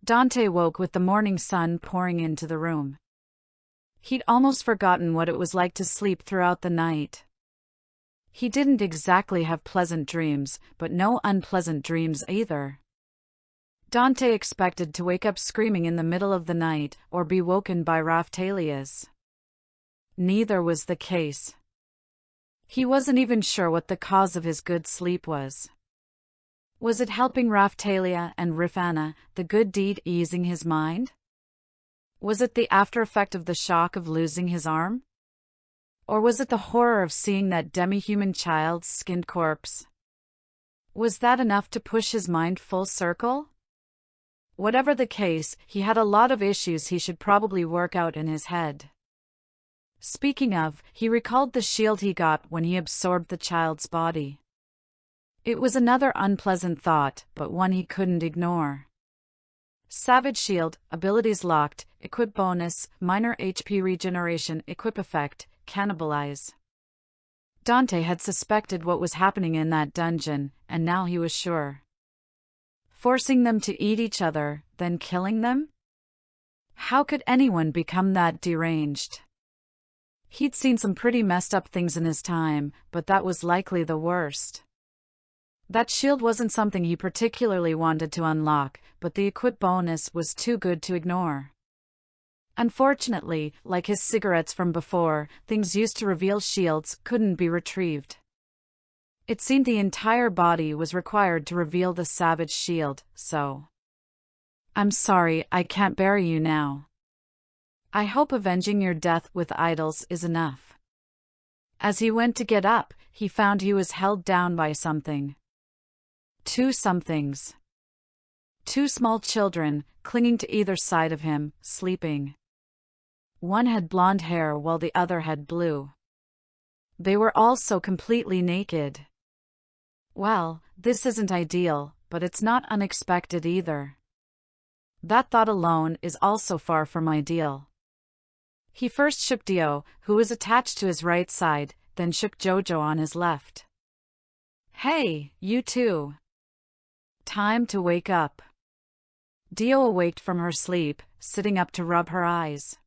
Dante woke with the morning sun pouring into the room. He'd almost forgotten what it was like to sleep throughout the night. He didn't exactly have pleasant dreams, but no unpleasant dreams either. Dante expected to wake up screaming in the middle of the night or be woken by Raphtalias. Neither was the case. He wasn't even sure what the cause of his good sleep was. Was it helping Raphthalia and Rifana, the good deed easing his mind? Was it the after effect of the shock of losing his arm? Or was it the horror of seeing that demi-human child's skinned corpse? Was that enough to push his mind full circle? Whatever the case, he had a lot of issues he should probably work out in his head. Speaking of, he recalled the shield he got when he absorbed the child's body. It was another unpleasant thought, but one he couldn't ignore. Savage Shield, abilities locked, equip bonus, minor HP regeneration, equip effect, cannibalize. Dante had suspected what was happening in that dungeon, and now he was sure. Forcing them to eat each other, then killing them? How could anyone become that deranged? He'd seen some pretty messed up things in his time, but that was likely the worst. That shield wasn't something he particularly wanted to unlock, but the equip bonus was too good to ignore. Unfortunately, like his cigarettes from before, things used to reveal shields couldn't be retrieved. It seemed the entire body was required to reveal the savage shield, so. I'm sorry, I can't bury you now. I hope avenging your death with idols is enough. As he went to get up, he found he was held down by something. Two somethings. Two small children, clinging to either side of him, sleeping. One had blonde hair while the other had blue. They were also completely naked. Well, this isn't ideal, but it's not unexpected either. That thought alone is also far from ideal. He first shook Dio, who was attached to his right side, then shook Jojo on his left. Hey, you two. Time to wake up. Dio awaked from her sleep, sitting up to rub her eyes.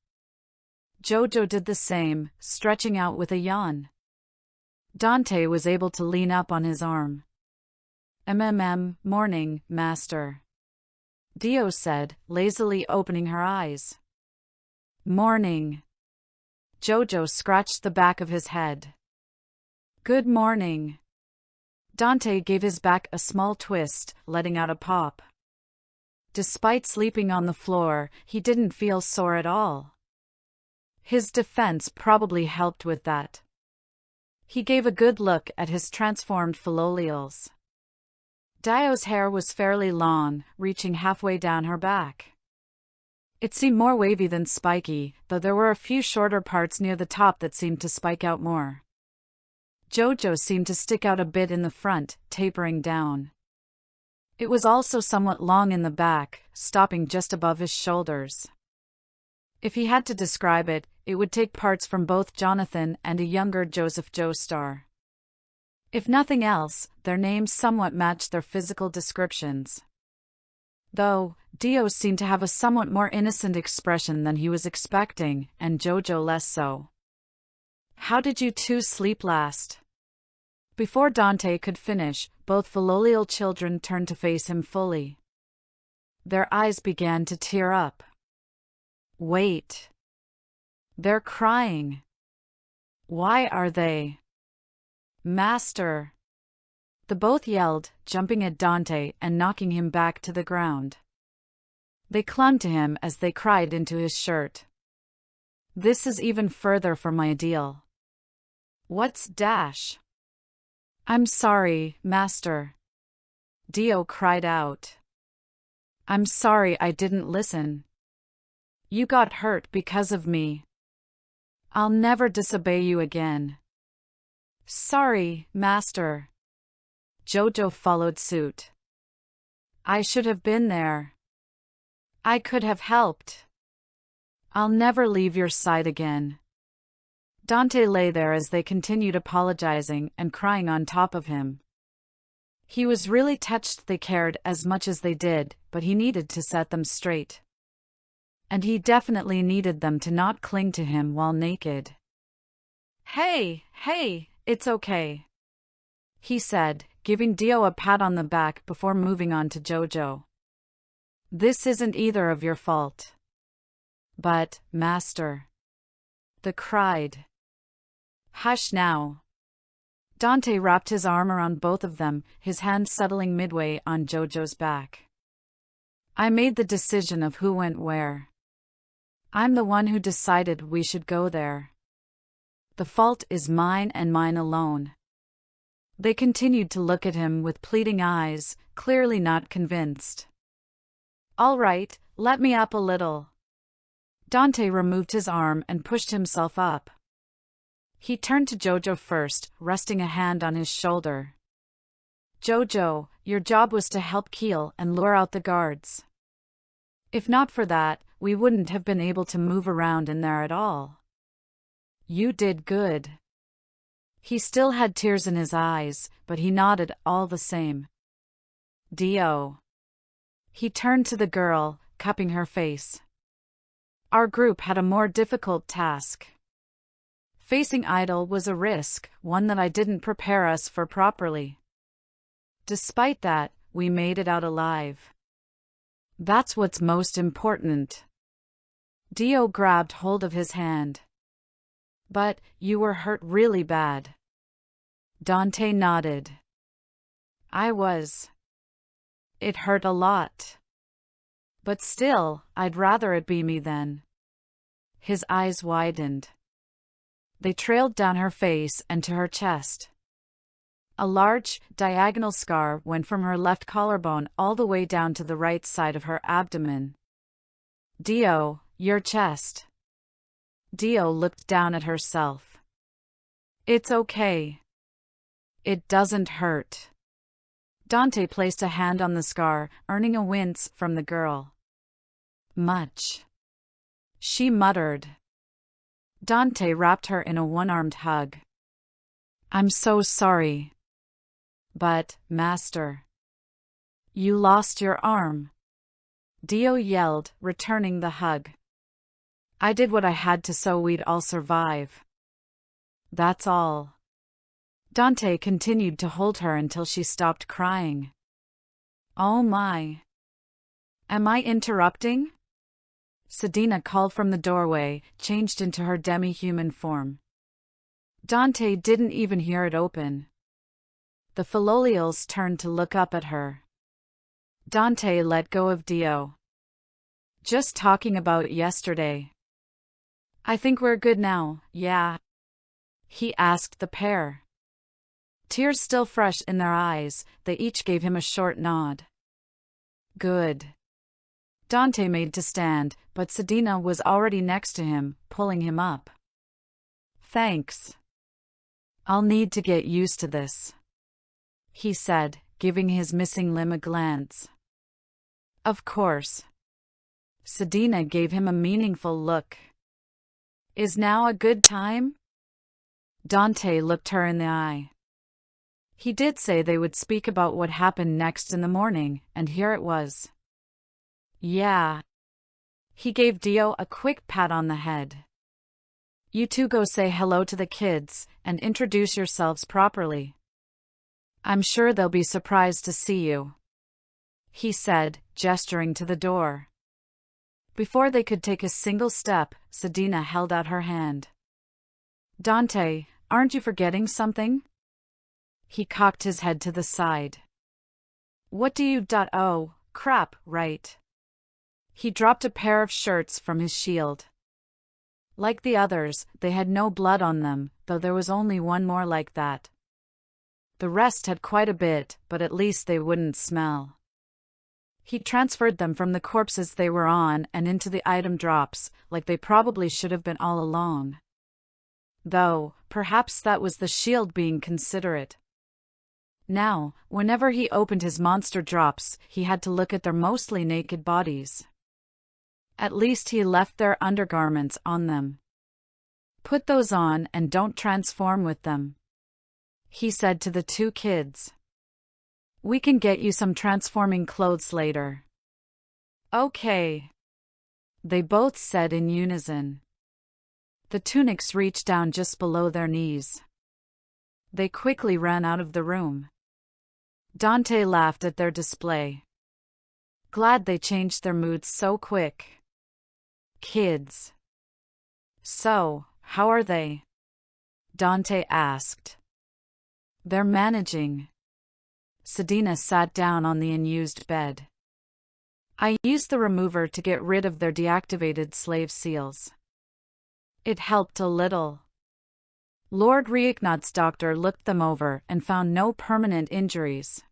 Jojo did the same, stretching out with a yawn. Dante was able to lean up on his arm. Morning, master. Dio said, lazily opening her eyes. Morning. Jojo scratched the back of his head. Good morning. Dante gave his back a small twist, letting out a pop. Despite sleeping on the floor, he didn't feel sore at all. His defense probably helped with that. He gave a good look at his transformed philolials. Dio's hair was fairly long, reaching halfway down her back. It seemed more wavy than spiky, though there were a few shorter parts near the top that seemed to spike out more. Jojo seemed to stick out a bit in the front, tapering down. It was also somewhat long in the back, stopping just above his shoulders. If he had to describe it, it would take parts from both Jonathan and a younger Joseph Joestar. If nothing else, their names somewhat matched their physical descriptions. Though, Dio seemed to have a somewhat more innocent expression than he was expecting, and Jojo less so. How did you two sleep last? Before Dante could finish, both philolial children turned to face him fully. Their eyes began to tear up. Wait. They're crying. Why are they? Master. The both yelled, jumping at Dante and knocking him back to the ground. They clung to him as they cried into his shirt. This is even further from ideal. What's dash? I'm sorry, master. Dio cried out. I'm sorry I didn't listen. You got hurt because of me. I'll never disobey you again. Sorry, master. Jojo followed suit. I should have been there. I could have helped. I'll never leave your side again. Dante lay there as they continued apologizing and crying on top of him. He was really touched they cared as much as they did, but he needed to set them straight. And he definitely needed them to not cling to him while naked. Hey, it's okay," he said, giving Dio a pat on the back before moving on to Jojo. "This isn't either of your fault." "But, Master," they cried. "Hush now." Dante wrapped his arm around both of them, his hand settling midway on Jojo's back. "I made the decision of who went where. I'm the one who decided we should go there. The fault is mine and mine alone." They continued to look at him with pleading eyes, clearly not convinced. "All right, let me up a little." Dante removed his arm and pushed himself up. He turned to Jojo first, resting a hand on his shoulder. "Jojo, your job was to help Keel and lure out the guards. If not for that, we wouldn't have been able to move around in there at all. You did good." He still had tears in his eyes, but he nodded all the same. "Dio." He turned to the girl, cupping her face. "Our group had a more difficult task. Facing Idol was a risk, one that I didn't prepare us for properly. Despite that, we made it out alive. That's what's most important." Dio grabbed hold of his hand. "But, you were hurt really bad." Dante nodded. "I was. It hurt a lot. But still, I'd rather it be me than." His eyes widened. They trailed down her face and to her chest. A large, diagonal scar went from her left collarbone all the way down to the right side of her abdomen. "Dio, your chest." Dio looked down at herself. "It's okay. It doesn't hurt." Dante placed a hand on the scar, earning a wince from the girl. "Much," she muttered. Dante wrapped her in a one-armed hug. "I'm so sorry. But, Master, you lost your arm," Dio yelled, returning the hug. "I did what I had to so we'd all survive. That's all." Dante continued to hold her until she stopped crying. "Oh my. Am I interrupting?" Sedina called from the doorway, changed into her demi-human form. Dante didn't even hear it open. The Philolials turned to look up at her. Dante let go of Dio. "Just talking about yesterday. I think we're good now, yeah?" he asked the pair. Tears still fresh in their eyes, they each gave him a short nod. "Good." Dante made to stand, but Sedina was already next to him, pulling him up. "Thanks. I'll need to get used to this," he said, giving his missing limb a glance. "Of course." Sedina gave him a meaningful look. "Is now a good time?" Dante looked her in the eye. He did say they would speak about what happened next in the morning, and here it was. "Yeah." He gave Dio a quick pat on the head. "You two go say hello to the kids, and introduce yourselves properly. I'm sure they'll be surprised to see you," he said, gesturing to the door. Before they could take a single step, Sedina held out her hand. "Dante, aren't you forgetting something?" He cocked his head to the side. "What do you Oh, crap, right." He dropped a pair of shirts from his shield. Like the others, they had no blood on them, though there was only one more like that. The rest had quite a bit, but at least they wouldn't smell. He transferred them from the corpses they were on and into the item drops, like they probably should have been all along. Though, perhaps that was the shield being considerate. Now, whenever he opened his monster drops, he had to look at their mostly naked bodies. At least he left their undergarments on them. "Put those on and don't transform with them," he said to the two kids. We can get you some transforming clothes later. Okay, they both said in unison. The tunics reached down just below their knees. They quickly ran out of the room. Dante laughed at their display. Glad they changed their moods so quick. Kids. So, how are they? Dante asked. They're managing. Sedina sat down on the unused bed. I used the remover to get rid of their deactivated slave seals. It helped a little. Lord Reignad's doctor looked them over and found no permanent injuries.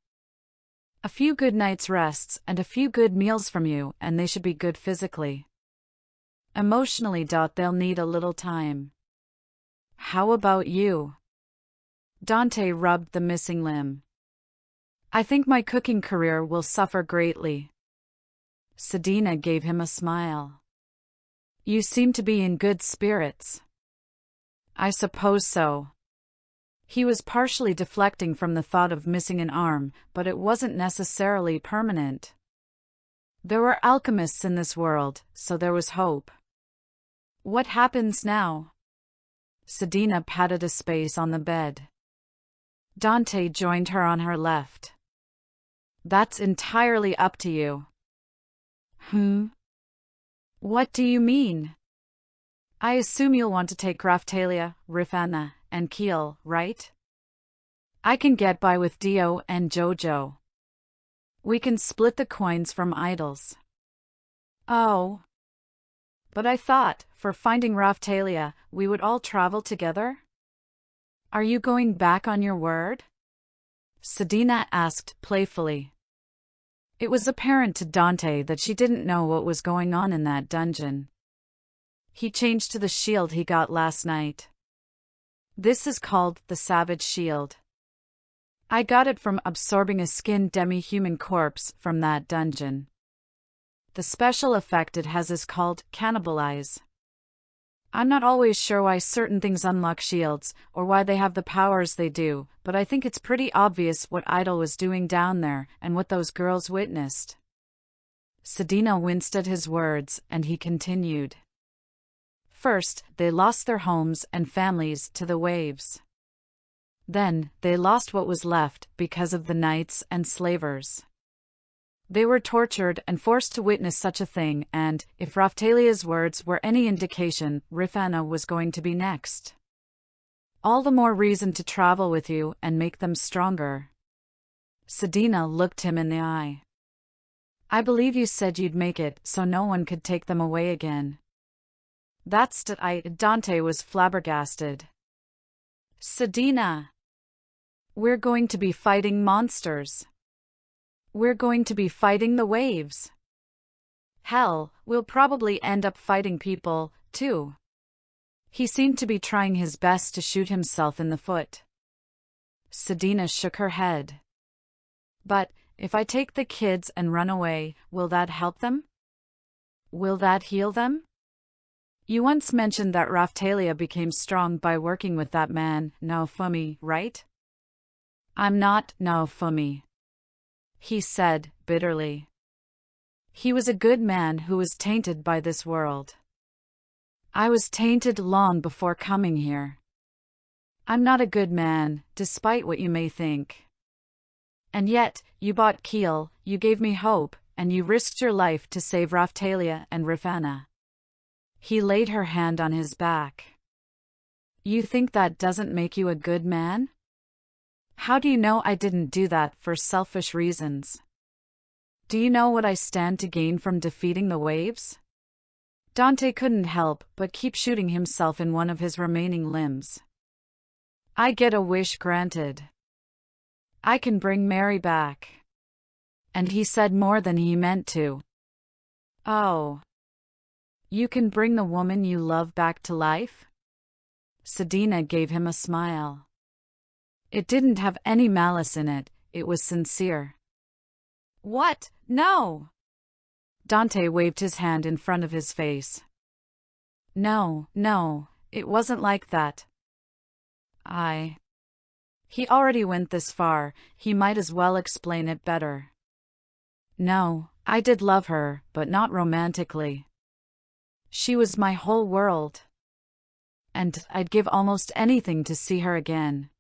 A few good nights' rests and a few good meals from you, and they should be good physically. Emotionally, they'll need a little time. How about you? Dante rubbed the missing limb. I think my cooking career will suffer greatly. Sedina gave him a smile. You seem to be in good spirits. I suppose so. He was partially deflecting from the thought of missing an arm, but it wasn't necessarily permanent. There were alchemists in this world, so there was hope. What happens now? Sedina patted a space on the bed. Dante joined her on her left. That's entirely up to you. What do you mean? I assume you'll want to take Raphtalia, Rifana, and Keel, right? I can get by with Dio and Jojo. We can split the coins from idols. Oh. But I thought, for finding Raphtalia, we would all travel together? Are you going back on your word? Sedina asked playfully. It was apparent to Dante that she didn't know what was going on in that dungeon. He changed to the shield he got last night. This is called the Savage Shield. I got it from absorbing a skinned demi-human corpse from that dungeon. The special effect it has is called Cannibalize. I'm not always sure why certain things unlock shields, or why they have the powers they do, but I think it's pretty obvious what Idol was doing down there, and what those girls witnessed. Sedina winced at his words, and he continued. First, they lost their homes and families to the waves. Then, they lost what was left because of the knights and slavers. They were tortured and forced to witness such a thing, and, if Raphtalia's words were any indication, Rifana was going to be next. All the more reason to travel with you and make them stronger. Sedina looked him in the eye. I believe you said you'd make it so no one could take them away again. Dante was flabbergasted. Sedina! We're going to be fighting monsters. We're going to be fighting the waves. Hell, we'll probably end up fighting people, too. He seemed to be trying his best to shoot himself in the foot. Sedina shook her head. But, if I take the kids and run away, will that help them? Will that heal them? You once mentioned that Raphtalia became strong by working with that man, Naofumi, right? I'm not Naofumi, he said, bitterly. He was a good man who was tainted by this world. I was tainted long before coming here. I'm not a good man, despite what you may think. And yet, you bought Keel, you gave me hope, and you risked your life to save Raphtalia and Rifana. He laid her hand on his back. You think that doesn't make you a good man? How do you know I didn't do that for selfish reasons? Do you know what I stand to gain from defeating the waves? Dante couldn't help but keep shooting himself in one of his remaining limbs. I get a wish granted. I can bring Mary back. And he said more than he meant to. Oh. You can bring the woman you love back to life? Sedina gave him a smile. It didn't have any malice in it, it was sincere. What? No! Dante waved his hand in front of his face. No, it wasn't like that. He already went this far, he might as well explain it better. No, I did love her, but not romantically. She was my whole world. And I'd give almost anything to see her again.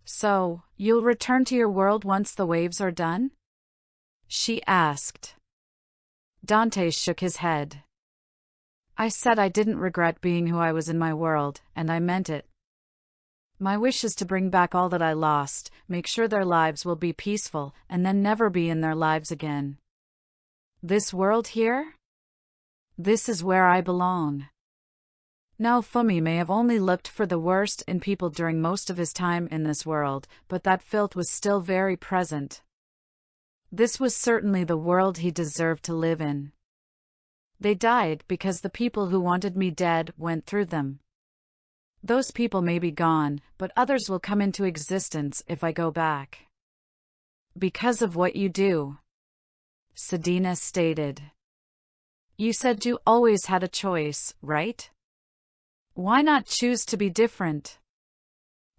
So, you'll return to your world once the waves are done? She asked. Dante shook his head. I said I didn't regret being who I was in my world, and I meant it. My wish is to bring back all that I lost, make sure their lives will be peaceful, and then never be in their lives again. This world here? This is where I belong. Naofumi may have only looked for the worst in people during most of his time in this world, but that filth was still very present. This was certainly the world he deserved to live in. They died because the people who wanted me dead went through them. Those people may be gone, but others will come into existence if I go back. Because of what you do, Sedina stated. You said you always had a choice, right? Why not choose to be different?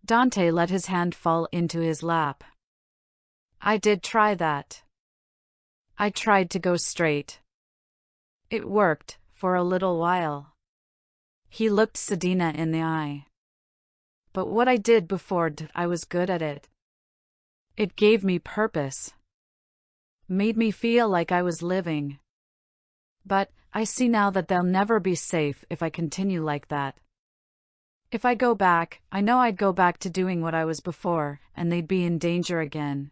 Dante let his hand fall into his lap. I did try that. I tried to go straight. It worked, for a little while. He looked Sedina in the eye. But what I did before, I was good at it. It gave me purpose. Made me feel like I was living. But I see now that they'll never be safe if I continue like that. If I go back, I know I'd go back to doing what I was before, and they'd be in danger again.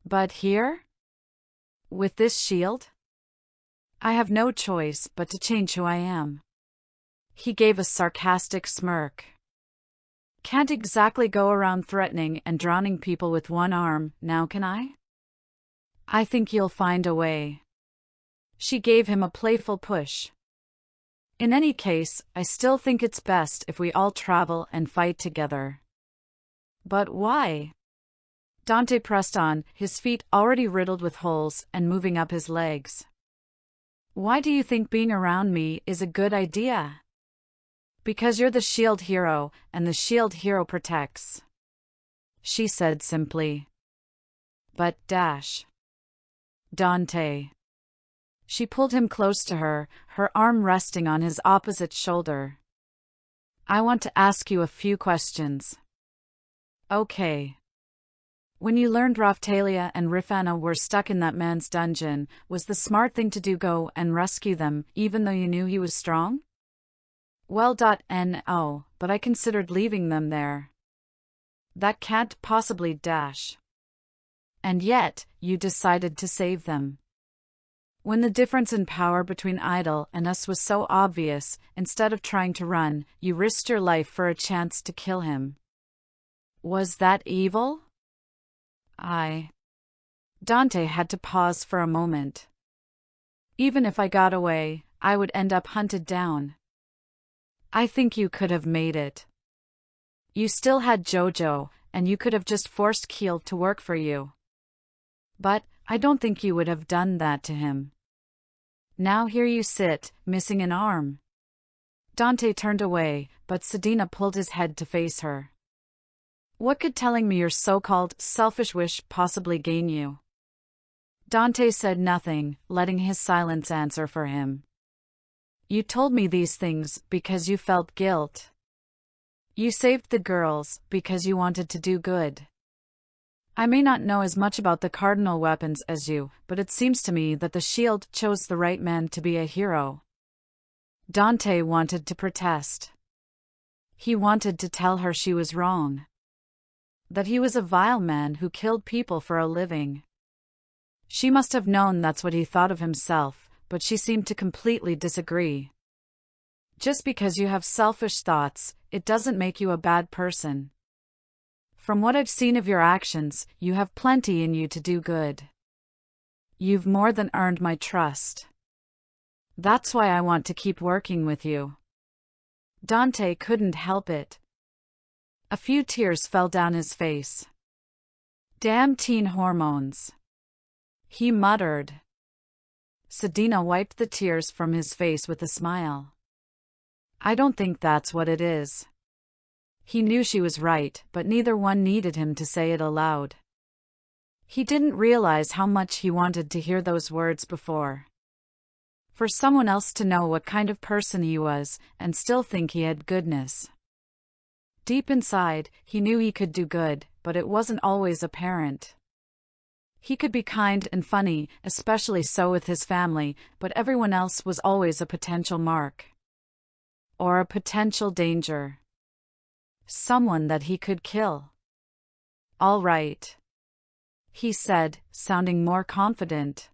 But here? With this shield? I have no choice but to change who I am. He gave a sarcastic smirk. Can't exactly go around threatening and drowning people with one arm, now can I? I think you'll find a way. She gave him a playful push. In any case, I still think it's best if we all travel and fight together. But why? Dante pressed on, his feet already riddled with holes and moving up his legs. Why do you think being around me is a good idea? Because you're the shield hero, and the shield hero protects. She said simply. But Dante. She pulled him close to her, her arm resting on his opposite shoulder. I want to ask you a few questions. Okay. When you learned Raftalia and Rifana were stuck in that man's dungeon, was the smart thing to do go and rescue them, even though you knew he was strong? Well, no, but I considered leaving them there. That can't possibly And yet, you decided to save them. When the difference in power between Idol and us was so obvious, instead of trying to run, you risked your life for a chance to kill him. Was that evil? Dante had to pause for a moment. Even if I got away, I would end up hunted down. I think you could have made it. You still had Jojo, and you could have just forced Keel to work for you. But I don't think you would have done that to him. Now here you sit, missing an arm. Dante turned away, but Sedina pulled his head to face her. What could telling me your so-called selfish wish possibly gain you? Dante said nothing, letting his silence answer for him. You told me these things because you felt guilt. You saved the girls because you wanted to do good. I may not know as much about the cardinal weapons as you, but it seems to me that the shield chose the right man to be a hero. Dante wanted to protest. He wanted to tell her she was wrong. That he was a vile man who killed people for a living. She must have known that's what he thought of himself, but she seemed to completely disagree. Just because you have selfish thoughts, it doesn't make you a bad person. From what I've seen of your actions, you have plenty in you to do good. You've more than earned my trust. That's why I want to keep working with you. Dante couldn't help it. A few tears fell down his face. Damn teen hormones. He muttered. Sedina wiped the tears from his face with a smile. I don't think that's what it is. He knew she was right, but neither one needed him to say it aloud. He didn't realize how much he wanted to hear those words before. For someone else to know what kind of person he was, and still think he had goodness. Deep inside, he knew he could do good, but it wasn't always apparent. He could be kind and funny, especially so with his family, but everyone else was always a potential mark. Or a potential danger. Someone that he could kill. "All right," he said, sounding more confident.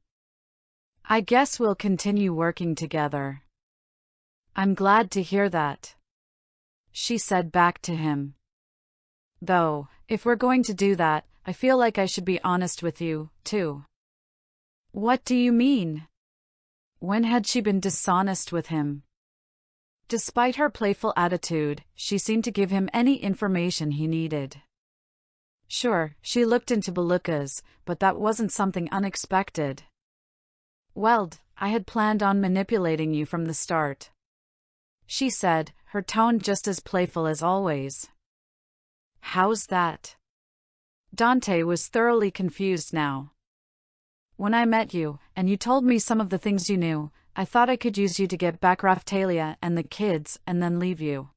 "I guess we'll continue working together." "I'm glad to hear that," she said back to him. "Though, if we're going to do that, I feel like I should be honest with you, too." "What do you mean?" When had she been dishonest with him? Despite her playful attitude, she seemed to give him any information he needed. Sure, she looked into Belucas, but that wasn't something unexpected. "Well, I had planned on manipulating you from the start," she said, her tone just as playful as always. "How's that?" Dante was thoroughly confused now. "When I met you, and you told me some of the things you knew, I thought I could use you to get back Raftalia and the kids and then leave you.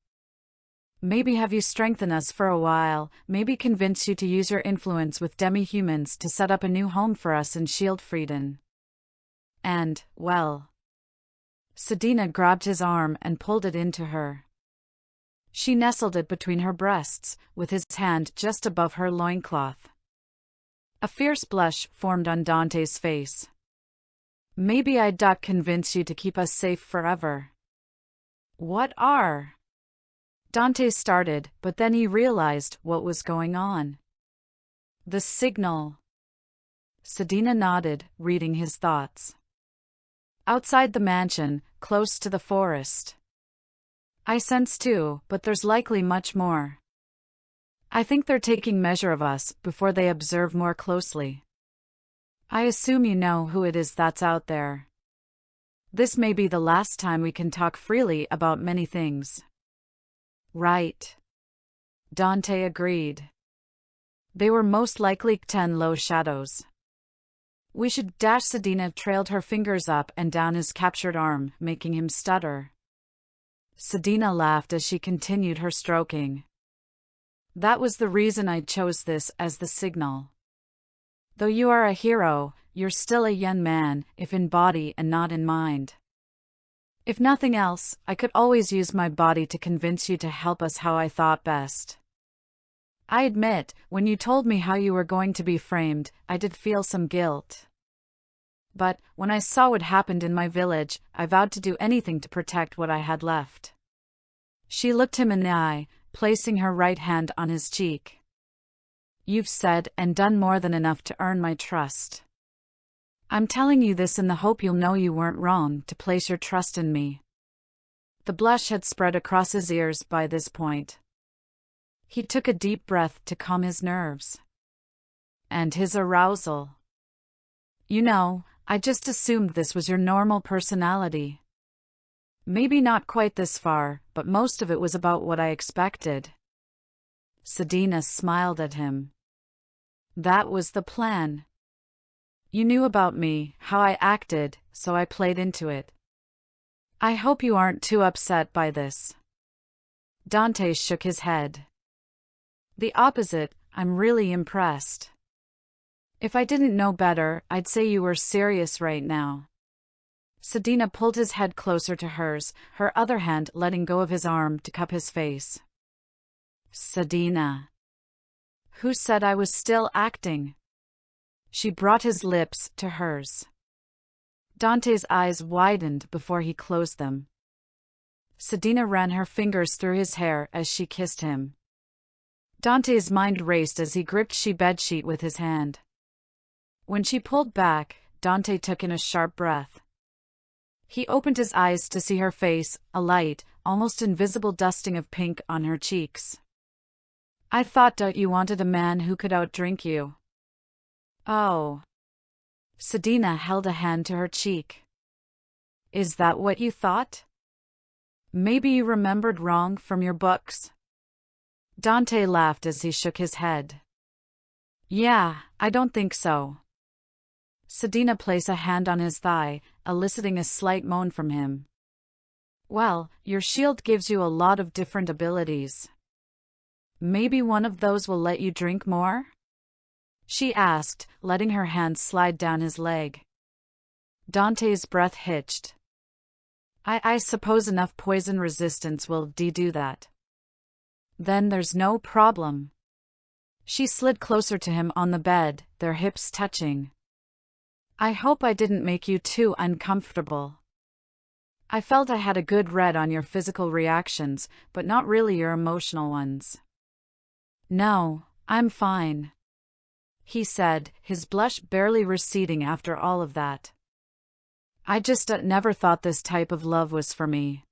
Maybe have you strengthen us for a while, maybe convince you to use your influence with demi-humans to set up a new home for us in Shieldfrieden. And, well..." Sedina grabbed his arm and pulled it into her. She nestled it between her breasts, with his hand just above her loincloth. A fierce blush formed on Dante's face. "Maybe I'd convince you to keep us safe forever." "What are?" Dante started, but then he realized what was going on. "The signal." Sedina nodded, reading his thoughts. "Outside the mansion, close to the forest. I sense too, but there's likely much more. I think they're taking measure of us before they observe more closely. I assume you know who it is that's out there. This may be the last time we can talk freely about many things." "Right," Dante agreed. They were most likely 10 low shadows. "We should dash." Sedina trailed her fingers up and down his captured arm, making him stutter. Sedina laughed as she continued her stroking. "That was the reason I chose this as the signal. Though you are a hero, you're still a young man, if in body and not in mind. If nothing else, I could always use my body to convince you to help us how I thought best. I admit, when you told me how you were going to be framed, I did feel some guilt. But, when I saw what happened in my village, I vowed to do anything to protect what I had left." She looked him in the eye, placing her right hand on his cheek. "You've said and done more than enough to earn my trust. I'm telling you this in the hope you'll know you weren't wrong to place your trust in me." The blush had spread across his ears by this point. He took a deep breath to calm his nerves. And his arousal. "You know, I just assumed this was your normal personality. Maybe not quite this far, but most of it was about what I expected." Sedina smiled at him. "That was the plan. You knew about me, how I acted, so I played into it. I hope you aren't too upset by this." Dante shook his head. "The opposite, I'm really impressed. If I didn't know better, I'd say you were serious right now." Sedina pulled his head closer to hers, her other hand letting go of his arm to cup his face. "Sedina. Who said I was still acting?" She brought his lips to hers. Dante's eyes widened before he closed them. Sedina ran her fingers through his hair as she kissed him. Dante's mind raced as he gripped she bedsheet with his hand. When she pulled back, Dante took in a sharp breath. He opened his eyes to see her face, a light, almost invisible dusting of pink on her cheeks. "I thought you wanted a man who could outdrink you." "Oh." Sedina held a hand to her cheek. "Is that what you thought? Maybe you remembered wrong from your books?" Dante laughed as he shook his head. Yeah, I don't think so. Sedina placed a hand on his thigh, eliciting a slight moan from him. Well, your shield gives you a lot of different abilities. Maybe one of those will let you drink more? She asked, letting her hand slide down his leg. Dante's breath hitched. I suppose enough poison resistance will do that. Then there's no problem. She slid closer to him on the bed, their hips touching. I hope I didn't make you too uncomfortable. I felt I had a good read on your physical reactions, but not really your emotional ones. No, I'm fine, he said, his blush barely receding after all of that. I just never thought this type of love was for me.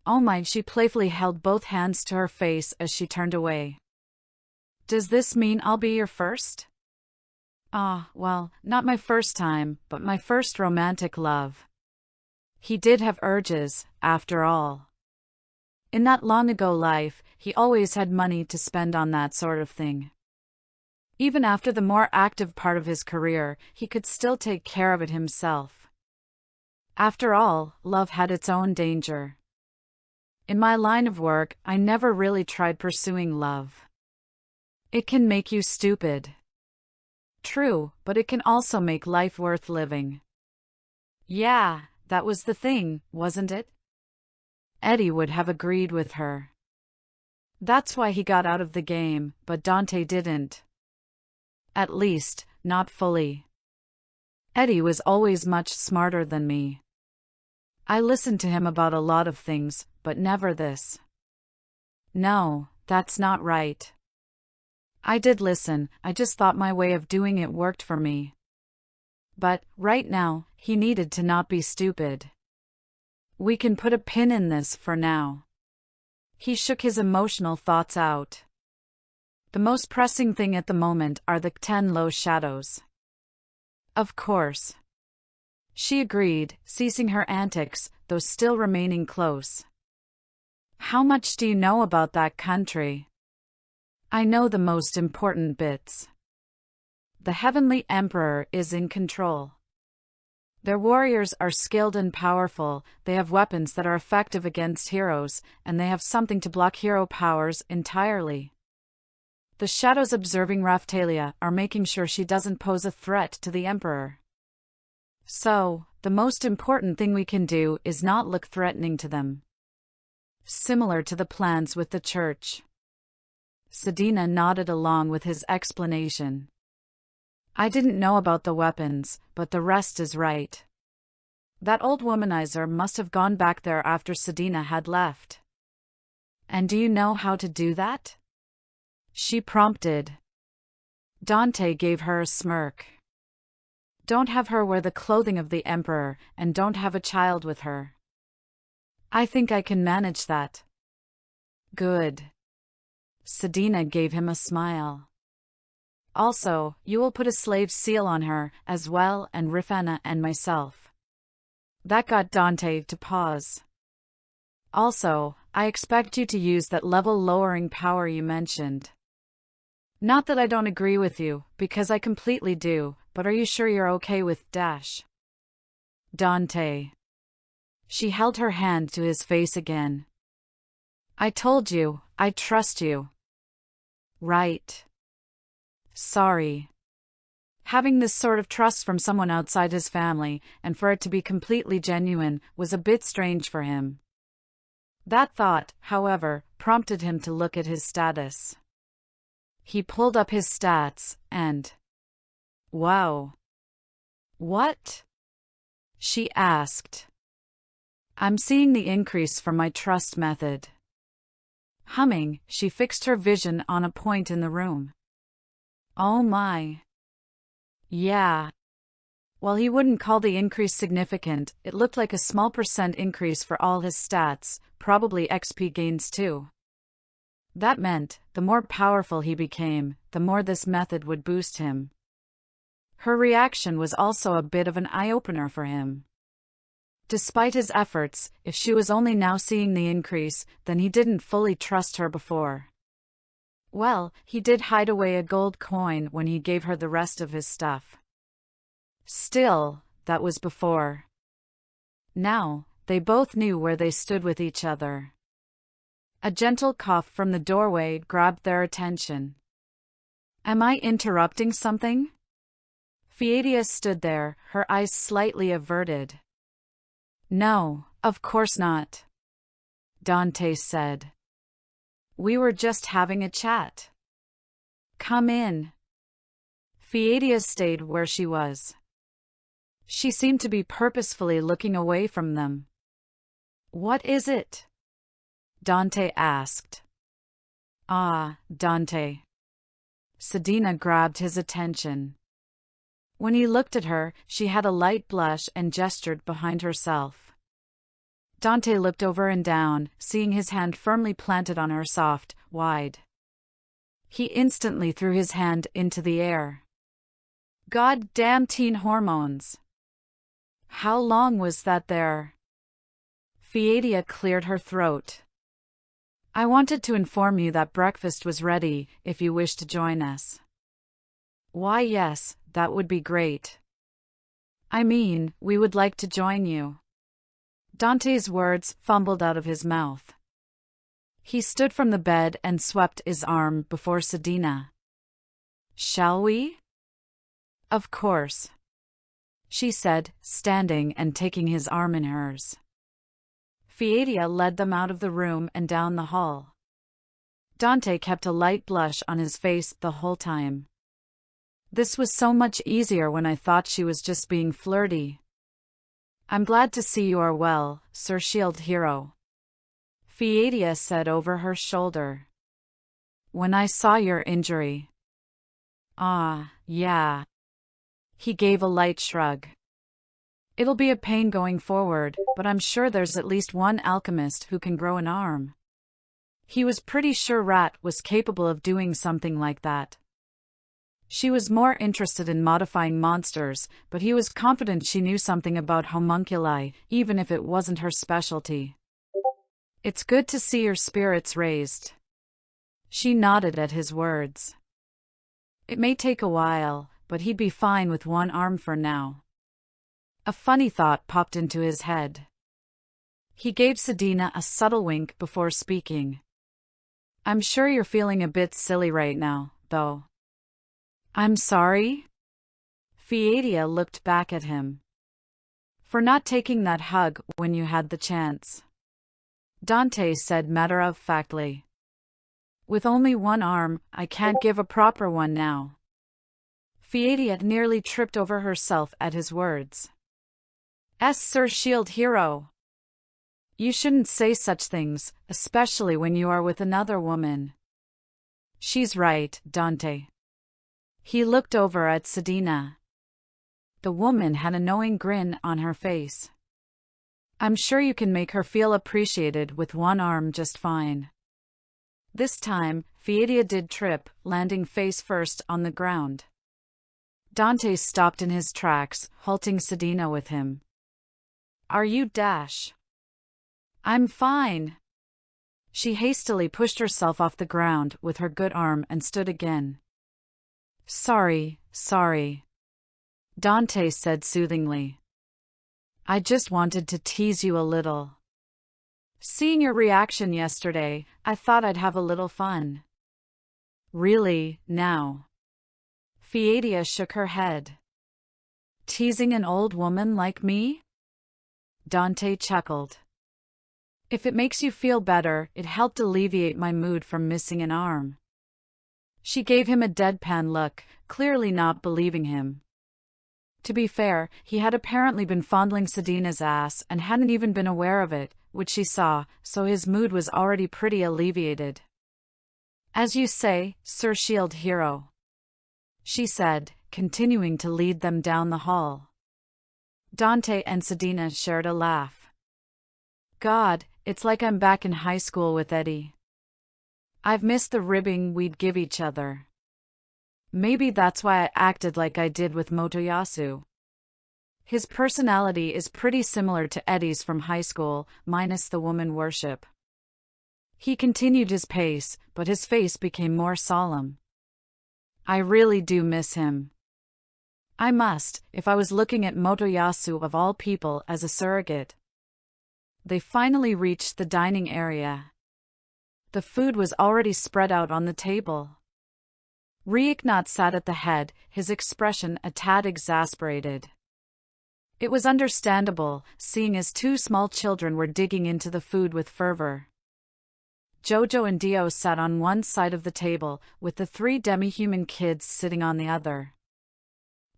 Oh my, she playfully held both hands to her face as she turned away. Does this mean I'll be your first? Well, not my first time, but my first romantic love. He did have urges, after all. In that long-ago life, he always had money to spend on that sort of thing. Even after the more active part of his career, he could still take care of it himself. After all, love had its own danger. In my line of work, I never really tried pursuing love. It can make you stupid. True, but it can also make life worth living. Yeah, that was the thing, wasn't it? Eddie would have agreed with her. That's why he got out of the game, but Dante didn't. At least, not fully. Eddie was always much smarter than me. I listened to him about a lot of things, but never this. No, that's not right. I did listen, I just thought my way of doing it worked for me. But, right now, he needed to not be stupid. We can put a pin in this for now. He shook his emotional thoughts out. The most pressing thing at the moment are the 10 low shadows. Of course. She agreed, ceasing her antics, though still remaining close. How much do you know about that country? I know the most important bits. The Heavenly Emperor is in control. Their warriors are skilled and powerful, they have weapons that are effective against heroes, and they have something to block hero powers entirely. The shadows observing Raphtalia are making sure she doesn't pose a threat to the Emperor. So, the most important thing we can do is not look threatening to them. Similar to the plans with the church. Sedina nodded along with his explanation. I didn't know about the weapons, but the rest is right. That old womanizer must have gone back there after Sedina had left. And do you know how to do that? She prompted. Dante gave her a smirk. Don't have her wear the clothing of the Emperor, and don't have a child with her. I think I can manage that. Good. Sedina gave him a smile. Also, you will put a slave seal on her, as well, and Rifana and myself. That got Dante to pause. Also, I expect you to use that level-lowering power you mentioned. Not that I don't agree with you, because I completely do, but are you sure you're okay with Dash? Dante. She held her hand to his face again. I told you, I trust you. Right. Sorry. Having this sort of trust from someone outside his family, and for it to be completely genuine, was a bit strange for him. That thought, however, prompted him to look at his status. He pulled up his stats, and... Wow. What? She asked. I'm seeing the increase from my trust method. Humming, she fixed her vision on a point in the room. Oh my. Yeah. While he wouldn't call the increase significant, it looked like a small % increase for all his stats, probably XP gains too. That meant, the more powerful he became, the more this method would boost him. Her reaction was also a bit of an eye-opener for him. Despite his efforts, if she was only now seeing the increase, then he didn't fully trust her before. Well, he did hide away a gold coin when he gave her the rest of his stuff. Still, that was before. Now, they both knew where they stood with each other. A gentle cough from the doorway grabbed their attention. Am I interrupting something? Fiadia stood there, her eyes slightly averted. No, of course not, Dante said. We were just having a chat. Come in. Fiadia stayed where she was. She seemed to be purposefully looking away from them. What is it? Dante asked. Ah, Dante. Sedina grabbed his attention. When he looked at her, she had a light blush and gestured behind herself. Dante looked over and down, seeing his hand firmly planted on her soft, wide. He instantly threw his hand into the air. God damn teen hormones! How long was that there? Fiadia cleared her throat. I wanted to inform you that breakfast was ready, if you wish to join us. Why yes, that would be great. I mean, we would like to join you. Dante's words fumbled out of his mouth. He stood from the bed and swept his arm before Sedina. Shall we? Of course, she said, standing and taking his arm in hers. Fiadia led them out of the room and down the hall. Dante kept a light blush on his face the whole time. This was so much easier when I thought she was just being flirty. I'm glad to see you are well, Sir Shield Hero, Fiadia said over her shoulder. When I saw your injury. Ah, yeah. He gave a light shrug. It'll be a pain going forward, but I'm sure there's at least one alchemist who can grow an arm. He was pretty sure Rat was capable of doing something like that. She was more interested in modifying monsters, but he was confident she knew something about homunculi, even if it wasn't her specialty. It's good to see your spirits raised. She nodded at his words. It may take a while, but he'd be fine with one arm for now. A funny thought popped into his head. He gave Sedina a subtle wink before speaking. I'm sure you're feeling a bit silly right now, though. I'm sorry? Fiadia looked back at him. For not taking that hug when you had the chance. Dante said matter-of-factly. With only one arm, I can't give a proper one now. Fiadia nearly tripped over herself at his words. Sir Shield Hero. You shouldn't say such things, especially when you are with another woman. She's right, Dante. He looked over at Sedina. The woman had a knowing grin on her face. I'm sure you can make her feel appreciated with one arm just fine. This time, Fiadia did trip, landing face first on the ground. Dante stopped in his tracks, halting Sedina with him. Are you Dash? I'm fine. She hastily pushed herself off the ground with her good arm and stood again. Sorry. Dante said soothingly. I just wanted to tease you a little. Seeing your reaction yesterday, I thought I'd have a little fun. Really, now? Fiadia shook her head. Teasing an old woman like me? Dante chuckled. If it makes you feel better, it helped alleviate my mood from missing an arm. She gave him a deadpan look, clearly not believing him. To be fair, he had apparently been fondling Sedina's ass and hadn't even been aware of it, which she saw, so his mood was already pretty alleviated. As you say, Sir Shield Hero, she said, continuing to lead them down the hall. Dante and Sedina shared a laugh. God, it's like I'm back in high school with Eddie. I've missed the ribbing we'd give each other. Maybe that's why I acted like I did with Motoyasu. His personality is pretty similar to Eddie's from high school, minus the woman worship. He continued his pace, but his face became more solemn. I really do miss him. I must, if I was looking at Motoyasu of all people as a surrogate. They finally reached the dining area. The food was already spread out on the table. Ryuknot sat at the head, his expression a tad exasperated. It was understandable, seeing as two small children were digging into the food with fervor. Jojo and Dio sat on one side of the table, with the three demi-human kids sitting on the other.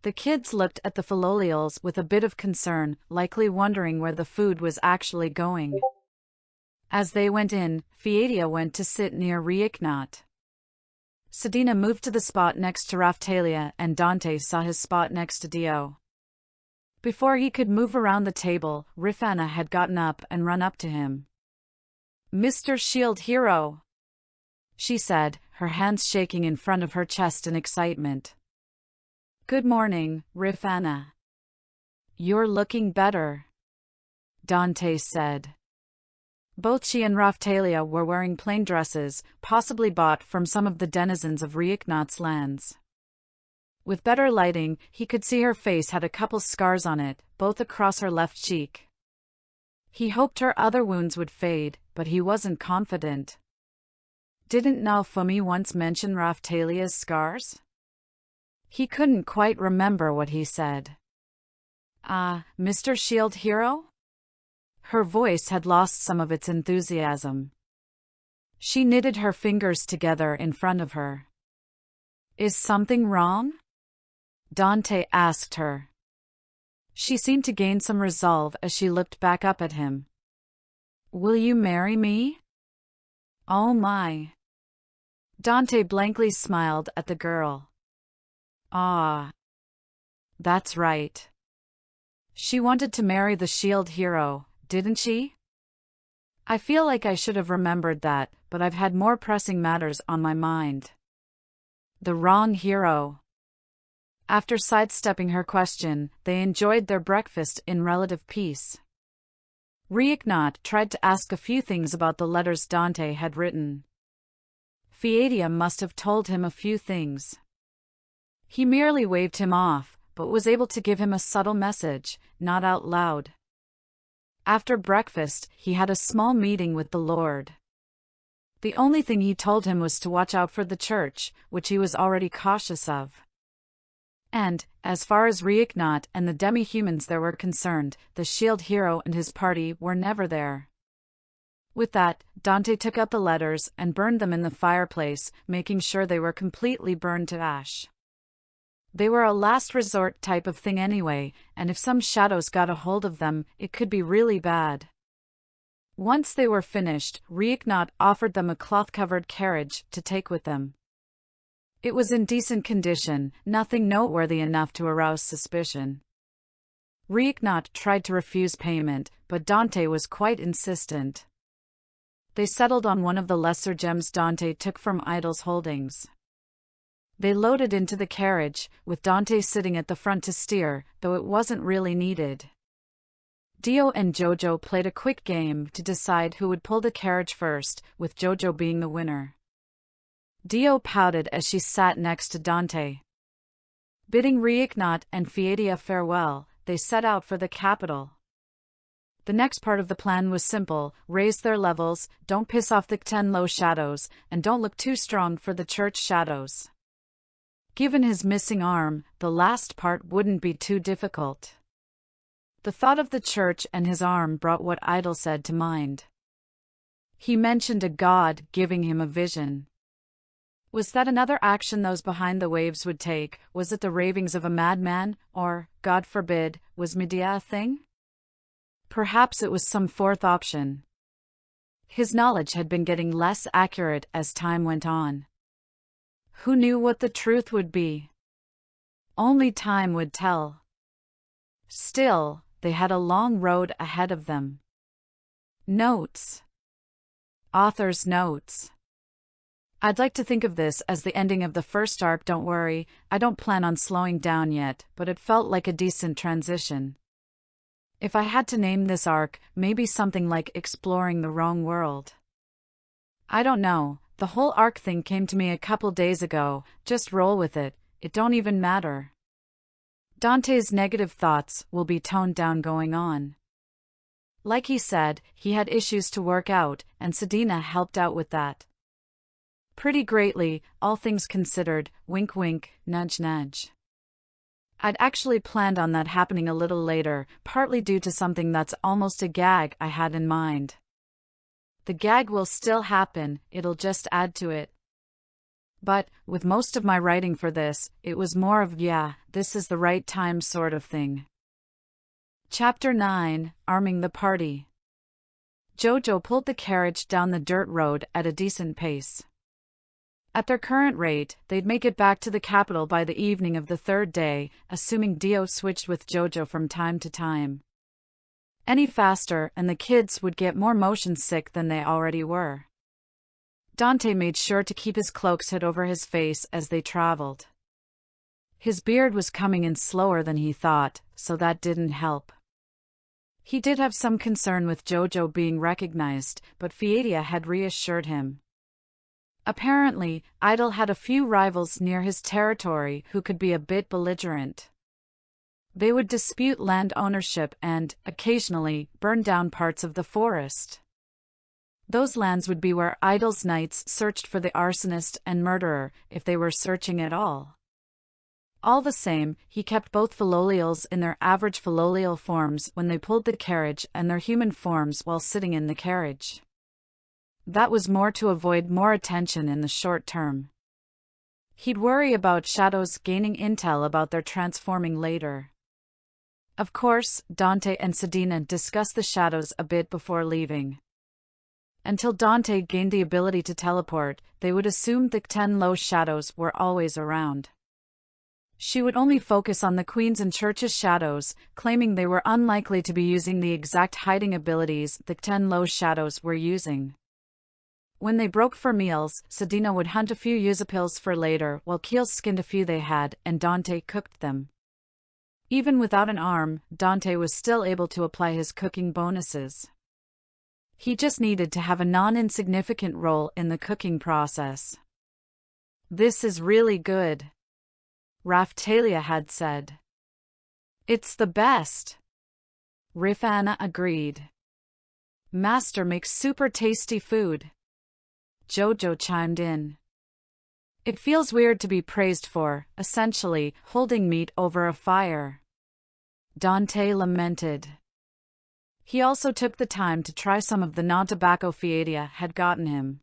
The kids looked at the Philolials with a bit of concern, likely wondering where the food was actually going. As they went in, Fiedia went to sit near Ryuknot. Sedina moved to the spot next to Raphtalia, and Dante saw his spot next to Dio. Before he could move around the table, Rifana had gotten up and run up to him. "Mr. Shield Hero," she said, her hands shaking in front of her chest in excitement. "Good morning, Rifana. You're looking better," Dante said. Both she and Raphtalia were wearing plain dresses, possibly bought from some of the denizens of Ryuknot's lands. With better lighting, he could see her face had a couple scars on it, both across her left cheek. He hoped her other wounds would fade, but he wasn't confident. Didn't Naofumi once mention Raphtalia's scars? He couldn't quite remember what he said. Mr. Shield Hero? Her voice had lost some of its enthusiasm. She knitted her fingers together in front of her. "Is something wrong?" Dante asked her. She seemed to gain some resolve as she looked back up at him. "Will you marry me?" "Oh my." Dante blankly smiled at the girl. "Ah. That's right. She wanted to marry the Shield Hero, didn't she? I feel like I should have remembered that, but I've had more pressing matters on my mind." The wrong hero. After sidestepping her question, they enjoyed their breakfast in relative peace. Ryuknot tried to ask a few things about the letters Dante had written. Fiedia must have told him a few things. He merely waved him off, but was able to give him a subtle message, not out loud. After breakfast, he had a small meeting with the Lord. The only thing he told him was to watch out for the church, which he was already cautious of. And, as far as Ryuknot and the demi-humans there were concerned, the Shield Hero and his party were never there. With that, Dante took out the letters and burned them in the fireplace, making sure they were completely burned to ash. They were a last resort type of thing anyway, and if some shadows got a hold of them, it could be really bad. Once they were finished, Ryuknot offered them a cloth-covered carriage to take with them. It was in decent condition, nothing noteworthy enough to arouse suspicion. Ryuknot tried to refuse payment, but Dante was quite insistent. They settled on one of the lesser gems Dante took from Idol's holdings. They loaded into the carriage, with Dante sitting at the front to steer, though it wasn't really needed. Dio and Jojo played a quick game to decide who would pull the carriage first, with Jojo being the winner. Dio pouted as she sat next to Dante. Bidding Ryuknot and Fiedia farewell, they set out for the capital. The next part of the plan was simple: raise their levels, don't piss off the 10 low shadows, and don't look too strong for the church shadows. Given his missing arm, the last part wouldn't be too difficult. The thought of the church and his arm brought what Idol said to mind. He mentioned a god giving him a vision. Was that another action those behind the waves would take? Was it the ravings of a madman, or, God forbid, was Medea a thing? Perhaps it was some fourth option. His knowledge had been getting less accurate as time went on. Who knew what the truth would be? Only time would tell. Still, they had a long road ahead of them. Notes. Author's notes. I'd like to think of this as the ending of the first arc. Don't worry, I don't plan on slowing down yet, but it felt like a decent transition. If I had to name this arc, maybe something like Exploring the Wrong World. I don't know, the whole arc thing came to me a couple days ago, just roll with it, it don't even matter. Dante's negative thoughts will be toned down going on. Like he said, he had issues to work out, and Sedina helped out with that. Pretty greatly, all things considered, wink wink, nudge nudge. I'd actually planned on that happening a little later, partly due to something that's almost a gag I had in mind. The gag will still happen, it'll just add to it. But, with most of my writing for this, it was more of yeah, this is the right time sort of thing. Chapter 9, Arming the Party. Jojo pulled the carriage down the dirt road at a decent pace. At their current rate, they'd make it back to the capital by the evening of the third day, assuming Dio switched with Jojo from time to time. Any faster and the kids would get more motion sick than they already were. Dante made sure to keep his cloak's hood over his face as they traveled. His beard was coming in slower than he thought, so that didn't help. He did have some concern with Jojo being recognized, but Fiedia had reassured him. Apparently, Idol had a few rivals near his territory who could be a bit belligerent. They would dispute land ownership and, occasionally, burn down parts of the forest. Those lands would be where Idol's knights searched for the arsonist and murderer, if they were searching at all. All the same, he kept both Philolials in their average Philolial forms when they pulled the carriage and their human forms while sitting in the carriage. That was more to avoid more attention in the short term. He'd worry about shadows gaining intel about their transforming later. Of course, Dante and Sedina discussed the shadows a bit before leaving. Until Dante gained the ability to teleport, they would assume the 10 low shadows were always around. She would only focus on the Queen's and Church's shadows, claiming they were unlikely to be using the exact hiding abilities the 10 low shadows were using. When they broke for meals, Sedina would hunt a few usapils for later while Keel skinned a few they had and Dante cooked them. Even without an arm, Dante was still able to apply his cooking bonuses. He just needed to have a non-insignificant role in the cooking process. "This is really good," Raphtalia had said. "It's the best," Rifana agreed. "Master makes super tasty food," Jojo chimed in. "It feels weird to be praised for, essentially, holding meat over a fire," Dante lamented. He also took the time to try some of the non-tobacco Fiedia had gotten him.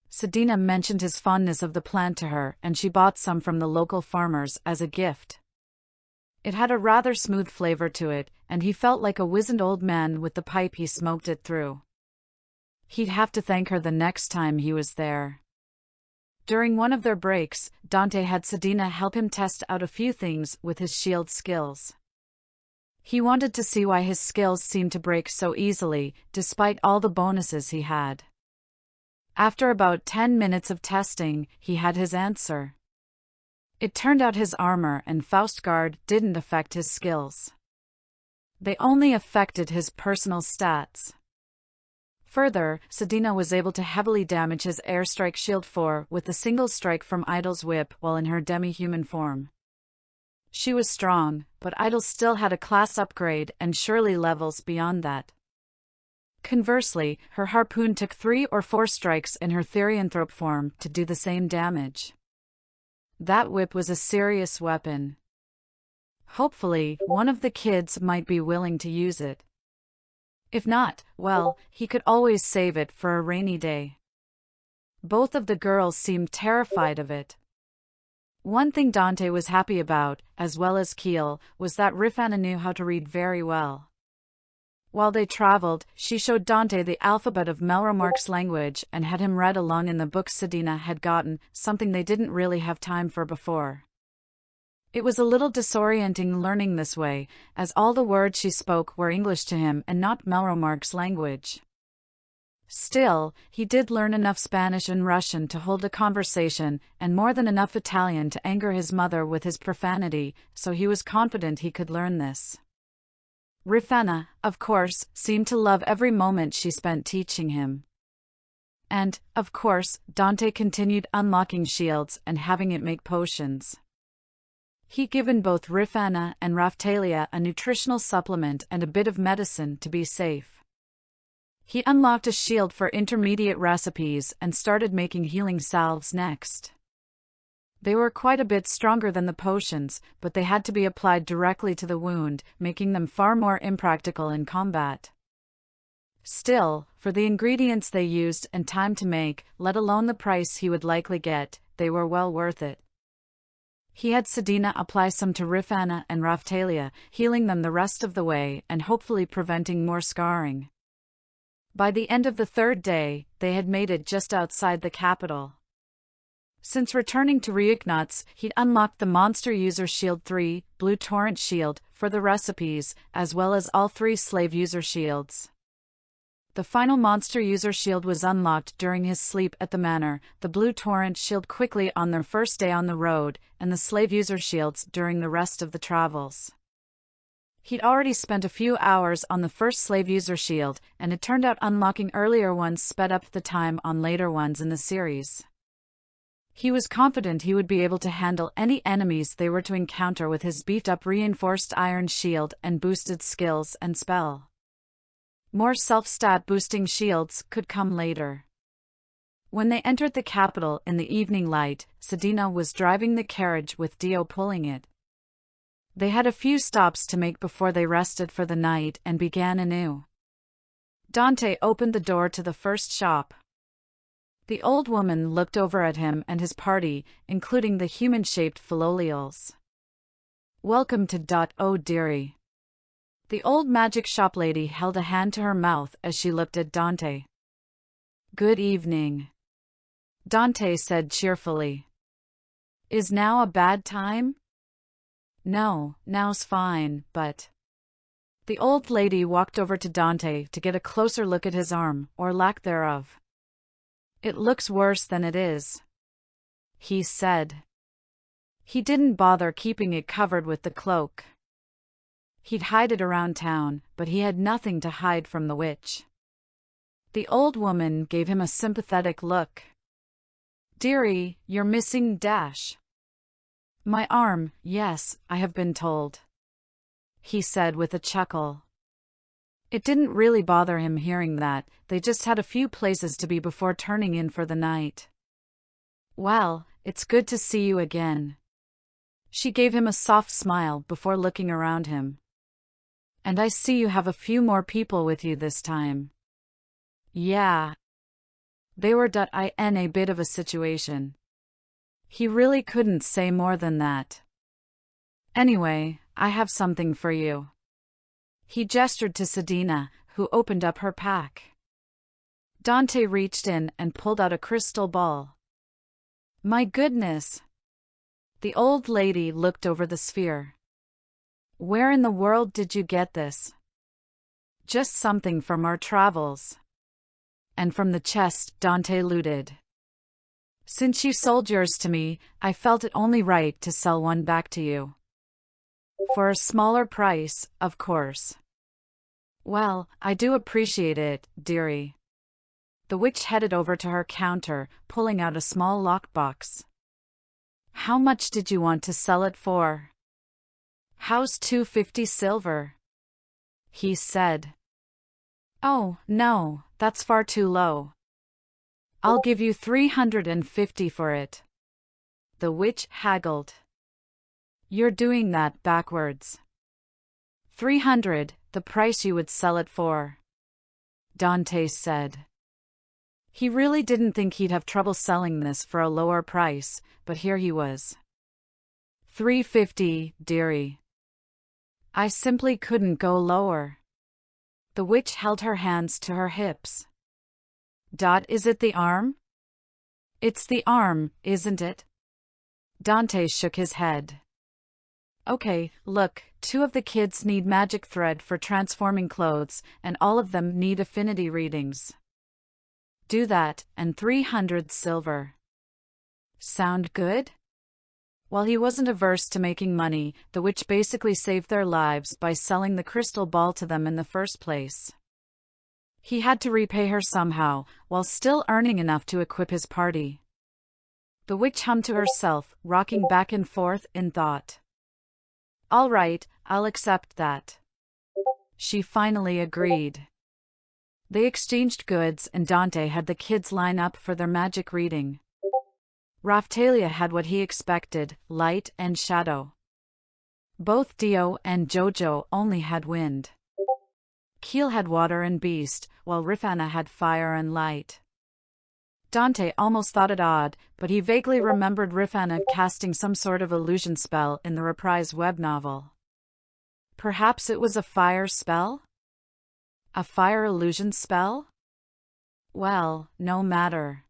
Sedina mentioned his fondness of the plant to her and she bought some from the local farmers as a gift. It had a rather smooth flavor to it, and he felt like a wizened old man with the pipe he smoked it through. He'd have to thank her the next time he was there. During one of their breaks, Dante had Sedina help him test out a few things with his shield skills. He wanted to see why his skills seemed to break so easily, despite all the bonuses he had. After about 10 minutes of testing, he had his answer. It turned out his armor and Faust Guard didn't affect his skills. They only affected his personal stats. Further, Sedina was able to heavily damage his airstrike shield 4 with a single strike from Idol's whip while in her demi-human form. She was strong, but Idol still had a class upgrade and surely levels beyond that. Conversely, her harpoon took 3 or 4 strikes in her therianthrope form to do the same damage. That whip was a serious weapon. Hopefully, one of the kids might be willing to use it. If not, well, he could always save it for a rainy day. Both of the girls seemed terrified of it. One thing Dante was happy about, as well as Keel, was that Rifana knew how to read very well. While they traveled, she showed Dante the alphabet of Melromark's language and had him read along in the books Sedina had gotten, something they didn't really have time for before. It was a little disorienting learning this way, as all the words she spoke were English to him and not Melromark's language. Still, he did learn enough Spanish and Russian to hold a conversation, and more than enough Italian to anger his mother with his profanity, so he was confident he could learn this. Rifana, of course, seemed to love every moment she spent teaching him. And, of course, Dante continued unlocking shields and having it make potions. He'd given both Rifana and Raphtalia a nutritional supplement and a bit of medicine to be safe. He unlocked a shield for intermediate recipes and started making healing salves next. They were quite a bit stronger than the potions, but they had to be applied directly to the wound, making them far more impractical in combat. Still, for the ingredients they used and time to make, let alone the price he would likely get, they were well worth it. He had Sedina apply some to Rifana and Raphtalia, healing them the rest of the way and hopefully preventing more scarring. By the end of the third day, they had made it just outside the capital. Since returning to Ryuknots, he'd unlocked the Monster User Shield 3, Blue Torrent Shield, for the recipes, as well as all 3 Slave User Shields. The final Monster User Shield was unlocked during his sleep at the manor, the Blue Torrent Shield quickly on their first day on the road, and the Slave User Shields during the rest of the travels. He'd already spent a few hours on the first Slave User Shield, and it turned out unlocking earlier ones sped up the time on later ones in the series. He was confident he would be able to handle any enemies they were to encounter with his beefed-up reinforced iron shield and boosted skills and spell. More self-stat boosting shields could come later. When they entered the capital in the evening light, Sedina was driving the carriage with Dio pulling it. They had a few stops to make before they rested for the night and began anew. Dante opened the door to the first shop. The old woman looked over at him and his party, including the human-shaped Philolials. "Welcome to Oh dearie." The old magic shop lady held a hand to her mouth as she looked at Dante. "Good evening," Dante said cheerfully. "Is now a bad time?" "No, now's fine, but..." The old lady walked over to Dante to get a closer look at his arm, or lack thereof. "It looks worse than it is," he said. He didn't bother keeping it covered with the cloak. He'd hide it around town, but he had nothing to hide from the witch. The old woman gave him a sympathetic look. "Dearie, you're missing dash." "My arm, yes, I have been told," he said with a chuckle. It didn't really bother him hearing that, they just had a few places to be before turning in for the night. "Well, it's good to see you again." She gave him a soft smile before looking around him. "And I see you have a few more people with you this time." "Yeah." They were in a bit of a situation. He really couldn't say more than that. "Anyway, I have something for you." He gestured to Sedina, who opened up her pack. Dante reached in and pulled out a crystal ball. "My goodness!" The old lady looked over the sphere. "Where in the world did you get this?" "Just something from our travels." And from the chest Dante looted. "Since you sold yours to me, I felt it only right to sell one back to you. For a smaller price, of course." "Well, I do appreciate it, dearie." The witch headed over to her counter, pulling out a small lockbox. "How much did you want to sell it for?" "How's 250 silver?" he said. "Oh, no, that's far too low. I'll give you 350 for it." The witch haggled. "You're doing that backwards." 300, the price you would sell it for," Dante said. He really didn't think he'd have trouble selling this for a lower price, but here he was. 350, dearie. I simply couldn't go lower." The witch held her hands to her hips. Is it the arm?" "It's the arm, isn't it?" Dante shook his head. "Okay, look, 2 of the kids need magic thread for transforming clothes, and all of them need affinity readings. Do that, and 300 silver. Sound good?" While he wasn't averse to making money, the witch basically saved their lives by selling the crystal ball to them in the first place. He had to repay her somehow, while still earning enough to equip his party. The witch hummed to herself, rocking back and forth in thought. "All right, I'll accept that." She finally agreed. They exchanged goods and Dante had the kids line up for their magic reading. Raphtalia had what he expected, light and shadow. Both Dio and Jojo only had wind. Keel had water and beast, while Rifana had fire and light. Dante almost thought it odd, but he vaguely remembered Rifana casting some sort of illusion spell in the reprised web novel. Perhaps it was a fire spell? A fire illusion spell? Well, no matter.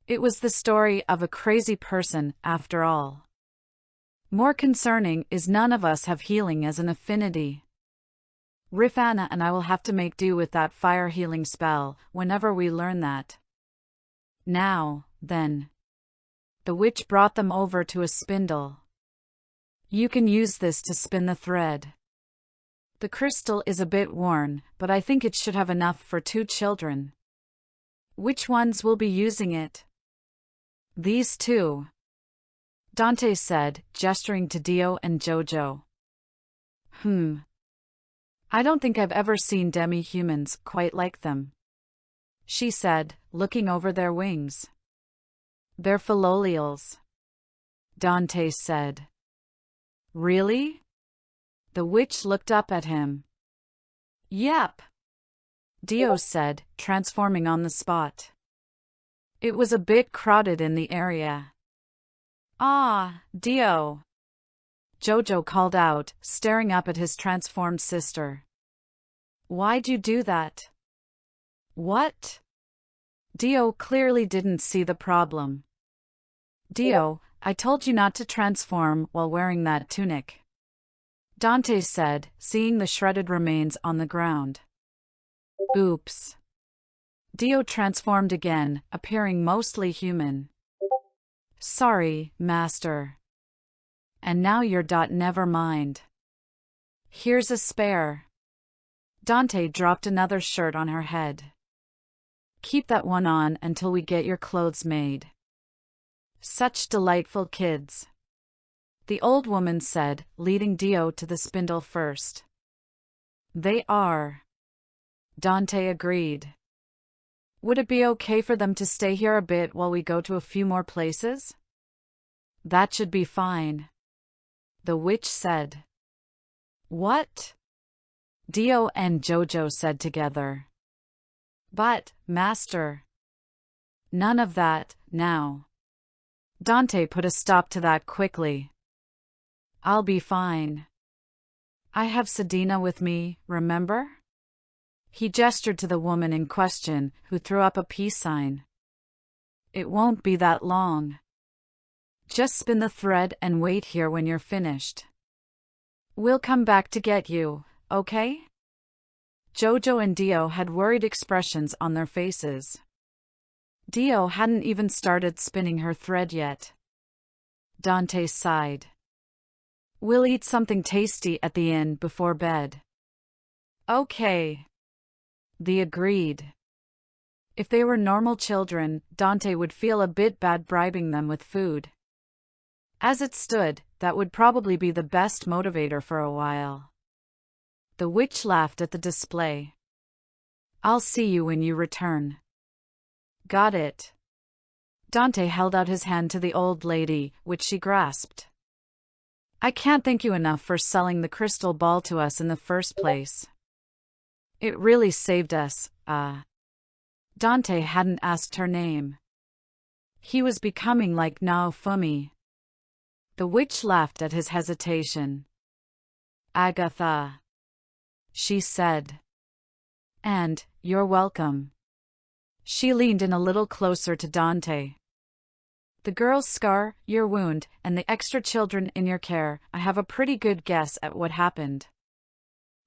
It was the story of a crazy person, after all. More concerning is none of us have healing as an affinity. Rifana and I will have to make do with that fire healing spell whenever we learn that. Now, then. The witch brought them over to a spindle. You can use this to spin the thread. The crystal is a bit worn, but I think it should have enough for 2 children. Which ones will be using it? These 2. Dante said, gesturing to Dio and Jojo. I don't think I've ever seen demi-humans quite like them, she said, looking over their wings. They're philolials, Dante said. Really? The witch looked up at him. Yep, Dio said, transforming on the spot. It was a bit crowded in the area. Ah, Dio, Jojo called out, staring up at his transformed sister. Why'd you do that? What? Dio clearly didn't see the problem. Dio, I told you not to transform while wearing that tunic, Dante said, seeing the shredded remains on the ground. Oops. Dio transformed again, appearing mostly human. Sorry, Master. And now you're never mind. Here's a spare. Dante dropped another shirt on her head. Keep that one on until we get your clothes made. Such delightful kids, the old woman said, leading Dio to the spindle first. They are, Dante agreed. Would it be okay for them to stay here a bit while we go to a few more places? That should be fine, the witch said. What? Dio and Jojo said together. But, Master. None of that, now. Dante put a stop to that quickly. I'll be fine. I have Sedina with me, remember? He gestured to the woman in question, who threw up a peace sign. It won't be that long. Just spin the thread and wait here when you're finished. We'll come back to get you, okay? Jojo and Dio had worried expressions on their faces. Dio hadn't even started spinning her thread yet. Dante sighed. We'll eat something tasty at the inn before bed. Okay. They agreed. If they were normal children, Dante would feel a bit bad bribing them with food. As it stood, that would probably be the best motivator for a while. The witch laughed at the display. I'll see you when you return. Got it. Dante held out his hand to the old lady, which she grasped. I can't thank you enough for selling the crystal ball to us in the first place. It really saved us, Dante hadn't asked her name. He was becoming like Naofumi. The witch laughed at his hesitation. Agatha, she said. And, you're welcome. She leaned in a little closer to Dante. The girl's scar, your wound, and the extra children in your care, I have a pretty good guess at what happened.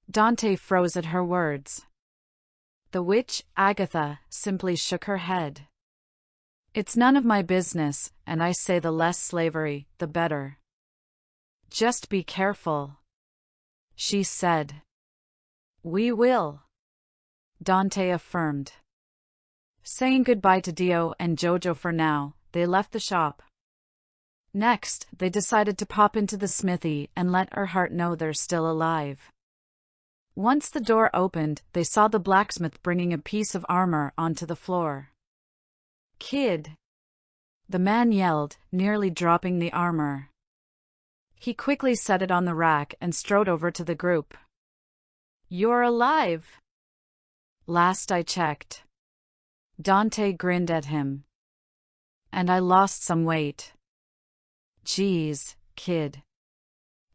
Dante froze at her words. The witch, Agatha, simply shook her head. It's none of my business, and I say the less slavery, the better. Just be careful, she said. We will. Dante affirmed. Saying goodbye to Dio and Jojo for now, they left the shop. Next, they decided to pop into the smithy and let Erhardt know they're still alive. Once the door opened, they saw the blacksmith bringing a piece of armor onto the floor. "Kid!" the man yelled, nearly dropping the armor. He quickly set it on the rack and strode over to the group. "You're alive!" "Last I checked." Dante grinned at him. "And I lost some weight." "Geez, kid."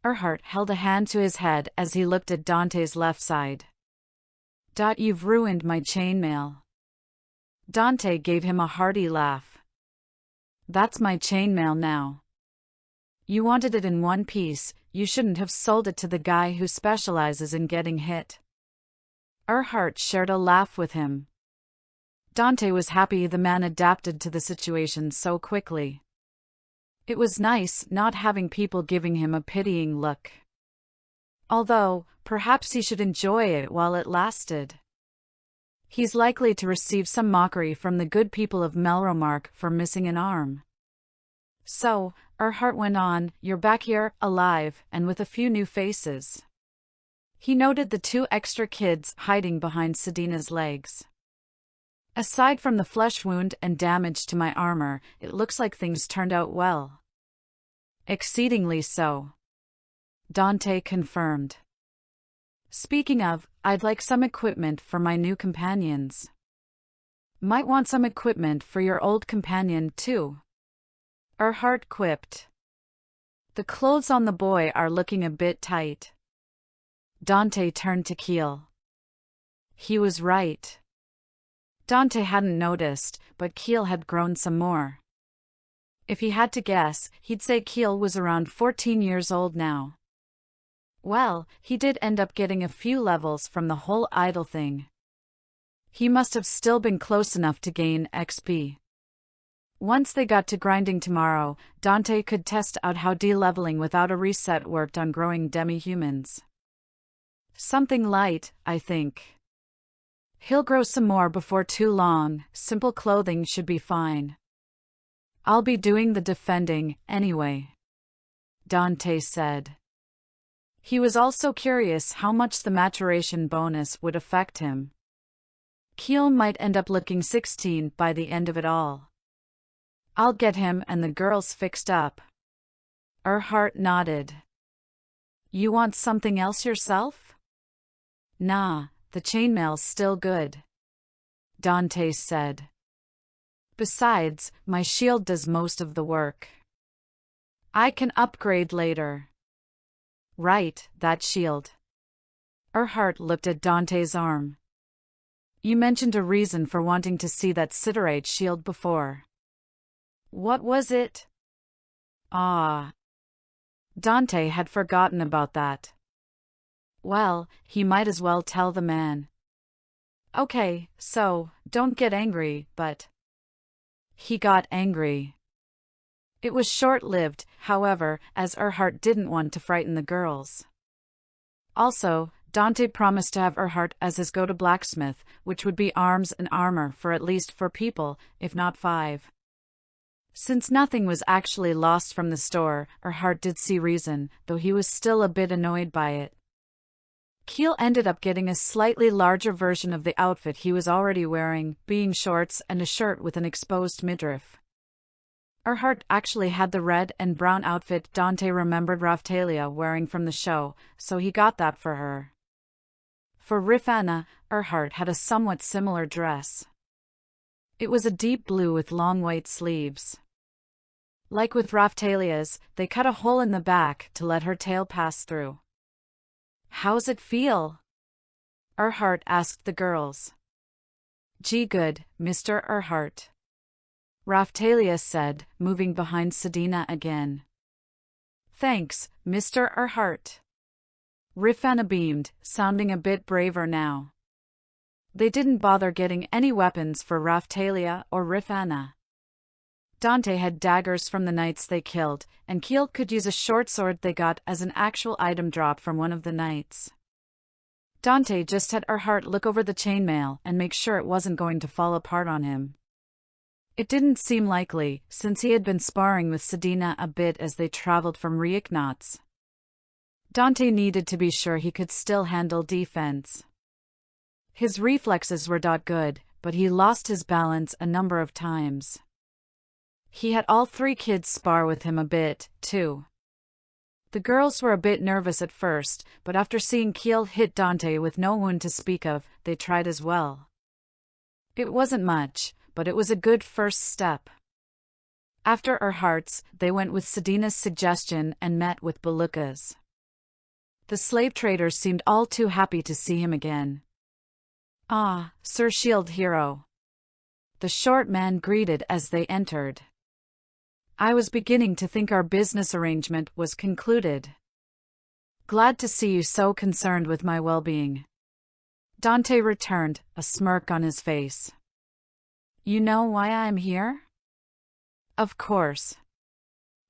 Erhardt held a hand to his head as he looked at Dante's left side. "You've ruined my chainmail." Dante gave him a hearty laugh. "That's my chainmail now. You wanted it in one piece, you shouldn't have sold it to the guy who specializes in getting hit." Erhardt shared a laugh with him. Dante was happy the man adapted to the situation so quickly. It was nice not having people giving him a pitying look. Although, perhaps he should enjoy it while it lasted. He's likely to receive some mockery from the good people of Melromark for missing an arm. "So," Erhardt went on, "you're back here, alive, and with a few new faces." He noted the 2 extra kids hiding behind Sedina's legs. "Aside from the flesh wound and damage to my armor, it looks like things turned out well." "Exceedingly so," Dante confirmed. "Speaking of, I'd like some equipment for my new companions." "Might want some equipment for your old companion, too," Erhardt quipped. "The clothes on the boy are looking a bit tight." Dante turned to Keel. He was right. Dante hadn't noticed, but Keel had grown some more. If he had to guess, he'd say Keel was around 14 years old now. Well, he did end up getting a few levels from the whole idol thing. He must have still been close enough to gain XP. Once they got to grinding tomorrow, Dante could test out how de-leveling without a reset worked on growing demi-humans. "Something light, I think. He'll grow some more before too long, simple clothing should be fine. I'll be doing the defending, anyway," Dante said. He was also curious how much the maturation bonus would affect him. Keel might end up looking 16 by the end of it all. "I'll get him and the girls fixed up." Erhardt nodded. "You want something else yourself?" "Nah, the chainmail's still good," Dante said. "Besides, my shield does most of the work. I can upgrade later." "Right, that shield." Erhardt looked at Dante's arm. "You mentioned a reason for wanting to see that Siderite shield before. What was it?" Dante had forgotten about that. Well, he might as well tell the man. "Okay, so, don't get angry, but..." He got angry. It was short-lived, however, as Erhardt didn't want to frighten the girls. Also, Dante promised to have Erhardt as his go-to blacksmith, which would be arms and armor for at least 4 people, if not 5. Since nothing was actually lost from the store, Erhardt did see reason, though he was still a bit annoyed by it. Keel ended up getting a slightly larger version of the outfit he was already wearing, being shorts and a shirt with an exposed midriff. Erhardt actually had the red and brown outfit Dante remembered Raftalia wearing from the show, so he got that for her. For Rifana, Erhardt had a somewhat similar dress. It was a deep blue with long white sleeves. Like with Raftalia's, they cut a hole in the back to let her tail pass through. "How's it feel?" Erhardt asked the girls. "Gee good, Mr. Erhardt," Raftalia said, moving behind Sedina again. "Thanks, Mr. Erhardt." Rifana beamed, sounding a bit braver now. They didn't bother getting any weapons for Raftalia or Rifana. Dante had daggers from the knights they killed, and Keel could use a short sword they got as an actual item drop from one of the knights. Dante just had her heart look over the chainmail and make sure it wasn't going to fall apart on him. It didn't seem likely, since he had been sparring with Sedina a bit as they traveled from Reyknats. Dante needed to be sure he could still handle defense. His reflexes were not good, but he lost his balance a number of times. He had all 3 kids spar with him a bit, too. The girls were a bit nervous at first, but after seeing Kiel hit Dante with no wound to speak of, they tried as well. It wasn't much, but it was a good first step. After Erhardt's, they went with Sedina's suggestion and met with Beluka's. The slave traders seemed all too happy to see him again. "Ah, Sir Shield Hero," the short man greeted as they entered. "I was beginning to think our business arrangement was concluded. Glad to see you so concerned with my well-being." Dante returned, a smirk on his face. "You know why I'm here?" "Of course."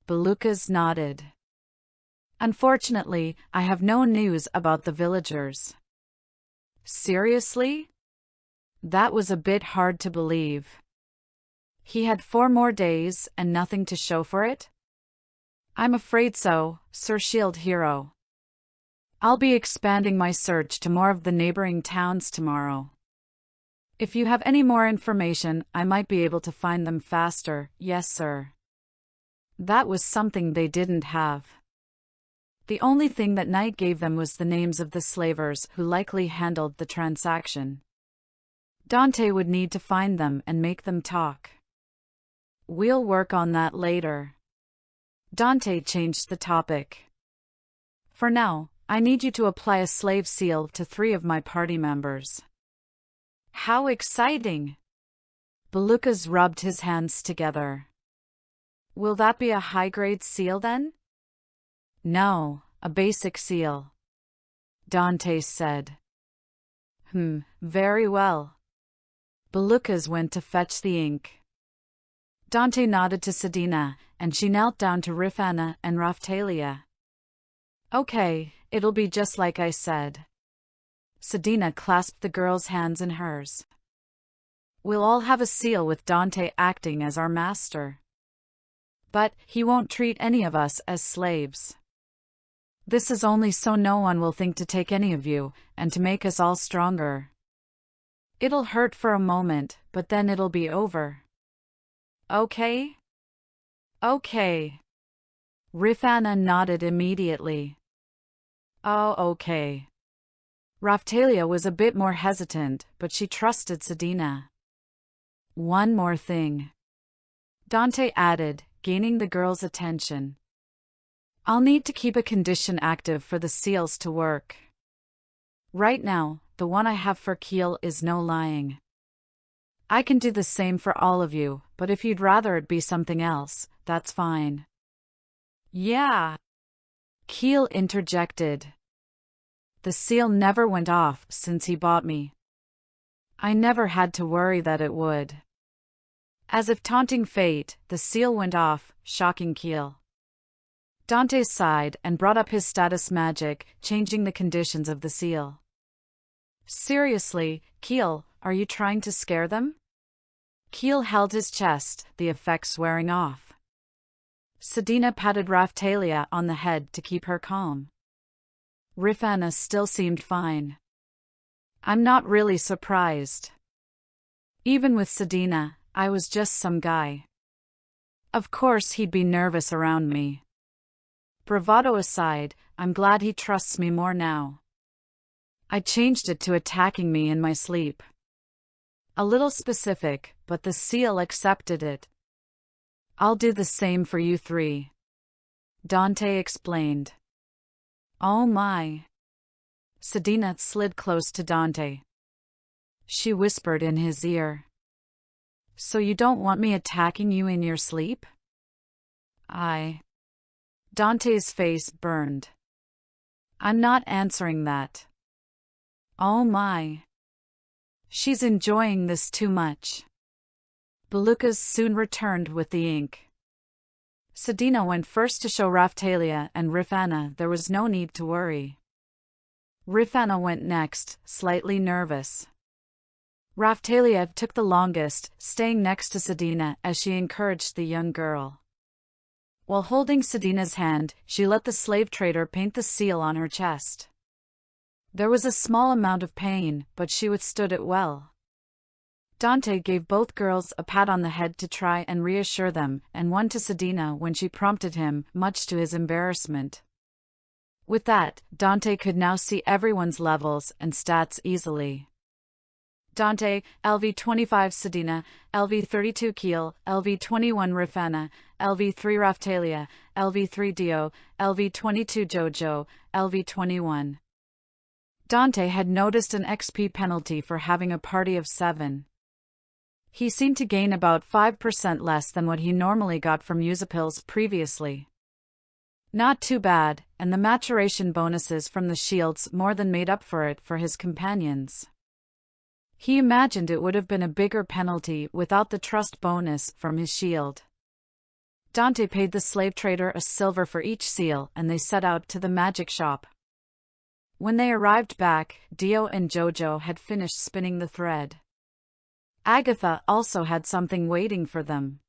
Belukas nodded. "Unfortunately, I have no news about the villagers." "Seriously?" That was a bit hard to believe. He had 4 more days and nothing to show for it? "I'm afraid so, Sir Shield Hero. I'll be expanding my search to more of the neighboring towns tomorrow. If you have any more information, I might be able to find them faster." "Yes, sir." That was something they didn't have. The only thing that Knight gave them was the names of the slavers who likely handled the transaction. Dante would need to find them and make them talk. "We'll work on that later." Dante changed the topic. "For now, I need you to apply a slave seal to 3 of my party members." "How exciting!" Belukas rubbed his hands together. "Will that be a high-grade seal then?" "No, a basic seal," Dante said. Very well." Belukas went to fetch the ink. Dante nodded to Sedina, and she knelt down to Rifana and Raftalia. "Okay, it'll be just like I said." Sedina clasped the girl's hands in hers. "We'll all have a seal with Dante acting as our master. But he won't treat any of us as slaves. This is only so no one will think to take any of you, and to make us all stronger. It'll hurt for a moment, but then it'll be over. Okay?" "Okay." Rifana nodded immediately. "Oh, okay." Raftalia was a bit more hesitant, but she trusted Sedina. "One more thing," Dante added, gaining the girl's attention. "I'll need to keep a condition active for the seals to work. Right now, the one I have for Kiel is no lying. I can do the same for all of you, but if you'd rather it be something else, that's fine." "Yeah," Kiel interjected. "The seal never went off since he bought me. I never had to worry that it would." As if taunting fate, the seal went off, shocking Kiel. Dante sighed and brought up his status magic, changing the conditions of the seal. "Seriously, Kiel, are you trying to scare them?" Kiel held his chest, the effects wearing off. Sedina patted Raftalia on the head to keep her calm. Rifana still seemed fine. "I'm not really surprised. Even with Sedina, I was just some guy. Of course he'd be nervous around me. Bravado aside, I'm glad he trusts me more now. I changed it to attacking me in my sleep. A little specific, but the seal accepted it. I'll do the same for you 3. Dante explained. "Oh my." Sedina slid close to Dante. She whispered in his ear. "So you don't want me attacking you in your sleep?" Dante's face burned. "I'm not answering that." "Oh my. She's enjoying this too much." Belukas soon returned with the ink. Sedina went first to show Raftalia and Rifana there was no need to worry. Rifana went next, slightly nervous. Raftalia took the longest, staying next to Sedina as she encouraged the young girl. While holding Sedina's hand, she let the slave trader paint the seal on her chest. There was a small amount of pain, but she withstood it well. Dante gave both girls a pat on the head to try and reassure them, and one to Sedina when she prompted him, much to his embarrassment. With that, Dante could now see everyone's levels and stats easily. Dante, LV25 Sedina, LV32 Keel, LV21 Rifana, LV3 Raftalia, LV3 Dio, LV22 Jojo, LV21. Dante had noticed an XP penalty for having a party of 7. He seemed to gain about 5% less than what he normally got from Usapils previously. Not too bad, and the maturation bonuses from the shields more than made up for it for his companions. He imagined it would have been a bigger penalty without the trust bonus from his shield. Dante paid the slave trader a silver for each seal, and they set out to the magic shop. When they arrived back, Dio and Jojo had finished spinning the thread. Agatha also had something waiting for them.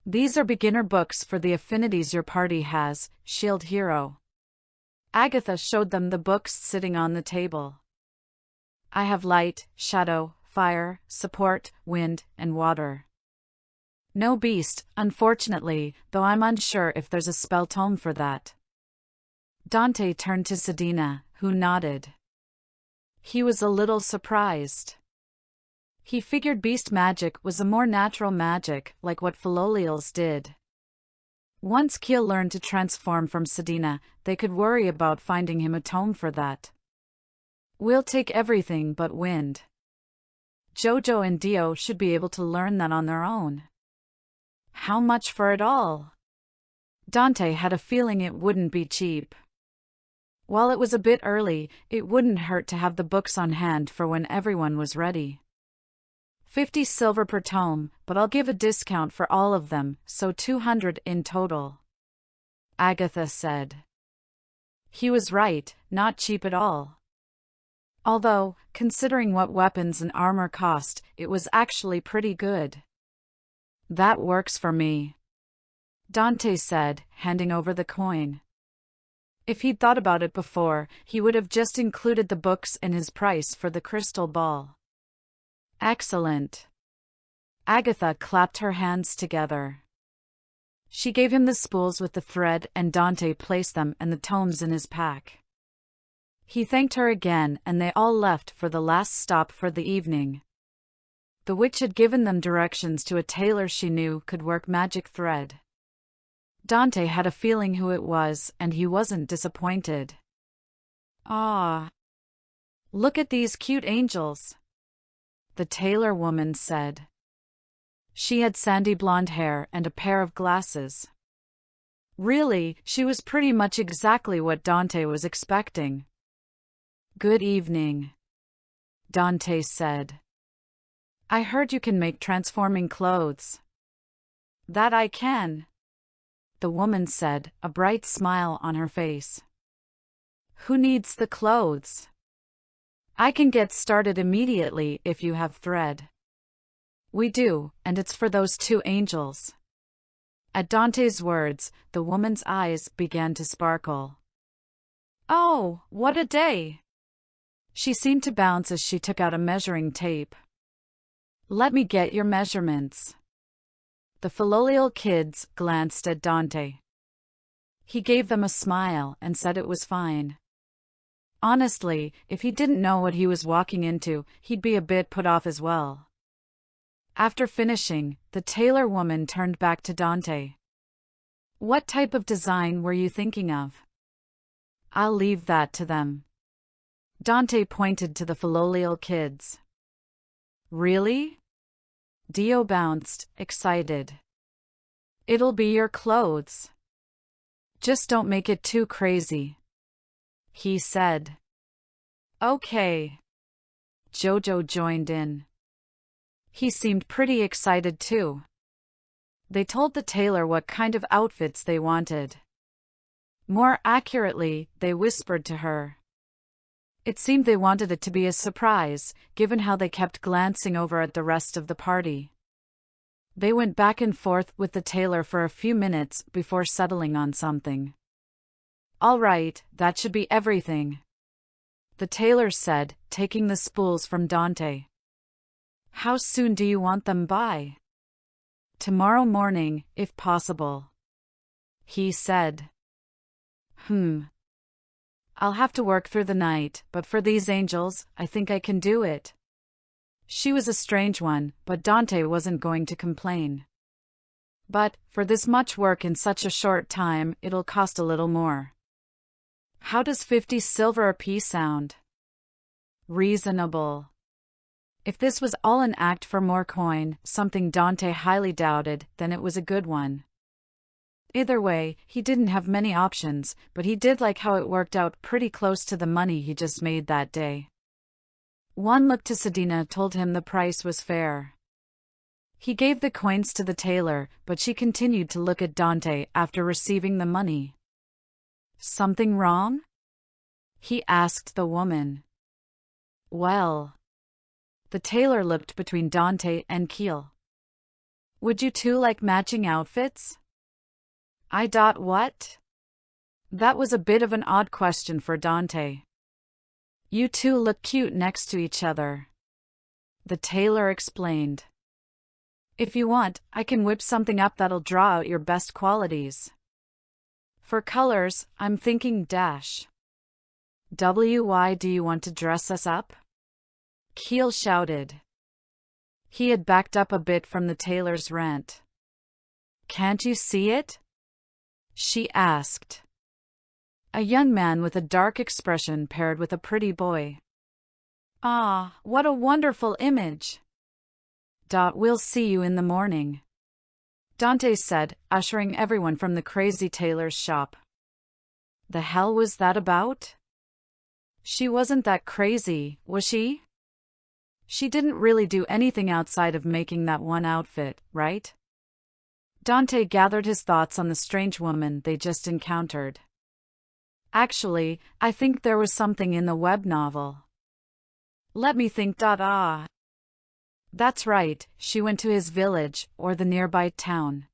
These are beginner books for the affinities your party has, Shield Hero. Agatha showed them the books sitting on the table. I have light, shadow, fire, support, wind, and water. No beast, unfortunately, though I'm unsure if there's a spell tome for that. Dante turned to Sedina, who nodded. He was a little surprised. He figured beast magic was a more natural magic, like what Philolials did. Once Keel learned to transform from Sedina, they could worry about finding him a tome for that. We'll take everything but wind. Jojo and Dio should be able to learn that on their own. How much for it all? Dante had a feeling it wouldn't be cheap. While it was a bit early, it wouldn't hurt to have the books on hand for when everyone was ready. 50 silver per tome, but I'll give a discount for all of them, so 200 in total. Agatha said. He was right, not cheap at all. Although, considering what weapons and armor cost, it was actually pretty good. That works for me, Dante said, handing over the coin. If he'd thought about it before, he would have just included the books in his price for the crystal ball. Excellent. Agatha clapped her hands together. She gave him the spools with the thread, and Dante placed them and the tomes in his pack. He thanked her again, and they all left for the last stop for the evening. The witch had given them directions to a tailor she knew could work magic thread. Dante had a feeling who it was, and he wasn't disappointed. Ah! Look at these cute angels, the tailor woman said. She had sandy blonde hair and a pair of glasses. Really, she was pretty much exactly what Dante was expecting. Good evening, Dante said. I heard you can make transforming clothes. That I can, the woman said, a bright smile on her face. Who needs the clothes? I can get started immediately if you have thread. We do, and it's for those 2 angels. At Dante's words, the woman's eyes began to sparkle. Oh, what a day! She seemed to bounce as she took out a measuring tape. Let me get your measurements. The Philolial kids glanced at Dante. He gave them a smile and said it was fine. Honestly, if he didn't know what he was walking into, he'd be a bit put off as well. After finishing, the tailor woman turned back to Dante. What type of design were you thinking of? I'll leave that to them. Dante pointed to the Philolial kids. Really? Dio bounced, excited. It'll be your clothes. Just don't make it too crazy, he said. Okay. Jojo joined in. He seemed pretty excited too. They told the tailor what kind of outfits they wanted. More accurately, they whispered to her. It seemed they wanted it to be a surprise, given how they kept glancing over at the rest of the party. They went back and forth with the tailor for a few minutes before settling on something. "All right, that should be everything," the tailor said, taking the spools from Dante. "How soon do you want them by?" "Tomorrow morning, if possible," he said. I'll have to work through the night, but for these angels, I think I can do it." She was a strange one, but Dante wasn't going to complain. "But, for this much work in such a short time, it'll cost a little more." "How does 50 silver a piece sound?" "Reasonable." If this was all an act for more coin, something Dante highly doubted, then it was a good one. Either way, he didn't have many options, but he did like how it worked out pretty close to the money he just made that day. One look to Sedina told him the price was fair. He gave the coins to the tailor, but she continued to look at Dante after receiving the money. "Something wrong?" he asked the woman. "Well..." The tailor looked between Dante and Keel. "Would you two like matching outfits?" What? That was a bit of an odd question for Dante. "You two look cute next to each other," the tailor explained. "If you want, I can whip something up that'll draw out your best qualities. For colors, I'm thinking dash. Why do you want to dress us up?" Keel shouted. He had backed up a bit from the tailor's rant. "Can't you see it?" she asked. A young man with a dark expression paired with a pretty boy. "Ah, what a wonderful image." "We'll see you in the morning," Dante said, ushering everyone from the crazy tailor's shop. The hell was that about? She wasn't that crazy, was she? She didn't really do anything outside of making that one outfit, right? Dante gathered his thoughts on the strange woman they just encountered. "Actually, I think there was something in the web novel. Let me think. That's right, she went to his village, or the nearby town.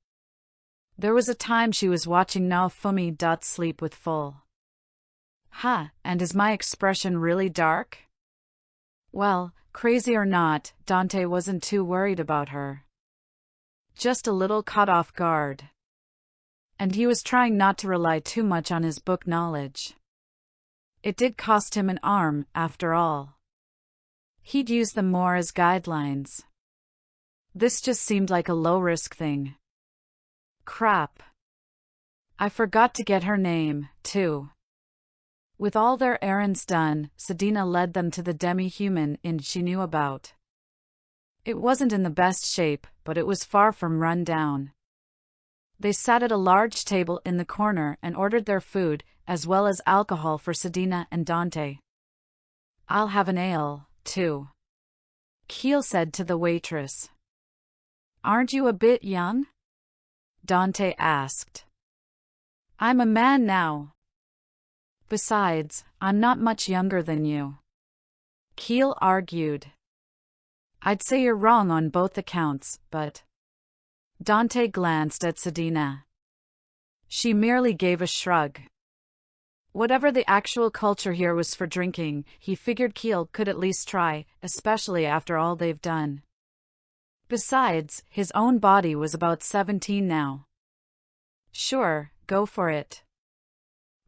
There was a time she was watching Naofumi sleep with full. And is my expression really dark?" Well, crazy or not, Dante wasn't too worried about her. Just a little caught off guard. And he was trying not to rely too much on his book knowledge. It did cost him an arm, after all. He'd use them more as guidelines. This just seemed like a low-risk thing. Crap. I forgot to get her name, too. With all their errands done, Sedina led them to the demi-human inn she knew about. It wasn't in the best shape, but it was far from run down. They sat at a large table in the corner and ordered their food, as well as alcohol for Sedina and Dante. "I'll have an ale, too," Keel said to the waitress. "Aren't you a bit young?" Dante asked. "I'm a man now. Besides, I'm not much younger than you," Keel argued. "I'd say you're wrong on both accounts, but..." Dante glanced at Sedina. She merely gave a shrug. Whatever the actual culture here was for drinking, he figured Keel could at least try, especially after all they've done. Besides, his own body was about 17 now. "Sure, go for it."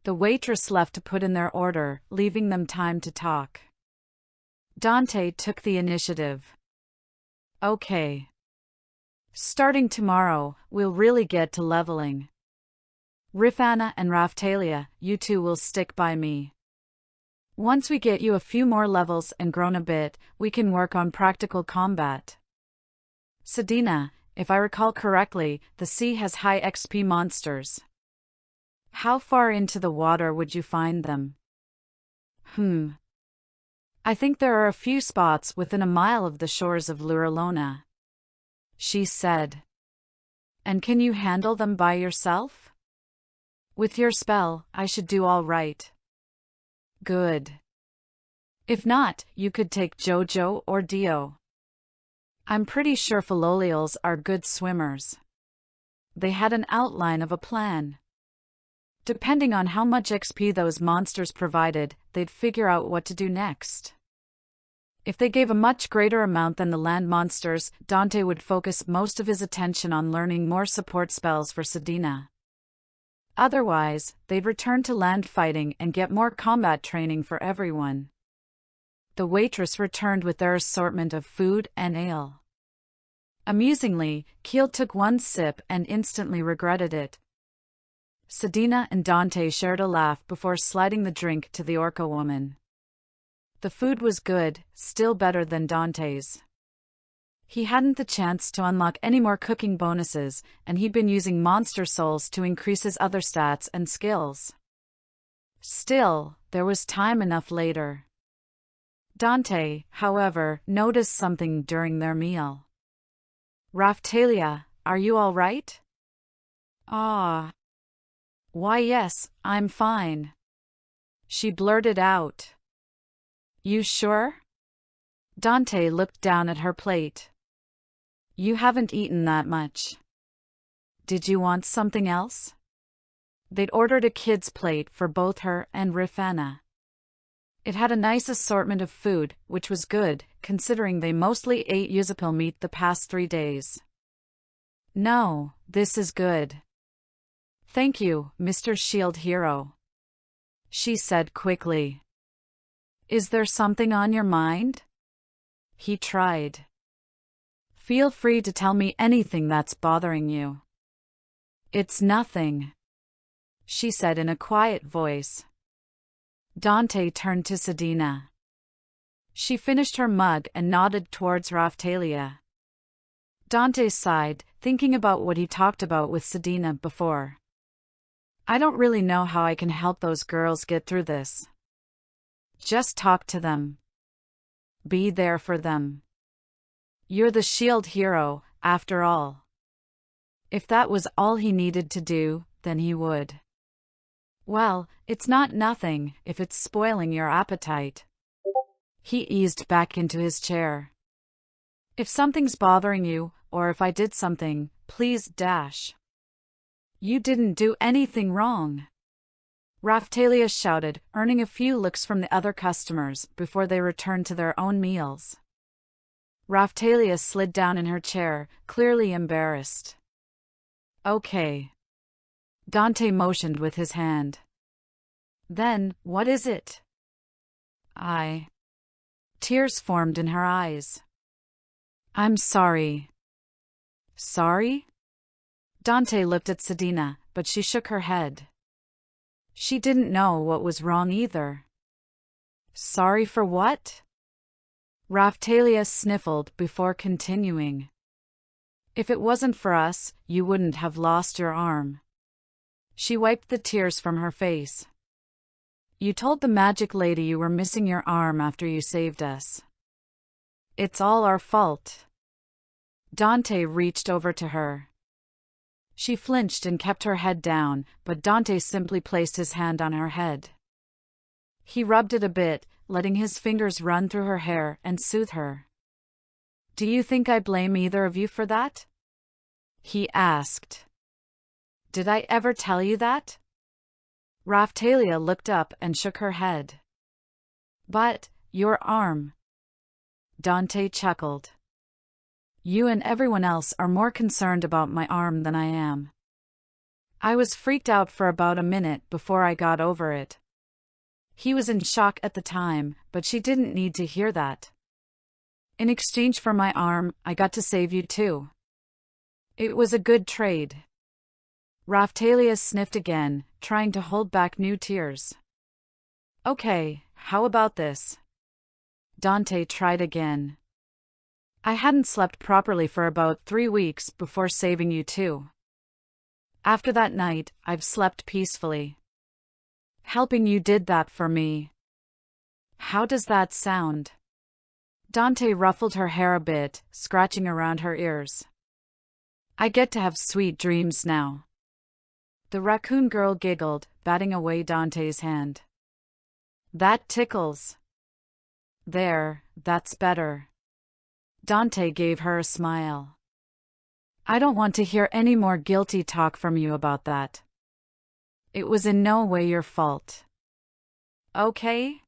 The waitress left to put in their order, leaving them time to talk. Dante took the initiative. "Okay. Starting tomorrow, we'll really get to leveling. Rifana and Raftalia, you two will stick by me. Once we get you a few more levels and grown a bit, we can work on practical combat. Sedina, if I recall correctly, the sea has high XP monsters. How far into the water would you find them?" "I think there are a few spots within a mile of the shores of Luralona," she said. "And can you handle them by yourself?" "With your spell, I should do all right." "Good. If not, you could take Jojo or Dio. I'm pretty sure Philolials are good swimmers. They had an outline of a plan. Depending on how much XP those monsters provided, they'd figure out what to do next. If they gave a much greater amount than the land monsters, Dante would focus most of his attention on learning more support spells for Sedina. Otherwise, they'd return to land fighting and get more combat training for everyone. The waitress returned with their assortment of food and ale. Amusingly, Keel took one sip and instantly regretted it. Sedina and Dante shared a laugh before sliding the drink to the orca woman. The food was good, still better than Dante's. He hadn't the chance to unlock any more cooking bonuses, and he'd been using monster souls to increase his other stats and skills. Still, there was time enough later. Dante, however, noticed something during their meal. "Raphtalia, are you all right?" "Ah. Why yes, I'm fine," she blurted out. "You sure?" Dante looked down at her plate. "You haven't eaten that much. Did you want something else?" They'd ordered a kid's plate for both her and Rifana. It had a nice assortment of food, which was good, considering they mostly ate Yuzapil meat the past 3 days. "No, this is good. Thank you, Mr. Shield Hero," she said quickly. "Is there something on your mind?" He tried. "Feel free to tell me anything that's bothering you." "It's nothing," she said in a quiet voice. Dante turned to Sedina. She finished her mug and nodded towards Raphtalia. Dante sighed, thinking about what he talked about with Sedina before. "I don't really know how I can help those girls get through this." "Just talk to them. Be there for them. You're the shield hero, after all." If that was all he needed to do, then he would. "Well, it's not nothing, if it's spoiling your appetite." He eased back into his chair. "If something's bothering you, or if I did something, please dash." "You didn't do anything wrong," Raphtalia shouted, earning a few looks from the other customers before they returned to their own meals. Raphtalia slid down in her chair, clearly embarrassed. "Okay." Dante motioned with his hand. "Then, what is it?" Tears formed in her eyes. "I'm sorry." "Sorry?" Dante looked at Sedina, but she shook her head. She didn't know what was wrong either. "Sorry for what?" Raphtalia sniffled before continuing. "If it wasn't for us, you wouldn't have lost your arm." She wiped the tears from her face. "You told the magic lady you were missing your arm after you saved us. It's all our fault." Dante reached over to her. She flinched and kept her head down, but Dante simply placed his hand on her head. He rubbed it a bit, letting his fingers run through her hair and soothe her. "Do you think I blame either of you for that?" he asked. "Did I ever tell you that?" Raphtalia looked up and shook her head. "But, your arm." Dante chuckled. "You and everyone else are more concerned about my arm than I am." I was freaked out for about a minute before I got over it. He was in shock at the time, but she didn't need to hear that. In exchange for my arm, I got to save you too. It was a good trade. Raphtalia sniffed again, trying to hold back new tears. "Okay, how about this?" Dante tried again. "I hadn't slept properly for about 3 weeks before saving you too. After that night, I've slept peacefully. Helping you did that for me. How does that sound?" Dante ruffled her hair a bit, scratching around her ears. "I get to have sweet dreams now." The raccoon girl giggled, batting away Dante's hand. "That tickles." There, that's better. Dante gave her a smile. I don't want to hear any more guilty talk from you about that. It was in no way your fault. Okay?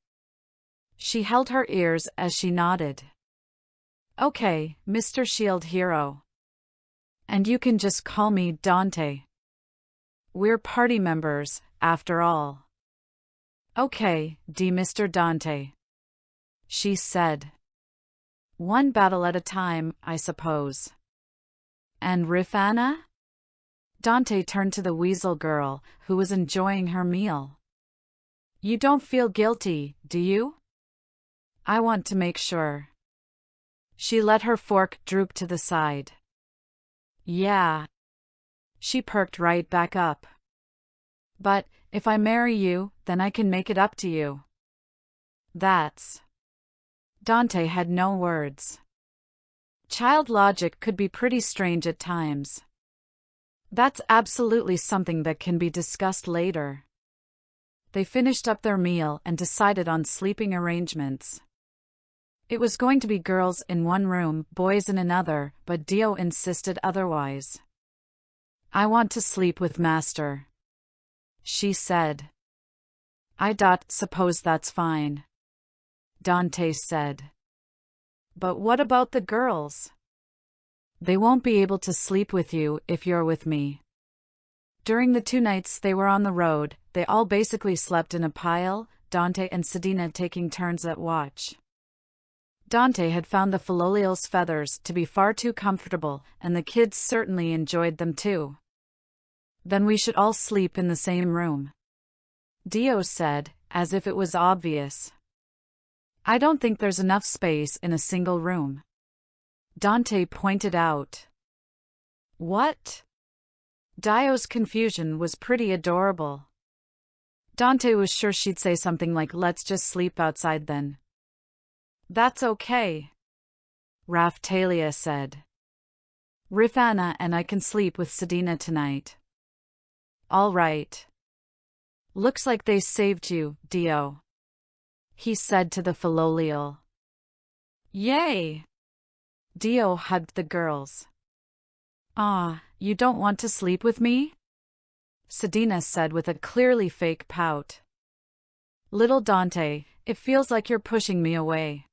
She held her ears as she nodded. Okay, Mr. Shield Hero. And you can just call me Dante. We're party members, after all. Okay, Mr. Dante. She said. One battle at a time, I suppose. And Rifana? Dante turned to the weasel girl, who was enjoying her meal. You don't feel guilty, do you? I want to make sure. She let her fork droop to the side. Yeah. She perked right back up. But, if I marry you, then I can make it up to you. That's... Dante had no words. Child logic could be pretty strange at times. That's absolutely something that can be discussed later. They finished up their meal and decided on sleeping arrangements. It was going to be girls in one room, boys in another, but Dio insisted otherwise. I want to sleep with Master, she said. Suppose that's fine, Dante said. But what about the girls? They won't be able to sleep with you if you're with me. During the 2 nights they were on the road, they all basically slept in a pile, Dante and Sedina taking turns at watch. Dante had found the Filolial's feathers to be far too comfortable, and the kids certainly enjoyed them too. Then we should all sleep in the same room, Dio said, as if it was obvious. I don't think there's enough space in a single room, Dante pointed out. What? Dio's confusion was pretty adorable. Dante was sure she'd say something like, let's just sleep outside then. That's okay, Raphtalia said. Rifana and I can sleep with Sedina tonight. All right. Looks like they saved you, Dio, he said to the Filolial. Yay! Dio hugged the girls. You don't want to sleep with me? Sedina said with a clearly fake pout. Little Dante, it feels like you're pushing me away.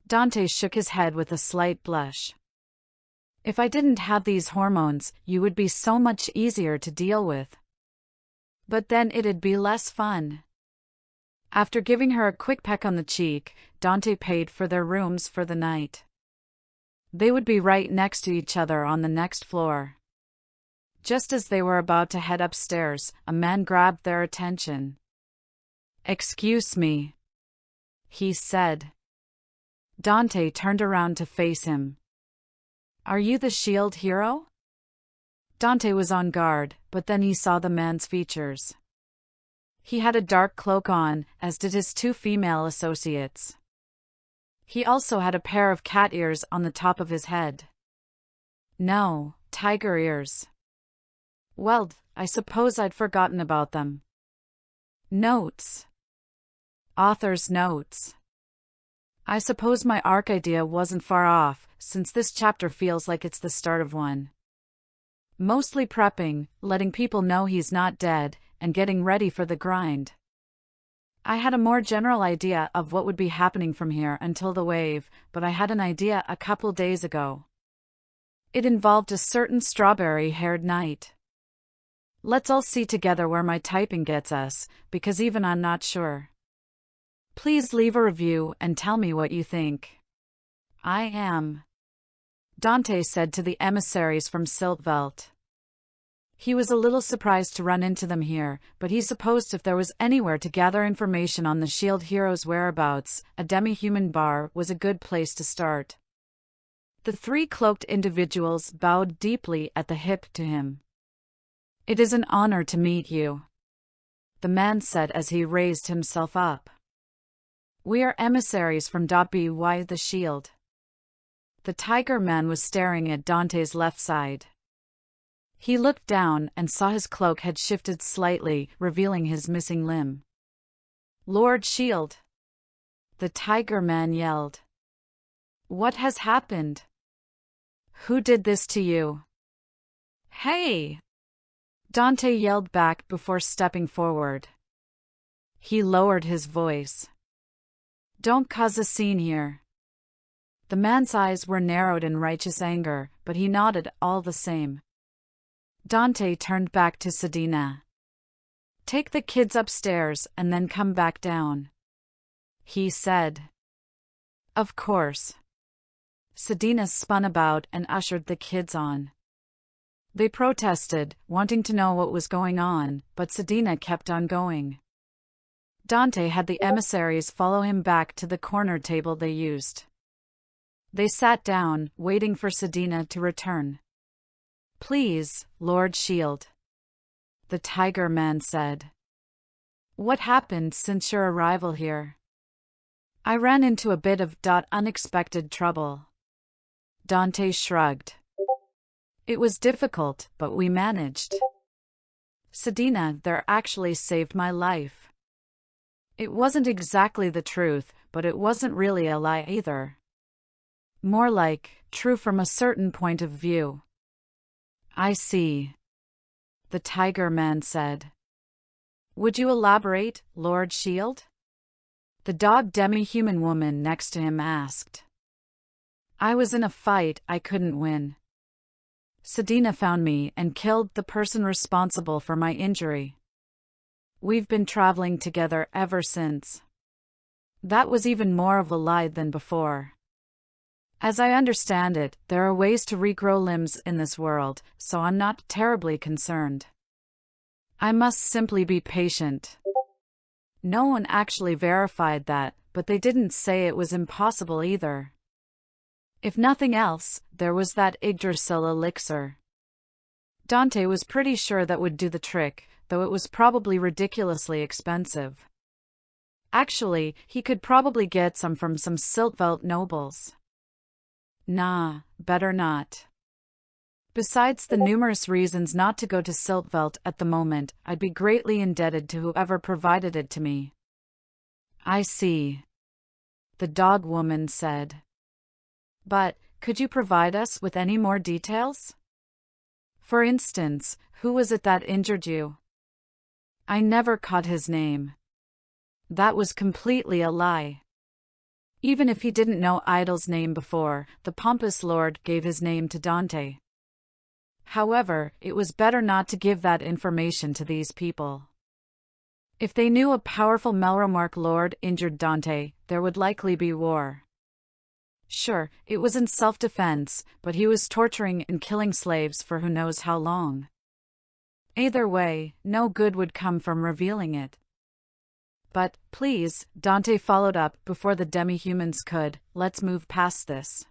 Dante shook his head with a slight blush. If I didn't have these hormones, you would be so much easier to deal with. But then it'd be less fun. After giving her a quick peck on the cheek, Dante paid for their rooms for the night. They would be right next to each other on the next floor. Just as they were about to head upstairs, a man grabbed their attention. Excuse me, he said. Dante turned around to face him. Are you the Shield Hero? Dante was on guard, but then he saw the man's features. He had a dark cloak on, as did his 2 female associates. He also had a pair of cat ears on the top of his head. No, tiger ears. Well, I suppose I'd forgotten about them. Notes. Author's notes. I suppose my arc idea wasn't far off, since this chapter feels like it's the start of one. Mostly prepping, letting people know he's not dead, and getting ready for the grind. I had a more general idea of what would be happening from here until the wave, but I had an idea a couple days ago. It involved a certain strawberry-haired knight. Let's all see together where my typing gets us, because even I'm not sure. Please leave a review and tell me what you think. I am. Dante said to the emissaries from Siltvelt. He was a little surprised to run into them here, but he supposed if there was anywhere to gather information on the Shield Hero's whereabouts, a demi-human bar was a good place to start. The 3 cloaked individuals bowed deeply at the hip to him. It is an honor to meet you, the man said as he raised himself up. We are emissaries from .by the Shield. The tiger man was staring at Dante's left side. He looked down and saw his cloak had shifted slightly, revealing his missing limb. Lord Shield. The tiger man yelled. What has happened? Who did this to you? Hey! Dante yelled back before stepping forward. He lowered his voice. Don't cause a scene here. The man's eyes were narrowed in righteous anger, but he nodded all the same. Dante turned back to Sedina. Take the kids upstairs and then come back down, he said. Of course. Sedina spun about and ushered the kids on. They protested, wanting to know what was going on, but Sedina kept on going. Dante had the emissaries follow him back to the corner table they used. They sat down, waiting for Sedina to return. Please, Lord Shield, the tiger man said. What happened since your arrival here? I ran into a bit of unexpected trouble. Dante shrugged. It was difficult, but we managed. Sedina there actually saved my life. It wasn't exactly the truth, but it wasn't really a lie either. More like, true from a certain point of view. I see, the tiger man said. Would you elaborate, Lord Shield? The dog demi-human woman next to him asked. I was in a fight I couldn't win. Sedina found me and killed the person responsible for my injury. We've been traveling together ever since. That was even more of a lie than before. As I understand it, there are ways to regrow limbs in this world, so I'm not terribly concerned. I must simply be patient. No one actually verified that, but they didn't say it was impossible either. If nothing else, there was that Yggdrasil elixir. Dante was pretty sure that would do the trick, though it was probably ridiculously expensive. Actually, he could probably get some from some Siltvelt nobles. Nah, better not. Besides the numerous reasons not to go to Siltvelt at the moment, I'd be greatly indebted to whoever provided it to me. I see, the dog woman said. But, could you provide us with any more details? For instance, who was it that injured you? I never caught his name. That was completely a lie. Even if he didn't know Idol's name before, the pompous lord gave his name to Dante. However, it was better not to give that information to these people. If they knew a powerful Melromark lord injured Dante, there would likely be war. Sure, it was in self-defense, but he was torturing and killing slaves for who knows how long. Either way, no good would come from revealing it. But, please, Dante followed up before the demi-humans could, let's move past this.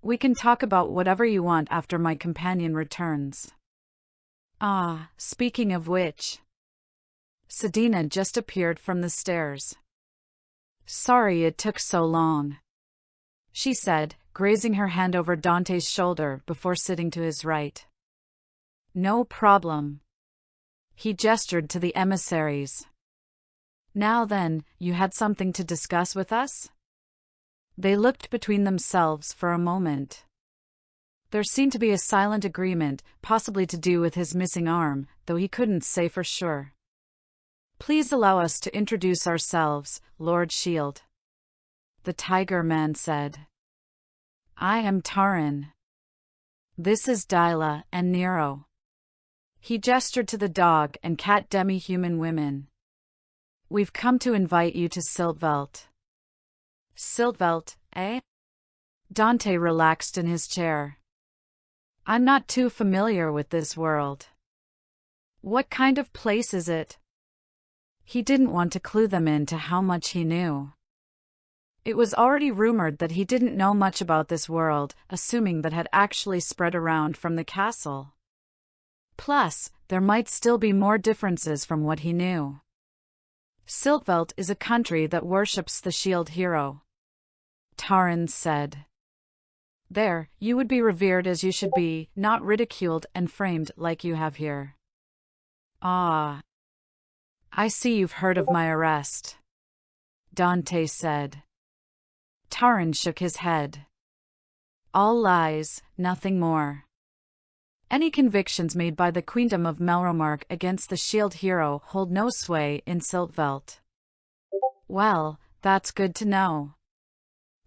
We can talk about whatever you want after my companion returns. Ah, speaking of which. Sedina just appeared from the stairs. Sorry it took so long, she said, grazing her hand over Dante's shoulder before sitting to his right. No problem. He gestured to the emissaries. Now then, you had something to discuss with us? They looked between themselves for a moment. There seemed to be a silent agreement, possibly to do with his missing arm, though he couldn't say for sure. Please allow us to introduce ourselves, Lord Shield, the tiger man said. I am Taran. This is Dyla and Nero. He gestured to the dog and cat demi-human women. We've come to invite you to Siltvelt. Siltvelt, eh? Dante relaxed in his chair. I'm not too familiar with this world. What kind of place is it? He didn't want to clue them in to how much he knew. It was already rumored that he didn't know much about this world, assuming that had actually spread around from the castle. Plus, there might still be more differences from what he knew. Siltvelt is a country that worships the shield hero, Taran said. There, you would be revered as you should be, not ridiculed and framed like you have here. Ah. I see you've heard of my arrest. Dante said. Taran shook his head. All lies, nothing more. Any convictions made by the Queendom of Melromark against the Shield Hero hold no sway in Siltveld. Well, that's good to know.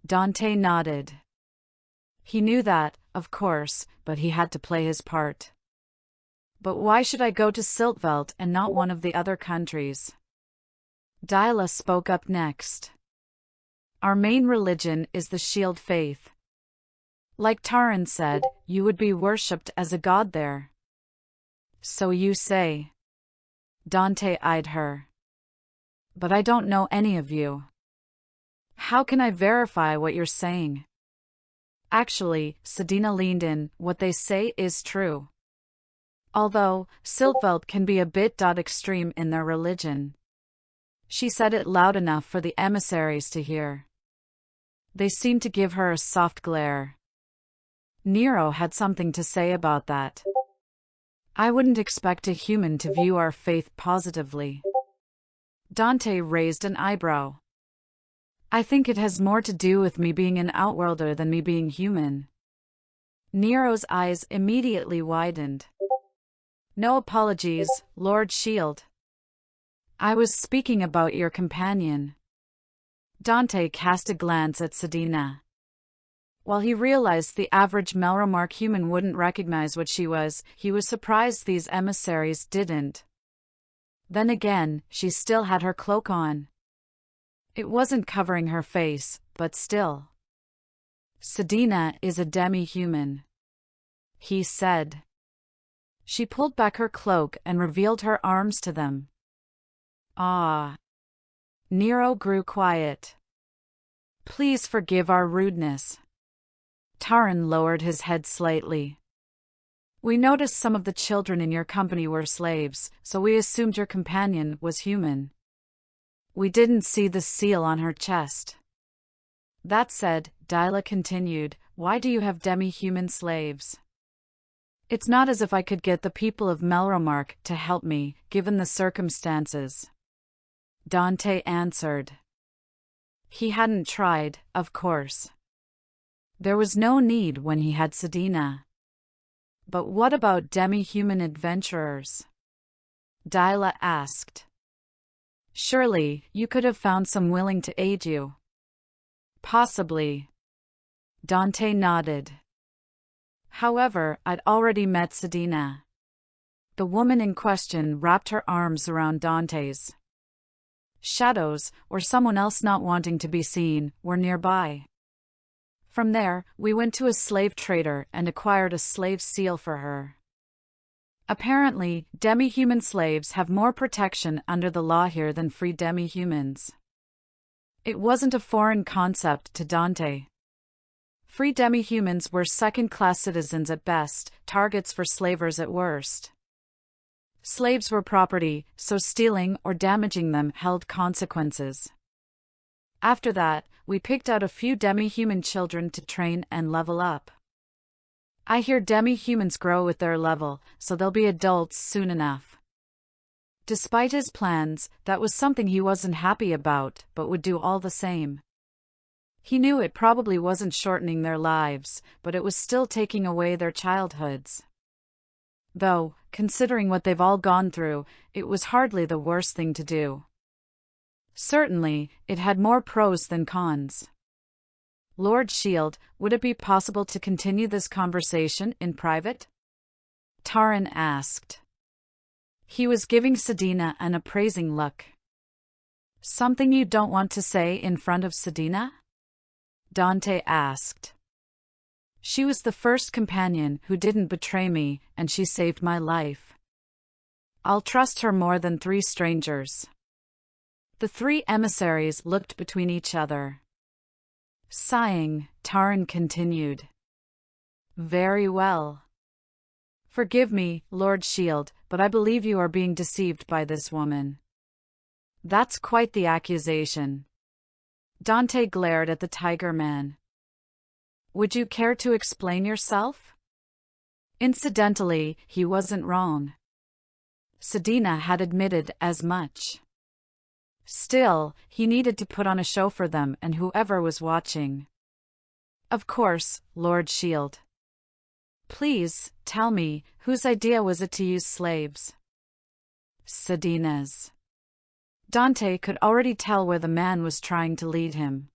Dante nodded. He knew that, of course, but he had to play his part. But why should I go to Siltveld and not one of the other countries? Dyla spoke up next. Our main religion is the Shield faith. Like Taran said, you would be worshipped as a god there. So you say. Dante eyed her. But I don't know any of you. How can I verify what you're saying? Actually, Sedina leaned in, what they say is true. Although, Siltveld can be a bit extreme in their religion. She said it loud enough for the emissaries to hear. They seemed to give her a soft glare. Nero had something to say about that. I wouldn't expect a human to view our faith positively. Dante raised an eyebrow. I think it has more to do with me being an outworlder than me being human. Nero's eyes immediately widened. No apologies, Lord Shield. I was speaking about your companion. Dante cast a glance at Sedina. While he realized the average Melromark human wouldn't recognize what she was, he was surprised these emissaries didn't. Then again, she still had her cloak on. It wasn't covering her face, but still. Sedina is a demi-human, he said. She pulled back her cloak and revealed her arms to them. Ah. Nero grew quiet. Please forgive our rudeness. Taran lowered his head slightly. We noticed some of the children in your company were slaves, so we assumed your companion was human. We didn't see the seal on her chest. That said, Dyla continued, why do you have demi-human slaves? It's not as if I could get the people of Melromark to help me, given the circumstances. Dante answered. He hadn't tried, of course. There was no need when he had Sedina. But what about demi-human adventurers? Dyla asked. Surely, you could have found some willing to aid you. Possibly. Dante nodded. However, I'd already met Sedina. The woman in question wrapped her arms around Dante's. Shadows, or someone else not wanting to be seen, were nearby. From there, we went to a slave trader and acquired a slave seal for her. Apparently, demi-human slaves have more protection under the law here than free demi-humans. It wasn't a foreign concept to Dante. Free demi-humans were second-class citizens at best, targets for slavers at worst. Slaves were property, so stealing or damaging them held consequences. After that, we picked out a few demi-human children to train and level up. I hear demi-humans grow with their level, so they'll be adults soon enough. Despite his plans, that was something he wasn't happy about, but would do all the same. He knew it probably wasn't shortening their lives, but it was still taking away their childhoods. Though, considering what they've all gone through, it was hardly the worst thing to do. Certainly, it had more pros than cons. Lord Shield, would it be possible to continue this conversation in private? Taran asked. He was giving Sedina an appraising look. Something you don't want to say in front of Sedina? Dante asked. She was the first companion who didn't betray me, and she saved my life. I'll trust her more than 3 strangers. The 3 emissaries looked between each other. Sighing, Taran continued. Very well. Forgive me, Lord Shield, but I believe you are being deceived by this woman. That's quite the accusation. Dante glared at the tiger man. Would you care to explain yourself? Incidentally, he wasn't wrong. Sedina had admitted as much. Still, he needed to put on a show for them and whoever was watching. Of course, Lord Shield. Please, tell me, whose idea was it to use slaves? Sedina's. Dante could already tell where the man was trying to lead him.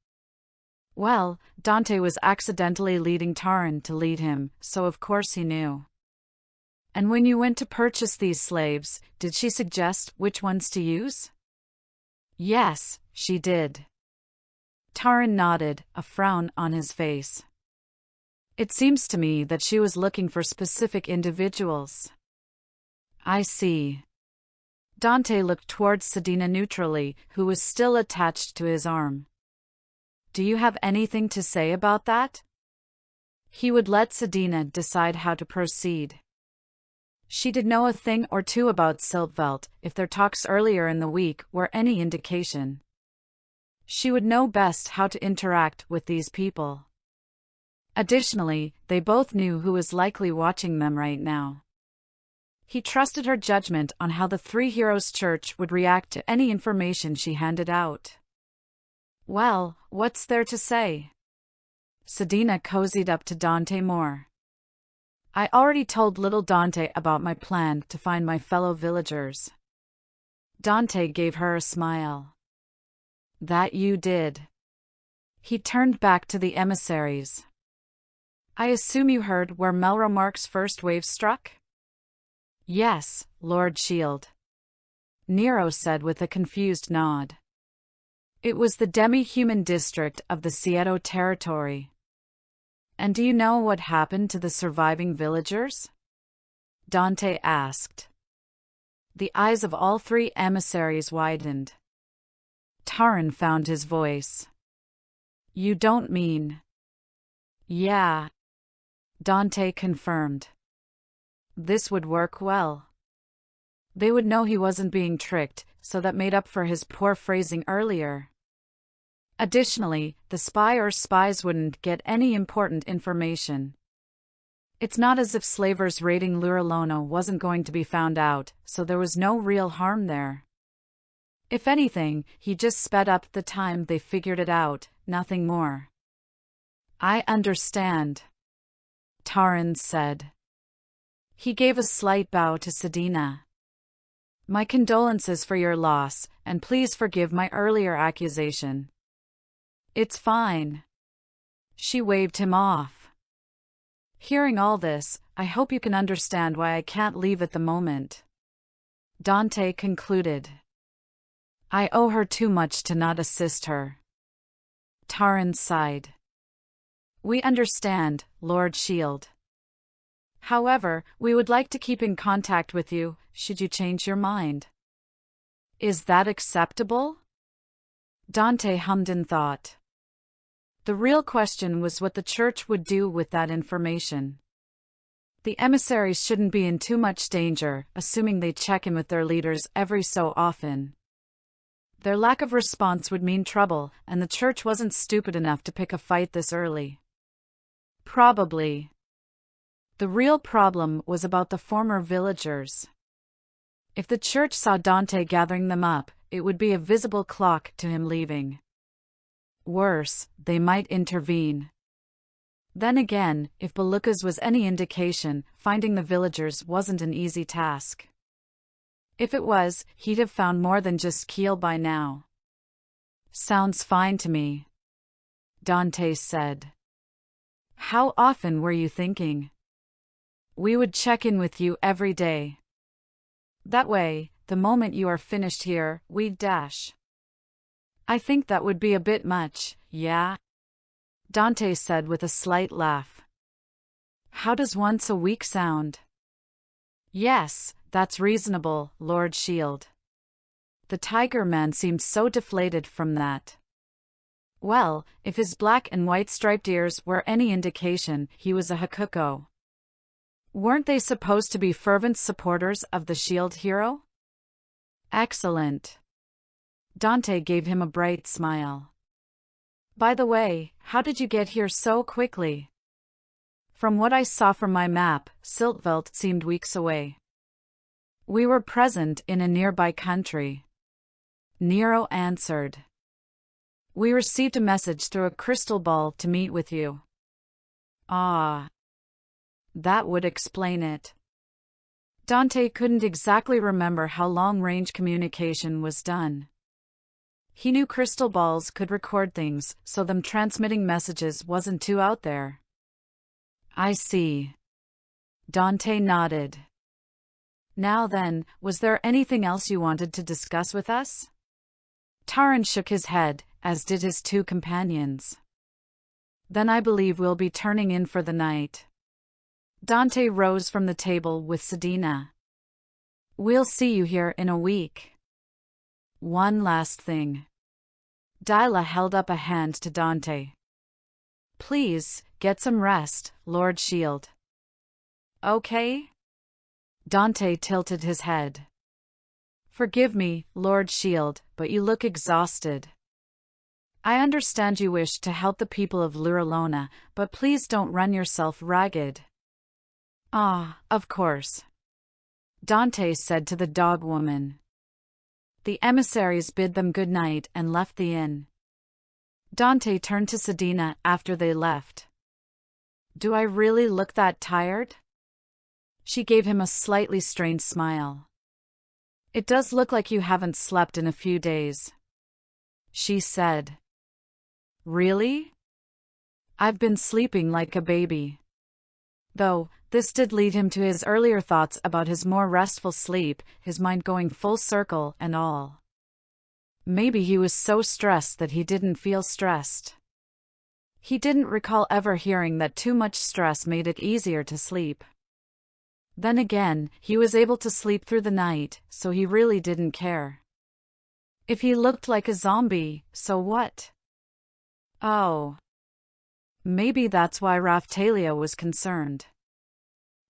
Well, Dante was accidentally leading Taran to lead him, so of course he knew. And when you went to purchase these slaves, did she suggest which ones to use? Yes, she did. Taran nodded, a frown on his face. It seems to me that she was looking for specific individuals. I see. Dante looked towards Sedina neutrally, who was still attached to his arm. Do you have anything to say about that? He would let Sedina decide how to proceed. She did know a thing or two about Siltvelt, if their talks earlier in the week were any indication. She would know best how to interact with these people. Additionally, they both knew who was likely watching them right now. He trusted her judgment on how the Three Heroes Church would react to any information she handed out. Well, what's there to say? Sedina cozied up to Dante more. I already told little Dante about my plan to find my fellow villagers. Dante gave her a smile. That you did. He turned back to the emissaries. I assume you heard where Melromark's first wave struck? Yes, Lord Shield. Nero said with a confused nod. It was the demi-human district of the Sieto territory. And do you know what happened to the surviving villagers? Dante asked. The eyes of all three emissaries widened. Taran found his voice. You don't mean... Yeah. Dante confirmed. This would work well. They would know he wasn't being tricked, so that made up for his poor phrasing earlier. Additionally, the spy or spies wouldn't get any important information. It's not as if slavers raiding Luralono wasn't going to be found out, so there was no real harm there. If anything, he just sped up the time they figured it out, nothing more. I understand, Taran said. He gave a slight bow to Sedina. My condolences for your loss, and please forgive my earlier accusation. It's fine. She waved him off. Hearing all this, I hope you can understand why I can't leave at the moment. Dante concluded. I owe her too much to not assist her. Taran sighed. We understand, Lord Shield. However, we would like to keep in contact with you, should you change your mind. Is that acceptable? Dante hummed in thought. The real question was what the church would do with that information. The emissaries shouldn't be in too much danger, assuming they check in with their leaders every so often. Their lack of response would mean trouble, and the church wasn't stupid enough to pick a fight this early. Probably. The real problem was about the former villagers. If the church saw Dante gathering them up, it would be a visible clock to him leaving. Worse, they might intervene. Then again, if Belukka's was any indication, finding the villagers wasn't an easy task. If it was, he'd have found more than just Kiel by now. Sounds fine to me, Dante said. How often were you thinking? We would check in with you every day. That way, the moment you are finished here, we'd dash. I think that would be a bit much, yeah? Dante said with a slight laugh. How does once a week sound? Yes, that's reasonable, Lord Shield. The Tiger Man seemed so deflated from that. Well, if his black and white striped ears were any indication, he was a Hakuko. Weren't they supposed to be fervent supporters of the shield hero? Excellent. Dante gave him a bright smile. By the way, how did you get here so quickly? From what I saw from my map, Siltvelt seemed weeks away. We were present in a nearby country. Nero answered. We received a message through a crystal ball to meet with you. Ah. That would explain it. Dante couldn't exactly remember how long-range communication was done. He knew crystal balls could record things, so them transmitting messages wasn't too out there. I see. Dante nodded. Now then, was there anything else you wanted to discuss with us? Taran shook his head, as did his two companions. Then I believe we'll be turning in for the night. Dante rose from the table with Sedina. We'll see you here in a week. One last thing. Dyla held up a hand to Dante. Please, get some rest, Lord Shield. Okay? Dante tilted his head. Forgive me, Lord Shield, but you look exhausted. I understand you wish to help the people of Luralona, but please don't run yourself ragged. Ah, of course. Dante said to the dog woman. The emissaries bid them good night and left the inn. Dante turned to Sedina after they left. Do I really look that tired? She gave him a slightly strained smile. It does look like you haven't slept in a few days. She said. Really? I've been sleeping like a baby. Though, this did lead him to his earlier thoughts about his more restful sleep, his mind going full circle and all. Maybe he was so stressed that he didn't feel stressed. He didn't recall ever hearing that too much stress made it easier to sleep. Then again, he was able to sleep through the night, so he really didn't care. If he looked like a zombie, so what? Oh. Maybe that's why Raphtalia was concerned.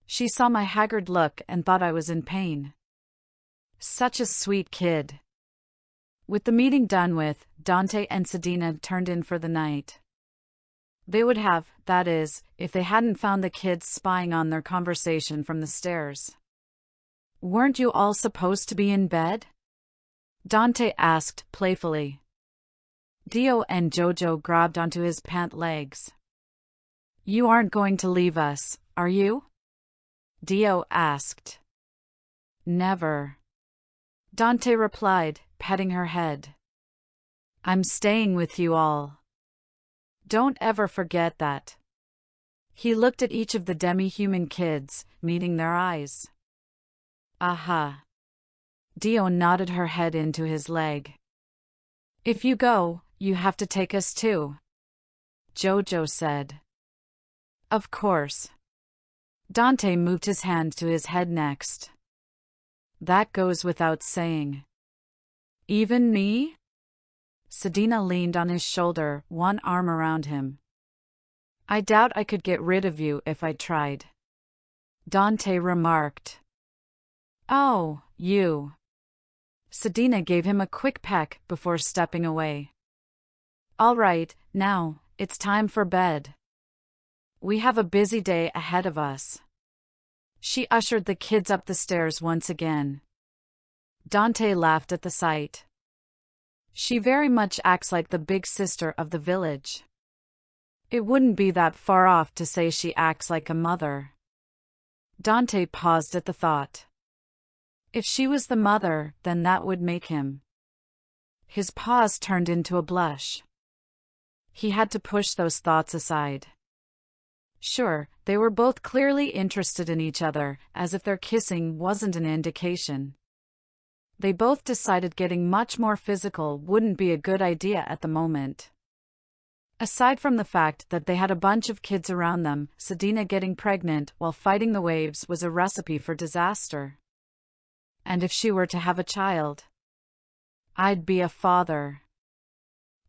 She saw my haggard look and thought I was in pain. Such a sweet kid. With the meeting done with, Dante and Sedina turned in for the night. They would have, that is, if they hadn't found the kids spying on their conversation from the stairs. Weren't you all supposed to be in bed? Dante asked playfully. Dio and Jojo grabbed onto his pant legs. You aren't going to leave us, are you? Dio asked. Never. Dante replied, petting her head. I'm staying with you all. Don't ever forget that. He looked at each of the demi-human kids, meeting their eyes. Aha. Dio nodded her head into his leg. If you go, you have to take us too. Jojo said. Of course. Dante moved his hand to his head next. That goes without saying. Even me? Sedina leaned on his shoulder, one arm around him. I doubt I could get rid of you if I tried. Dante remarked. Oh, you. Sedina gave him a quick peck before stepping away. All right, now, it's time for bed. We have a busy day ahead of us. She ushered the kids up the stairs once again. Dante laughed at the sight. She very much acts like the big sister of the village. It wouldn't be that far off to say she acts like a mother. Dante paused at the thought. If she was the mother, then that would make him. His pause turned into a blush. He had to push those thoughts aside. Sure, they were both clearly interested in each other, as if their kissing wasn't an indication. They both decided getting much more physical wouldn't be a good idea at the moment. Aside from the fact that they had a bunch of kids around them, Sedina getting pregnant while fighting the waves was a recipe for disaster. And if she were to have a child, I'd be a father.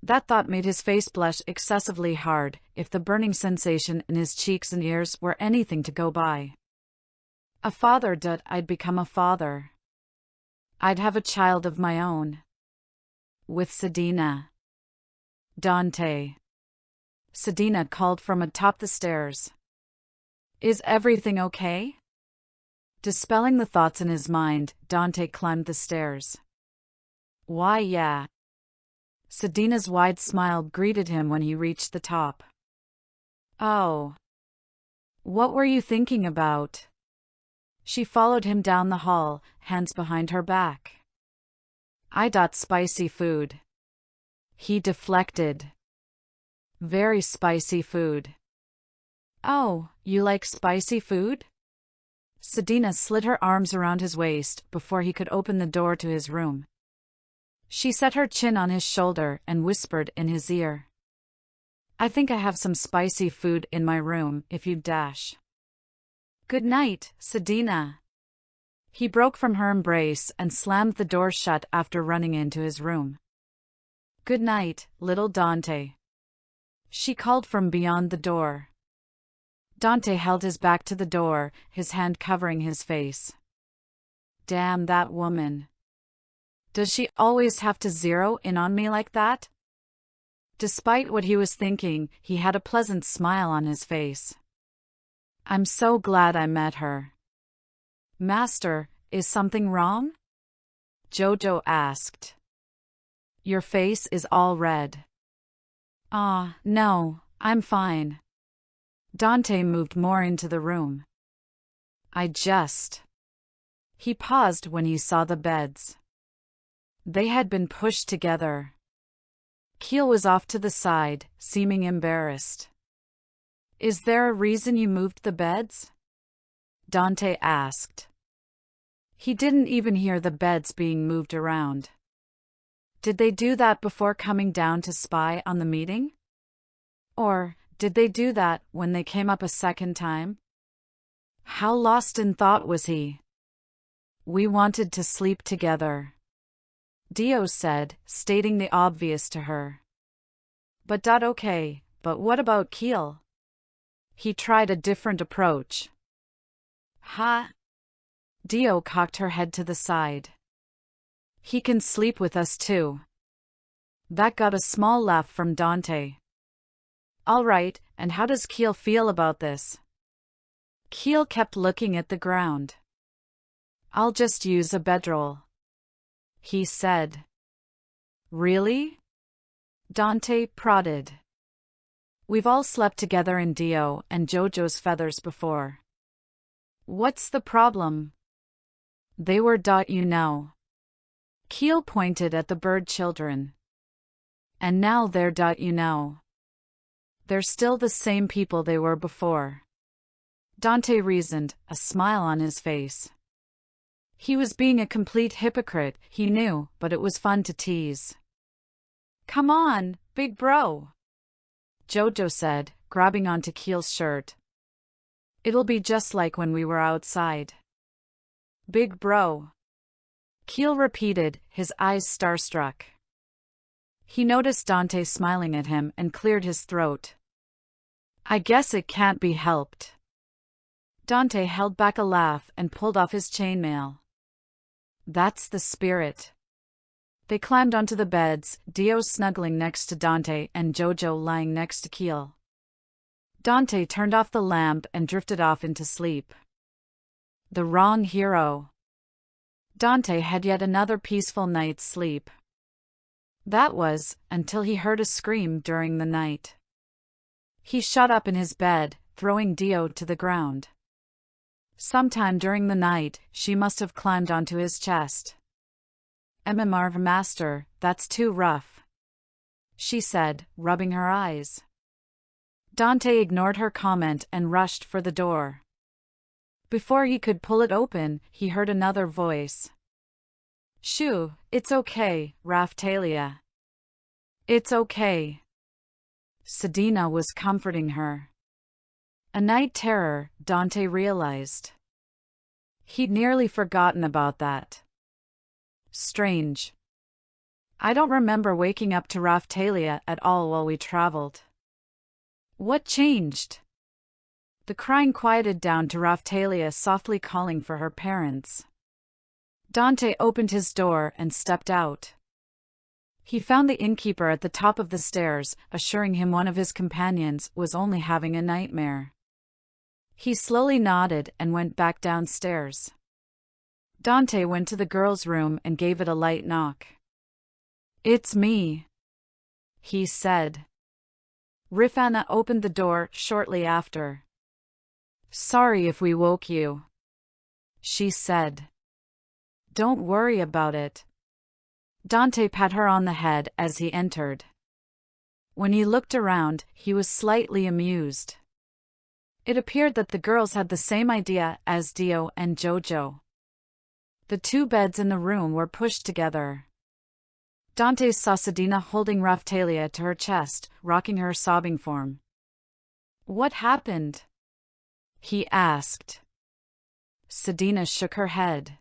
That thought made his face blush excessively hard, if the burning sensation in his cheeks and ears were anything to go by. A father, I'd become a father. I'd have a child of my own. With Sedina. Dante. Sedina called from atop the stairs. Is everything okay? Dispelling the thoughts in his mind, Dante climbed the stairs. Why, yeah. Sedina's wide smile greeted him when he reached the top. Oh. What were you thinking about? She followed him down the hall, hands behind her back. I got spicy food. He deflected. Very spicy food. Oh, you like spicy food? Sedina slid her arms around his waist before he could open the door to his room. She set her chin on his shoulder and whispered in his ear. I think I have some spicy food in my room, if you'd dash. Good night, Sedina. He broke from her embrace and slammed the door shut after running into his room. Good night, little Dante. She called from beyond the door. Dante held his back to the door, his hand covering his face. Damn that woman. Does she always have to zero in on me like that? Despite what he was thinking, he had a pleasant smile on his face. I'm so glad I met her. Master, is something wrong? Jojo asked. Your face is all red. No, I'm fine. Dante moved more into the room. He paused when he saw the beds. They had been pushed together. Keel was off to the side, seeming embarrassed. Is there a reason you moved the beds? Dante asked. He didn't even hear the beds being moved around. Did they do that before coming down to spy on the meeting? Or did they do that when they came up a second time? How lost in thought was he? We wanted to sleep together, Dio said, stating the obvious to her. But okay, but what about Keel? He tried a different approach. Huh? Dio cocked her head to the side. He can sleep with us too. That got a small laugh from Dante. All right, and how does Keel feel about this? Keel kept looking at the ground. I'll just use a bedroll, he said. Really? Dante prodded. We've all slept together in Dio and Jojo's feathers before. What's the problem? They were you know. Keel pointed at the bird children. And now they're you know. They're still the same people they were before. Dante reasoned, a smile on his face. He was being a complete hypocrite, he knew, but it was fun to tease. Come on, big bro, Jojo said, grabbing onto Keel's shirt. It'll be just like when we were outside. Big bro, Keel repeated, his eyes starstruck. He noticed Dante smiling at him and cleared his throat. I guess it can't be helped. Dante held back a laugh and pulled off his chainmail. That's the spirit. They climbed onto the beds, Dio snuggling next to Dante and Jojo lying next to Keel. Dante turned off the lamp and drifted off into sleep. The wrong hero. Dante had yet another peaceful night's sleep. That was, until he heard a scream during the night. He shot up in his bed, throwing Dio to the ground. Sometime during the night, she must have climbed onto his chest. MMR Master, that's too rough, she said, rubbing her eyes. Dante ignored her comment and rushed for the door. Before he could pull it open, he heard another voice. Shoo, it's okay, Raphtalia. It's okay. Sedina was comforting her. A night terror, Dante realized. He'd nearly forgotten about that. Strange. I don't remember waking up to Raphtalia at all while we traveled. What changed? The crying quieted down to Raphtalia softly calling for her parents. Dante opened his door and stepped out. He found the innkeeper at the top of the stairs, assuring him one of his companions was only having a nightmare. He slowly nodded and went back downstairs. Dante went to the girl's room and gave it a light knock. It's me, he said. Rifana opened the door shortly after. Sorry if we woke you, she said. Don't worry about it. Dante pat her on the head as he entered. When he looked around, he was slightly amused. It appeared that the girls had the same idea as Dio and Jojo. The two beds in the room were pushed together. Dante saw Sedina holding Raphtalia to her chest, rocking her sobbing form. What happened? He asked. Sedina shook her head.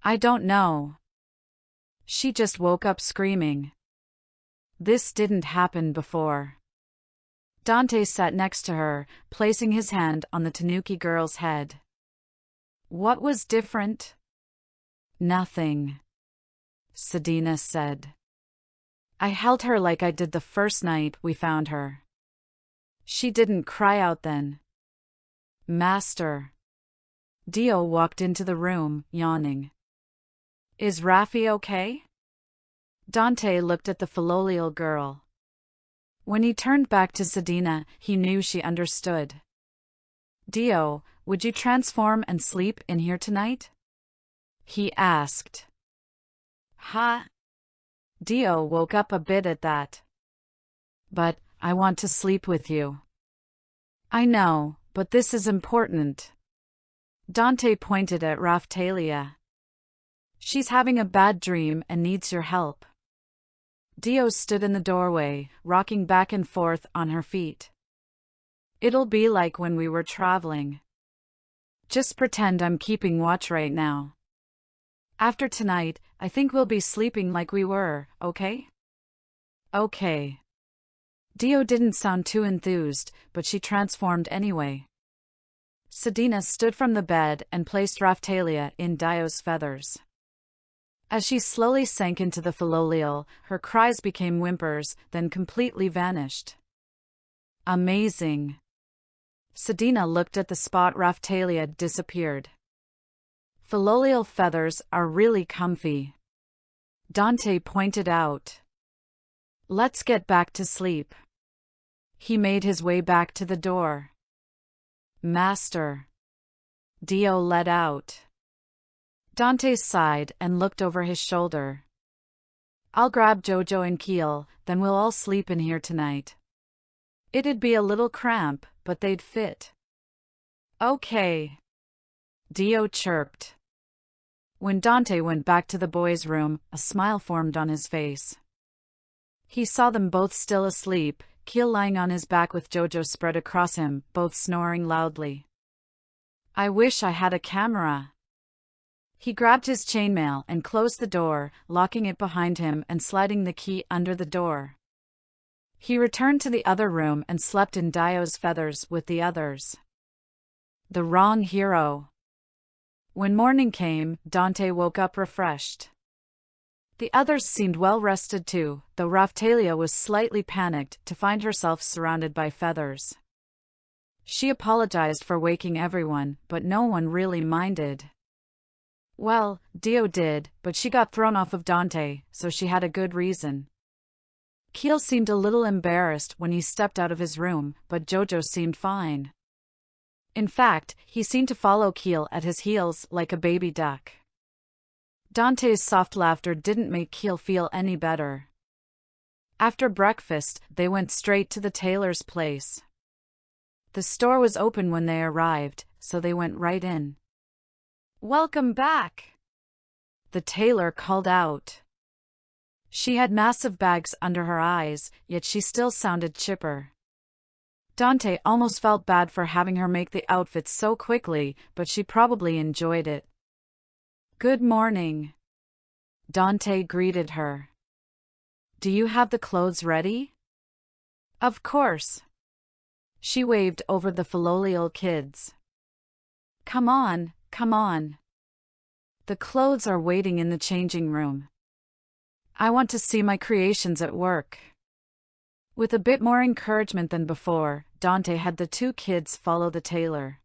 I don't know. She just woke up screaming. This didn't happen before. Dante sat next to her, placing his hand on the Tanuki girl's head. What was different? Nothing, Sedina said. I held her like I did the first night we found her. She didn't cry out then. Master. Dio walked into the room, yawning. Is Raffi okay? Dante looked at the Filolial girl. When he turned back to Sedina, he knew she understood. Dio, would you transform and sleep in here tonight? He asked. Huh? Dio woke up a bit at that. But, I want to sleep with you. I know, but this is important. Dante pointed at Raphtalia. She's having a bad dream and needs your help. Dio stood in the doorway, rocking back and forth on her feet. It'll be like when we were traveling. Just pretend I'm keeping watch right now. After tonight, I think we'll be sleeping like we were, okay? Okay. Dio didn't sound too enthused, but she transformed anyway. Sedina stood from the bed and placed Raphtalia in Dio's feathers. As she slowly sank into the Filolial, her cries became whimpers, then completely vanished. Amazing. Sedina looked at the spot Raphtalia disappeared. Filolial feathers are really comfy. Dante pointed out. Let's get back to sleep. He made his way back to the door. Master. Dio let out. Dante sighed and looked over his shoulder. I'll grab Jojo and Keel, then we'll all sleep in here tonight. It'd be a little cramp, but they'd fit. Okay. Dio chirped. When Dante went back to the boys' room, a smile formed on his face. He saw them both still asleep, Keel lying on his back with Jojo spread across him, both snoring loudly. I wish I had a camera. He grabbed his chainmail and closed the door, locking it behind him and sliding the key under the door. He returned to the other room and slept in Dio's feathers with the others. The wrong hero. When morning came, Dante woke up refreshed. The others seemed well rested too, though Raphtalia was slightly panicked to find herself surrounded by feathers. She apologized for waking everyone, but no one really minded. Well, Dio did, but she got thrown off of Dante, so she had a good reason. Keel seemed a little embarrassed when he stepped out of his room, but Jojo seemed fine. In fact, he seemed to follow Keel at his heels like a baby duck. Dante's soft laughter didn't make Keel feel any better. After breakfast, they went straight to the tailor's place. The store was open when they arrived, so they went right in. Welcome back, the tailor called out. She had massive bags under her eyes, yet she still sounded chipper. Dante almost felt bad for having her make the outfits so quickly, but she probably enjoyed it. Good morning, Dante greeted her. Do you have the clothes ready? Of course. She waved over the Filolial kids. Come on, come on. The clothes are waiting in the changing room. I want to see my creations at work. With a bit more encouragement than before, Dante had the two kids follow the tailor.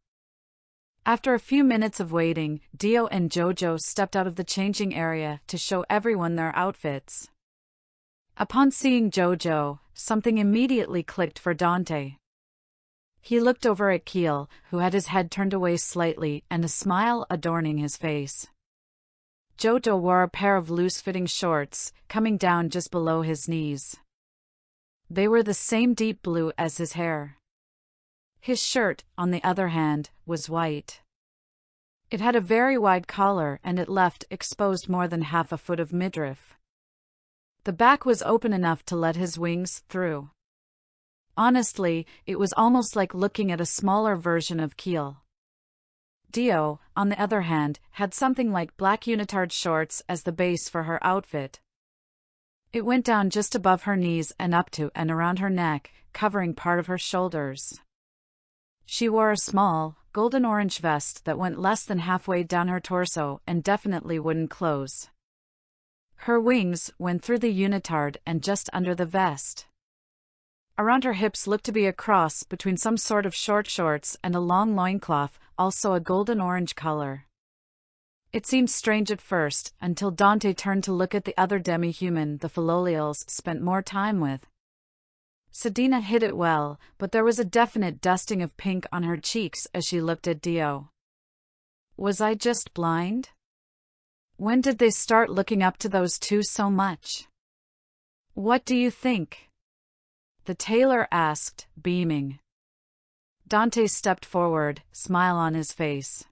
After a few minutes of waiting, Dio and Jojo stepped out of the changing area to show everyone their outfits. Upon seeing Jojo, something immediately clicked for Dante. He looked over at Keel, who had his head turned away slightly and a smile adorning his face. Jojo wore a pair of loose-fitting shorts, coming down just below his knees. They were the same deep blue as his hair. His shirt, on the other hand, was white. It had a very wide collar and it left exposed more than half a foot of midriff. The back was open enough to let his wings through. Honestly, it was almost like looking at a smaller version of Keel. Dio, on the other hand, had something like black unitard shorts as the base for her outfit. It went down just above her knees and up to and around her neck, covering part of her shoulders. She wore a small, golden-orange vest that went less than halfway down her torso and definitely wouldn't close. Her wings went through the unitard and just under the vest. Around her hips looked to be a cross between some sort of short shorts and a long loincloth, also a golden-orange color. It seemed strange at first, until Dante turned to look at the other demi-human the Philolials spent more time with. Sedina hid it well, but there was a definite dusting of pink on her cheeks as she looked at Dio. Was I just blind? When did they start looking up to those two so much? What do you think? The tailor asked, beaming. Dante stepped forward, smile on his face.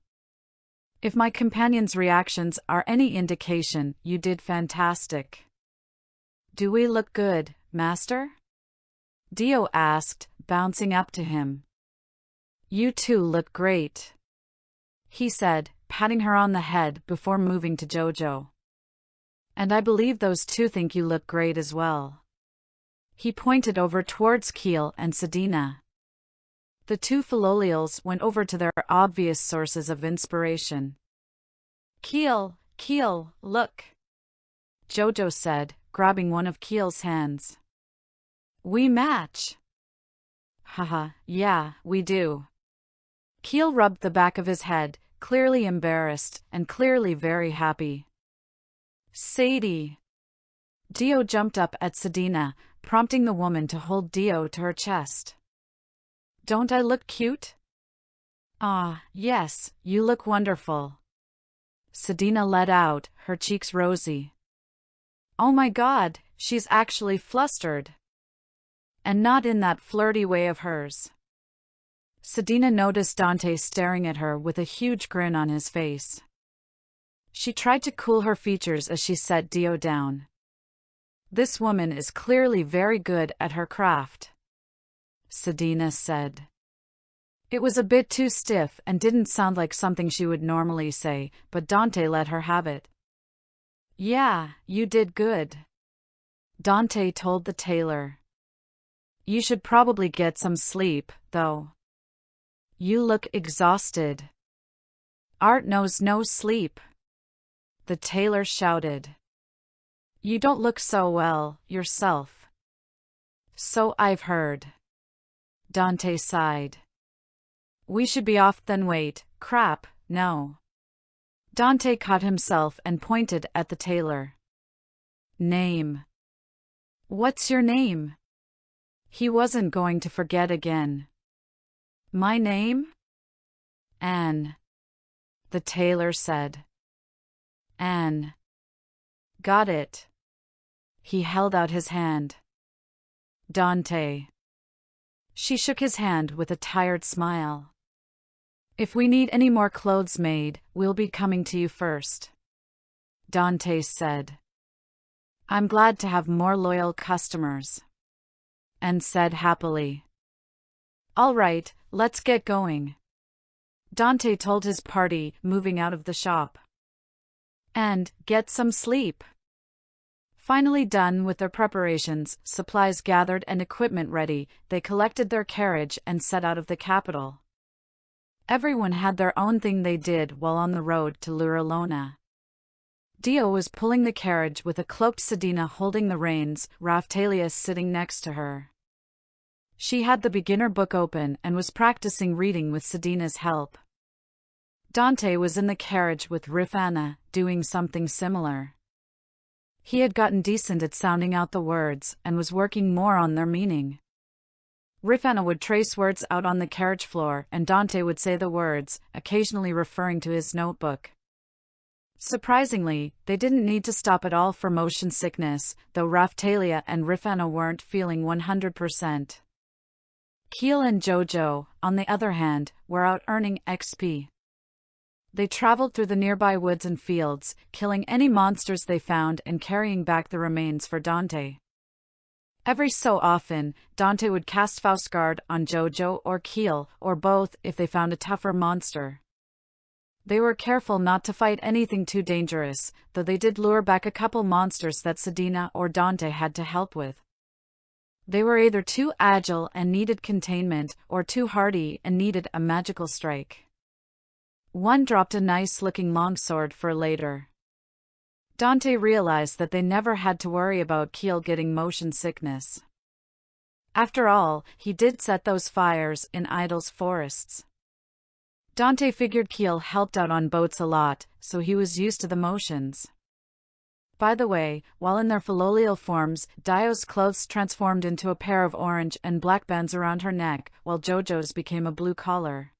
If my companion's reactions are any indication, you did fantastic. Do we look good, master? Dio asked, bouncing up to him. You two look great, he said, patting her on the head before moving to Jojo. And I believe those two think you look great as well. He pointed over towards Keel and Sedina. The two Philolials went over to their obvious sources of inspiration. Keel, look, Jojo said, grabbing one of Keel's hands. We match. Haha, yeah, we do. Keel rubbed the back of his head, clearly embarrassed and clearly very happy. Sadie. Dio jumped up at Sedina, prompting the woman to hold Dio to her chest. Don't I look cute? Ah, yes, you look wonderful. Sedina let out, her cheeks rosy. Oh my God, she's actually flustered. And not in that flirty way of hers. Sedina noticed Dante staring at her with a huge grin on his face. She tried to cool her features as she set Dio down. This woman is clearly very good at her craft, Sedina said. It was a bit too stiff and didn't sound like something she would normally say, but Dante let her have it. Yeah, you did good, Dante told the tailor. You should probably get some sleep, though. You look exhausted. Art knows no sleep, the tailor shouted. You don't look so well, yourself. So I've heard. Dante sighed. We should be off then. Wait, crap, no. Dante caught himself and pointed at the tailor. Name. What's your name? He wasn't going to forget again. My name? Anne, the tailor said. Anne. Got it. He held out his hand. Dante. She shook his hand with a tired smile. If we need any more clothes made, we'll be coming to you first, Dante said. I'm glad to have more loyal customers, Anne said happily. All right, let's get going, Dante told his party, moving out of the shop. And get some sleep. Finally done with their preparations, supplies gathered and equipment ready, they collected their carriage and set out of the capital. Everyone had their own thing they did while on the road to Luralona. Dio was pulling the carriage with a cloaked Sedina holding the reins, Raftalius sitting next to her. She had the beginner book open and was practicing reading with Sedina's help. Dante was in the carriage with Rifana, doing something similar. He had gotten decent at sounding out the words and was working more on their meaning. Raffaello would trace words out on the carriage floor and Dante would say the words, occasionally referring to his notebook. Surprisingly, they didn't need to stop at all for motion sickness, though Raffaele and Raffaello weren't feeling 100%. Keel and Jojo, on the other hand, were out earning XP. They traveled through the nearby woods and fields, killing any monsters they found and carrying back the remains for Dante. Every so often, Dante would cast Faustguard on Jojo or Keel, or both if they found a tougher monster. They were careful not to fight anything too dangerous, though they did lure back a couple monsters that Sedina or Dante had to help with. They were either too agile and needed containment, or too hardy and needed a magical strike. One dropped a nice-looking longsword for later. Dante realized that they never had to worry about Keel getting motion sickness. After all, he did set those fires in Idle's forests. Dante figured Keel helped out on boats a lot, so he was used to the motions. By the way, while in their filial forms, Dio's clothes transformed into a pair of orange and black bands around her neck, while Jojo's became a blue collar.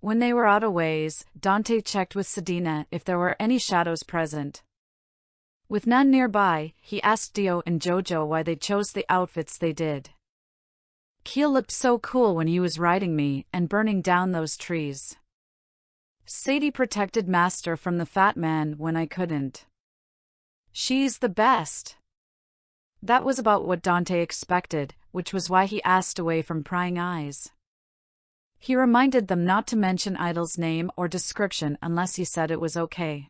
When they were out a ways, Dante checked with Sedina if there were any shadows present. With none nearby, he asked Dio and Jojo why they chose the outfits they did. Keel looked so cool when he was riding me and burning down those trees. Sadie protected Master from the fat man when I couldn't. She's the best. That was about what Dante expected, which was why he asked away from prying eyes. He reminded them not to mention Idle's name or description unless he said it was okay.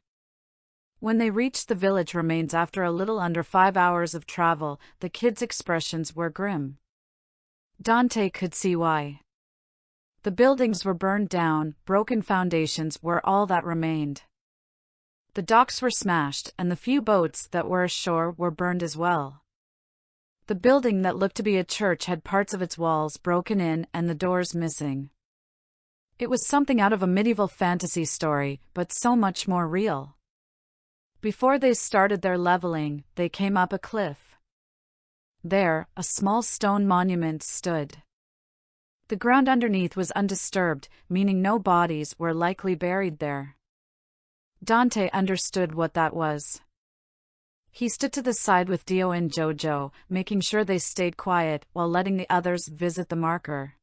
When they reached the village remains after a little under 5 hours of travel, the kids' expressions were grim. Dante could see why. The buildings were burned down, broken foundations were all that remained. The docks were smashed and the few boats that were ashore were burned as well. The building that looked to be a church had parts of its walls broken in and the doors missing. It was something out of a medieval fantasy story, but so much more real. Before they started their leveling, they came up a cliff. There, a small stone monument stood. The ground underneath was undisturbed, meaning no bodies were likely buried there. Dante understood what that was. He stood to the side with Dio and Jojo, making sure they stayed quiet while letting the others visit the marker.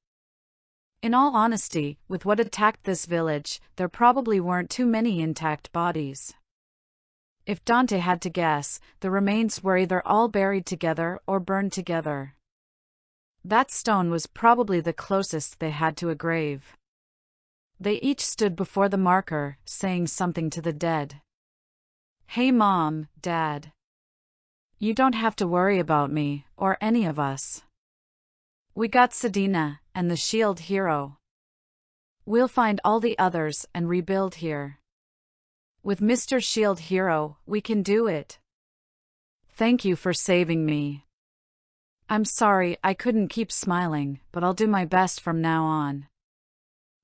In all honesty, with what attacked this village, there probably weren't too many intact bodies. If Dante had to guess, the remains were either all buried together or burned together. That stone was probably the closest they had to a grave. They each stood before the marker, saying something to the dead. "Hey Mom, Dad. You don't have to worry about me, or any of us. We got Sedina, and the shield hero. We'll find all the others and rebuild here. With Mr. Shield Hero, we can do it. Thank you for saving me. I'm sorry I couldn't keep smiling, but I'll do my best from now on."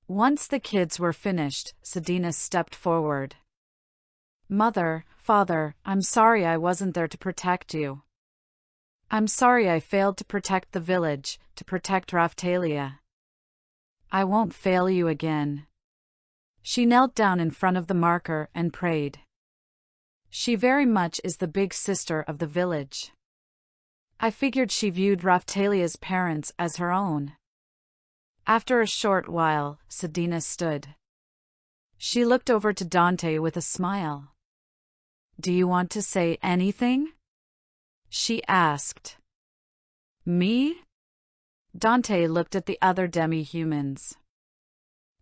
Once the kids were finished, Sedina stepped forward. "Mother, Father, I'm sorry I wasn't there to protect you. I'm sorry I failed to protect the village, to protect Raftalia. I won't fail you again." She knelt down in front of the marker and prayed. She very much is the big sister of the village. I figured she viewed Raftalia's parents as her own. After a short while, Sedina stood. She looked over to Dante with a smile. "Do you want to say anything?" she asked. "Me?" Dante looked at the other demi-humans.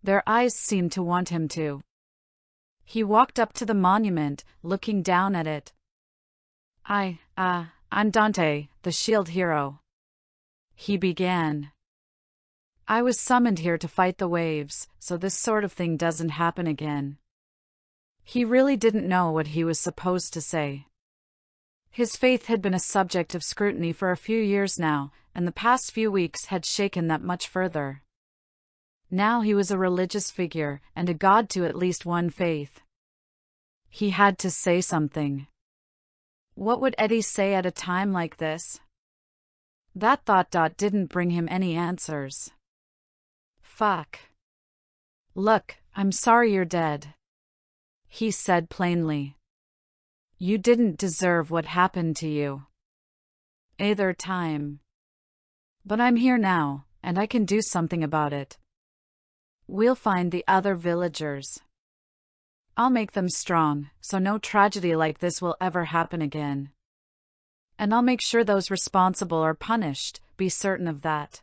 Their eyes seemed to want him to. He walked up to the monument, looking down at it. I'm Dante, the shield hero," he began. "I was summoned here to fight the waves, so this sort of thing doesn't happen again." He really didn't know what he was supposed to say. His faith had been a subject of scrutiny for a few years now, and the past few weeks had shaken that much further. Now he was a religious figure, and a god to at least one faith. He had to say something. What would Eddie say at a time like this? That thought didn't bring him any answers. Fuck. Look, I'm sorry you're dead, he said plainly. You didn't deserve what happened to you either time. But I'm here now, and I can do something about it. We'll find the other villagers. I'll make them strong, so no tragedy like this will ever happen again. And I'll make sure those responsible are punished, be certain of that.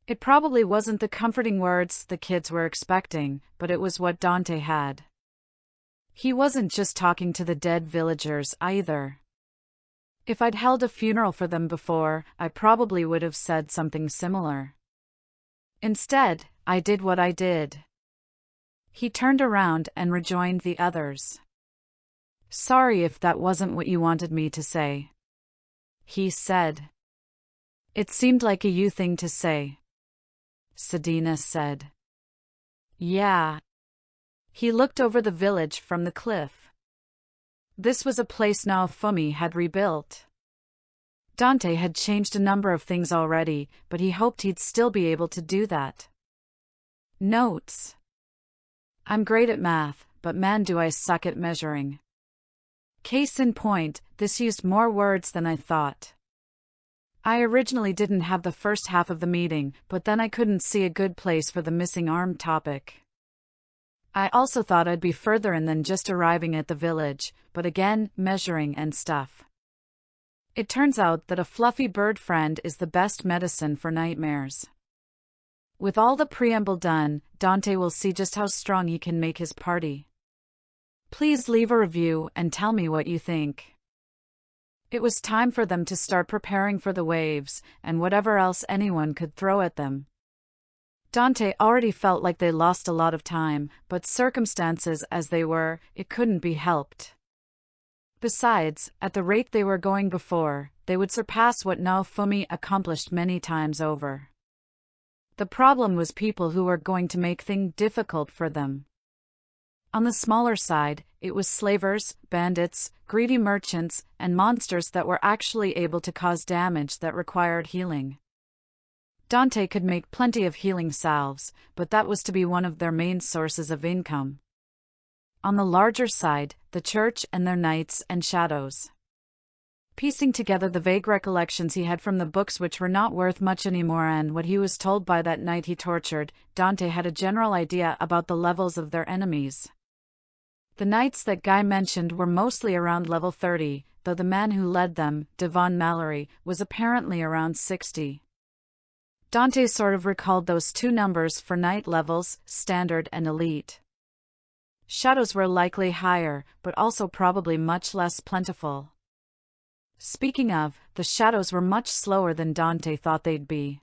It probably wasn't the comforting words the kids were expecting, but it was what Dante had. He wasn't just talking to the dead villagers either. If I'd held a funeral for them before, I probably would have said something similar. Instead, I did what I did. He turned around and rejoined the others. Sorry if that wasn't what you wanted me to say, he said. It seemed like a you thing to say, Sedina said. Yeah. He looked over the village from the cliff. This was a place Naofumi had rebuilt. Dante had changed a number of things already, but he hoped he'd still be able to do that. Notes. I'm great at math, but man do I suck at measuring. Case in point, this used more words than I thought. I originally didn't have the first half of the meeting, but then I couldn't see a good place for the missing arm topic. I also thought I'd be further in than just arriving at the village, but again, measuring and stuff. It turns out that a fluffy bird friend is the best medicine for nightmares. With all the preamble done, Dante will see just how strong he can make his party. Please leave a review and tell me what you think. It was time for them to start preparing for the waves, and whatever else anyone could throw at them. Dante already felt like they lost a lot of time, but circumstances as they were, it couldn't be helped. Besides, at the rate they were going before, they would surpass what Naofumi accomplished many times over. The problem was people who were going to make things difficult for them. On the smaller side, it was slavers, bandits, greedy merchants, and monsters that were actually able to cause damage that required healing. Dante could make plenty of healing salves, but that was to be one of their main sources of income. On the larger side, the church and their knights and shadows. Piecing together the vague recollections he had from the books which were not worth much anymore and what he was told by that knight he tortured, Dante had a general idea about the levels of their enemies. The knights that Guy mentioned were mostly around level 30, though the man who led them, Dante MacRory, was apparently around 60. Dante sort of recalled those two numbers for knight levels, standard and elite. Shadows were likely higher, but also probably much less plentiful. Speaking of, the shadows were much slower than Dante thought they'd be.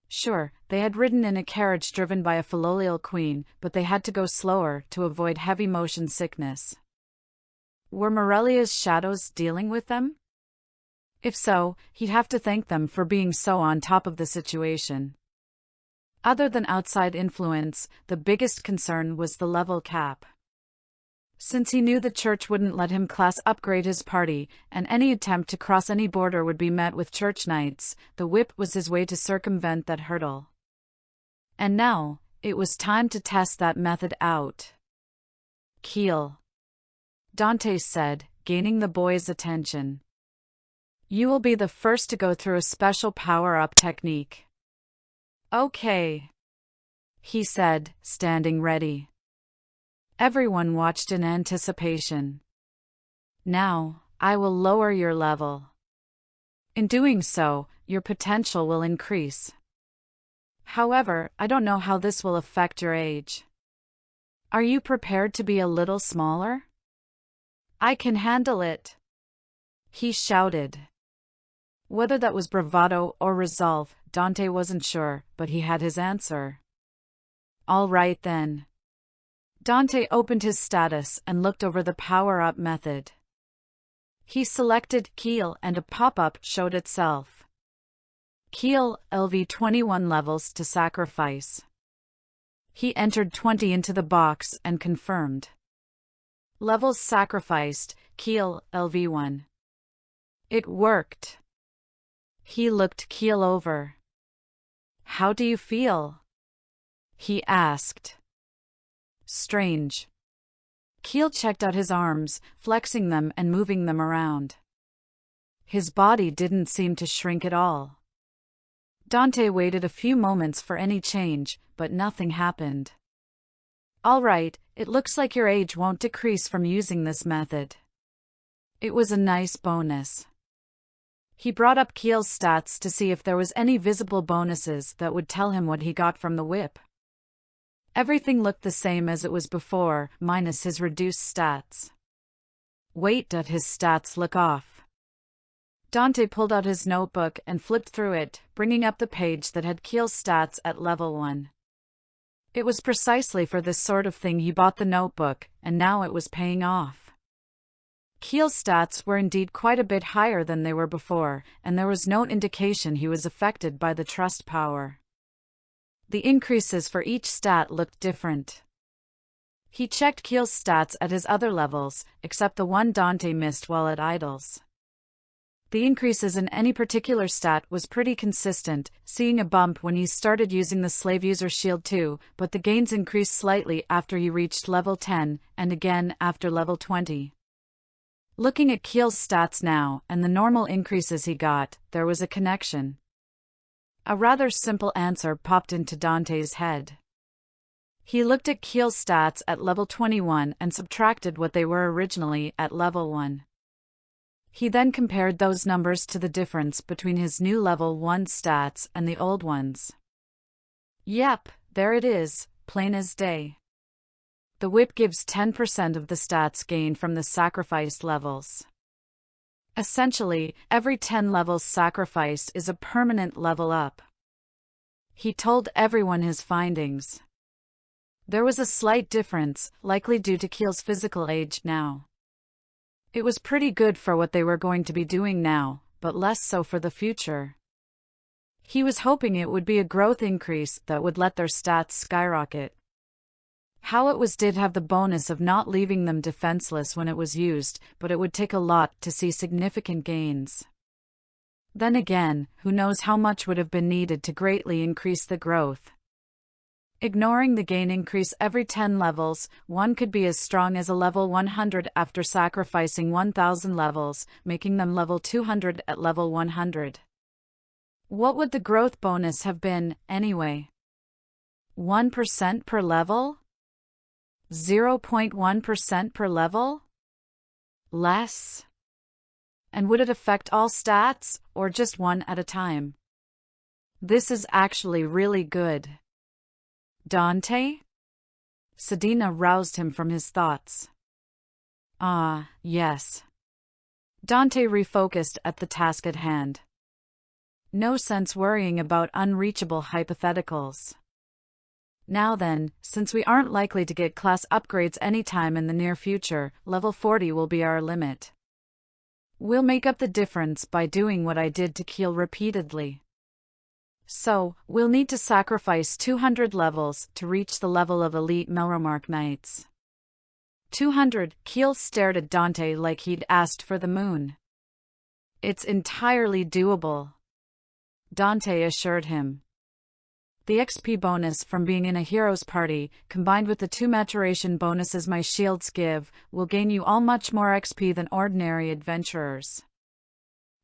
Sure, they had ridden in a carriage driven by a filial queen, but they had to go slower to avoid heavy motion sickness. Were Morelia's shadows dealing with them? If so, he'd have to thank them for being so on top of the situation. Other than outside influence, the biggest concern was the level cap. Since he knew the church wouldn't let him class upgrade his party, and any attempt to cross any border would be met with church knights, the whip was his way to circumvent that hurdle. And now, it was time to test that method out. Keel, Dante said, gaining the boy's attention. You will be the first to go through a special power-up technique. Okay, he said, standing ready. Everyone watched in anticipation. Now, I will lower your level. In doing so, your potential will increase. However, I don't know how this will affect your age. Are you prepared to be a little smaller? I can handle it, he shouted. Whether that was bravado or resolve, Dante wasn't sure, but he had his answer. All right then. Dante opened his status and looked over the power-up method. He selected Keel and a pop-up showed itself. Keel, LV 21 levels to sacrifice. He entered 20 into the box and confirmed. Levels sacrificed, Keel, LV1. It worked. He looked Keel over. How do you feel? He asked. Strange. Keel checked out his arms, flexing them and moving them around. His body didn't seem to shrink at all. Dante waited a few moments for any change, but nothing happened. All right, it looks like your age won't decrease from using this method. It was a nice bonus. He brought up Keel's stats to see if there was any visible bonuses that would tell him what he got from the whip. Everything looked the same as it was before, minus his reduced stats. Wait, did his stats look off? Dante pulled out his notebook and flipped through it, bringing up the page that had Keel's stats at level 1. It was precisely for this sort of thing he bought the notebook, and now it was paying off. Keel's stats were indeed quite a bit higher than they were before, and there was no indication he was affected by the trust power. The increases for each stat looked different. He checked Keel's stats at his other levels, except the one Dante missed while at Idols. The increases in any particular stat was pretty consistent, seeing a bump when he started using the Slave User Shield 2, but the gains increased slightly after he reached level 10, and again after level 20. Looking at Keel's stats now, and the normal increases he got, there was a connection. A rather simple answer popped into Dante's head. He looked at Keel's stats at level 21 and subtracted what they were originally at level 1. He then compared those numbers to the difference between his new level 1 stats and the old ones. Yep, there it is, plain as day. The whip gives 10% of the stats gained from the sacrificed levels. Essentially, every 10 levels sacrificed is a permanent level up. He told everyone his findings. There was a slight difference, likely due to Keel's physical age now. It was pretty good for what they were going to be doing now, but less so for the future. He was hoping it would be a growth increase that would let their stats skyrocket. How it was did have the bonus of not leaving them defenseless when it was used, but it would take a lot to see significant gains. Then again, who knows how much would have been needed to greatly increase the growth. Ignoring the gain increase every 10 levels, one could be as strong as a level 100 after sacrificing 1,000 levels, making them level 200 at level 100. What would the growth bonus have been, anyway? 1% per level? 0.1% per level? Less? And would it affect all stats, or just one at a time? This is actually really good. Dante? Sedina roused him from his thoughts. Ah, yes. Dante refocused at the task at hand. No sense worrying about unreachable hypotheticals. Now then, since we aren't likely to get class upgrades anytime in the near future, level 40 will be our limit. We'll make up the difference by doing what I did to Keel repeatedly. So, we'll need to sacrifice 200 levels to reach the level of elite Melromark Knights. 200, Keel stared at Dante like he'd asked for the moon. It's entirely doable, Dante assured him. The XP bonus from being in a hero's party, combined with the 2 maturation bonuses my shields give, will gain you all much more XP than ordinary adventurers.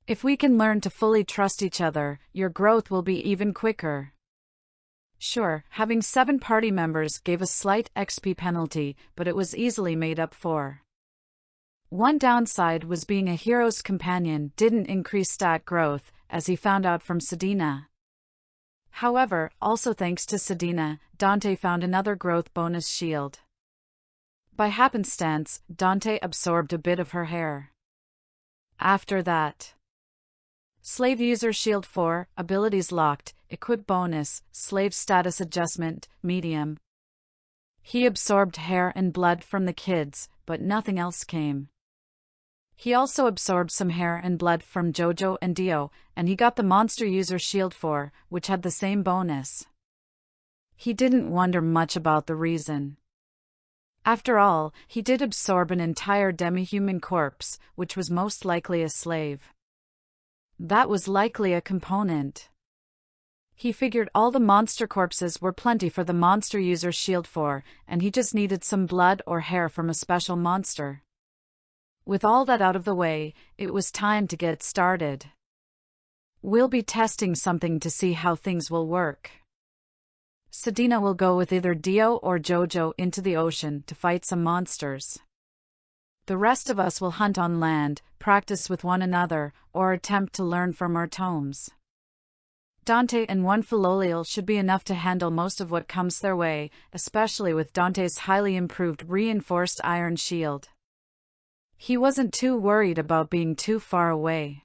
If we can learn to fully trust each other, your growth will be even quicker. Sure, having 7 party members gave a slight XP penalty, but it was easily made up for. One downside was being a hero's companion didn't increase stat growth, as he found out from Sedina. However, also thanks to Sedina, Dante found another growth bonus shield. By happenstance, Dante absorbed a bit of her hair. After that, Slave User Shield 4, Abilities Locked, Equip Bonus, Slave Status Adjustment, Medium. He absorbed hair and blood from the kids, but nothing else came. He also absorbed some hair and blood from Jojo and Dio, and he got the Monster User Shield 4, which had the same bonus. He didn't wonder much about the reason. After all, he did absorb an entire demi-human corpse, which was most likely a slave. That was likely a component. He figured all the monster corpses were plenty for the monster user's shield for, and he just needed some blood or hair from a special monster. With all that out of the way, it was time to get started. We'll be testing something to see how things will work. Sedina will go with either Dio or Jojo into the ocean to fight some monsters. The rest of us will hunt on land, practice with one another, or attempt to learn from our tomes. Dante and one Philolial should be enough to handle most of what comes their way, especially with Dante's highly improved reinforced iron shield. He wasn't too worried about being too far away.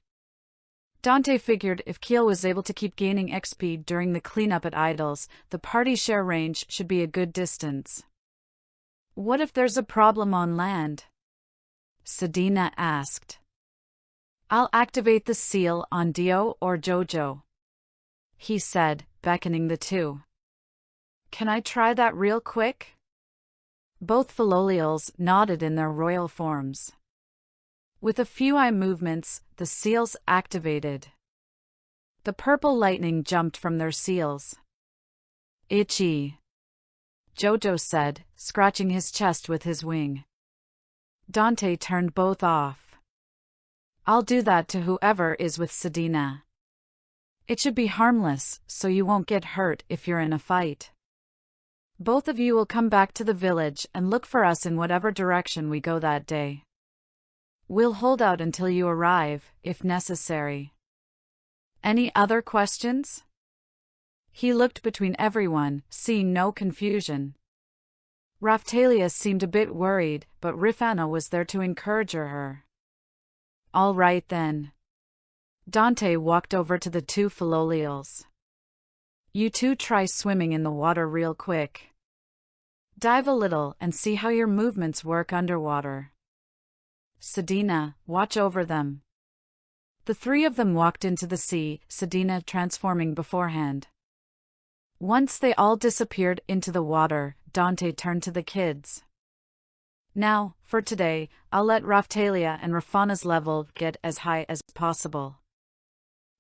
Dante figured if Keel was able to keep gaining XP during the cleanup at Idols, the party share range should be a good distance. What if there's a problem on land? Sedina asked. I'll activate the seal on Dio or Jojo, he said, beckoning the two. Can I try that real quick? Both Philolials nodded in their royal forms. With a few eye movements, the seals activated. The purple lightning jumped from their seals. Itchy, Jojo said, scratching his chest with his wing. Dante turned both off. I'll do that to whoever is with Sedina. It should be harmless, so you won't get hurt if you're in a fight. Both of you will come back to the village and look for us in whatever direction we go that day. We'll hold out until you arrive, if necessary. Any other questions? He looked between everyone, seeing no confusion. Raphtalia seemed a bit worried, but Rifana was there to encourage her. All right then. Dante walked over to the two Philolials. You two try swimming in the water real quick. Dive a little and see how your movements work underwater. Sedina, watch over them. The three of them walked into the sea, Sedina transforming beforehand. Once they all disappeared into the water, Dante turned to the kids. Now, for today, I'll let Raphtalia and Rafana's level get as high as possible.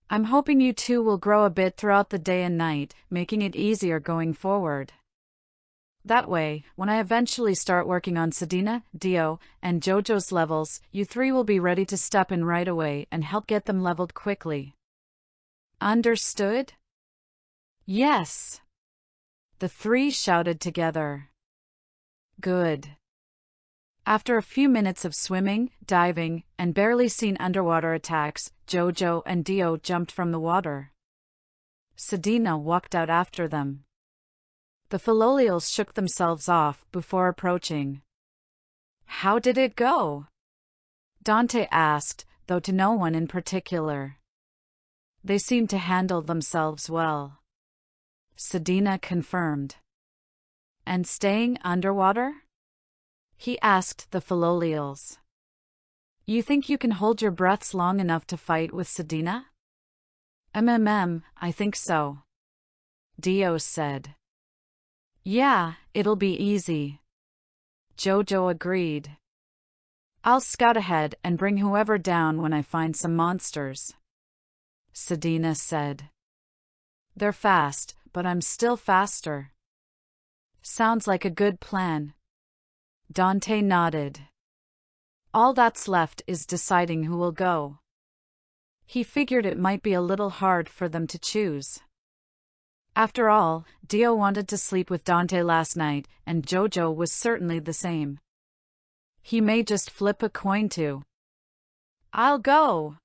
I'm hoping you two will grow a bit throughout the day and night, making it easier going forward. That way, when I eventually start working on Sedina, Dio, and Jojo's levels, you three will be ready to step in right away and help get them leveled quickly. Understood? Yes. The three shouted together. Good. After a few minutes of swimming, diving, and barely seen underwater attacks, Jojo and Dio jumped from the water. Sedina walked out after them. The Philolials shook themselves off before approaching. How did it go? Dante asked, though to no one in particular. They seemed to handle themselves well. Sedina confirmed. And staying underwater? He asked the Philolials. You think you can hold your breaths long enough to fight with Sedina? I think so. Dio said. Yeah, it'll be easy. Jojo agreed. I'll scout ahead and bring whoever down when I find some monsters. Sedina said. They're fast, but I'm still faster. Sounds like a good plan. Dante nodded. All that's left is deciding who will go. He figured it might be a little hard for them to choose. After all, Dio wanted to sleep with Dante last night, and Jojo was certainly the same. He may just flip a coin too. I'll go.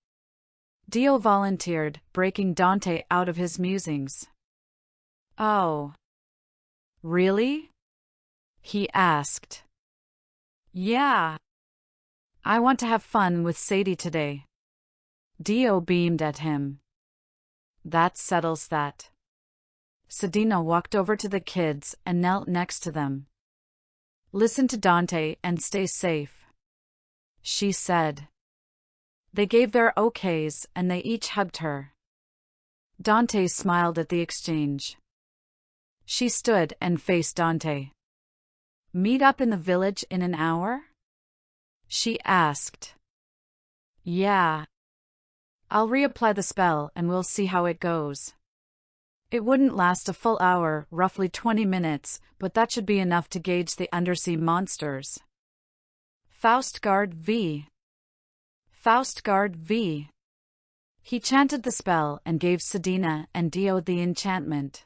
Dio volunteered, breaking Dante out of his musings. Oh. Really? He asked. Yeah. I want to have fun with Sadie today. Dio beamed at him. That settles that. Sedina walked over to the kids and knelt next to them. Listen to Dante and stay safe, she said. They gave their okays and they each hugged her. Dante smiled at the exchange. She stood and faced Dante. Meet up in the village in an hour? She asked. Yeah. I'll reapply the spell and we'll see how it goes. It wouldn't last a full hour, roughly 20 minutes, but that should be enough to gauge the undersea monsters. Faustgard V. Faustgard V. He chanted the spell and gave Sedina and Dio the enchantment.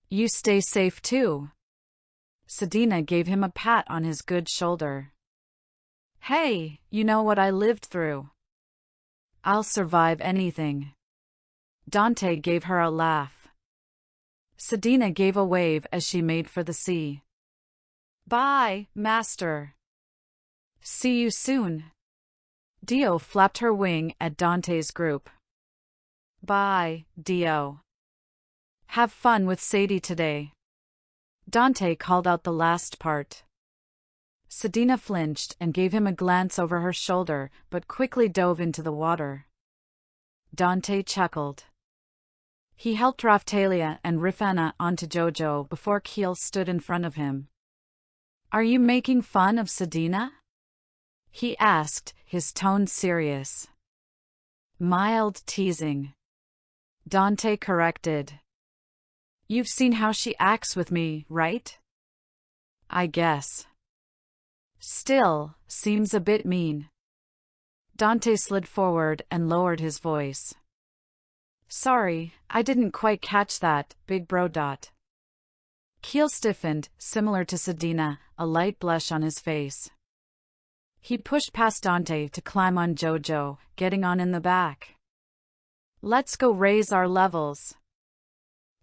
You stay safe too. Sedina gave him a pat on his good shoulder. Hey, you know what I lived through. I'll survive anything. Dante gave her a laugh. Sedina gave a wave as she made for the sea. Bye, master. See you soon. Dio flapped her wing at Dante's group. Bye, Dio. Have fun with Sadie today. Dante called out the last part. Sedina flinched and gave him a glance over her shoulder, but quickly dove into the water. Dante chuckled. He helped Raftalia and Rifana onto Jojo before Keel stood in front of him. Are you making fun of Sedina? He asked, his tone serious. Mild teasing. Dante corrected. You've seen how she acts with me, right? I guess. Still, seems a bit mean. Dante slid forward and lowered his voice. Sorry, I didn't quite catch that, big bro. Keel stiffened, similar to Sedina, a light blush on his face. He pushed past Dante to climb on Jojo, getting on in the back. Let's go raise our levels.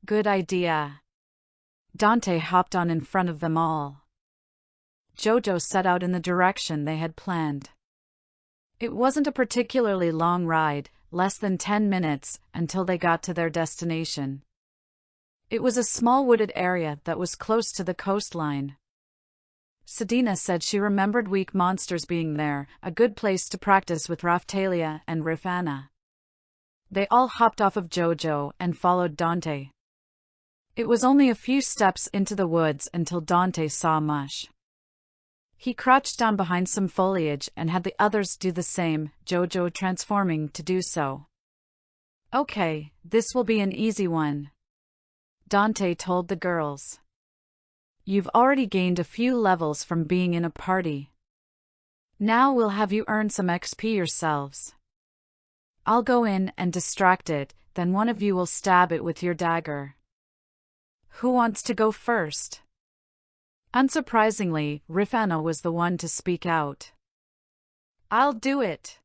Good idea. Dante hopped on in front of them all. Jojo set out in the direction they had planned. It wasn't a particularly long ride, less than 10 minutes, until they got to their destination. It was a small wooded area that was close to the coastline. Sedina said she remembered weak monsters being there, a good place to practice with Raftalia and Rifana. They all hopped off of Jojo and followed Dante. It was only a few steps into the woods until Dante saw Mush. He crouched down behind some foliage and had the others do the same, Jojo transforming to do so. Okay, this will be an easy one. Dante told the girls. You've already gained a few levels from being in a party. Now we'll have you earn some XP yourselves. I'll go in and distract it, then one of you will stab it with your dagger. Who wants to go first? Unsurprisingly, Rifana was the one to speak out. I'll do it.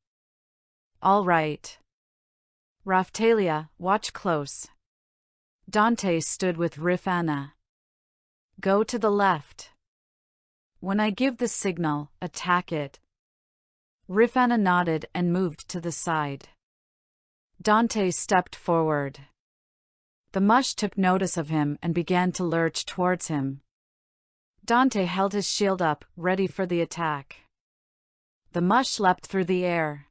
All right. Raftalia, watch close. Dante stood with Rifana. Go to the left. When I give the signal, attack it. Rifana nodded and moved to the side. Dante stepped forward. The mush took notice of him and began to lurch towards him. Dante held his shield up, ready for the attack. The mush leapt through the air.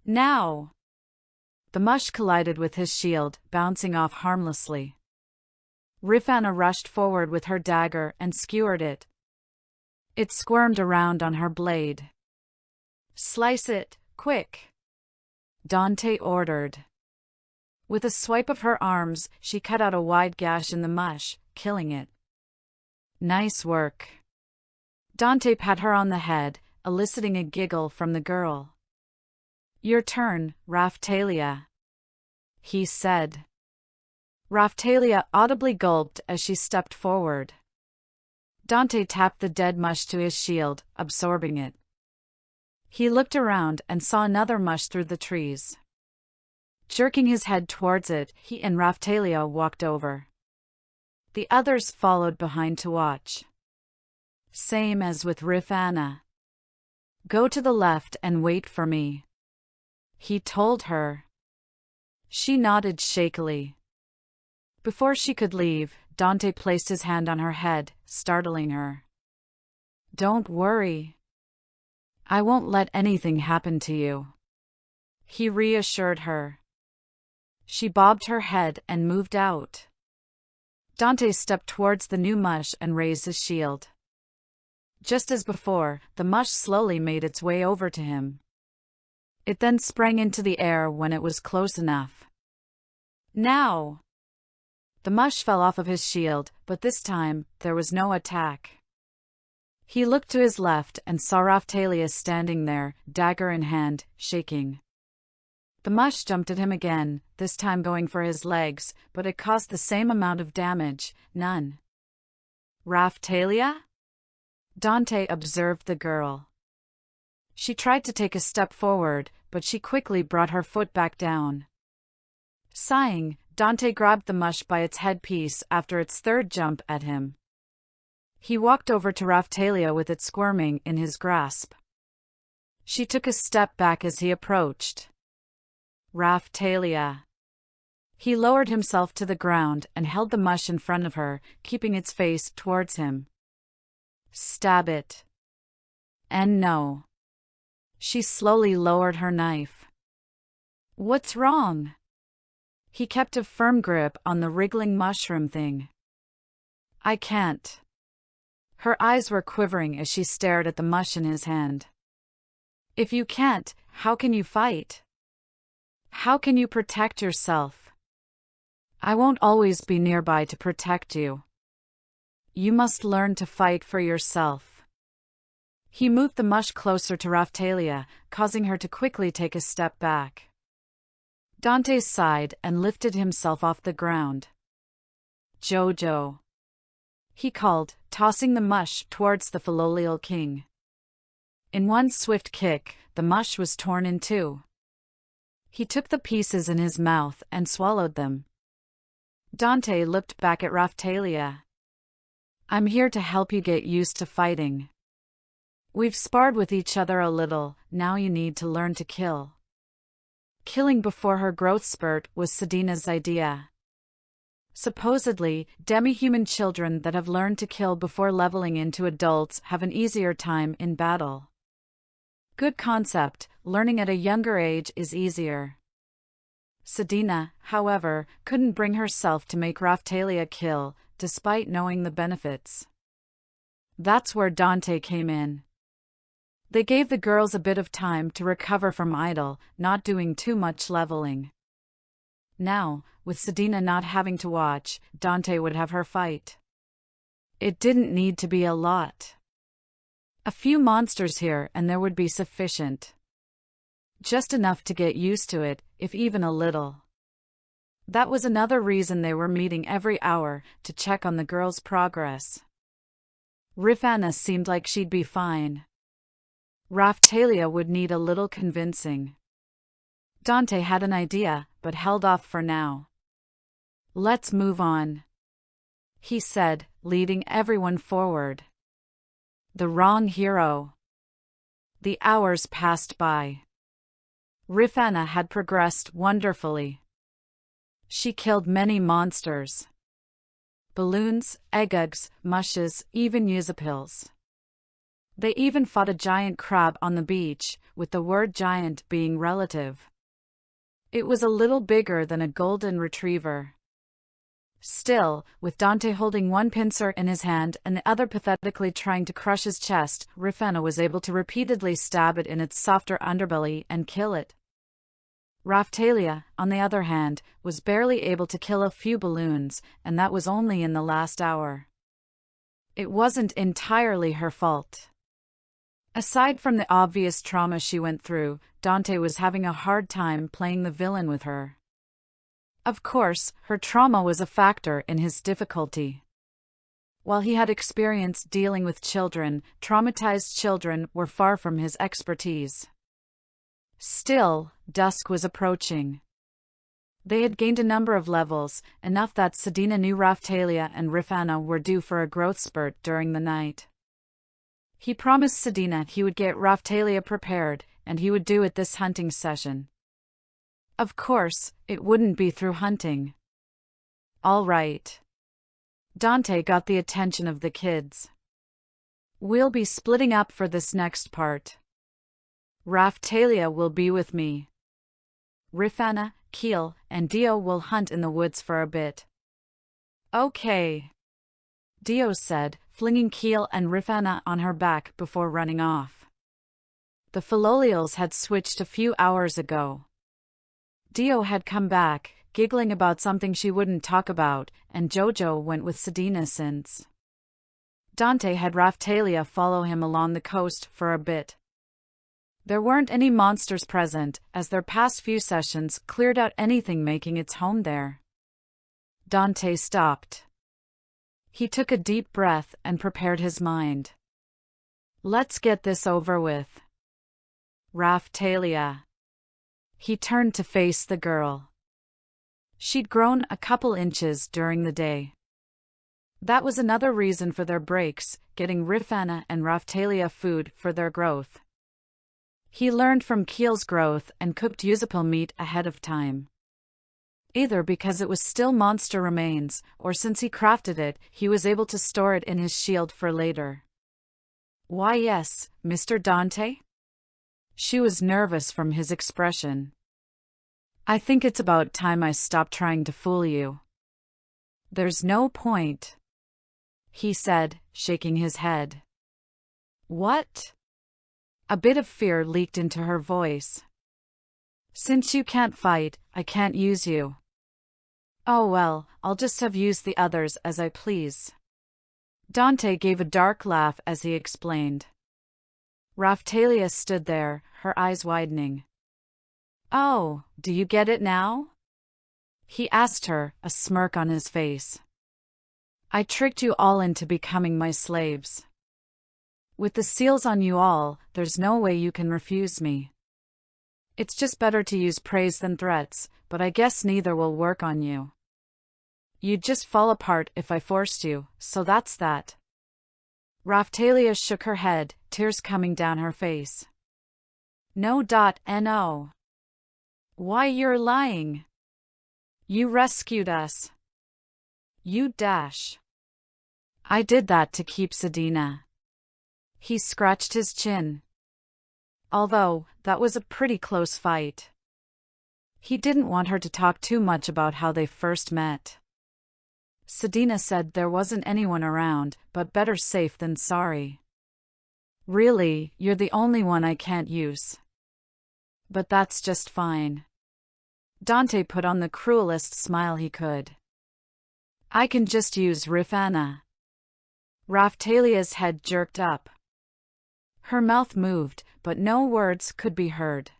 Now! The mush collided with his shield, bouncing off harmlessly. Rifana rushed forward with her dagger and skewered it. It squirmed around on her blade. Slice it, quick! Dante ordered. With a swipe of her arms, she cut out a wide gash in the mush, killing it. Nice work. Dante pat her on the head, eliciting a giggle from the girl. Your turn, Raftalia, he said. Raftalia audibly gulped as she stepped forward. Dante tapped the dead mush to his shield, absorbing it. He looked around and saw another mush through the trees. Jerking his head towards it, he and Raftalia walked over. The others followed behind to watch. Same as with Rifana. Go to the left and wait for me, he told her. She nodded shakily. Before she could leave, Dante placed his hand on her head, startling her. Don't worry. I won't let anything happen to you, he reassured her. She bobbed her head and moved out. Dante stepped towards the new mush and raised his shield. Just as before, the mush slowly made its way over to him. It then sprang into the air when it was close enough. Now! The mush fell off of his shield, but this time, there was no attack. He looked to his left and saw Raphtalia standing there, dagger in hand, shaking. The mush jumped at him again, this time going for his legs, but it caused the same amount of damage, none. Raphtalia? Dante observed the girl. She tried to take a step forward, but she quickly brought her foot back down. Sighing, Dante grabbed the mush by its headpiece after its third jump at him. He walked over to Raphtalia with it squirming in his grasp. She took a step back as he approached. Raphtalia. He lowered himself to the ground and held the mush in front of her, keeping its face towards him. Stab it. And no. She slowly lowered her knife. What's wrong? He kept a firm grip on the wriggling mushroom thing. I can't. Her eyes were quivering as she stared at the mush in his hand. If you can't, how can you fight? How can you protect yourself? I won't always be nearby to protect you. You must learn to fight for yourself. He moved the mush closer to Raphtalia, causing her to quickly take a step back. Dante sighed and lifted himself off the ground. Jojo. He called, tossing the mush towards the Philolial king. In one swift kick, the mush was torn in two. He took the pieces in his mouth and swallowed them. Dante looked back at Raphtalia. I'm here to help you get used to fighting. We've sparred with each other a little, now you need to learn to kill. Killing before her growth spurt was Sedina's idea. Supposedly, demi-human children that have learned to kill before leveling into adults have an easier time in battle. Good concept, learning at a younger age is easier. Sedina, however, couldn't bring herself to make Raphtalia kill, despite knowing the benefits. That's where Dante came in. They gave the girls a bit of time to recover from idle, not doing too much leveling. Now, with Sedina not having to watch, Dante would have her fight. It didn't need to be a lot. A few monsters here and there would be sufficient. Just enough to get used to it, if even a little. That was another reason they were meeting every hour, to check on the girls' progress. Rifana seemed like she'd be fine. Raphtalia would need a little convincing. Dante had an idea, but held off for now. Let's move on, he said, leading everyone forward. The wrong hero. The hours passed by. Rifana had progressed wonderfully. She killed many monsters. Balloons, eggs, mushes, even Yuzapils. They even fought a giant crab on the beach, with the word giant being relative. It was a little bigger than a golden retriever. Still, with Dante holding one pincer in his hand and the other pathetically trying to crush his chest, Rifana was able to repeatedly stab it in its softer underbelly and kill it. Raphtalia, on the other hand, was barely able to kill a few balloons, and that was only in the last hour. It wasn't entirely her fault. Aside from the obvious trauma she went through, Dante was having a hard time playing the villain with her. Of course, her trauma was a factor in his difficulty. While he had experience dealing with children, traumatized children were far from his expertise. Still, dusk was approaching. They had gained a number of levels, enough that Sedina knew Raphtalia and Rifana were due for a growth spurt during the night. He promised Sedina he would get Raphtalia prepared, and he would do it this hunting session. Of course, it wouldn't be through hunting. All right. Dante got the attention of the kids. We'll be splitting up for this next part. Raphtalia will be with me. Rifana, Keel, and Dio will hunt in the woods for a bit. Okay. Dio said, flinging Keel and Rifana on her back before running off. The Philolials had switched a few hours ago. Dio had come back, giggling about something she wouldn't talk about, and Jojo went with Sedina since. Dante had Raphtalia follow him along the coast for a bit. There weren't any monsters present, as their past few sessions cleared out anything making its home there. Dante stopped. He took a deep breath and prepared his mind. Let's get this over with. Raphtalia. He turned to face the girl. She'd grown a couple inches during the day. That was another reason for their breaks, getting Rifana and Raphtalia food for their growth. He learned from Keel's growth and cooked usable meat ahead of time. Either because it was still monster remains, or since he crafted it, he was able to store it in his shield for later. Why yes, Mr. Dante? She was nervous from his expression. I think it's about time I stopped trying to fool you. There's no point, he said, shaking his head. What? A bit of fear leaked into her voice. Since you can't fight, I can't use you. Oh well, I'll just have used the others as I please. Dante gave a dark laugh as he explained. Raphtalia stood there, her eyes widening. Oh, do you get it now? He asked her, a smirk on his face. I tricked you all into becoming my slaves. With the seals on you all, there's no way you can refuse me. It's just better to use praise than threats, but I guess neither will work on you. You'd just fall apart if I forced you, so that's that. Raphtalia shook her head, tears coming down her face. No. Why, you're lying. You rescued us. You dash. I did that to keep Sedina. He scratched his chin. Although, that was a pretty close fight. He didn't want her to talk too much about how they first met. Sedina said there wasn't anyone around, but better safe than sorry. Really, you're the only one I can't use. But that's just fine. Dante put on the cruelest smile he could. I can just use Rifana. Raphtalia's head jerked up. Her mouth moved, but no words could be heard.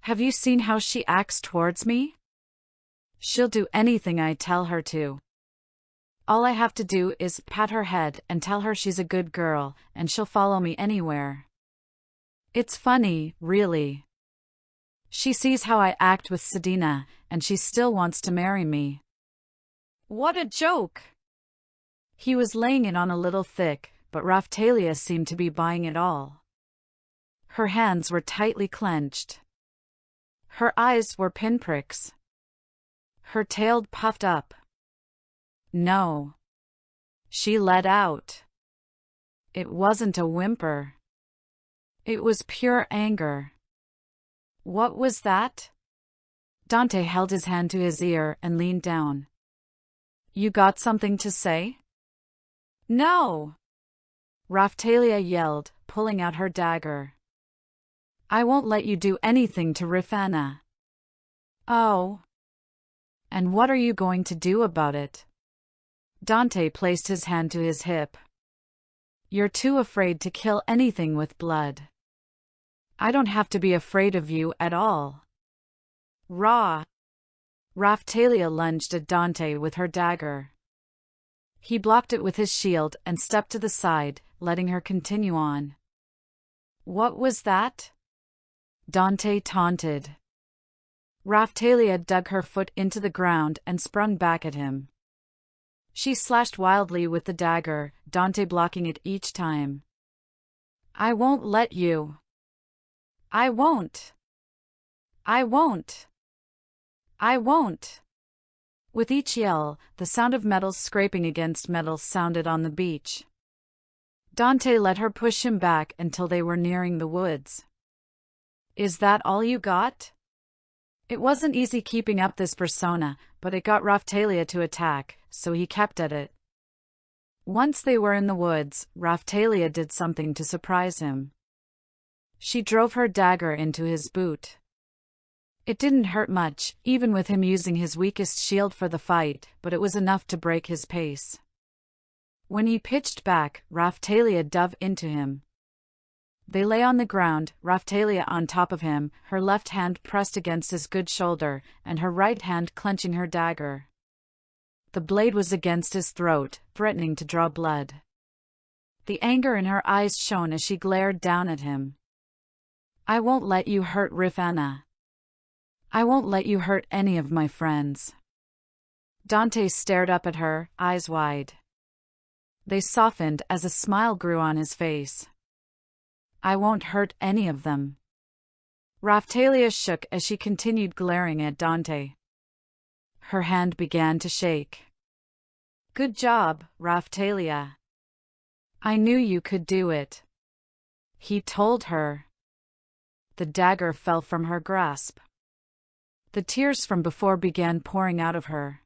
Have you seen how she acts towards me? She'll do anything I tell her to. All I have to do is pat her head and tell her she's a good girl, and she'll follow me anywhere. It's funny, really. She sees how I act with Sedina, and she still wants to marry me. What a joke! He was laying it on a little thick, but Raphtalia seemed to be buying it all. Her hands were tightly clenched. Her eyes were pinpricks. Her tail puffed up. No. She let out. It wasn't a whimper. It was pure anger. What was that? Dante held his hand to his ear and leaned down. You got something to say? No! Raphtalia yelled, pulling out her dagger. I won't let you do anything to Rifana. Oh. And what are you going to do about it? Dante placed his hand to his hip. You're too afraid to kill anything with blood. I don't have to be afraid of you at all. Rah! Raphtalia lunged at Dante with her dagger. He blocked it with his shield and stepped to the side, letting her continue on. What was that? Dante taunted. Raphtalia dug her foot into the ground and sprung back at him. She slashed wildly with the dagger, Dante blocking it each time. I won't let you. I won't. I won't. I won't. With each yell, the sound of metals scraping against metal sounded on the beach. Dante let her push him back until they were nearing the woods. Is that all you got? It wasn't easy keeping up this persona, but it got Raphtalia to attack, so he kept at it. Once they were in the woods, Raphtalia did something to surprise him. She drove her dagger into his boot. It didn't hurt much, even with him using his weakest shield for the fight, but it was enough to break his pace. When he pitched back, Raphtalia dove into him. They lay on the ground, Raphtalia on top of him, her left hand pressed against his good shoulder, and her right hand clenching her dagger. The blade was against his throat, threatening to draw blood. The anger in her eyes shone as she glared down at him. "I won't let you hurt Rifana. I won't let you hurt any of my friends." Dante stared up at her, eyes wide. They softened as a smile grew on his face. "I won't hurt any of them." Raphtalia shook as she continued glaring at Dante. Her hand began to shake. "Good job, Raphtalia. I knew you could do it," he told her. The dagger fell from her grasp. The tears from before began pouring out of her.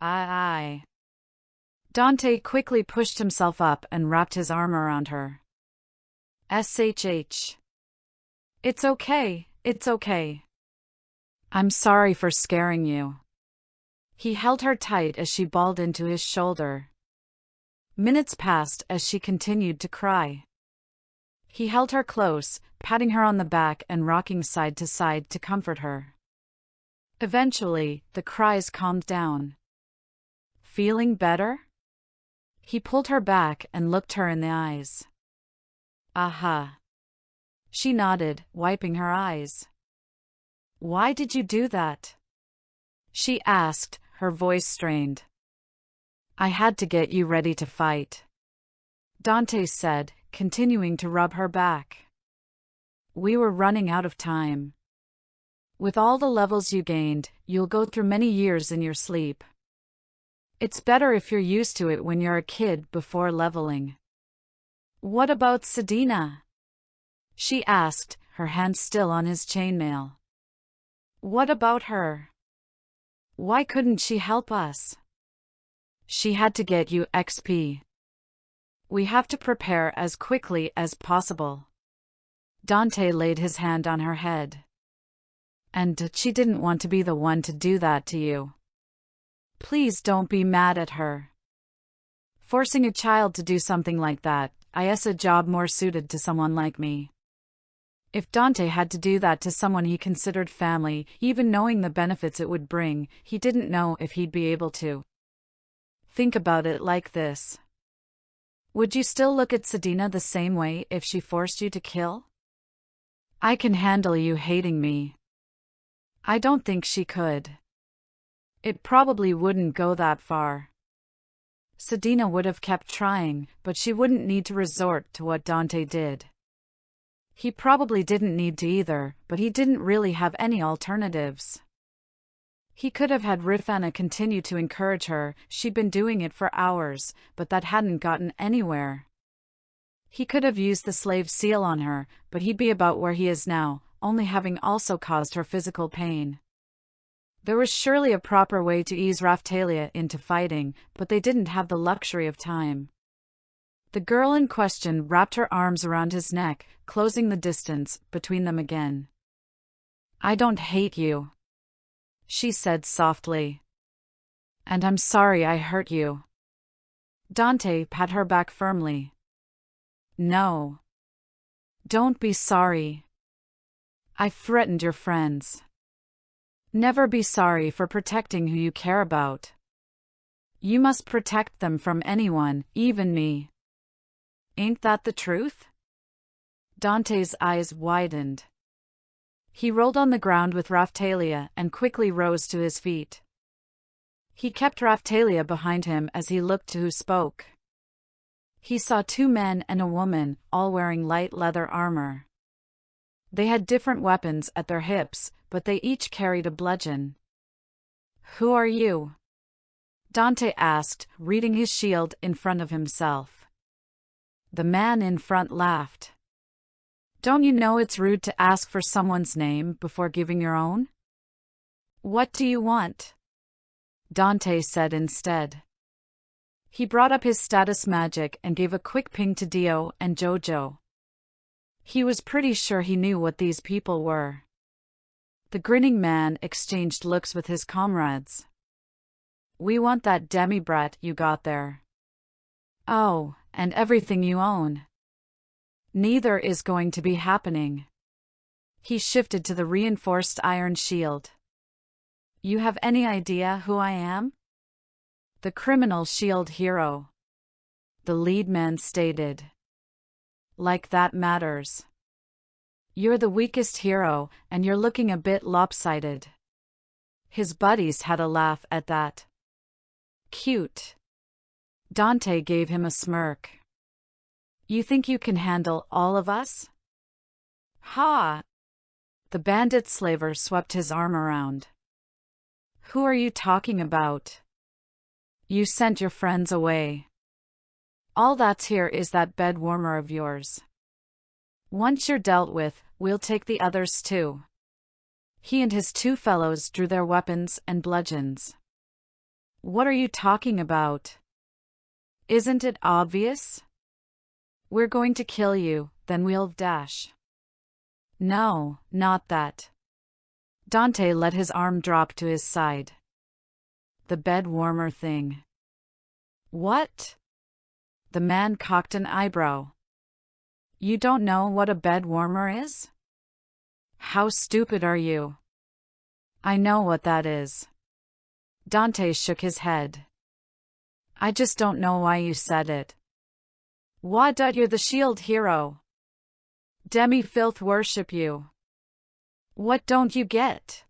"Aye." Dante quickly pushed himself up and wrapped his arm around her. "Shh. It's okay, it's okay. I'm sorry for scaring you." He held her tight as she balled into his shoulder. Minutes passed as she continued to cry. He held her close, patting her on the back and rocking side to side to comfort her. Eventually, the cries calmed down. "Feeling better?" He pulled her back and looked her in the eyes. "Aha." She nodded, wiping her eyes. "Why did you do that?" she asked, her voice strained. "I had to get you ready to fight," Dante said, continuing to rub her back. "We were running out of time. With all the levels you gained, you'll go through many years in your sleep. It's better if you're used to it when you're a kid before leveling." "What about Sedina?" she asked, her hand still on his chainmail. "What about her? Why couldn't she help us?" "She had to get you XP. We have to prepare as quickly as possible." Dante laid his hand on her head. "And she didn't want to be the one to do that to you. Please don't be mad at her. Forcing a child to do something like that is a job more suited to someone like me." If Dante had to do that to someone he considered family, even knowing the benefits it would bring, he didn't know if he'd be able to. Think about it like this. Would you still look at Sedina the same way if she forced you to kill? "I can handle you hating me." I don't think she could. It probably wouldn't go that far. Sedina would have kept trying, but she wouldn't need to resort to what Dante did. He probably didn't need to either, but he didn't really have any alternatives. He could have had Rifana continue to encourage her, she'd been doing it for hours, but that hadn't gotten anywhere. He could have used the slave seal on her, but he'd be about where he is now, only having also caused her physical pain. There was surely a proper way to ease Raphtalia into fighting, but they didn't have the luxury of time. The girl in question wrapped her arms around his neck, closing the distance between them again. "I don't hate you," she said softly. "And I'm sorry I hurt you." Dante pat her back firmly. "No. Don't be sorry. I threatened your friends. Never be sorry for protecting who you care about. You must protect them from anyone, even me. Ain't that the truth?" Dante's eyes widened. He rolled on the ground with Raphtalia and quickly rose to his feet. He kept Raphtalia behind him as he looked to who spoke. He saw two men and a woman, all wearing light leather armor. They had different weapons at their hips, but they each carried a bludgeon. "Who are you?" Dante asked, reading his shield in front of himself. The man in front laughed. "Don't you know it's rude to ask for someone's name before giving your own?" "What do you want?" Dante said instead. He brought up his status magic and gave a quick ping to Dio and Jojo. He was pretty sure he knew what these people were. The grinning man exchanged looks with his comrades. We want that demi-brat you got there. Oh, and everything you own. Neither is going to be happening. He shifted to the reinforced iron shield. You have any idea who I am? The criminal shield hero. The lead man stated. Like that matters. You're the weakest hero, and you're looking a bit lopsided. His buddies had a laugh at that. Cute. Dante gave him a smirk. You think you can handle all of us? Ha! The bandit slaver swept his arm around. Who are you talking about? You sent your friends away. All that's here is that bed warmer of yours. Once you're dealt with, we'll take the others too. He and his two fellows drew their weapons and bludgeons. What are you talking about? Isn't it obvious? We're going to kill you, then we'll dash. No, not that. Dante let his arm drop to his side. The bed warmer thing. What? The man cocked an eyebrow. You don't know what a bed warmer is? How stupid are you? I know what that is. Dante shook his head. I just don't know why you said it. What? You're the shield hero. Demi-filth worship you. What don't you get?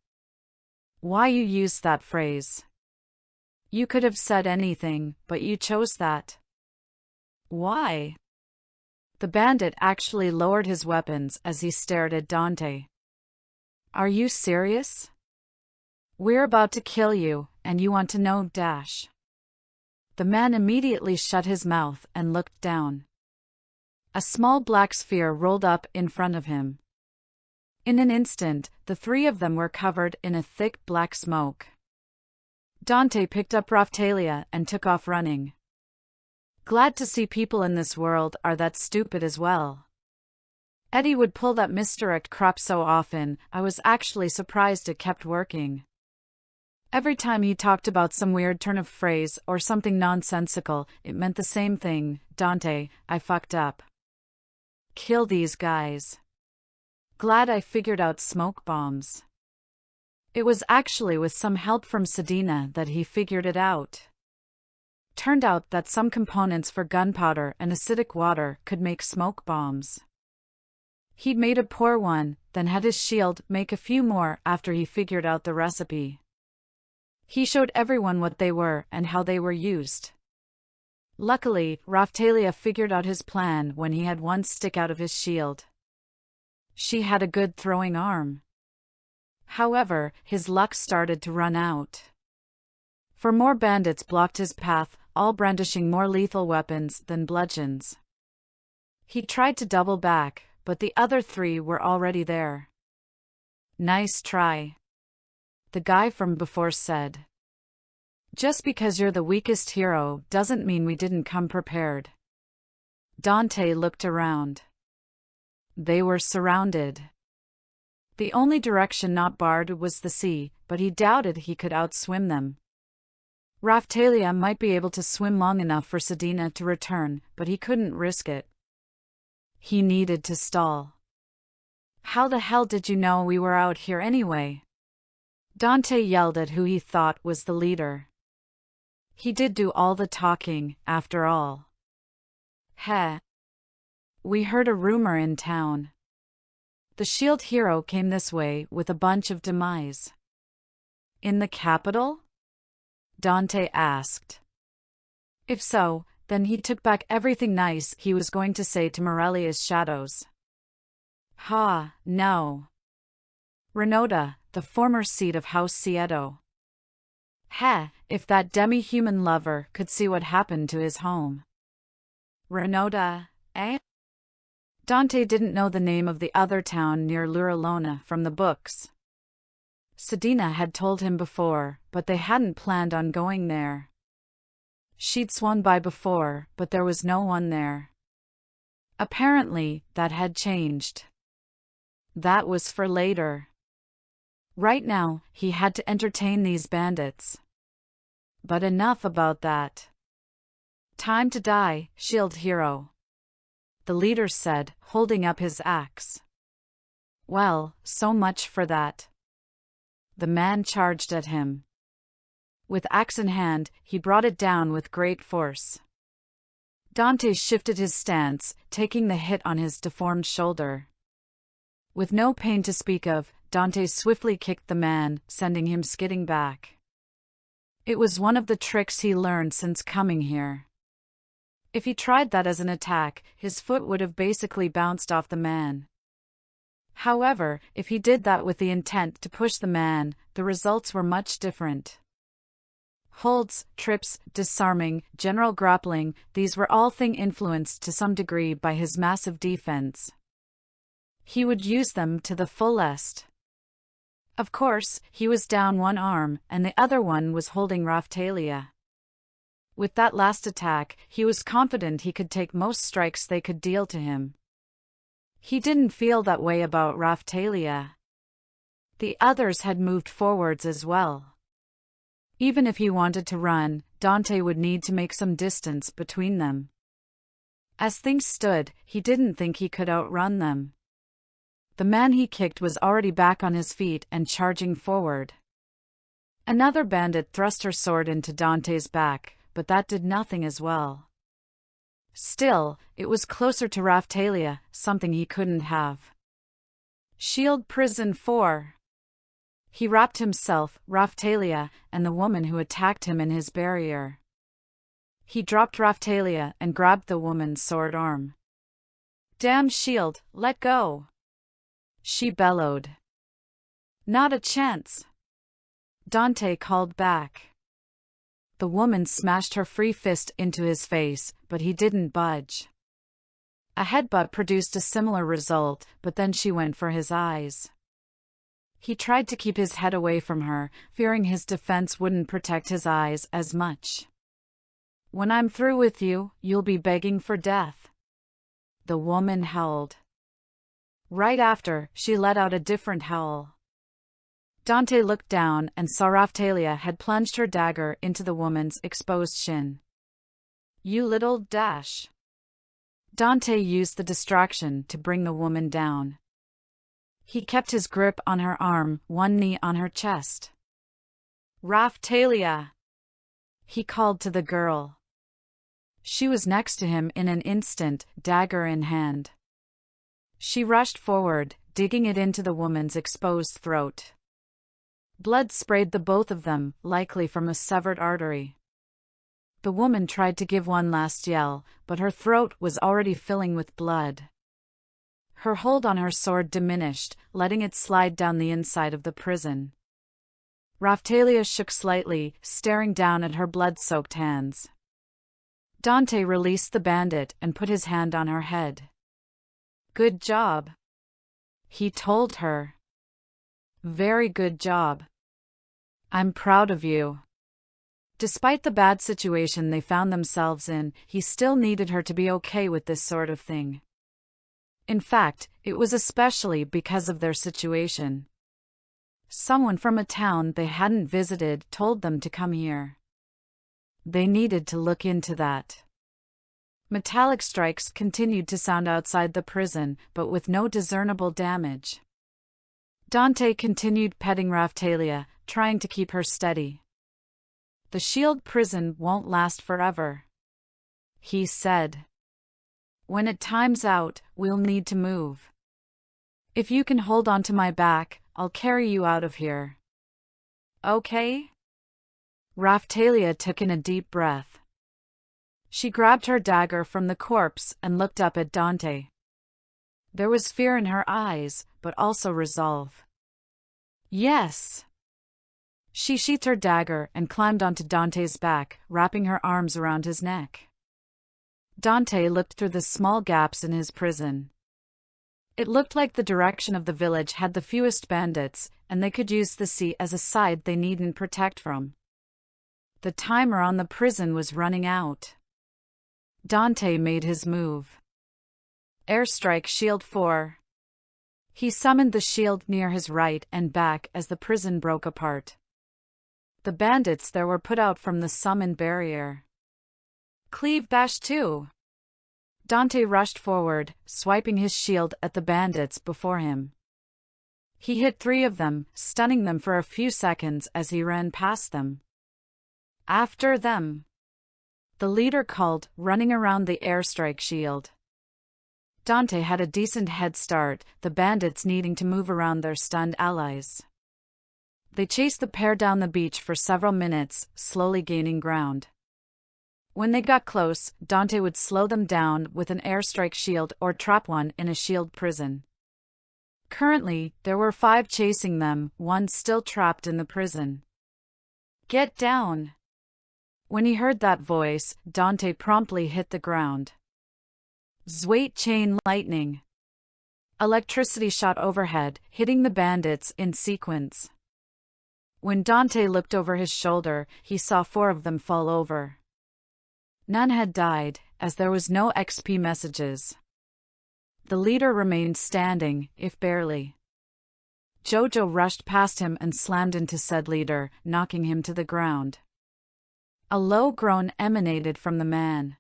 Why you used that phrase. You could have said anything, but you chose that. Why? The bandit actually lowered his weapons as he stared at Dante. Are you serious? We're about to kill you, and you want to know dash. The man immediately shut his mouth and looked down. A small black sphere rolled up in front of him. In an instant, the three of them were covered in a thick black smoke. Dante picked up Raphtalia and took off running. Glad to see people in this world are that stupid as well. Eddie would pull that misdirect crap so often, I was actually surprised it kept working. Every time he talked about some weird turn of phrase or something nonsensical, it meant the same thing. Dante, I fucked up. Kill these guys. Glad I figured out smoke bombs. It was actually with some help from Sedina that he figured it out. Turned out that some components for gunpowder and acidic water could make smoke bombs. He'd made a poor one, then had his shield make a few more after he figured out the recipe. He showed everyone what they were and how they were used. Luckily, Raphtalia figured out his plan when he had one stick out of his shield. She had a good throwing arm. However, his luck started to run out. For more bandits blocked his path, all brandishing more lethal weapons than bludgeons. He tried to double back, but the other three were already there. Nice try. The guy from before said. Just because you're the weakest hero doesn't mean we didn't come prepared. Dante looked around. They were surrounded. The only direction not barred was the sea, but he doubted he could outswim them. Raphtalia might be able to swim long enough for Sedina to return, but he couldn't risk it. He needed to stall. How the hell did you know we were out here anyway? Dante yelled at who he thought was the leader. He did do all the talking, after all. Heh. We heard a rumor in town. The shield hero came this way with a bunch of demise. In the capital? Dante asked. If so, then he took back everything nice he was going to say to Morelia's shadows. Ha, no. Renota, the former seat of House Cieto. Heh, if that demi-human lover could see what happened to his home. Renota, eh? Dante didn't know the name of the other town near Luralona from the books. Sedina had told him before, but they hadn't planned on going there. She'd swung by before, but there was no one there. Apparently, that had changed. That was for later. Right now, he had to entertain these bandits. But enough about that. Time to die, shield hero, the leader said, holding up his axe. Well, so much for that. The man charged at him. With axe in hand, he brought it down with great force. Dante shifted his stance, taking the hit on his deformed shoulder. With no pain to speak of, Dante swiftly kicked the man, sending him skidding back. It was one of the tricks he learned since coming here. If he tried that as an attack, his foot would have basically bounced off the man. However, if he did that with the intent to push the man, the results were much different. Holds, trips, disarming, general grappling, these were all things influenced to some degree by his massive defense. He would use them to the fullest. Of course, he was down one arm, and the other one was holding Raphtalia. With that last attack, he was confident he could take most strikes they could deal to him. He didn't feel that way about Raphtalia. The others had moved forwards as well. Even if he wanted to run, Dante would need to make some distance between them. As things stood, he didn't think he could outrun them. The man he kicked was already back on his feet and charging forward. Another bandit thrust her sword into Dante's back, but that did nothing as well. Still, it was closer to Raphtalia, something he couldn't have. Shield prison 4. He wrapped himself, Raphtalia, and the woman who attacked him in his barrier. He dropped Raphtalia and grabbed the woman's sword arm. Damn shield, let go! She bellowed. Not a chance! Dante called back. The woman smashed her free fist into his face, but he didn't budge. A headbutt produced a similar result, but then she went for his eyes. He tried to keep his head away from her, fearing his defense wouldn't protect his eyes as much. When I'm through with you, you'll be begging for death. The woman howled. Right after, she let out a different howl. Dante looked down and saw Raphtalia had plunged her dagger into the woman's exposed shin. You little dash. Dante used the distraction to bring the woman down. He kept his grip on her arm, one knee on her chest. Raphtalia! He called to the girl. She was next to him in an instant, dagger in hand. She rushed forward, digging it into the woman's exposed throat. Blood sprayed the both of them, likely from a severed artery. The woman tried to give one last yell, but her throat was already filling with blood. Her hold on her sword diminished, letting it slide down the inside of the prison. Raphtalia shook slightly, staring down at her blood-soaked hands. Dante released the bandit and put his hand on her head. Good job, he told her. Very good job. I'm proud of you. Despite the bad situation they found themselves in, he still needed her to be okay with this sort of thing. In fact, it was especially because of their situation. Someone from a town they hadn't visited told them to come here. They needed to look into that. Metallic strikes continued to sound outside the prison, but with no discernible damage. Dante continued petting Raphtalia, trying to keep her steady. The shield prison won't last forever, he said. When it times out, we'll need to move. If you can hold on to my back, I'll carry you out of here. Okay? Raphtalia took in a deep breath. She grabbed her dagger from the corpse and looked up at Dante. There was fear in her eyes, but also resolve. Yes! She sheathed her dagger and climbed onto Dante's back, wrapping her arms around his neck. Dante looked through the small gaps in his prison. It looked like the direction of the village had the fewest bandits, and they could use the sea as a side they needn't protect from. The timer on the prison was running out. Dante made his move. Airstrike Shield 4. He summoned the shield near his right and back as the prison broke apart. The bandits there were put out from the summoned barrier. Cleave Bash 2. Dante rushed forward, swiping his shield at the bandits before him. He hit 3 of them, stunning them for a few seconds as he ran past them. After them, the leader called, running around the airstrike shield. Dante had a decent head start, the bandits needing to move around their stunned allies. They chased the pair down the beach for several minutes, slowly gaining ground. When they got close, Dante would slow them down with an airstrike shield or trap one in a shield prison. Currently, there were 5 chasing them, 1 still trapped in the prison. Get down! When he heard that voice, Dante promptly hit the ground. Zwait chain lightning. Electricity shot overhead, hitting the bandits in sequence. When Dante looked over his shoulder, he saw 4 of them fall over. None had died, as there was no XP messages. The leader remained standing, if barely. Jojo rushed past him and slammed into said leader, knocking him to the ground. A low groan emanated from the man.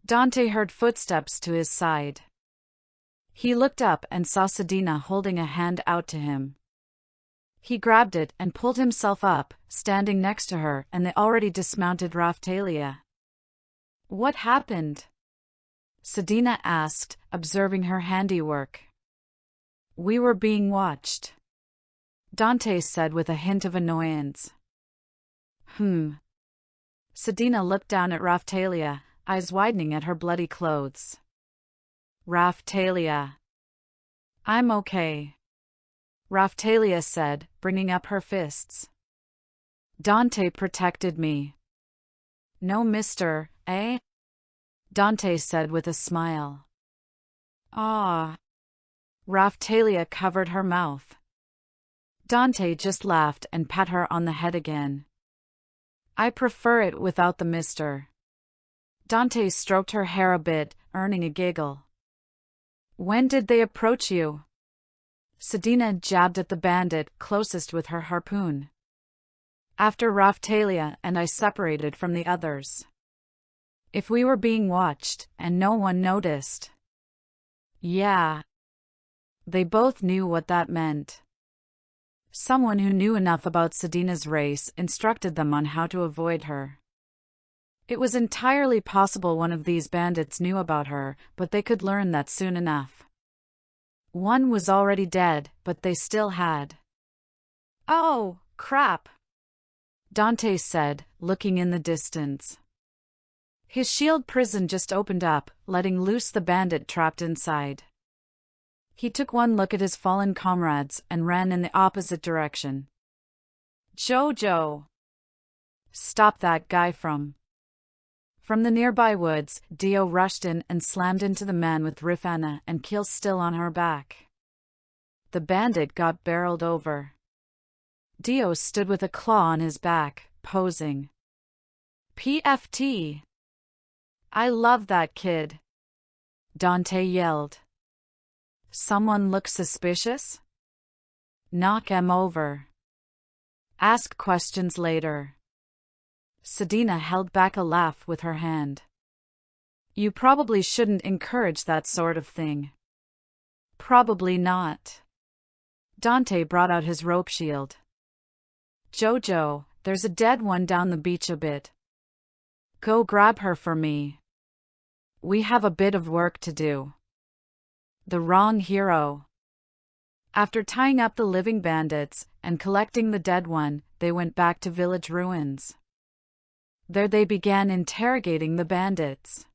Dante heard footsteps to his side. He looked up and saw Sedina holding a hand out to him. He grabbed it and pulled himself up, standing next to her and the already dismounted Raftalia. What happened? Sedina asked, observing her handiwork. We were being watched, Dante said with a hint of annoyance. Sedina looked down at Raftalia, eyes widening at her bloody clothes. Raftalia. I'm okay, Raftalia said, bringing up her fists. Dante protected me. No mister, eh? Dante said with a smile. Ah. Raftalia covered her mouth. Dante just laughed and pat her on the head again. I prefer it without the mister. Dante stroked her hair a bit, earning a giggle. When did they approach you? Sedina jabbed at the bandit closest with her harpoon. After Raftalia and I separated from the others. If we were being watched, and no one noticed. Yeah. They both knew what that meant. Someone who knew enough about Sedina's race instructed them on how to avoid her. It was entirely possible one of these bandits knew about her, but they could learn that soon enough. One was already dead, but they still had. Oh, crap, Dante said, looking in the distance. His shield prison just opened up, letting loose the bandit trapped inside. He took one look at his fallen comrades and ran in the opposite direction. Jojo! Stop that guy from the nearby woods, Dio rushed in and slammed into the man with Rifana and Kill still on her back. The bandit got barreled over. Dio stood with a claw on his back, posing. PFT! I love that kid, Dante yelled. Someone look suspicious? Knock him over. Ask questions later. Sedina held back a laugh with her hand. You probably shouldn't encourage that sort of thing. Probably not. Dante brought out his rope shield. Jojo, there's a dead one down the beach a bit. Go grab her for me. We have a bit of work to do. The wrong hero. After tying up the living bandits and collecting the dead one, they went back to village ruins. There they began interrogating the bandits.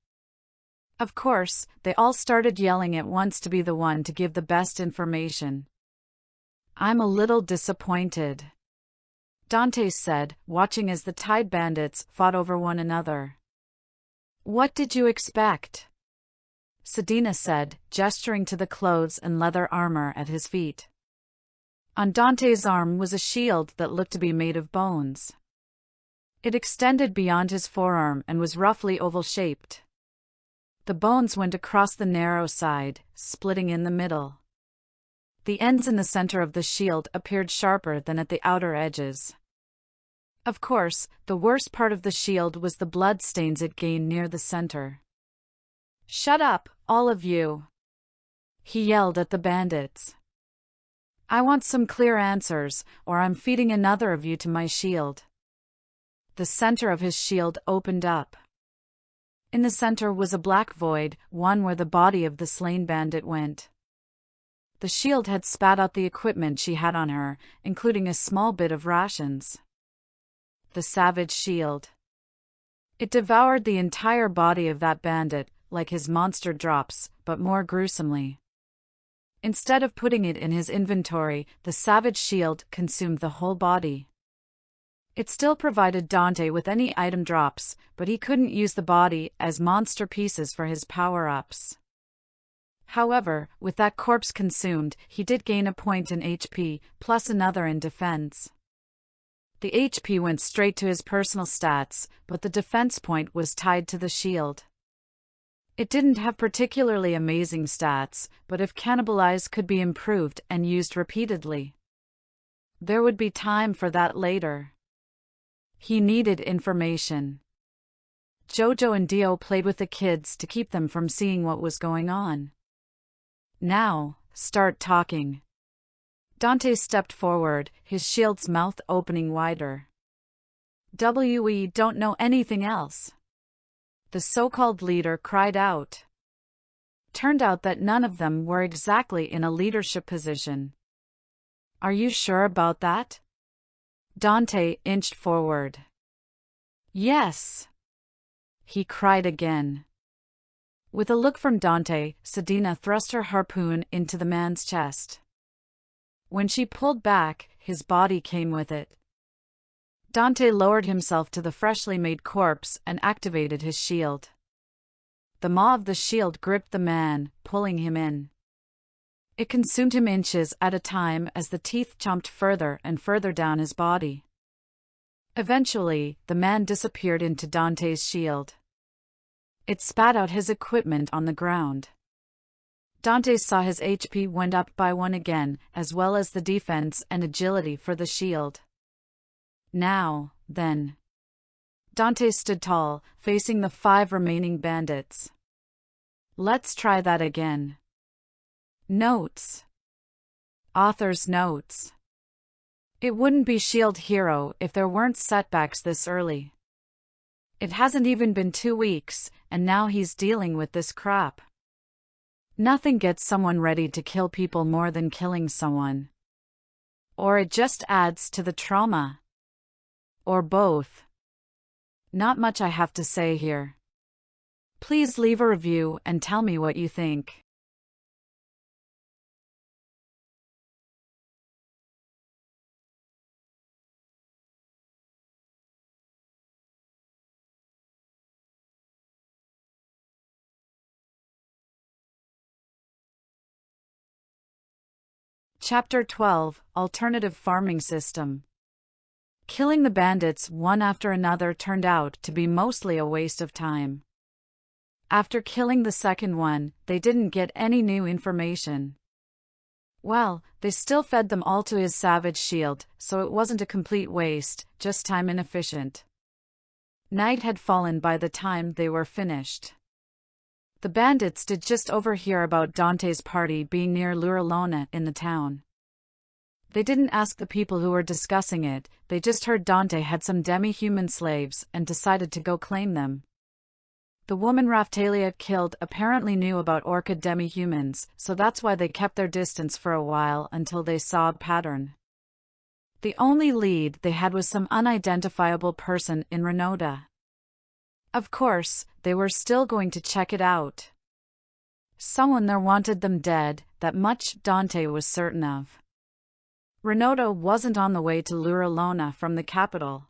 Of course, they all started yelling at once to be the one to give the best information. I'm a little disappointed, Dante said, watching as the tied bandits fought over one another. What did you expect? Sedina said, gesturing to the clothes and leather armor at his feet. On Dante's arm was a shield that looked to be made of bones. It extended beyond his forearm and was roughly oval-shaped. The bones went across the narrow side, splitting in the middle. The ends in the center of the shield appeared sharper than at the outer edges. Of course, the worst part of the shield was the blood stains it gained near the center. "Shut up, all of you!" he yelled at the bandits. "I want some clear answers, or I'm feeding another of you to my shield." The center of his shield opened up. In the center was a black void, one where the body of the slain bandit went. The shield had spat out the equipment she had on her, including a small bit of rations. The savage shield. It devoured the entire body of that bandit, like his monster drops, but more gruesomely. Instead of putting it in his inventory, the savage shield consumed the whole body. It still provided Dante with any item drops, but he couldn't use the body as monster pieces for his power-ups. However, with that corpse consumed, he did gain a point in HP, plus another in defense. The HP went straight to his personal stats, but the defense point was tied to the shield. It didn't have particularly amazing stats, but if cannibalized could be improved and used repeatedly. There would be time for that later. He needed information. Jojo and Dio played with the kids to keep them from seeing what was going on. "Now, start talking." Dante stepped forward, his shield's mouth opening wider. "We don't know anything else," the so-called leader cried out. Turned out that none of them were exactly in a leadership position. "Are you sure about that?" Dante inched forward. "Yes," he cried again. With a look from Dante, Sedina thrust her harpoon into the man's chest. When she pulled back, his body came with it. Dante lowered himself to the freshly made corpse and activated his shield. The maw of the shield gripped the man, pulling him in. It consumed him inches at a time as the teeth chomped further and further down his body. Eventually, the man disappeared into Dante's shield. It spat out his equipment on the ground. Dante saw his HP went up by 1 again, as well as the defense and agility for the shield. "Now, then." Dante stood tall, facing the 5 remaining bandits. "Let's try that again." Notes. Author's notes. It wouldn't be Shield Hero if there weren't setbacks this early. It hasn't even been 2 weeks, and now he's dealing with this crap. Nothing gets someone ready to kill people more than killing someone. Or it just adds to the trauma. Or both. Not much I have to say here. Please leave a review and tell me what you think. Chapter 12, Alternative Farming System. Killing the bandits one after another turned out to be mostly a waste of time. After killing the second one, they didn't get any new information. Well, they still fed them all to his savage shield, so it wasn't a complete waste, just time inefficient. Night had fallen by the time they were finished. The bandits did just overhear about Dante's party being near Luralona in the town. They didn't ask the people who were discussing it, they just heard Dante had some demi-human slaves and decided to go claim them. The woman Raftalia killed apparently knew about orchid demi-humans, so that's why they kept their distance for a while until they saw a pattern. The only lead they had was some unidentifiable person in Renota. Of course, they were still going to check it out. Someone there wanted them dead, that much Dante was certain of. Renota wasn't on the way to Luralona from the capital.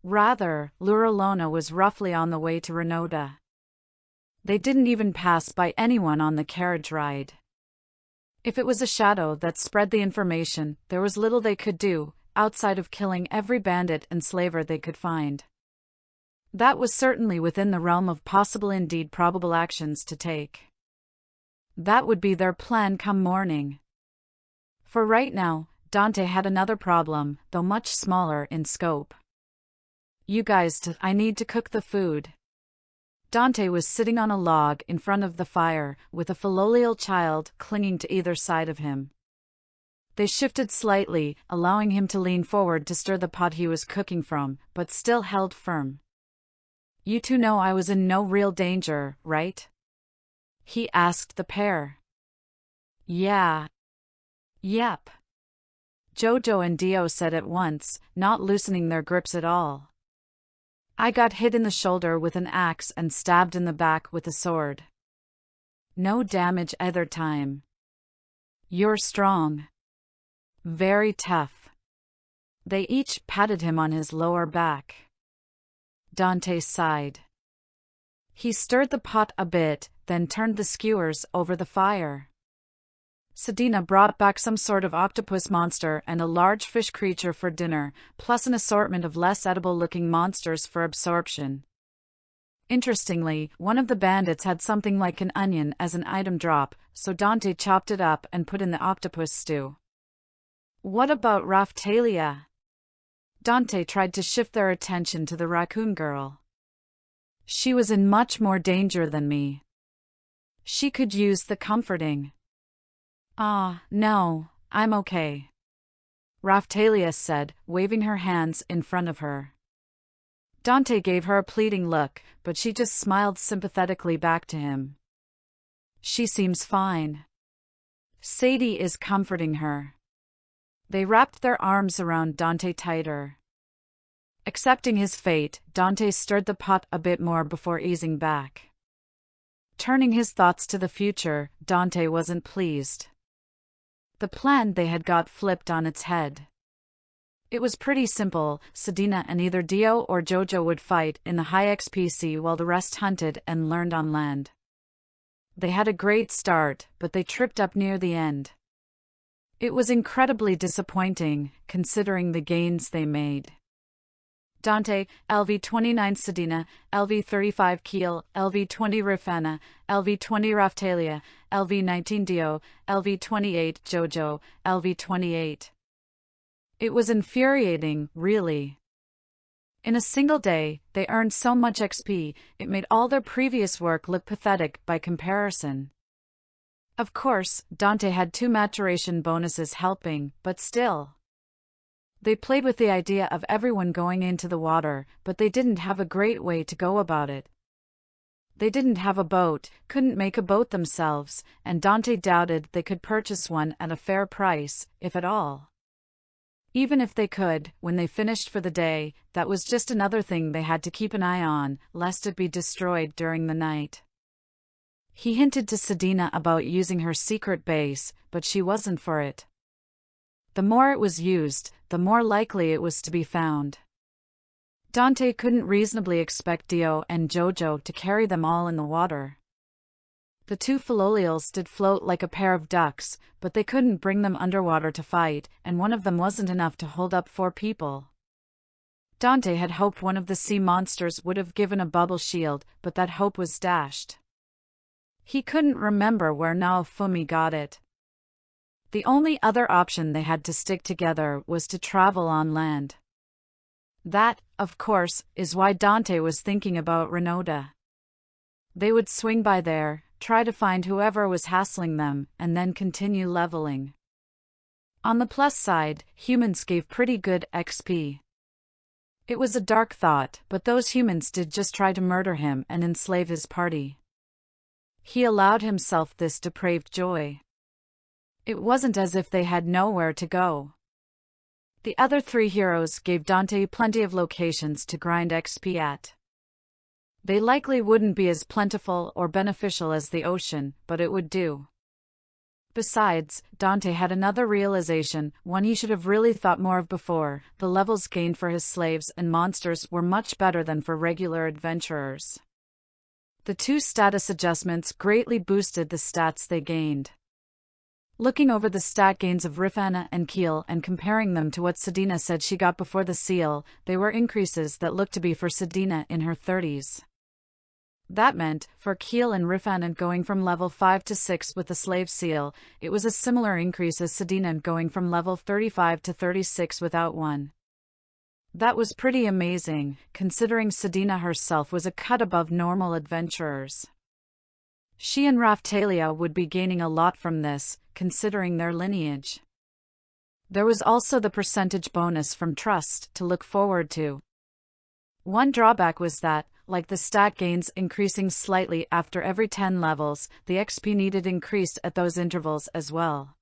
Rather, Luralona was roughly on the way to Renota. They didn't even pass by anyone on the carriage ride. If it was a shadow that spread the information, there was little they could do, outside of killing every bandit and slaver they could find. That was certainly within the realm of possible, indeed probable actions to take. That would be their plan come morning. For right now, Dante had another problem, though much smaller in scope. You guys, I need to cook the food. Dante was sitting on a log in front of the fire, with a filial child clinging to either side of him. They shifted slightly, allowing him to lean forward to stir the pot he was cooking from, but still held firm. You two know I was in no real danger, right? He asked the pair. Yeah. Yep. Jojo and Dio said at once, not loosening their grips at all. I got hit in the shoulder with an axe and stabbed in the back with a sword. No damage either time. You're strong. Very tough. They each patted him on his lower back. Dante sighed. He stirred the pot a bit, then turned the skewers over the fire. Sedina brought back some sort of octopus monster and a large fish creature for dinner, plus an assortment of less edible-looking monsters for absorption. Interestingly, one of the bandits had something like an onion as an item drop, so Dante chopped it up and put in the octopus stew. What about Raphtalia? Dante tried to shift their attention to the raccoon girl. She was in much more danger than me. She could use the comforting. No, I'm okay, Raphtalia said, waving her hands in front of her. Dante gave her a pleading look, but she just smiled sympathetically back to him. She seems fine. Sadie is comforting her. They wrapped their arms around Dante tighter. Accepting his fate, Dante stirred the pot a bit more before easing back. Turning his thoughts to the future, Dante wasn't pleased. The plan they had got flipped on its head. It was pretty simple. Sedina and either Dio or Jojo would fight in the high XP while the rest hunted and learned on land. They had a great start, but they tripped up near the end. It was incredibly disappointing, considering the gains they made. Dante, LV-29 Sedina, LV-35 Keel, LV-20 Rifana, LV-20 Raphtalia, LV-19 Dio, LV-28 Jojo, LV-28. It was infuriating, really. In a single day, they earned so much XP, it made all their previous work look pathetic by comparison. Of course, Dante had 2 maturation bonuses helping, but still. They played with the idea of everyone going into the water, but they didn't have a great way to go about it. They didn't have a boat, couldn't make a boat themselves, and Dante doubted they could purchase one at a fair price, if at all. Even if they could, when they finished for the day, that was just another thing they had to keep an eye on, lest it be destroyed during the night. He hinted to Sedina about using her secret base, but she wasn't for it. The more it was used, the more likely it was to be found. Dante couldn't reasonably expect Dio and Jojo to carry them all in the water. The 2 Philolials did float like a pair of ducks, but they couldn't bring them underwater to fight, and one of them wasn't enough to hold up 4 people. Dante had hoped one of the sea monsters would have given a bubble shield, but that hope was dashed. He couldn't remember where Naofumi got it. The only other option they had to stick together was to travel on land. That, of course, is why Dante was thinking about Renoda. They would swing by there, try to find whoever was hassling them, and then continue leveling. On the plus side, humans gave pretty good XP. It was a dark thought, but those humans did just try to murder him and enslave his party. He allowed himself this depraved joy. It wasn't as if they had nowhere to go. The other 3 heroes gave Dante plenty of locations to grind XP at. They likely wouldn't be as plentiful or beneficial as the ocean, but it would do. Besides, Dante had another realization, one he should have really thought more of before: the levels gained for his slaves and monsters were much better than for regular adventurers. The 2 status adjustments greatly boosted the stats they gained. looking over the stat gains of Rifana and Keel and comparing them to what Sedina said she got before the seal. They were increases that looked to be for Sedina in her 30s. That meant, for Keel and Rifana going from level 5 to 6 with the slave seal, it was a similar increase as Sedina going from level 35 to 36 without one. That was pretty amazing, considering Sedina herself was a cut above normal adventurers. She and Raftalia would be gaining a lot from this, considering their lineage. There was also the percentage bonus from Trust to look forward to. One drawback was that, like the stat gains increasing slightly after every 10 levels, the XP needed increased at those intervals as well.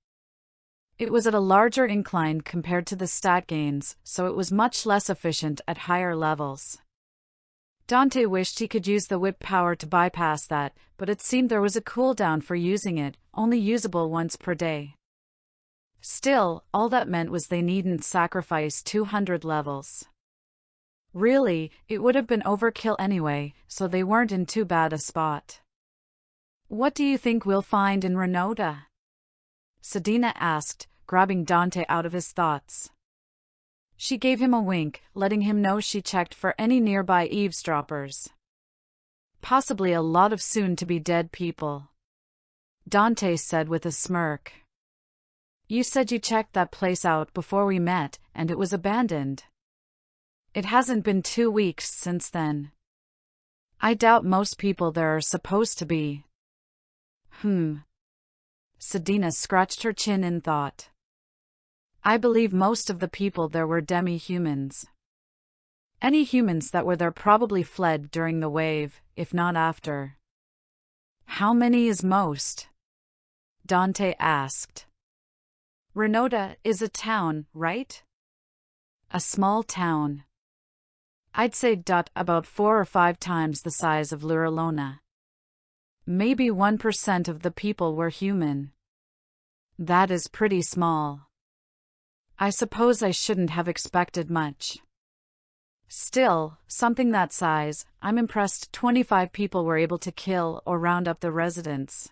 It was at a larger incline compared to the stat gains, so it was much less efficient at higher levels. Dante wished he could use the whip power to bypass that, but it seemed there was a cooldown for using it, only usable once per day. Still, all that meant was they needn't sacrifice 200 levels. Really, it would have been overkill anyway, so they weren't in too bad a spot. "What do you think we'll find in Renota?" Sedina asked, grabbing Dante out of his thoughts. She gave him a wink, letting him know she checked for any nearby eavesdroppers. "Possibly a lot of soon-to-be-dead people," Dante said with a smirk. "You said you checked that place out before we met, and it was abandoned. It hasn't been 2 weeks since then. I doubt most people there are supposed to be." Sedina scratched her chin in thought. "I believe most of the people there were demi-humans. Any humans that were there probably fled during the wave, if not after." "How many is most?" Dante asked. "Renota is a town, right?" "A small town. I'd say about 4 or 5 times the size of Luralona. Maybe 1% of the people were human. That is pretty small. I suppose I shouldn't have expected much. Still, something that size, I'm impressed 25 people were able to kill or round up the residents.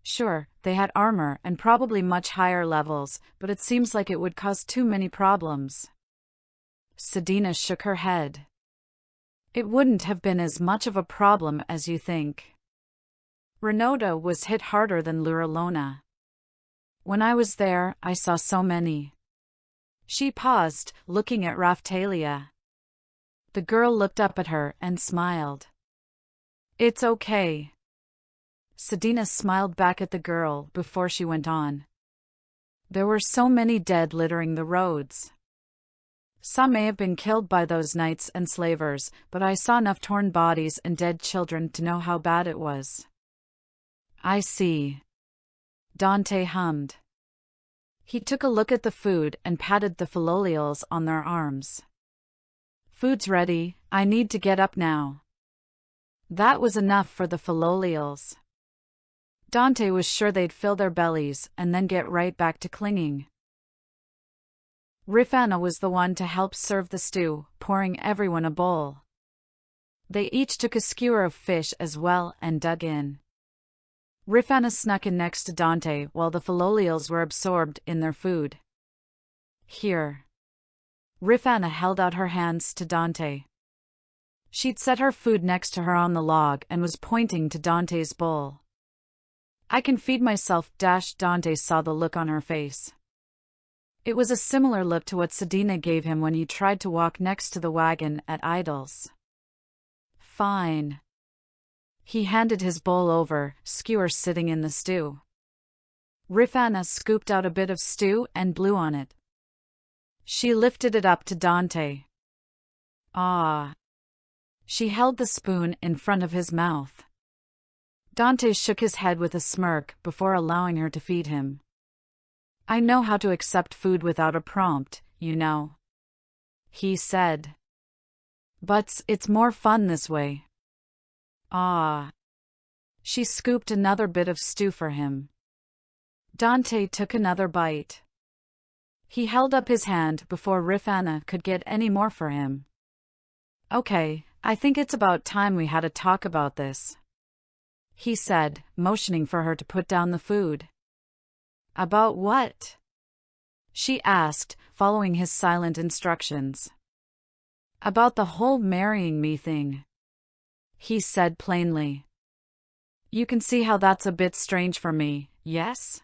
Sure, they had armor and probably much higher levels, but it seems like it would cause too many problems." Sedina shook her head. "It wouldn't have been as much of a problem as you think. Renota was hit harder than Luralona. When I was there, I saw so many." She paused, looking at Raftalia. The girl looked up at her and smiled. "It's okay." Sedina smiled back at the girl before she went on. "There were so many dead littering the roads. Some may have been killed by those knights and slavers, but I saw enough torn bodies and dead children to know how bad it was." "I see," Dante hummed. He took a look at the food and patted the Philolials on their arms. "Food's ready, I need to get up now." That was enough for the Philolials. Dante was sure they'd fill their bellies and then get right back to clinging. Rifana was the one to help serve the stew, pouring everyone a bowl. They each took a skewer of fish as well and dug in. Rifana snuck in next to Dante while the Philolials were absorbed in their food. "Here." Rifana held out her hands to Dante. She'd set her food next to her on the log and was pointing to Dante's bowl. "I can feed myself." Dante saw the look on her face. It was a similar look to what Sedina gave him when he tried to walk next to the wagon at Idols. "Fine." He handed his bowl over, skewer sitting in the stew. Rifana scooped out a bit of stew and blew on it. She lifted it up to Dante. "Ah." She held the spoon in front of his mouth. Dante shook his head with a smirk before allowing her to feed him. "I know how to accept food without a prompt, you know," he said. "But it's more fun this way." "Ah." She scooped another bit of stew for him. Dante took another bite. He held up his hand before Rifana could get any more for him. "Okay, I think it's about time we had a talk about this," he said, motioning for her to put down the food. About what? She asked, following his silent instructions. About the whole marrying me thing. He said plainly. You can see how that's a bit strange for me, yes?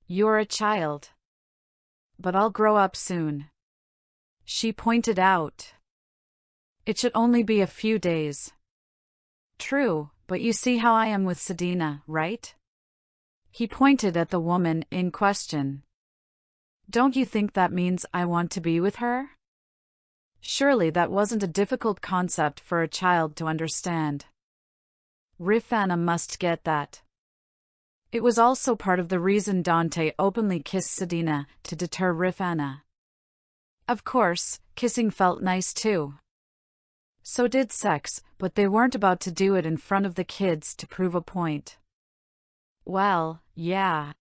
You're a child. But I'll grow up soon. She pointed out. It should only be a few days. True, but you see how I am with Sedina, right? He pointed at the woman in question. Don't you think that means I want to be with her? Surely that wasn't a difficult concept for a child to understand. Rifana must get that. It was also part of the reason Dante openly kissed Sedina, to deter Rifana. Of course, kissing felt nice too. So did sex, but they weren't about to do it in front of the kids to prove a point. Well, yeah.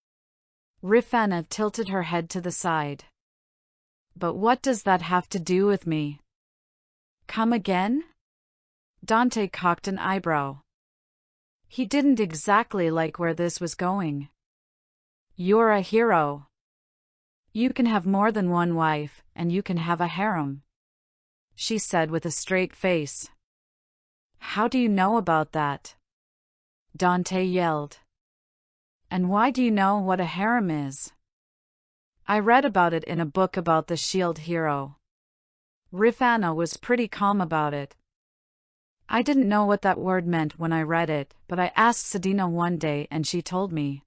Rifana tilted her head to the side. But what does that have to do with me? Come again? Dante cocked an eyebrow. He didn't exactly like where this was going. You're a hero. You can have more than one wife, and you can have a harem, she said with a straight face. How do you know about that? Dante yelled. And why do you know what a harem is? I read about it in a book about the shield hero. Rifana was pretty calm about it. I didn't know what that word meant when I read it, but I asked Sedina one day and she told me.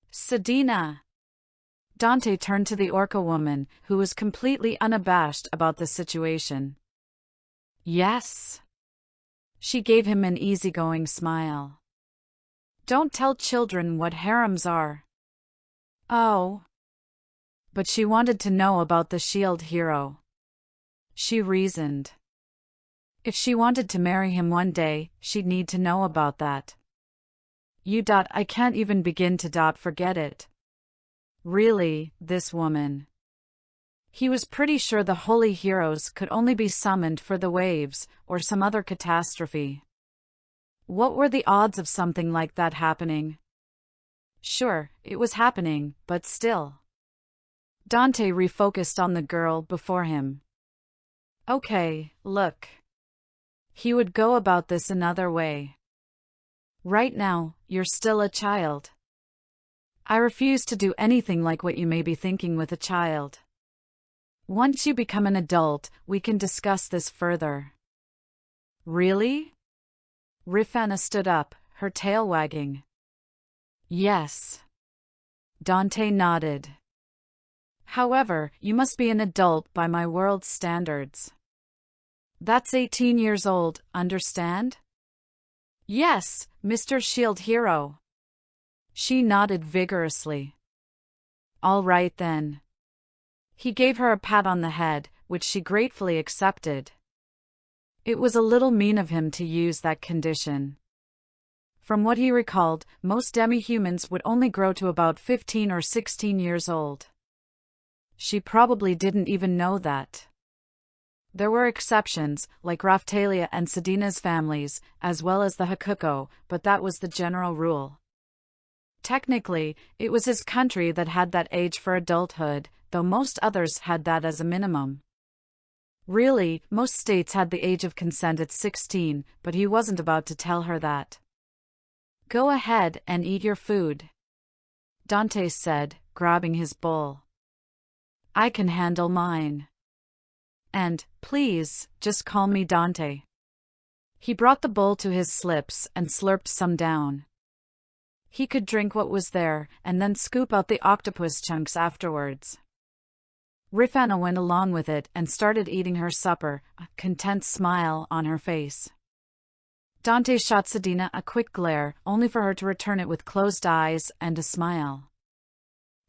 Sedina! Dante turned to the orca woman, who was completely unabashed about the situation. Yes. She gave him an easygoing smile. Don't tell children what harems are. Oh. But she wanted to know about the shield hero. She reasoned. If she wanted to marry him one day, she'd need to know about that. I can't even begin to forget it. Really, this woman. He was pretty sure the holy heroes could only be summoned for the waves, or some other catastrophe. What were the odds of something like that happening? Sure, it was happening, but still. Dante refocused on the girl before him. Okay, look. He would go about this another way. Right now, you're still a child. I refuse to do anything like what you may be thinking with a child. Once you become an adult, we can discuss this further. Really? Rifana stood up, her tail wagging. Yes. Dante nodded. However, you must be an adult by my world's standards. That's 18 years old, understand? Yes, Mr. Shield Hero. She nodded vigorously. All right then. He gave her a pat on the head, which she gratefully accepted. It was a little mean of him to use that condition. From what he recalled, most demi-humans would only grow to about 15 or 16 years old. She probably didn't even know that. There were exceptions, like Raftalia and Sedina's families, as well as the Hakuko, but that was the general rule. Technically, it was his country that had that age for adulthood, though most others had that as a minimum. Really, most states had the age of consent at 16, but he wasn't about to tell her that. Go ahead and eat your food, Dante said, grabbing his bowl. I can handle mine. And, please, just call me Dante. He brought the bowl to his lips and slurped some down. He could drink what was there, and then scoop out the octopus chunks afterwards. Rifana went along with it and started eating her supper, a content smile on her face. Dante shot Sedina a quick glare, only for her to return it with closed eyes and a smile.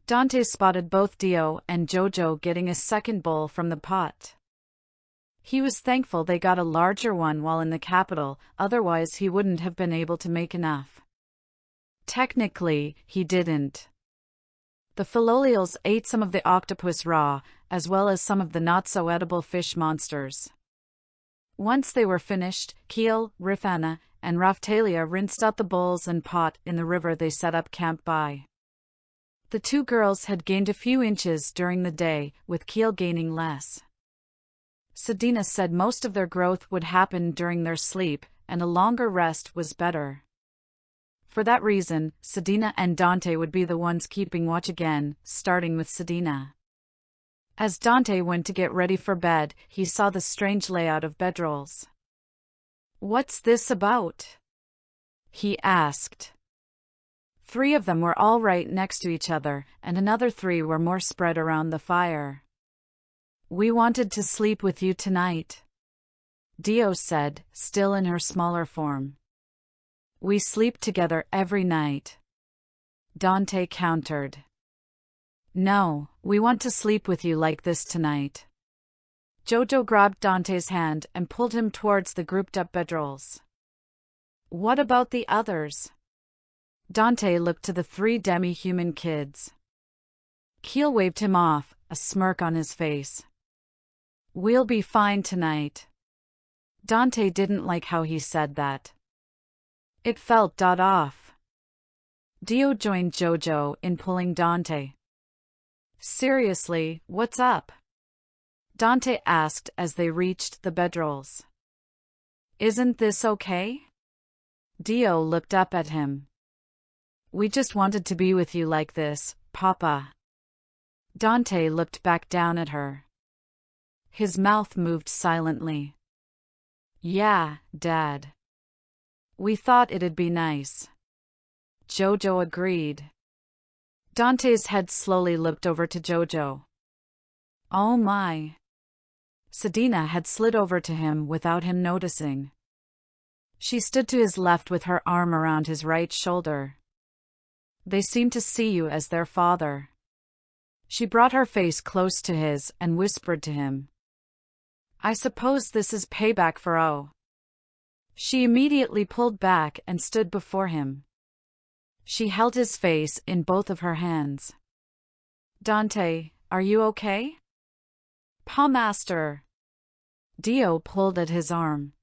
Dante spotted both Dio and Jojo getting a second bowl from the pot. He was thankful they got a larger one while in the capital, otherwise he wouldn't have been able to make enough. Technically, he didn't. The Philolials ate some of the octopus raw, as well as some of the not-so-edible fish monsters. Once they were finished, Keel, Rifana, and Raftalia rinsed out the bowls and pot in the river they set up camp by. The two girls had gained a few inches during the day, with Keel gaining less. Sedina said most of their growth would happen during their sleep, and a longer rest was better. For that reason, Sedina and Dante would be the ones keeping watch again, starting with Sedina. As Dante went to get ready for bed, he saw the strange layout of bedrolls. "What's this about?" he asked. 3 of them were all right next to each other, and another 3 were more spread around the fire. "We wanted to sleep with you tonight," Dio said, still in her smaller form. "We sleep together every night," Dante countered. "No, we want to sleep with you like this tonight." Jojo grabbed Dante's hand and pulled him towards the grouped-up bedrolls. "What about the others?" Dante looked to the 3 demi-human kids. Keel waved him off, a smirk on his face. "We'll be fine tonight." Dante didn't like how he said that. It felt off. Dio joined Jojo in pulling Dante. "Seriously, what's up?" Dante asked as they reached the bedrolls. "Isn't this okay?" Dio looked up at him. "We just wanted to be with you like this, Papa." Dante looked back down at her. His mouth moved silently. "Yeah, Dad. We thought it'd be nice." Jojo agreed. Dante's head slowly looked over to Jojo. "Oh my." Sedina had slid over to him without him noticing. She stood to his left with her arm around his right shoulder. "They seem to see you as their father." She brought her face close to his and whispered to him. "I suppose this is payback for O." She immediately pulled back and stood before him. She held his face in both of her hands. "Dante, are you okay?" "Pa Master." Dio pulled at his arm.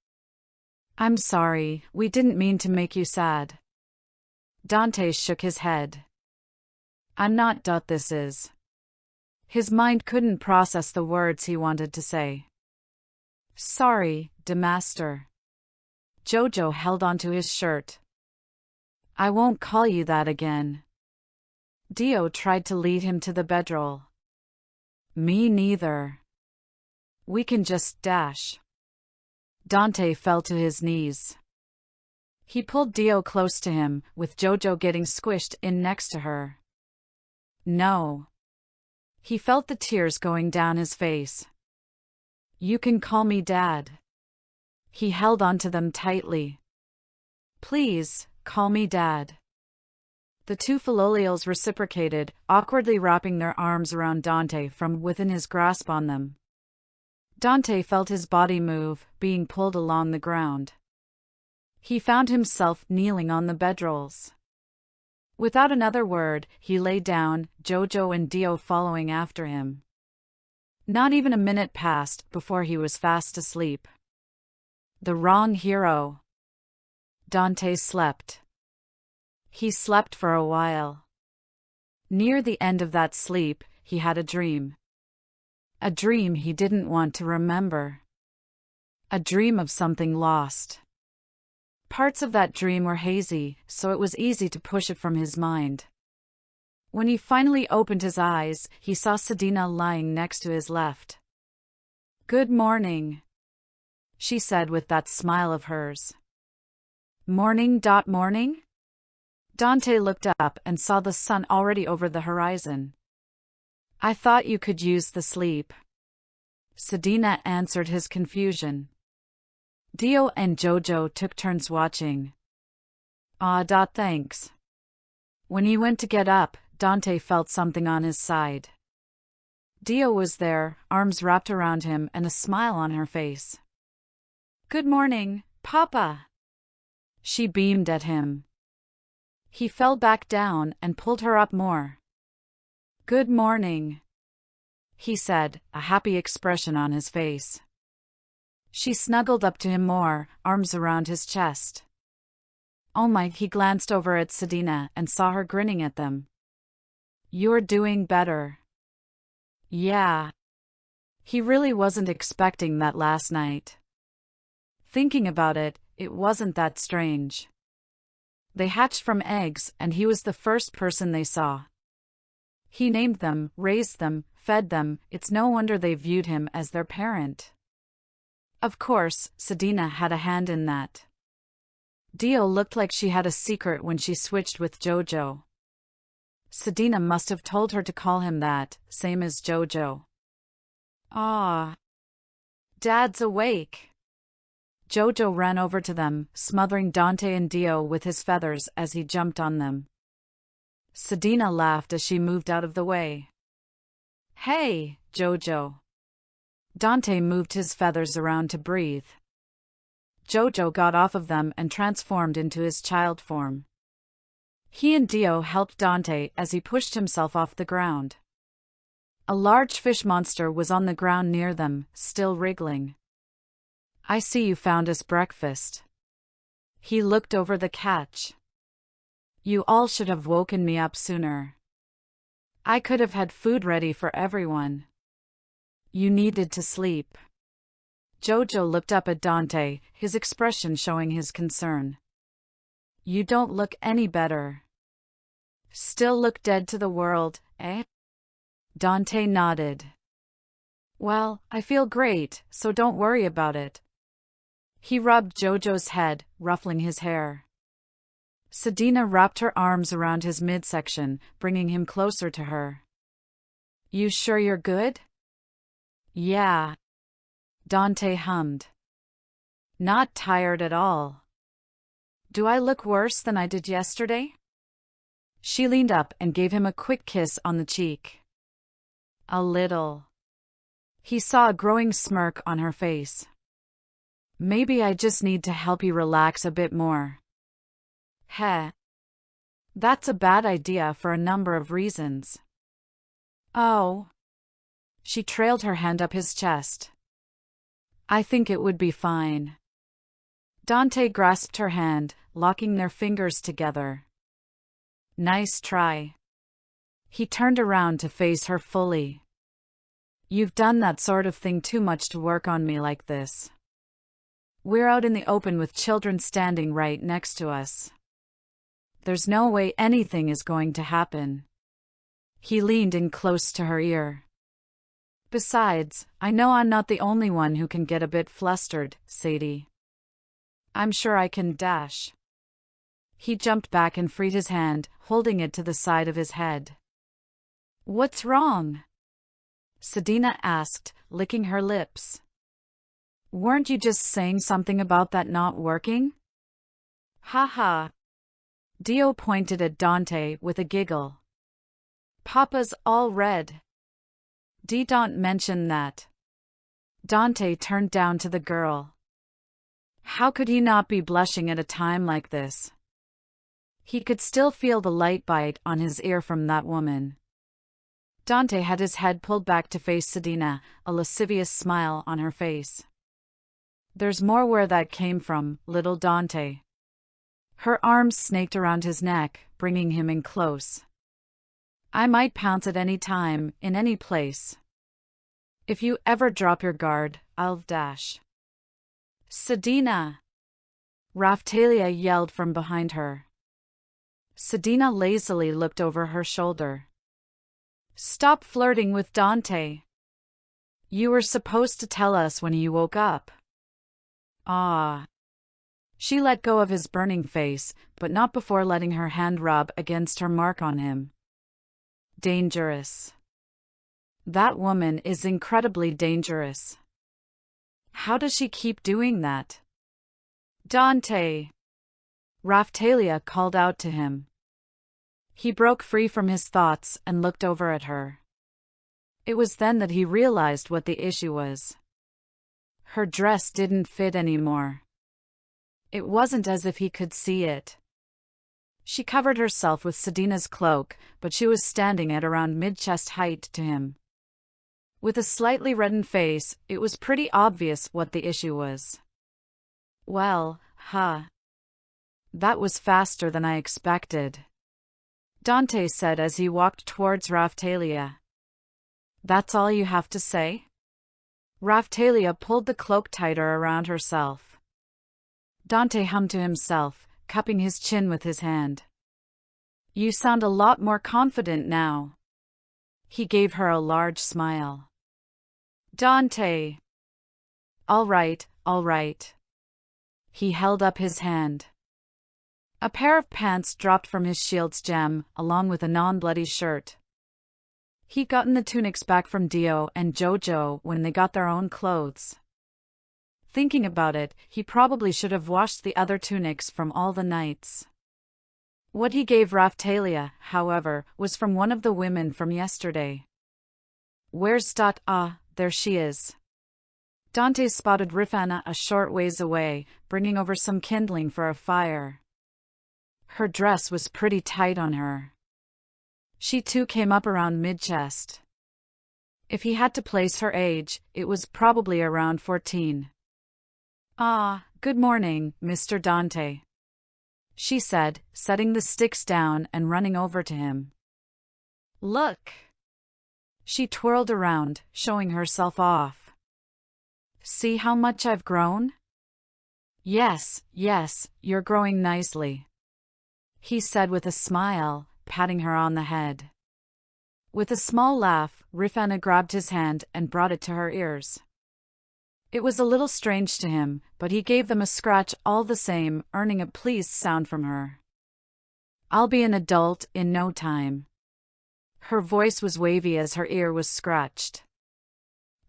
"I'm sorry, we didn't mean to make you sad." Dante shook his head. "I'm not. This is." His mind couldn't process the words he wanted to say. "Sorry, Master." Jojo held onto his shirt. "I won't call you that again." Dio tried to lead him to the bedroll. "Me neither. We can just dash." Dante fell to his knees. He pulled Dio close to him, with Jojo getting squished in next to her. "No." He felt the tears going down his face. "You can call me Dad." He held onto them tightly. "Please, call me Dad." The 2 Philolials reciprocated, awkwardly wrapping their arms around Dante from within his grasp on them. Dante felt his body move, being pulled along the ground. He found himself kneeling on the bedrolls. Without another word, he lay down, Jojo and Dio following after him. Not even a minute passed before he was fast asleep. The wrong hero. Dante slept. He slept for a while. Near the end of that sleep, he had a dream. A dream he didn't want to remember. A dream of something lost. Parts of that dream were hazy, so it was easy to push it from his mind. When he finally opened his eyes, he saw Sedina lying next to his left. "Good morning," she said with that smile of hers. Morning. Morning? Dante looked up and saw the sun already over the horizon. "I thought you could use the sleep." Sedina answered his confusion. Dio and Jojo took turns watching. Thanks." When he went to get up, Dante felt something on his side. Dio was there, arms wrapped around him and a smile on her face. "Good morning, Papa." She beamed at him. He fell back down and pulled her up more. "Good morning," he said, a happy expression on his face. She snuggled up to him more, arms around his chest. "Oh my," he glanced over at Sedina and saw her grinning at them. You're doing better. Yeah. He really wasn't expecting that last night. Thinking about it, it wasn't that strange. They hatched from eggs, and he was the first person they saw. He named them, raised them, fed them. It's no wonder they viewed him as their parent. Of course, Sedina had a hand in that. Dio looked like she had a secret when she switched with Jojo. Sedina must have told her to call him that, same as Jojo. Ah. Dad's awake. Jojo ran over to them, smothering Dante and Dio with his feathers as he jumped on them. Sedina laughed as she moved out of the way. Hey, Jojo. Dante moved his feathers around to breathe. Jojo got off of them and transformed into his child form. He and Dio helped Dante as he pushed himself off the ground. A large fish monster was on the ground near them, still wriggling. I see you found us breakfast. He looked over the catch. You all should have woken me up sooner. I could have had food ready for everyone. You needed to sleep. Jojo looked up at Dante, his expression showing his concern. You don't look any better. Still look dead to the world, eh? Dante nodded. Well, I feel great, so don't worry about it. He rubbed Jojo's head, ruffling his hair. Sedina wrapped her arms around his midsection, bringing him closer to her. You sure you're good? Yeah. Dante hummed. Not tired at all. Do I look worse than I did yesterday? She leaned up and gave him a quick kiss on the cheek. A little. He saw a growing smirk on her face. Maybe I just need to help you relax a bit more. Heh. That's a bad idea for a number of reasons. Oh. She trailed her hand up his chest. I think it would be fine. Dante grasped her hand, locking their fingers together. Nice try. He turned around to face her fully. You've done that sort of thing too much to work on me like this. We're out in the open with children standing right next to us. There's no way anything is going to happen. He leaned in close to her ear. Besides, I know I'm not the only one who can get a bit flustered, Sadie. I'm sure I can dash. He jumped back and freed his hand, holding it to the side of his head. What's wrong? Sedina asked, licking her lips. Weren't you just saying something about that not working? Ha ha. Dio pointed at Dante with a giggle. Papa's all red. Don't mention that. Dante turned down to the girl. How could he not be blushing at a time like this? He could still feel the light bite on his ear from that woman. Dante had his head pulled back to face Sedina, a lascivious smile on her face. There's more where that came from, little Dante. Her arms snaked around his neck, bringing him in close. I might pounce at any time, in any place. If you ever drop your guard, I'll dash. Sedina! Raphtalia yelled from behind her. Sedina lazily looked over her shoulder. Stop flirting with Dante. You were supposed to tell us when you woke up. Ah. She let go of his burning face, but not before letting her hand rub against her mark on him. Dangerous. That woman is incredibly dangerous. How does she keep doing that? Dante! Raphtalia called out to him. He broke free from his thoughts and looked over at her. It was then that he realized what the issue was. Her dress didn't fit anymore. It wasn't as if he could see it. She covered herself with Sedina's cloak, but she was standing at around mid-chest height to him. With a slightly reddened face, it was pretty obvious what the issue was. Well, that was faster than I expected. Dante said as he walked towards Raphtalia. That's all you have to say? Raphtalia pulled the cloak tighter around herself. Dante hummed to himself, cupping his chin with his hand. You sound a lot more confident now. He gave her a large smile. Dante. All right, all right. He held up his hand. A pair of pants dropped from his shield's gem, along with a non-bloody shirt. He'd gotten the tunics back from Dio and Jojo when they got their own clothes. Thinking about it, he probably should have washed the other tunics from all the knights. What he gave Raphtalia, however, was from one of the women from yesterday. Where's Dot? Ah, there she is. Dante spotted Rifana a short ways away, bringing over some kindling for a fire. Her dress was pretty tight on her. She too came up around mid-chest. If he had to place her age, it was probably around 14. Ah, good morning, Mr. Dante, she said, setting the sticks down and running over to him. Look. She twirled around, showing herself off. See how much I've grown? Yes, you're growing nicely, he said with a smile, patting her on the head. With a small laugh, Rifana grabbed his hand and brought it to her ears. It was a little strange to him, but he gave them a scratch all the same, earning a pleased sound from her. I'll be an adult in no time. Her voice was wavy as her ear was scratched.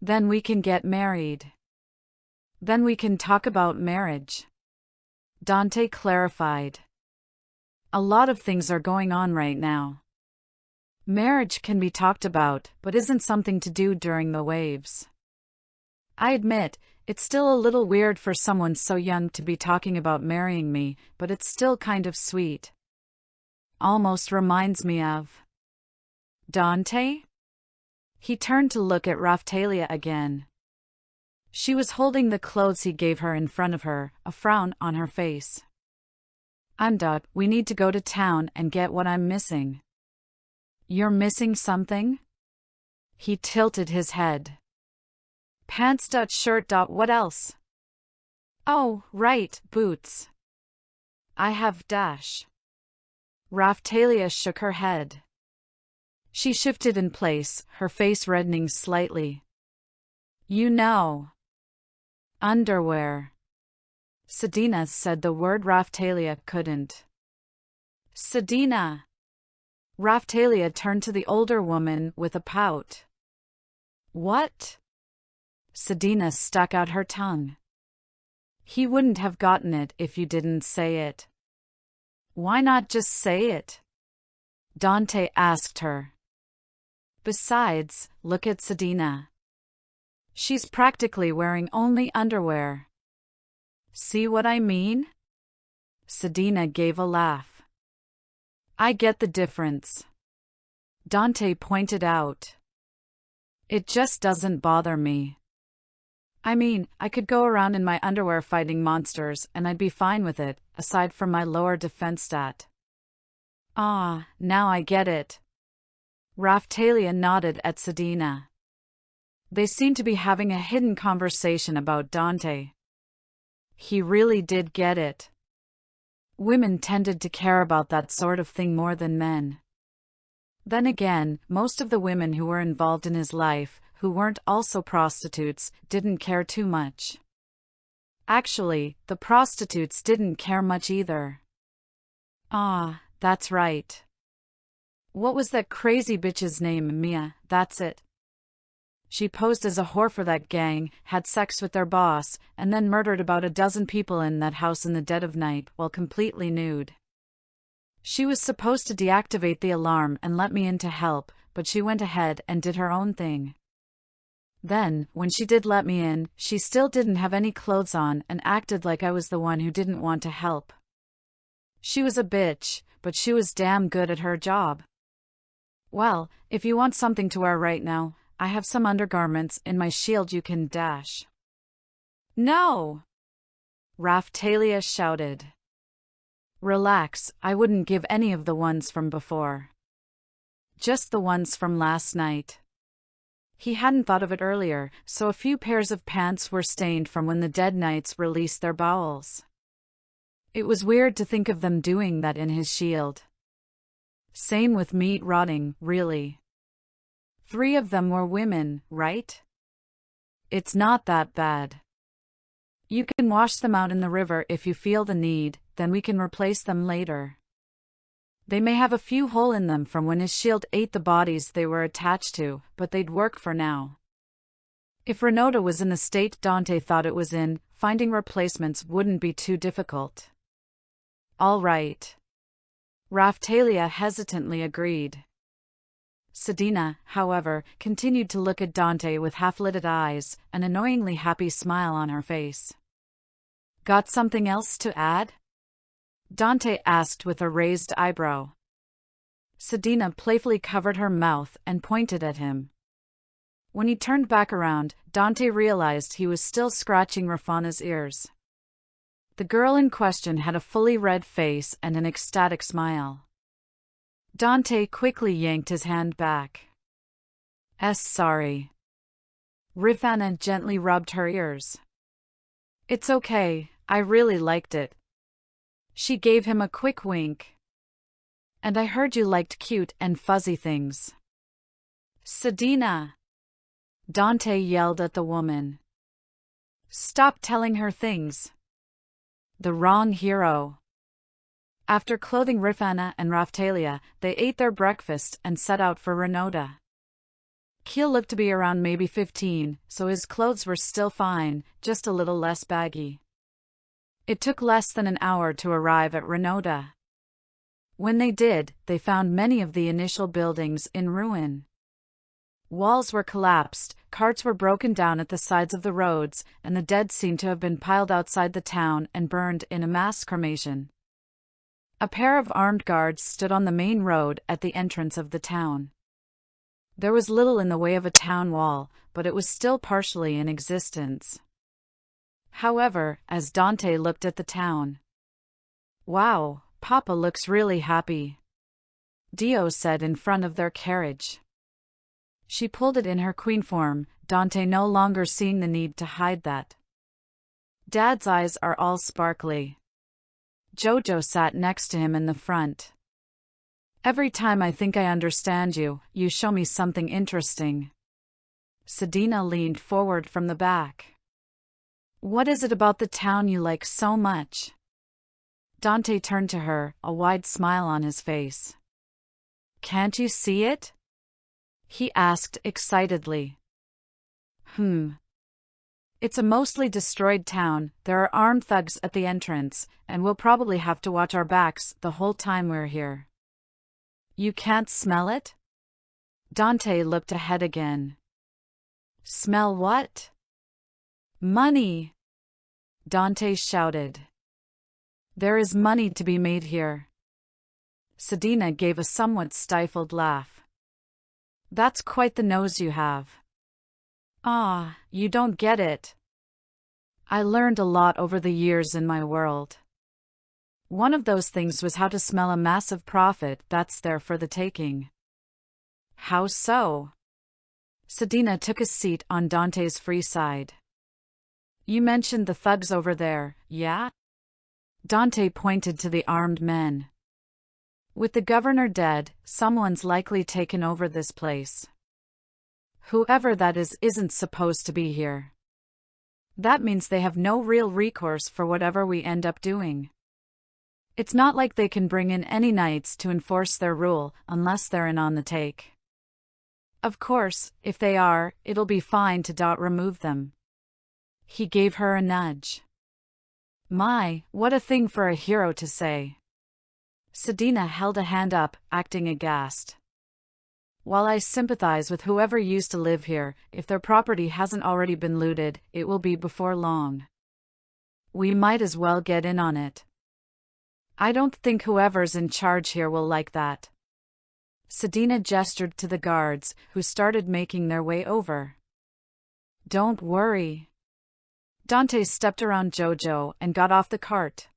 Then we can get married. Then we can talk about marriage, Dante clarified. A lot of things are going on right now. Marriage can be talked about, but isn't something to do during the waves. I admit, it's still a little weird for someone so young to be talking about marrying me, but it's still kind of sweet. Almost reminds me of Dante? He turned to look at Raphtalia again. She was holding the clothes he gave her in front of her, a frown on her face. I'm Dot. We need to go to town and get what I'm missing. You're missing something? He tilted his head. Pants. Shirt. What else? Oh, right, boots. I have dash. Raphtalia shook her head. She shifted in place, her face reddening slightly. You know. Underwear. Sedina said the word Raphtalia couldn't. Sedina. Raphtalia turned to the older woman with a pout. What? Sedina stuck out her tongue. He wouldn't have gotten it if you didn't say it. Why not just say it? Dante asked her. Besides, look at Sedina. She's practically wearing only underwear. See what I mean? Sedina gave a laugh. I get the difference, Dante pointed out. It just doesn't bother me. I mean, I could go around in my underwear fighting monsters and I'd be fine with it, aside from my lower defense stat. Ah, now I get it. Raphtalia nodded at Sedina. They seemed to be having a hidden conversation about Dante. He really did get it. Women tended to care about that sort of thing more than men. Then again, most of the women who were involved in his life, who weren't also prostitutes, didn't care too much. Actually, the prostitutes didn't care much either. Ah, that's right. What was that crazy bitch's name? Mia, that's it. She posed as a whore for that gang, had sex with their boss, and then murdered about a dozen people in that house in the dead of night while completely nude. She was supposed to deactivate the alarm and let me in to help, but she went ahead and did her own thing. Then, when she did let me in, she still didn't have any clothes on and acted like I was the one who didn't want to help. She was a bitch, but she was damn good at her job. Well, if you want something to wear right now, I have some undergarments in my shield you can dash. No! Raphtalia shouted. Relax, I wouldn't give any of the ones from before. Just the ones from last night. He hadn't thought of it earlier, so a few pairs of pants were stained from when the dead knights released their bowels. It was weird to think of them doing that in his shield. Same with meat rotting, really. 3 of them were women, right? It's not that bad. You can wash them out in the river if you feel the need, then we can replace them later. They may have a few holes in them from when his shield ate the bodies they were attached to, but they'd work for now. If Renota was in the state Dante thought it was in, finding replacements wouldn't be too difficult. All right. Raphtalia hesitantly agreed. Sedina, however, continued to look at Dante with half-lidded eyes, an annoyingly happy smile on her face. Got something else to add? Dante asked with a raised eyebrow. Sedina playfully covered her mouth and pointed at him. When he turned back around, Dante realized he was still scratching Rafana's ears. The girl in question had a fully red face and an ecstatic smile. Dante quickly yanked his hand back. Sorry. Rafana gently rubbed her ears. It's okay, I really liked it. She gave him a quick wink. And I heard you liked cute and fuzzy things. Sedina! Dante yelled at the woman. Stop telling her things. The wrong hero. After clothing Rafana and Raphtalia, they ate their breakfast and set out for Renota. Keel looked to be around maybe 15, so his clothes were still fine, just a little less baggy. It took less than an hour to arrive at Renota. When they did, they found many of the initial buildings in ruin. Walls were collapsed, carts were broken down at the sides of the roads, and the dead seemed to have been piled outside the town and burned in a mass cremation. A pair of armed guards stood on the main road at the entrance of the town. There was little in the way of a town wall, but it was still partially in existence. However, as Dante looked at the town, "Wow, Papa looks really happy," Dio said in front of their carriage. She pulled it in her queen form, Dante no longer seeing the need to hide that. Dad's eyes are all sparkly. Jojo sat next to him in the front. Every time I think I understand you, you show me something interesting. Sedina leaned forward from the back. What is it about the town you like so much? Dante turned to her, a wide smile on his face. Can't you see it? He asked excitedly. It's a mostly destroyed town, there are armed thugs at the entrance, and we'll probably have to watch our backs the whole time we're here. You can't smell it? Dante looked ahead again. Smell what? Money! Dante shouted. There is money to be made here. Sedina gave a somewhat stifled laugh. That's quite the nose you have. Ah, you don't get it. I learned a lot over the years in my world. One of those things was how to smell a massive profit that's there for the taking. How so? Sedina took a seat on Dante's free side. You mentioned the thugs over there, yeah? Dante pointed to the armed men. With the governor dead, someone's likely taken over this place. Whoever that is isn't supposed to be here. That means they have no real recourse for whatever we end up doing. It's not like they can bring in any knights to enforce their rule unless they're in on the take. Of course, if they are, it'll be fine to remove them. He gave her a nudge. My, what a thing for a hero to say. Sedina held a hand up, acting aghast. While I sympathize with whoever used to live here, if their property hasn't already been looted, it will be before long. We might as well get in on it. I don't think whoever's in charge here will like that. Sedina gestured to the guards, who started making their way over. Don't worry. Dante stepped around Jojo and got off the cart.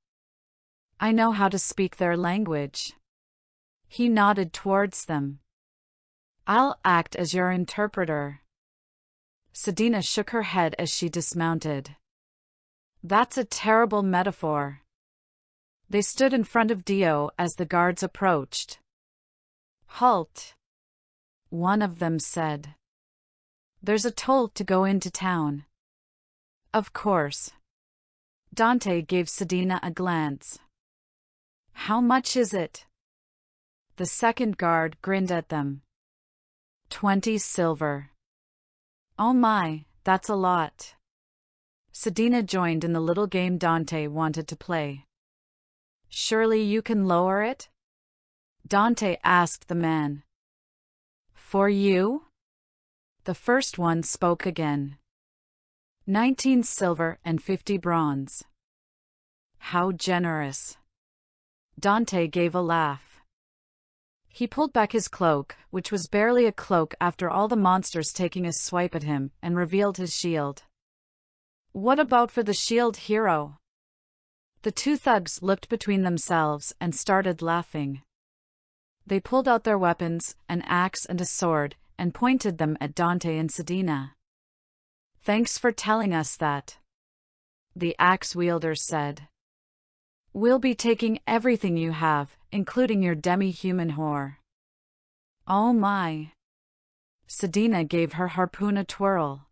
I know how to speak their language. He nodded towards them. I'll act as your interpreter. Sedina shook her head as she dismounted. That's a terrible metaphor. They stood in front of Dio as the guards approached. Halt! One of them said. There's a toll to go into town. Of course. Dante gave Sedina a glance. How much is it? The second guard grinned at them. 20 silver. Oh my, that's a lot. Sedina joined in the little game Dante wanted to play. Surely you can lower it? Dante asked the man. For you? The first one spoke again. 19 silver and 50 bronze. How generous. Dante gave a laugh. He pulled back his cloak, which was barely a cloak after all the monsters taking a swipe at him, and revealed his shield. What about for the shield hero? The two thugs looked between themselves and started laughing. They pulled out their weapons, an axe and a sword, and pointed them at Dante and Sedina. Thanks for telling us that, the axe wielder said. We'll be taking everything you have, including your demi-human whore. Oh my. Sedina gave her harpoon a twirl.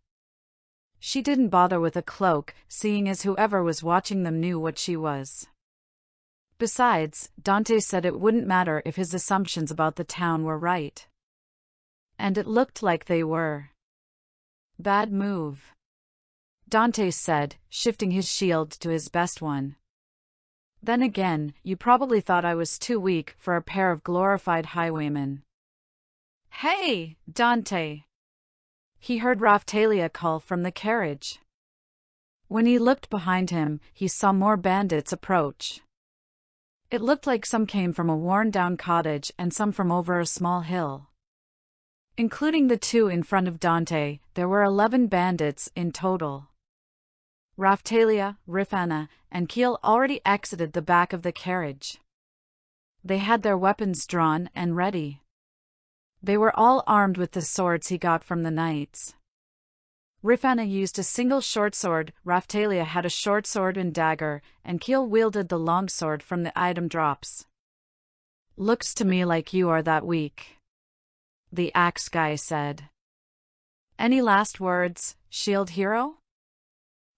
She didn't bother with a cloak, seeing as whoever was watching them knew what she was. Besides, Dante said it wouldn't matter if his assumptions about the town were right. And it looked like they were. Bad move, Dante said, shifting his shield to his best one. Then again, you probably thought I was too weak for a pair of glorified highwaymen. Hey, Dante! He heard Raphtalia call from the carriage. When he looked behind him, he saw more bandits approach. It looked like some came from a worn-down cottage and some from over a small hill. Including the two in front of Dante, there were 11 bandits in total. Raphtalia, Rifana, and Keel already exited the back of the carriage. They had their weapons drawn and ready. They were all armed with the swords he got from the knights. Rifana used a single short sword, Raphtalia had a short sword and dagger, and Keel wielded the long sword from the item drops. Looks to me like you are that weak, the axe guy said. Any last words, shield hero?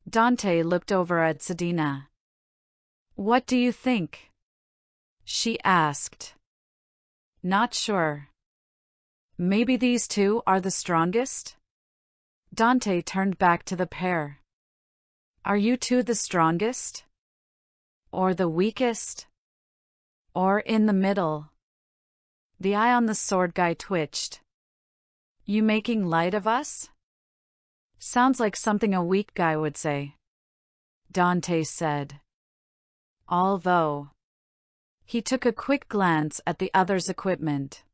Dante looked over at Sedina. What do you think? She asked. Not sure. Maybe these two are the strongest? Dante turned back to the pair. Are you two the strongest? Or the weakest? Or in the middle? The eye on the sword guy twitched. You making light of us? Sounds like something a weak guy would say, Dante said. Although. He took a quick glance at the others' equipment.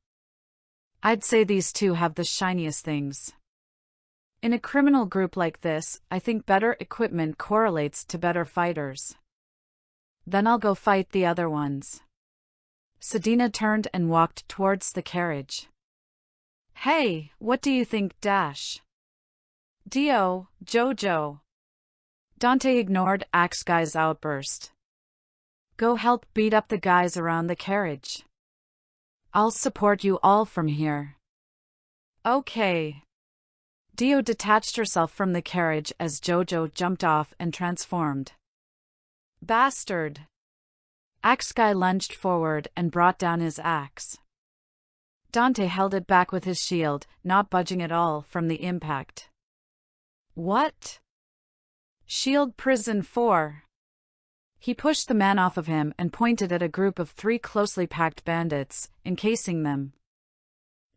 I'd say these two have the shiniest things. In a criminal group like this, I think better equipment correlates to better fighters. Then I'll go fight the other ones. Sedina turned and walked towards the carriage. Hey, what do you think, Dash? Dio, Jojo. Dante ignored Axe Guy's outburst. Go help beat up the guys around the carriage. I'll support you all from here. Okay. Dio detached herself from the carriage as Jojo jumped off and transformed. Bastard! Axe Guy lunged forward and brought down his axe. Dante held it back with his shield, not budging at all from the impact. What? Shield prison 4. He pushed the man off of him and pointed at a group of 3 closely packed bandits, encasing them.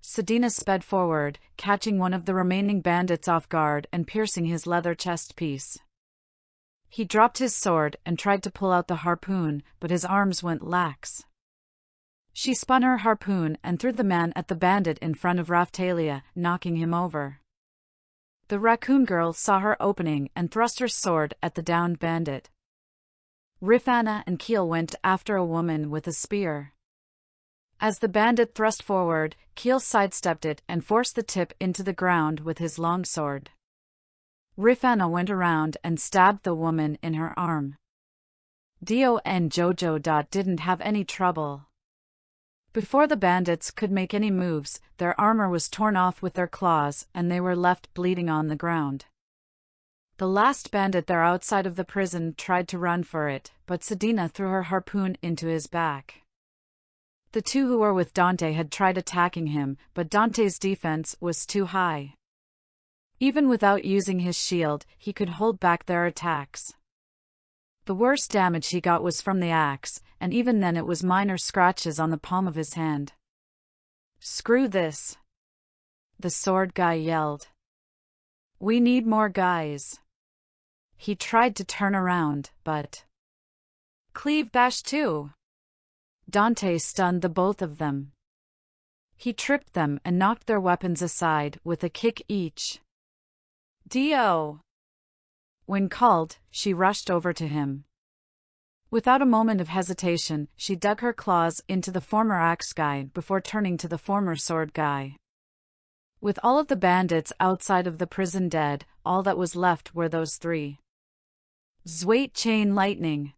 Sedina sped forward, catching one of the remaining bandits off guard and piercing his leather chest piece. He dropped his sword and tried to pull out the harpoon, but his arms went lax. She spun her harpoon and threw the man at the bandit in front of Raphtalia, knocking him over. The raccoon girl saw her opening and thrust her sword at the downed bandit. Rifana and Keel went after a woman with a spear. As the bandit thrust forward, Keel sidestepped it and forced the tip into the ground with his longsword. Rifana went around and stabbed the woman in her arm. Dio and Jojo didn't have any trouble. Before the bandits could make any moves, their armor was torn off with their claws and they were left bleeding on the ground. The last bandit there outside of the prison tried to run for it, but Sedina threw her harpoon into his back. The two who were with Dante had tried attacking him, but Dante's defense was too high. Even without using his shield, he could hold back their attacks. The worst damage he got was from the axe, and even then it was minor scratches on the palm of his hand. "Screw this!" the sword guy yelled. "We need more guys." He tried to turn around, but Cleave bashed too. Dante stunned the both of them. He tripped them and knocked their weapons aside with a kick each. "Dio!" When called, she rushed over to him. Without a moment of hesitation, she dug her claws into the former axe guy before turning to the former sword guy. With all of the bandits outside of the prison dead, all that was left were those three. Zwait chain lightning.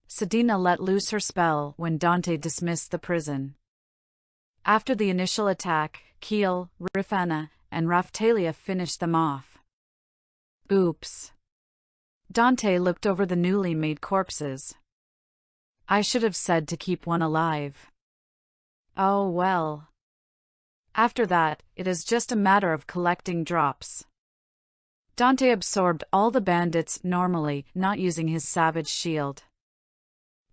Sedina let loose her spell when Dante dismissed the prison. After the initial attack, Keel, Rifana, and Raphtalia finished them off. Oops. Dante looked over the newly made corpses. I should have said to keep one alive. Oh well. After that, it is just a matter of collecting drops. Dante absorbed all the bandits normally, not using his savage shield.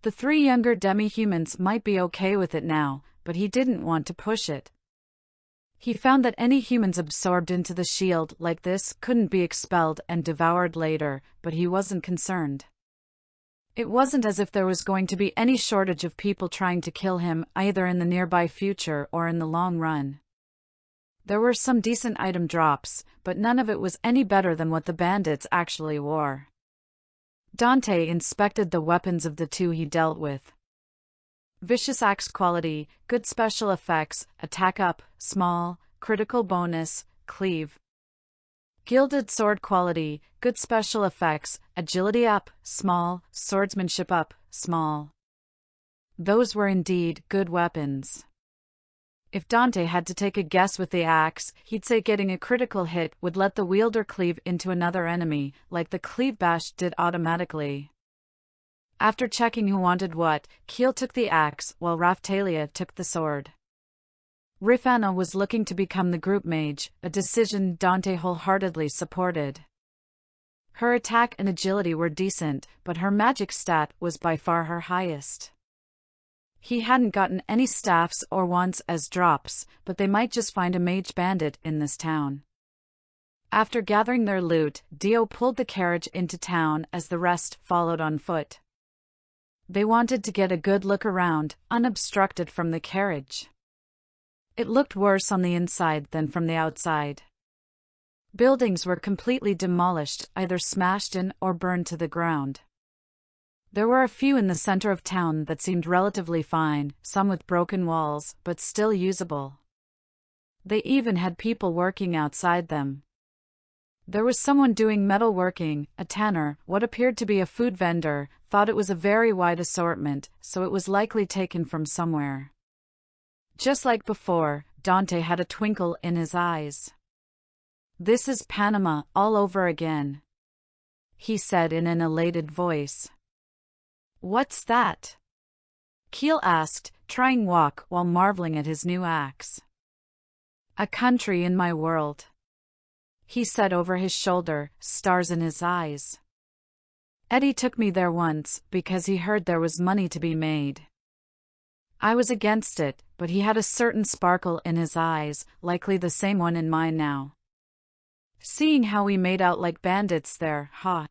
The three younger demi-humans might be okay with it now, but he didn't want to push it. He found that any humans absorbed into the shield like this couldn't be expelled and devoured later, but he wasn't concerned. It wasn't as if there was going to be any shortage of people trying to kill him either in the nearby future or in the long run. There were some decent item drops, but none of it was any better than what the bandits actually wore. Dante inspected the weapons of the two he dealt with. Vicious axe quality, good special effects, attack up, small, critical bonus, cleave. Gilded sword quality, good special effects, agility up, small, swordsmanship up, small. Those were indeed good weapons. If Dante had to take a guess with the axe, he'd say getting a critical hit would let the wielder cleave into another enemy, like the cleave bash did automatically. After checking who wanted what, Keel took the axe while Raphtalia took the sword. Rifana was looking to become the group mage, a decision Dante wholeheartedly supported. Her attack and agility were decent, but her magic stat was by far her highest. He hadn't gotten any staffs or wands as drops, but they might just find a mage bandit in this town. After gathering their loot, Dio pulled the carriage into town as the rest followed on foot. They wanted to get a good look around, unobstructed from the carriage. It looked worse on the inside than from the outside. Buildings were completely demolished, either smashed in or burned to the ground. There were a few in the center of town that seemed relatively fine, some with broken walls, but still usable. They even had people working outside them. There was someone doing metalworking, a tanner, what appeared to be a food vendor, thought it was a very wide assortment, so it was likely taken from somewhere. Just like before, Dante had a twinkle in his eyes. "This is Panama all over again," he said in an elated voice. "What's that?" Keel asked, trying walk while marveling at his new axe. "A country in my world," he said over his shoulder, stars in his eyes. "Eddie took me there once because he heard there was money to be made. I was against it, but he had a certain sparkle in his eyes, likely the same one in mine now. Seeing how we made out like bandits there, huh?"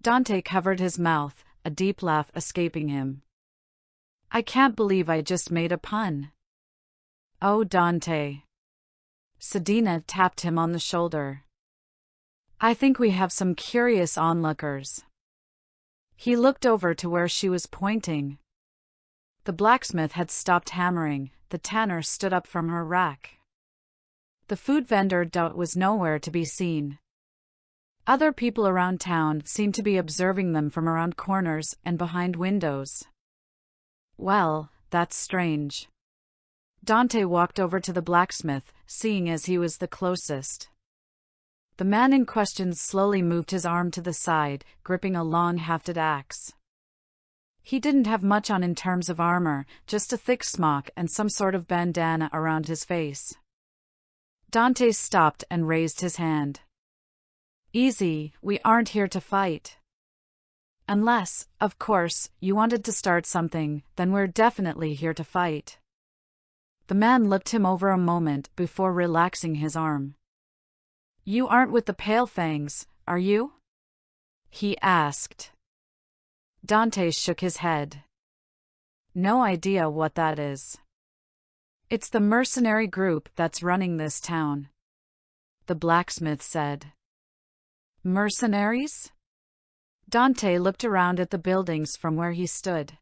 Dante covered his mouth, a deep laugh escaping him. "I can't believe I just made a pun." "Oh, Dante." Sedina tapped him on the shoulder. "I think we have some curious onlookers." He looked over to where she was pointing. The blacksmith had stopped hammering. The tanner stood up from her rack. The food vendor was nowhere to be seen. Other people around town seemed to be observing them from around corners and behind windows. Well, that's strange. Dante walked over to the blacksmith, seeing as he was the closest. The man in question slowly moved his arm to the side, gripping a long hafted axe. He didn't have much on in terms of armor, just a thick smock and some sort of bandana around his face. Dante stopped and raised his hand. Easy, we aren't here to fight. Unless, of course, you wanted to start something, then we're definitely here to fight. The man looked him over a moment before relaxing his arm. You aren't with the Pale Fangs, are you? He asked. Dante shook his head. No idea what that is. It's the mercenary group that's running this town, the blacksmith said. Mercenaries? Dante looked around at the buildings from where he stood.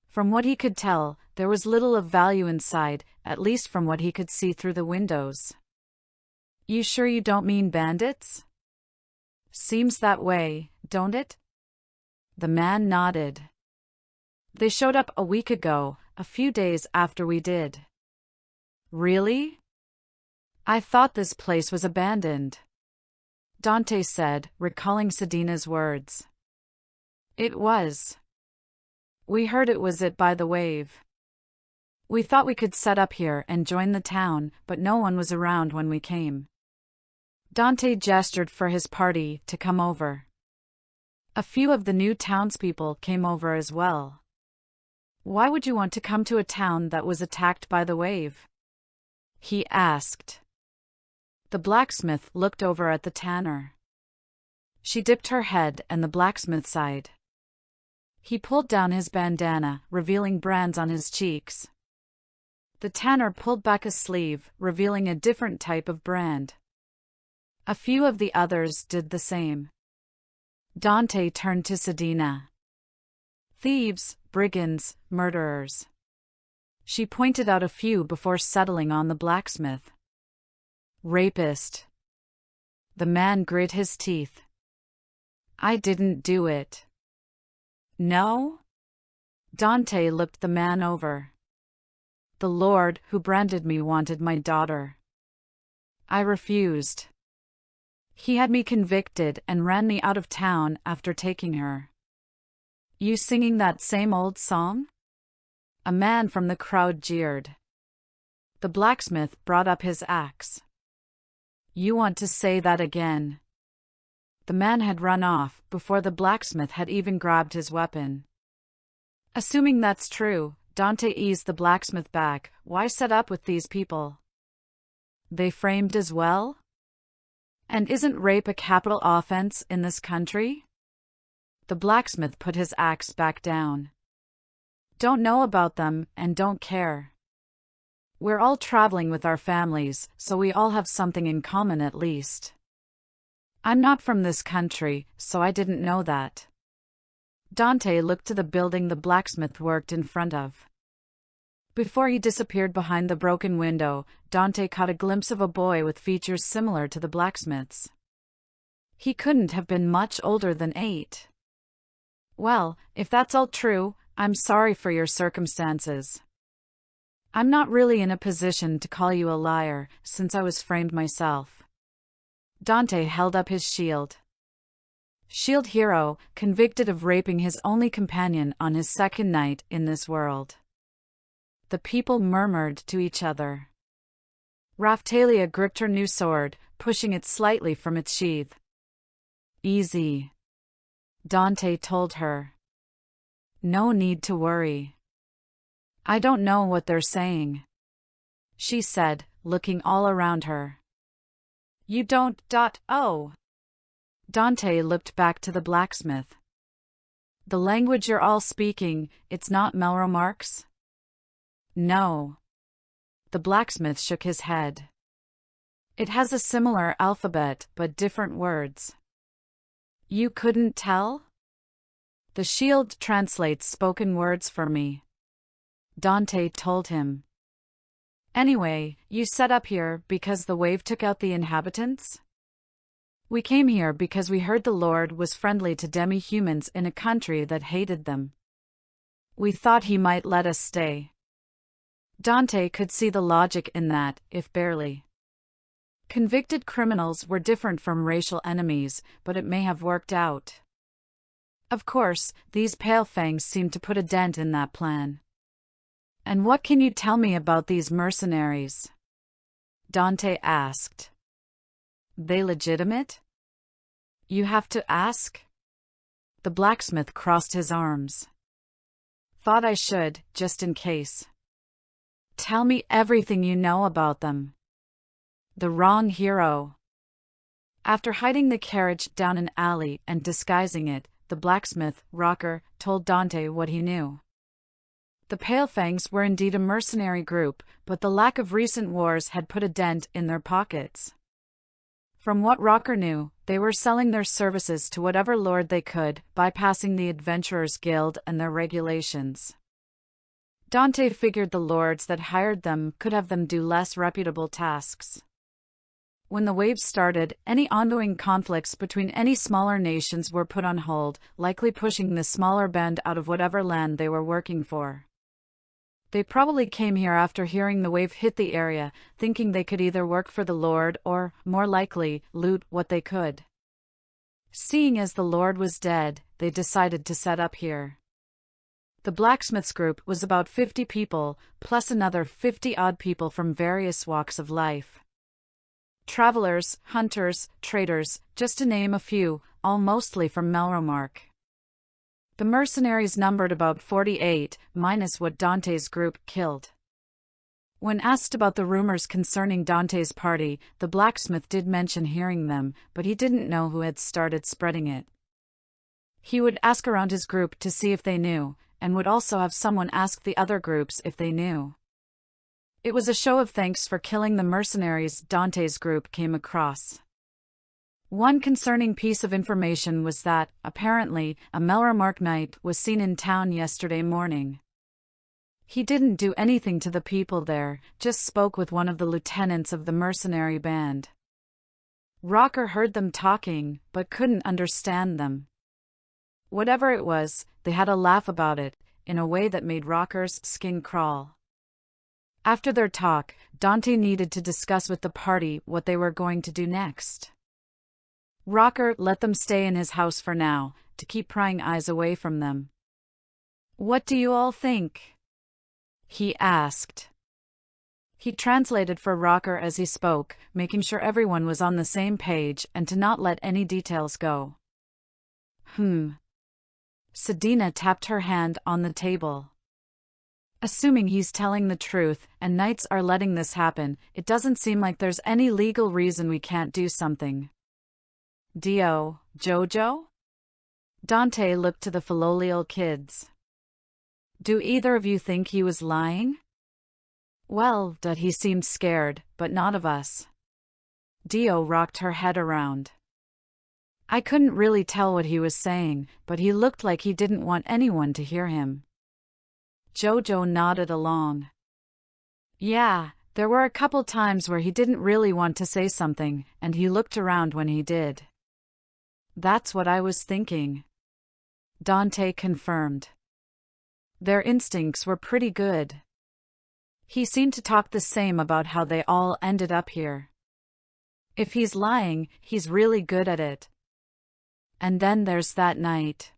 From what he could tell, there was little of value inside, at least from what he could see through the windows. You sure you don't mean bandits? Seems that way, don't it? The man nodded. They showed up a week ago, a few days after we did. Really? I thought this place was abandoned, Dante said, recalling Sedina's words. It was. We heard it was it by the wave. We thought we could set up here and join the town, but no one was around when we came. Dante gestured for his party to come over. A few of the new townspeople came over as well. Why would you want to come to a town that was attacked by the wave? He asked. The blacksmith looked over at the tanner. She dipped her head and the blacksmith sighed. He pulled down his bandana, revealing brands on his cheeks. The tanner pulled back a sleeve, revealing a different type of brand. A few of the others did the same. Dante turned to Sedina. Thieves, brigands, murderers. She pointed out a few before settling on the blacksmith. Rapist. The man grit his teeth. I didn't do it. No? Dante looked the man over. The Lord who branded me wanted my daughter. I refused. He had me convicted and ran me out of town after taking her. You singing that same old song? A man from the crowd jeered. The blacksmith brought up his axe. You want to say that again? The man had run off before the blacksmith had even grabbed his weapon. Assuming that's true, Dante eased the blacksmith back. Why set up with these people? They framed as well? And isn't rape a capital offense in this country? The blacksmith put his axe back down. Don't know about them and don't care. We're all traveling with our families, so we all have something in common at least. I'm not from this country, so I didn't know that. Dante looked to the building the blacksmith worked in front of. Before he disappeared behind the broken window, Dante caught a glimpse of a boy with features similar to the blacksmith's. He couldn't have been much older than 8. Well, if that's all true, I'm sorry for your circumstances. I'm not really in a position to call you a liar, since I was framed myself. Dante held up his shield. Shield hero, convicted of raping his only companion on his second night in this world. The people murmured to each other. Raphtalia gripped her new sword, pushing it slightly from its sheath. Easy, Dante told her. No need to worry. I don't know what they're saying, she said, looking all around her. You don't. Oh. Dante looked back to the blacksmith. The language you're all speaking, it's not Melromark's? No. The blacksmith shook his head. It has a similar alphabet, but different words. You couldn't tell? The shield translates spoken words for me, Dante told him. Anyway, you set up here because the wave took out the inhabitants? We came here because we heard the Lord was friendly to demi-humans in a country that hated them. We thought he might let us stay. Dante could see the logic in that, if barely. Convicted criminals were different from racial enemies, but it may have worked out. Of course, these pale fangs seemed to put a dent in that plan. And what can you tell me about these mercenaries? Dante asked. They legitimate? You have to ask? The blacksmith crossed his arms. Thought I should, just in case. Tell me everything you know about them. The wrong hero. After hiding the carriage down an alley and disguising it, the blacksmith, Rocker, told Dante what he knew. The Palefangs were indeed a mercenary group, but the lack of recent wars had put a dent in their pockets. From what Rocker knew, they were selling their services to whatever lord they could, bypassing the Adventurers Guild and their regulations. Dante figured the lords that hired them could have them do less reputable tasks. When the waves started, any ongoing conflicts between any smaller nations were put on hold, likely pushing the smaller band out of whatever land they were working for. They probably came here after hearing the wave hit the area, thinking they could either work for the Lord or, more likely, loot what they could. Seeing as the Lord was dead, they decided to set up here. The blacksmith's group was about 50 people, plus another 50-odd people from various walks of life. Travelers, hunters, traders, just to name a few, all mostly from Melromark. The mercenaries numbered about 48, minus what Dante's group killed. When asked about the rumors concerning Dante's party, the blacksmith did mention hearing them, but he didn't know who had started spreading it. He would ask around his group to see if they knew, and would also have someone ask the other groups if they knew. It was a show of thanks for killing the mercenaries Dante's group came across. One concerning piece of information was that, apparently, a Melromark knight was seen in town yesterday morning. He didn't do anything to the people there, just spoke with one of the lieutenants of the mercenary band. Rocker heard them talking, but couldn't understand them. Whatever it was, they had a laugh about it, in a way that made Rocker's skin crawl. After their talk, Dante needed to discuss with the party what they were going to do next. Rocker let them stay in his house for now, to keep prying eyes away from them. "What do you all think?" he asked. He translated for Rocker as he spoke, making sure everyone was on the same page and to not let any details go. Sedina tapped her hand on the table. Assuming he's telling the truth, and knights are letting this happen, it doesn't seem like there's any legal reason we can't do something. Dio, Jojo? Dante looked to the Philolial kids. Do either of you think he was lying? Well, that he seemed scared, but not of us. Dio rocked her head around. I couldn't really tell what he was saying, but he looked like he didn't want anyone to hear him. Jojo nodded along. Yeah, there were a couple times where he didn't really want to say something, and he looked around when he did. That's what I was thinking. Dante confirmed. Their instincts were pretty good. He seemed to talk the same about how they all ended up here. If he's lying, he's really good at it. And then there's that night.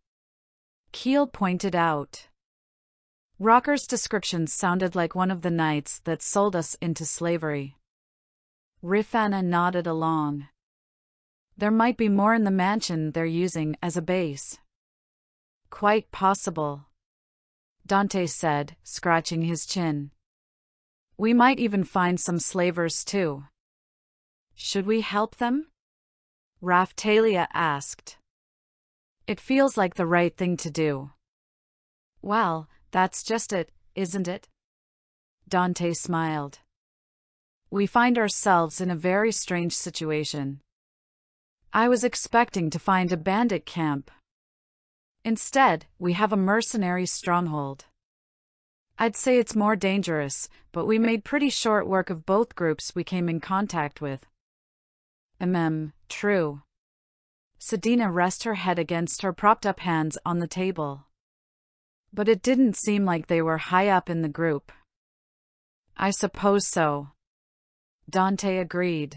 Keel pointed out. Rocker's description sounded like one of the nights that sold us into slavery. Rifana nodded along. There might be more in the mansion they're using as a base. Quite possible, Dante said, scratching his chin. We might even find some slavers too. Should we help them? Raphtalia asked. It feels like the right thing to do. Well, that's just it, isn't it? Dante smiled. We find ourselves in a very strange situation. I was expecting to find a bandit camp. Instead, we have a mercenary stronghold. I'd say it's more dangerous, but we made pretty short work of both groups we came in contact with. True. Sedina rested her head against her propped-up hands on the table. But it didn't seem like they were high up in the group. I suppose so. Dante agreed.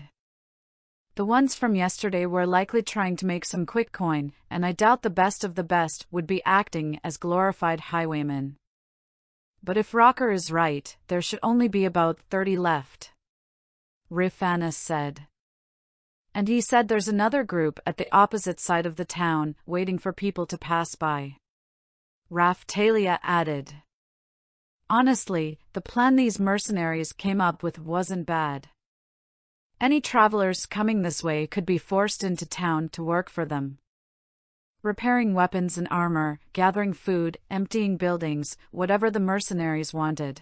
The ones from yesterday were likely trying to make some quick coin, and I doubt the best of the best would be acting as glorified highwaymen. But if Rocker is right, there should only be about 30 left. Rifana said. And he said there's another group at the opposite side of the town, waiting for people to pass by. Raftalia added. Honestly, the plan these mercenaries came up with wasn't bad. Any travelers coming this way could be forced into town to work for them. Repairing weapons and armor, gathering food, emptying buildings, whatever the mercenaries wanted.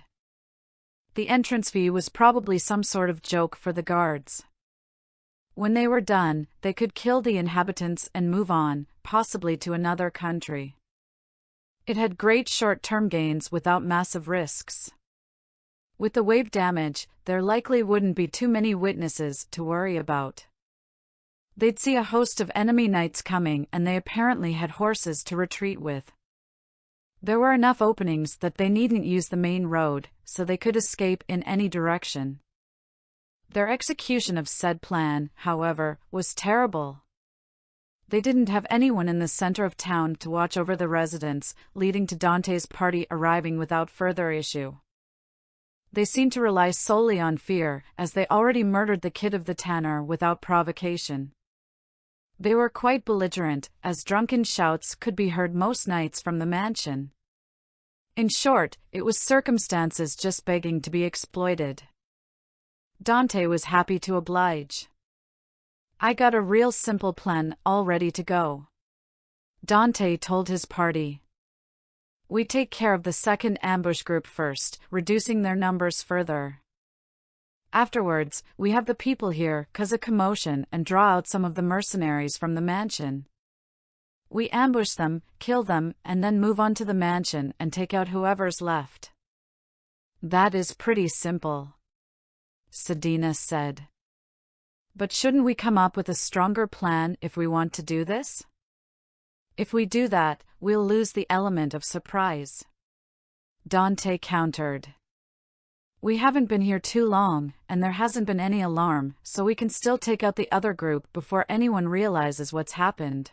The entrance fee was probably some sort of joke for the guards. When they were done, they could kill the inhabitants and move on, possibly to another country. It had great short-term gains without massive risks. With the wave damage, there likely wouldn't be too many witnesses to worry about. They'd see a host of enemy knights coming, and they apparently had horses to retreat with. There were enough openings that they needn't use the main road, so they could escape in any direction. Their execution of said plan, however, was terrible. They didn't have anyone in the center of town to watch over the residents, leading to Dante's party arriving without further issue. They seemed to rely solely on fear, as they already murdered the kid of the tanner without provocation. They were quite belligerent, as drunken shouts could be heard most nights from the mansion. In short, it was circumstances just begging to be exploited. Dante was happy to oblige. I got a real simple plan all ready to go. Dante told his party. We take care of the second ambush group first, reducing their numbers further. Afterwards, we have the people here cause a commotion and draw out some of the mercenaries from the mansion. We ambush them, kill them, and then move on to the mansion and take out whoever's left. That is pretty simple, Sedina said. But shouldn't we come up with a stronger plan if we want to do this? If we do that, we'll lose the element of surprise. Dante countered. We haven't been here too long, and there hasn't been any alarm, so we can still take out the other group before anyone realizes what's happened.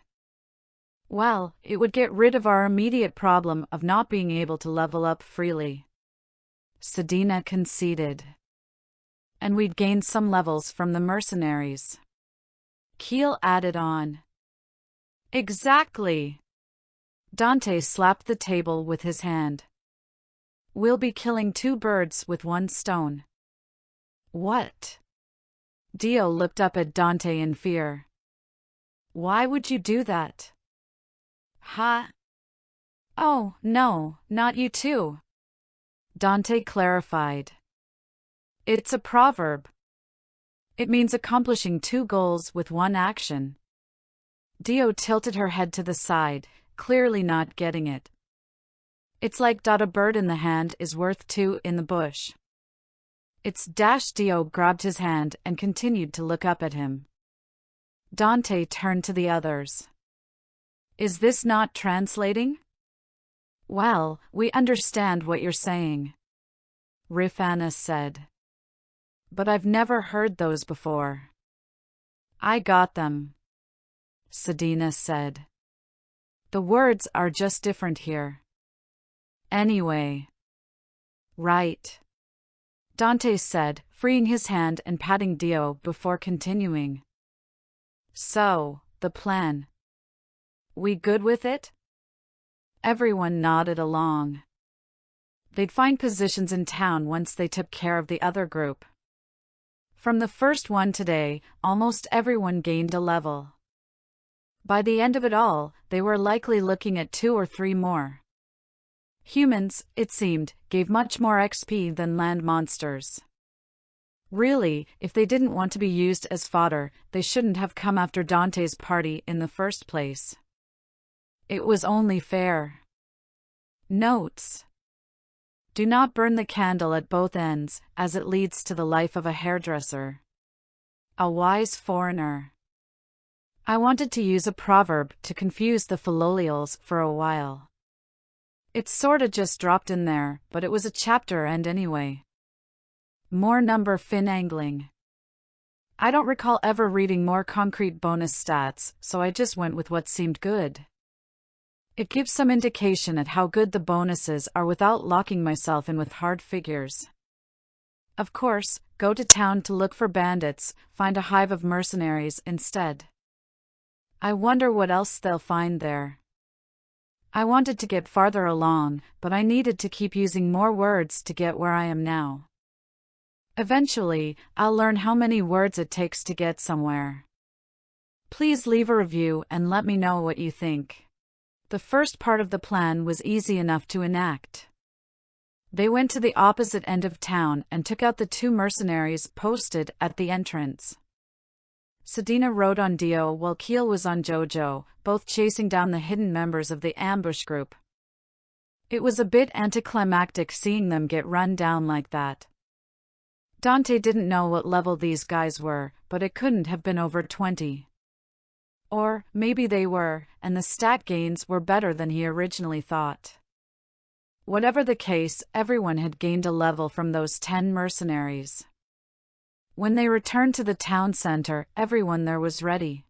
Well, it would get rid of our immediate problem of not being able to level up freely. Sedina conceded. And we'd gain some levels from the mercenaries. Keel added on. Exactly. Dante slapped the table with his hand. We'll be killing two birds with one stone. What? Dio looked up at Dante in fear. Why would you do that? Huh? Oh, no, not you too. Dante clarified. It's a proverb. It means accomplishing two goals with one action. Dio tilted her head to the side, clearly not getting it. It's like a bird in the hand is worth two in the bush. It's Dio grabbed his hand and continued to look up at him. Dante turned to the others. Is this not translating? Well, we understand what you're saying, Rifana said. But I've never heard those before. I got them, Sedina said. The words are just different here. Anyway. Right. Dante said, freeing his hand and patting Dio before continuing. So, the plan. We good with it? Everyone nodded along. They'd find positions in town once they took care of the other group. From the first one today, almost everyone gained a level. By the end of it all, they were likely looking at 2 or 3 more. Humans, it seemed, gave much more XP than land monsters. Really, if they didn't want to be used as fodder, they shouldn't have come after Dante's party in the first place. It was only fair. Notes: do not burn the candle at both ends, as it leads to the life of a hairdresser. A wise foreigner. I wanted to use a proverb to confuse the Philolials for a while. It sorta just dropped in there, but it was a chapter end anyway. More number fin angling. I don't recall ever reading more concrete bonus stats, so I just went with what seemed good. It gives some indication at how good the bonuses are without locking myself in with hard figures. Of course, go to town to look for bandits, find a hive of mercenaries instead. I wonder what else they'll find there. I wanted to get farther along, but I needed to keep using more words to get where I am now. Eventually, I'll learn how many words it takes to get somewhere. Please leave a review and let me know what you think. The first part of the plan was easy enough to enact. They went to the opposite end of town and took out the 2 mercenaries posted at the entrance. Sedina rode on Dio while Keel was on Jojo, both chasing down the hidden members of the ambush group. It was a bit anticlimactic seeing them get run down like that. Dante didn't know what level these guys were, but it couldn't have been over 20. Or, maybe they were, and the stat gains were better than he originally thought. Whatever the case, everyone had gained a level from those 10 mercenaries. When they returned to the town center, everyone there was ready.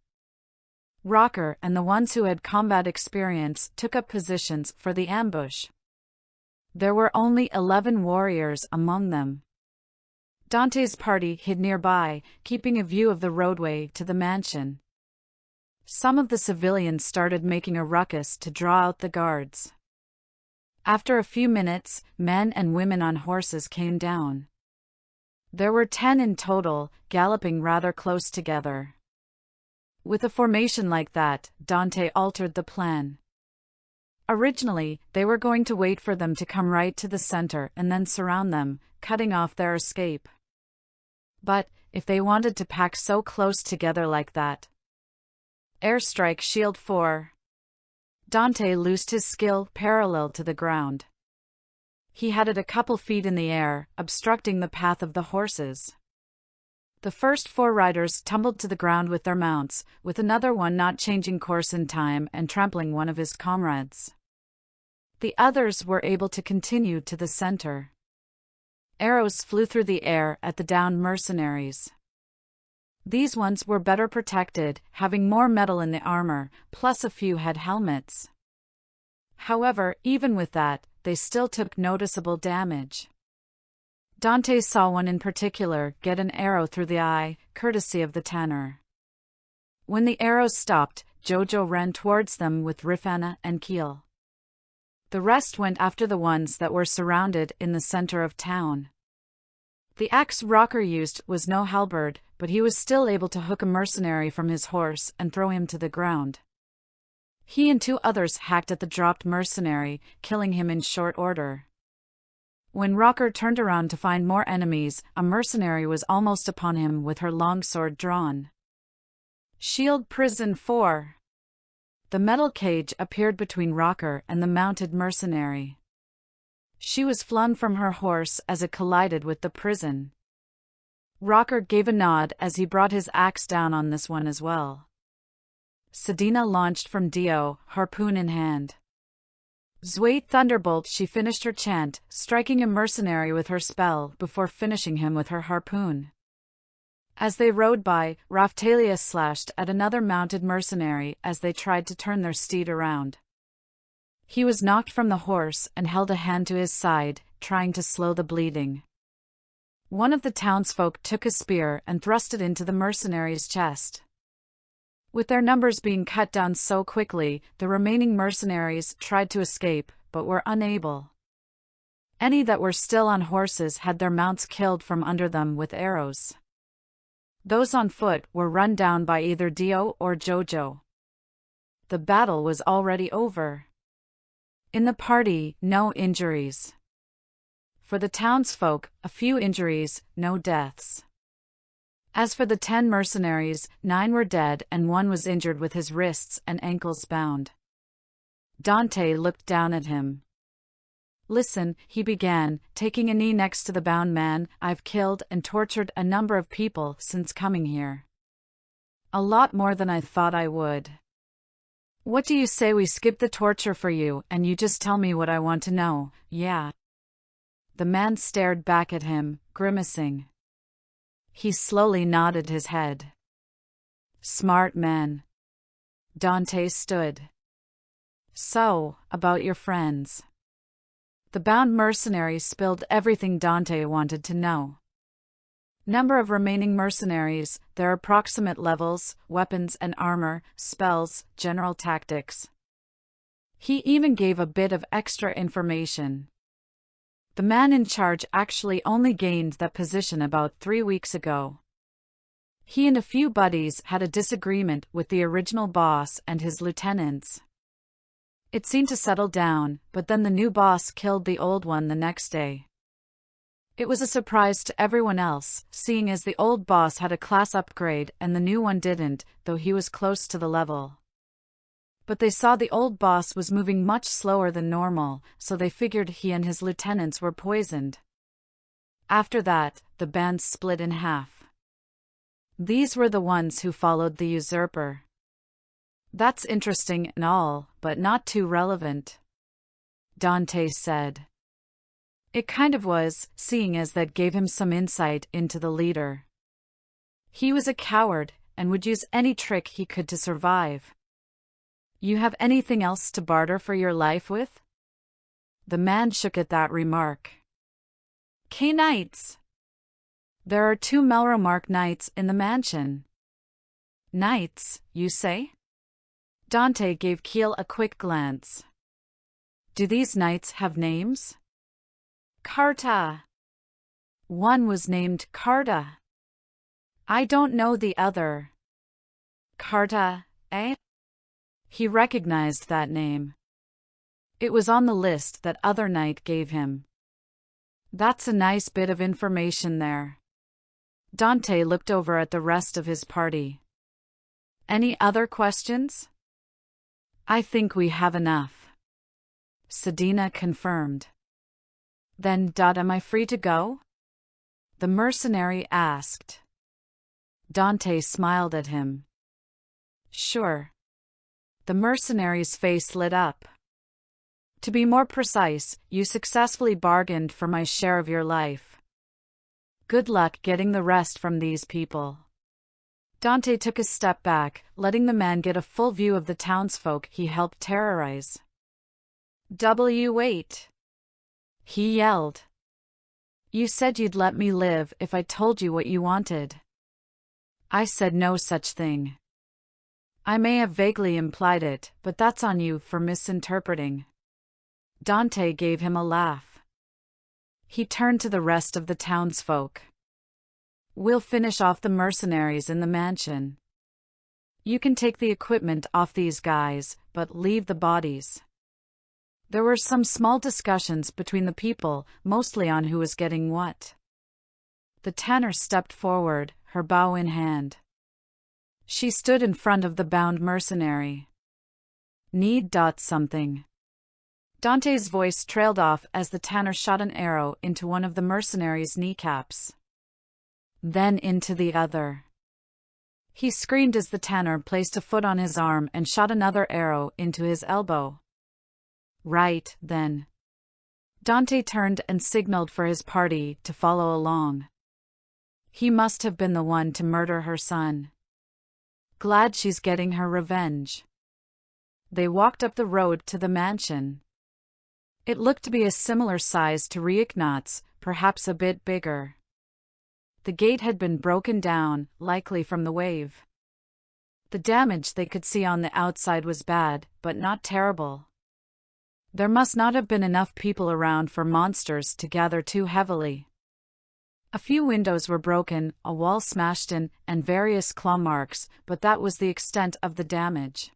Rocker and the ones who had combat experience took up positions for the ambush. There were only 11 warriors among them. Dante's party hid nearby, keeping a view of the roadway to the mansion. Some of the civilians started making a ruckus to draw out the guards. After a few minutes, men and women on horses came down. There were 10 in total, galloping rather close together. With a formation like that, Dante altered the plan. Originally, they were going to wait for them to come right to the center and then surround them, cutting off their escape. But, if they wanted to pack so close together like that. Airstrike Shield 4. Dante loosed his skill parallel to the ground. He had it a couple feet in the air, obstructing the path of the horses. The first 4 riders tumbled to the ground with their mounts, with another one not changing course in time and trampling one of his comrades. The others were able to continue to the center. Arrows flew through the air at the downed mercenaries. These ones were better protected, having more metal in the armor, plus a few had helmets. However, even with that, they still took noticeable damage. Dante saw one in particular get an arrow through the eye, courtesy of the tanner. When the arrows stopped, Jojo ran towards them with Rifana and Keel. The rest went after the ones that were surrounded in the center of town. The axe Rocker used was no halberd, but he was still able to hook a mercenary from his horse and throw him to the ground. He and 2 others hacked at the dropped mercenary, killing him in short order. When Rocker turned around to find more enemies, a mercenary was almost upon him with her longsword drawn. Shield Prison 4. The metal cage appeared between Rocker and the mounted mercenary. She was flung from her horse as it collided with the prison. Rocker gave a nod as he brought his axe down on this one as well. Sedina launched from Dio, harpoon in hand. Zweit Thunderbolt, she finished her chant, striking a mercenary with her spell before finishing him with her harpoon. As they rode by, Raphtalia slashed at another mounted mercenary as they tried to turn their steed around. He was knocked from the horse and held a hand to his side, trying to slow the bleeding. One of the townsfolk took a spear and thrust it into the mercenary's chest. With their numbers being cut down so quickly, the remaining mercenaries tried to escape, but were unable. Any that were still on horses had their mounts killed from under them with arrows. Those on foot were run down by either Dio or Jojo. The battle was already over. In the party, no injuries. For the townsfolk, a few injuries, no deaths. As for the 10 mercenaries, 9 were dead and 1 was injured with his wrists and ankles bound. Dante looked down at him. Listen, he began, taking a knee next to the bound man, I've killed and tortured a number of people since coming here. A lot more than I thought I would. What do you say we skip the torture for you and you just tell me what I want to know, yeah? The man stared back at him, grimacing. He slowly nodded his head. Smart man. Dante stood. So, about your friends. The bound mercenaries spilled everything Dante wanted to know. Number of remaining mercenaries, their approximate levels, weapons and armor, spells, general tactics. He even gave a bit of extra information. The man in charge actually only gained that position about 3 weeks ago. He and a few buddies had a disagreement with the original boss and his lieutenants. It seemed to settle down, but then the new boss killed the old one the next day. It was a surprise to everyone else, seeing as the old boss had a class upgrade and the new one didn't, though he was close to the level. But they saw the old boss was moving much slower than normal, so they figured he and his lieutenants were poisoned. After that, the band split in half. These were the ones who followed the usurper. That's interesting and all, but not too relevant, Dante said. It kind of was, seeing as that gave him some insight into the leader. He was a coward, and would use any trick he could to survive. You have anything else to barter for your life with? The man shook at that remark. Knights. There are 2 Melromark knights in the mansion. Knights, you say? Dante gave Keel a quick glance. Do these knights have names? Carta. One was named Carta. I don't know the other. Carta, eh? He recognized that name. It was on the list that other knight gave him. That's a nice bit of information there. Dante looked over at the rest of his party. Any other questions? I think we have enough. Sedina confirmed. Then, am I free to go? The mercenary asked. Dante smiled at him. Sure. The mercenary's face lit up. To be more precise, you successfully bargained for my share of your life. Good luck getting the rest from these people. Dante took a step back, letting the man get a full view of the townsfolk he helped terrorize. Wait. He yelled. You said you'd let me live if I told you what you wanted. I said no such thing. I may have vaguely implied it, but that's on you for misinterpreting. Dante gave him a laugh. He turned to the rest of the townsfolk. We'll finish off the mercenaries in the mansion. You can take the equipment off these guys, but leave the bodies. There were some small discussions between the people, mostly on who was getting what. The tanner stepped forward, her bow in hand. She stood in front of the bound mercenary. Need something. Dante's voice trailed off as the tanner shot an arrow into one of the mercenaries' kneecaps. Then into the other. He screamed as the tanner placed a foot on his arm and shot another arrow into his elbow. Right, then. Dante turned and signaled for his party to follow along. He must have been the one to murder her son. Glad she's getting her revenge. They walked up the road to the mansion. It looked to be a similar size to Reignat's, perhaps a bit bigger. The gate had been broken down, likely from the wave. The damage they could see on the outside was bad, but not terrible. There must not have been enough people around for monsters to gather too heavily. A few windows were broken, a wall smashed in, and various claw marks, but that was the extent of the damage.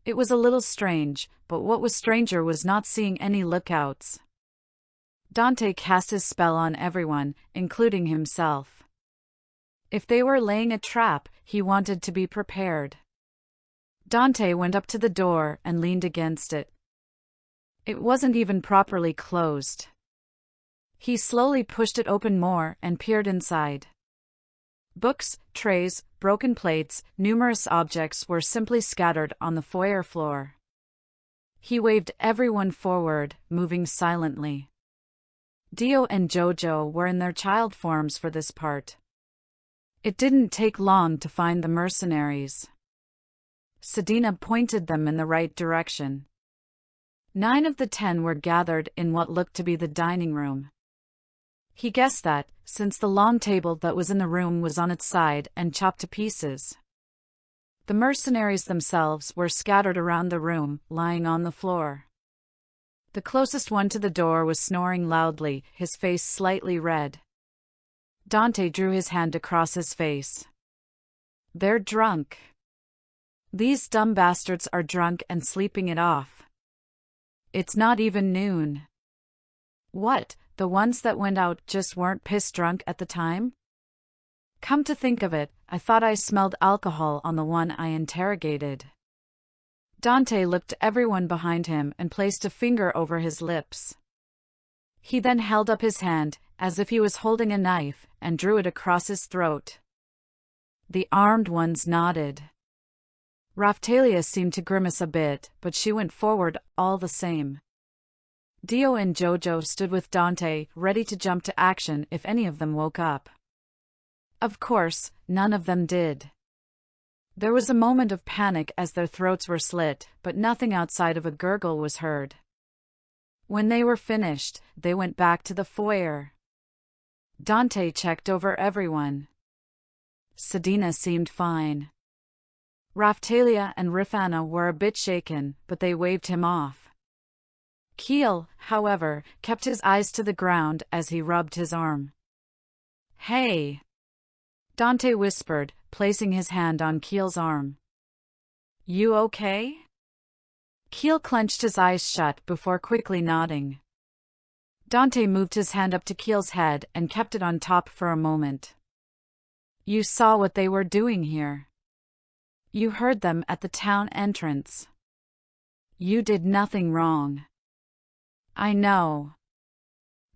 It was a little strange, but what was stranger was not seeing any lookouts. Dante cast his spell on everyone, including himself. If they were laying a trap, he wanted to be prepared. Dante went up to the door and leaned against it. It wasn't even properly closed. He slowly pushed it open more and peered inside. Books, trays, broken plates, numerous objects were simply scattered on the foyer floor. He waved everyone forward, moving silently. Dio and Jojo were in their child forms for this part. It didn't take long to find the mercenaries. Sedina pointed them in the right direction. 9 of the 10 were gathered in what looked to be the dining room. He guessed that, since the long table that was in the room was on its side and chopped to pieces. The mercenaries themselves were scattered around the room, lying on the floor. The closest one to the door was snoring loudly, his face slightly red. Dante drew his hand across his face. They're drunk. These dumb bastards are drunk and sleeping it off. It's not even noon. What, the ones that went out just weren't piss drunk at the time? Come to think of it, I thought I smelled alcohol on the one I interrogated. Dante looked at everyone behind him and placed a finger over his lips. He then held up his hand, as if he was holding a knife, and drew it across his throat. The armed ones nodded. Raphtalia seemed to grimace a bit, but she went forward all the same. Dio and Jojo stood with Dante, ready to jump to action if any of them woke up. Of course, none of them did. There was a moment of panic as their throats were slit, but nothing outside of a gurgle was heard. When they were finished, they went back to the foyer. Dante checked over everyone. Sedina seemed fine. Raphtalia and Rifana were a bit shaken, but they waved him off. Keel, however, kept his eyes to the ground as he rubbed his arm. Hey! Dante whispered, placing his hand on Keel's arm. You okay? Keel clenched his eyes shut before quickly nodding. Dante moved his hand up to Keel's head and kept it on top for a moment. You saw what they were doing here. You heard them at the town entrance. You did nothing wrong. I know.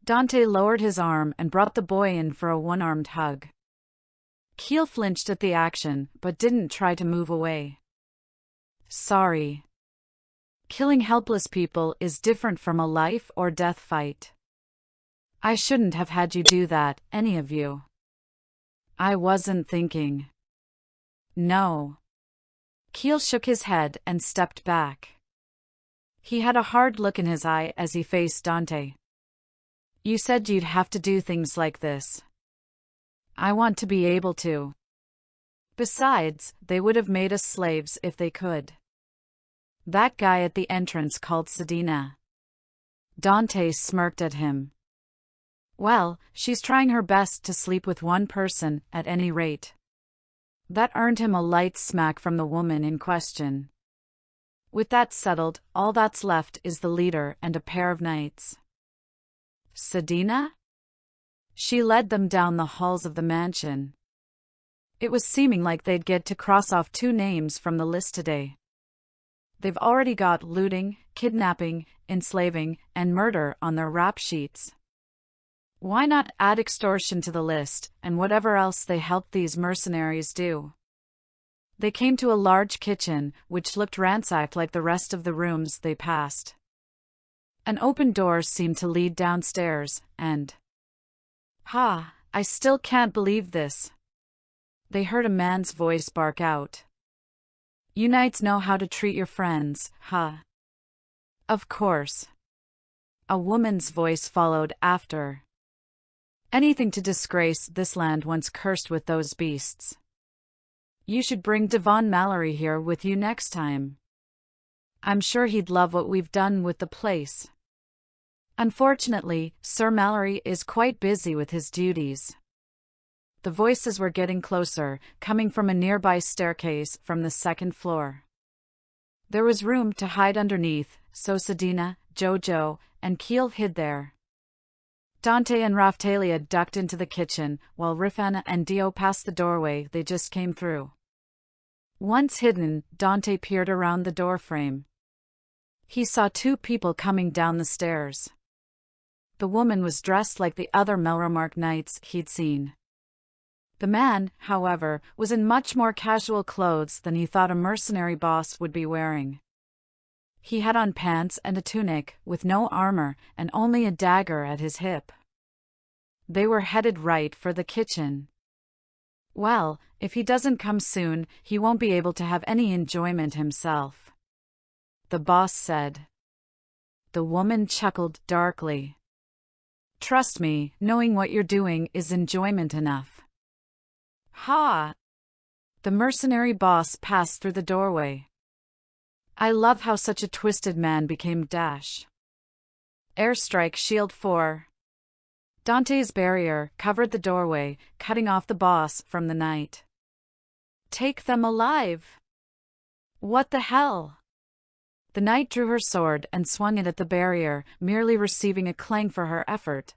Dante lowered his arm and brought the boy in for a one-armed hug. Keel flinched at the action, but didn't try to move away. Sorry. Killing helpless people is different from a life or death fight. I shouldn't have had you do that, any of you. I wasn't thinking. No. Keel shook his head and stepped back. He had a hard look in his eye as he faced Dante. You said you'd have to do things like this. I want to be able to. Besides, they would have made us slaves if they could. That guy at the entrance called Sedina. Dante smirked at him. Well, she's trying her best to sleep with one person, at any rate. That earned him a light smack from the woman in question. With that settled, all that's left is the leader and a pair of knights. Sedina? She led them down the halls of the mansion. It was seeming like they'd get to cross off 2 names from the list today. They've already got looting, kidnapping, enslaving, and murder on their rap sheets. Why not add extortion to the list, and whatever else they helped these mercenaries do? They came to a large kitchen, which looked ransacked like the rest of the rooms they passed. An open door seemed to lead downstairs, and... I still can't believe this. They heard a man's voice bark out. You knights know how to treat your friends, huh? Of course. A woman's voice followed after. Anything to disgrace this land once cursed with those beasts. You should bring Devon Mallory here with you next time. I'm sure he'd love what we've done with the place. Unfortunately, Sir Mallory is quite busy with his duties. The voices were getting closer, coming from a nearby staircase from the 2nd floor. There was room to hide underneath, so Sedina, Jojo, and Keel hid there. Dante and Raphtalia ducked into the kitchen, while Rifana and Dio passed the doorway they just came through. Once hidden, Dante peered around the doorframe. He saw two people coming down the stairs. The woman was dressed like the other Melromark knights he'd seen. The man, however, was in much more casual clothes than he thought a mercenary boss would be wearing. He had on pants and a tunic, with no armor, and only a dagger at his hip. They were headed right for the kitchen. Well, if he doesn't come soon, he won't be able to have any enjoyment himself, the boss said. The woman chuckled darkly. Trust me, knowing what you're doing is enjoyment enough. Ha! The mercenary boss passed through the doorway. I love how such a twisted man became Dash. Airstrike Shield 4. Dante's barrier covered the doorway, cutting off the boss from the knight. Take them alive! What the hell? The knight drew her sword and swung it at the barrier, merely receiving a clang for her effort.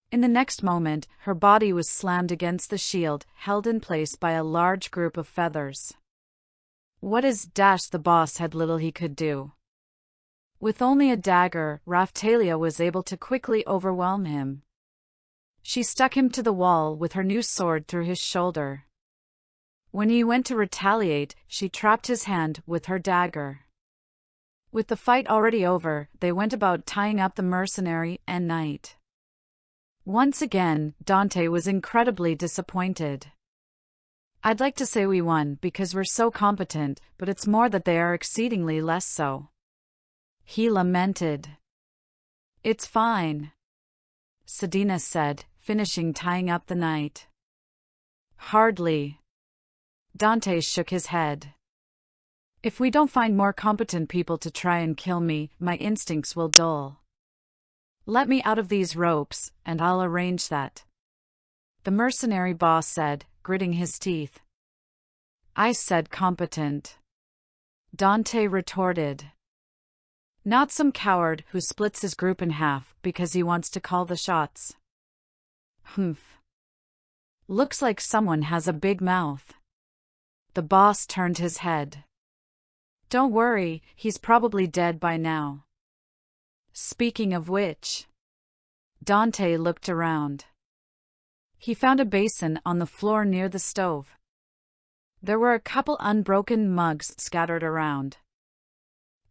In the next moment, her body was slammed against the shield, held in place by a large group of feathers. What is Dash? The boss had little he could do. With only a dagger, Raphtalia was able to quickly overwhelm him. She stuck him to the wall with her new sword through his shoulder. When he went to retaliate, she trapped his hand with her dagger. With the fight already over, they went about tying up the mercenary and knight. Once again, Dante was incredibly disappointed. I'd like to say we won because we're so competent, but it's more that they are exceedingly less so. He lamented. It's fine, Sedina said, finishing tying up the knight. Hardly. Dante shook his head. If we don't find more competent people to try and kill me, my instincts will dull. Let me out of these ropes, and I'll arrange that, the mercenary boss said, gritting his teeth. I said competent, Dante retorted. Not some coward who splits his group in half because he wants to call the shots. Humph. Looks like someone has a big mouth. The boss turned his head. Don't worry, he's probably dead by now. Speaking of which, Dante looked around. He found a basin on the floor near the stove. There were a couple unbroken mugs scattered around.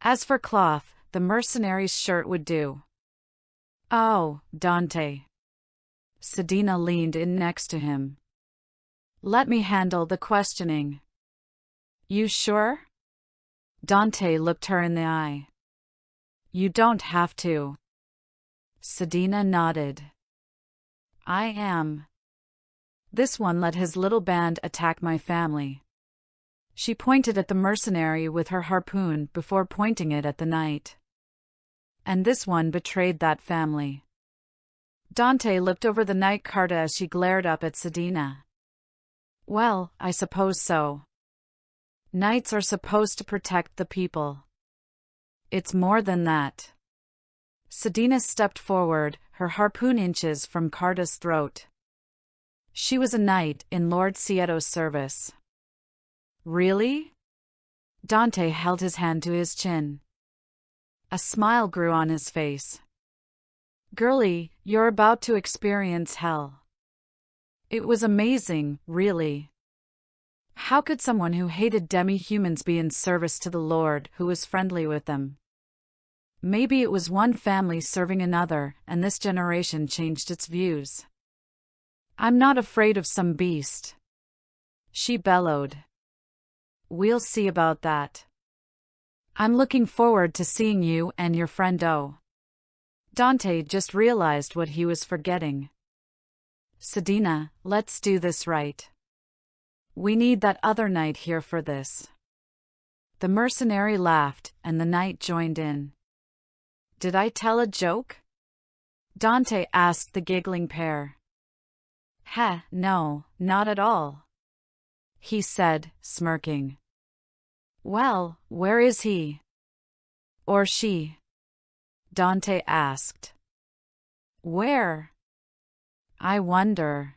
As for cloth, the mercenary's shirt would do. Oh, Dante. Sedina leaned in next to him. Let me handle the questioning. You sure? Dante looked her in the eye. You don't have to. Sedina nodded. I am. This one let his little band attack my family. She pointed at the mercenary with her harpoon before pointing it at the knight. And this one betrayed that family. Dante looked over the night Carta as she glared up at Sedina. Well, I suppose so. Knights are supposed to protect the people. It's more than that. Sedina stepped forward, her harpoon inches from Carta's throat. She was a knight in Lord Sieto's service. Really? Dante held his hand to his chin. A smile grew on his face. Girlie, you're about to experience hell. It was amazing, really. How could someone who hated demi-humans be in service to the Lord who was friendly with them? Maybe it was one family serving another, and this generation changed its views. I'm not afraid of some beast, she bellowed. We'll see about that. I'm looking forward to seeing you and your friend O. Dante just realized what he was forgetting. Sedina, let's do this right. We need that other knight here for this. The mercenary laughed, and the knight joined in. Did I tell a joke? Dante asked the giggling pair. Heh, no, not at all, he said, smirking. Well, where is he? Or she? Dante asked. Where? I wonder.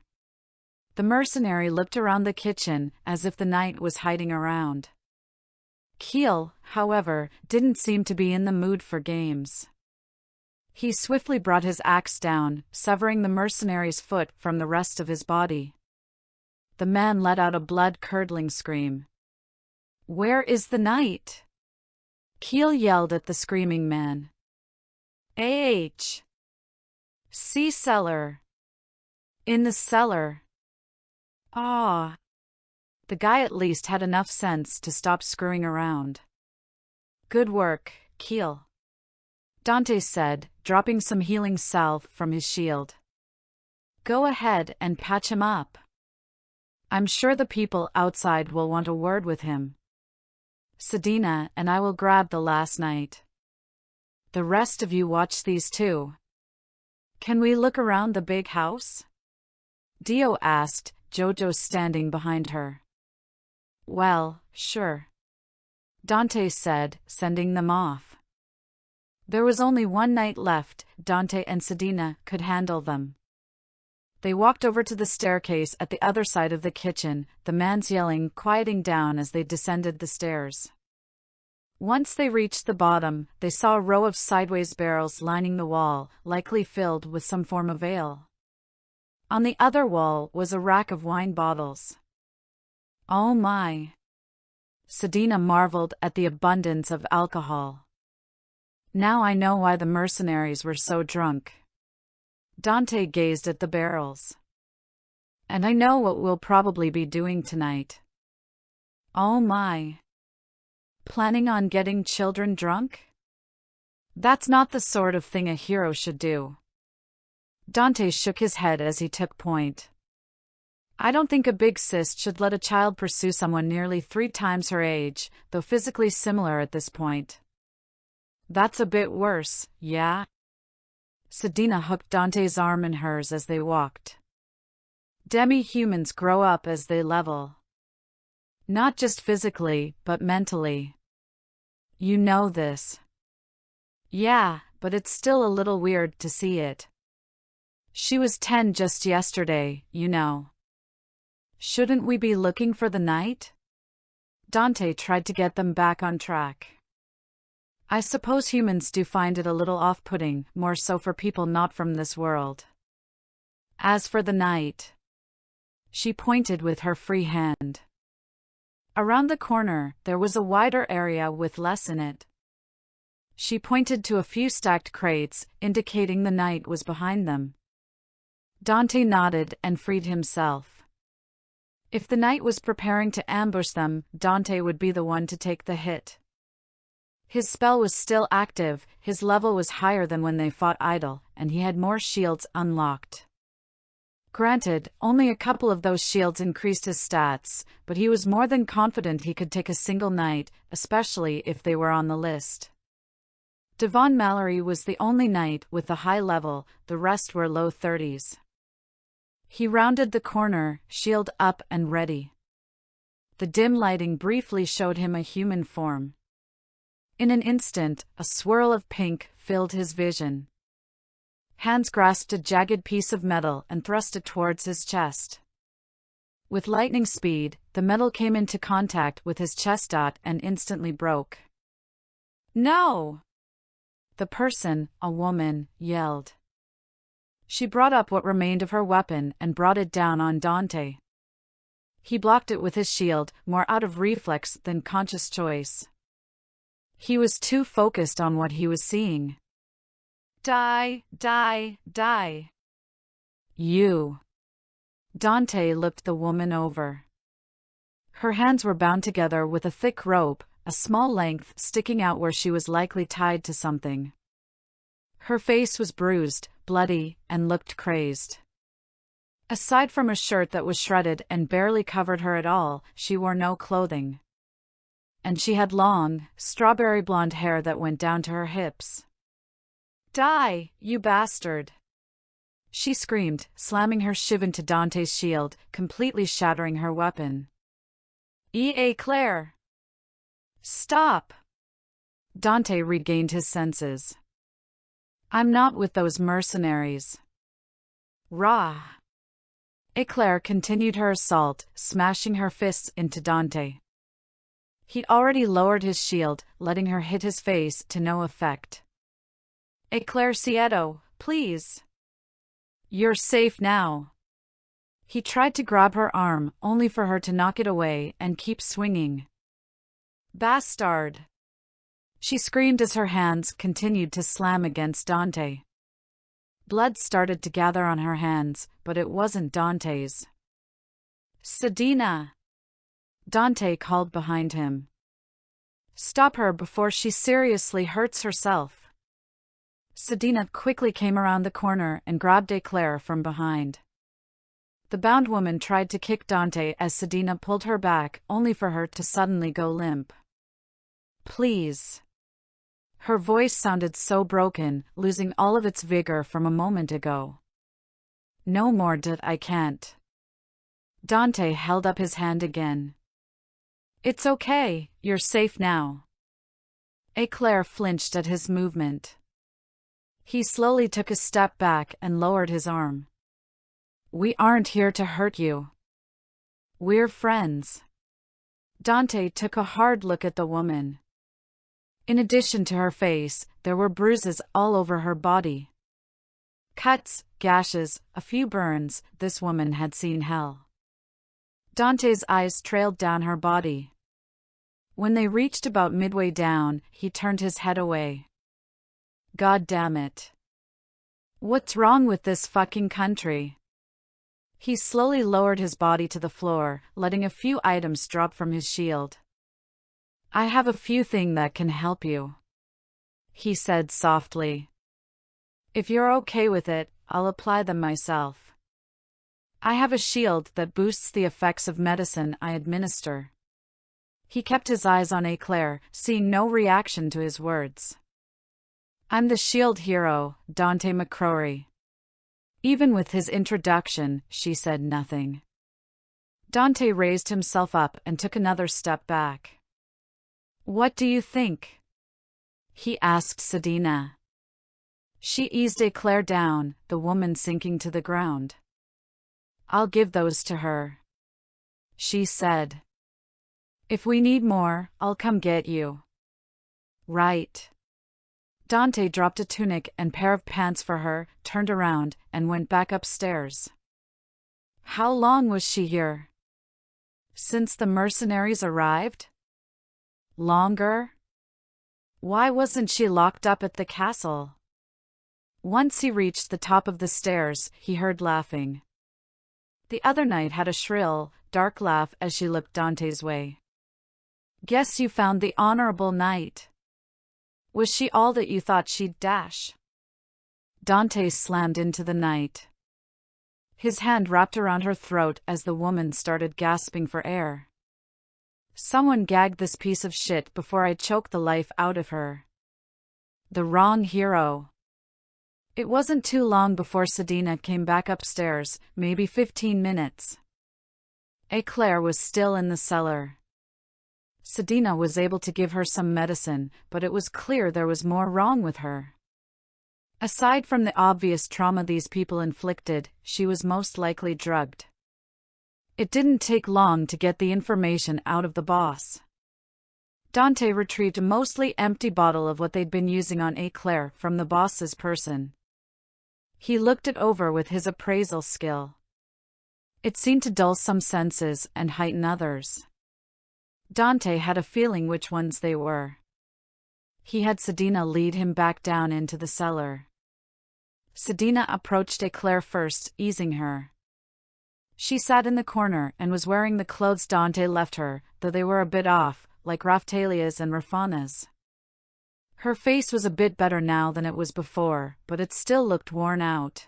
The mercenary looked around the kitchen as if the knight was hiding around. Keel, however, didn't seem to be in the mood for games. He swiftly brought his axe down, severing the mercenary's foot from the rest of his body. The man let out a blood-curdling scream. "Where is the knight?" Keel yelled at the screaming man. "C cellar. In the cellar." Ah. The guy at least had enough sense to stop screwing around. "Good work, Keel," Dante said, dropping some healing salve from his shield. "Go ahead and patch him up. I'm sure the people outside will want a word with him. Sedina and I will grab the last knight. The rest of you watch these two. Can we look around the big house?" Dio asked, Jojo standing behind her. "Well, sure," Dante said, sending them off. There was only one night left. Dante and Sedina could handle them. They walked over to the staircase at the other side of the kitchen, the man's yelling quieting down as they descended the stairs. Once they reached the bottom, they saw a row of sideways barrels lining the wall, likely filled with some form of ale. On the other wall was a rack of wine bottles. "Oh my!" Sedina marveled at the abundance of alcohol. "Now I know why the mercenaries were so drunk." Dante gazed at the barrels. "And I know what we'll probably be doing tonight." "Oh my! Planning on getting children drunk? That's not the sort of thing a hero should do." Dante shook his head as he took point. "I don't think a big sis should let a child pursue someone nearly 3 times her age, though physically similar at this point." "That's a bit worse, yeah?" Sedina hooked Dante's arm in hers as they walked. "Demi-humans grow up as they level. Not just physically, but mentally. You know this." "Yeah, but it's still a little weird to see it. She was 10 just yesterday, you know." "Shouldn't we be looking for the knight?" Dante tried to get them back on track. "I suppose humans do find it a little off-putting, more so for people not from this world. As for the knight," she pointed with her free hand. Around the corner, there was a wider area with less in it. She pointed to a few stacked crates, indicating the knight was behind them. Dante nodded and freed himself. If the knight was preparing to ambush them, Dante would be the one to take the hit. His spell was still active, his level was higher than when they fought Idol, and he had more shields unlocked. Granted, only a couple of those shields increased his stats, but he was more than confident he could take a single knight, especially if they were on the list. Devon Mallory was the only knight with a high level, the rest were low 30s. He rounded the corner, shield up and ready. The dim lighting briefly showed him a human form. In an instant, a swirl of pink filled his vision. Hands grasped a jagged piece of metal and thrust it towards his chest. With lightning speed, the metal came into contact with his chest dot and instantly broke. "No!" The person, a woman, yelled. She brought up what remained of her weapon and brought it down on Dante. He blocked it with his shield, more out of reflex than conscious choice. He was too focused on what he was seeing. "Die, die, die. You." Dante looked the woman over. Her hands were bound together with a thick rope, a small length sticking out where she was likely tied to something. Her face was bruised, bloody, and looked crazed. Aside from a shirt that was shredded and barely covered her at all, she wore no clothing. And she had long, strawberry blonde hair that went down to her hips. "Die, you bastard!" she screamed, slamming her shiv into Dante's shield, completely shattering her weapon. Claire! Stop! Dante regained his senses. "I'm not with those mercenaries." Rah! Eclair continued her assault, smashing her fists into Dante. He'd already lowered his shield, letting her hit his face to no effect. Eclair Cieto, please. You're safe now. He tried to grab her arm, only for her to knock it away and keep swinging. Bastard! She screamed as her hands continued to slam against Dante. Blood started to gather on her hands, but it wasn't Dante's. Sedina! Dante called behind him. Stop her before she seriously hurts herself. Sedina quickly came around the corner and grabbed Eclair from behind. The bound woman tried to kick Dante as Sedina pulled her back, only for her to suddenly go limp. Please. Her voice sounded so broken, losing all of its vigor from a moment ago. No more that I can't. Dante held up his hand again. It's okay, you're safe now. Eclair flinched at his movement. He slowly took a step back and lowered his arm. We aren't here to hurt you. We're friends. Dante took a hard look at the woman. In addition to her face, there were bruises all over her body. Cuts, gashes, a few burns. This woman had seen hell. Dante's eyes trailed down her body. When they reached about midway down, he turned his head away. God damn it. What's wrong with this fucking country? He slowly lowered his body to the floor, letting a few items drop from his shield. I have a few things that can help you, he said softly. If you're okay with it, I'll apply them myself. I have a shield that boosts the effects of medicine I administer. He kept his eyes on Eclair, seeing no reaction to his words. I'm the shield hero, Dante MacRory. Even with his introduction, she said nothing. Dante raised himself up and took another step back. What do you think? He asked Sedina. She eased Eclair down, the woman sinking to the ground. I'll give those to her, she said. If we need more, I'll come get you. Right. Dante dropped a tunic and pair of pants for her, turned around, and went back upstairs. How long was she here? Since the mercenaries arrived? Longer? Why wasn't she locked up at the castle? Once he reached the top of the stairs, he heard laughing. The other knight had a shrill, dark laugh as she looked Dante's way. Guess you found the honorable knight. Was she all that you thought she'd dash? Dante slammed into the knight. His hand wrapped around her throat as the woman started gasping for air. Someone gagged this piece of shit before I choked the life out of her. The wrong hero. It wasn't too long before Sedina came back upstairs, maybe 15 minutes. Eclair was still in the cellar. Sedina was able to give her some medicine, but it was clear there was more wrong with her. Aside from the obvious trauma these people inflicted, she was most likely drugged. It didn't take long to get the information out of the boss. Dante retrieved a mostly empty bottle of what they'd been using on Eclair from the boss's person. He looked it over with his appraisal skill. It seemed to dull some senses and heighten others. Dante had a feeling which ones they were. He had Sedina lead him back down into the cellar. Sedina approached Eclair first, easing her. She sat in the corner and was wearing the clothes Dante left her, though they were a bit off, like Raphtalia's and Rafana's. Her face was a bit better now than it was before, but it still looked worn out.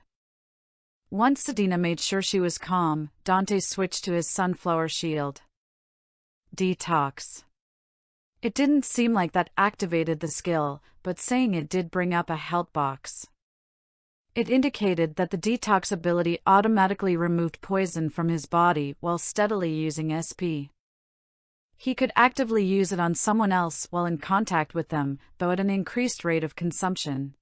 Once Sedina made sure she was calm, Dante switched to his sunflower shield. Detox. It didn't seem like that activated the skill, but saying it did bring up a help box. It indicated that the detox ability automatically removed poison from his body while steadily using SP. He could actively use it on someone else while in contact with them, though at an increased rate of consumption.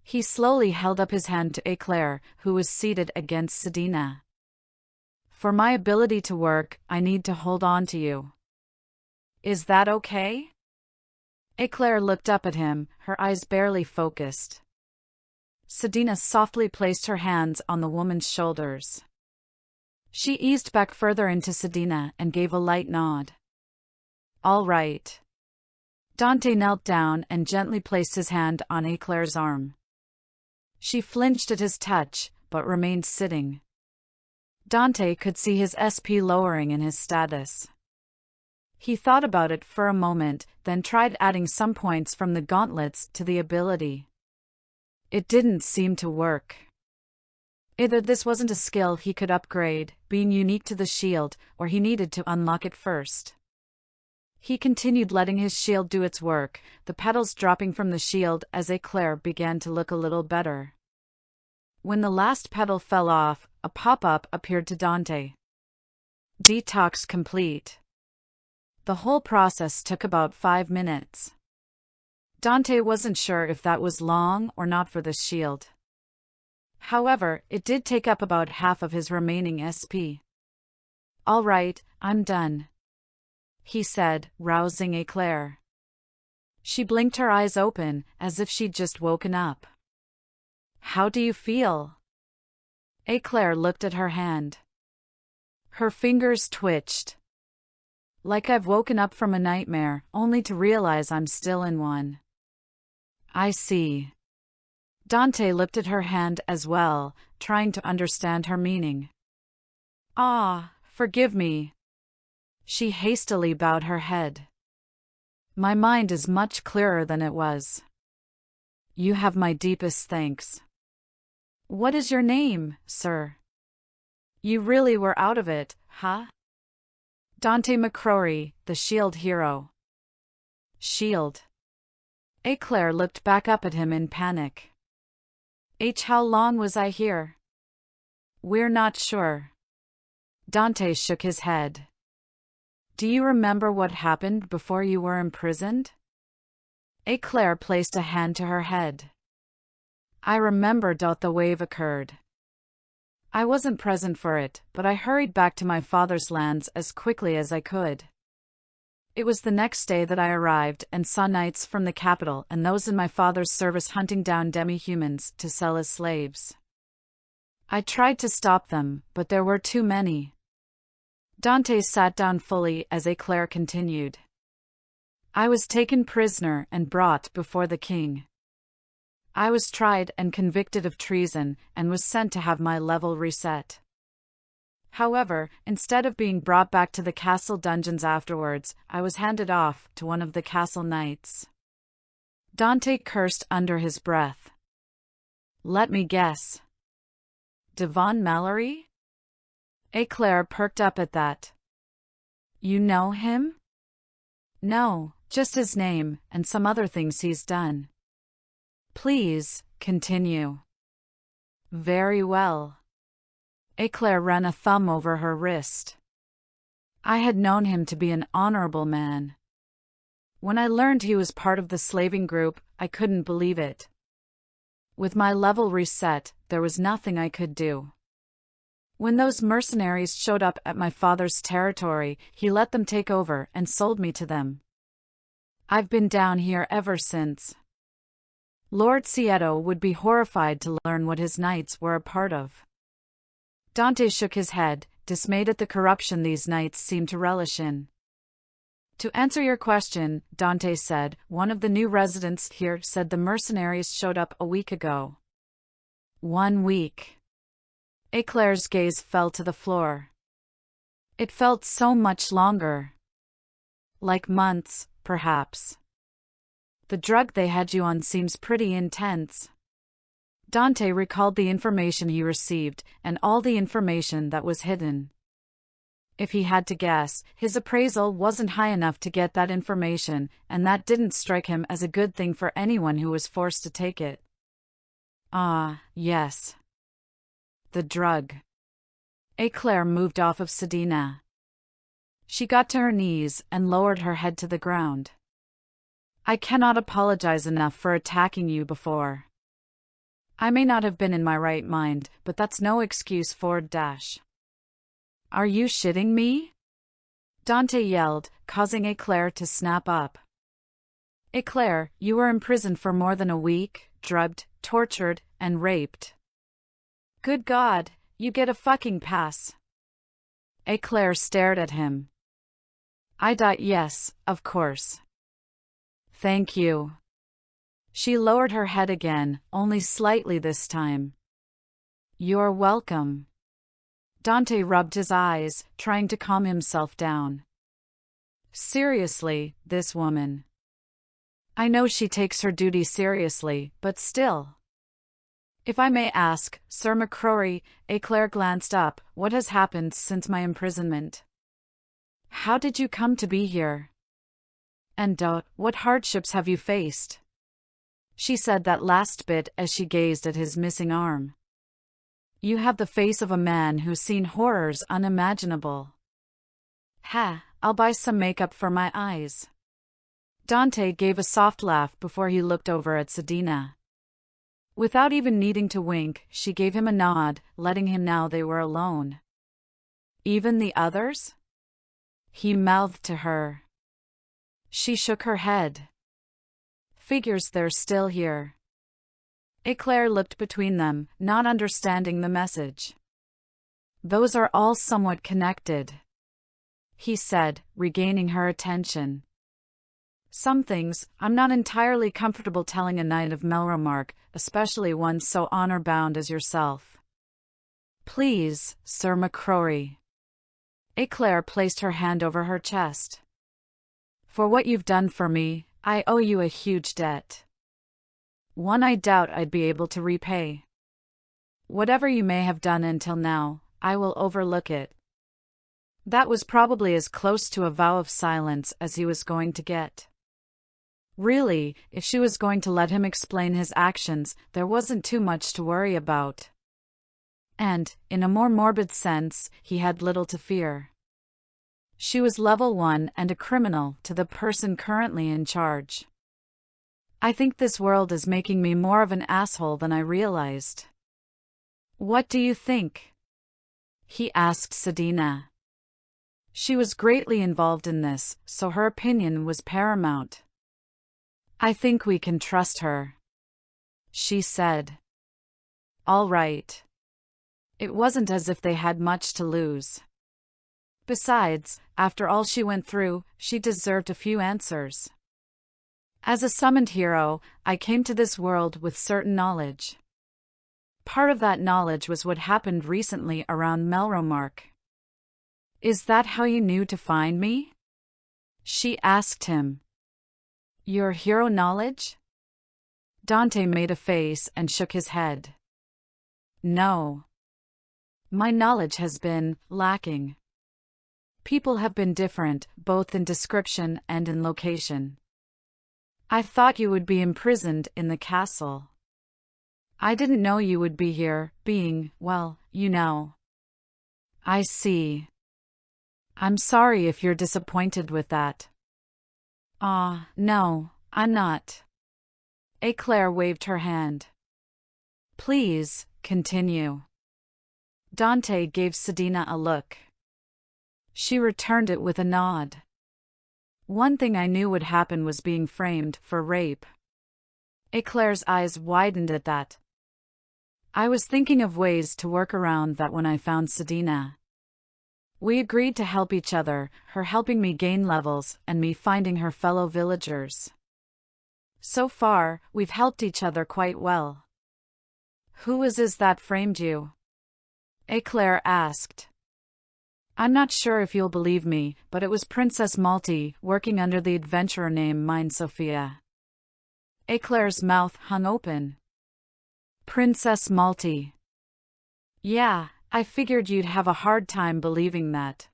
He slowly held up his hand to Eclair, who was seated against Sedina. For my ability to work, I need to hold on to you. Is that okay? Eclair looked up at him, her eyes barely focused. Sedina softly placed her hands on the woman's shoulders. She eased back further into Sedina and gave a light nod. All right. Dante knelt down and gently placed his hand on Eclair's arm. She flinched at his touch, but remained sitting. Dante could see his SP lowering in his status. He thought about it for a moment, then tried adding some points from the gauntlets to the ability. It didn't seem to work. Either this wasn't a skill he could upgrade, being unique to the shield, or he needed to unlock it first. He continued letting his shield do its work, the petals dropping from the shield as Eclair began to look a little better. When the last petal fell off, a pop-up appeared to Dante. Detox complete. The whole process took about 5 minutes. Dante wasn't sure if that was long or not for the shield. However, it did take up about half of his remaining SP. All right, I'm done, he said, rousing Eclair. She blinked her eyes open, as if she'd just woken up. How do you feel? Eclair looked at her hand. Her fingers twitched. Like I've woken up from a nightmare, only to realize I'm still in one. I see. Dante looked at her hand as well, trying to understand her meaning. Ah, forgive me. She hastily bowed her head. My mind is much clearer than it was. You have my deepest thanks. What is your name, sir? You really were out of it, huh? Dante MacRory, the shield hero. Shield. Eclair looked back up at him in panic. How long was I here? We're not sure. Dante shook his head. Do you remember what happened before you were imprisoned? Eclair placed a hand to her head. I remember. The wave occurred. I wasn't present for it, but I hurried back to my father's lands as quickly as I could. It was the next day that I arrived and saw knights from the capital and those in my father's service hunting down demi-humans to sell as slaves. I tried to stop them, but there were too many. Dante sat down fully as Eclair continued. I was taken prisoner and brought before the king. I was tried and convicted of treason and was sent to have my level reset. However, instead of being brought back to the castle dungeons afterwards, I was handed off to one of the castle knights. Dante cursed under his breath. Let me guess. Devon Mallory? Eclair perked up at that. You know him? No, just his name and some other things he's done. Please, continue. Very well. Eclair ran a thumb over her wrist. I had known him to be an honorable man. When I learned he was part of the slaving group, I couldn't believe it. With my level reset, there was nothing I could do. When those mercenaries showed up at my father's territory, he let them take over and sold me to them. I've been down here ever since. Lord Cieto would be horrified to learn what his knights were a part of. Dante shook his head, dismayed at the corruption these knights seemed to relish in. To answer your question, Dante said, one of the new residents here said the mercenaries showed up a week ago. 1 week. Eclair's gaze fell to the floor. It felt so much longer. Like months, perhaps. The drug they had you on seems pretty intense. Dante recalled the information he received, and all the information that was hidden. If he had to guess, his appraisal wasn't high enough to get that information, and that didn't strike him as a good thing for anyone who was forced to take it. Ah, yes. The drug. Eclair moved off of Sedina. She got to her knees and lowered her head to the ground. I cannot apologize enough for attacking you before. I may not have been in my right mind, but that's no excuse for . Are you shitting me? Dante yelled, causing Eclair to snap up. Eclair, you were imprisoned for more than a week, drugged, tortured, and raped. Good God, you get a fucking pass. Eclair stared at him. Yes, of course. Thank you. She lowered her head again, only slightly this time. You're welcome. Dante rubbed his eyes, trying to calm himself down. Seriously, this woman. I know she takes her duty seriously, but still. If I may ask, Sir MacRory, Eclair glanced up, what has happened since my imprisonment? How did you come to be here? And what hardships have you faced? She said that last bit as she gazed at his missing arm. You have the face of a man who's seen horrors unimaginable. Ha, I'll buy some makeup for my eyes. Dante gave a soft laugh before he looked over at Sedina. Without even needing to wink, she gave him a nod, letting him know they were alone. Even the others? He mouthed to her. She shook her head. Figures they're still here. Eclair looked between them, not understanding the message. Those are all somewhat connected, he said, regaining her attention. Some things, I'm not entirely comfortable telling a knight of Melromark, especially one so honor-bound as yourself. Please, Sir MacRory. Eclair placed her hand over her chest. For what you've done for me, I owe you a huge debt. One I doubt I'd be able to repay. Whatever you may have done until now, I will overlook it. That was probably as close to a vow of silence as he was going to get. Really, if she was going to let him explain his actions, there wasn't too much to worry about. And, in a more morbid sense, he had little to fear. She was level 1 and a criminal to the person currently in charge. I think this world is making me more of an asshole than I realized. What do you think? He asked Sedina. She was greatly involved in this, so her opinion was paramount. I think we can trust her, she said. All right. It wasn't as if they had much to lose. Besides, after all she went through, she deserved a few answers. As a summoned hero, I came to this world with certain knowledge. Part of that knowledge was what happened recently around Melromark. Is that how you knew to find me? She asked him. Your hero knowledge? Dante made a face and shook his head. No. My knowledge has been lacking. People have been different, both in description and in location. I thought you would be imprisoned in the castle. I didn't know you would be here, being, well, you know. I see. I'm sorry if you're disappointed with that. No, I'm not. Eclair waved her hand. Please, continue. Dante gave Sedina a look. She returned it with a nod. One thing I knew would happen was being framed for rape. Eclair's eyes widened at that. I was thinking of ways to work around that when I found Sedina. We agreed to help each other, her helping me gain levels, and me finding her fellow villagers. So far, we've helped each other quite well. Who is that framed you? Eclair asked. I'm not sure if you'll believe me, but it was Princess Malti, working under the adventurer name Mine Sophia. Eclair's mouth hung open. Princess Malti. Yeah, I figured you'd have a hard time believing that.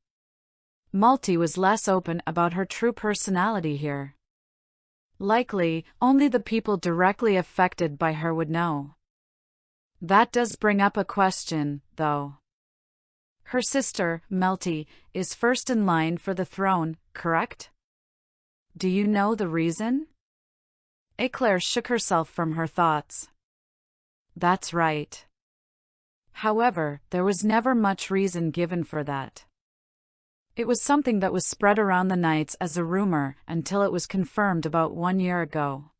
Malti was less open about her true personality here. Likely, only the people directly affected by her would know. That does bring up a question, though. Her sister, Melty, is first in line for the throne, correct? Do you know the reason? Eclair shook herself from her thoughts. That's right. However, there was never much reason given for that. It was something that was spread around the Knights as a rumor until it was confirmed about 1 year ago.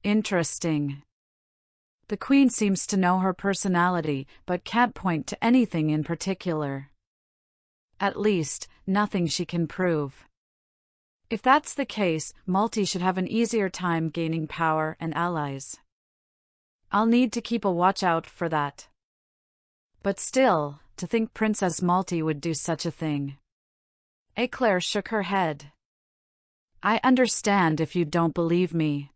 Interesting. The Queen seems to know her personality, but can't point to anything in particular. At least, nothing she can prove. If that's the case, Malti should have an easier time gaining power and allies. I'll need to keep a watch out for that. But still, to think Princess Malti would do such a thing. Eclair shook her head. I understand if you don't believe me.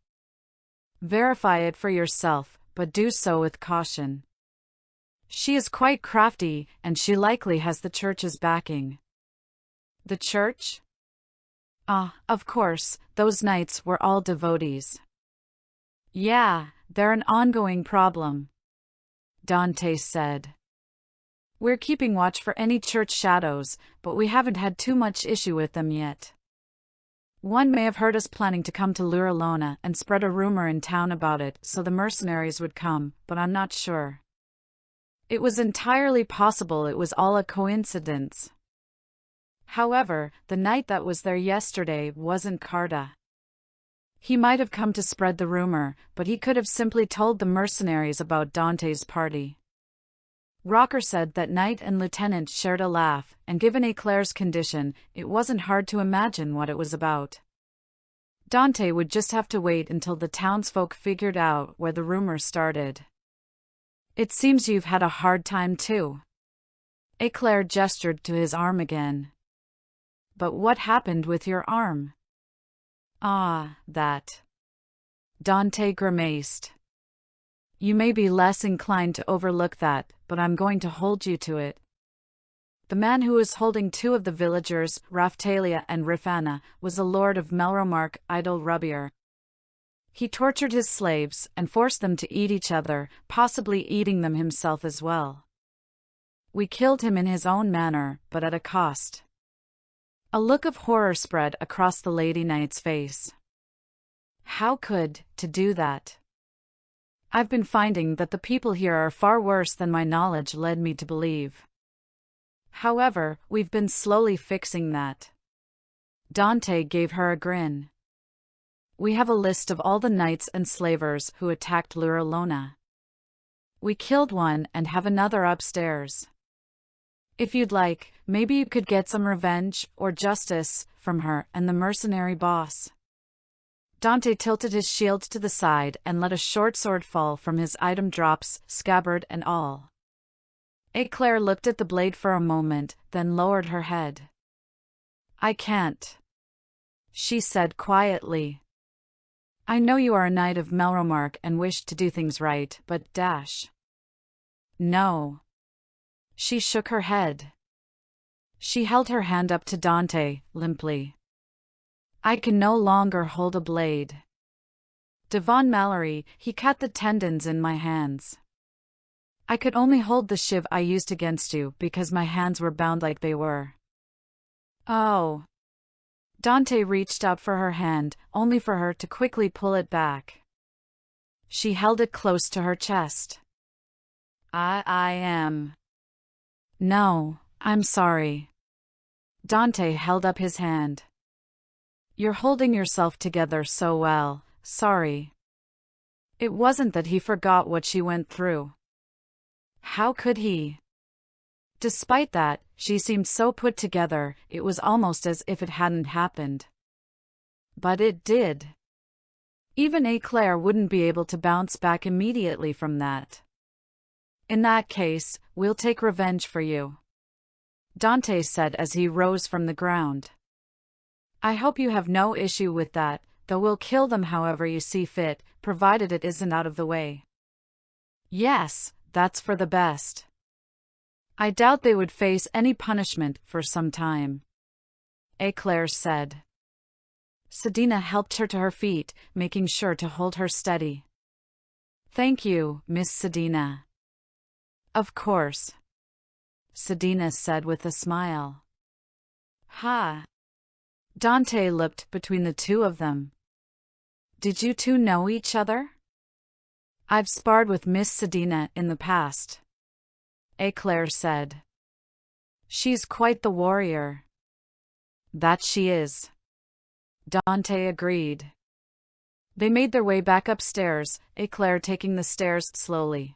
Verify it for yourself, but do so with caution. She is quite crafty, and she likely has the Church's backing. The Church? Of course, those knights were all devotees. Yeah, they're an ongoing problem, Dante said. We're keeping watch for any Church shadows, but we haven't had too much issue with them yet. One may have heard us planning to come to Luralona and spread a rumor in town about it so the mercenaries would come, but I'm not sure. It was entirely possible it was all a coincidence. However, the knight that was there yesterday wasn't Carta. He might have come to spread the rumor, but he could have simply told the mercenaries about Dante's party. Rocker said that Knight and Lieutenant shared a laugh, and given Eclair's condition, it wasn't hard to imagine what it was about. Dante would just have to wait until the townsfolk figured out where the rumor started. It seems you've had a hard time too. Eclair gestured to his arm again. But what happened with your arm? That. Dante grimaced. You may be less inclined to overlook that, but I'm going to hold you to it. The man who was holding two of the villagers, Raftalia and Rifana, was a lord of Melromark, Idle Rubbier. He tortured his slaves and forced them to eat each other, possibly eating them himself as well. We killed him in his own manner, but at a cost. A look of horror spread across the Lady Knight's face. How could to do that? I've been finding that the people here are far worse than my knowledge led me to believe. However, we've been slowly fixing that. Dante gave her a grin. We have a list of all the knights and slavers who attacked Luralona. We killed one and have another upstairs. If you'd like, maybe you could get some revenge or justice from her and the mercenary boss. Dante tilted his shield to the side and let a short sword fall from his item drops, scabbard and all. Eclair looked at the blade for a moment, then lowered her head. I can't, she said quietly. I know you are a knight of Melromark and wish to do things right, but No. She shook her head. She held her hand up to Dante, limply. I can no longer hold a blade. Devon Mallory, he cut the tendons in my hands. I could only hold the shiv I used against you because my hands were bound like they were. Oh. Dante reached out for her hand, only for her to quickly pull it back. She held it close to her chest. I am. No, I'm sorry. Dante held up his hand. You're holding yourself together so well, sorry. It wasn't that he forgot what she went through. How could he? Despite that, she seemed so put together, it was almost as if it hadn't happened. But it did. Even Eclair wouldn't be able to bounce back immediately from that. In that case, we'll take revenge for you, Dante said as he rose from the ground. I hope you have no issue with that, though we'll kill them however you see fit, provided it isn't out of the way. Yes, that's for the best. I doubt they would face any punishment for some time, Eclair said. Sedina helped her to her feet, making sure to hold her steady. Thank you, Miss Sedina. Of course, Sedina said with a smile. Ha! Dante looked between the two of them. Did you two know each other? I've sparred with Miss Sedina in the past, Eclair said. She's quite the warrior. That she is. Dante agreed. They made their way back upstairs, Eclair taking the stairs slowly.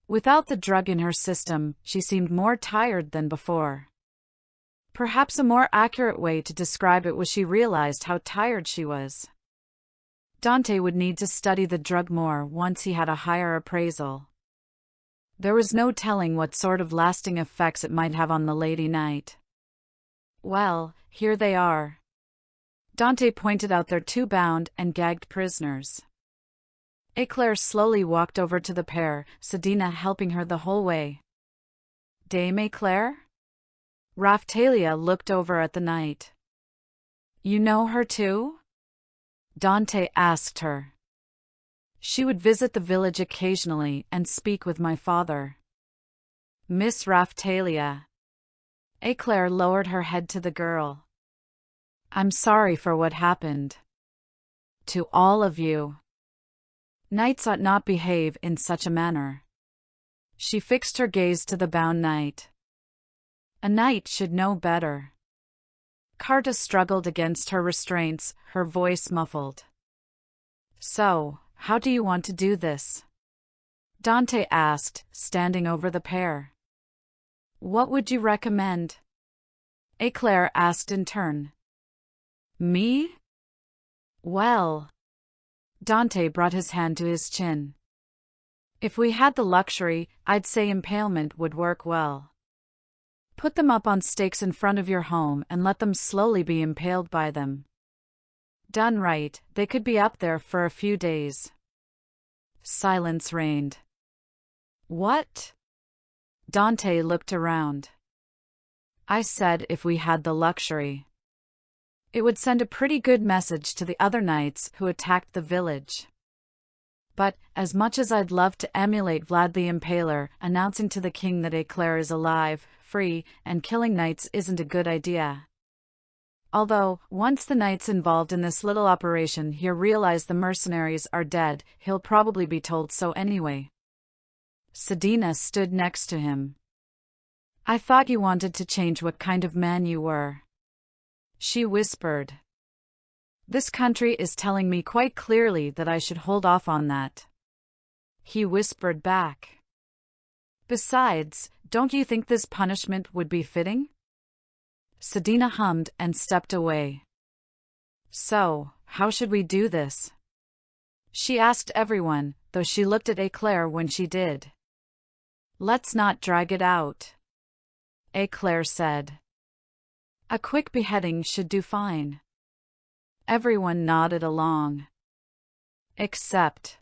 Without the drug in her system, she seemed more tired than before. Perhaps a more accurate way to describe it was she realized how tired she was. Dante would need to study the drug more once he had a higher appraisal. There was no telling what sort of lasting effects it might have on the Lady Knight. Well, here they are. Dante pointed out their two bound and gagged prisoners. Eclair slowly walked over to the pair, Sedina helping her the whole way. Dame Eclair? Raphtalia looked over at the knight. You know her too? Dante asked her. She would visit the village occasionally and speak with my father. Miss Raphtalia. Eclair lowered her head to the girl. I'm sorry for what happened. To all of you. Knights ought not behave in such a manner. She fixed her gaze to the bound knight. A knight should know better. Carta struggled against her restraints, her voice muffled. So, how do you want to do this? Dante asked, standing over the pair. What would you recommend? Eclair asked in turn. Me? Well. Dante brought his hand to his chin. If we had the luxury, I'd say impalement would work well. Put them up on stakes in front of your home and let them slowly be impaled by them. Done right, they could be up there for a few days. Silence reigned. What? Dante looked around. I said if we had the luxury. It would send a pretty good message to the other knights who attacked the village. But, as much as I'd love to emulate Vlad the Impaler, announcing to the king that Eclair is alive, free, and killing knights isn't a good idea. Although, once the knights involved in this little operation here realize the mercenaries are dead, he'll probably be told so anyway. Sedina stood next to him. I thought you wanted to change what kind of man you were. She whispered. This country is telling me quite clearly that I should hold off on that. He whispered back. Besides, don't you think this punishment would be fitting? Sedina hummed and stepped away. So, how should we do this? She asked everyone, though she looked at Eclair when she did. Let's not drag it out. Eclair said. A quick beheading should do fine. Everyone nodded along. Except.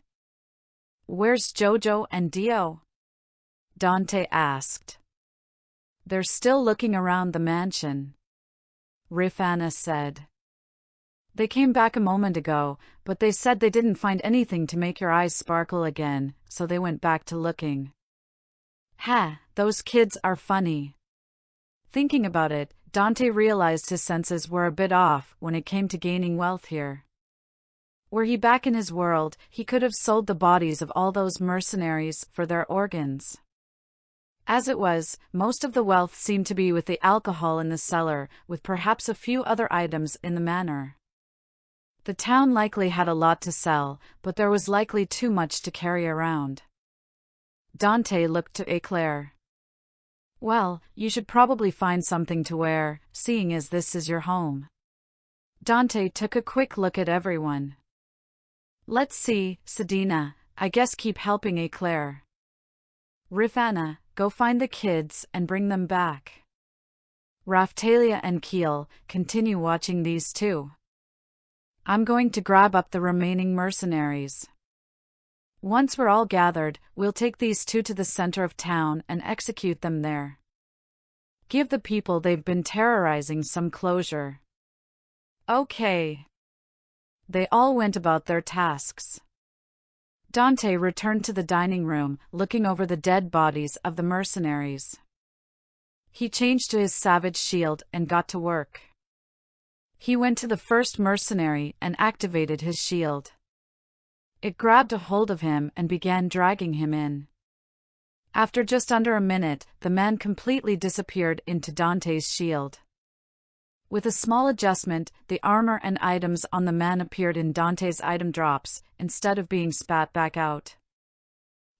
Where's Jojo and Dio? Dante asked. They're still looking around the mansion. Rifana said. They came back a moment ago, but they said they didn't find anything to make your eyes sparkle again, so they went back to looking. Ha, those kids are funny. Thinking about it, Dante realized his senses were a bit off when it came to gaining wealth here. Were he back in his world, he could have sold the bodies of all those mercenaries for their organs. As it was, most of the wealth seemed to be with the alcohol in the cellar, with perhaps a few other items in the manor. The town likely had a lot to sell, but there was likely too much to carry around. Dante looked to Eclair. Well, you should probably find something to wear, seeing as this is your home. Dante took a quick look at everyone. Let's see, Sedina, I guess keep helping Eclair. Rifana, go find the kids and bring them back. Raphtalia and Keel, continue watching these two. I'm going to grab up the remaining mercenaries. Once we're all gathered, we'll take these two to the center of town and execute them there. Give the people they've been terrorizing some closure. Okay. They all went about their tasks. Dante returned to the dining room, looking over the dead bodies of the mercenaries. He changed to his savage shield and got to work. He went to the first mercenary and activated his shield. It grabbed a hold of him and began dragging him in. After just under a minute, the man completely disappeared into Dante's shield. With a small adjustment, the armor and items on the man appeared in Dante's item drops, instead of being spat back out.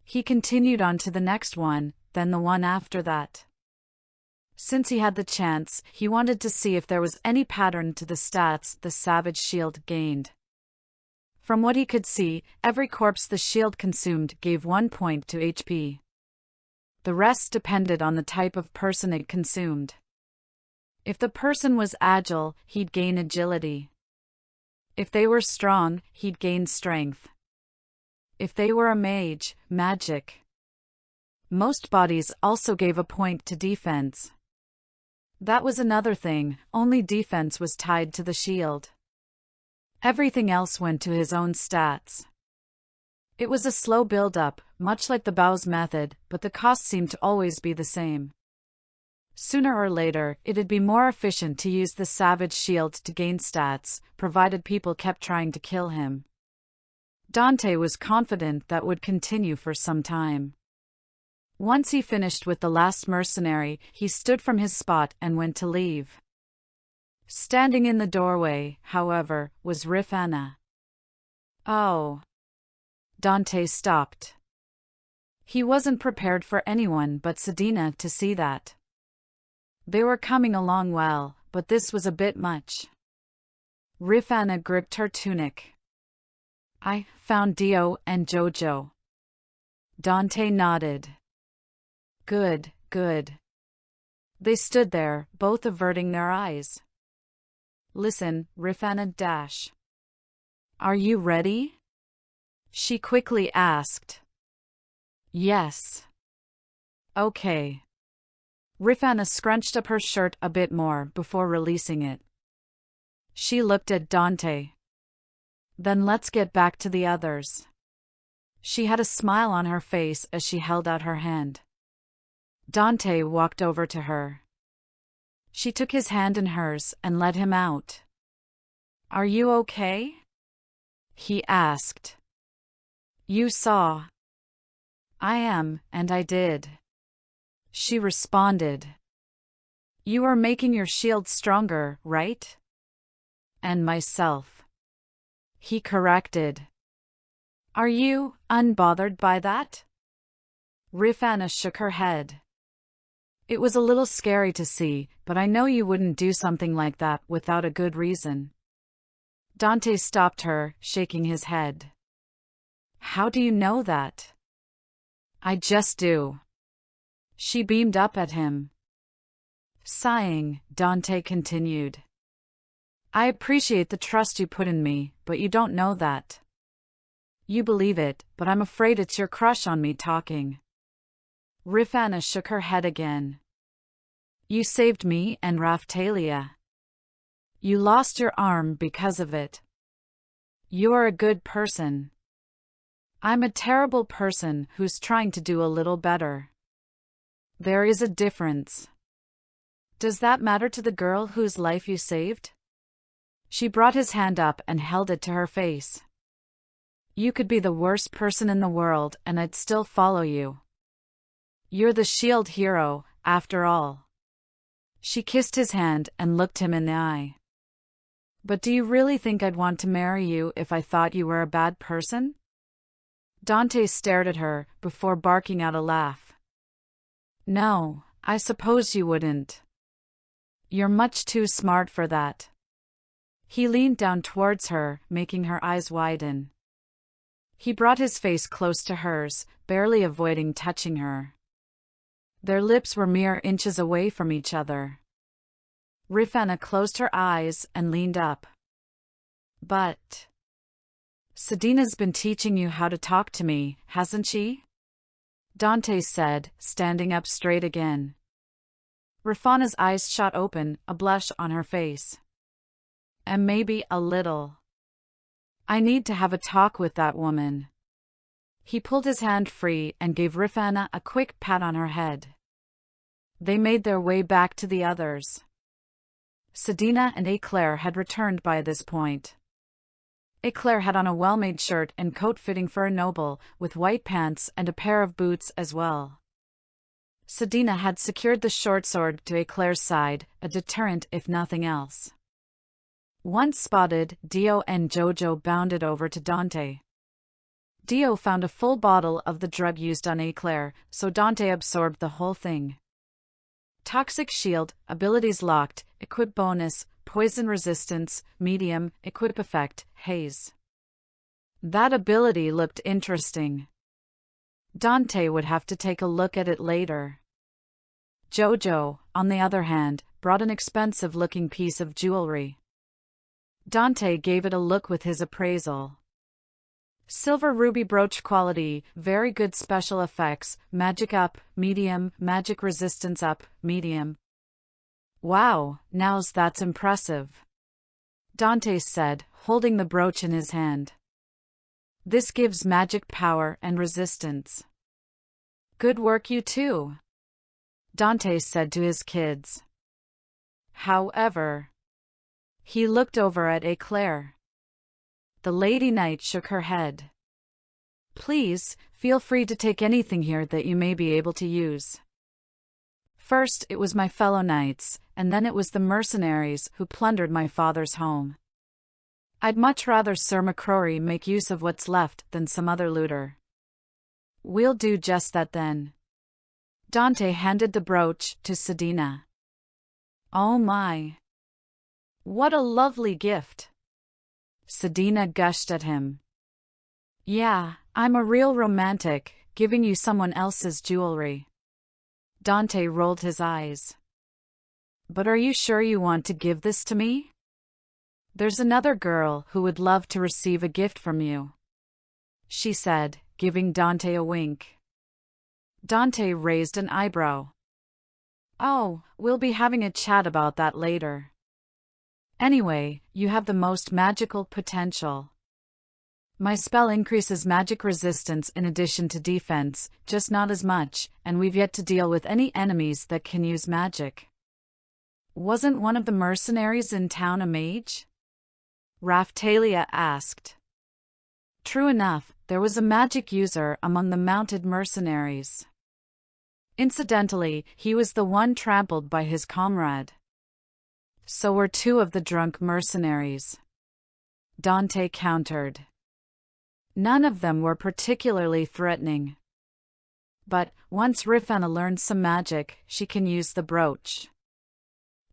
He continued on to the next one, then the one after that. Since he had the chance, he wanted to see if there was any pattern to the stats the Savage Shield gained. From what he could see, every corpse the shield consumed gave 1 point to HP. The rest depended on the type of person it consumed. If the person was agile, he'd gain agility. If they were strong, he'd gain strength. If they were a mage, magic. Most bodies also gave a point to defense. That was another thing, only defense was tied to the shield. Everything else went to his own stats. It was a slow build-up, much like the Bow's method, but the cost seemed to always be the same. Sooner or later, it'd be more efficient to use the Savage Shield to gain stats, provided people kept trying to kill him. Dante was confident that would continue for some time. Once he finished with the last mercenary, he stood from his spot and went to leave. Standing in the doorway, however, was Rifana. Oh. Dante stopped. He wasn't prepared for anyone but Sedina to see that. They were coming along well, but this was a bit much. Rifana gripped her tunic. I found Dio and Jojo. Dante nodded. Good, good. They stood there, both averting their eyes. Listen, Rifana dash. Are you ready? She quickly asked. Yes. Okay. Rifana scrunched up her shirt a bit more before releasing it. She looked at Dante. Then let's get back to the others. She had a smile on her face as she held out her hand. Dante walked over to her. She took his hand in hers and led him out. Are you okay? He asked. You saw. I am, and I did. She responded. You are making your shield stronger, right? And myself. He corrected. Are you unbothered by that? Rifana shook her head. It was a little scary to see, but I know you wouldn't do something like that without a good reason. Dante stopped her, shaking his head. How do you know that? I just do. She beamed up at him. Sighing, Dante continued. I appreciate the trust you put in me, but you don't know that. You believe it, but I'm afraid it's your crush on me talking. Rifana shook her head again. You saved me and Raphtalia. You lost your arm because of it. You're a good person. I'm a terrible person who's trying to do a little better. There is a difference. Does that matter to the girl whose life you saved? She brought his hand up and held it to her face. You could be the worst person in the world and I'd still follow you. You're the shield hero, after all. She kissed his hand and looked him in the eye. But do you really think I'd want to marry you if I thought you were a bad person? Dante stared at her, before barking out a laugh. No, I suppose you wouldn't. You're much too smart for that. He leaned down towards her, making her eyes widen. He brought his face close to hers, barely avoiding touching her. Their lips were mere inches away from each other. Rifana closed her eyes and leaned up. But Sedina's been teaching you how to talk to me, hasn't she? Dante said, standing up straight again. Rifana's eyes shot open, a blush on her face. And maybe a little. I need to have a talk with that woman. He pulled his hand free and gave Rifana a quick pat on her head. They made their way back to the others. Sedina and Eclair had returned by this point. Eclair had on a well-made shirt and coat fitting for a noble, with white pants and a pair of boots as well. Sedina had secured the short sword to Eclair's side, a deterrent if nothing else. Once spotted, Dio and Jojo bounded over to Dante. Dio found a full bottle of the drug used on Eclair, so Dante absorbed the whole thing. Toxic shield, abilities locked, equip bonus, poison resistance, medium, equip effect, haze. That ability looked interesting. Dante would have to take a look at it later. Jojo, on the other hand, brought an expensive-looking piece of jewelry. Dante gave it a look with his appraisal. Silver ruby brooch quality, very good special effects, magic up, medium, magic resistance up, medium. Wow, that's impressive, Dante said, holding the brooch in his hand. This gives magic power and resistance. Good work, you two, Dante said to his kids. However, he looked over at Eclair. The Lady Knight shook her head. Please, feel free to take anything here that you may be able to use. First it was my fellow knights, and then it was the mercenaries who plundered my father's home. I'd much rather Sir MacRory make use of what's left than some other looter. We'll do just that then. Dante handed the brooch to Sedina. Oh my! What a lovely gift! Sedina gushed at him. Yeah, I'm a real romantic, giving you someone else's jewelry. Dante rolled his eyes. But are you sure you want to give this to me? There's another girl who would love to receive a gift from you, she said, giving Dante a wink. Dante raised an eyebrow. Oh, we'll be having a chat about that later. Anyway, you have the most magical potential. My spell increases magic resistance in addition to defense, just not as much, and we've yet to deal with any enemies that can use magic. Wasn't one of the mercenaries in town a mage? Raphtalia asked. True enough, there was a magic user among the mounted mercenaries. Incidentally, he was the one trampled by his comrade. So were two of the drunk mercenaries, Dante countered. None of them were particularly threatening. But, once Rifana learns some magic, she can use the brooch.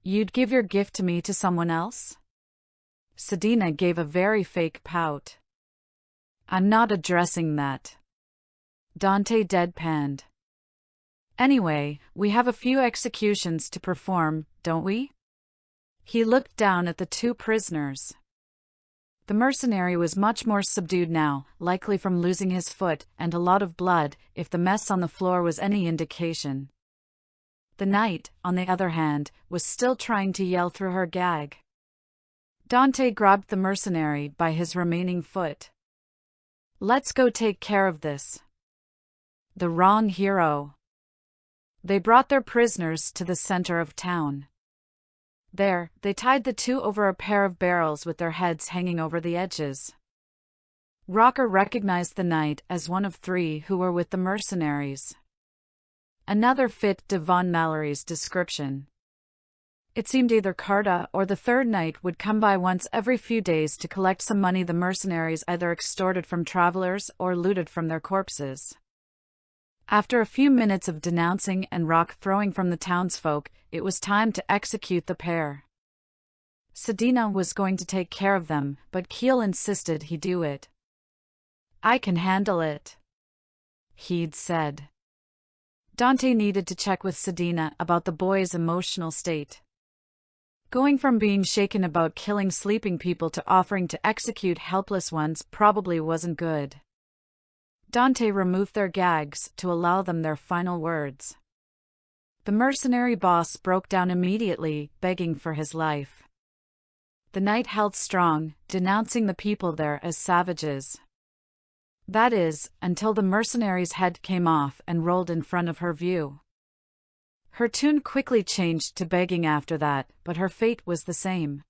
You'd give your gift to me to someone else? Sedina gave a very fake pout. I'm not addressing that, Dante deadpanned. Anyway, we have a few executions to perform, don't we? He looked down at the two prisoners. The mercenary was much more subdued now, likely from losing his foot and a lot of blood, if the mess on the floor was any indication. The knight, on the other hand, was still trying to yell through her gag. Dante grabbed the mercenary by his remaining foot. Let's go take care of this. The wrong hero. They brought their prisoners to the center of town. There, they tied the two over a pair of barrels with their heads hanging over the edges. Rocker recognized the knight as one of three who were with the mercenaries. Another fit Devon Mallory's description. It seemed either Carta or the third knight would come by once every few days to collect some money the mercenaries either extorted from travelers or looted from their corpses. After a few minutes of denouncing and rock-throwing from the townsfolk, it was time to execute the pair. Sedina was going to take care of them, but Keel insisted he do it. I can handle it, he'd said. Dante needed to check with Sedina about the boy's emotional state. Going from being shaken about killing sleeping people to offering to execute helpless ones probably wasn't good. Dante removed their gags to allow them their final words. The mercenary boss broke down immediately, begging for his life. The knight held strong, denouncing the people there as savages. That is, until the mercenary's head came off and rolled in front of her view. Her tune quickly changed to begging after that, but her fate was the same.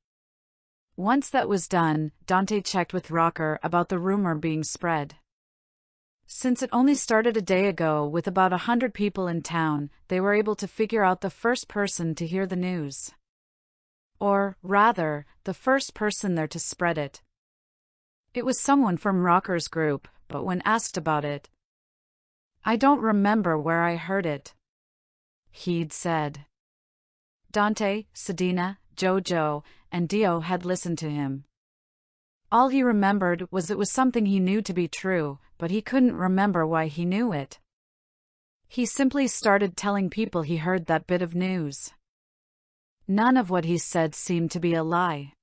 Once that was done, Dante checked with Rocker about the rumor being spread. Since it only started a day ago with about 100 people in town, they were able to figure out the first person to hear the news. Or, rather, the first person there to spread it. It was someone from Rocker's group, but when asked about it, "I don't remember where I heard it," he'd said. Dante, Sedina, Jojo, and Dio had listened to him. All he remembered was it was something he knew to be true, but he couldn't remember why he knew it. He simply started telling people he heard that bit of news. None of what he said seemed to be a lie.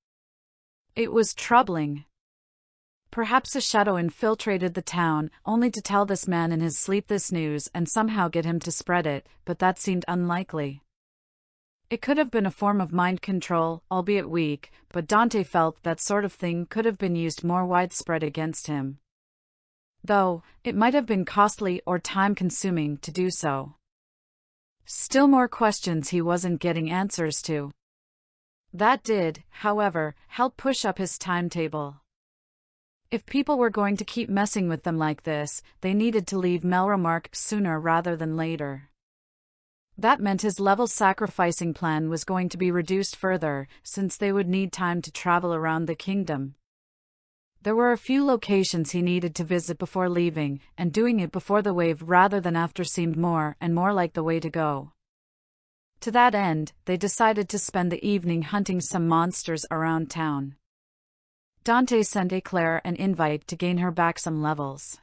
It was troubling. Perhaps a shadow infiltrated the town, only to tell this man in his sleep this news and somehow get him to spread it, but that seemed unlikely. It could have been a form of mind control, albeit weak, but Dante felt that sort of thing could have been used more widespread against him. Though, it might have been costly or time-consuming to do so. Still more questions he wasn't getting answers to. That did, however, help push up his timetable. If people were going to keep messing with them like this, they needed to leave Melromark sooner rather than later. That meant his level sacrificing plan was going to be reduced further, since they would need time to travel around the kingdom. There were a few locations he needed to visit before leaving, and doing it before the wave rather than after seemed more and more like the way to go. To that end, they decided to spend the evening hunting some monsters around town. Dante sent Eclair an invite to gain her back some levels.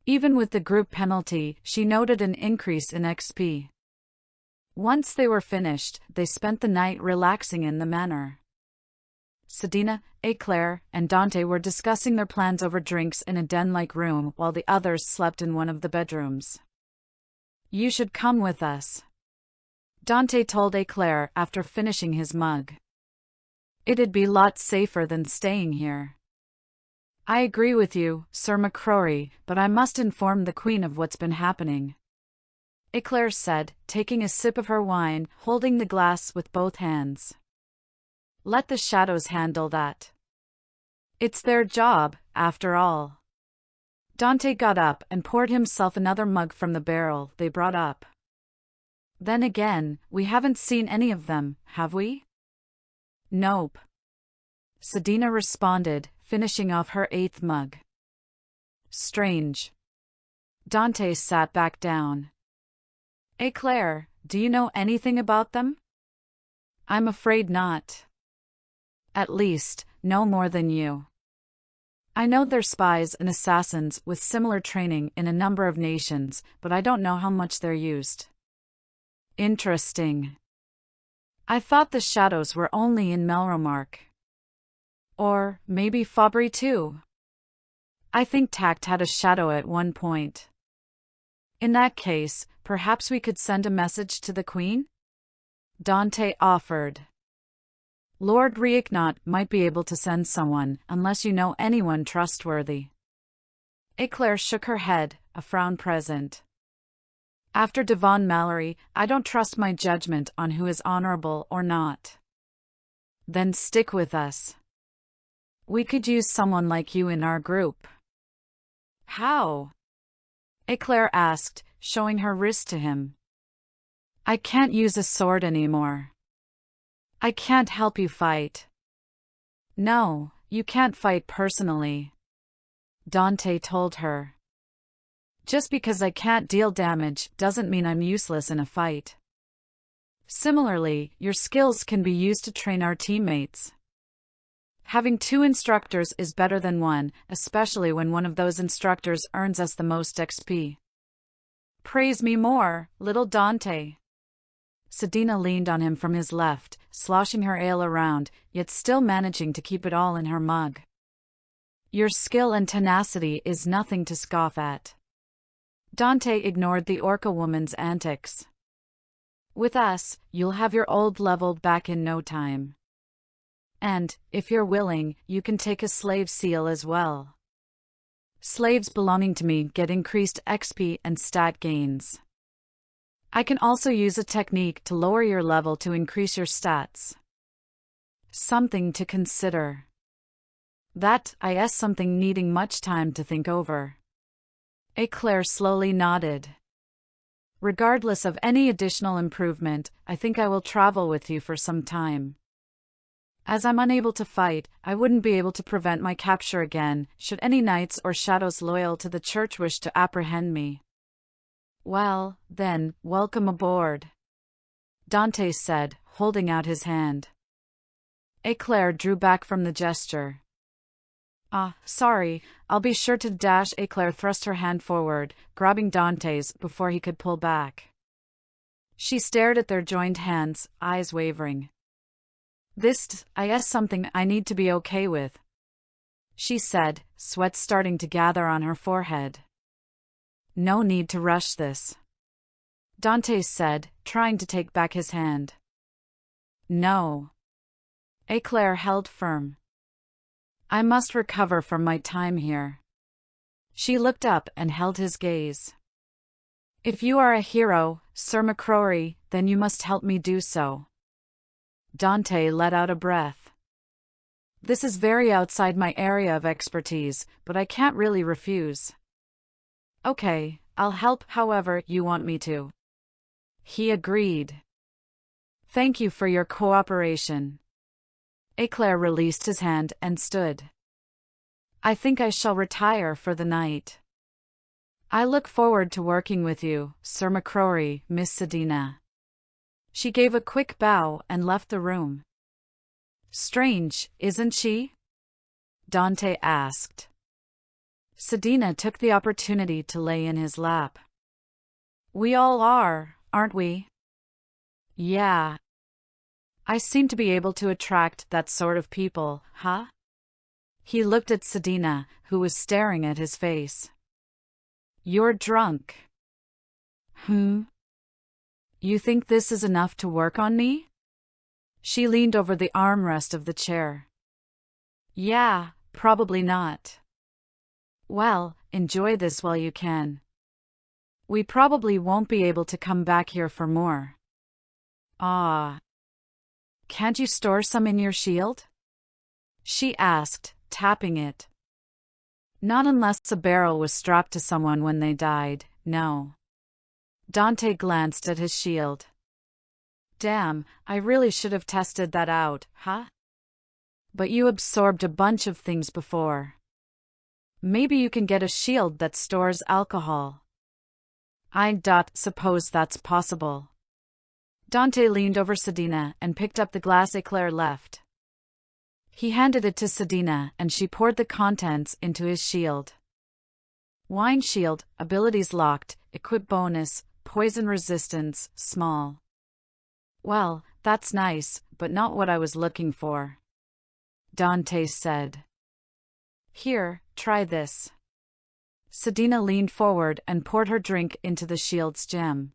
Even with the group penalty, she noted an increase in XP. Once they were finished, they spent the night relaxing in the manor. Sedina, Eclair, and Dante were discussing their plans over drinks in a den-like room while the others slept in one of the bedrooms. "You should come with us," Dante told Eclair after finishing his mug. "It'd be lots safer than staying here." "I agree with you, Sir MacRory, but I must inform the Queen of what's been happening," Eclair said, taking a sip of her wine, holding the glass with both hands. "Let the shadows handle that. It's their job, after all." Dante got up and poured himself another mug from the barrel they brought up. "Then again, we haven't seen any of them, have we?" "Nope," Sedina responded, finishing off her 8th mug. "Strange." Dante sat back down. "Eclair, do you know anything about them?" "I'm afraid not. At least, no more than you. I know they're spies and assassins with similar training in a number of nations, but I don't know how much they're used." "Interesting. I thought the shadows were only in Melromark. Or maybe Fabry too. I think Tact had a shadow at one point. In that case, perhaps we could send a message to the Queen?" Dante offered. "Lord Reignot might be able to send someone, unless you know anyone trustworthy." Eclair shook her head, a frown present. "After Devon Mallory, I don't trust my judgment on who is honorable or not." "Then stick with us. We could use someone like you in our group." "How?" Eclair asked, showing her wrist to him. "I can't use a sword anymore. I can't help you fight." "No, you can't fight personally," Dante told her. "Just because I can't deal damage doesn't mean I'm useless in a fight. Similarly, your skills can be used to train our teammates. Having 2 instructors is better than 1, especially when one of those instructors earns us the most XP." "Praise me more, little Dante." Sedina leaned on him from his left, sloshing her ale around, yet still managing to keep it all in her mug. "Your skill and tenacity is nothing to scoff at." Dante ignored the Orca woman's antics. "With us, you'll have your old level back in no time. And, if you're willing, you can take a slave seal as well. Slaves belonging to me get increased XP and stat gains. I can also use a technique to lower your level to increase your stats. Something to consider." That is something needing much time to think over. Eclair slowly nodded. Regardless of any additional improvement, I think I will travel with you for some time. As I'm unable to fight, I wouldn't be able to prevent my capture again, should any knights or shadows loyal to the church wish to apprehend me. Well, then, welcome aboard, Dante said, holding out his hand. Eclair drew back from the gesture. Sorry, I'll be sure to dash. Eclair thrust her hand forward, grabbing Dante's before he could pull back. She stared at their joined hands, eyes wavering. This is something I need to be okay with, she said, sweat starting to gather on her forehead. No need to rush this, Dante said, trying to take back his hand. No. Eclair held firm. I must recover from my time here. She looked up and held his gaze. If you are a hero, Sir MacRory, then you must help me do so. Dante let out a breath. This is very outside my area of expertise, but I can't really refuse. Okay, I'll help however you want me to, he agreed. Thank you for your cooperation. Eclair released his hand and stood. I think I shall retire for the night. I look forward to working with you, Sir MacRory, Miss Sedina. She gave a quick bow and left the room. Strange, isn't she? Dante asked. Sedina took the opportunity to lay in his lap. We all are, aren't we? Yeah. I seem to be able to attract that sort of people, huh? He looked at Sedina, who was staring at his face. You're drunk. You think this is enough to work on me? She leaned over the armrest of the chair. Yeah, probably not. Well, enjoy this while you can. We probably won't be able to come back here for more. Can't you store some in your shield? She asked, tapping it. Not unless a barrel was strapped to someone when they died, no. Dante glanced at his shield. Damn, I really should have tested that out, huh? But you absorbed a bunch of things before. Maybe you can get a shield that stores alcohol. I suppose that's possible. Dante leaned over Sedina and picked up the glass Eclair left. He handed it to Sedina and she poured the contents into his shield. Wine shield, abilities locked, equip bonus, poison resistance, small. Well, that's nice, but not what I was looking for, Dante said. Here, try this. Sedina leaned forward and poured her drink into the shield's gem.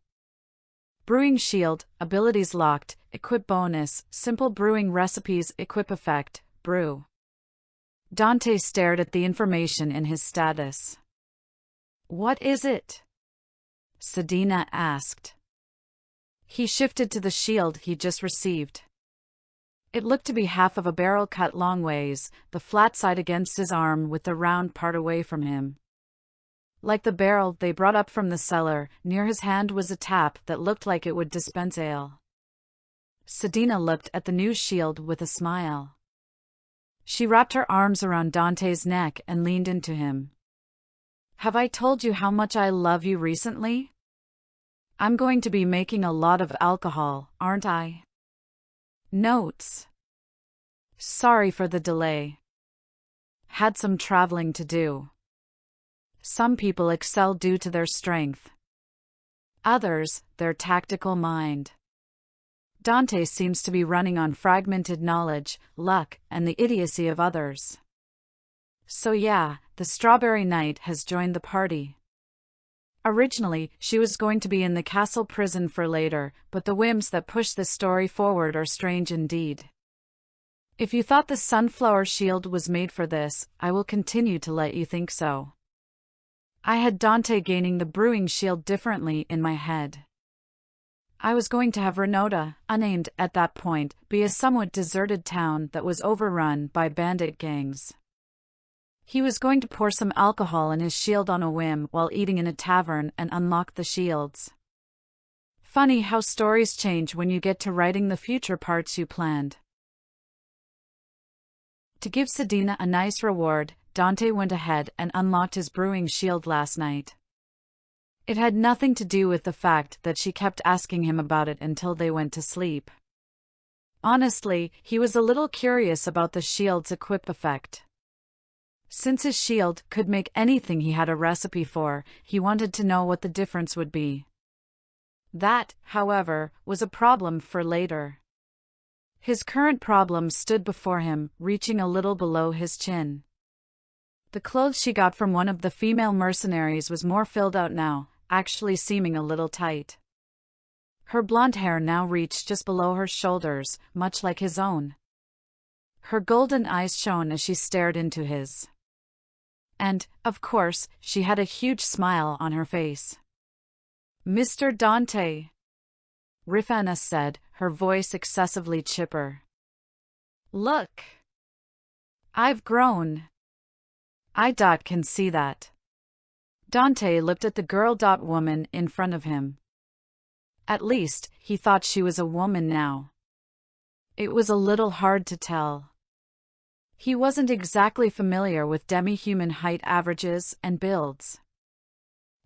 Brewing shield, abilities locked, equip bonus, simple brewing recipes, equip effect, brew. Dante stared at the information in his status. What is it? Sedina asked. He shifted to the shield he just received. It looked to be half of a barrel cut long ways, the flat side against his arm with the round part away from him. Like the barrel they brought up from the cellar, near his hand was a tap that looked like it would dispense ale. Sedina looked at the new shield with a smile. She wrapped her arms around Dante's neck and leaned into him. Have I told you how much I love you recently? I'm going to be making a lot of alcohol, aren't I? Notes. Sorry for the delay. Had some traveling to do. Some people excel due to their strength. Others, their tactical mind. Dante seems to be running on fragmented knowledge, luck, and the idiocy of others. So yeah, the Strawberry Knight has joined the party. Originally, she was going to be in the castle prison for later, but the whims that push this story forward are strange indeed. If you thought the sunflower shield was made for this, I will continue to let you think so. I had Dante gaining the brewing shield differently in my head. I was going to have Renota, unnamed at that point, be a somewhat deserted town that was overrun by bandit gangs. He was going to pour some alcohol in his shield on a whim while eating in a tavern and unlock the shields. Funny how stories change when you get to writing the future parts you planned. To give Sedina a nice reward, Dante went ahead and unlocked his brewing shield last night. It had nothing to do with the fact that she kept asking him about it until they went to sleep. Honestly, he was a little curious about the shield's equip effect. Since his shield could make anything he had a recipe for, he wanted to know what the difference would be. That, however, was a problem for later. His current problem stood before him, reaching a little below his chin. The clothes she got from one of the female mercenaries was more filled out now, actually seeming a little tight. Her blonde hair now reached just below her shoulders, much like his own. Her golden eyes shone as she stared into his. And, of course, she had a huge smile on her face. "Mr. Dante," Rifana said, her voice excessively chipper. "Look. I've grown. I can see that." Dante looked at the girl-woman in front of him. At least, he thought she was a woman now. It was a little hard to tell. He wasn't exactly familiar with demi-human height averages and builds.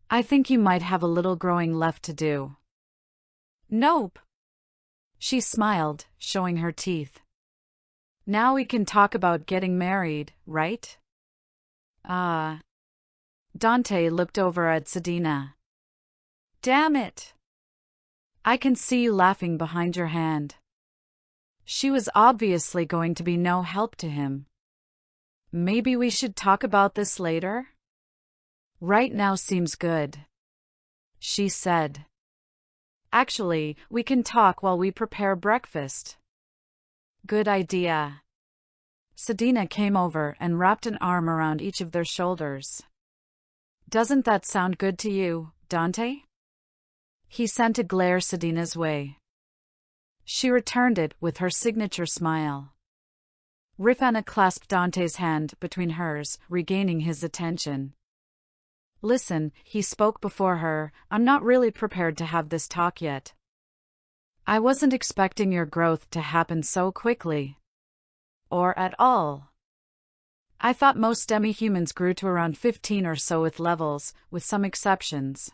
"I think you might have a little growing left to do." "Nope." She smiled, showing her teeth. "Now we can talk about getting married, right?" Dante looked over at Sedina. "Damn it. I can see you laughing behind your hand." She was obviously going to be no help to him. "Maybe we should talk about this later?" "Right now seems good," she said. "Actually, we can talk while we prepare breakfast." "Good idea." Sedina came over and wrapped an arm around each of their shoulders. "Doesn't that sound good to you, Dante?" He sent a glare Sedina's way. She returned it with her signature smile. Rifana clasped Dante's hand between hers, regaining his attention. "Listen," he spoke before her, "I'm not really prepared to have this talk yet. I wasn't expecting your growth to happen so quickly. Or at all. I thought most demi-humans grew to around 15 or so with levels, with some exceptions.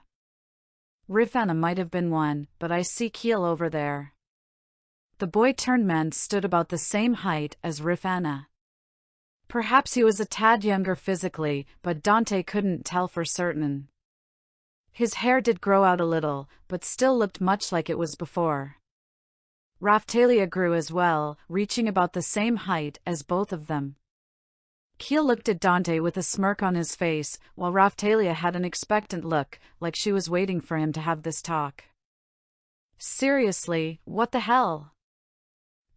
Rifana might have been one, but I see Keel over there." The boy-turned-man stood about the same height as Rifana. Perhaps he was a tad younger physically, but Dante couldn't tell for certain. His hair did grow out a little, but still looked much like it was before. Raphtalia grew as well, reaching about the same height as both of them. Keel looked at Dante with a smirk on his face, while Raphtalia had an expectant look, like she was waiting for him to have this talk. "Seriously, what the hell?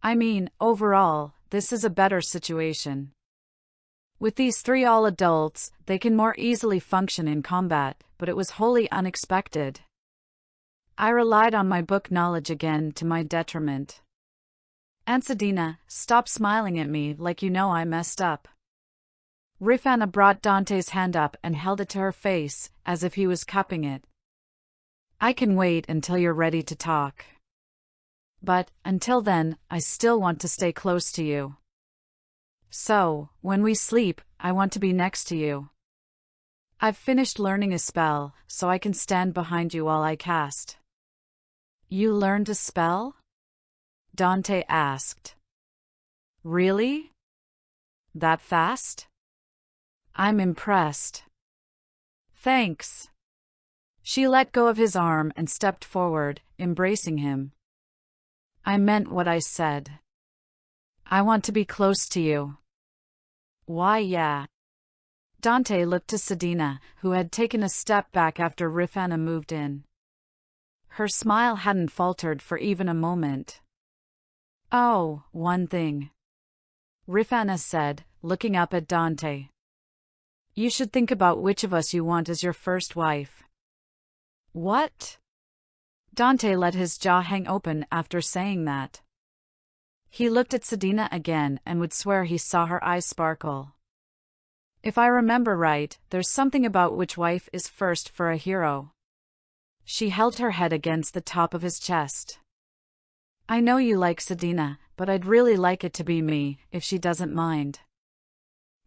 I mean, overall, this is a better situation. With these three all adults, they can more easily function in combat, but it was wholly unexpected. I relied on my book knowledge again to my detriment. And Sedina, stop smiling at me like you know I messed up." Rifana brought Dante's hand up and held it to her face, as if he was cupping it. "I can wait until you're ready to talk. But, until then, I still want to stay close to you. So, when we sleep, I want to be next to you. I've finished learning a spell, so I can stand behind you while I cast." "You learned a spell?" Dante asked. "Really? That fast? I'm impressed." "Thanks." She let go of his arm and stepped forward, embracing him. "I meant what I said. I want to be close to you." "Why, yeah." Dante looked to Sedina, who had taken a step back after Rifana moved in. Her smile hadn't faltered for even a moment. "Oh, one thing," Rifana said, looking up at Dante. "You should think about which of us you want as your first wife." "What?" Dante let his jaw hang open after saying that. He looked at Sedina again and would swear he saw her eyes sparkle. If I remember right, there's something about which wife is first for a hero. She held her head against the top of his chest. I know you like Sedina, but I'd really like it to be me, if she doesn't mind.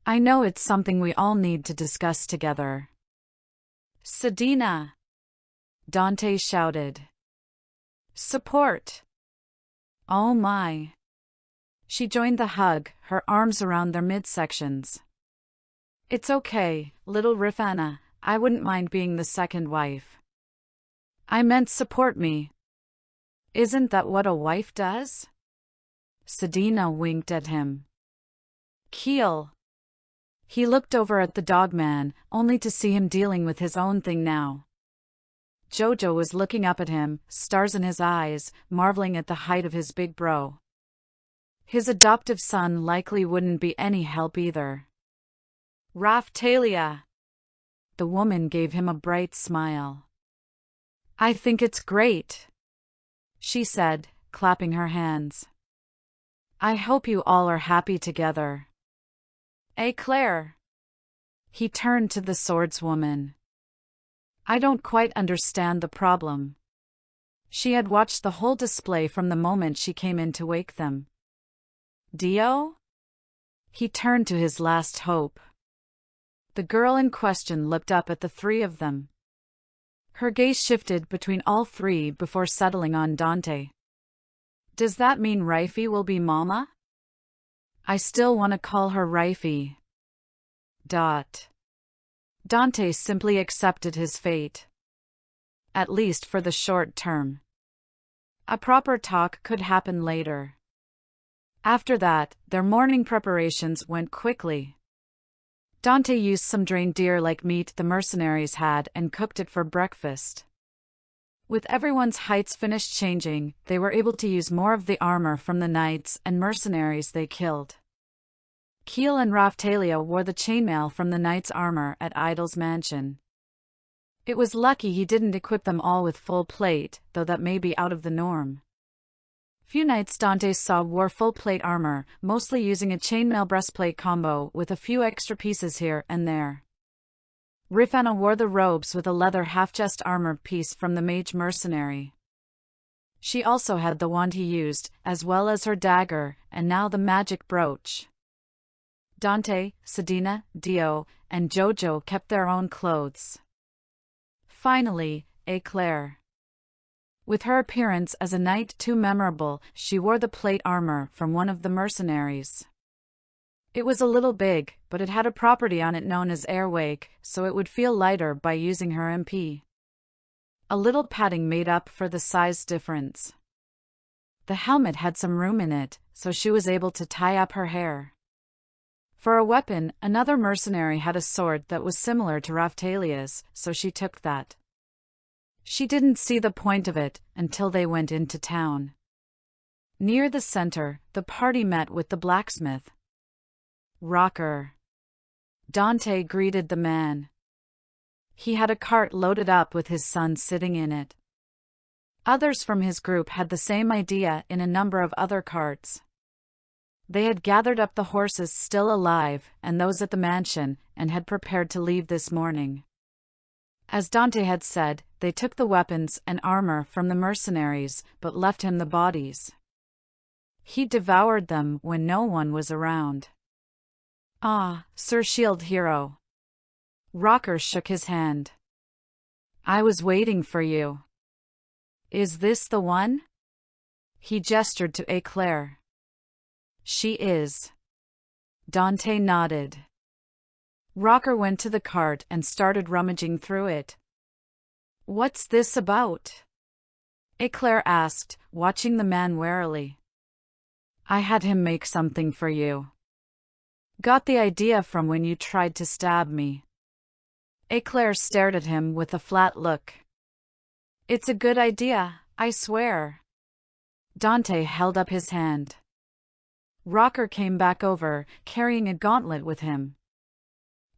I know it's something we all need to discuss together. Sedina! Dante shouted. Support! Oh my! She joined the hug, her arms around their midsections. It's okay, little Rifana, I wouldn't mind being the second wife. I meant support me. Isn't that what a wife does? Sedina winked at him. Keel. He looked over at the dogman, only to see him dealing with his own thing now. Jojo was looking up at him, stars in his eyes, marveling at the height of his big bro. His adoptive son likely wouldn't be any help either. Raftalia. The woman gave him a bright smile. I think it's great, she said, clapping her hands. I hope you all are happy together. Eh, Claire? He turned to the swordswoman. I don't quite understand the problem. She had watched the whole display from the moment she came in to wake them. Dio? He turned to his last hope. The girl in question looked up at the three of them. Her gaze shifted between all three before settling on Dante. Does that mean Rifey will be Mama? I still want to call her Rifey. Dante simply accepted his fate. At least for the short term. A proper talk could happen later. After that, their morning preparations went quickly. Dante used some drained deer-like meat the mercenaries had and cooked it for breakfast. With everyone's heights finished changing, they were able to use more of the armor from the knights and mercenaries they killed. Keel and Raftalia wore the chainmail from the knight's armor at Idol's mansion. It was lucky he didn't equip them all with full plate, though that may be out of the norm. Few knights Dante saw wore full plate armor, mostly using a chainmail breastplate combo with a few extra pieces here and there. Rifana wore the robes with a leather half-chest armor piece from the mage mercenary. She also had the wand he used, as well as her dagger, and now the magic brooch. Dante, Sedina, Dio, and Jojo kept their own clothes. Finally, Claire. With her appearance as a knight too memorable, she wore the plate armor from one of the mercenaries. It was a little big, but it had a property on it known as airwake, so it would feel lighter by using her MP. A little padding made up for the size difference. The helmet had some room in it, so she was able to tie up her hair. For a weapon, another mercenary had a sword that was similar to Raftalia's, so she took that. She didn't see the point of it until they went into town. Near the center, the party met with the blacksmith. Rocker. Dante greeted the man. He had a cart loaded up with his son sitting in it. Others from his group had the same idea in a number of other carts. They had gathered up the horses still alive and those at the mansion and had prepared to leave this morning. As Dante had said, they took the weapons and armor from the mercenaries, but left him the bodies. He devoured them when no one was around. Ah, Sir Shield Hero. Rocker shook his hand. I was waiting for you. Is this the one? He gestured to Claire. She is. Dante nodded. Rocker went to the cart and started rummaging through it. What's this about? Claire asked, watching the man warily. I had him make something for you. Got the idea from when you tried to stab me. Claire stared at him with a flat look. It's a good idea, I swear. Dante held up his hand. Rocker came back over, carrying a gauntlet with him.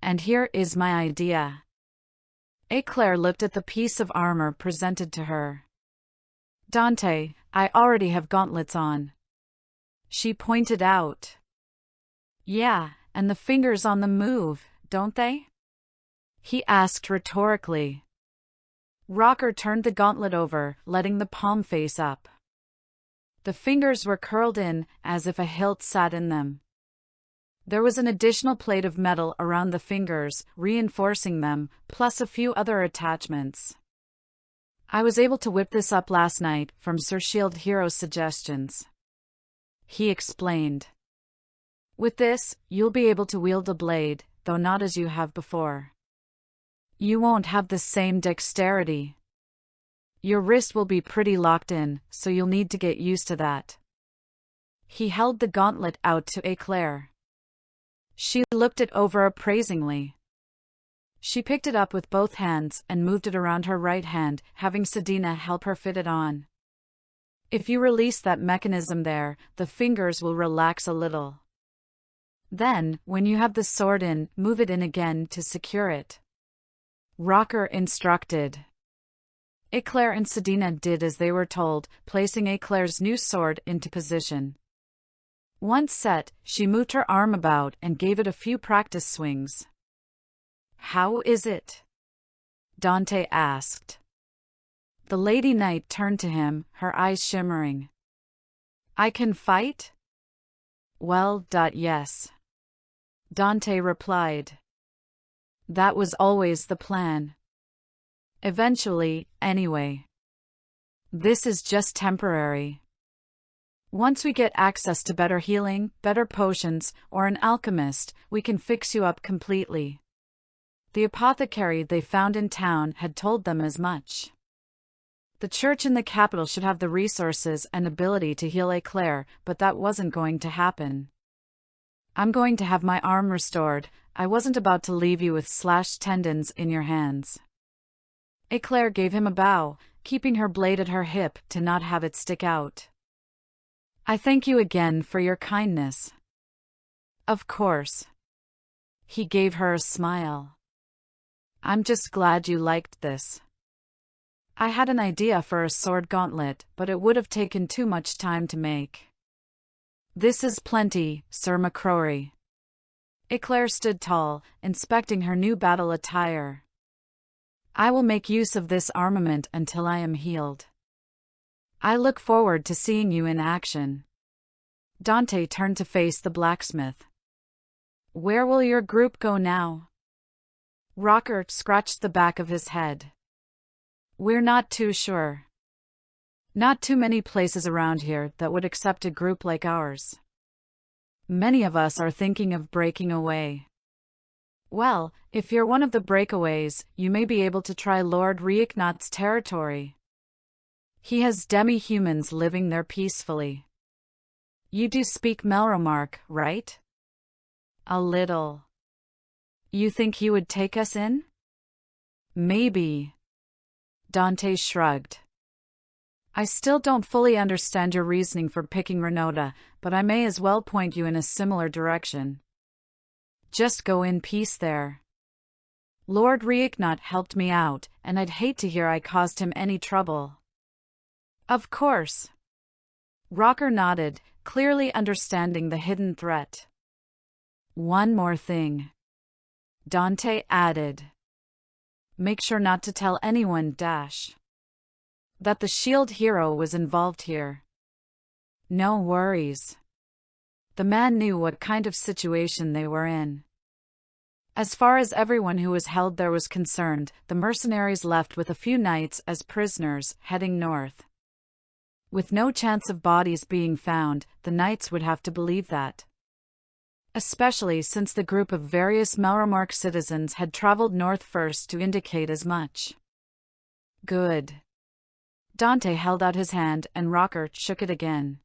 And here is my idea. Claire looked at the piece of armor presented to her. Dante, I already have gauntlets on. She pointed out. Yeah, and the fingers on the move, don't they? He asked rhetorically. Rocker turned the gauntlet over, letting the palm face up. The fingers were curled in, as if a hilt sat in them. There was an additional plate of metal around the fingers, reinforcing them, plus a few other attachments. I was able to whip this up last night, from Sir Shield Hero's suggestions. He explained. With this, you'll be able to wield a blade, though not as you have before. You won't have the same dexterity. Your wrist will be pretty locked in, so you'll need to get used to that. He held the gauntlet out to Eclair. She looked it over appraisingly. She picked it up with both hands and moved it around her right hand, having Sedina help her fit it on. If you release that mechanism there, the fingers will relax a little. Then, when you have the sword in, move it in again to secure it. Rocker instructed. Eclair and Sedina did as they were told, placing Eclair's new sword into position. Once set, she moved her arm about and gave it a few practice swings. How is it? Dante asked. The Lady Knight turned to him, her eyes shimmering. I can fight? Well, yes. Dante replied. That was always the plan. Eventually, anyway. This is just temporary. Once we get access to better healing, better potions, or an alchemist, we can fix you up completely. The apothecary they found in town had told them as much. The church in the capital should have the resources and ability to heal Eclair, but that wasn't going to happen. I'm going to have my arm restored. I wasn't about to leave you with slashed tendons in your hands. Eclair gave him a bow, keeping her blade at her hip to not have it stick out. I thank you again for your kindness. Of course. He gave her a smile. I'm just glad you liked this. I had an idea for a sword gauntlet, but it would have taken too much time to make. This is plenty, Sir MacRory. Eclair stood tall, inspecting her new battle attire. I will make use of this armament until I am healed. I look forward to seeing you in action. Dante turned to face the blacksmith. Where will your group go now? Rocker scratched the back of his head. We're not too sure. Not too many places around here that would accept a group like ours. Many of us are thinking of breaking away. Well, if you're one of the breakaways, you may be able to try Lord Reichnot's territory. He has demi-humans living there peacefully. You do speak Melromark, right? A little. You think he would take us in? Maybe. Dante shrugged. I still don't fully understand your reasoning for picking Renota, but I may as well point you in a similar direction. Just go in peace there. Lord Reichnot helped me out, and I'd hate to hear I caused him any trouble. Of course. Rocker nodded, clearly understanding the hidden threat. One more thing. Dante added. Make sure not to tell anyone, that the shield hero was involved here. No worries. The man knew what kind of situation they were in. As far as everyone who was held there was concerned, the mercenaries left with a few knights as prisoners, heading north. With no chance of bodies being found, the knights would have to believe that. Especially since the group of various Melromark citizens had traveled north first to indicate as much. Good. Dante held out his hand and Rocker shook it again.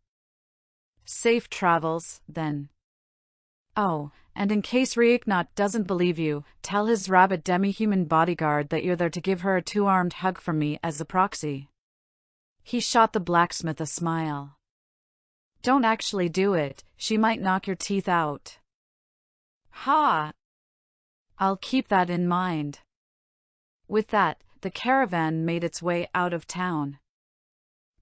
Safe travels, then. Oh, and in case Reichnot doesn't believe you, tell his rabbit demi-human bodyguard that you're there to give her a two-armed hug from me as a proxy. He shot the blacksmith a smile. Don't actually do it, she might knock your teeth out. Ha! I'll keep that in mind. With that, the caravan made its way out of town.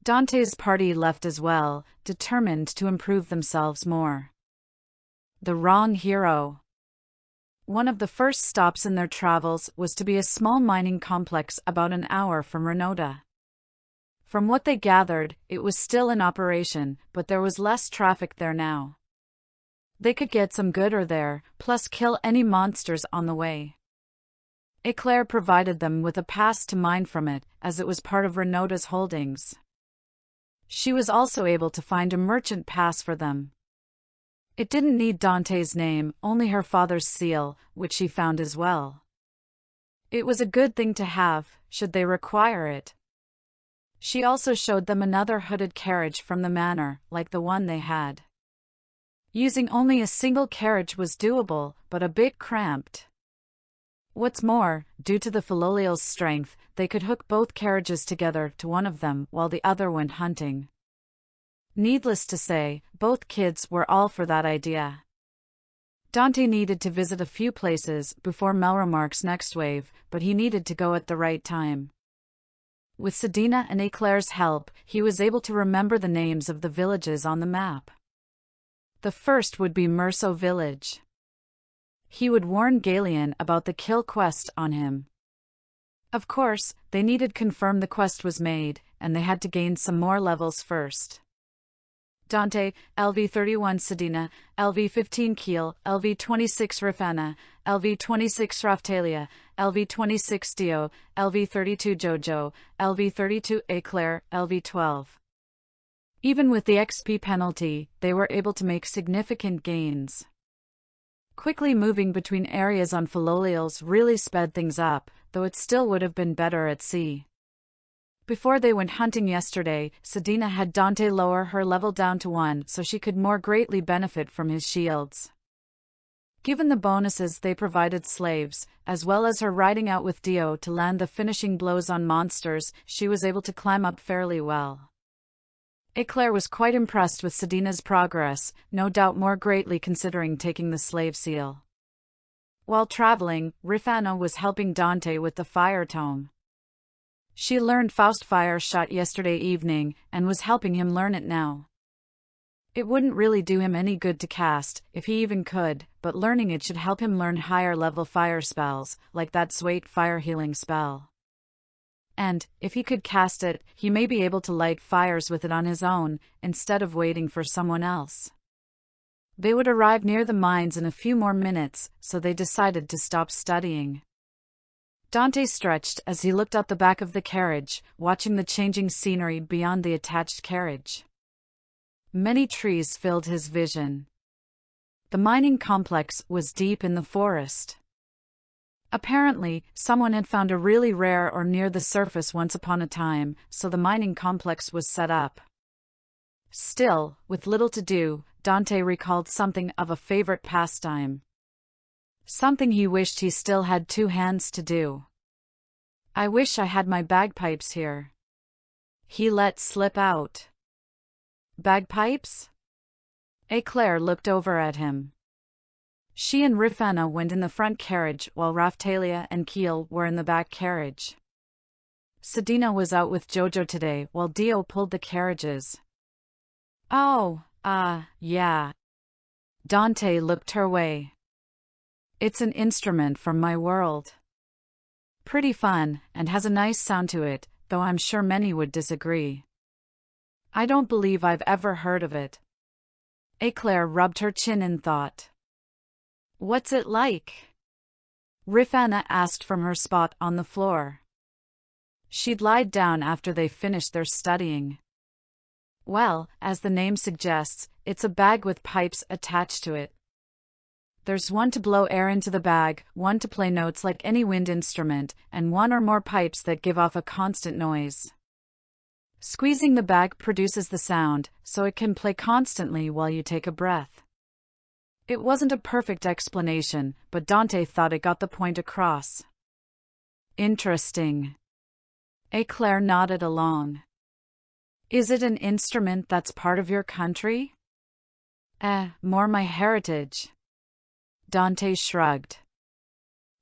Dante's party left as well, determined to improve themselves more. The wrong hero. One of the first stops in their travels was to be a small mining complex about an hour from Renota. From what they gathered, it was still in operation, but there was less traffic there now. They could get some good ore there, plus kill any monsters on the way. Eclair provided them with a pass to mine from it, as it was part of Renota's holdings. She was also able to find a merchant pass for them. It didn't need Dante's name, only her father's seal, which she found as well. It was a good thing to have, should they require it. She also showed them another hooded carriage from the manor, like the one they had. Using only a single carriage was doable, but a bit cramped. What's more, due to the Filolial's strength, they could hook both carriages together to one of them while the other went hunting. Needless to say, both kids were all for that idea. Dante needed to visit a few places before Melremark's next wave, but he needed to go at the right time. With Sedina and Eclair's help, he was able to remember the names of the villages on the map. The first would be Merso village. He would warn Galeon about the kill quest on him. Of course, they needed to confirm the quest was made, and they had to gain some more levels first. Dante, LV31 Sedina, LV15 Keel, LV26 Rafana, LV26 Raftalia, LV26 Dio, LV32 Jojo, LV32 Eclair, LV12. Even with the XP penalty, they were able to make significant gains. Quickly moving between areas on Filolials really sped things up, though it still would have been better at sea. Before they went hunting yesterday, Sedina had Dante lower her level down to 1 so she could more greatly benefit from his shields. Given the bonuses they provided slaves, as well as her riding out with Dio to land the finishing blows on monsters, she was able to climb up fairly well. Eclair was quite impressed with Sedina's progress, no doubt more greatly considering taking the slave seal. While traveling, Rifana was helping Dante with the fire tome. She learned Faust Fire Shot yesterday evening, and was helping him learn it now. It wouldn't really do him any good to cast, if he even could, but learning it should help him learn higher level fire spells, like that Swait fire healing spell. And, if he could cast it, he may be able to light fires with it on his own, instead of waiting for someone else. They would arrive near the mines in a few more minutes, so they decided to stop studying. Dante stretched as he looked out the back of the carriage, watching the changing scenery beyond the attached carriage. Many trees filled his vision. The mining complex was deep in the forest. Apparently, someone had found a really rare ore near the surface once upon a time, so the mining complex was set up. Still, with little to do, Dante recalled something of a favorite pastime. Something he wished he still had 2 hands to do. "I wish I had my bagpipes here," he let slip out. "Bagpipes?" Eclair looked over at him. She and Rifana went in the front carriage while Raftalia and Keel were in the back carriage. Sedina was out with Jojo today while Dio pulled the carriages. "Oh, yeah." Dante looked her way. "It's an instrument from my world. Pretty fun, and has a nice sound to it, though I'm sure many would disagree. I don't believe I've ever heard of it." Eclair rubbed her chin in thought. "What's it like?" Rifana asked from her spot on the floor. She'd lied down after they finished their studying. "Well, as the name suggests, it's a bag with pipes attached to it. There's one to blow air into the bag, one to play notes like any wind instrument, and one or more pipes that give off a constant noise. Squeezing the bag produces the sound, so it can play constantly while you take a breath." It wasn't a perfect explanation, but Dante thought it got the point across. "Interesting." Eclair nodded along. "Is it an instrument that's part of your country?" More my heritage." Dante shrugged.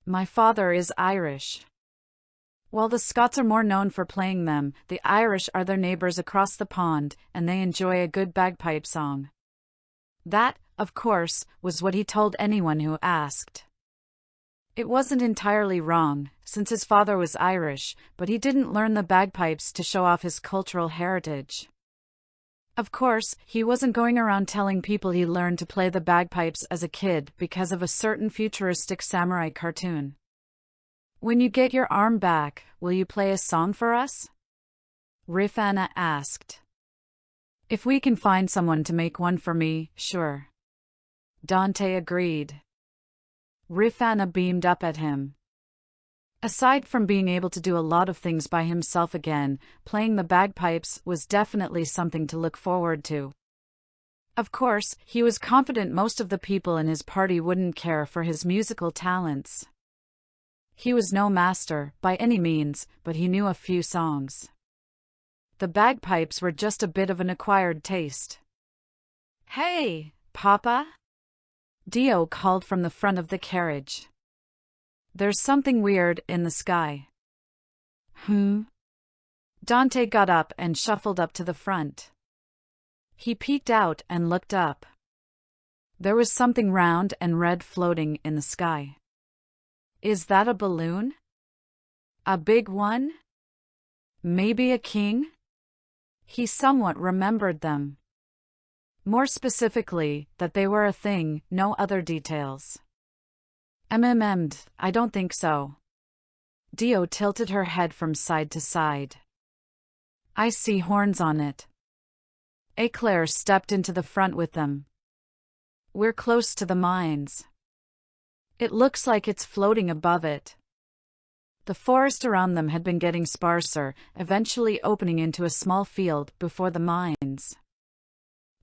"My father is Irish. While the Scots are more known for playing them, the Irish are their neighbors across the pond, and they enjoy a good bagpipe song." That, of course, was what he told anyone who asked. It wasn't entirely wrong, since his father was Irish, but he didn't learn the bagpipes to show off his cultural heritage. Of course, he wasn't going around telling people he learned to play the bagpipes as a kid because of a certain futuristic samurai cartoon. "When you get your arm back, will you play a song for us?" Rifana asked. "If we can find someone to make one for me, sure." Dante agreed. Rifana beamed up at him. Aside from being able to do a lot of things by himself again, playing the bagpipes was definitely something to look forward to. Of course, he was confident most of the people in his party wouldn't care for his musical talents. He was no master, by any means, but he knew a few songs. The bagpipes were just a bit of an acquired taste. "Hey, Papa!" Dio called from the front of the carriage. "There's something weird in the sky." Dante got up and shuffled up to the front. He peeked out and looked up. There was something round and red floating in the sky. "Is that a balloon? A big one? Maybe a king?" He somewhat remembered them. More specifically, that they were a thing, no other details. I don't think so." Dio tilted her head from side to side. "I see horns on it." Eclair stepped into the front with them. "We're close to the mines. It looks like it's floating above it." The forest around them had been getting sparser, eventually opening into a small field before the mines.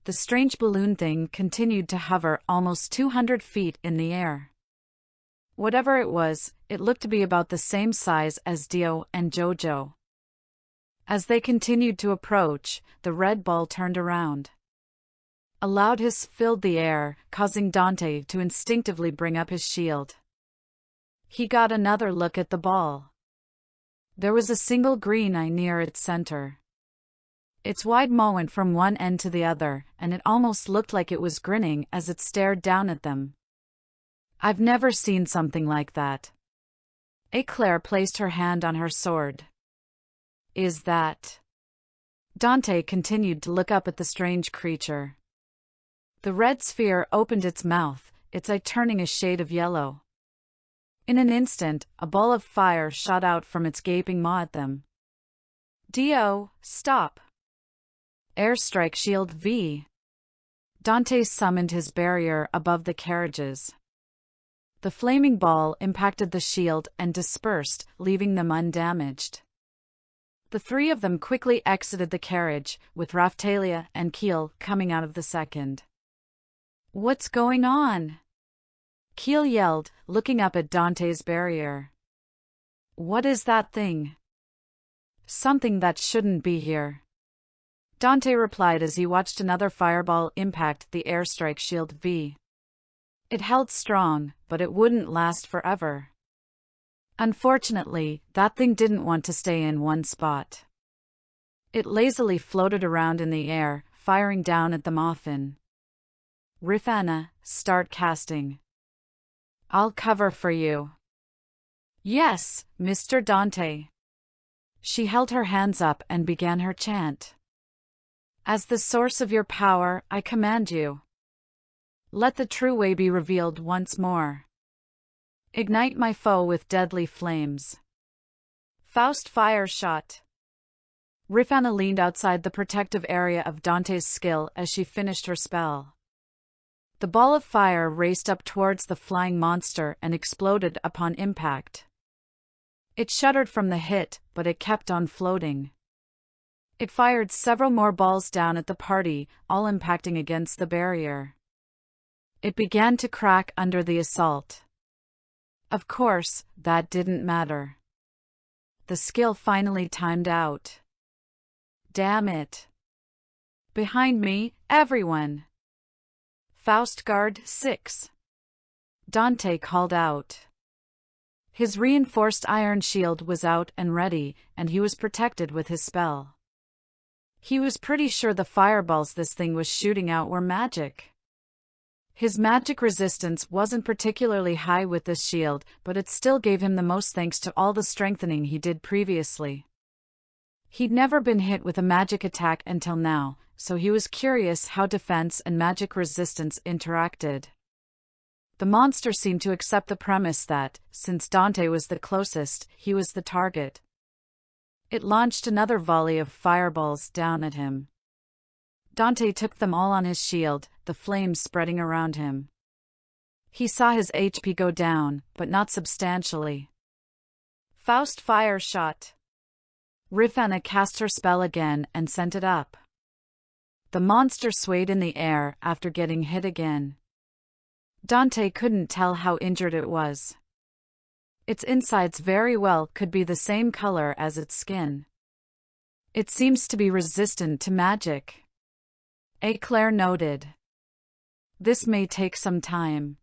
The strange balloon thing continued to hover almost 200 feet in the air. Whatever it was, it looked to be about the same size as Dio and Jojo. As they continued to approach, the red ball turned around. A loud hiss filled the air, causing Dante to instinctively bring up his shield. He got another look at the ball. There was a single green eye near its center. Its wide maw went from one end to the other, and it almost looked like it was grinning as it stared down at them. "I've never seen something like that." Eclair placed her hand on her sword. "Is that?" Dante continued to look up at the strange creature. The red sphere opened its mouth, its eye turning a shade of yellow. In an instant, a ball of fire shot out from its gaping maw at them. "Dio, stop!" "Airstrike Shield V." Dante summoned his barrier above the carriages. The flaming ball impacted the shield and dispersed, leaving them undamaged. The three of them quickly exited the carriage, with Raphtalia and Keel coming out of the second. "What's going on?" Keel yelled, looking up at Dante's barrier. "What is that thing?" "Something that shouldn't be here," Dante replied as he watched another fireball impact the airstrike shield V. It held strong, but it wouldn't last forever. Unfortunately, that thing didn't want to stay in one spot. It lazily floated around in the air, firing down at them often. "Rifana, start casting." "I'll cover for you." "Yes, Mr. Dante." She held her hands up and began her chant. "As the source of your power, I command you. Let the true way be revealed once more. Ignite my foe with deadly flames. Faust fire shot." Rifana leaned outside the protective area of Dante's skill as she finished her spell. The ball of fire raced up towards the flying monster and exploded upon impact. It shuddered from the hit, but it kept on floating. It fired several more balls down at the party, all impacting against the barrier. It began to crack under the assault. Of course, that didn't matter. The skill finally timed out. "Damn it. Behind me, everyone. Faust Guard 6. Dante called out. His reinforced iron shield was out and ready, and he was protected with his spell. He was pretty sure the fireballs this thing was shooting out were magic. His magic resistance wasn't particularly high with this shield, but it still gave him the most thanks to all the strengthening he did previously. He'd never been hit with a magic attack until now, so he was curious how defense and magic resistance interacted. The monster seemed to accept the premise that, since Dante was the closest, he was the target. It launched another volley of fireballs down at him. Dante took them all on his shield, the flames spreading around him. He saw his HP go down, but not substantially. Faust fire shot. Rifana cast her spell again and sent it up. The monster swayed in the air after getting hit again. Dante couldn't tell how injured it was. Its insides very well could be the same color as its skin. It seems to be resistant to magic. Eclair noted. This may take some time.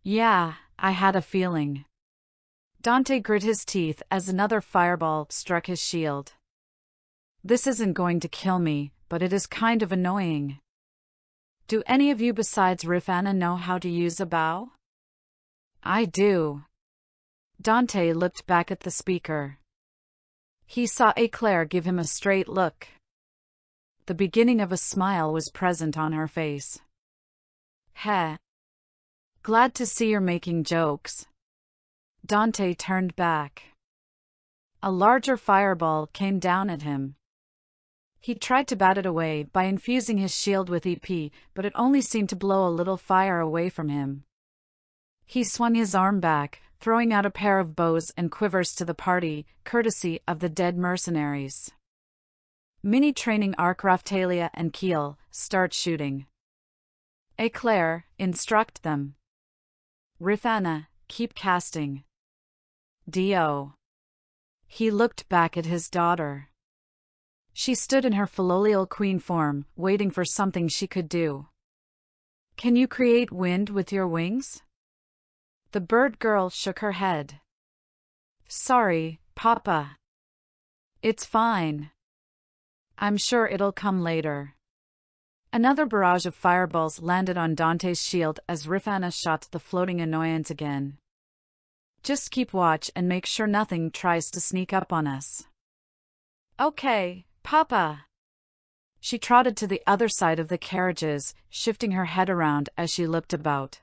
Yeah, I had a feeling. Dante grit his teeth as another fireball struck his shield. This isn't going to kill me, but it is kind of annoying. Do any of you besides Rifana know how to use a bow? I do. Dante looked back at the speaker. He saw Eclair give him a straight look. The beginning of a smile was present on her face. Heh. Glad to see you're making jokes. Dante turned back. A larger fireball came down at him. He tried to bat it away by infusing his shield with EP, but it only seemed to blow a little fire away from him. He swung his arm back, throwing out a pair of bows and quivers to the party, courtesy of the dead mercenaries. Mini-training arc Raftalia and Keel, start shooting. Eclair, instruct them. Rifana, keep casting. Dio. He looked back at his daughter. She stood in her filial queen form, waiting for something she could do. Can you create wind with your wings? The bird girl shook her head. Sorry, Papa. It's fine. I'm sure it'll come later. Another barrage of fireballs landed on Dante's shield as Rifana shot the floating annoyance again. Just keep watch and make sure nothing tries to sneak up on us. Okay, Papa. She trotted to the other side of the carriages, shifting her head around as she looked about.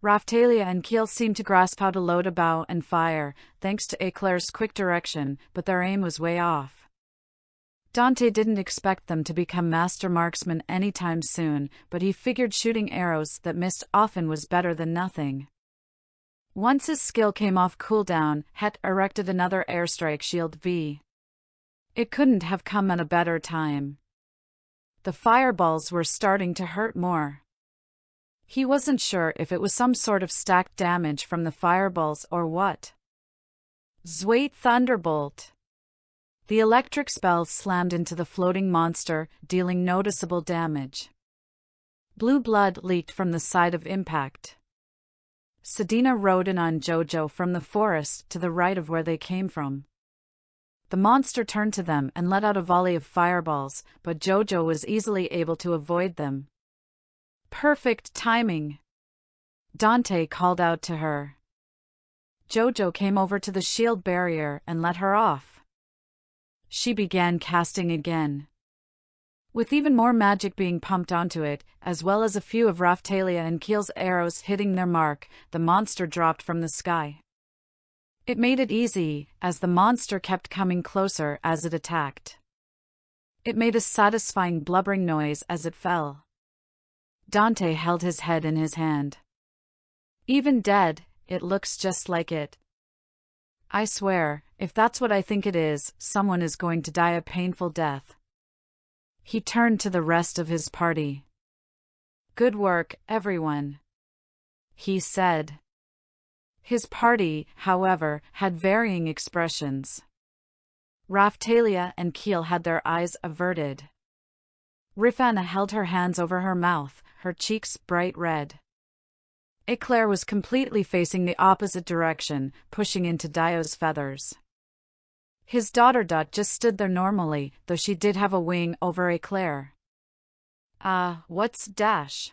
Raftalia and Keel seemed to grasp how to load a bow and fire, thanks to Eclair's quick direction, but their aim was way off. Dante didn't expect them to become master marksmen anytime soon, but he figured shooting arrows that missed often was better than nothing. Once his skill came off cooldown, Het erected another airstrike shield V. It couldn't have come at a better time. The fireballs were starting to hurt more. He wasn't sure if it was some sort of stacked damage from the fireballs or what. Zweit Thunderbolt. The electric spell slammed into the floating monster, dealing noticeable damage. Blue blood leaked from the side of impact. Sedina rode in on Jojo from the forest to the right of where they came from. The monster turned to them and let out a volley of fireballs, but Jojo was easily able to avoid them. Perfect timing! Dante called out to her. Jojo came over to the shield barrier and let her off. She began casting again. With even more magic being pumped onto it, as well as a few of Raftalia and Keel's arrows hitting their mark, the monster dropped from the sky. It made it easy, as the monster kept coming closer as it attacked. It made a satisfying blubbering noise as it fell. Dante held his head in his hand. Even dead, it looks just like it. I swear, if that's what I think it is, someone is going to die a painful death. He turned to the rest of his party. Good work, everyone, he said. His party, however, had varying expressions. Raftalia and Keel had their eyes averted. Rifana held her hands over her mouth, her cheeks bright red. Eclair was completely facing the opposite direction, pushing into Dio's feathers. His daughter Dot just stood there normally, though she did have a wing over Eclair. What's dash?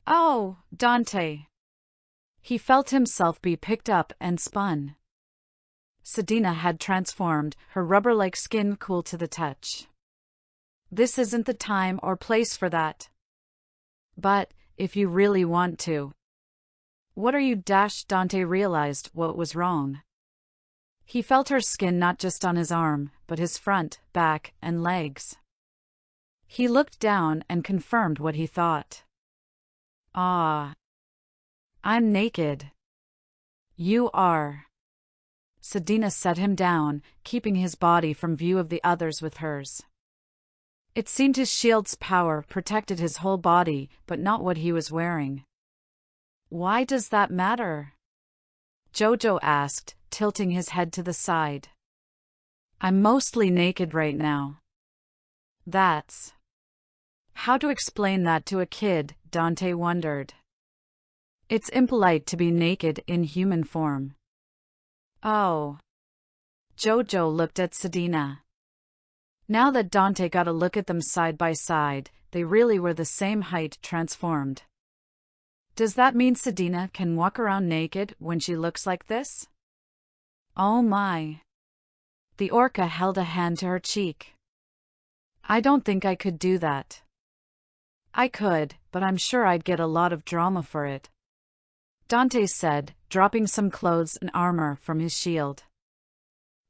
Oh, Dante. He felt himself be picked up and spun. Sedina had transformed, her rubber-like skin cool to the touch. This isn't the time or place for that. But, if you really want to. What are you? Dante realized what was wrong. He felt her skin not just on his arm, but his front, back, and legs. He looked down and confirmed what he thought. Ah. I'm naked. You are. Sedina set him down, keeping his body from view of the others with hers. It seemed his shield's power protected his whole body, but not what he was wearing. Why does that matter? Jojo asked, tilting his head to the side. I'm mostly naked right now. That's. How to explain that to a kid, Dante wondered. It's impolite to be naked in human form. Oh. Jojo looked at Sedina. Now that Dante got a look at them side by side, they really were the same height transformed. Does that mean Sedina can walk around naked when she looks like this? Oh my. The orca held a hand to her cheek. I don't think I could do that. I could, but I'm sure I'd get a lot of drama for it. Dante said, dropping some clothes and armor from his shield.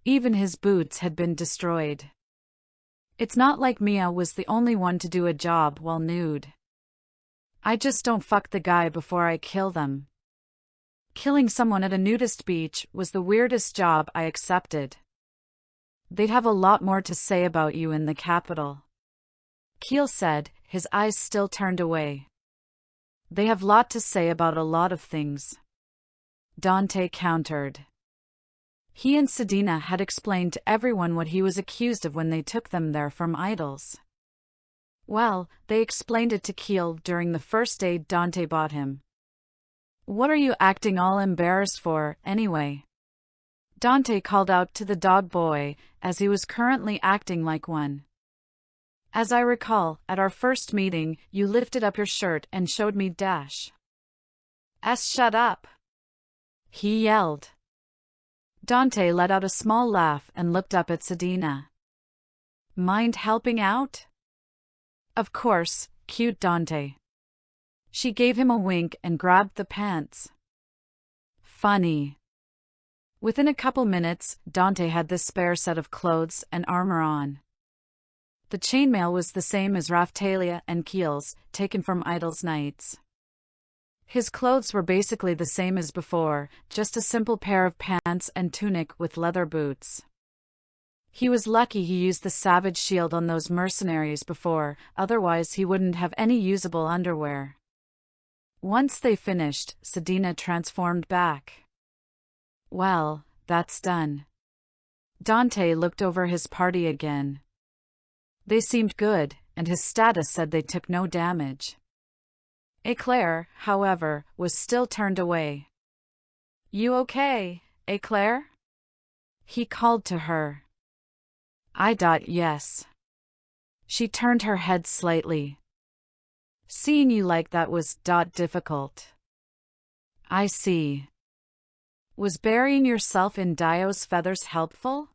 Even his boots had been destroyed. It's not like Mia was the only one to do a job while nude. I just don't fuck the guy before I kill them. Killing someone at a nudist beach was the weirdest job I accepted. They'd have a lot more to say about you in the capital. Keel said, his eyes still turned away. They have lot to say about a lot of things. Dante countered. He and Sedina had explained to everyone what he was accused of when they took them there from idols. Well, they explained it to Keel during the first aid Dante bought him. What are you acting all embarrassed for, anyway? Dante called out to the dog boy, as he was currently acting like one. As I recall, at our first meeting, you lifted up your shirt and showed me shut up! He yelled. Dante let out a small laugh and looked up at Sedina. Mind helping out? Of course, cute Dante. She gave him a wink and grabbed the pants. Funny. Within a couple minutes, Dante had this spare set of clothes and armor on. The chainmail was the same as Raphtalia and Keel's, taken from Idol's Knights. His clothes were basically the same as before, just a simple pair of pants and tunic with leather boots. He was lucky he used the Savage Shield on those mercenaries before, otherwise he wouldn't have any usable underwear. Once they finished, Sedina transformed back. Well, that's done. Dante looked over his party again. They seemed good, and his status said they took no damage. Eclair, however, was still turned away. You okay, Eclair? He called to her. Yes. She turned her head slightly. Seeing you like that was difficult. I see. Was burying yourself in Dio's feathers helpful?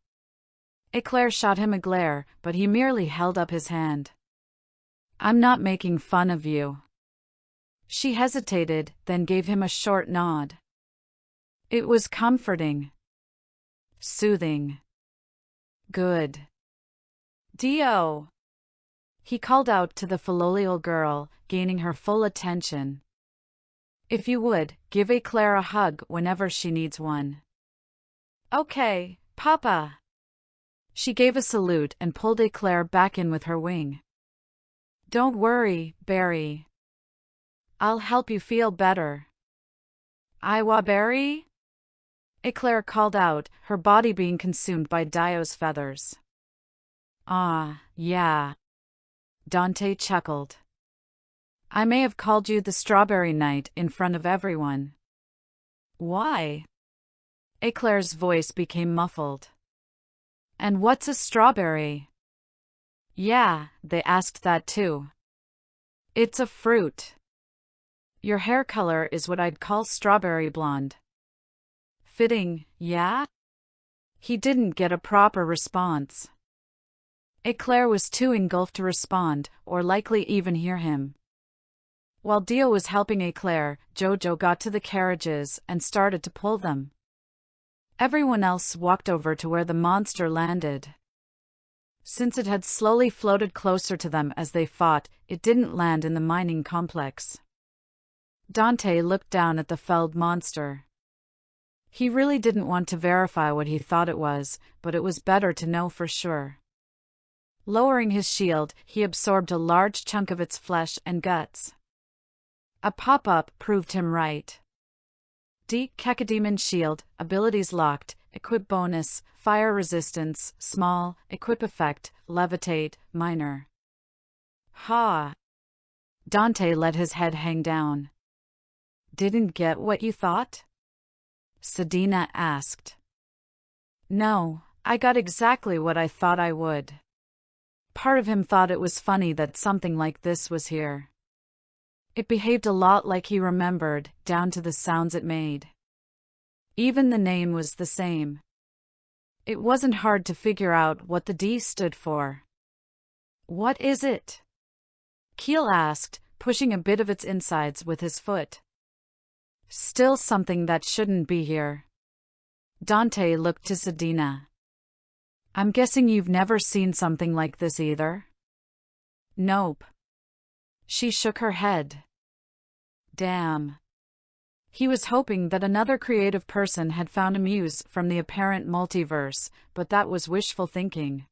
Eclair shot him a glare, but he merely held up his hand. I'm not making fun of you. She hesitated, then gave him a short nod. It was comforting. Soothing. Good. Dio! He called out to the filial girl, gaining her full attention. If you would, give Eclair a hug whenever she needs one. Okay, Papa. She gave a salute and pulled Eclair back in with her wing. Don't worry, Barry. I'll help you feel better. Iwa Barry? Eclair called out, her body being consumed by Dio's feathers. Ah, yeah. Dante chuckled. I may have called you the Strawberry Knight in front of everyone. Why? Eclair's voice became muffled. And what's a strawberry? Yeah, they asked that too. It's a fruit. Your hair color is what I'd call strawberry blonde. Fitting, yeah? He didn't get a proper response. Eclair was too engulfed to respond, or likely even hear him. While Dio was helping Eclair, Jojo got to the carriages and started to pull them. Everyone else walked over to where the monster landed. Since it had slowly floated closer to them as they fought, it didn't land in the mining complex. Dante looked down at the felled monster. He really didn't want to verify what he thought it was, but it was better to know for sure. Lowering his shield, he absorbed a large chunk of its flesh and guts. A pop-up proved him right. D. Cacodemon Shield, abilities locked, equip bonus, fire resistance, small, equip effect, levitate, minor. Ha! Dante let his head hang down. Didn't get what you thought? Sedina asked. No, I got exactly what I thought I would. Part of him thought it was funny that something like this was here. It behaved a lot like he remembered, down to the sounds it made. Even the name was the same. It wasn't hard to figure out what the D stood for. What is it? Keel asked, pushing a bit of its insides with his foot. Still something that shouldn't be here. Dante looked to Sedina. I'm guessing you've never seen something like this either? Nope. She shook her head. Damn. He was hoping that another creative person had found a muse from the apparent multiverse, but that was wishful thinking.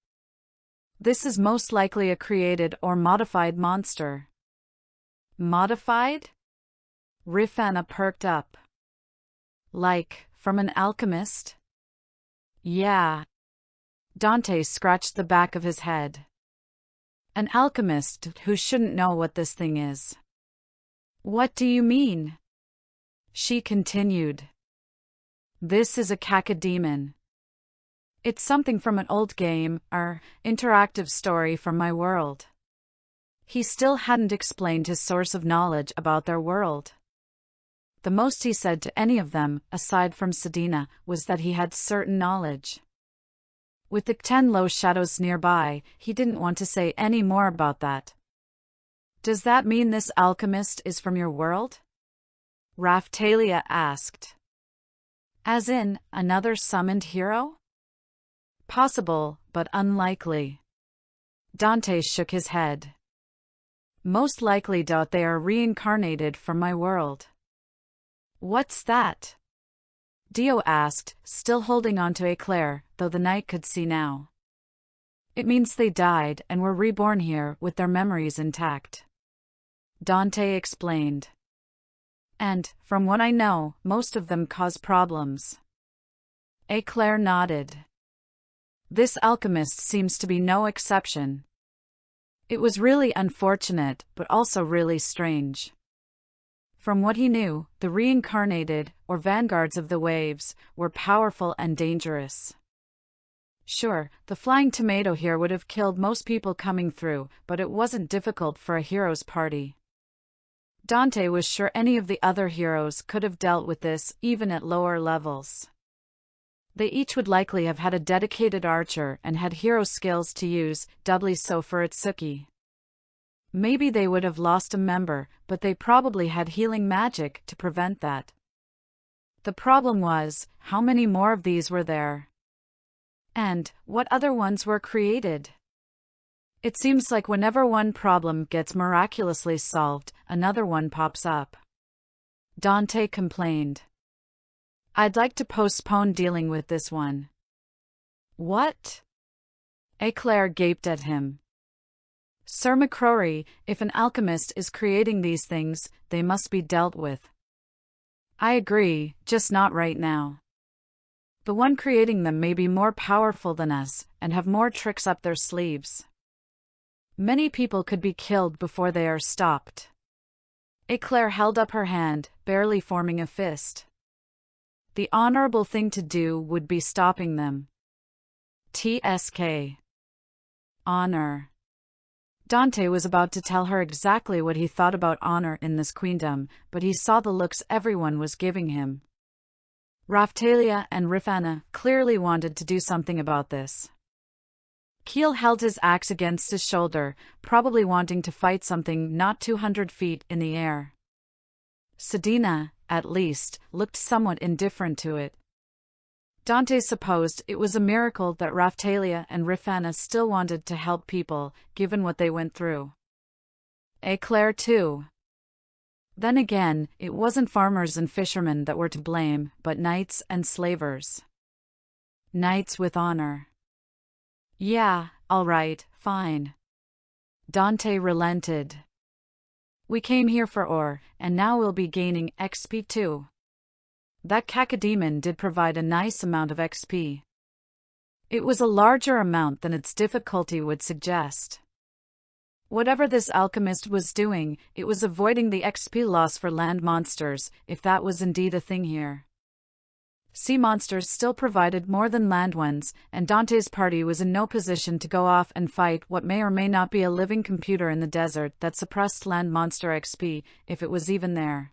This is most likely a created or modified monster. Modified? Rifana perked up. Like, from an alchemist? Yeah. Dante scratched the back of his head. An alchemist who shouldn't know what this thing is. What do you mean? She continued. This is a cacodemon. It's something from an old game, or interactive story from my world. He still hadn't explained his source of knowledge about their world. The most he said to any of them, aside from Sedina, was that he had certain knowledge. With the 10 low shadows nearby, he didn't want to say any more about that. Does that mean this alchemist is from your world? Raphtalia asked. As in, another summoned hero? Possible, but unlikely. Dante shook his head. Most likely, they are reincarnated from my world. What's that? Dio asked, still holding on to Eclair, though the knight could see now. It means they died and were reborn here with their memories intact. Dante explained. And, from what I know, most of them cause problems. Eclair nodded. This alchemist seems to be no exception. It was really unfortunate, but also really strange. From what he knew, the reincarnated, or vanguards of the waves, were powerful and dangerous. Sure, the flying tomato here would have killed most people coming through, but it wasn't difficult for a hero's party. Dante was sure any of the other heroes could have dealt with this, even at lower levels. They each would likely have had a dedicated archer and had hero skills to use, doubly so for Itsuki. Maybe they would have lost a member, but they probably had healing magic to prevent that. The problem was, how many more of these were there? And, what other ones were created? It seems like whenever one problem gets miraculously solved, another one pops up. Dante complained. I'd like to postpone dealing with this one. What? Eclair gaped at him. Sir MacRory, if an alchemist is creating these things, they must be dealt with. I agree, just not right now. The one creating them may be more powerful than us, and have more tricks up their sleeves. Many people could be killed before they are stopped. Eclair held up her hand, barely forming a fist. The honorable thing to do would be stopping them. TSK. Honor. Dante was about to tell her exactly what he thought about honor in this queendom, but he saw the looks everyone was giving him. Raphtalia and Rifana clearly wanted to do something about this. Keel held his axe against his shoulder, probably wanting to fight something not 200 feet in the air. Sedina, at least, looked somewhat indifferent to it. Dante supposed it was a miracle that Raphtalia and Rifana still wanted to help people, given what they went through. Eclair too. Then again, it wasn't farmers and fishermen that were to blame, but knights and slavers. Knights with honor. Yeah, all right, fine. Dante relented. We came here for ore, and now we'll be gaining XP too. That cacodemon did provide a nice amount of XP. It was a larger amount than its difficulty would suggest. Whatever this alchemist was doing, it was avoiding the XP loss for land monsters, if that was indeed a thing here. Sea monsters still provided more than land ones, and Dante's party was in no position to go off and fight what may or may not be a living computer in the desert that suppressed land monster XP, if it was even there.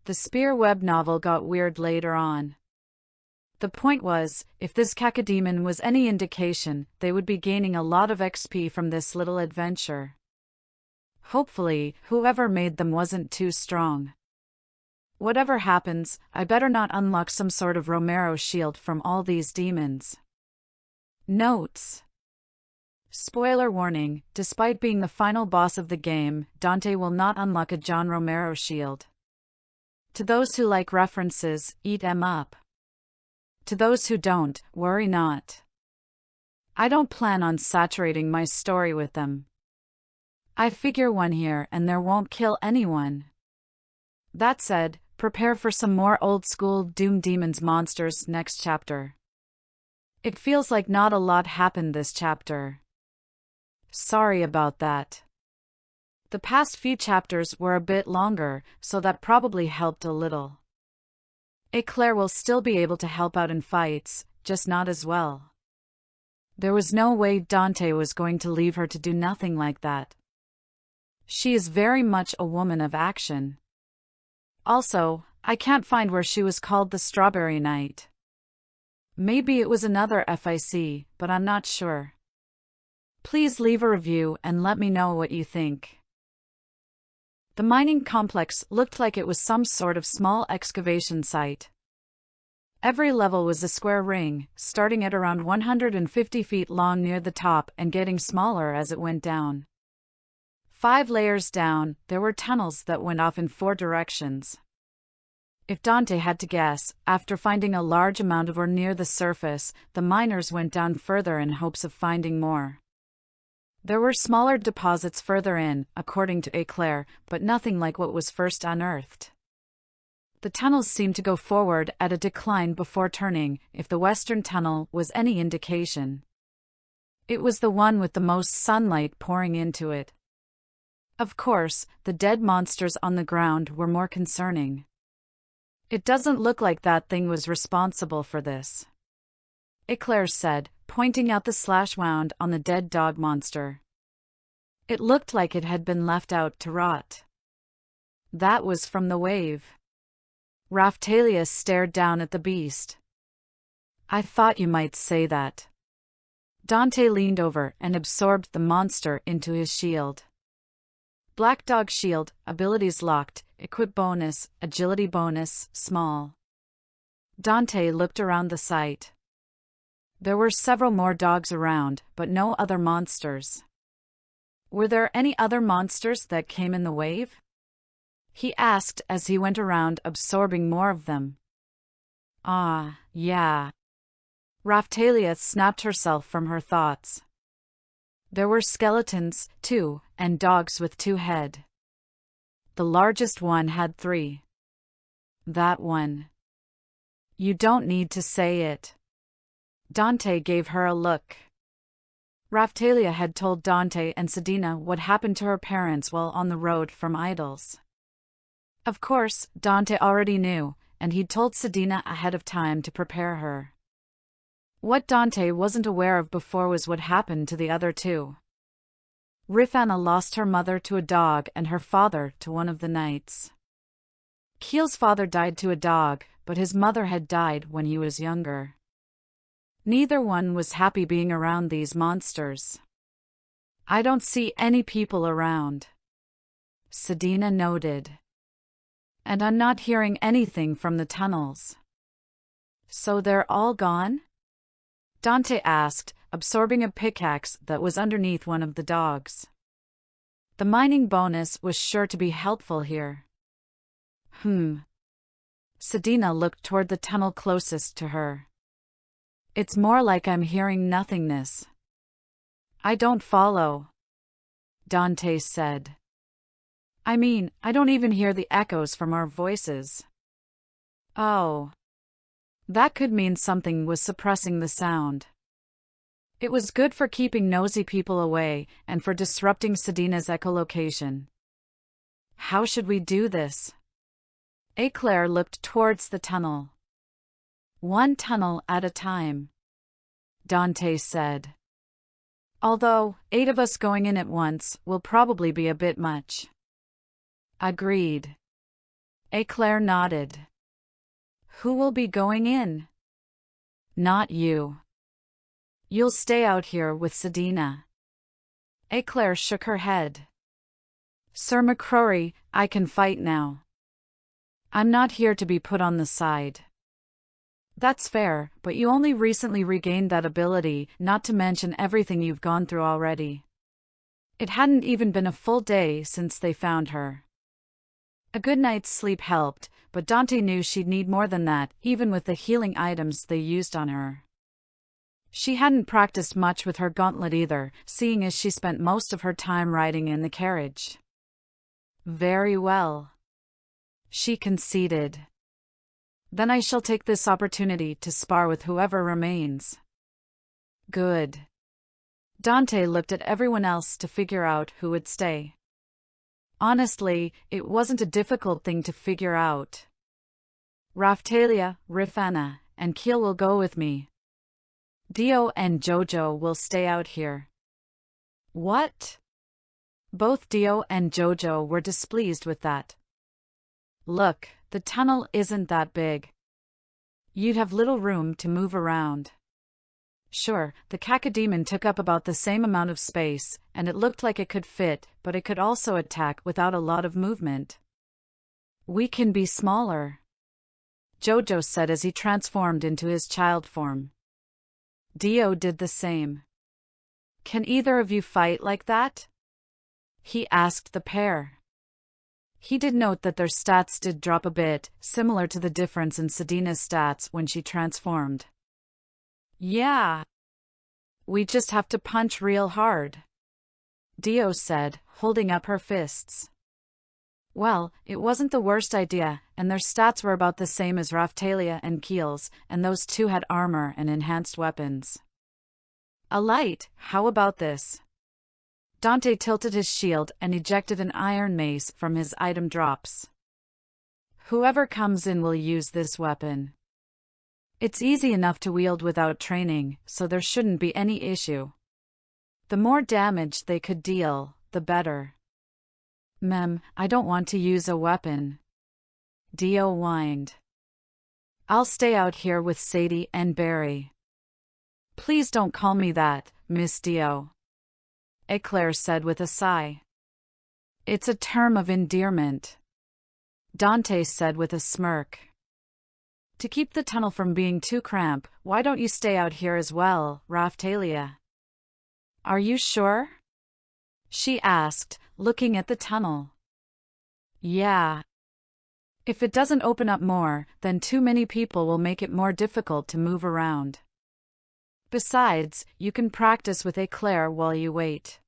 The spear web novel got weird later on. The point was, if this cacodemon was any indication, they would be gaining a lot of XP from this little adventure. Hopefully, whoever made them wasn't too strong. Whatever happens, I better not unlock some sort of Romero shield from all these demons. Notes. Spoiler warning, despite being the final boss of the game, Dante will not unlock a John Romero shield. To those who like references, eat 'em up. To those who don't, worry not. I don't plan on saturating my story with them. I figure one here and there won't kill anyone. That said, prepare for some more old-school Doom Demons monsters next chapter. It feels like not a lot happened this chapter. Sorry about that. The past few chapters were a bit longer, so that probably helped a little. Eclair will still be able to help out in fights, just not as well. There was no way Dante was going to leave her to do nothing like that. She is very much a woman of action. Also, I can't find where she was called the Strawberry Knight. Maybe it was another FIC, but I'm not sure. Please leave a review and let me know what you think. The mining complex looked like it was some sort of small excavation site. Every level was a square ring, starting at around 150 feet long near the top and getting smaller as it went down. 5 layers down, there were tunnels that went off in 4 directions. If Dante had to guess, after finding a large amount of ore near the surface, the miners went down further in hopes of finding more. There were smaller deposits further in, according to Eclair, but nothing like what was first unearthed. The tunnels seemed to go forward at a decline before turning, if the western tunnel was any indication. It was the one with the most sunlight pouring into it. Of course, the dead monsters on the ground were more concerning. It doesn't look like that thing was responsible for this, Eclair said, pointing out the slash wound on the dead dog monster. It looked like it had been left out to rot. That was from the wave. Raphtalia stared down at the beast. I thought you might say that. Dante leaned over and absorbed the monster into his shield. Black Dog Shield, abilities locked, equip bonus, agility bonus, small. Dante looked around the site. There were several more dogs around, but no other monsters. Were there any other monsters that came in the wave? He asked as he went around absorbing more of them. Ah, yeah. Raphtalia snapped herself from her thoughts. There were skeletons, too, and dogs with 2 heads. The largest one had 3. That one. You don't need to say it. Dante gave her a look. Raphtalia had told Dante and Sedina what happened to her parents while on the road from Idols. Of course, Dante already knew, and he'd told Sedina ahead of time to prepare her. What Dante wasn't aware of before was what happened to the other 2. Rifana lost her mother to a dog and her father to one of the knights. Keel's father died to a dog, but his mother had died when he was younger. Neither one was happy being around these monsters. I don't see any people around, Sedina noted. And I'm not hearing anything from the tunnels. So they're all gone? Dante asked, absorbing a pickaxe that was underneath one of the dogs. The mining bonus was sure to be helpful here. Sedina looked toward the tunnel closest to her. It's more like I'm hearing nothingness. I don't follow, Dante said. I mean, I don't even hear the echoes from our voices. Oh. That could mean something was suppressing the sound. It was good for keeping nosy people away and for disrupting Sedina's echolocation. How should we do this? Eclair looked towards the tunnel. One tunnel at a time, Dante said. Although, 8 of us going in at once will probably be a bit much. Agreed. Eclair nodded. Who will be going in? Not you. You'll stay out here with Sedina. Eclair shook her head. Sir MacRory, I can fight now. I'm not here to be put on the side. That's fair, but you only recently regained that ability, not to mention everything you've gone through already. It hadn't even been a full day since they found her. A good night's sleep helped, but Dante knew she'd need more than that, even with the healing items they used on her. She hadn't practiced much with her gauntlet either, seeing as she spent most of her time riding in the carriage. Very well, she conceded. Then I shall take this opportunity to spar with whoever remains. Good. Dante looked at everyone else to figure out who would stay. Honestly, it wasn't a difficult thing to figure out. Raftalia, Rifana, and Keel will go with me. Dio and Jojo will stay out here. What? Both Dio and Jojo were displeased with that. Look, the tunnel isn't that big. You'd have little room to move around. Sure, the cacodemon took up about the same amount of space, and it looked like it could fit, but it could also attack without a lot of movement. We can be smaller, Jojo said as he transformed into his child form. Dio did the same. Can either of you fight like that? He asked the pair. He did note that their stats did drop a bit, similar to the difference in Sedina's stats when she transformed. Yeah. We just have to punch real hard, Dio said, holding up her fists. Well, it wasn't the worst idea, and their stats were about the same as Raftalia and Keel's, and those two had armor and enhanced weapons. A light, how about this? Dante tilted his shield and ejected an iron mace from his item drops. Whoever comes in will use this weapon. It's easy enough to wield without training, so there shouldn't be any issue. The more damage they could deal, the better. I don't want to use a weapon, Dio whined. I'll stay out here with Sadie and Barry. Please don't call me that, Miss Dio, Eclair said with a sigh. It's a term of endearment, Dante said with a smirk. To keep the tunnel from being too cramped, why don't you stay out here as well, Raftalia? Are you sure? She asked, looking at the tunnel. Yeah. If it doesn't open up more, then too many people will make it more difficult to move around. Besides, you can practice with Eclair while you wait.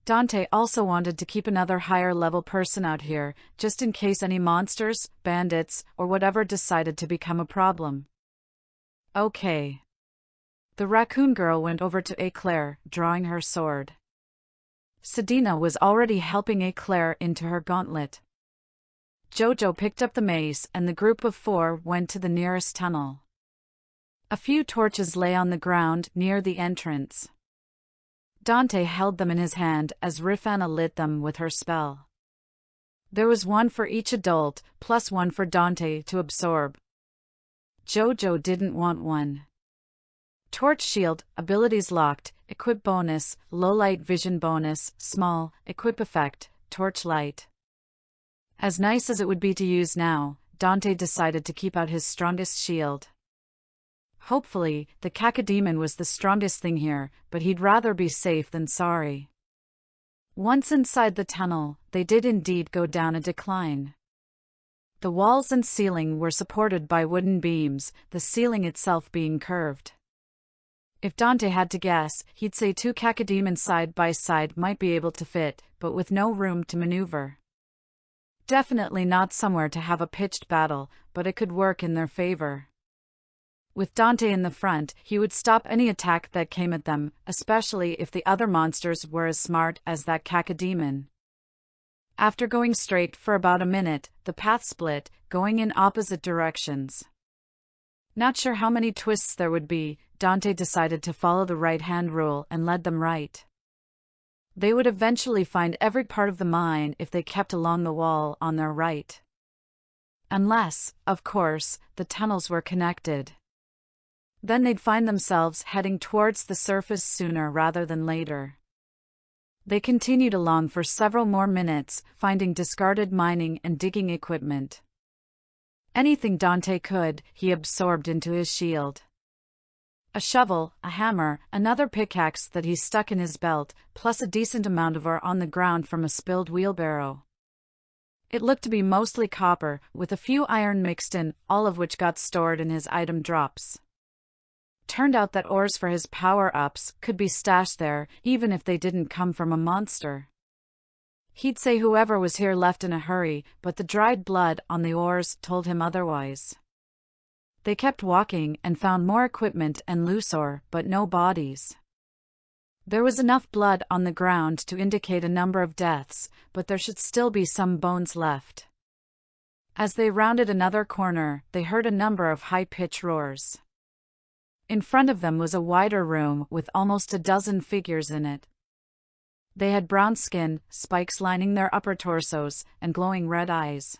Dante also wanted to keep another higher-level person out here, just in case any monsters, bandits, or whatever decided to become a problem. Okay. The raccoon girl went over to Eclair, drawing her sword. Sedina was already helping Eclair into her gauntlet. Jojo picked up the mace and the group of 4 went to the nearest tunnel. A few torches lay on the ground near the entrance. Dante held them in his hand as Rifana lit them with her spell. There was one for each adult, plus one for Dante to absorb. Jojo didn't want one. Torch shield, abilities locked, equip bonus, low light vision bonus, small, equip effect, torch light. As nice as it would be to use now, Dante decided to keep out his strongest shield. Hopefully, the cacodemon was the strongest thing here, but he'd rather be safe than sorry. Once inside the tunnel, they did indeed go down a decline. The walls and ceiling were supported by wooden beams, the ceiling itself being curved. If Dante had to guess, he'd say 2 cacodemons side by side might be able to fit, but with no room to maneuver. Definitely not somewhere to have a pitched battle, but it could work in their favor. With Dante in the front, he would stop any attack that came at them, especially if the other monsters were as smart as that cacodemon. After going straight for about a minute, the path split, going in opposite directions. Not sure how many twists there would be, Dante decided to follow the right-hand rule and led them right. They would eventually find every part of the mine if they kept along the wall on their right. Unless, of course, the tunnels were connected. Then they'd find themselves heading towards the surface sooner rather than later. They continued along for several more minutes, finding discarded mining and digging equipment. Anything Dante could, he absorbed into his shield. A shovel, a hammer, another pickaxe that he stuck in his belt, plus a decent amount of ore on the ground from a spilled wheelbarrow. It looked to be mostly copper, with a few iron mixed in, all of which got stored in his item drops. Turned out that ores for his power-ups could be stashed there, even if they didn't come from a monster. He'd say whoever was here left in a hurry, but the dried blood on the ores told him otherwise. They kept walking and found more equipment and loose ore, but no bodies. There was enough blood on the ground to indicate a number of deaths, but there should still be some bones left. As they rounded another corner, they heard a number of high-pitched roars. In front of them was a wider room with almost a dozen figures in it. They had brown skin, spikes lining their upper torsos, and glowing red eyes.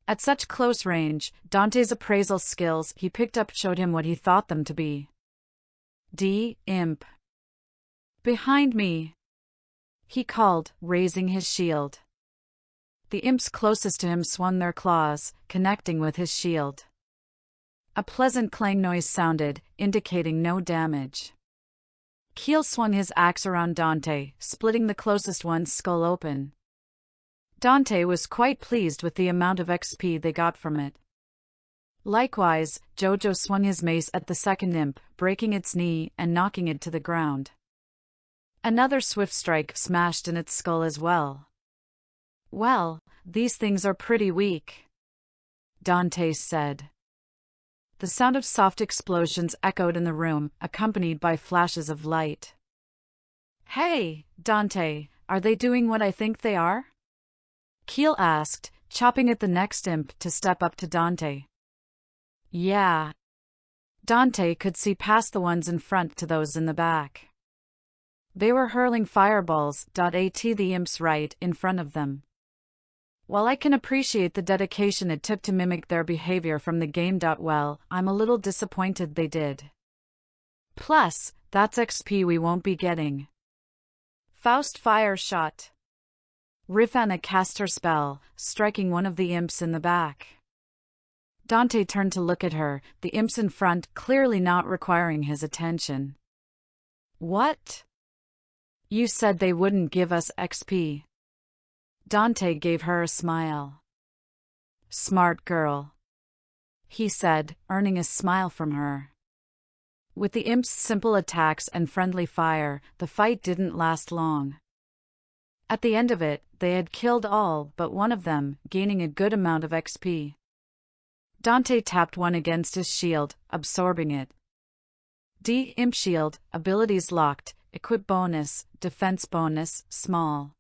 At such close range, Dante's appraisal skills he picked up showed him what he thought them to be. Imp. Behind me, he called, raising his shield. The imps closest to him swung their claws, connecting with his shield. A pleasant clang noise sounded, indicating no damage. Keel swung his axe around Dante, splitting the closest one's skull open. Dante was quite pleased with the amount of XP they got from it. Likewise, Jojo swung his mace at the second imp, breaking its knee and knocking it to the ground. Another swift strike smashed in its skull as well. Well, these things are pretty weak, Dante said. The sound of soft explosions echoed in the room, accompanied by flashes of light. Hey, Dante, are they doing what I think they are? Keel asked, chopping at the next imp to step up to Dante. Yeah. Dante could see past the ones in front to those in the back. They were hurling fireballs at the imps right in front of them. While I can appreciate the dedication it took to mimic their behavior from the game, well, I'm a little disappointed they did. Plus, that's XP we won't be getting. Faust fire shot. Rifana cast her spell, striking one of the imps in the back. Dante turned to look at her, the imps in front clearly not requiring his attention. What? You said they wouldn't give us XP. Dante gave her a smile. Smart girl, he said, earning a smile from her. With the imp's simple attacks and friendly fire, the fight didn't last long. At the end of it, they had killed all but one of them, gaining a good amount of XP. Dante tapped one against his shield, absorbing it. Imp shield, abilities locked, equip bonus, defense bonus, small.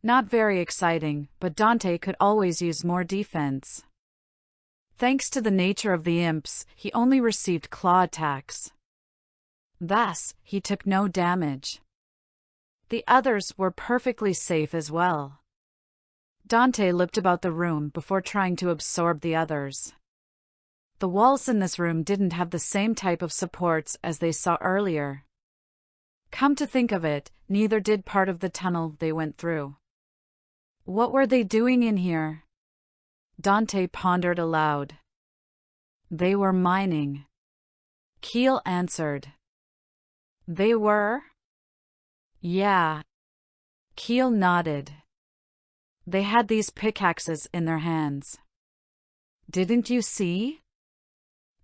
Not very exciting, but Dante could always use more defense. Thanks to the nature of the imps, he only received claw attacks. Thus, he took no damage. The others were perfectly safe as well. Dante looked about the room before trying to absorb the others. The walls in this room didn't have the same type of supports as they saw earlier. Come to think of it, neither did part of the tunnel they went through. What were they doing in here? Dante pondered aloud. They were mining. Keel answered. They were? Yeah. Keel nodded. They had these pickaxes in their hands. Didn't you see?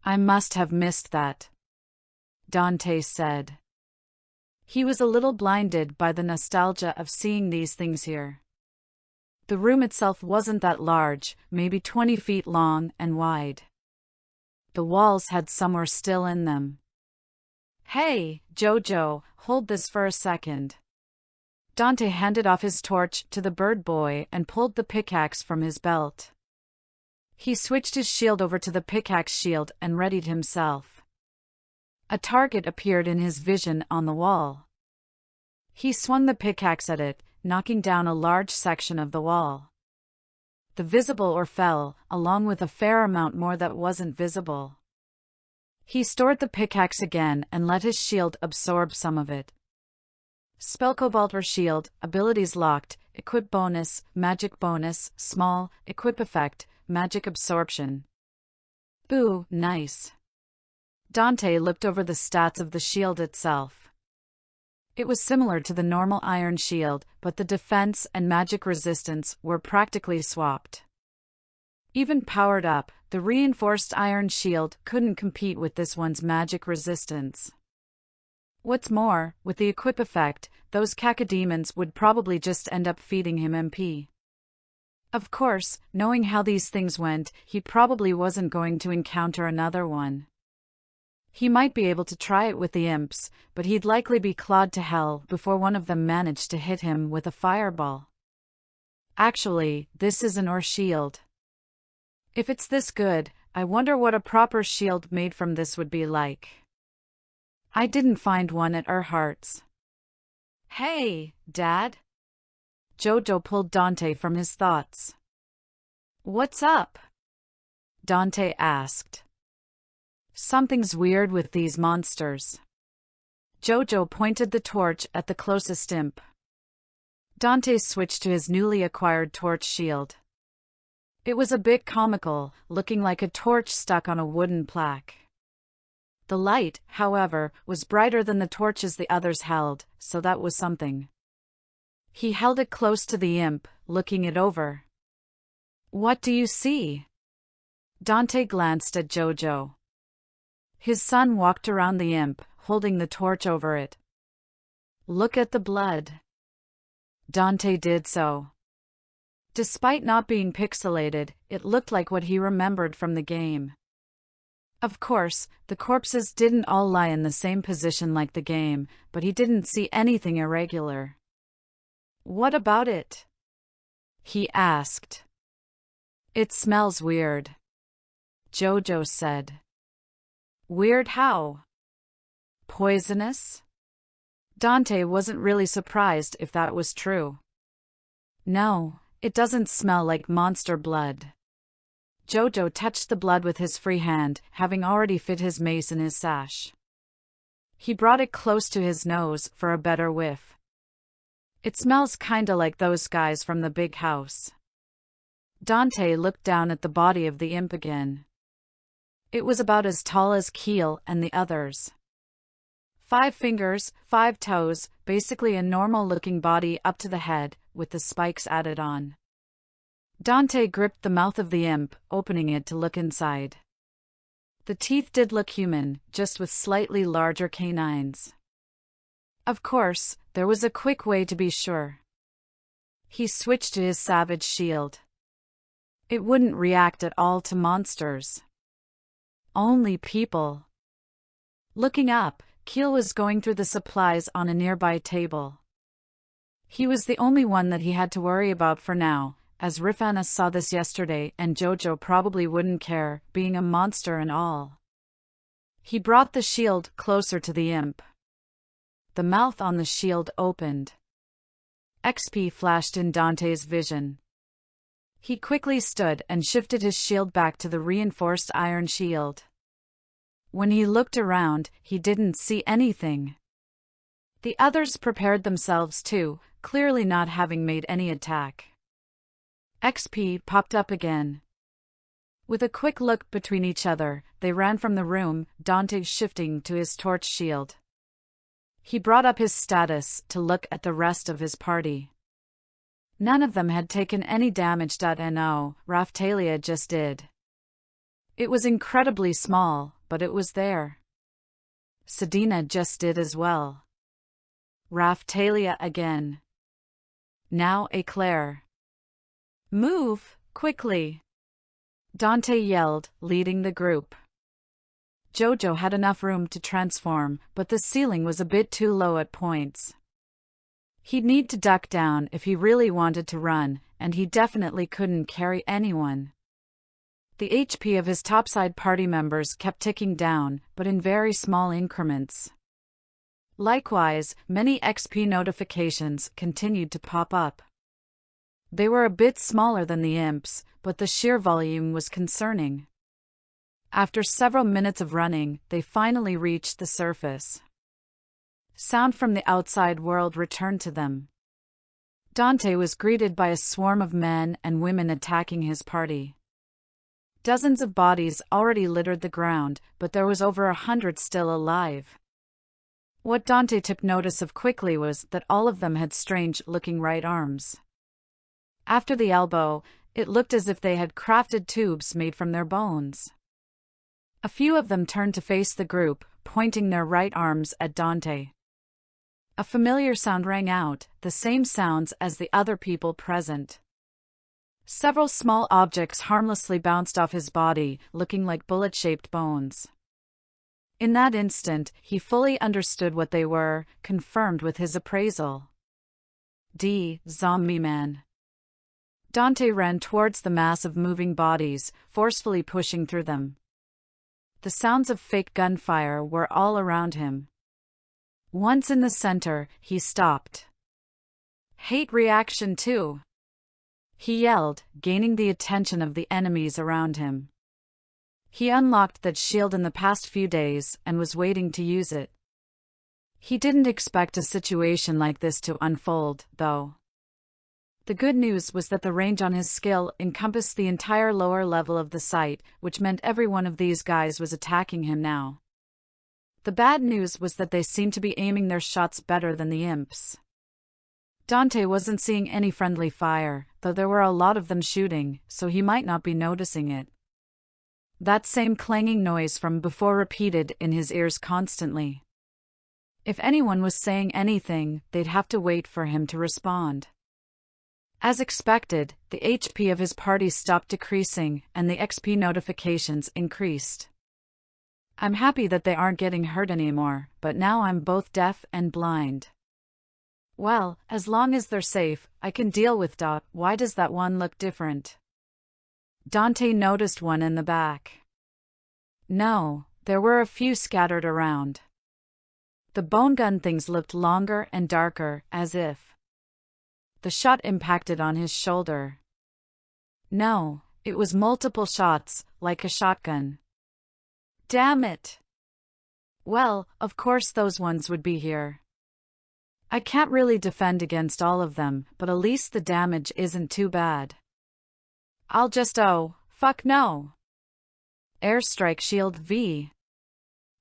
I must have missed that, Dante said. He was a little blinded by the nostalgia of seeing these things here. The room itself wasn't that large, maybe 20 feet long and wide. The walls had somewhere still in them. Hey, Jojo, hold this for a second. Dante handed off his torch to the bird boy and pulled the pickaxe from his belt. He switched his shield over to the pickaxe shield and readied himself. A target appeared in his vision on the wall. He swung the pickaxe at it, knocking down a large section of the wall. The visible or fell, along with a fair amount more that wasn't visible. He stored the pickaxe again and let his shield absorb some of it. Spell Cobalt or Shield, abilities locked, equip bonus, magic bonus, small, equip effect, magic absorption. Ooh, nice. Dante looked over the stats of the shield itself. It was similar to the normal iron shield, but the defense and magic resistance were practically swapped. Even powered up, the reinforced iron shield couldn't compete with this one's magic resistance. What's more, with the equip effect, those cacodemons would probably just end up feeding him MP. Of course, knowing how these things went, he probably wasn't going to encounter another one. He might be able to try it with the imps, but he'd likely be clawed to hell before one of them managed to hit him with a fireball. Actually, this is an ore shield. If it's this good, I wonder what a proper shield made from this would be like. I didn't find one at Earhart's. Hey, Dad? Jojo pulled Dante from his thoughts. What's up? Dante asked. Something's weird with these monsters. Jojo pointed the torch at the closest imp. Dante switched to his newly acquired torch shield. It was a bit comical, looking like a torch stuck on a wooden plaque. The light, however, was brighter than the torches the others held, so that was something. He held it close to the imp, looking it over. What do you see? Dante glanced at Jojo. His son walked around the imp, holding the torch over it. Look at the blood. Dante did so. Despite not being pixelated, it looked like what he remembered from the game. Of course, the corpses didn't all lie in the same position like the game, but he didn't see anything irregular. What about it? He asked. It smells weird, Jojo said. Weird how? Poisonous? Dante wasn't really surprised if that was true. No, it doesn't smell like monster blood. Jojo touched the blood with his free hand, having already fit his mace in his sash. He brought it close to his nose for a better whiff. It smells kinda like those guys from the big house. Dante looked down at the body of the imp again. It was about as tall as Keel and the others. 5 fingers, 5 toes, basically a normal-looking body up to the head, with the spikes added on. Dante gripped the mouth of the imp, opening it to look inside. The teeth did look human, just with slightly larger canines. Of course, there was a quick way to be sure. He switched to his savage shield. It wouldn't react at all to monsters. Only people. Looking up, Keel was going through the supplies on a nearby table. He was the only one that he had to worry about for now, as Rifana saw this yesterday and Jojo probably wouldn't care, being a monster and all. He brought the shield closer to the imp. The mouth on the shield opened. XP flashed in Dante's vision. He quickly stood and shifted his shield back to the reinforced iron shield. When he looked around, he didn't see anything. The others prepared themselves too, clearly not having made any attack. XP popped up again. With a quick look between each other, they ran from the room, Dante shifting to his torch shield. He brought up his status to look at the rest of his party. None of them had taken any damage. No, Raphtalia just did. It was incredibly small, but it was there. Sedina just did as well. Raphtalia again. Now Eclair. Move, quickly! Dante yelled, leading the group. Jojo had enough room to transform, but the ceiling was a bit too low at points. He'd need to duck down if he really wanted to run, and he definitely couldn't carry anyone. The HP of his topside party members kept ticking down, but in very small increments. Likewise, many XP notifications continued to pop up. They were a bit smaller than the imps, but the sheer volume was concerning. After several minutes of running, they finally reached the surface. Sound from the outside world returned to them. Dante was greeted by a swarm of men and women attacking his party. Dozens of bodies already littered the ground, but there was over 100 still alive. What Dante took notice of quickly was that all of them had strange-looking right arms. After the elbow, it looked as if they had crafted tubes made from their bones. A few of them turned to face the group, pointing their right arms at Dante. A familiar sound rang out, the same sounds as the other people present. Several small objects harmlessly bounced off his body, looking like bullet-shaped bones. In that instant, he fully understood what they were, confirmed with his appraisal. Zombie man. Dante ran towards the mass of moving bodies, forcefully pushing through them. The sounds of fake gunfire were all around him. Once in the center, he stopped. Hate reaction too. He yelled, gaining the attention of the enemies around him. He unlocked that shield in the past few days and was waiting to use it. He didn't expect a situation like this to unfold, though. The good news was that the range on his skill encompassed the entire lower level of the site, which meant every one of these guys was attacking him now. The bad news was that they seemed to be aiming their shots better than the imps. Dante wasn't seeing any friendly fire, though there were a lot of them shooting, so he might not be noticing it. That same clanging noise from before repeated in his ears constantly. If anyone was saying anything, they'd have to wait for him to respond. As expected, the HP of his party stopped decreasing, and the XP notifications increased. I'm happy that they aren't getting hurt anymore, but now I'm both deaf and blind. Well, as long as they're safe, I can deal with that. Why does that one look different? Dante noticed one in the back. No, there were a few scattered around. The bone gun things looked longer and darker, as if the shot impacted on his shoulder. No, it was multiple shots, like a shotgun. Damn it! Well, of course those ones would be here. I can't really defend against all of them, but at least the damage isn't too bad. I'll just fuck no. Airstrike shield V.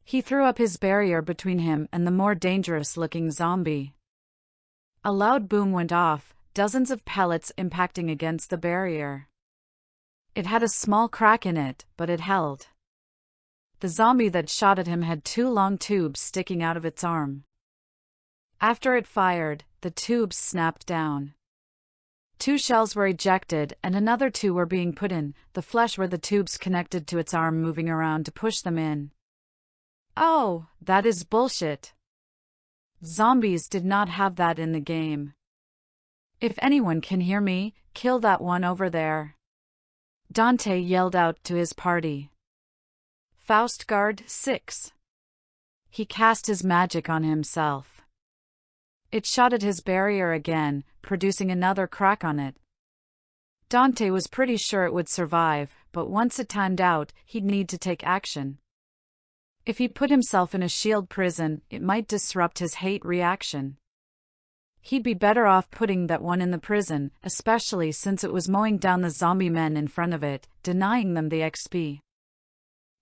He threw up his barrier between him and the more dangerous-looking zombie. A loud boom went off, dozens of pellets impacting against the barrier. It had a small crack in it, but it held. The zombie that shot at him had 2 long tubes sticking out of its arm. After it fired, the tubes snapped down. 2 shells were ejected and another 2 were being put in, the flesh where the tubes connected to its arm moving around to push them in. Oh, that is bullshit. Zombies did not have that in the game. If anyone can hear me, kill that one over there. Dante yelled out to his party. Faustguard 6. He cast his magic on himself. It shot at his barrier again, producing another crack on it. Dante was pretty sure it would survive, but once it timed out, he'd need to take action. If he put himself in a shield prison, it might disrupt his hate reaction. He'd be better off putting that one in the prison, especially since it was mowing down the zombie men in front of it, denying them the XP.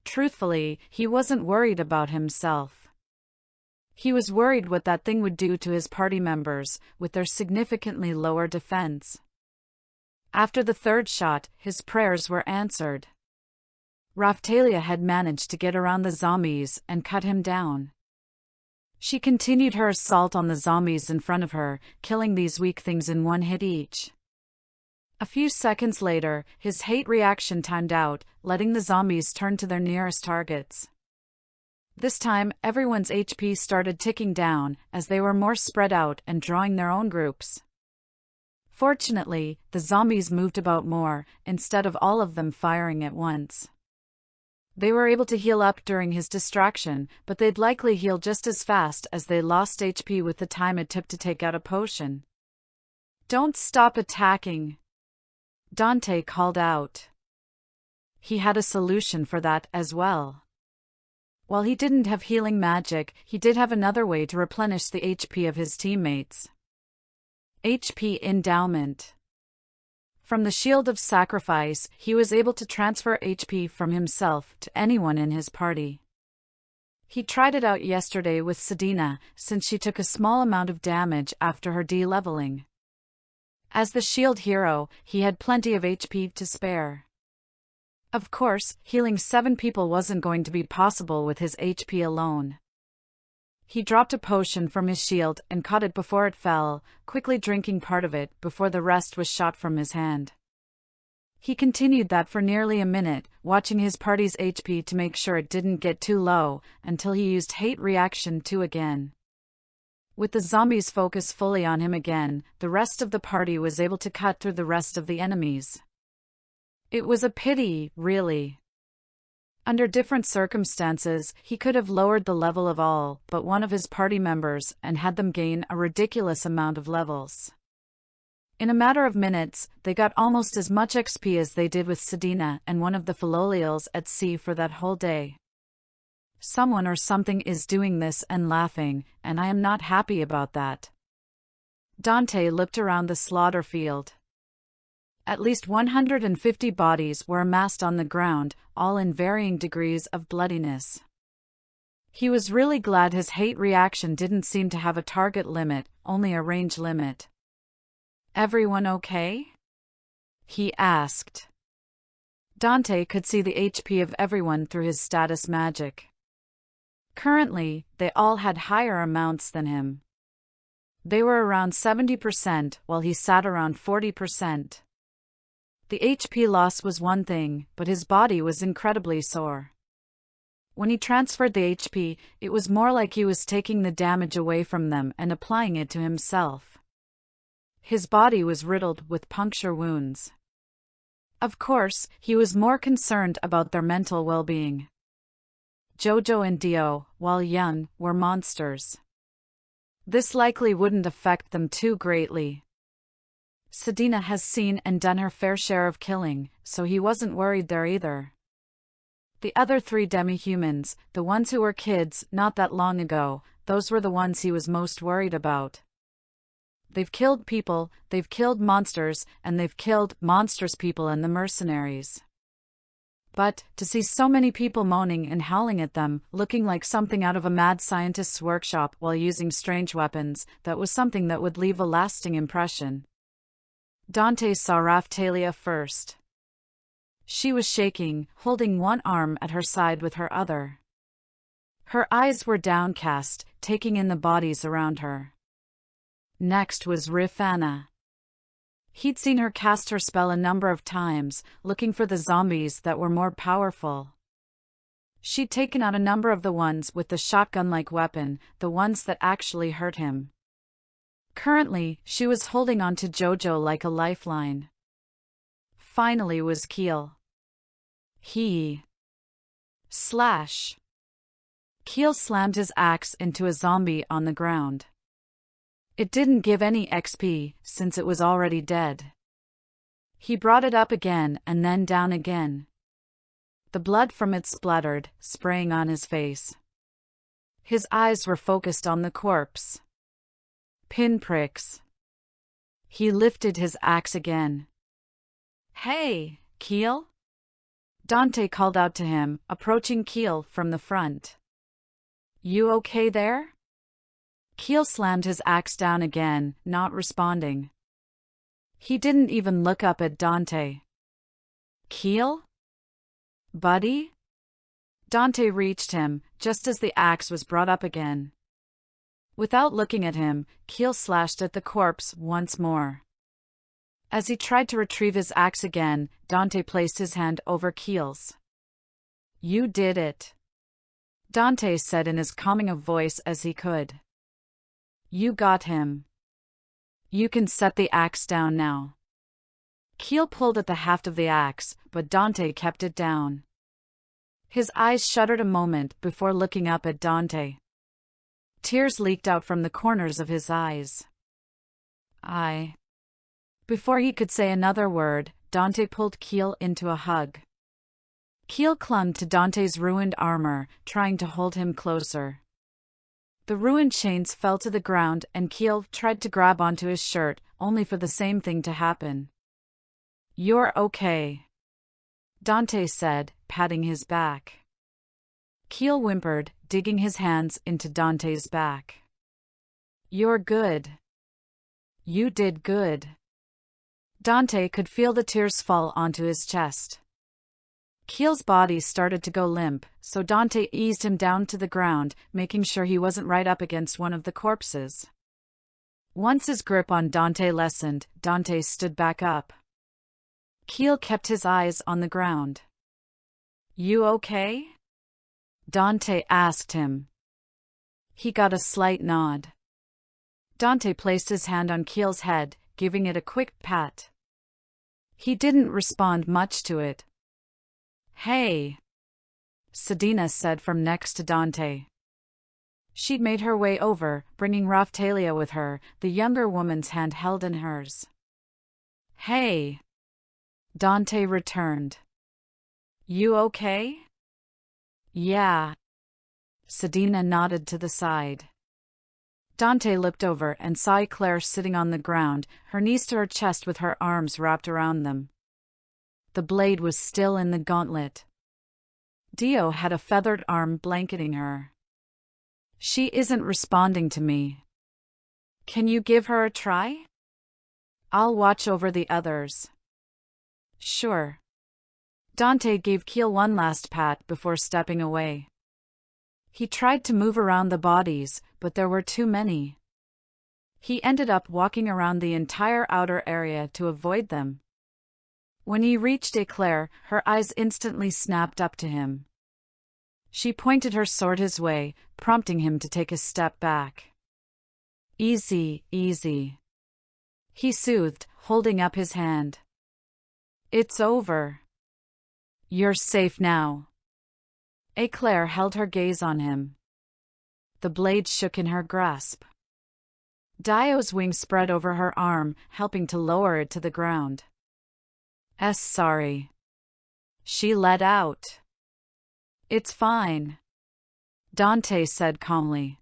Truthfully, he wasn't worried about himself. He was worried what that thing would do to his party members, with their significantly lower defense. After the third shot, his prayers were answered. Raphtalia had managed to get around the zombies and cut him down. She continued her assault on the zombies in front of her, killing these weak things in one hit each. A few seconds later, his hate reaction timed out, letting the zombies turn to their nearest targets. This time, everyone's HP started ticking down, as they were more spread out and drawing their own groups. Fortunately, the zombies moved about more, instead of all of them firing at once. They were able to heal up during his distraction, but they'd likely heal just as fast as they lost HP with the time it took to take out a potion. "Don't stop attacking," Dante called out. He had a solution for that as well. While he didn't have healing magic, he did have another way to replenish the HP of his teammates. HP endowment. From the Shield of Sacrifice, he was able to transfer HP from himself to anyone in his party. He tried it out yesterday with Sedina, since she took a small amount of damage after her de-leveling. As the shield hero, he had plenty of HP to spare. Of course, healing 7 people wasn't going to be possible with his HP alone. He dropped a potion from his shield and caught it before it fell, quickly drinking part of it before the rest was shot from his hand. He continued that for nearly a minute, watching his party's HP to make sure it didn't get too low, until he used Hate Reaction 2 again. With the zombies' focus fully on him again, the rest of the party was able to cut through the rest of the enemies. It was a pity, really. Under different circumstances, he could have lowered the level of all but one of his party members and had them gain a ridiculous amount of levels. In a matter of minutes, they got almost as much XP as they did with Sedina and one of the Philolials at sea for that whole day. Someone or something is doing this and laughing, and I am not happy about that. Dante looked around the slaughter field. At least 150 bodies were amassed on the ground, all in varying degrees of bloodiness. He was really glad his hate reaction didn't seem to have a target limit, only a range limit. "Everyone okay?" he asked. Dante could see the HP of everyone through his status magic. Currently, they all had higher amounts than him. They were around 70%, while he sat around 40%. The HP loss was one thing, but his body was incredibly sore. When he transferred the HP, it was more like he was taking the damage away from them and applying it to himself. His body was riddled with puncture wounds. Of course, he was more concerned about their mental well-being. Jojo and Dio, while young, were monsters. This likely wouldn't affect them too greatly. Sedina has seen and done her fair share of killing, so he wasn't worried there either. The other 3 demi-humans, the ones who were kids not that long ago, those were the ones he was most worried about. They've killed people, they've killed monsters, and they've killed monsters people and the mercenaries. But, to see so many people moaning and howling at them, looking like something out of a mad scientist's workshop while using strange weapons, that was something that would leave a lasting impression. Dante saw Raphtalia first. She was shaking, holding one arm at her side with her other. Her eyes were downcast, taking in the bodies around her. Next was Rifana. He'd seen her cast her spell a number of times, looking for the zombies that were more powerful. She'd taken out a number of the ones with the shotgun-like weapon, the ones that actually hurt him. Currently, she was holding on to Jojo like a lifeline. Finally was Keel. He Slash. Keel slammed his axe into a zombie on the ground. It didn't give any XP, since it was already dead. He brought it up again and then down again. The blood from it splattered, spraying on his face. His eyes were focused on the corpse. Pinpricks. He lifted his axe again. "Hey, Keel?" Dante called out to him, approaching Keel from the front. "You okay there?" Keel slammed his axe down again, not responding. He didn't even look up at Dante. "Keel? Buddy?" Dante reached him, just as the axe was brought up again. Without looking at him, Keel slashed at the corpse once more. As he tried to retrieve his axe again, Dante placed his hand over Keel's. "You did it," Dante said in as calming a voice as he could. "You got him. You can set the axe down now." Keel pulled at the haft of the axe, but Dante kept it down. His eyes shuddered a moment before looking up at Dante. Tears leaked out from the corners of his eyes. Before he could say another word, Dante pulled Keel into a hug. Keel clung to Dante's ruined armor, trying to hold him closer. The ruined chains fell to the ground and Keel tried to grab onto his shirt, only for the same thing to happen. "You're okay," Dante said, patting his back. Keel whimpered, digging his hands into Dante's back. "You're good. You did good." Dante could feel the tears fall onto his chest. Keel's body started to go limp, so Dante eased him down to the ground, making sure he wasn't right up against one of the corpses. Once his grip on Dante lessened, Dante stood back up. Keel kept his eyes on the ground. "You okay?" Dante asked him. He got a slight nod. Dante placed his hand on Keel's head, giving it a quick pat. He didn't respond much to it. "Hey," Sedina said from next to Dante. She'd made her way over, bringing Raphtalia with her, the younger woman's hand held in hers. "Hey," Dante returned. "You okay?" "Yeah." Sedina nodded to the side. Dante looked over and saw Claire sitting on the ground, her knees to her chest with her arms wrapped around them. The blade was still in the gauntlet. Dio had a feathered arm blanketing her. "She isn't responding to me. Can you give her a try? I'll watch over the others." "Sure." Dante gave Keel one last pat before stepping away. He tried to move around the bodies, but there were too many. He ended up walking around the entire outer area to avoid them. When he reached Eclair, her eyes instantly snapped up to him. She pointed her sword his way, prompting him to take a step back. "Easy, easy," he soothed, holding up his hand. "It's over. You're safe now." Eclair held her gaze on him. The blade shook in her grasp. Dio's wing spread over her arm, helping to lower it to the ground. Sorry," she let out. "It's fine," Dante said calmly.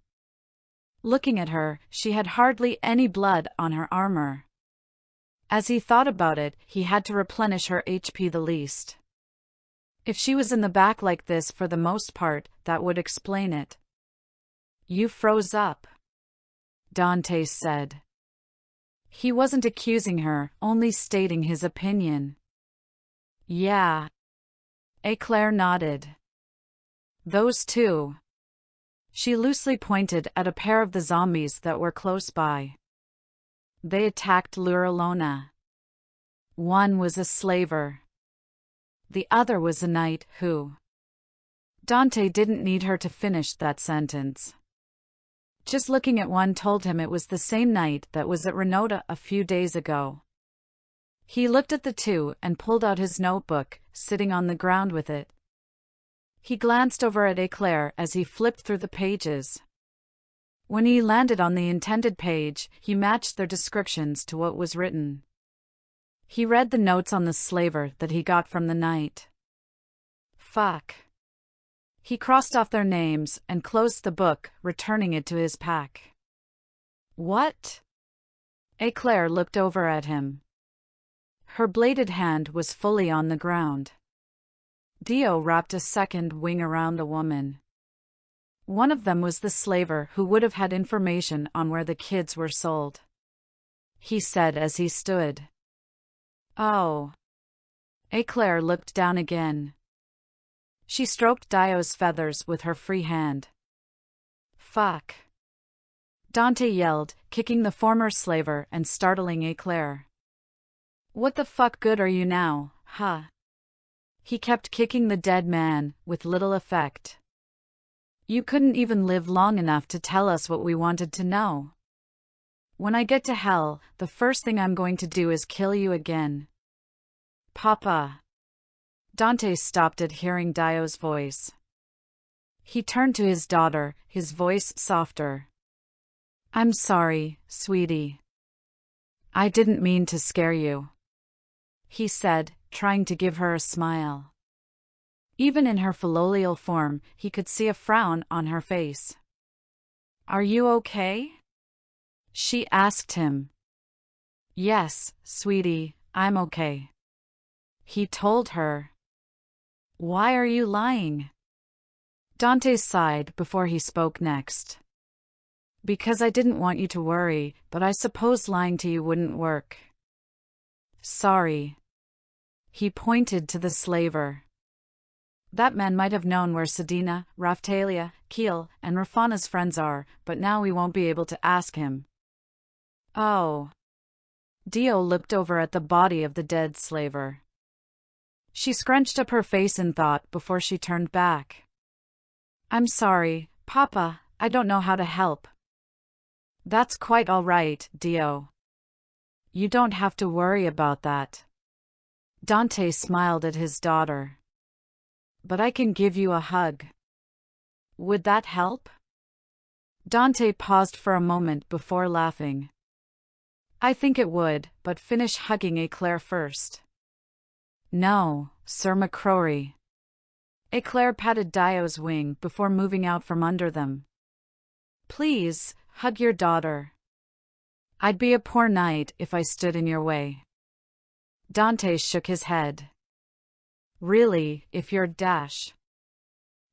Looking at her, she had hardly any blood on her armor. As he thought about it, he had to replenish her HP the least. If she was in the back like this for the most part, that would explain it. "You froze up," Dante said. He wasn't accusing her, only stating his opinion. "Yeah." Eclair nodded. "Those two." She loosely pointed at a pair of the zombies that were close by. "They attacked Luralona. One was a slaver. The other was a knight who..." Dante didn't need her to finish that sentence. Just looking at one told him it was the same knight that was at Renota a few days ago. He looked at the two and pulled out his notebook, sitting on the ground with it. He glanced over at Eclair as he flipped through the pages. When he landed on the intended page, he matched their descriptions to what was written. He read the notes on the slaver that he got from the night. Fuck. He crossed off their names and closed the book, returning it to his pack. What? Eclair looked over at him. Her bladed hand was fully on the ground. Dio wrapped a second wing around the woman. One of them was the slaver who would have had information on where the kids were sold. He said as he stood. Oh. Eclair looked down again. She stroked Dio's feathers with her free hand. Fuck. Dante yelled, kicking the former slaver and startling Eclair. What the fuck good are you now, huh? He kept kicking the dead man, with little effect. You couldn't even live long enough to tell us what we wanted to know. When I get to hell, the first thing I'm going to do is kill you again. Papa. Dante stopped at hearing Dio's voice. He turned to his daughter, his voice softer. I'm sorry, sweetie. I didn't mean to scare you, he said, trying to give her a smile. Even in her filial form, he could see a frown on her face. Are you okay? She asked him. Yes, sweetie, I'm okay. He told her. Why are you lying? Dante sighed before he spoke next. Because I didn't want you to worry, but I suppose lying to you wouldn't work. Sorry. He pointed to the slaver. That man might have known where Sedina, Raftalia, Keel, and Rafana's friends are, but now we won't be able to ask him. Oh. Dio looked over at the body of the dead slaver. She scrunched up her face in thought before she turned back. I'm sorry, Papa, I don't know how to help. That's quite all right, Dio. You don't have to worry about that. Dante smiled at his daughter. But I can give you a hug. Would that help? Dante paused for a moment before laughing. I think it would, but finish hugging Eclair first. No, Sir MacRory. Eclair patted Dio's wing before moving out from under them. Please, hug your daughter. I'd be a poor knight if I stood in your way. Dante shook his head. Really, if you're Dash.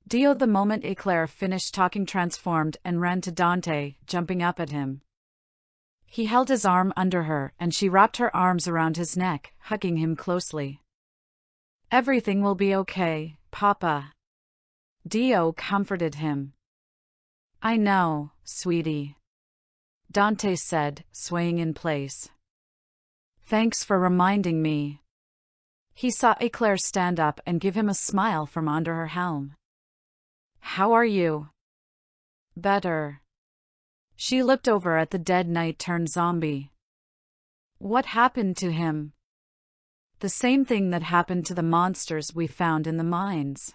Dio, the moment Eclair finished talking, transformed and ran to Dante, jumping up at him. He held his arm under her and she wrapped her arms around his neck, hugging him closely. Everything will be okay, Papa. Dio comforted him. I know, sweetie. Dante said, swaying in place. Thanks for reminding me. He saw Eclair stand up and give him a smile from under her helm. How are you? Better. She looked over at the dead knight turned zombie. What happened to him? The same thing that happened to the monsters we found in the mines.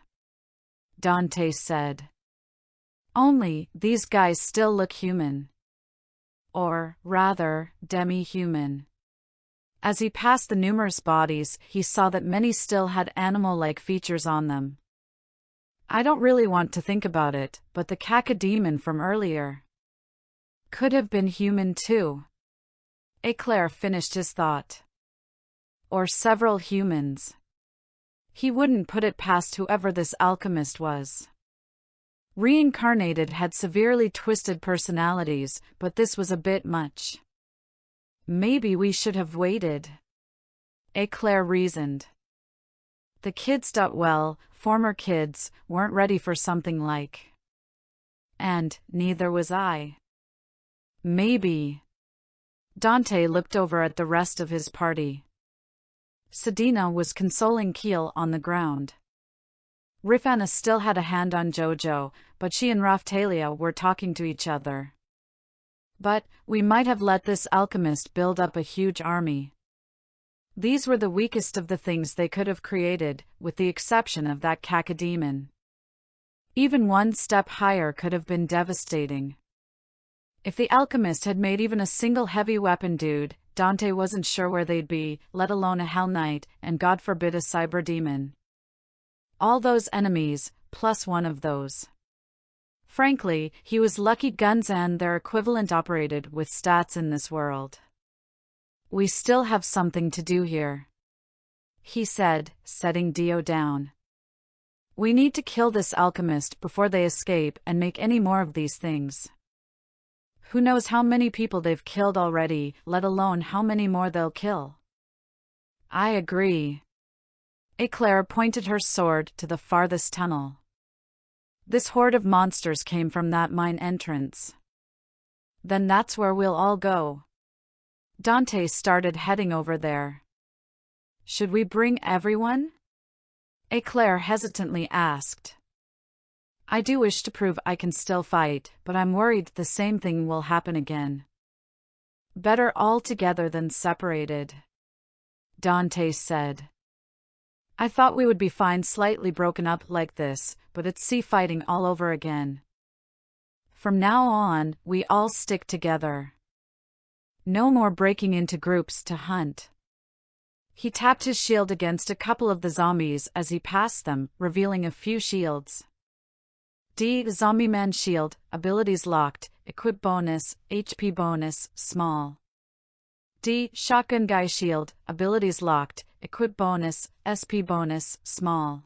Dante said. Only, these guys still look human. Or, rather, demi-human. As he passed the numerous bodies, he saw that many still had animal-like features on them. I don't really want to think about it, but the cacodemon from earlier could have been human too. Eclair finished his thought. Or several humans. He wouldn't put it past whoever this alchemist was. Reincarnated had severely twisted personalities, but this was a bit much. Maybe we should have waited. Eclair reasoned. The kids, former kids, weren't ready for something like. And neither was I. Maybe. Dante looked over at the rest of his party. Sedina was consoling Keel on the ground. Rifana still had a hand on Jojo, but she and Raftalia were talking to each other. But we might have let this alchemist build up a huge army. These were the weakest of the things they could have created, with the exception of that cacodemon. Even one step higher could have been devastating. If the alchemist had made even a single heavy weapon, dude, Dante wasn't sure where they'd be, let alone a Hell Knight, and God forbid a cyber demon. All those enemies, plus one of those. Frankly, he was lucky guns and their equivalent operated with stats in this world. We still have something to do here, he said, setting Dio down. We need to kill this alchemist before they escape and make any more of these things. Who knows how many people they've killed already, let alone how many more they'll kill. I agree. Eclair pointed her sword to the farthest tunnel. This horde of monsters came from that mine entrance. Then that's where we'll all go. Dante started heading over there. Should we bring everyone? Eclair hesitantly asked. I do wish to prove I can still fight, but I'm worried the same thing will happen again. Better all together than separated, Dante said. I thought we would be fine slightly broken up like this, but it's sea fighting all over again. From now on, we all stick together. No more breaking into groups to hunt. He tapped his shield against a couple of the zombies as he passed them, revealing a few shields. D. Zombie Man Shield, abilities locked, equip bonus, HP bonus, small. D. Shotgun Guy Shield, abilities locked, equip bonus, SP bonus, small.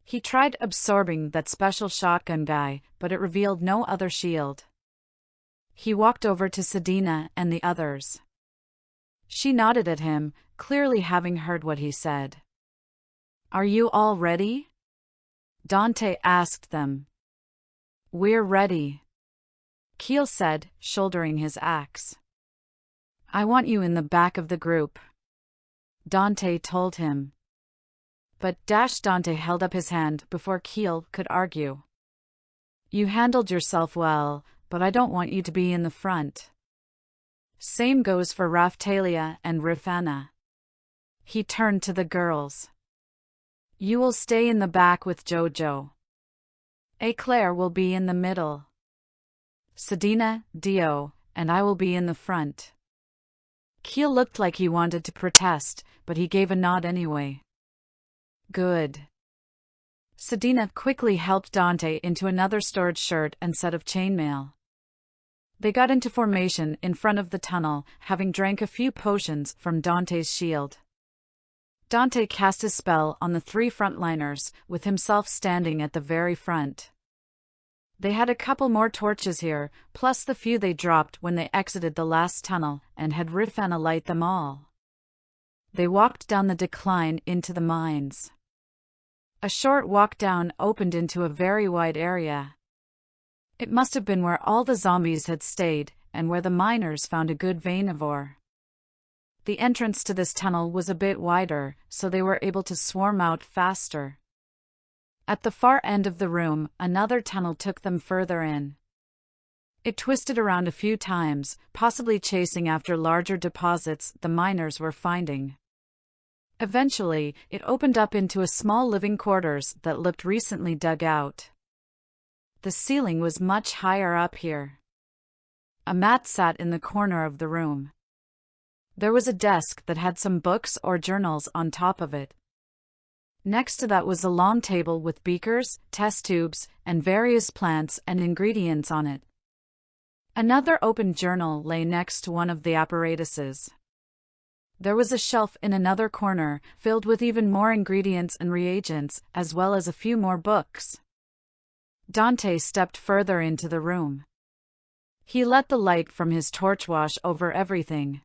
He tried absorbing that special shotgun guy, but it revealed no other shield. He walked over to Sedina and the others. She nodded at him, clearly having heard what he said. Are you all ready? Dante asked them. We're ready, Keel said, shouldering his axe. I want you in the back of the group, Dante told him. But Dante held up his hand before Keel could argue. You handled yourself well, but I don't want you to be in the front. Same goes for Raftalia and Rifana. He turned to the girls. You will stay in the back with Jojo. Eclair will be in the middle. Sedina, Dio, and I will be in the front. Keel looked like he wanted to protest, but he gave a nod anyway. Good. Sedina quickly helped Dante into another storage shirt and set of chainmail. They got into formation in front of the tunnel, having drank a few potions from Dante's shield. Dante cast his spell on the three frontliners, with himself standing at the very front. They had a couple more torches here, plus the few they dropped when they exited the last tunnel, and had Rifana light them all. They walked down the decline into the mines. A short walk down opened into a very wide area. It must have been where all the zombies had stayed, and where the miners found a good vein of ore. The entrance to this tunnel was a bit wider, so they were able to swarm out faster. At the far end of the room, another tunnel took them further in. It twisted around a few times, possibly chasing after larger deposits the miners were finding. Eventually, it opened up into a small living quarters that looked recently dug out. The ceiling was much higher up here. A mat sat in the corner of the room. There was a desk that had some books or journals on top of it. Next to that was a long table with beakers, test tubes, and various plants and ingredients on it. Another open journal lay next to one of the apparatuses. There was a shelf in another corner, filled with even more ingredients and reagents, as well as a few more books. Dante stepped further into the room. He let the light from his torch wash over everything.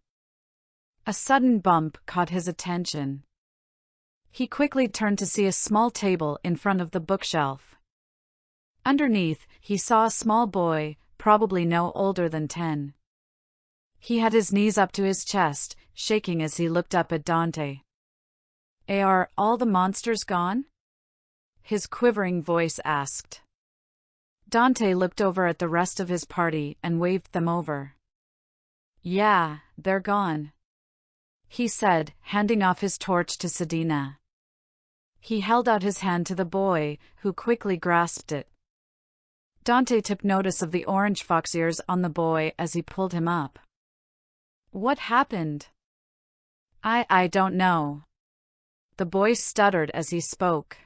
A sudden bump caught his attention. He quickly turned to see a small table in front of the bookshelf. Underneath, he saw a small boy, probably no older than 10. He had his knees up to his chest, shaking as he looked up at Dante. Are all the monsters gone? His quivering voice asked. Dante looked over at the rest of his party and waved them over. Yeah, they're gone, he said, handing off his torch to Sedina. He held out his hand to the boy, who quickly grasped it. Dante took notice of the orange fox ears on the boy as he pulled him up. What happened? I don't know. The boy stuttered as he spoke.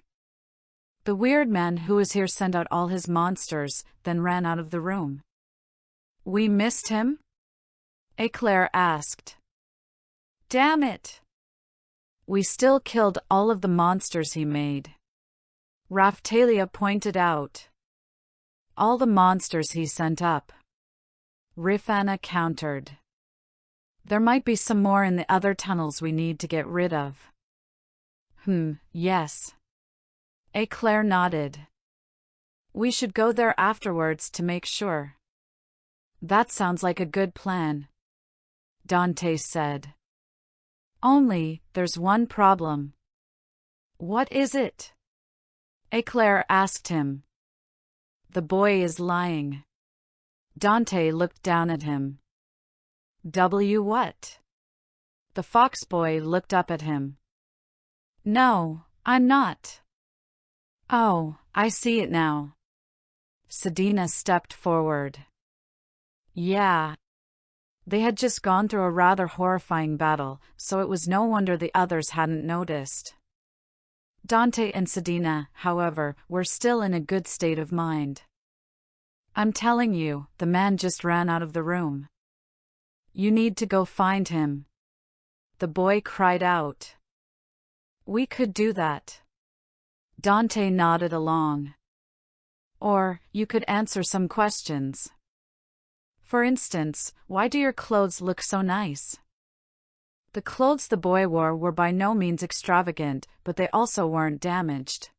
The weird man who was here sent out all his monsters, then ran out of the room. We missed him? Eclair asked. Damn it! We still killed all of the monsters he made. Raphtalia pointed out. All the monsters he sent up. Rifana countered. There might be some more in the other tunnels we need to get rid of. Yes. Eclair nodded. We should go there afterwards to make sure. That sounds like a good plan, Dante said. Only, there's one problem. What is it? Eclair asked him. The boy is lying. Dante looked down at him. What? The fox boy looked up at him. No, I'm not. Oh, I see it now. Sedina stepped forward. Yeah. They had just gone through a rather horrifying battle, so it was no wonder the others hadn't noticed. Dante and Sedina, however, were still in a good state of mind. I'm telling you, the man just ran out of the room. You need to go find him. The boy cried out. We could do that. Dante nodded along. Or, you could answer some questions. For instance, why do your clothes look so nice? The clothes the boy wore were by no means extravagant, but they also weren't damaged.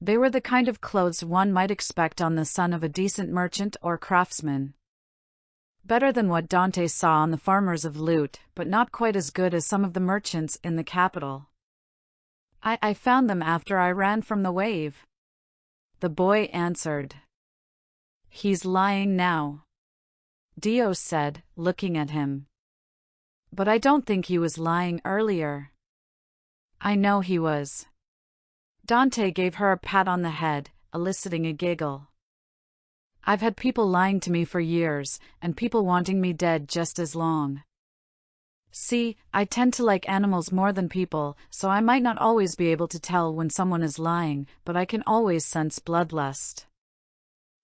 They were the kind of clothes one might expect on the son of a decent merchant or craftsman. Better than what Dante saw on the farmers of Loot, but not quite as good as some of the merchants in the capital. I found them after I ran from the wave. The boy answered. He's lying now, Dio said, looking at him. But I don't think he was lying earlier. I know he was. Dante gave her a pat on the head, eliciting a giggle. I've had people lying to me for years, and people wanting me dead just as long. See, I tend to like animals more than people, so I might not always be able to tell when someone is lying, but I can always sense bloodlust.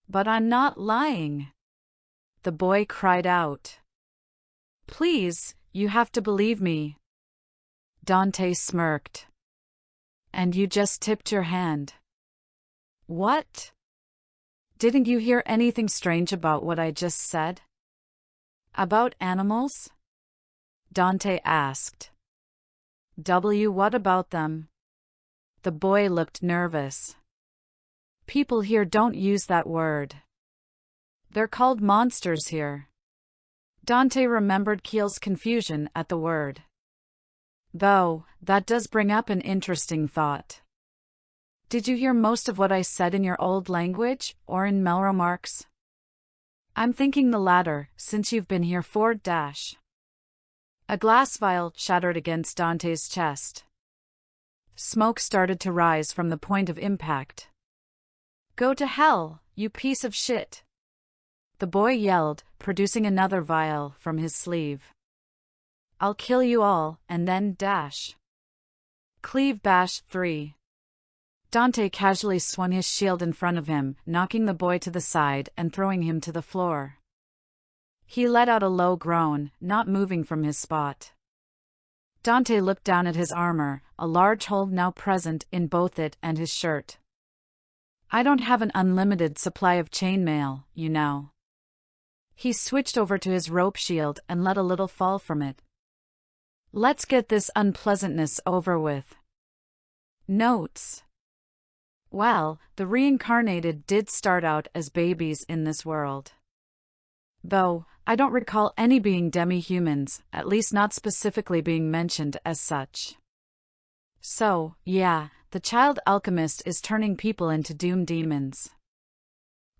But I'm not lying, the boy cried out. Please, you have to believe me. Dante smirked. And you just tipped your hand. What? Didn't you hear anything strange about what I just said? About animals? Dante asked. What about them? The boy looked nervous. People here don't use that word. They're called monsters here. Dante remembered Keel's confusion at the word. Though, that does bring up an interesting thought. Did you hear most of what I said in your old language, or in Melromark's? I'm thinking the latter, since you've been here for . A glass vial shattered against Dante's chest. Smoke started to rise from the point of impact. Go to hell, you piece of shit! The boy yelled, producing another vial from his sleeve. I'll kill you all, and then . Cleave bash 3. Dante casually swung his shield in front of him, knocking the boy to the side and throwing him to the floor. He let out a low groan, not moving from his spot. Dante looked down at his armor, a large hole now present in both it and his shirt. I don't have an unlimited supply of chainmail, you know. He switched over to his rope shield and let a little fall from it. Let's get this unpleasantness over with. Notes. Well, the reincarnated did start out as babies in this world. Though, I don't recall any being demi-humans, at least not specifically being mentioned as such. So, yeah, the child alchemist is turning people into doom demons.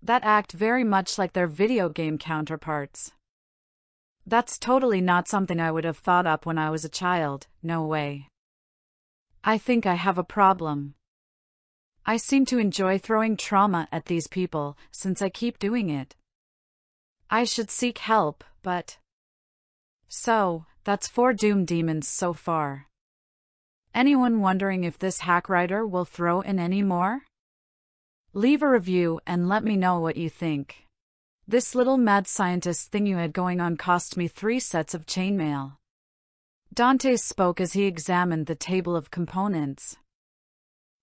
That act very much like their video game counterparts. That's totally not something I would have thought up when I was a child, no way. I think I have a problem. I seem to enjoy throwing trauma at these people since I keep doing it. I should seek help, but... So, that's 4 doom demons so far. Anyone wondering if this hack writer will throw in any more? Leave a review and let me know what you think. This little mad scientist thing you had going on cost me 3 sets of chainmail. Dante spoke as he examined the table of components.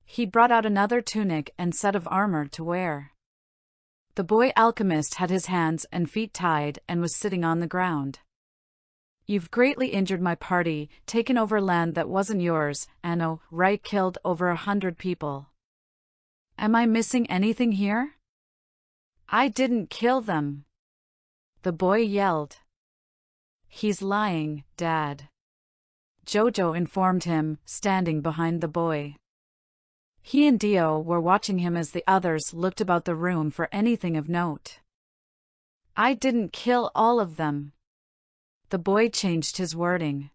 He brought out another tunic and set of armor to wear. The boy alchemist had his hands and feet tied and was sitting on the ground. You've greatly injured my party, taken over land that wasn't yours, and right, killed over 100 people. Am I missing anything here? I didn't kill them. The boy yelled. He's lying, Dad. Jojo informed him, standing behind the boy. He and Dio were watching him as the others looked about the room for anything of note. I didn't kill all of them. The boy changed his wording.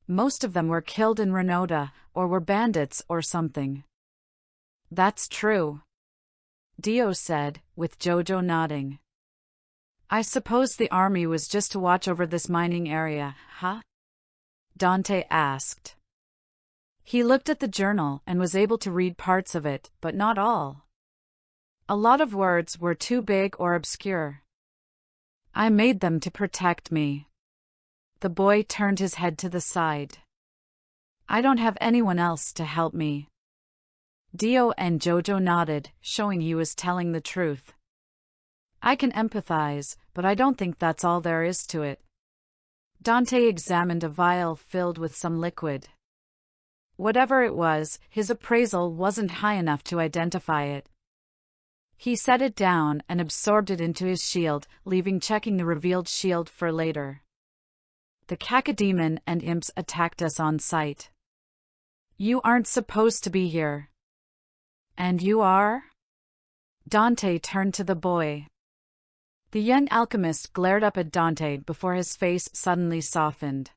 Most of them were killed in Renota, or were bandits or something. That's true, Dio said, with Jojo nodding. I suppose the army was just to watch over this mining area, huh? Dante asked. He looked at the journal and was able to read parts of it, but not all. A lot of words were too big or obscure. I made them to protect me. The boy turned his head to the side. I don't have anyone else to help me. Dio and Jojo nodded, showing he was telling the truth. I can empathize, but I don't think that's all there is to it. Dante examined a vial filled with some liquid. Whatever it was, his appraisal wasn't high enough to identify it. He set it down and absorbed it into his shield, leaving checking the revealed shield for later. The cacodemon and imps attacked us on sight. You aren't supposed to be here. And you are? Dante turned to the boy. The young alchemist glared up at Dante before his face suddenly softened.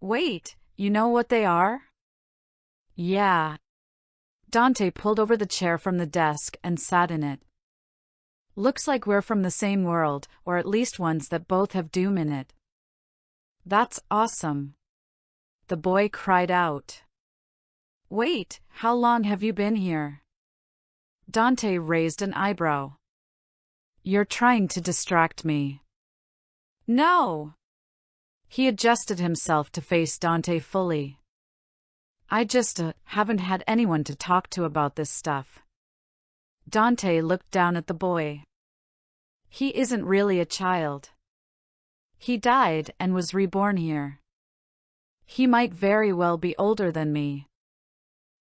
Wait, you know what they are? Yeah. Dante pulled over the chair from the desk and sat in it. Looks like we're from the same world, or at least ones that both have doom in it. That's awesome. The boy cried out. Wait, how long have you been here? Dante raised an eyebrow. You're trying to distract me. No. He adjusted himself to face Dante fully. I just haven't had anyone to talk to about this stuff. Dante looked down at the boy. He isn't really a child. He died and was reborn here. He might very well be older than me.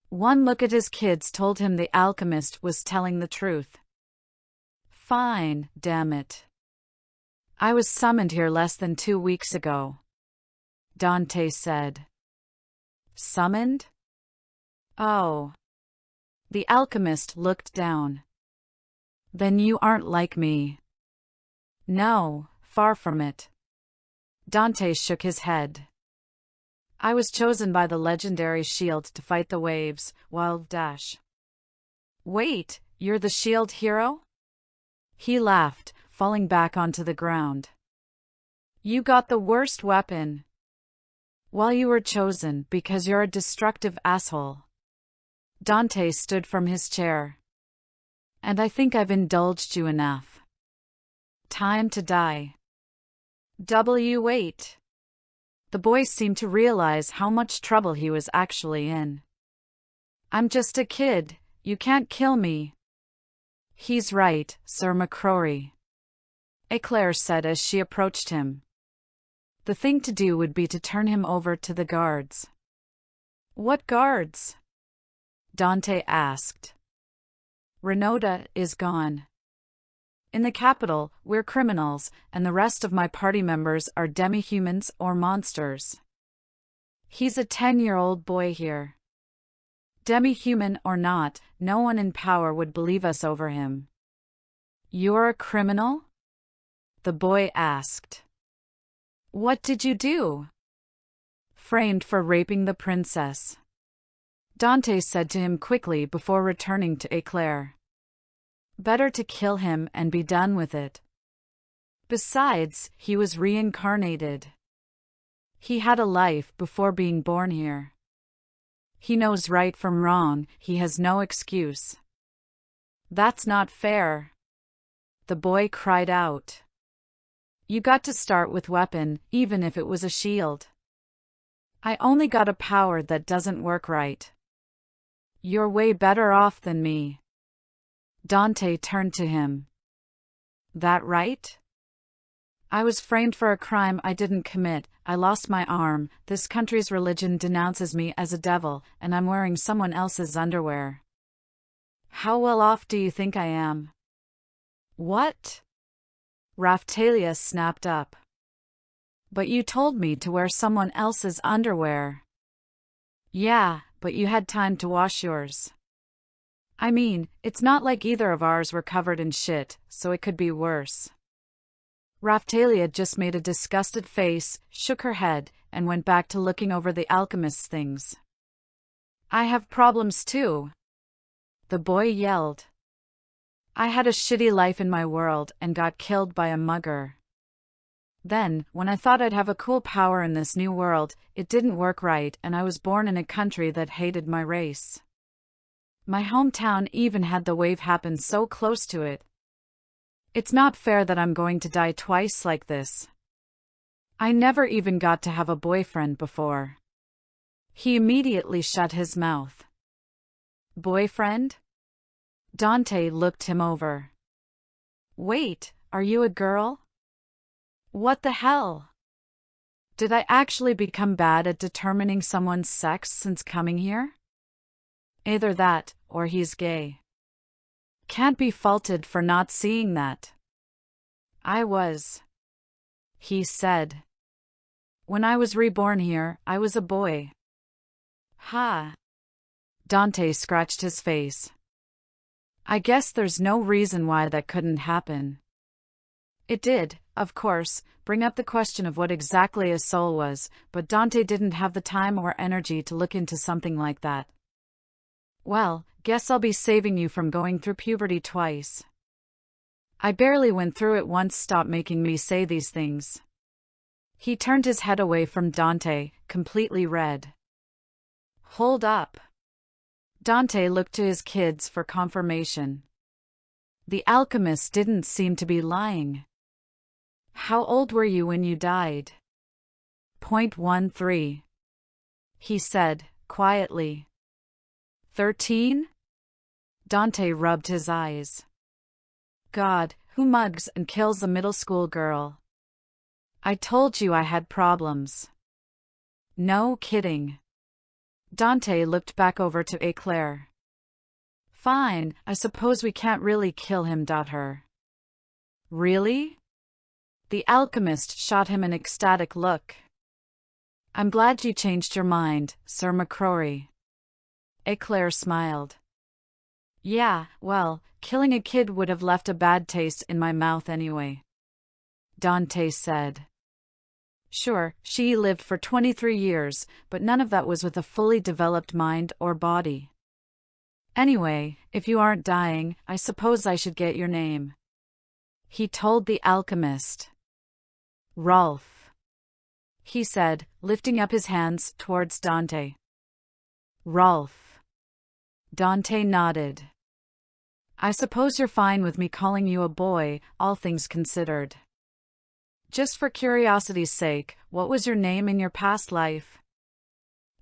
One look at his kids told him the alchemist was telling the truth. Fine, damn it. I was summoned here less than 2 weeks ago, Dante said. Summoned? Oh. The alchemist looked down. Then you aren't like me. No, far from it. Dante shook his head. I was chosen by the legendary shield to fight the waves, while Wait, you're the shield hero? He laughed, falling back onto the ground. You got the worst weapon. Well, you were chosen because you're a destructive asshole. Dante stood from his chair. And I think I've indulged you enough. Time to die. Wait. The boy seemed to realize how much trouble he was actually in. I'm just a kid, you can't kill me. He's right, Sir MacRory, Eclair said as she approached him. The thing to do would be to turn him over to the guards. What guards? Dante asked. Renota is gone. In the capital, we're criminals, and the rest of my party members are demi-humans or monsters. He's a 10-year-old boy here. Demi-human or not, no one in power would believe us over him. You're a criminal? The boy asked. What did you do? Framed for raping the princess. Dante said to him quickly before returning to Eclair. Better to kill him and be done with it. Besides, he was reincarnated. He had a life before being born here. He knows right from wrong, he has no excuse. That's not fair. The boy cried out. You got to start with weapon, even if it was a shield. I only got a power that doesn't work right. You're way better off than me. Dante turned to him. That right? I was framed for a crime I didn't commit. I lost my arm, this country's religion denounces me as a devil, and I'm wearing someone else's underwear. How well off do you think I am? What? Raphtalia snapped up. But you told me to wear someone else's underwear. Yeah, but you had time to wash yours. I mean, it's not like either of ours were covered in shit, so it could be worse. Raphtalia just made a disgusted face, shook her head, and went back to looking over the alchemist's things. I have problems too. The boy yelled. I had a shitty life in my world and got killed by a mugger. Then, when I thought I'd have a cool power in this new world, it didn't work right and I was born in a country that hated my race. My hometown even had the wave happen so close to it. It's not fair that I'm going to die twice like this. I never even got to have a boyfriend before. He immediately shut his mouth. Boyfriend? Dante looked him over. Wait, are you a girl? What the hell? Did I actually become bad at determining someone's sex since coming here? Either that, or he's gay. Can't be faulted for not seeing that. I was. He said. When I was reborn here, I was a boy. Ha. Dante scratched his face. I guess there's no reason why that couldn't happen. It did, of course, bring up the question of what exactly a soul was, but Dante didn't have the time or energy to look into something like that. Well, guess I'll be saving you from going through puberty twice. I barely went through it once. Stop making me say these things. He turned his head away from Dante, completely red. Hold up. Dante looked to his kids for confirmation. The alchemist didn't seem to be lying. How old were you when you died? 0.13. He said, quietly. 13? Dante rubbed his eyes. God, who mugs and kills a middle school girl? I told you I had problems. No kidding. Dante looked back over to Eclair. Fine, I suppose we can't really kill him. Her. Really? The alchemist shot him an ecstatic look. I'm glad you changed your mind, Sir MacRory. Eclair smiled. Yeah, well, killing a kid would have left a bad taste in my mouth anyway. Dante said. Sure, she lived for 23 years, but none of that was with a fully developed mind or body. Anyway, if you aren't dying, I suppose I should get your name. He told the alchemist. Rolf. He said, lifting up his hands towards Dante. Rolf. Dante nodded. I suppose you're fine with me calling you a boy, all things considered. Just for curiosity's sake, what was your name in your past life?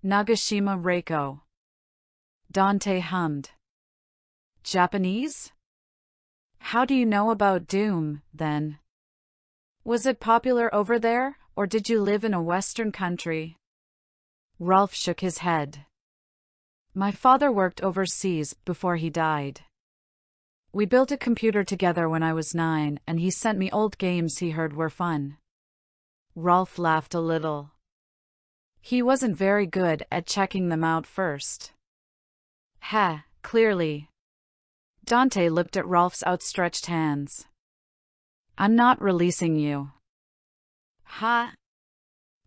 Nagashima Reiko. Dante hummed. Japanese? How do you know about Doom, then? Was it popular over there, or did you live in a Western country? Rolf shook his head. My father worked overseas before he died. We built a computer together when I was 9, and he sent me old games he heard were fun. Rolf laughed a little. He wasn't very good at checking them out first. Ha, clearly. Dante looked at Rolf's outstretched hands. I'm not releasing you. Ha?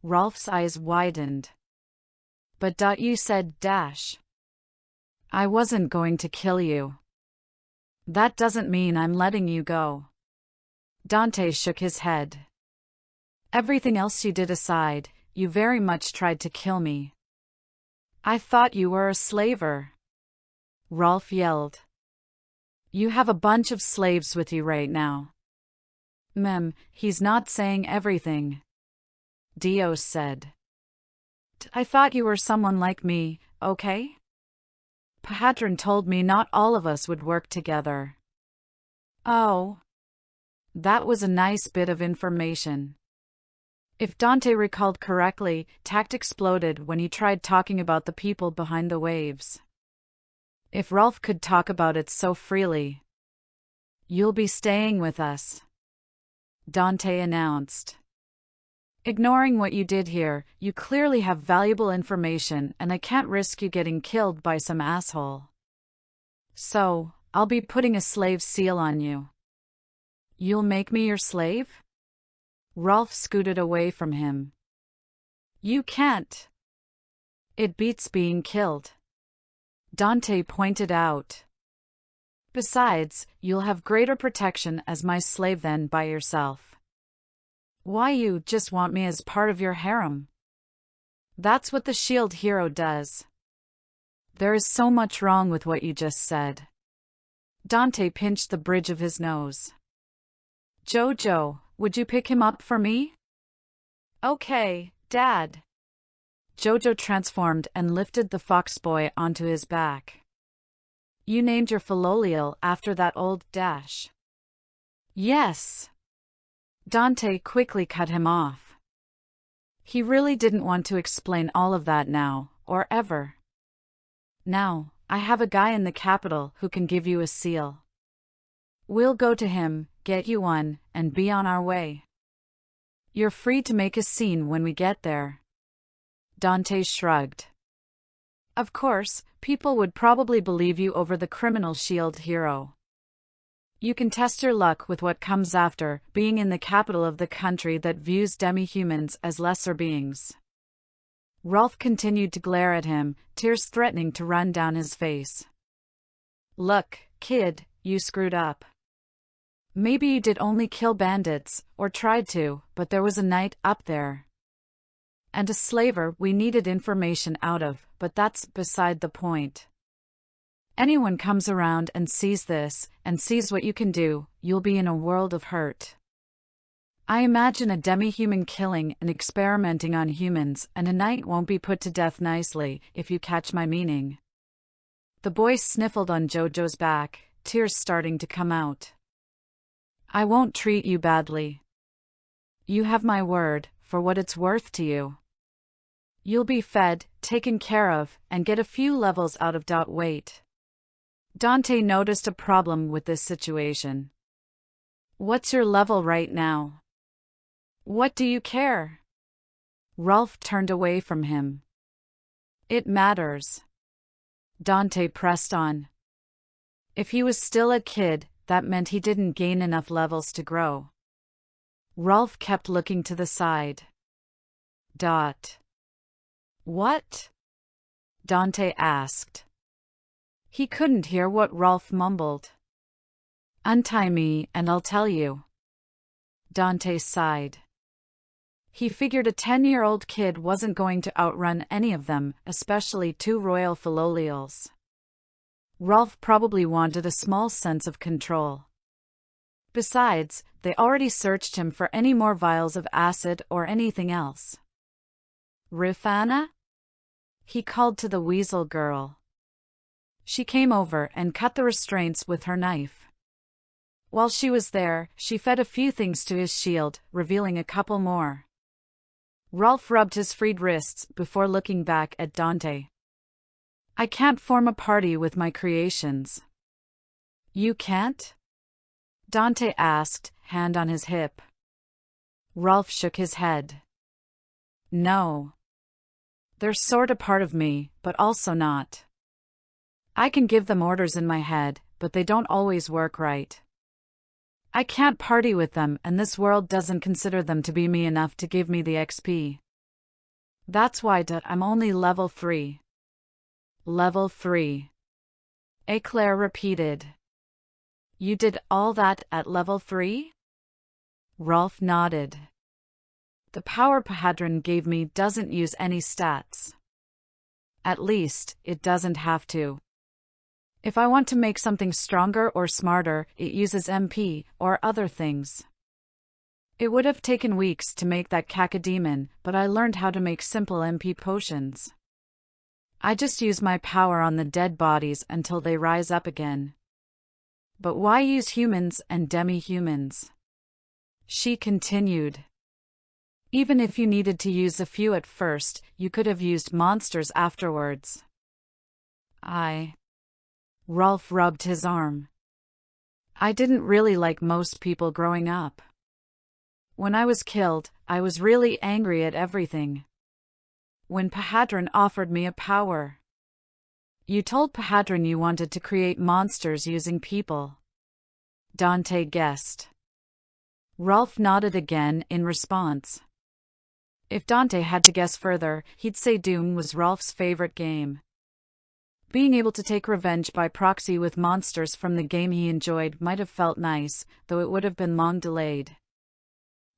Rolf's eyes widened. But you said dash. I wasn't going to kill you. That doesn't mean I'm letting you go. Dante shook his head. Everything else you did aside, you very much tried to kill me. I thought you were a slaver. Rolf yelled. You have a bunch of slaves with you right now. He's not saying everything. Dios said. I thought you were someone like me, okay? Pahadron told me not all of us would work together. Oh. That was a nice bit of information. If Dante recalled correctly, tact exploded when he tried talking about the people behind the waves. If Rolf could talk about it so freely. You'll be staying with us, Dante announced. Ignoring what you did here, you clearly have valuable information and I can't risk you getting killed by some asshole. So, I'll be putting a slave seal on you. You'll make me your slave? Rolf scooted away from him. You can't. It beats being killed, Dante pointed out. Besides, you'll have greater protection as my slave than by yourself. Why, you just want me as part of your harem? That's what the shield hero does. There is so much wrong with what you just said. Dante pinched the bridge of his nose. Jojo, would you pick him up for me? Okay, Dad. Jojo transformed and lifted the fox boy onto his back. You named your Philolial after that old dash. Yes. Dante quickly cut him off. He really didn't want to explain all of that now, or ever. Now, I have a guy in the capital who can give you a seal. We'll go to him, get you one, and be on our way. You're free to make a scene when we get there. Dante shrugged. Of course, people would probably believe you over the criminal shield hero. You can test your luck with what comes after being in the capital of the country that views demi-humans as lesser beings. Rolf continued to glare at him, tears threatening to run down his face. Look, kid, you screwed up. Maybe you did only kill bandits, or tried to, but there was a knight up there. And a slaver we needed information out of, but that's beside the point. Anyone comes around and sees this, and sees what you can do, you'll be in a world of hurt. I imagine a demi-human killing and experimenting on humans, and a knight won't be put to death nicely, if you catch my meaning. The boy sniffled on Jojo's back, tears starting to come out. I won't treat you badly. You have my word, for what it's worth to you. You'll be fed, taken care of, and get a few levels out of .weight. Dante noticed a problem with this situation. What's your level right now? What do you care? Rolf turned away from him. It matters. Dante pressed on. If he was still a kid, that meant he didn't gain enough levels to grow. Rolf kept looking to the side. What? Dante asked. He couldn't hear what Rolf mumbled. Untie me and I'll tell you. Dante sighed. He figured a 10-year-old kid wasn't going to outrun any of them, especially two royal Philolials. Rolf probably wanted a small sense of control. Besides, they already searched him for any more vials of acid or anything else. Rifana? He called to the weasel girl. She came over and cut the restraints with her knife. While she was there, she fed a few things to his shield, revealing a couple more. Rolf rubbed his freed wrists before looking back at Dante. I can't form a party with my creations. You can't? Dante asked, hand on his hip. Rolf shook his head. No. They're sort of part of me, but also not. I can give them orders in my head, but they don't always work right. I can't party with them, and this world doesn't consider them to be me enough to give me the XP. That's why I'm only level 3. Level 3. Eclair repeated. You did all that at level 3? Rolf nodded. The power Pahadron gave me doesn't use any stats. At least, it doesn't have to. If I want to make something stronger or smarter, it uses MP, or other things. It would have taken weeks to make that cacodemon, but I learned how to make simple MP potions. I just use my power on the dead bodies until they rise up again. But why use humans and demi-humans? She continued. Even if you needed to use a few at first, you could have used monsters afterwards. Rolf rubbed his arm. I didn't really like most people growing up. When I was killed, I was really angry at everything. When Pahadron offered me a power. You told Pahadron you wanted to create monsters using people. Dante guessed. Rolf nodded again in response. If Dante had to guess further, he'd say Doom was Rolf's favorite game. Being able to take revenge by proxy with monsters from the game he enjoyed might have felt nice, though it would have been long delayed.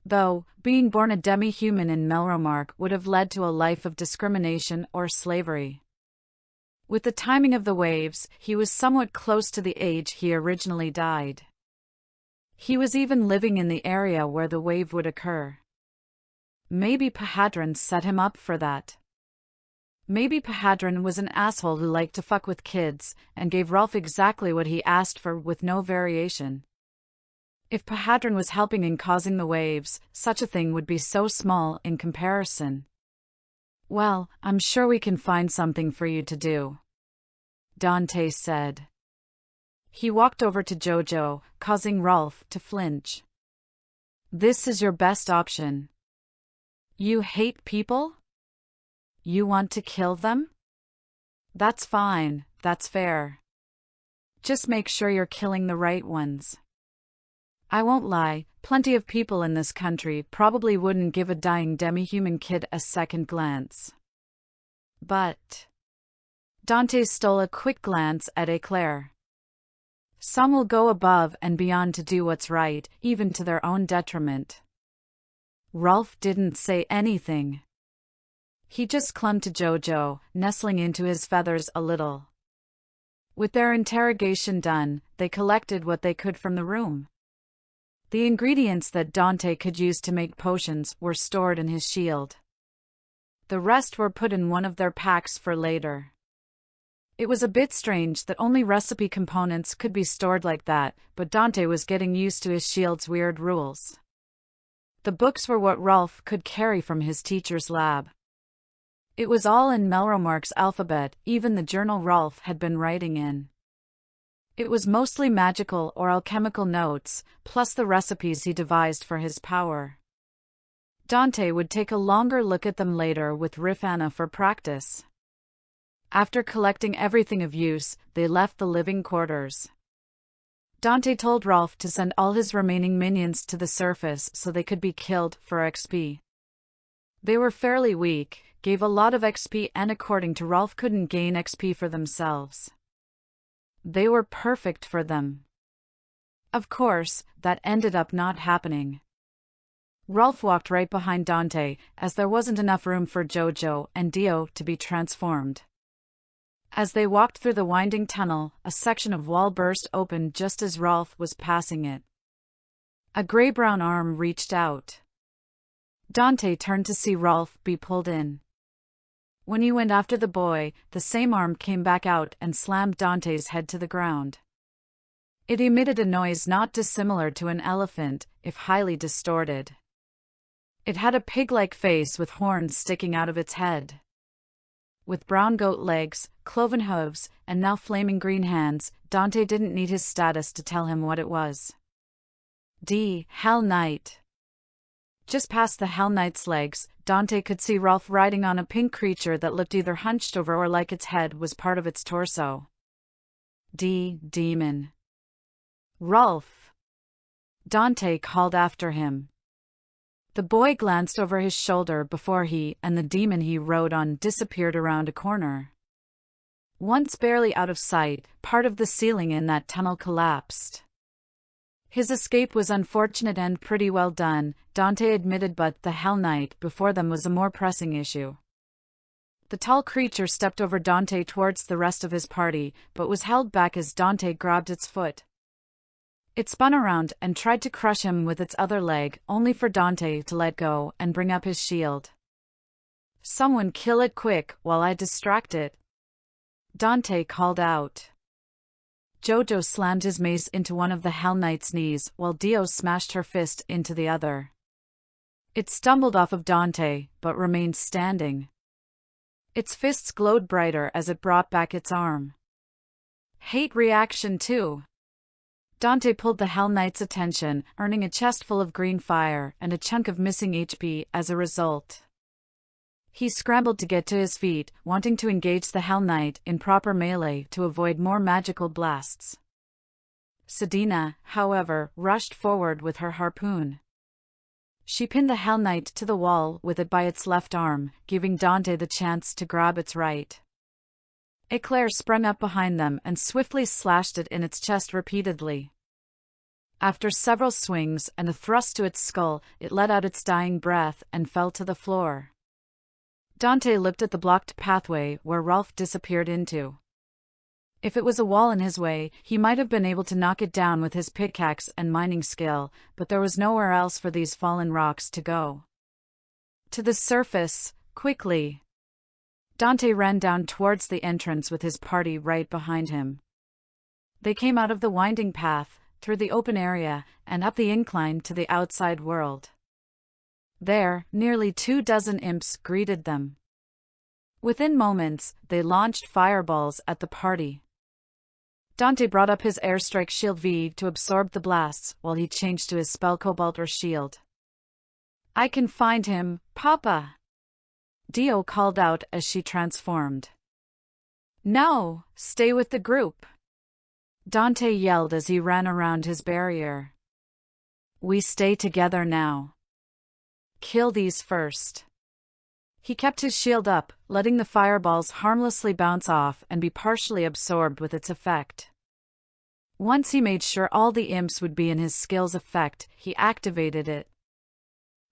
Though, being born a demi-human in Melromark would have led to a life of discrimination or slavery. With the timing of the waves, he was somewhat close to the age he originally died. He was even living in the area where the wave would occur. Maybe Pahadron set him up for that. Maybe Pahadron was an asshole who liked to fuck with kids, and gave Rolf exactly what he asked for with no variation. If Pahadron was helping in causing the waves, such a thing would be so small in comparison. Well, I'm sure we can find something for you to do, Dante said. He walked over to Jojo, causing Rolf to flinch. This is your best option. You hate people? You want to kill them? That's fine, that's fair. Just make sure you're killing the right ones. I won't lie, plenty of people in this country probably wouldn't give a dying demi-human kid a second glance. But Dante stole a quick glance at Eclair. Some will go above and beyond to do what's right, even to their own detriment. Rolf didn't say anything. He just clung to Jojo, nestling into his feathers a little. With their interrogation done, they collected what they could from the room. The ingredients that Dante could use to make potions were stored in his shield. The rest were put in one of their packs for later. It was a bit strange that only recipe components could be stored like that, but Dante was getting used to his shield's weird rules. The books were what Rolf could carry from his teacher's lab. It was all in Melromark's alphabet, even the journal Rolf had been writing in. It was mostly magical or alchemical notes, plus the recipes he devised for his power. Dante would take a longer look at them later with Rifana for practice. After collecting everything of use, they left the living quarters. Dante told Rolf to send all his remaining minions to the surface so they could be killed for XP. They were fairly weak, gave a lot of XP, and according to Rolf couldn't gain XP for themselves. They were perfect for them. Of course, that ended up not happening. Rolf walked right behind Dante, as there wasn't enough room for Jojo and Dio to be transformed. As they walked through the winding tunnel, a section of wall burst open just as Rolf was passing it. A gray-brown arm reached out. Dante turned to see Rolf be pulled in. When he went after the boy, the same arm came back out and slammed Dante's head to the ground. It emitted a noise not dissimilar to an elephant, if highly distorted. It had a pig-like face with horns sticking out of its head. With brown goat legs, cloven hooves, and now flaming green hands, Dante didn't need his status to tell him what it was. Hell Knight. Just past the Hell Knight's legs, Dante could see Rolf riding on a pink creature that looked either hunched over or like its head was part of its torso. Demon. Rolf! Dante called after him. The boy glanced over his shoulder before he and the demon he rode on disappeared around a corner. Once barely out of sight, part of the ceiling in that tunnel collapsed. His escape was unfortunate and pretty well done, Dante admitted, but the Hell Knight before them was a more pressing issue. The tall creature stepped over Dante towards the rest of his party, but was held back as Dante grabbed its foot. It spun around and tried to crush him with its other leg, only for Dante to let go and bring up his shield. "Someone kill it quick while I distract it," Dante called out. Jojo slammed his mace into one of the Hell Knight's knees while Dio smashed her fist into the other. It stumbled off of Dante, but remained standing. Its fists glowed brighter as it brought back its arm. "Hate reaction too." Dante pulled the Hell Knight's attention, earning a chest full of green fire and a chunk of missing HP as a result. He scrambled to get to his feet, wanting to engage the Hell Knight in proper melee to avoid more magical blasts. Sedina, however, rushed forward with her harpoon. She pinned the Hell Knight to the wall with it by its left arm, giving Dante the chance to grab its right. Eclair sprung up behind them and swiftly slashed it in its chest repeatedly. After several swings and a thrust to its skull, it let out its dying breath and fell to the floor. Dante looked at the blocked pathway where Rolf disappeared into. If it was a wall in his way, he might have been able to knock it down with his pickaxe and mining skill, but there was nowhere else for these fallen rocks to go. "To the surface, quickly!" Dante ran down towards the entrance with his party right behind him. They came out of the winding path, through the open area, and up the incline to the outside world. There, nearly 24 imps greeted them. Within moments, they launched fireballs at the party. Dante brought up his airstrike shield V to absorb the blasts while he changed to his spell Cobalt or shield. "I can find him, Papa!" Dio called out as she transformed. "No, stay with the group!" Dante yelled as he ran around his barrier. "We stay together now. Kill these first." He kept his shield up, letting the fireballs harmlessly bounce off and be partially absorbed with its effect. Once he made sure all the imps would be in his skill's effect, he activated it.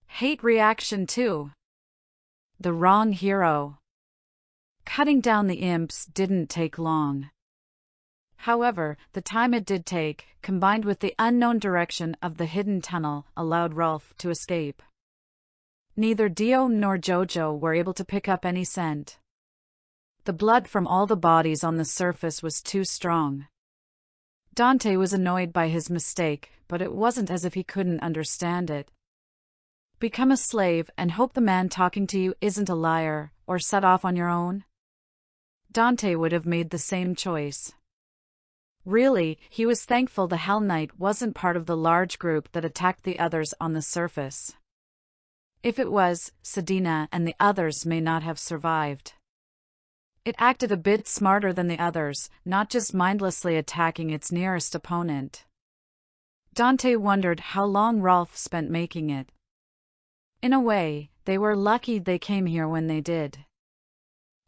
"Hate reaction too." The wrong hero. Cutting down the imps didn't take long. However, the time it did take, combined with the unknown direction of the hidden tunnel, allowed Rolf to escape. Neither Dio nor Jojo were able to pick up any scent. The blood from all the bodies on the surface was too strong. Dante was annoyed by his mistake, but it wasn't as if he couldn't understand it. Become a slave and hope the man talking to you isn't a liar, or set off on your own? Dante would have made the same choice. Really, he was thankful the Hell Knight wasn't part of the large group that attacked the others on the surface. If it was, Sedina and the others may not have survived. It acted a bit smarter than the others, not just mindlessly attacking its nearest opponent. Dante wondered how long Rolf spent making it. In a way, they were lucky they came here when they did.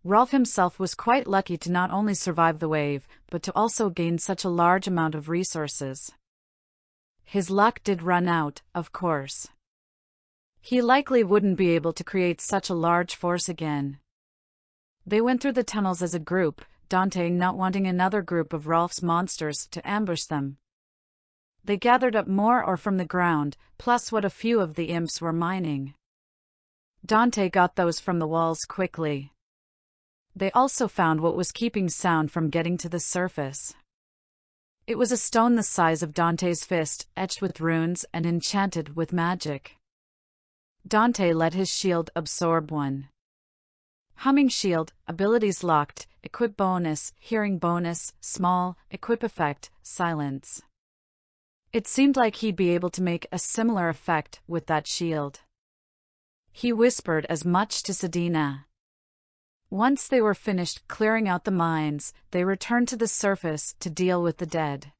Rolf himself was quite lucky to not only survive the wave, but to also gain such a large amount of resources. His luck did run out, of course. He likely wouldn't be able to create such a large force again. They went through the tunnels as a group, Dante not wanting another group of Rolf's monsters to ambush them. They gathered up more ore from the ground, plus what a few of the imps were mining. Dante got those from the walls quickly. They also found what was keeping sound from getting to the surface. It was a stone the size of Dante's fist, etched with runes and enchanted with magic. Dante let his shield absorb one. Humming shield, abilities locked, equip bonus, hearing bonus, small, equip effect, silence. It seemed like he'd be able to make a similar effect with that shield. He whispered as much to Sedina. Once they were finished clearing out the mines, they returned to the surface to deal with the dead.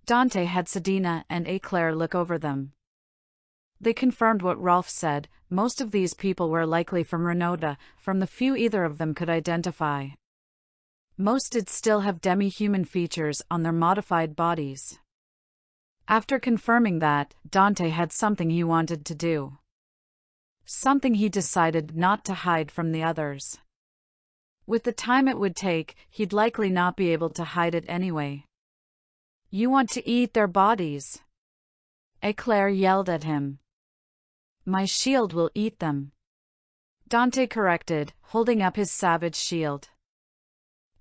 Dante had Sedina and Eclair look over them. They confirmed what Rolf said, most of these people were likely from Renota, from the few either of them could identify. Most did still have demi-human features on their modified bodies. After confirming that, Dante had something he wanted to do. Something he decided not to hide from the others. With the time it would take, he'd likely not be able to hide it anyway. "You want to eat their bodies?" Eclair yelled at him. "My shield will eat them," Dante corrected, holding up his savage shield.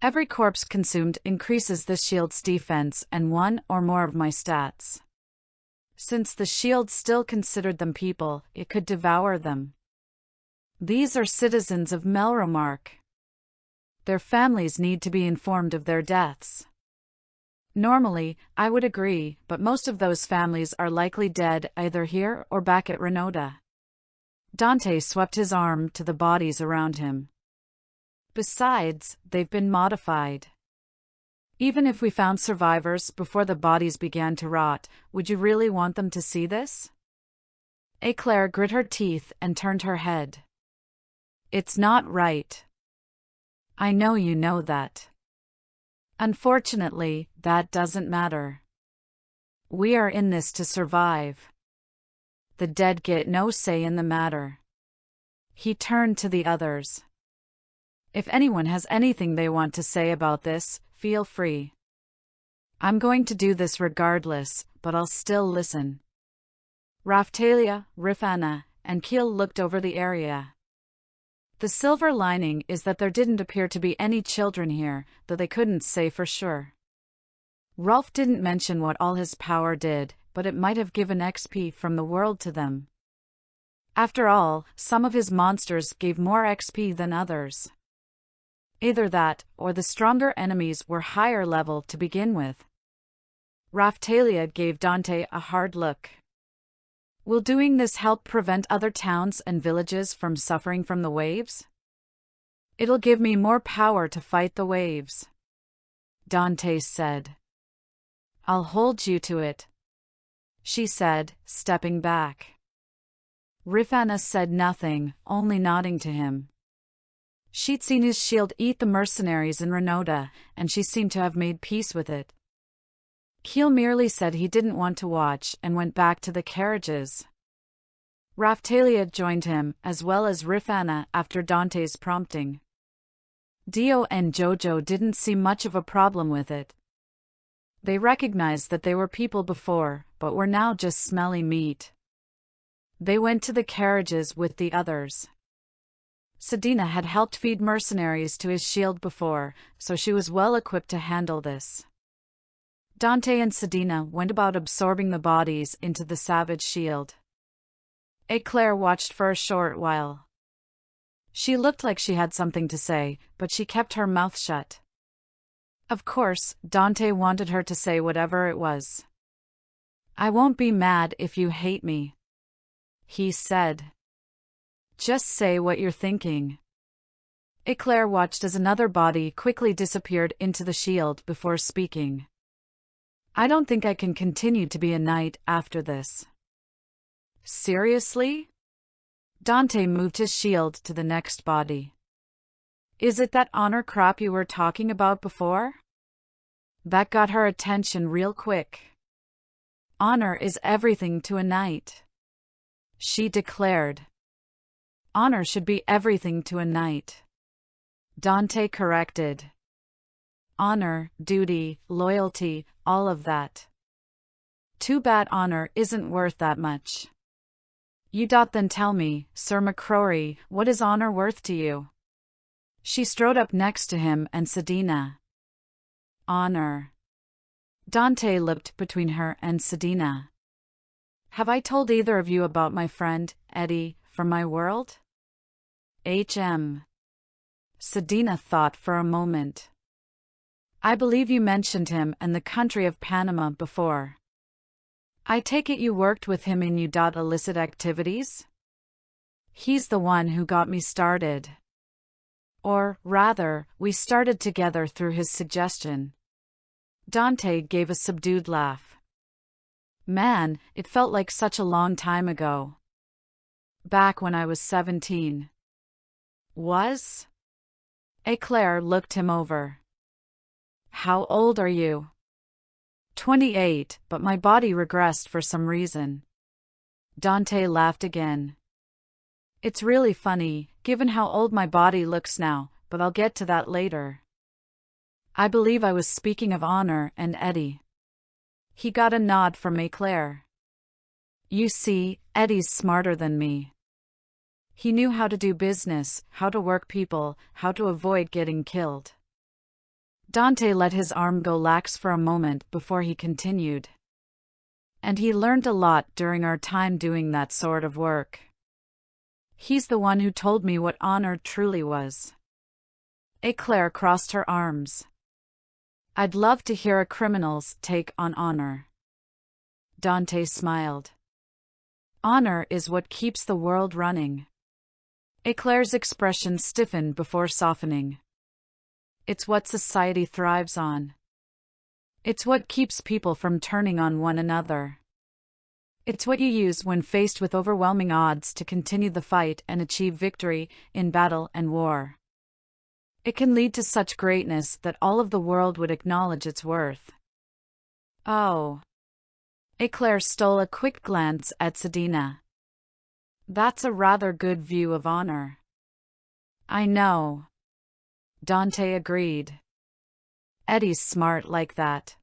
"Every corpse consumed increases the shield's defense and one or more of my stats. Since the shield still considered them people, it could devour them. These are citizens of Melromark. Their families need to be informed of their deaths. Normally, I would agree, but most of those families are likely dead either here or back at Renota." Dante swept his arm to the bodies around him. "Besides, they've been modified. Even if we found survivors before the bodies began to rot, would you really want them to see this?" Eclair grit her teeth and turned her head. "It's not right. I know you know that. Unfortunately, that doesn't matter. We are in this to survive. The dead get no say in the matter." He turned to the others. "If anyone has anything they want to say about this, feel free. I'm going to do this regardless, but I'll still listen." Raphtalia, Rifana, and Keel looked over the area. The silver lining is that there didn't appear to be any children here, though they couldn't say for sure. Rolf didn't mention what all his power did, but it might have given XP from the world to them. After all, some of his monsters gave more XP than others. Either that, or the stronger enemies were higher level to begin with. Raphtalia gave Dante a hard look. "Will doing this help prevent other towns and villages from suffering from the waves?" "It'll give me more power to fight the waves," Dante said. "I'll hold you to it," she said, stepping back. Rifana said nothing, only nodding to him. She'd seen his shield eat the mercenaries in Renota, and she seemed to have made peace with it. Keel merely said he didn't want to watch and went back to the carriages. Raphtalia joined him, as well as Rifana, after Dante's prompting. Dio and Jojo didn't see much of a problem with it. They recognized that they were people before, but were now just smelly meat. They went to the carriages with the others. Sedina had helped feed mercenaries to his shield before, so she was well equipped to handle this. Dante and Sedina went about absorbing the bodies into the savage shield. Eclair watched for a short while. She looked like she had something to say, but she kept her mouth shut. Of course, Dante wanted her to say whatever it was. "I won't be mad if you hate me," he said. "Just say what you're thinking." Eclair watched as another body quickly disappeared into the shield before speaking. "I don't think I can continue to be a knight after this." "Seriously?" Dante moved his shield to the next body. "Is it that honor crap you were talking about before?" That got her attention real quick. "Honor is everything to a knight," she declared. "Honor should be everything to a knight," Dante corrected. "Honor, duty, loyalty, all of that. Too bad honor isn't worth that much." "You then tell me, Sir MacRory, what is honor worth to you?" She strode up next to him and Sedina. "Honor." Dante looked between her and Sedina. "Have I told either of you about my friend, Eddie, from my world?" Sedina thought for a moment. "I believe you mentioned him and the country of Panama before. I take it you worked with him in illicit activities?" "He's the one who got me started. Or, rather, we started together through his suggestion." Dante gave a subdued laugh. "Man, it felt like such a long time ago. Back when I was 17. Was?" Eclair looked him over. How old are you? 28, but my body regressed for some reason. Dante laughed again. It's really funny, given how old my body looks now, but I'll get to that later. I believe I was speaking of Honor and Eddie. He got a nod from Eclair. You see, Eddie's smarter than me. He knew how to do business, how to work people, how to avoid getting killed. Dante let his arm go lax for a moment before he continued. And he learned a lot during our time doing that sort of work. He's the one who told me what honor truly was. Eclair crossed her arms. I'd love to hear a criminal's take on honor. Dante smiled. Honor is what keeps the world running. Eclair's expression stiffened before softening. It's what society thrives on. It's what keeps people from turning on one another. It's what you use when faced with overwhelming odds to continue the fight and achieve victory in battle and war. It can lead to such greatness that all of the world would acknowledge its worth. Oh. Eclair stole a quick glance at Sedina. That's a rather good view of honor. I know. Dante agreed. Eddie's smart like that.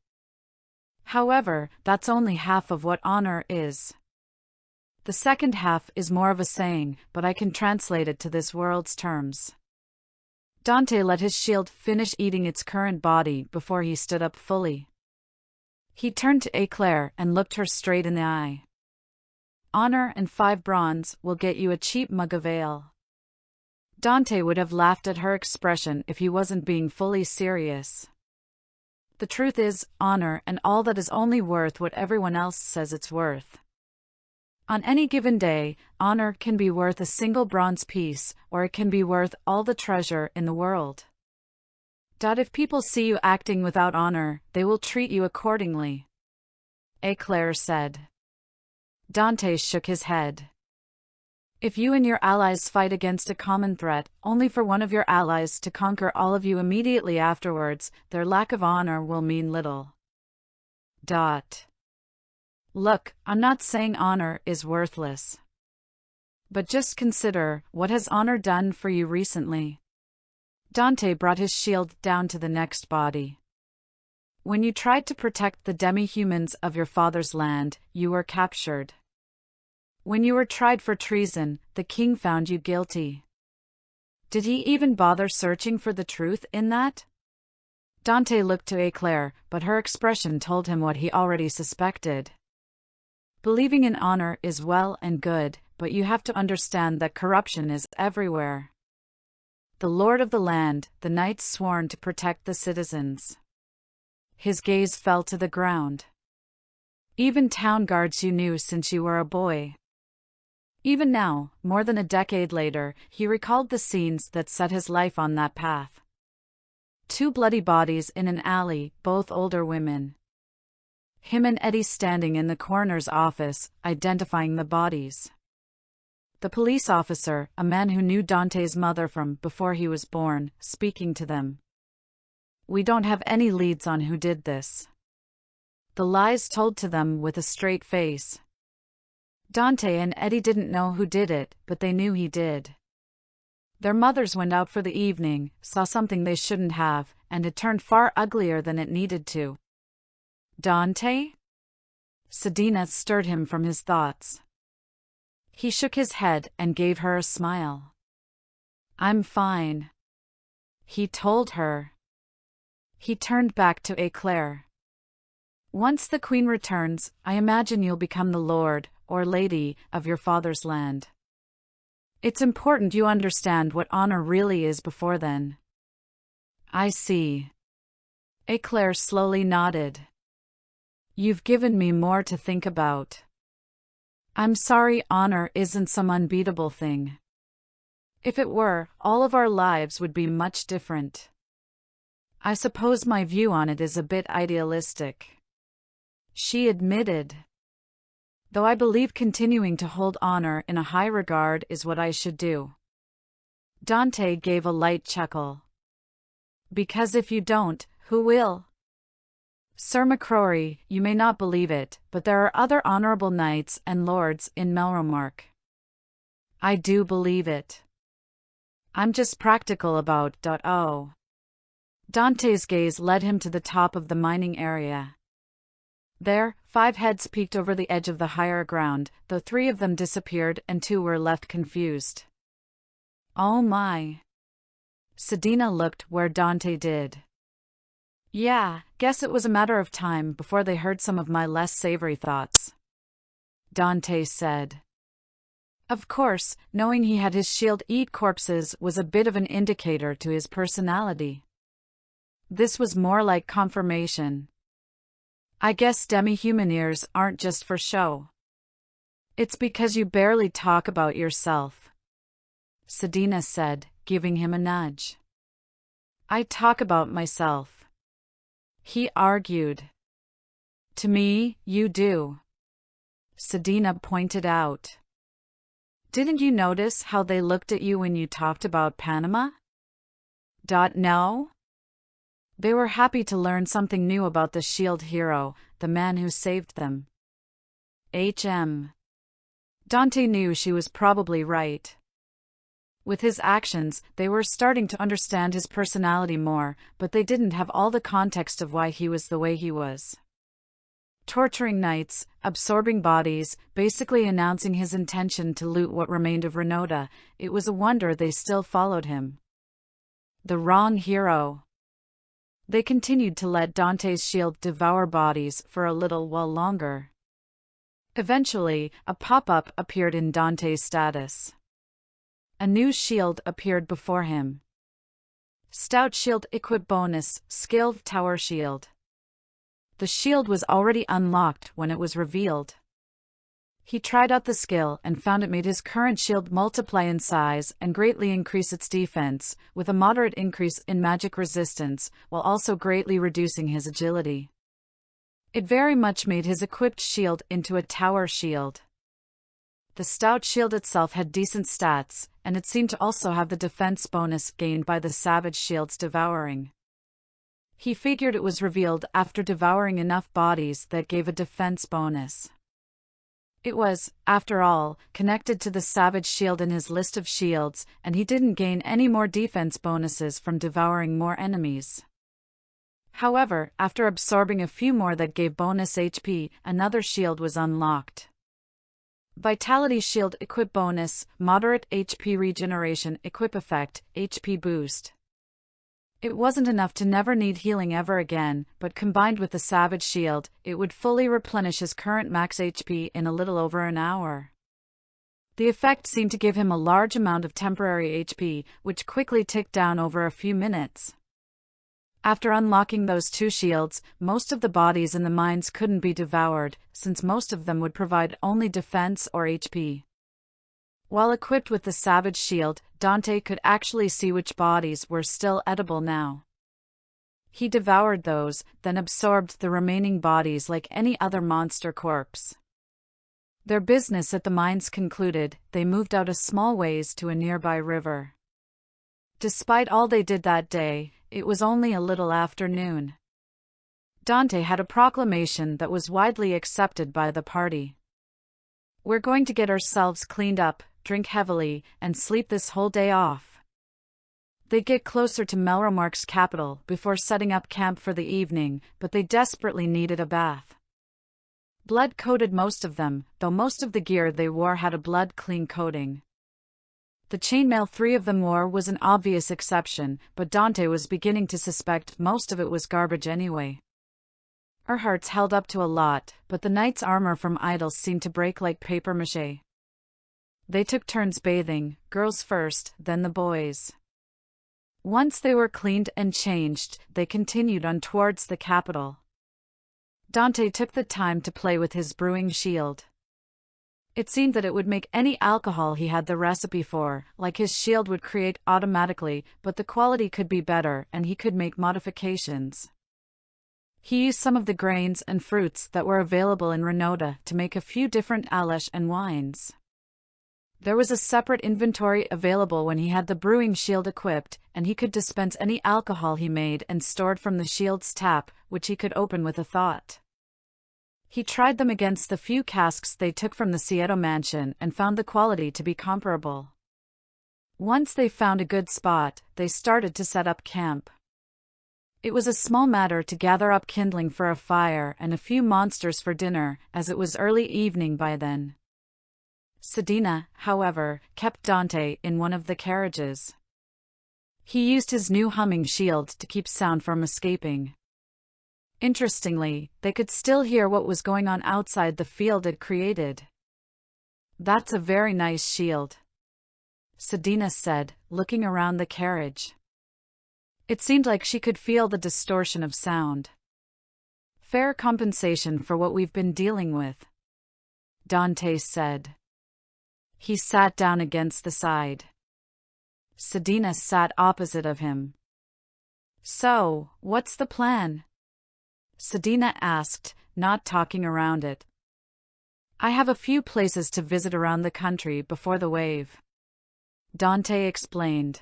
However, that's only half of what honor is. The second half is more of a saying, but I can translate it to this world's terms. Dante let his shield finish eating its current body before he stood up fully. He turned to Eclair and looked her straight in the eye. Honor and 5 bronze will get you a cheap mug of ale. Dante would have laughed at her expression if he wasn't being fully serious. The truth is, honor and all that is only worth what everyone else says it's worth. On any given day, honor can be worth a single bronze piece, or it can be worth all the treasure in the world. If people see you acting without honor, they will treat you accordingly. Eclair said. Dante shook his head. If you and your allies fight against a common threat, only for one of your allies to conquer all of you immediately afterwards, their lack of honor will mean little. Look, I'm not saying honor is worthless. But just consider, what has honor done for you recently? Dante brought his shield down to the next body. When you tried to protect the demi-humans of your father's land, you were captured. When you were tried for treason, the king found you guilty. Did he even bother searching for the truth in that? Dante looked to Eclair, but her expression told him what he already suspected. Believing in honor is well and good, but you have to understand that corruption is everywhere. The lord of the land, the knights sworn to protect the citizens. His gaze fell to the ground. Even town guards you knew since you were a boy. Even now, more than a decade later, he recalled the scenes that set his life on that path. 2 bloody bodies in an alley, both older women. Him and Eddie standing in the coroner's office, identifying the bodies. The police officer, a man who knew Dante's mother from before he was born, speaking to them. We don't have any leads on who did this. The lies told to them with a straight face. Dante and Eddie didn't know who did it, but they knew he did. Their mothers went out for the evening, saw something they shouldn't have, and it turned far uglier than it needed to. Dante? Sedina stirred him from his thoughts. He shook his head and gave her a smile. I'm fine. He told her. He turned back to Eclair. Once the queen returns, I imagine you'll become the lord, or lady, of your father's land. It's important you understand what honor really is before then. I see. Eclair slowly nodded. You've given me more to think about. I'm sorry honor isn't some unbeatable thing. If it were, all of our lives would be much different. I suppose my view on it is a bit idealistic. She admitted. Though I believe continuing to hold honor in a high regard is what I should do. Dante gave a light chuckle. Because if you don't, Who will? Sir MacRory, you may not believe it, but there are other honorable knights and lords in Melromark. I do believe it. I'm just practical about .o. Dante's gaze led him to the top of the mining area. There, 5 heads peeked over the edge of the higher ground, though 3 of them disappeared and 2 were left confused. Oh my. Sedina looked where Dante did. Yeah, guess it was a matter of time before they heard some of my less savory thoughts, Dante said. Of course, knowing he had his shield eat corpses was a bit of an indicator to his personality. This was more like confirmation. I guess demi-human ears aren't just for show. It's because you barely talk about yourself, Sedina said, giving him a nudge. I talk about myself, he argued. To me, you do, Sedina pointed out. Didn't you notice how they looked at you when you talked about Panama? No? They were happy to learn something new about the shield hero, the man who saved them. Dante knew she was probably right. With his actions, they were starting to understand his personality more, but they didn't have all the context of why he was the way he was. Torturing knights, absorbing bodies, basically announcing his intention to loot what remained of Renota, it was a wonder they still followed him. The wrong hero. They continued to let Dante's shield devour bodies for a little while longer. Eventually, a pop-up appeared in Dante's status. A new shield appeared before him. Stout shield equip bonus, scaled tower shield. The shield was already unlocked when it was revealed. He tried out the skill and found it made his current shield multiply in size and greatly increase its defense, with a moderate increase in magic resistance, while also greatly reducing his agility. It very much made his equipped shield into a tower shield. The stout shield itself had decent stats, and it seemed to also have the defense bonus gained by the savage shield's devouring. He figured it was revealed after devouring enough bodies that gave a defense bonus. It was, after all, connected to the savage shield in his list of shields, and he didn't gain any more defense bonuses from devouring more enemies. However, after absorbing a few more that gave bonus HP, another shield was unlocked. Vitality Shield Equip Bonus, Moderate HP Regeneration Equip Effect, HP Boost. It wasn't enough to never need healing ever again, but combined with the Savage Shield, it would fully replenish his current max HP in a little over an hour. The effect seemed to give him a large amount of temporary HP, which quickly ticked down over a few minutes. After unlocking those 2 shields, most of the bodies in the mines couldn't be devoured, since most of them would provide only defense or HP. While equipped with the Savage Shield, Dante could actually see which bodies were still edible now. He devoured those, then absorbed the remaining bodies like any other monster corpse. Their business at the mines concluded, they moved out a small ways to a nearby river. Despite all they did that day, it was only a little after noon. Dante had a proclamation that was widely accepted by the party. We're going to get ourselves cleaned up, drink heavily, and sleep this whole day off. They'd get closer to Melromark's capital before setting up camp for the evening, but they desperately needed a bath. Blood-coated most of them, though most of the gear they wore had a blood-clean coating. The chainmail 3 of them wore was an obvious exception, but Dante was beginning to suspect most of it was garbage anyway. Erhardt's held up to a lot, but the knight's armor from idols seemed to break like papier-mâché. They took turns bathing, girls first, then the boys. Once they were cleaned and changed, they continued on towards the capital. Dante took the time to play with his brewing shield. It seemed that it would make any alcohol he had the recipe for, like his shield would create automatically, but the quality could be better and he could make modifications. He used some of the grains and fruits that were available in Renota to make a few different Alesh and wines. There was a separate inventory available when he had the brewing shield equipped, and he could dispense any alcohol he made and stored from the shield's tap, which he could open with a thought. He tried them against the few casks they took from the Cieto mansion and found the quality to be comparable. Once they found a good spot, they started to set up camp. It was a small matter to gather up kindling for a fire and a few monsters for dinner, as it was early evening by then. Sedina, however, kept Dante in one of the carriages. He used his new humming shield to keep sound from escaping. Interestingly, they could still hear what was going on outside the field it created. "That's a very nice shield," Sedina said, looking around the carriage. It seemed like she could feel the distortion of sound. "Fair compensation for what we've been dealing with," Dante said. He sat down against the side. Sedina sat opposite of him. "So, what's the plan?" Sedina asked, not talking around it. "I have a few places to visit around the country before the wave," Dante explained.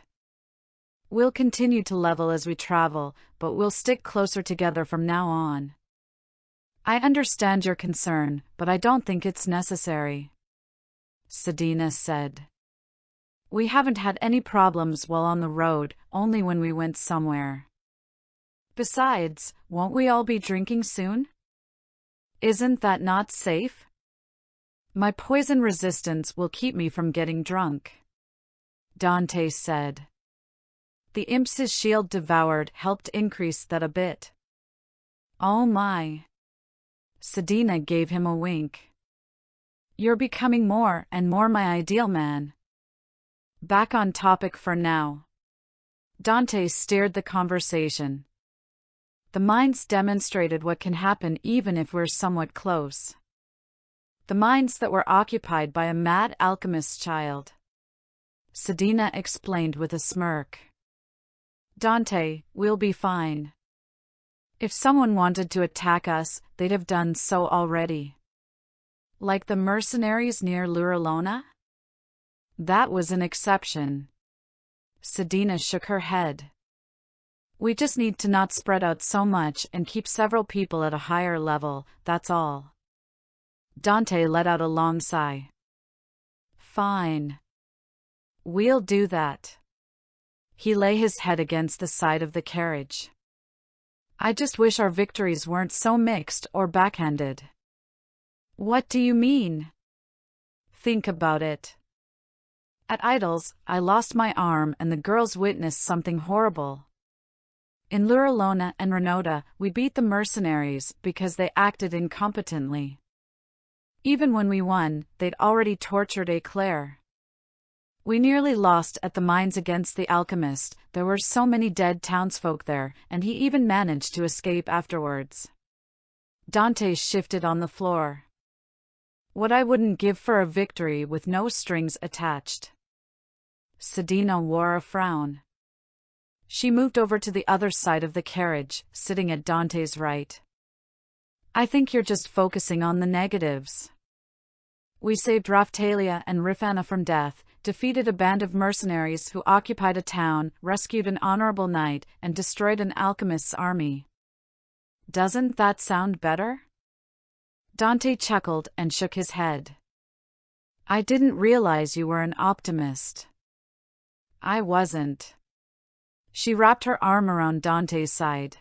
"We'll continue to level as we travel, but we'll stick closer together from now on. I understand your concern, but I don't think it's necessary," Sedina said. "We haven't had any problems while on the road, only when we went somewhere. Besides, won't we all be drinking soon? Isn't that not safe? My poison resistance will keep me from getting drunk," Dante said. The imps his shield devoured helped increase that a bit. "Oh my." Sedina gave him a wink. "You're becoming more and more my ideal man." Back on topic for now. Dante steered the conversation. "The mines demonstrated what can happen even if we're somewhat close. The mines that were occupied by a mad alchemist child," Sedina explained with a smirk. "Dante, we'll be fine. If someone wanted to attack us, they'd have done so already. Like the mercenaries near Luralona? That was an exception." Sedina shook her head. "We just need to not spread out so much and keep several people at a higher level, that's all." Dante let out a long sigh. "Fine. We'll do that." He lay his head against the side of the carriage. "I just wish our victories weren't so mixed or backhanded." "What do you mean?" "Think about it. At Idols, I lost my arm and the girls witnessed something horrible. In Luralona and Renota, we beat the mercenaries because they acted incompetently. Even when we won, they'd already tortured Eclair. We nearly lost at the mines against the alchemist, there were so many dead townsfolk there, and he even managed to escape afterwards." Dante shifted on the floor. "What I wouldn't give for a victory with no strings attached." Sedina wore a frown. She moved over to the other side of the carriage, sitting at Dante's right. "I think you're just focusing on the negatives. We saved Raphtalia and Rifana from death, defeated a band of mercenaries who occupied a town, rescued an honorable knight, and destroyed an alchemist's army. Doesn't that sound better?" Dante chuckled and shook his head. "I didn't realize you were an optimist." "I wasn't." She wrapped her arm around Dante's side.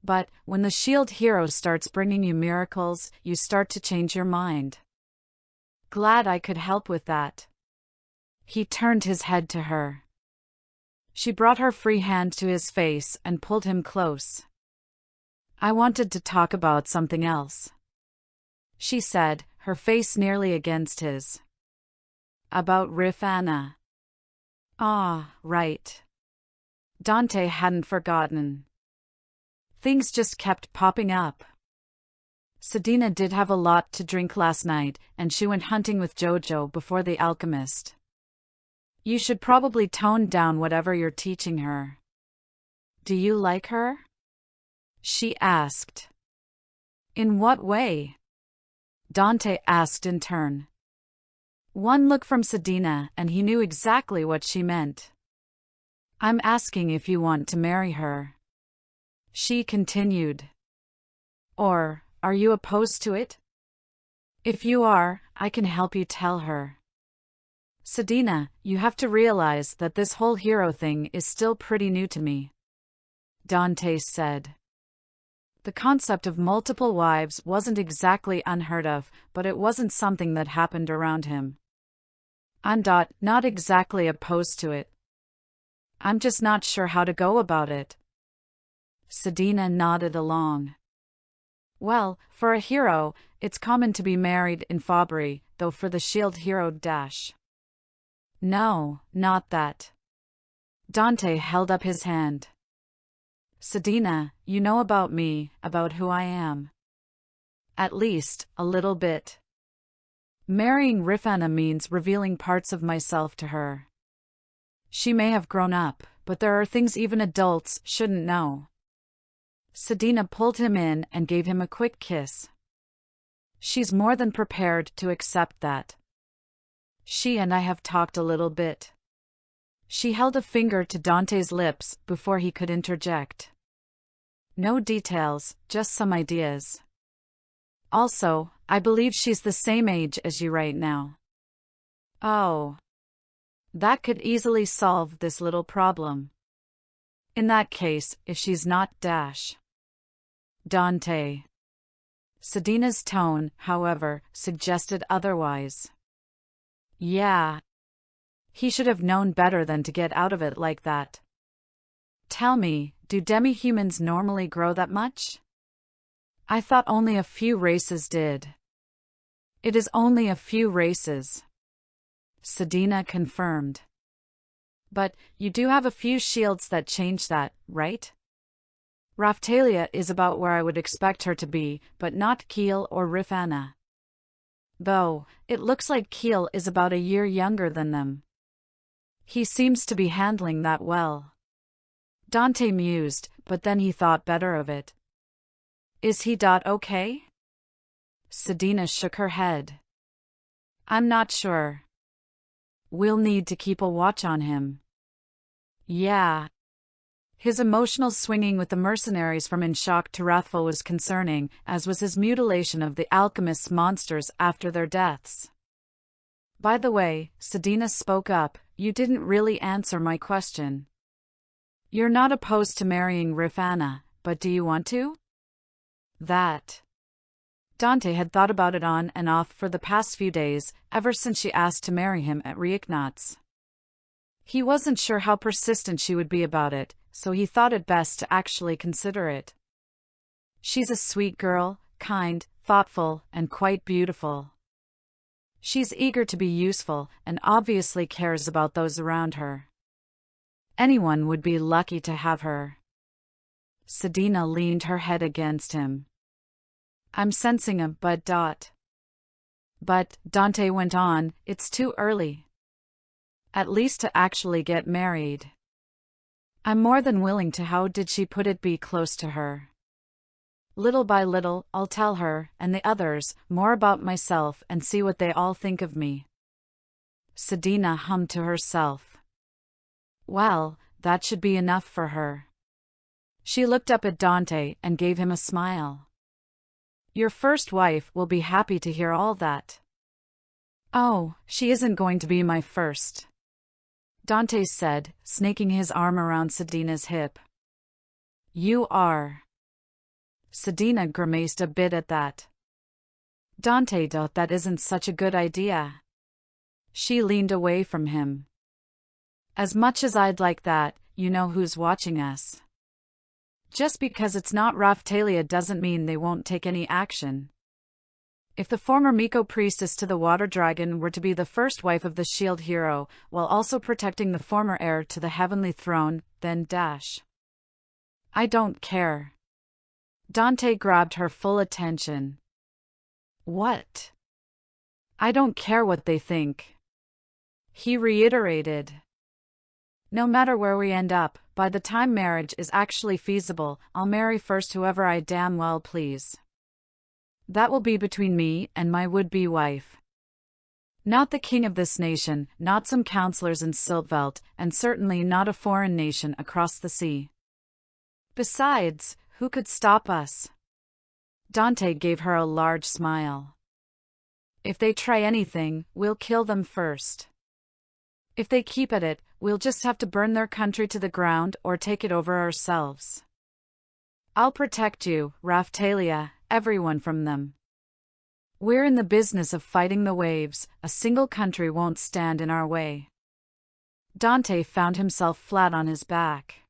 "But, when the shield hero starts bringing you miracles, you start to change your mind. Glad I could help with that." He turned his head to her. She brought her free hand to his face and pulled him close. "I wanted to talk about something else," she said, her face nearly against his. "About Rifana." "Ah, right." Dante hadn't forgotten. Things just kept popping up. Sedina did have a lot to drink last night, and she went hunting with Jojo before the alchemist. "You should probably tone down whatever you're teaching her." "Do you like her?" she asked. "In what way?" Dante asked in turn. One look from Sedina and he knew exactly what she meant. I'm asking if you want to marry her. She continued. Or, are you opposed to it? If you are, I can help you tell her. Sedina, you have to realize that this whole hero thing is still pretty new to me, Dante said. The concept of multiple wives wasn't exactly unheard of, but it wasn't something that happened around him. I'm not exactly opposed to it. I'm just not sure how to go about it. Sedina nodded along. Well, for a hero, it's common to be married in Fabry, though for the shield hero No, not that. Dante held up his hand. Sedina, you know about me, about who I am. At least, a little bit. Marrying Rifana means revealing parts of myself to her. She may have grown up, but there are things even adults shouldn't know. Sedina pulled him in and gave him a quick kiss. She's more than prepared to accept that. She and I have talked a little bit. She held a finger to Dante's lips before he could interject. No details, just some ideas. Also, I believe she's the same age as you right now. Oh. That could easily solve this little problem. In that case, if she's not Dante. Sedina's tone, however, suggested otherwise. Yeah. He should have known better than to get out of it like that. Tell me, do demi-humans normally grow that much? I thought only a few races did. It is only a few races, Sedina confirmed. But, you do have a few shields that change that, right? Raphtalia is about where I would expect her to be, but not Keel or Rifana. Though, it looks like Keel is about a year younger than them. He seems to be handling that well. Dante mused, but then he thought better of it. Is he okay? Sedina shook her head. I'm not sure. We'll need to keep a watch on him. Yeah. His emotional swinging with the mercenaries from in shock to wrathful was concerning, as was his mutilation of the alchemist's monsters after their deaths. By the way, Sedina spoke up, you didn't really answer my question. You're not opposed to marrying Rifana, but do you want to? That. Dante had thought about it on and off for the past few days, ever since she asked to marry him at Reignatz. He wasn't sure how persistent she would be about it, so he thought it best to actually consider it. She's a sweet girl, kind, thoughtful, and quite beautiful. She's eager to be useful and obviously cares about those around her. Anyone would be lucky to have her. Sedina leaned her head against him. I'm sensing a but. But, Dante went on, it's too early. At least to actually get married. I'm more than willing to, how did she put it, be close to her. Little by little, I'll tell her, and the others, more about myself and see what they all think of me. Sedina hummed to herself. Well, that should be enough for her. She looked up at Dante and gave him a smile. Your first wife will be happy to hear all that. Oh, she isn't going to be my first, Dante said, snaking his arm around Sedina's hip. You are. Sedina grimaced a bit at that. Dante, that isn't such a good idea. She leaned away from him. As much as I'd like that, you know who's watching us. Just because it's not Raphtalia doesn't mean they won't take any action. If the former Miko priestess to the water dragon were to be the first wife of the shield hero, while also protecting the former heir to the heavenly throne, then I don't care. Dante grabbed her full attention. What? I don't care what they think. He reiterated. No matter where we end up, by the time marriage is actually feasible, I'll marry first whoever I damn well please. That will be between me and my would-be wife. Not the king of this nation, not some counselors in Siltveld, and certainly not a foreign nation across the sea. Besides, who could stop us? Dante gave her a large smile. If they try anything, we'll kill them first. If they keep at it, we'll just have to burn their country to the ground or take it over ourselves. I'll protect you, Raphtalia, everyone from them. We're in the business of fighting the waves, a single country won't stand in our way. Dante found himself flat on his back.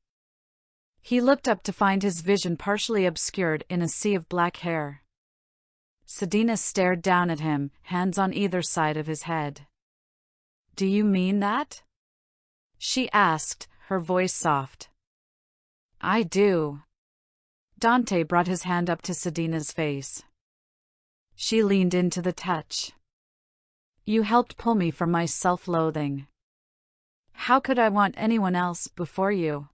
He looked up to find his vision partially obscured in a sea of black hair. Sedina stared down at him, hands on either side of his head. Do you mean that? She asked, her voice soft. I do. Dante brought his hand up to Sedina's face. She leaned into the touch. You helped pull me from my self-loathing. How could I want anyone else before you?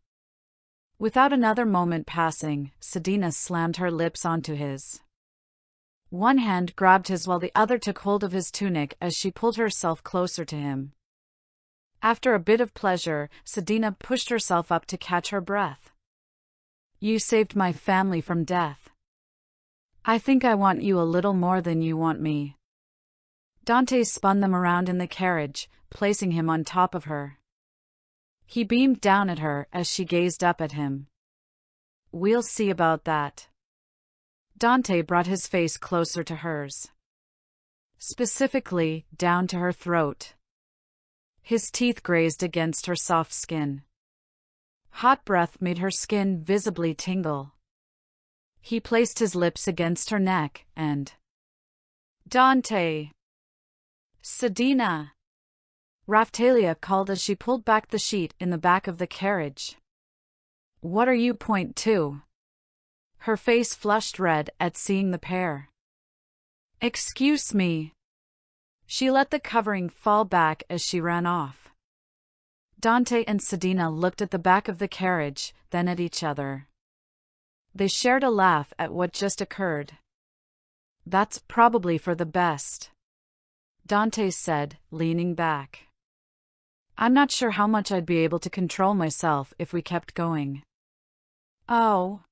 Without another moment passing, Sedina slammed her lips onto his. One hand grabbed his while the other took hold of his tunic as she pulled herself closer to him. After a bit of pleasure, Sedina pushed herself up to catch her breath. You saved my family from death. I think I want you a little more than you want me. Dante spun them around in the carriage, placing him on top of her. He beamed down at her as she gazed up at him. We'll see about that. Dante brought his face closer to hers. Specifically, down to her throat. His teeth grazed against her soft skin. Hot breath made her skin visibly tingle. He placed his lips against her neck and... Dante! Sedina! Raphtalia called as she pulled back the sheet in the back of the carriage. What are you point to? Her face flushed red at seeing the pair. Excuse me. She let the covering fall back as she ran off. Dante and Sedina looked at the back of the carriage, then at each other. They shared a laugh at what just occurred. That's probably for the best, Dante said, leaning back. I'm not sure how much I'd be able to control myself if we kept going. Oh.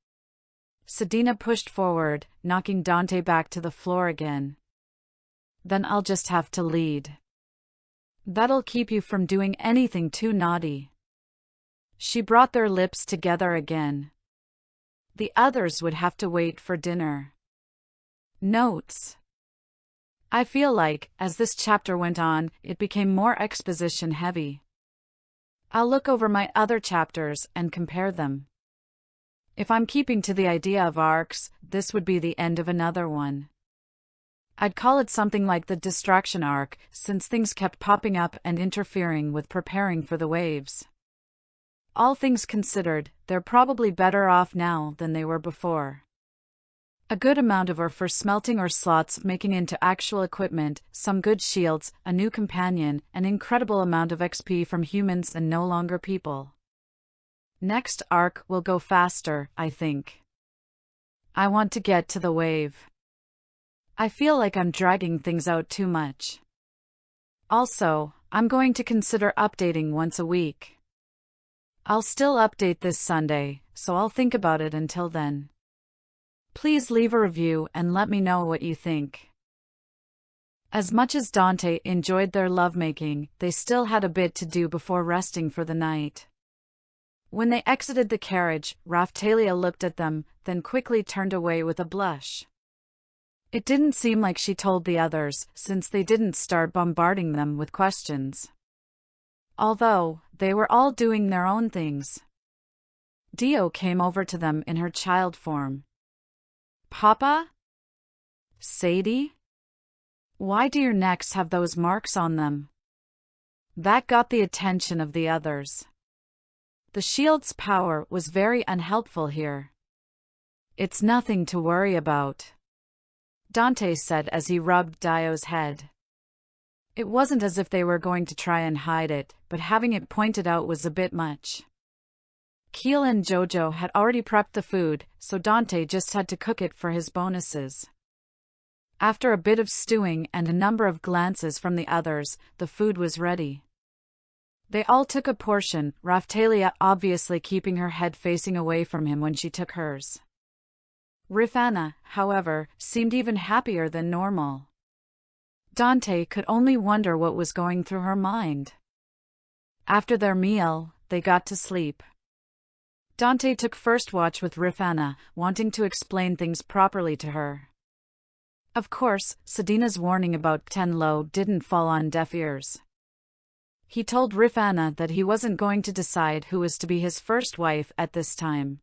Sedina pushed forward, knocking Dante back to the floor again. Then I'll just have to lead. That'll keep you from doing anything too naughty. She brought their lips together again. The others would have to wait for dinner. Notes. I feel like, as this chapter went on, it became more exposition heavy. I'll look over my other chapters and compare them. If I'm keeping to the idea of arcs, this would be the end of another one. I'd call it something like the distraction arc, since things kept popping up and interfering with preparing for the waves. All things considered, they're probably better off now than they were before. A good amount of ore for smelting or slots making into actual equipment, some good shields, a new companion, an incredible amount of XP from humans and no longer people. Next arc will go faster, I think. I want to get to the wave. I feel like I'm dragging things out too much. Also, I'm going to consider updating once a week. I'll still update this Sunday, so I'll think about it until then. Please leave a review and let me know what you think. As much as Dante enjoyed their lovemaking, they still had a bit to do before resting for the night. When they exited the carriage, Raphtalia looked at them, then quickly turned away with a blush. It didn't seem like she told the others, since they didn't start bombarding them with questions. Although, they were all doing their own things. Dio came over to them in her child form. Papa? Sadie? Why do your necks have those marks on them? That got the attention of the others. The shield's power was very unhelpful here. It's nothing to worry about, Dante said as he rubbed Dio's head. It wasn't as if they were going to try and hide it, but having it pointed out was a bit much. Keel and Jojo had already prepped the food, so Dante just had to cook it for his bonuses. After a bit of stewing and a number of glances from the others, the food was ready. They all took a portion, Raphtalia obviously keeping her head facing away from him when she took hers. Rifana, however, seemed even happier than normal. Dante could only wonder what was going through her mind. After their meal, they got to sleep. Dante took first watch with Rifana, wanting to explain things properly to her. Of course, Sedina's warning about Tenlo didn't fall on deaf ears. He told Rifana that he wasn't going to decide who was to be his first wife at this time.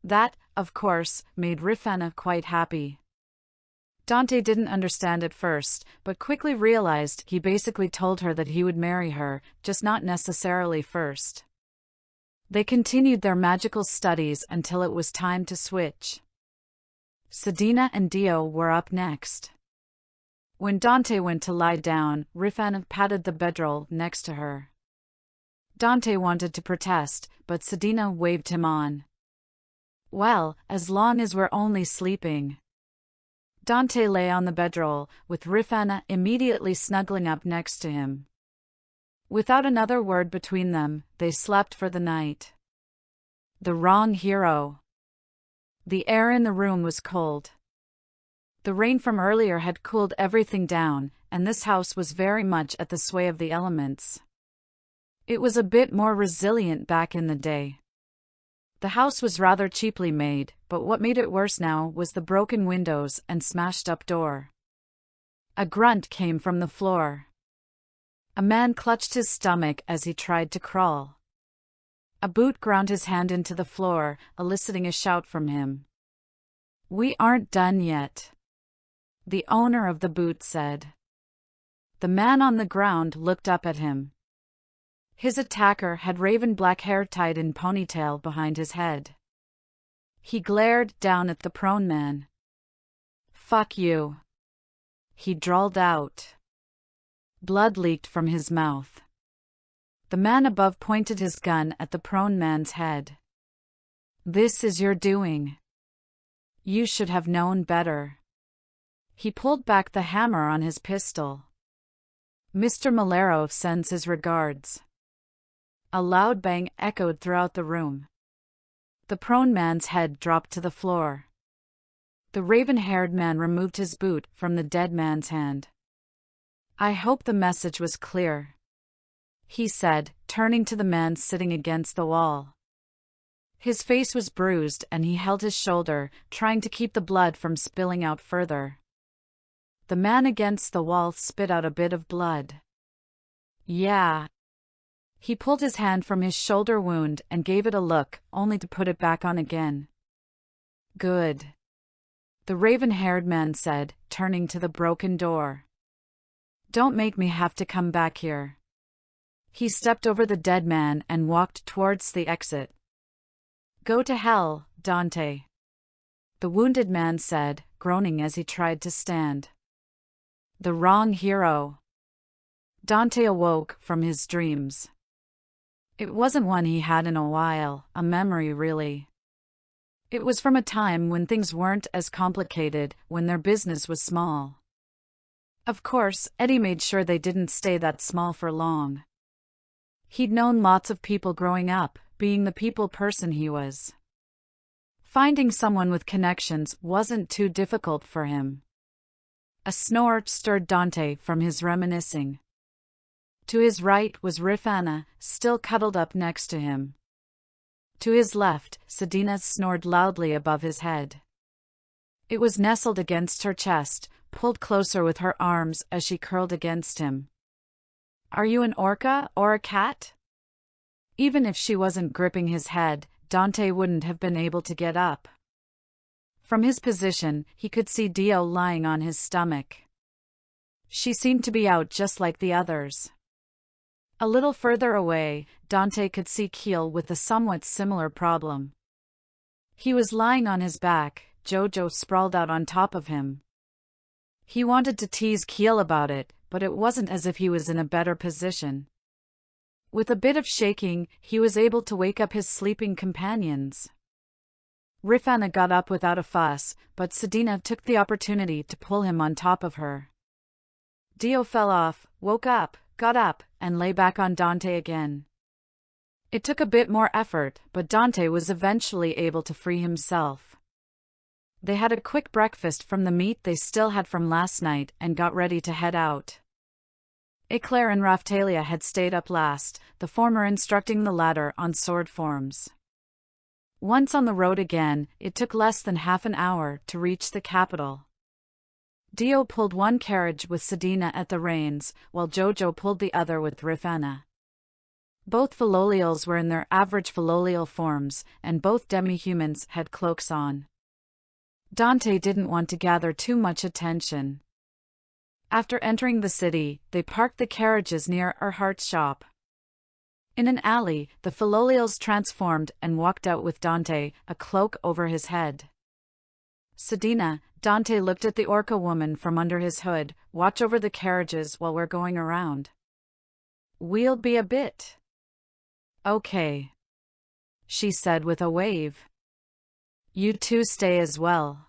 That, of course, made Rifana quite happy. Dante didn't understand at first, but quickly realized he basically told her that he would marry her, just not necessarily first. They continued their magical studies until it was time to switch. Sedina and Dio were up next. When Dante went to lie down, Rifana patted the bedroll next to her. Dante wanted to protest, but Sedina waved him on. Well, as long as we're only sleeping. Dante lay on the bedroll, with Rifana immediately snuggling up next to him. Without another word between them, they slept for the night. The wrong hero. The air in the room was cold. The rain from earlier had cooled everything down, and this house was very much at the sway of the elements. It was a bit more resilient back in the day. The house was rather cheaply made, but what made it worse now was the broken windows and smashed-up door. A grunt came from the floor. A man clutched his stomach as he tried to crawl. A boot ground his hand into the floor, eliciting a shout from him. "We aren't done yet," the owner of the boot said. The man on the ground looked up at him. His attacker had raven black hair tied in ponytail behind his head. He glared down at the prone man. "Fuck you," he drawled out. Blood leaked from his mouth. The man above pointed his gun at the prone man's head. "This is your doing. You should have known better." He pulled back the hammer on his pistol. "Mr. Malero sends his regards." A loud bang echoed throughout the room. The prone man's head dropped to the floor. The raven-haired man removed his boot from the dead man's hand. "I hope the message was clear," he said, turning to the man sitting against the wall. His face was bruised and he held his shoulder, trying to keep the blood from spilling out further. The man against the wall spit out a bit of blood. "Yeah." He pulled his hand from his shoulder wound and gave it a look, only to put it back on again. "Good," the raven-haired man said, turning to the broken door. "Don't make me have to come back here." He stepped over the dead man and walked towards the exit. "Go to hell, Dante," the wounded man said, groaning as he tried to stand. The wrong hero. Dante awoke from his dreams. It wasn't one he had in a while, a memory really. It was from a time when things weren't as complicated, when their business was small. Of course, Eddie made sure they didn't stay that small for long. He'd known lots of people growing up, being the people person he was. Finding someone with connections wasn't too difficult for him. A snort stirred Dante from his reminiscing. To his right was Rifana, still cuddled up next to him. To his left, Sedina snored loudly above his head. It was nestled against her chest, pulled closer with her arms as she curled against him. "Are you an orca or a cat?" Even if she wasn't gripping his head, Dante wouldn't have been able to get up. From his position, he could see Dio lying on his stomach. She seemed to be out just like the others. A little further away, Dante could see Keel with a somewhat similar problem. He was lying on his back, Jojo sprawled out on top of him. He wanted to tease Keel about it, but it wasn't as if he was in a better position. With a bit of shaking, he was able to wake up his sleeping companions. Rifana got up without a fuss, but Sedina took the opportunity to pull him on top of her. Dio fell off, woke up, got up, and lay back on Dante again. It took a bit more effort, but Dante was eventually able to free himself. They had a quick breakfast from the meat they still had from last night and got ready to head out. Eclair and Raphtalia had stayed up last, the former instructing the latter on sword forms. Once on the road again, it took less than half an hour to reach the capital. Dio pulled one carriage with Sedina at the reins, while Jojo pulled the other with Rifana. Both Philolials were in their average Philolial forms, and both demi-humans had cloaks on. Dante didn't want to gather too much attention. After entering the city, they parked the carriages near Erhardt's shop. In an alley, the Philolials transformed and walked out with Dante, a cloak over his head. Sedina, Dante looked at the Orca woman from under his hood. Watch over the carriages while we're going around. We'll be a bit. Okay, she said with a wave. You two stay as well,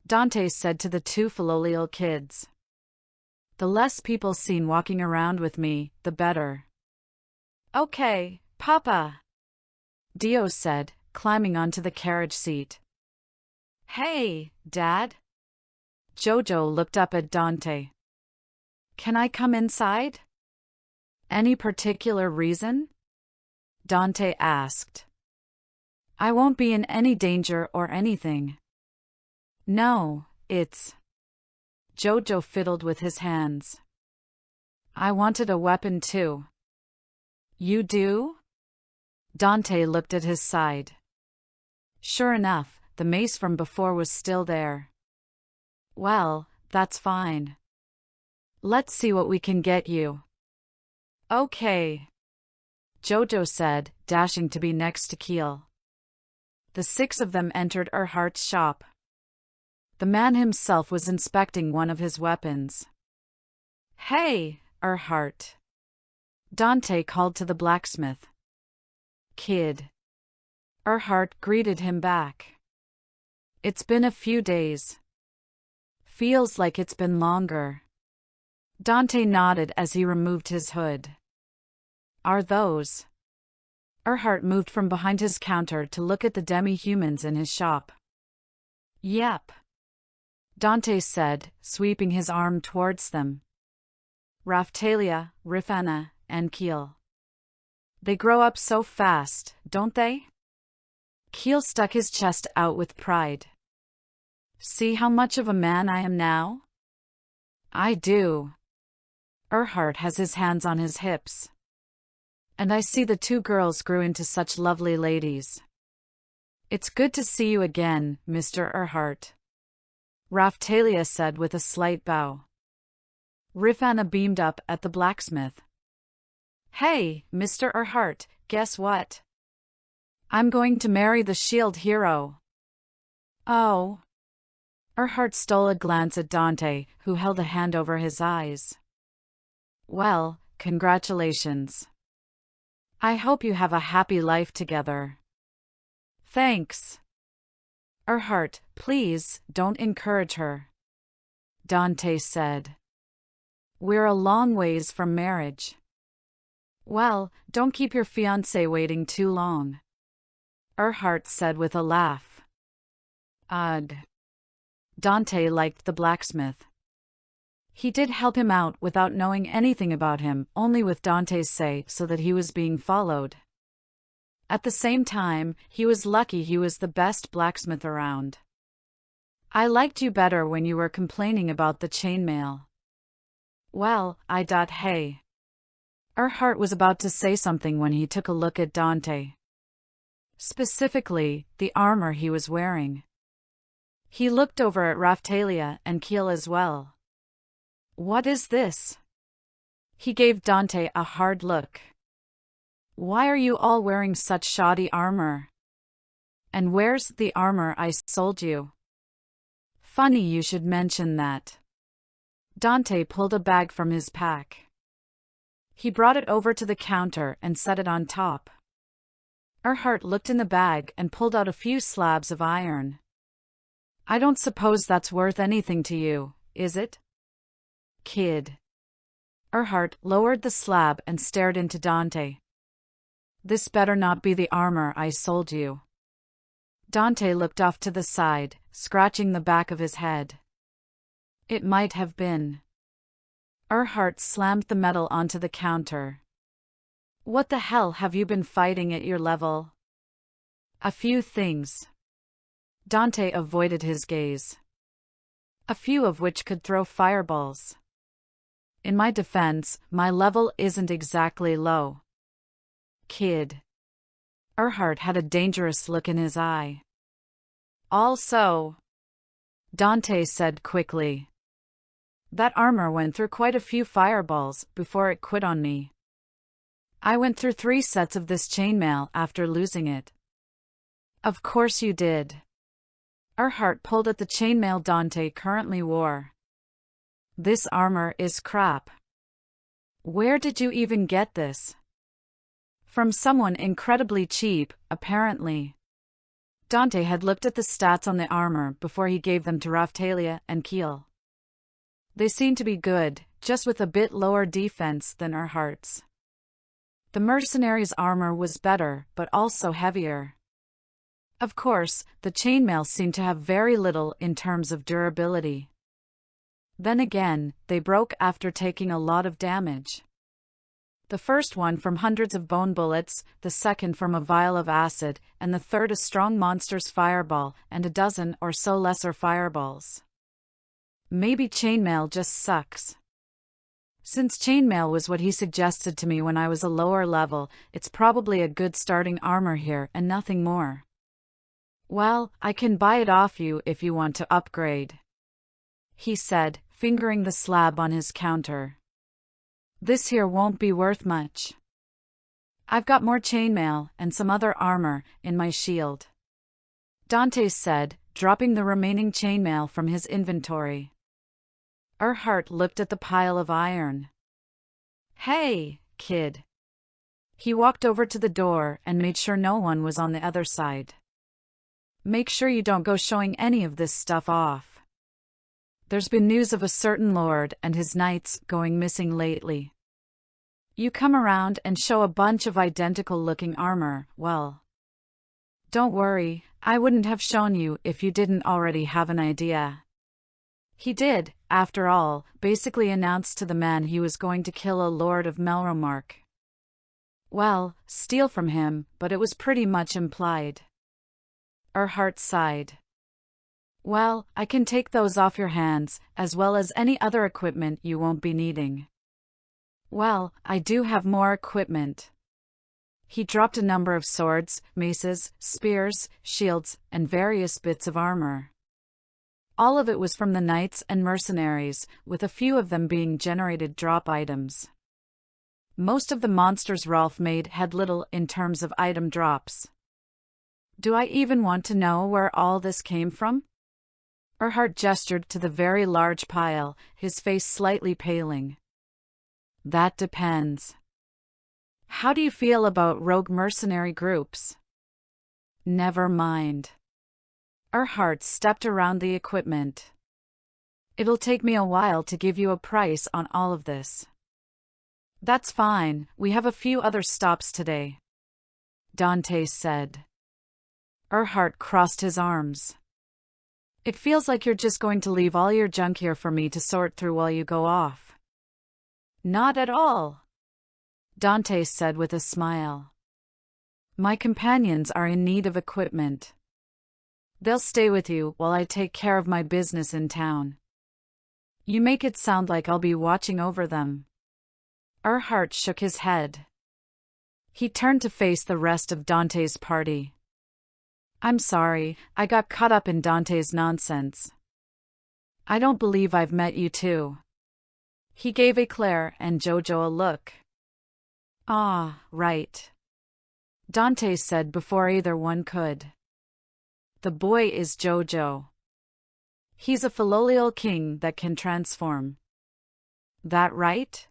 Dante said to the two Philolial kids. The less people seen walking around with me, the better. Okay, Papa, Dio said, climbing onto the carriage seat. Hey, Dad. Jojo looked up at Dante. Can I come inside? Any particular reason? Dante asked. I won't be in any danger or anything. No, it's... Jojo fiddled with his hands. I wanted a weapon too. You do? Dante looked at his side. Sure enough, the mace from before was still there. Well, that's fine. Let's see what we can get you. Okay, Jojo said, dashing to be next to Keel. The six of them entered Erhardt's shop. The man himself was inspecting one of his weapons. Hey, Erhardt, Dante called to the blacksmith. Kid. Erhardt greeted him back. It's been a few days. Feels like it's been longer. Dante nodded as he removed his hood. Are those? Erhardt moved from behind his counter to look at the demi-humans in his shop. Yep, Dante said, sweeping his arm towards them. Raphtalia, Rifana, and Keel. They grow up so fast, don't they? Keel stuck his chest out with pride. See how much of a man I am now? I do. Erhardt has his hands on his hips. And I see the two girls grew into such lovely ladies. It's good to see you again, Mr. Erhardt, Raphtalia said with a slight bow. Rifana beamed up at the blacksmith. Hey, Mr. Erhardt, guess what? I'm going to marry the shield hero. Oh. Erhardt stole a glance at Dante, who held a hand over his eyes. Well, congratulations. I hope you have a happy life together. Thanks. Erhardt, please, don't encourage her, Dante said. We're a long ways from marriage. Well, don't keep your fiancé waiting too long, Erhardt said with a laugh. Ugh. Dante liked the blacksmith. He did help him out without knowing anything about him, only with Dante's say so that he was being followed. At the same time, he was lucky he was the best blacksmith around. I liked you better when you were complaining about the chainmail. Well, hey. Erhardt was about to say something when he took a look at Dante. Specifically, the armor he was wearing. He looked over at Raphtalia and Keel as well. What is this? He gave Dante a hard look. Why are you all wearing such shoddy armor? And where's the armor I sold you? Funny you should mention that. Dante pulled a bag from his pack. He brought it over to the counter and set it on top. Erhart looked in the bag and pulled out a few slabs of iron. I don't suppose that's worth anything to you, is it? Kid. Erhart lowered the slab and stared into Dante. This better not be the armor I sold you. Dante looked off to the side, scratching the back of his head. It might have been. Erhart slammed the metal onto the counter. What the hell have you been fighting at your level? A few things. Dante avoided his gaze. A few of which could throw fireballs. In my defense, my level isn't exactly low. Kid. Erhart had a dangerous look in his eye. Also, Dante said quickly, that armor went through quite a few fireballs before it quit on me. I went through 3 sets of this chainmail after losing it. Of course you did. Erhart pulled at the chainmail Dante currently wore. This armor is crap. Where did you even get this? From someone incredibly cheap, apparently. Dante had looked at the stats on the armor before he gave them to Raftalia and Keel. They seemed to be good, just with a bit lower defense than Erhart's. The mercenary's armor was better, but also heavier. Of course, the chainmail seemed to have very little in terms of durability. Then again, they broke after taking a lot of damage. The first one from hundreds of bone bullets, the second from a vial of acid, and the third a strong monster's fireball and a dozen or so lesser fireballs. Maybe chainmail just sucks. Since chainmail was what he suggested to me when I was a lower level, it's probably a good starting armor here and nothing more. Well, I can buy it off you if you want to upgrade, he said, fingering the slab on his counter. This here won't be worth much. I've got more chainmail and some other armor in my shield, Dante said, dropping the remaining chainmail from his inventory. Erhart looked at the pile of iron. Hey, kid. He walked over to the door and made sure no one was on the other side. Make sure you don't go showing any of this stuff off. There's been news of a certain lord and his knights going missing lately. You come around and show a bunch of identical-looking armor, well. Don't worry, I wouldn't have shown you if you didn't already have an idea. He did, after all, basically announce to the man he was going to kill a lord of Melromark. Well, steal from him, but it was pretty much implied. Erhart sighed. Well, I can take those off your hands, as well as any other equipment you won't be needing. Well, I do have more equipment. He dropped a number of swords, maces, spears, shields, and various bits of armor. All of it was from the knights and mercenaries, with a few of them being generated drop items. Most of the monsters Rolf made had little in terms of item drops. Do I even want to know where all this came from? Erhart gestured to the very large pile, his face slightly paling. That depends. How do you feel about rogue mercenary groups? Never mind. Erhart stepped around the equipment. It'll take me a while to give you a price on all of this. That's fine, we have a few other stops today, Dante said. Erhart crossed his arms. It feels like you're just going to leave all your junk here for me to sort through while you go off. Not at all, Dante said with a smile. My companions are in need of equipment. They'll stay with you while I take care of my business in town. You make it sound like I'll be watching over them. Erhart shook his head. He turned to face the rest of Dante's party. I'm sorry, I got caught up in Dante's nonsense. I don't believe I've met you two. He gave Eclair and Jojo a look. Ah, right, Dante said before either one could. The boy is Jojo. He's a Philolial king that can transform. That right?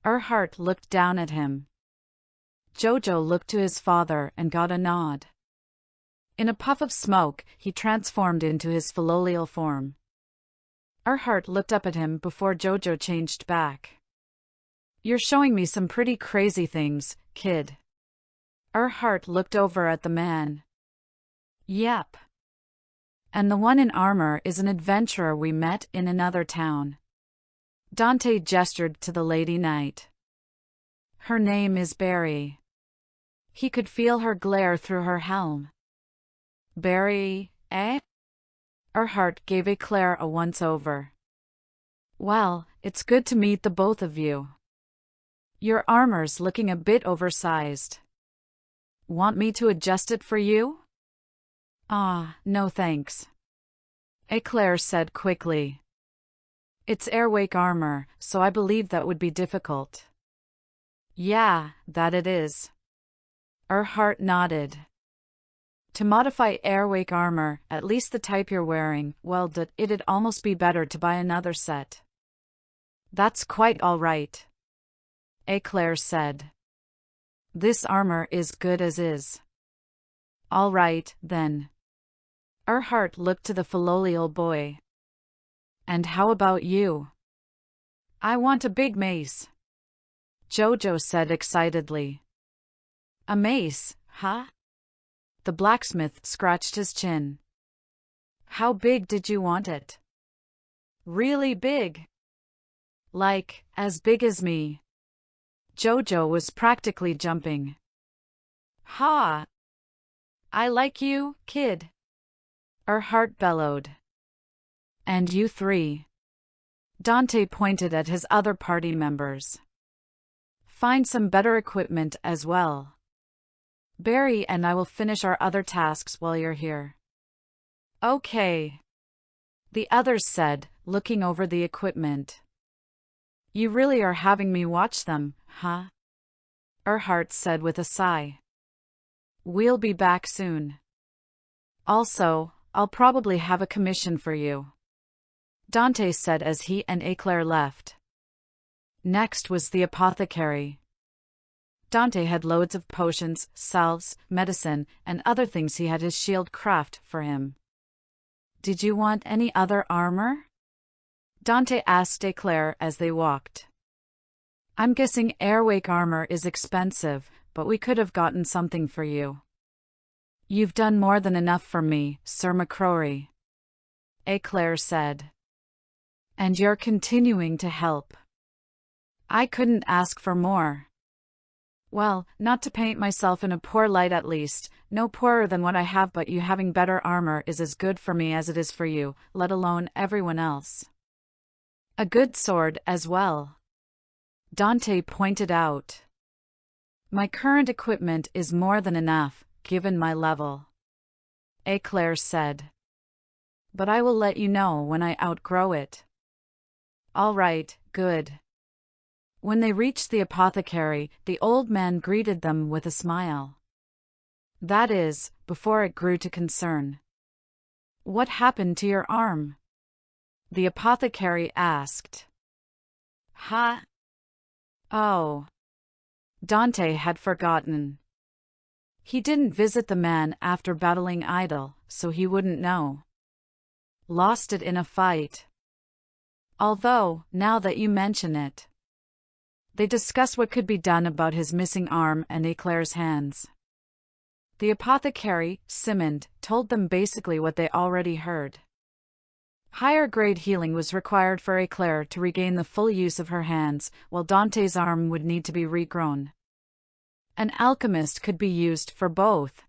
Erhart looked down at him. Jojo looked to his father and got a nod. In a puff of smoke, he transformed into his filial form. Erhardt looked up at him before Jojo changed back. "You're showing me some pretty crazy things, kid." Erhardt looked over at the man. "Yep. And the one in armor is an adventurer we met in another town." Dante gestured to the Lady Knight. "Her name is Barry." He could feel her glare through her helm. "Barry, eh?" Erhardt gave Eclair a once-over. "Well, it's good to meet the both of you. Your armor's looking a bit oversized. Want me to adjust it for you?" "Ah, no thanks," Eclair said quickly. "It's airwake armor, so I believe that would be difficult." "Yeah, that it is." Erhardt nodded. "To modify airwake armor, at least the type you're wearing, well, it'd almost be better to buy another set." "That's quite all right," Eclair said. "This armor is good as is." "All right, then." Erhardt looked to the filial boy. "And how about you?" "I want a big mace," Jojo said excitedly. "A mace, huh?" The blacksmith scratched his chin. "How big did you want it?" "Really big. Like, as big as me." Jojo was practically jumping. "Ha! I like you, kid," Erhardt bellowed. "And you three." Dante pointed at his other party members. "Find some better equipment as well. Barry and I will finish our other tasks while you're here." "Okay," the others said, looking over the equipment. "You really are having me watch them, huh?" Erhardt said with a sigh. "We'll be back soon. Also, I'll probably have a commission for you," Dante said as he and Eclair left. Next was the apothecary. Dante had loads of potions, salves, medicine, and other things he had his shield craft for him. "Did you want any other armor?" Dante asked Eclair as they walked. "I'm guessing airwake armor is expensive, but we could have gotten something for you." "You've done more than enough for me, Sir MacRory," Eclair said. "And you're continuing to help. I couldn't ask for more." "Well, not to paint myself in a poor light, at least, no poorer than what I have, but you having better armor is as good for me as it is for you, let alone everyone else." "A good sword as well," Dante pointed out. "My current equipment is more than enough, given my level," Eclair said. "But I will let you know when I outgrow it." "All right, good." When they reached the apothecary, the old man greeted them with a smile. That is, before it grew to concern. "What happened to your arm?" the apothecary asked. "Huh? Oh." Dante had forgotten. He didn't visit the man after battling Idol, so he wouldn't know. "Lost it in a fight. Although, now that you mention it." They discussed what could be done about his missing arm and Eclair's hands. The apothecary, Simond, told them basically what they already heard. Higher-grade healing was required for Eclair to regain the full use of her hands, while Dante's arm would need to be regrown. An alchemist could be used for both.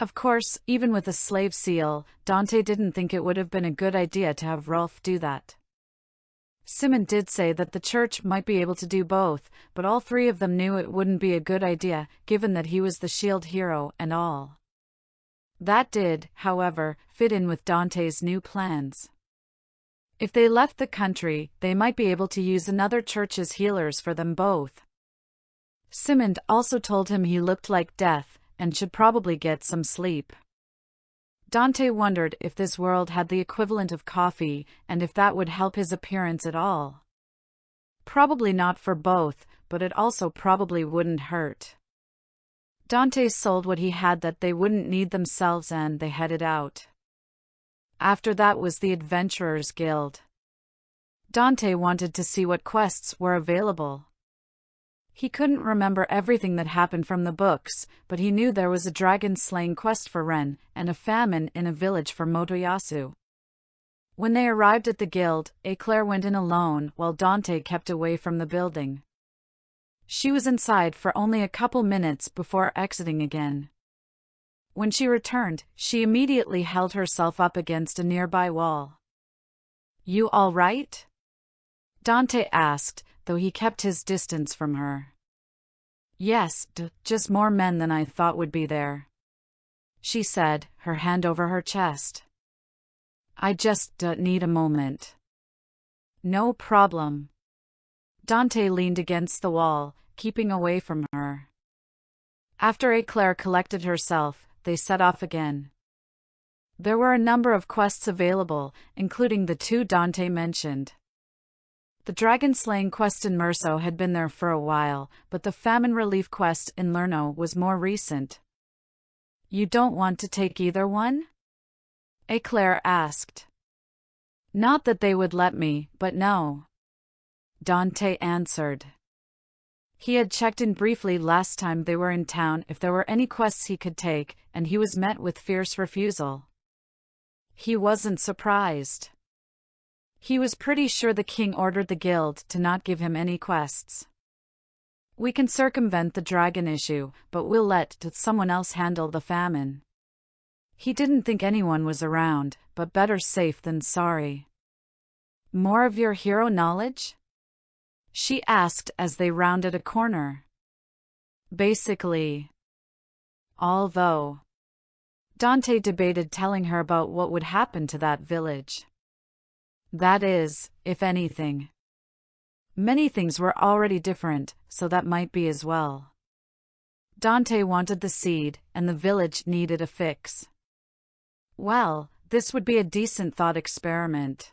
Of course, even with a slave seal, Dante didn't think it would have been a good idea to have Rolf do that. Simon did say that the church might be able to do both, but all three of them knew it wouldn't be a good idea, given that he was the shield hero and all. That did, however, fit in with Dante's new plans. If they left the country, they might be able to use another church's healers for them both. Simon also told him he looked like death, and should probably get some sleep. Dante wondered if this world had the equivalent of coffee, and if that would help his appearance at all. Probably not for both, but it also probably wouldn't hurt. Dante sold what he had that they wouldn't need themselves and they headed out. After that was the Adventurers Guild. Dante wanted to see what quests were available. He couldn't remember everything that happened from the books, but he knew there was a dragon-slaying quest for Ren and a famine in a village for Motoyasu. When they arrived at the guild, Eclair went in alone while Dante kept away from the building. She was inside for only a couple minutes before exiting again. When she returned, she immediately held herself up against a nearby wall. "You all right?" Dante asked, though he kept his distance from her. "Yes, just more men than I thought would be there," she said, her hand over her chest. "I just need a moment." "No problem." Dante leaned against the wall, keeping away from her. After Eclair collected herself, they set off again. There were a number of quests available, including the two Dante mentioned. The dragon-slaying quest in Merso had been there for a while, but the famine relief quest in Lerno was more recent. "You don't want to take either one?" Eclair asked. "Not that they would let me, but no," Dante answered. He had checked in briefly last time they were in town if there were any quests he could take, and he was met with fierce refusal. He wasn't surprised. He was pretty sure the king ordered the guild to not give him any quests. "We can circumvent the dragon issue, but we'll let someone else handle the famine." He didn't think anyone was around, but better safe than sorry. "More of your hero knowledge?" she asked as they rounded a corner. "Basically. Although Dante debated telling her about what would happen to that village. That is, if anything. Many things were already different, so that might be as well. Dante wanted the seed, and the village needed a fix. Well, this would be a decent thought experiment.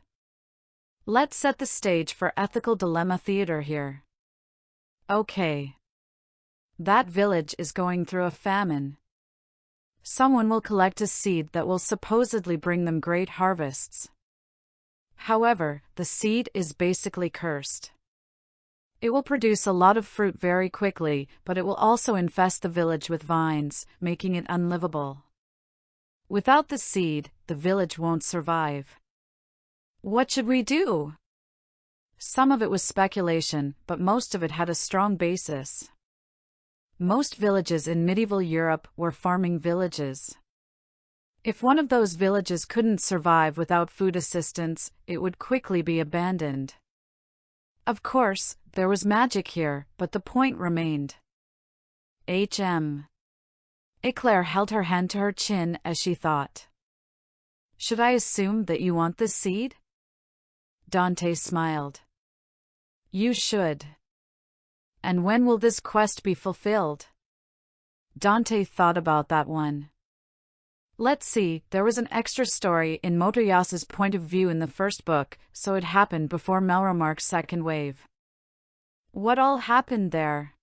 Let's set the stage for ethical dilemma theater here. Okay. That village is going through a famine. Someone will collect a seed that will supposedly bring them great harvests. However, the seed is basically cursed. It will produce a lot of fruit very quickly, but it will also infest the village with vines, making it unlivable. Without the seed, the village won't survive. What should we do? Some of it was speculation, but most of it had a strong basis. Most villages in medieval Europe were farming villages. If one of those villages couldn't survive without food assistance, it would quickly be abandoned. Of course, there was magic here, but the point remained. Eclair held her hand to her chin as she thought. "Should I assume that you want this seed?" Dante smiled. "You should." "And when will this quest be fulfilled?" Dante thought about that one. Let's see, there was an extra story in Motoyasu's point of view in the first book, so it happened before Melromark's second wave. What all happened there?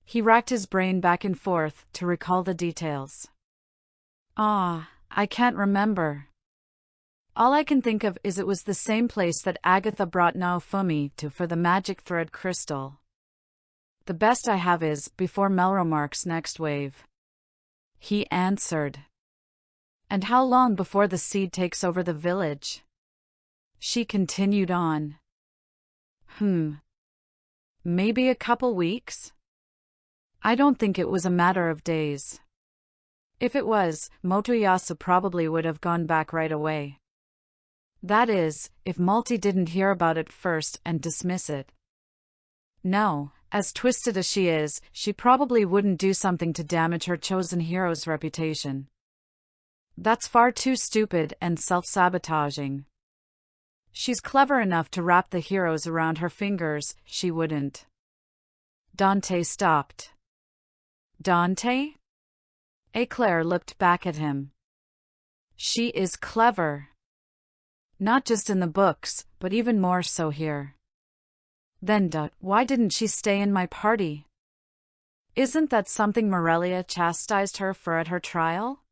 He racked his brain back and forth to recall the details. I can't remember. All I can think of is it was the same place that Agatha brought Naofumi to for the magic thread crystal. The best I have is before Melromark's next wave. He answered. And how long before the seed takes over the village? She continued on. Maybe a couple weeks? I don't think it was a matter of days. If it was, Motoyasu probably would have gone back right away. That is, if Malti didn't hear about it first and dismiss it. No, as twisted as she is, she probably wouldn't do something to damage her chosen hero's reputation. That's far too stupid and self-sabotaging. She's clever enough to wrap the heroes around her fingers, she wouldn't. Dante stopped. Dante? Eclair looked back at him. She is clever. Not just in the books, but even more so here. Then why didn't she stay in my party? Isn't that something Morelia chastised her for at her trial?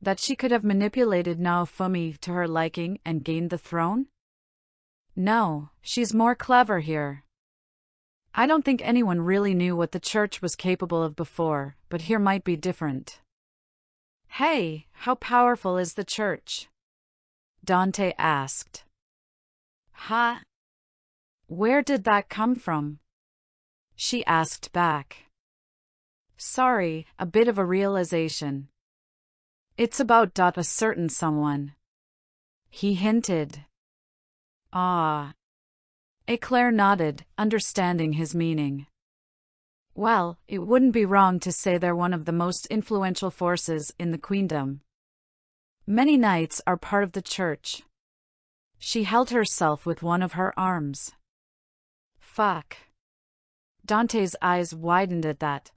That she could have manipulated Naofumi to her liking and gained the throne? No, she's more clever here. I don't think anyone really knew what the church was capable of before, but here might be different. Hey, how powerful is the church? Dante asked. Huh? Where did that come from? She asked back. Sorry, a bit of a realization. It's about a certain someone. He hinted. Ah. Eclair nodded, understanding his meaning. Well, it wouldn't be wrong to say they're one of the most influential forces in the queendom. Many knights are part of the church. She held herself with one of her arms. Fuck. Dante's eyes widened at that.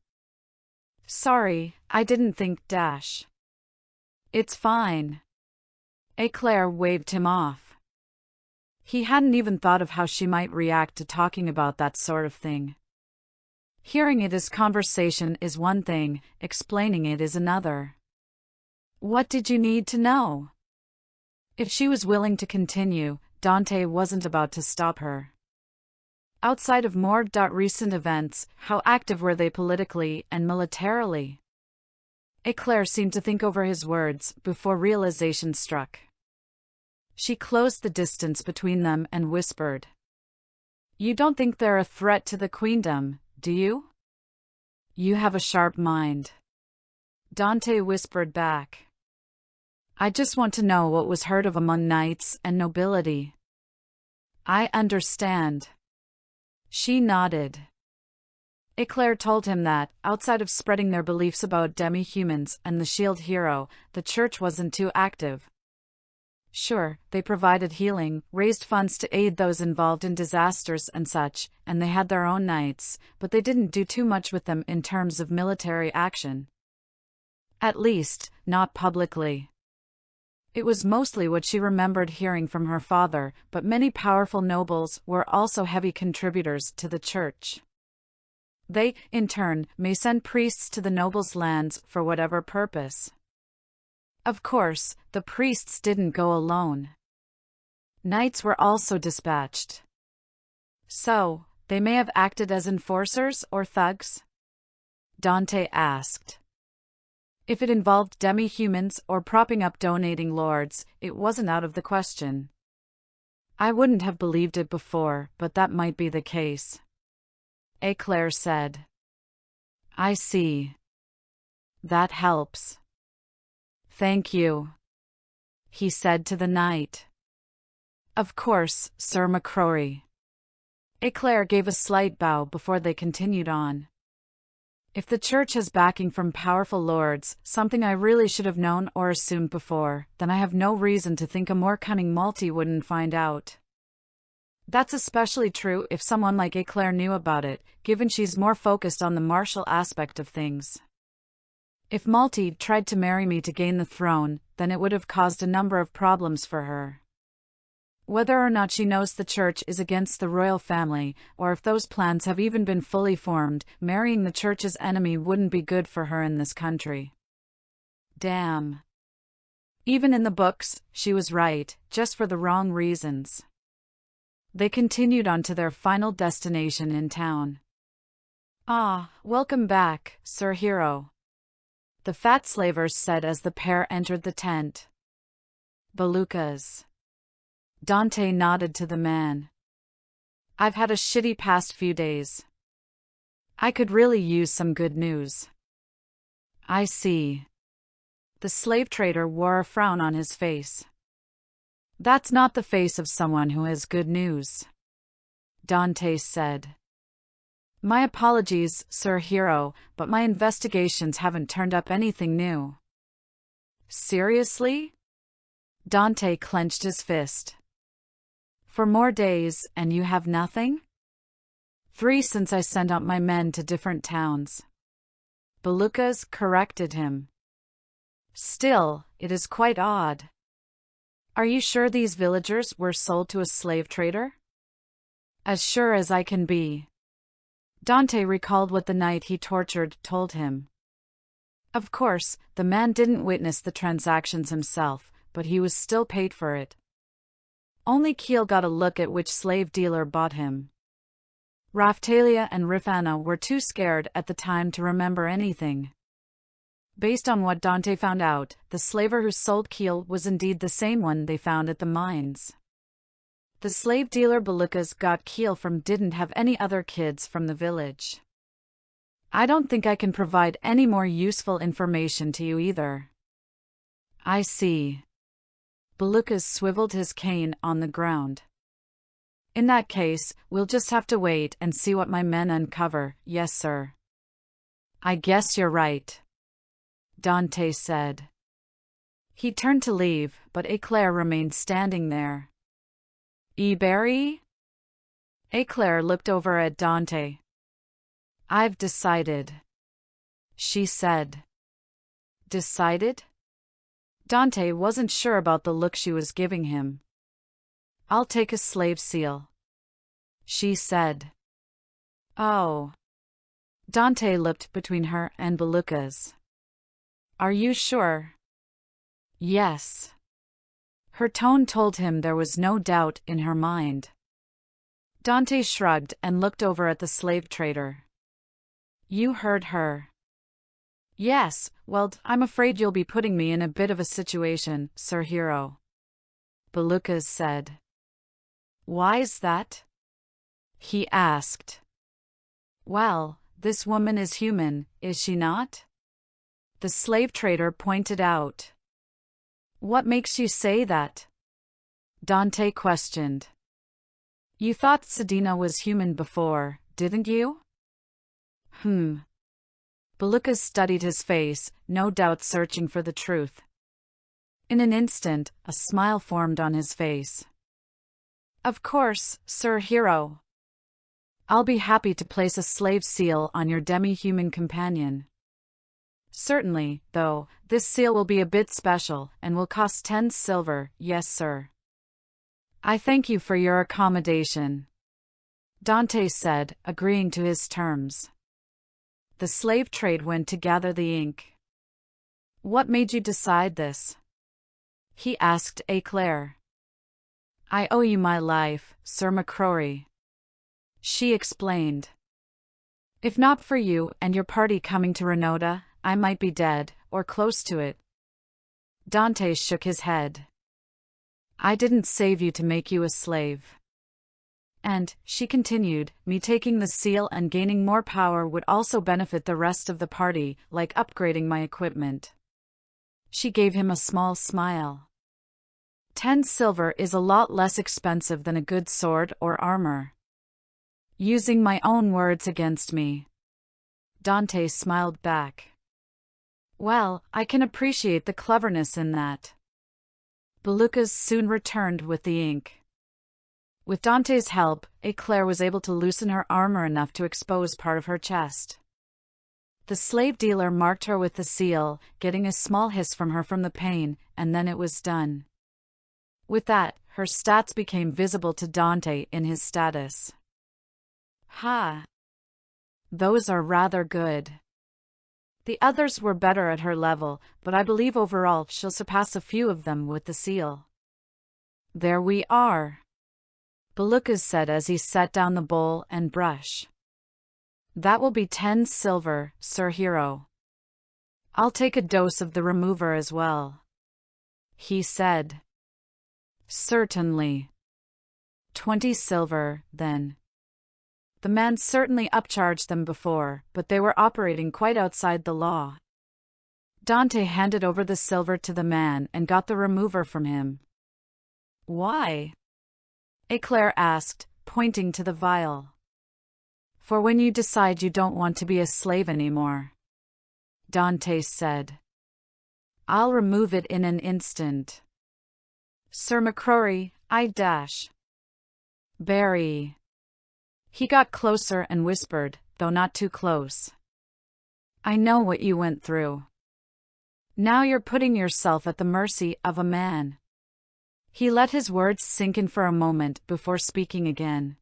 Sorry, I didn't think dash. It's fine. Eclair waved him off. He hadn't even thought of how she might react to talking about that sort of thing. Hearing it as conversation is one thing, explaining it is another. What did you need to know? If she was willing to continue, Dante wasn't about to stop her. Outside of more recent events, how active were they politically and militarily? Eclair seemed to think over his words before realization struck. She closed the distance between them and whispered. You don't think they're a threat to the queendom, do you? You have a sharp mind. Dante whispered back. I just want to know what was heard of among knights and nobility. I understand. She nodded. Eclair told him that, outside of spreading their beliefs about demi-humans and the shield hero, the church wasn't too active. Sure, they provided healing, raised funds to aid those involved in disasters and such, and they had their own knights, but they didn't do too much with them in terms of military action. At least, not publicly. It was mostly what she remembered hearing from her father, but many powerful nobles were also heavy contributors to the church. They, in turn, may send priests to the nobles' lands for whatever purpose. Of course, the priests didn't go alone. Knights were also dispatched. So, they may have acted as enforcers or thugs? Dante asked. If it involved demi-humans or propping up donating lords, it wasn't out of the question. I wouldn't have believed it before, but that might be the case. Eclair said. I see. That helps. Thank you, he said to the knight. Of course, Sir MacRory. Eclair gave a slight bow before they continued on. If the church has backing from powerful lords, something I really should have known or assumed before, then I have no reason to think a more cunning multi wouldn't find out. That's especially true if someone like Eclair knew about it, given she's more focused on the martial aspect of things. If Malti tried to marry me to gain the throne, then it would have caused a number of problems for her. Whether or not she knows the church is against the royal family, or if those plans have even been fully formed, marrying the church's enemy wouldn't be good for her in this country. Damn. Even in the books, she was right, just for the wrong reasons. They continued on to their final destination in town. Ah, welcome back, Sir Hero, the fat slavers said as the pair entered the tent. Belucas. Dante nodded to the man. I've had a shitty past few days. I could really use some good news. I see. The slave trader wore a frown on his face. That's not the face of someone who has good news, Dante said. My apologies, Sir Hero, but my investigations haven't turned up anything new. Seriously? Dante clenched his fist. For more days, and you have nothing? 3 since I sent out my men to different towns. Belucas corrected him. Still, it is quite odd. Are you sure these villagers were sold to a slave trader? As sure as I can be. Dante recalled what the knight he tortured told him. Of course, the man didn't witness the transactions himself, but he was still paid for it. Only Keel got a look at which slave dealer bought him. Raphtalia and Rifana were too scared at the time to remember anything. Based on what Dante found out, the slaver who sold Keel was indeed the same one they found at the mines. The slave dealer Belucas got Keel from didn't have any other kids from the village. I don't think I can provide any more useful information to you either. I see. Belucas swiveled his cane on the ground. In that case, we'll just have to wait and see what my men uncover. Yes, sir. I guess you're right, Dante said. He turned to leave, but Eclair remained standing there. Barry? Eclair looked over at Dante. I've decided, she said. Decided? Dante wasn't sure about the look she was giving him. I'll take a slave seal, she said. Oh. Dante looked between her and Belucas. Are you sure? Yes. Her tone told him there was no doubt in her mind. Dante shrugged and looked over at the slave trader. You heard her. Yes, well, I'm afraid you'll be putting me in a bit of a situation, Sir Hero, Belucas said. Why's that? He asked. Well, this woman is human, is she not? The slave trader pointed out. What makes you say that? Dante questioned. You thought Sedina was human before, didn't you? Belucas studied his face, no doubt searching for the truth. In an instant, a smile formed on his face. Of course, Sir Hero. I'll be happy to place a slave seal on your demi-human companion. Certainly, though, this seal will be a bit special, and will cost 10 silver, yes sir. I thank you for your accommodation, Dante said, agreeing to his terms. The slave trade went to gather the ink. What made you decide this? He asked Eclair. I owe you my life, Sir MacRory, she explained. If not for you and your party coming to Renota, I might be dead, or close to it. Dante shook his head. I didn't save you to make you a slave. And, she continued, me taking the seal and gaining more power would also benefit the rest of the party, like upgrading my equipment. She gave him a small smile. 10 silver is a lot less expensive than a good sword or armor. Using my own words against me. Dante smiled back. Well, I can appreciate the cleverness in that. Belucas soon returned with the ink. With Dante's help, Eclair was able to loosen her armor enough to expose part of her chest. The slave dealer marked her with the seal, getting a small hiss from her from the pain, and then it was done. With that, her stats became visible to Dante in his status. Ha! Those are rather good. The others were better at her level, but I believe overall she'll surpass a few of them with the seal. There we are, Belucas said as he set down the bowl and brush. That will be 10 silver, Sir Hero. I'll take a dose of the remover as well, he said. Certainly. 20 silver, then. The man certainly upcharged them before, but they were operating quite outside the law. Dante handed over the silver to the man and got the remover from him. Why? Eclair asked, pointing to the vial. For when you decide you don't want to be a slave anymore, Dante said. I'll remove it in an instant. Sir MacRory, Barry. He got closer and whispered, though not too close. I know what you went through. Now you're putting yourself at the mercy of a man. He let his words sink in for a moment before speaking again.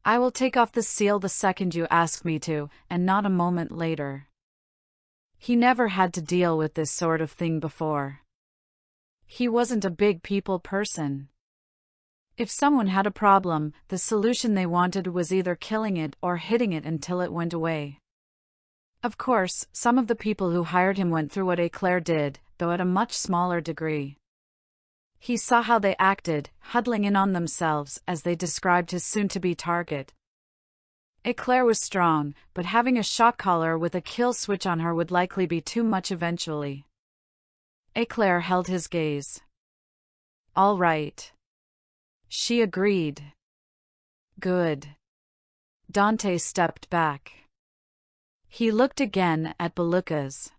I will take off the seal the second you ask me to, and not a moment later. He never had to deal with this sort of thing before. He wasn't a big people person. If someone had a problem, the solution they wanted was either killing it or hitting it until it went away. Of course, some of the people who hired him went through what Eclair did, though at a much smaller degree. He saw how they acted, huddling in on themselves as they described his soon-to-be target. Eclair was strong, but having a shock collar with a kill switch on her would likely be too much eventually. Eclair held his gaze. All right. She agreed. Good. Dante stepped back. He looked again at Belucas.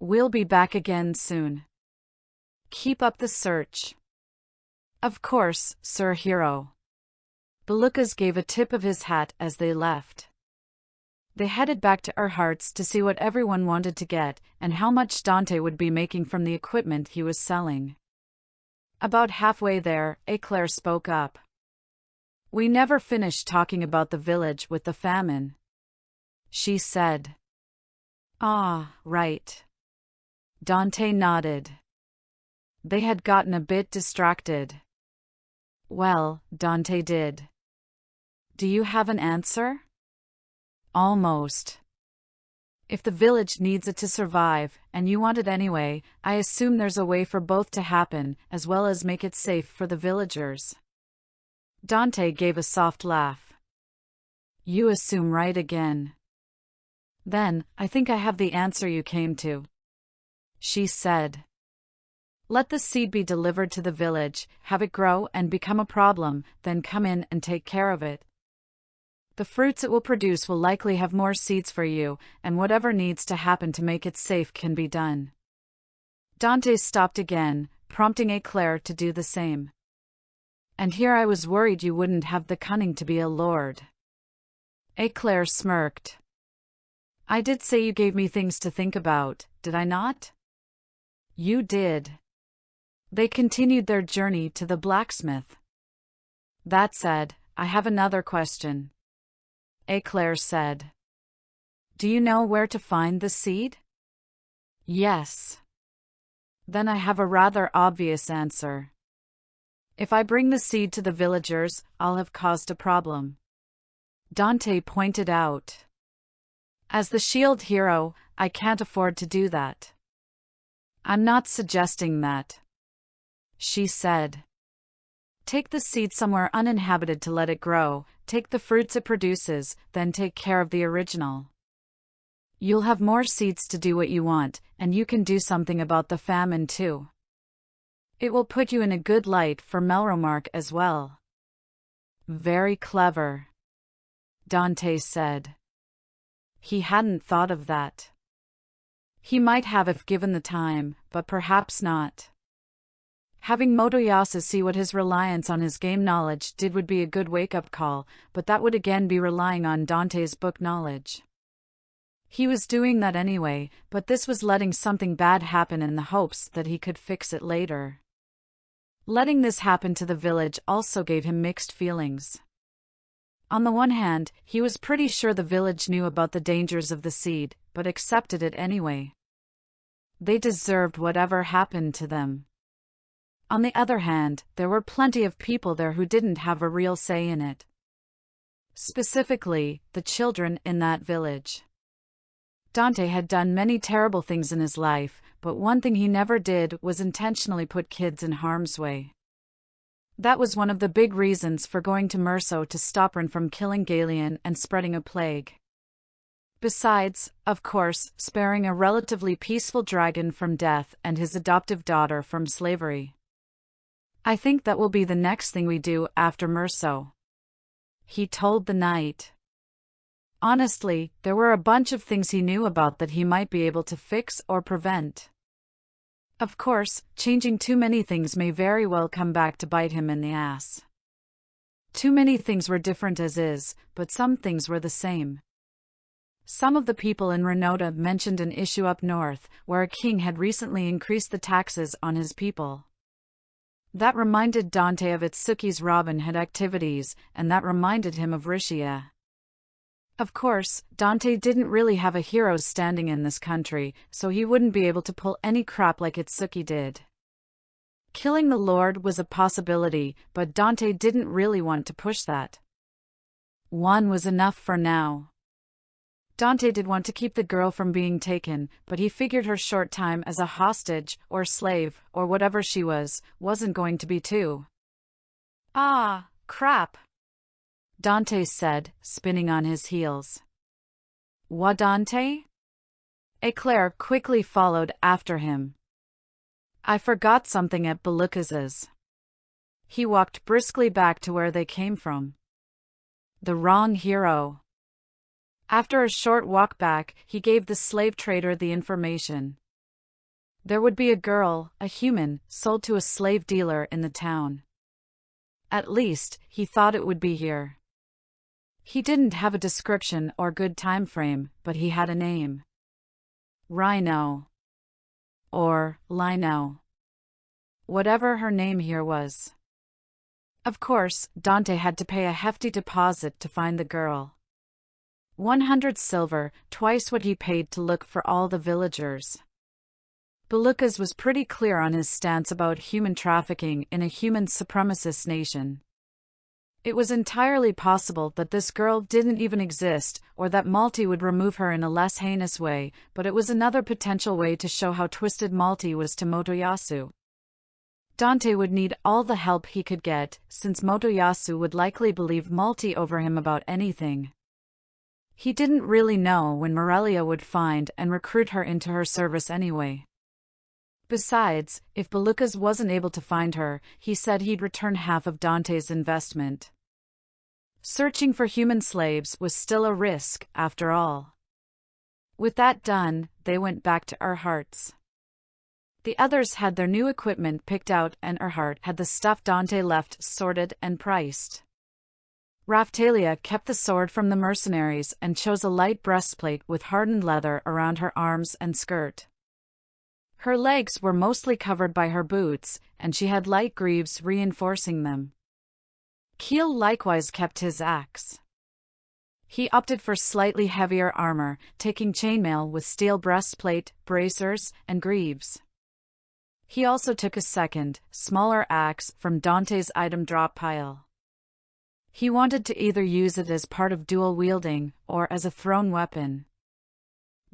We'll be back again soon. Keep up the search. Of course, Sir Hero. Belucas gave a tip of his hat as they left. They headed back to Erhardt's to see what everyone wanted to get and how much Dante would be making from the equipment he was selling. About halfway there, Eclair spoke up. We never finished talking about the village with the famine. She said. Ah, right. Dante nodded. They had gotten a bit distracted. Well, Dante did. Do you have an answer? Almost. If the village needs it to survive, and you want it anyway, I assume there's a way for both to happen, as well as make it safe for the villagers. Dante gave a soft laugh. You assume right again. Then, I think I have the answer you came to. She said. Let the seed be delivered to the village, have it grow and become a problem, then come in and take care of it. The fruits it will produce will likely have more seeds for you, and whatever needs to happen to make it safe can be done. Dante stopped again, prompting Eclair to do the same. And here I was worried you wouldn't have the cunning to be a lord. Eclair smirked. I did say you gave me things to think about, did I not? You did. They continued their journey to the blacksmith. That said, I have another question. Eclair said. Do you know where to find the seed? Yes. Then I have a rather obvious answer. If I bring the seed to the villagers, I'll have caused a problem. Dante pointed out. As the shield hero, I can't afford to do that. I'm not suggesting that. She said. Take the seed somewhere uninhabited to let it grow, take the fruits it produces, then take care of the original. You'll have more seeds to do what you want, and you can do something about the famine too. It will put you in a good light for Melromark as well. Very clever. Dante said. He hadn't thought of that. He might have if given the time, but perhaps not. Having Motoyasa see what his reliance on his game knowledge did would be a good wake-up call, but that would again be relying on Dante's book knowledge. He was doing that anyway, but this was letting something bad happen in the hopes that he could fix it later. Letting this happen to the village also gave him mixed feelings. On the one hand, he was pretty sure the village knew about the dangers of the seed, but accepted it anyway. They deserved whatever happened to them. On the other hand, there were plenty of people there who didn't have a real say in it. Specifically, the children in that village. Dante had done many terrible things in his life, but one thing he never did was intentionally put kids in harm's way. That was one of the big reasons for going to Merso to stop Ren from killing Galeon and spreading a plague. Besides, of course, sparing a relatively peaceful dragon from death and his adoptive daughter from slavery. I think that will be the next thing we do after Merso. He told the knight. Honestly, there were a bunch of things he knew about that he might be able to fix or prevent. Of course, changing too many things may very well come back to bite him in the ass. Too many things were different as is, but some things were the same. Some of the people in Renota mentioned an issue up north, where a king had recently increased the taxes on his people. That reminded Dante of Itsuki's Robin Hood activities, and that reminded him of Rishia. Of course, Dante didn't really have a hero's standing in this country, so he wouldn't be able to pull any crap like Itsuki did. Killing the Lord was a possibility, but Dante didn't really want to push that. One was enough for now. Dante did want to keep the girl from being taken, but he figured her short time as a hostage, or slave, or whatever she was, wasn't going to be two. Ah, crap, Dante said, spinning on his heels. What, Dante? Eclair quickly followed after him. I forgot something at Belukas's. He walked briskly back to where they came from. The wrong hero. After a short walk back, he gave the slave trader the information. There would be a girl, a human, sold to a slave dealer in the town. At least, he thought it would be here. He didn't have a description or good time frame, but he had a name. Rhino. Or Lino. Whatever her name here was. Of course, Dante had to pay a hefty deposit to find the girl. 100 silver, twice what he paid to look for all the villagers. Belukas was pretty clear on his stance about human trafficking in a human supremacist nation. It was entirely possible that this girl didn't even exist, or that Malti would remove her in a less heinous way, but it was another potential way to show how twisted Malti was to Motoyasu. Dante would need all the help he could get, since Motoyasu would likely believe Malti over him about anything. He didn't really know when Morelia would find and recruit her into her service anyway. Besides, if Belukas wasn't able to find her, he said he'd return half of Dante's investment. Searching for human slaves was still a risk, after all. With that done, they went back to Erhardt's. The others had their new equipment picked out and Erhardt had the stuff Dante left sorted and priced. Raphtalia kept the sword from the mercenaries and chose a light breastplate with hardened leather around her arms and skirt. Her legs were mostly covered by her boots, and she had light greaves reinforcing them. Keel likewise kept his axe. He opted for slightly heavier armor, taking chainmail with steel breastplate, bracers, and greaves. He also took a second, smaller axe from Dante's item drop pile. He wanted to either use it as part of dual wielding, or as a thrown weapon.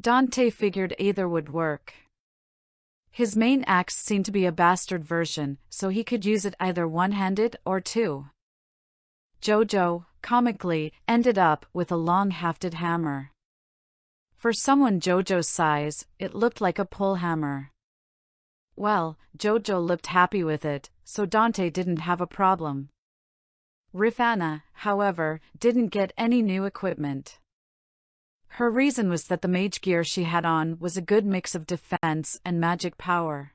Dante figured either would work. His main axe seemed to be a bastard version, so he could use it either one-handed or two. Jojo, comically, ended up with a long-hafted hammer. For someone Jojo's size, it looked like a pull hammer. Well, Jojo looked happy with it, so Dante didn't have a problem. Rifana, however, didn't get any new equipment. Her reason was that the mage gear she had on was a good mix of defense and magic power.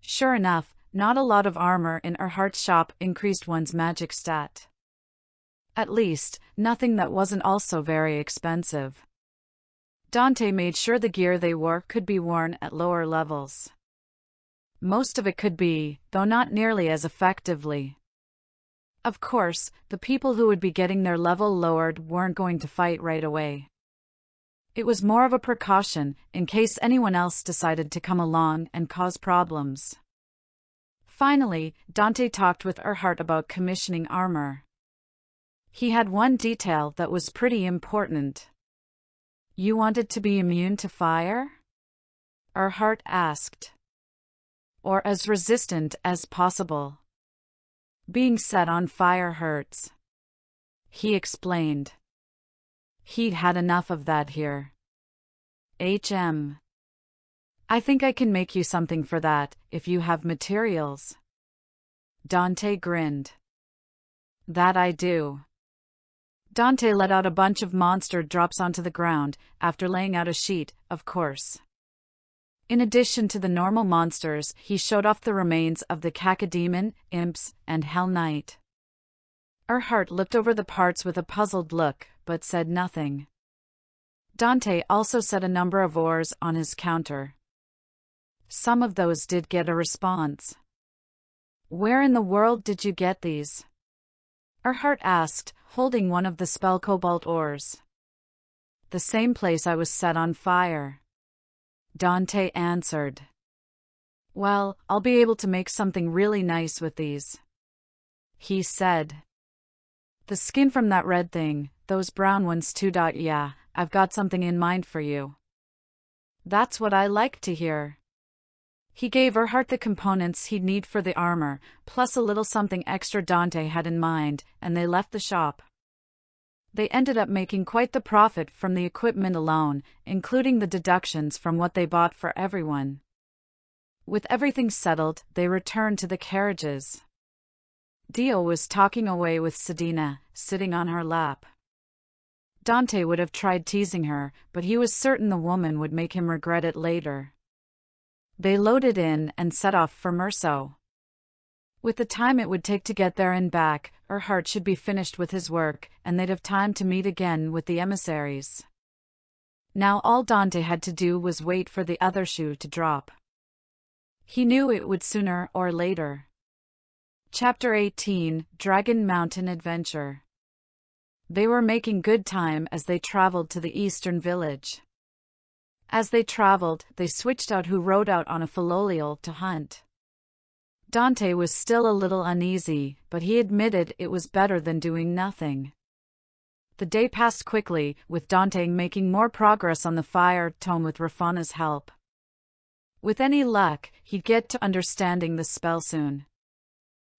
Sure enough, not a lot of armor in Erhardt's shop increased one's magic stat. At least, nothing that wasn't also very expensive. Dante made sure the gear they wore could be worn at lower levels. Most of it could be, though not nearly as effectively. Of course, the people who would be getting their level lowered weren't going to fight right away. It was more of a precaution, in case anyone else decided to come along and cause problems. Finally, Dante talked with Erhardt about commissioning armor. He had one detail that was pretty important. You wanted to be immune to fire? Erhardt asked. Or as resistant as possible. Being set on fire hurts. He explained. He'd had enough of that here. I think I can make you something for that, if you have materials. Dante grinned. That I do. Dante let out a bunch of monster drops onto the ground, after laying out a sheet, of course. In addition to the normal monsters, he showed off the remains of the cacodemon, imps, and Hell Knight. Erhardt looked over the parts with a puzzled look, but said nothing. Dante also set a number of ores on his counter. Some of those did get a response. Where in the world did you get these? Erhardt asked, holding one of the spell cobalt ores. The same place I was set on fire. Dante answered. Well, I'll be able to make something really nice with these. He said. The skin from that red thing, those brown ones too. Yeah, I've got something in mind for you. That's what I like to hear. He gave Erhardt the components he'd need for the armor, plus a little something extra Dante had in mind, and they left the shop. They ended up making quite the profit from the equipment alone, including the deductions from what they bought for everyone. With everything settled, they returned to the carriages. Dio was talking away with Sedina, sitting on her lap. Dante would have tried teasing her, but he was certain the woman would make him regret it later. They loaded in and set off for Merso. With the time it would take to get there and back, Erhardt should be finished with his work, and they'd have time to meet again with the emissaries. Now all Dante had to do was wait for the other shoe to drop. He knew it would sooner or later. Chapter 18, Dragon Mountain Adventure. They were making good time as they traveled to the eastern village. As they traveled, they switched out who rode out on a Philolial to hunt. Dante was still a little uneasy, but he admitted it was better than doing nothing. The day passed quickly, with Dante making more progress on the fire tome with Rafana's help. With any luck, he'd get to understanding the spell soon.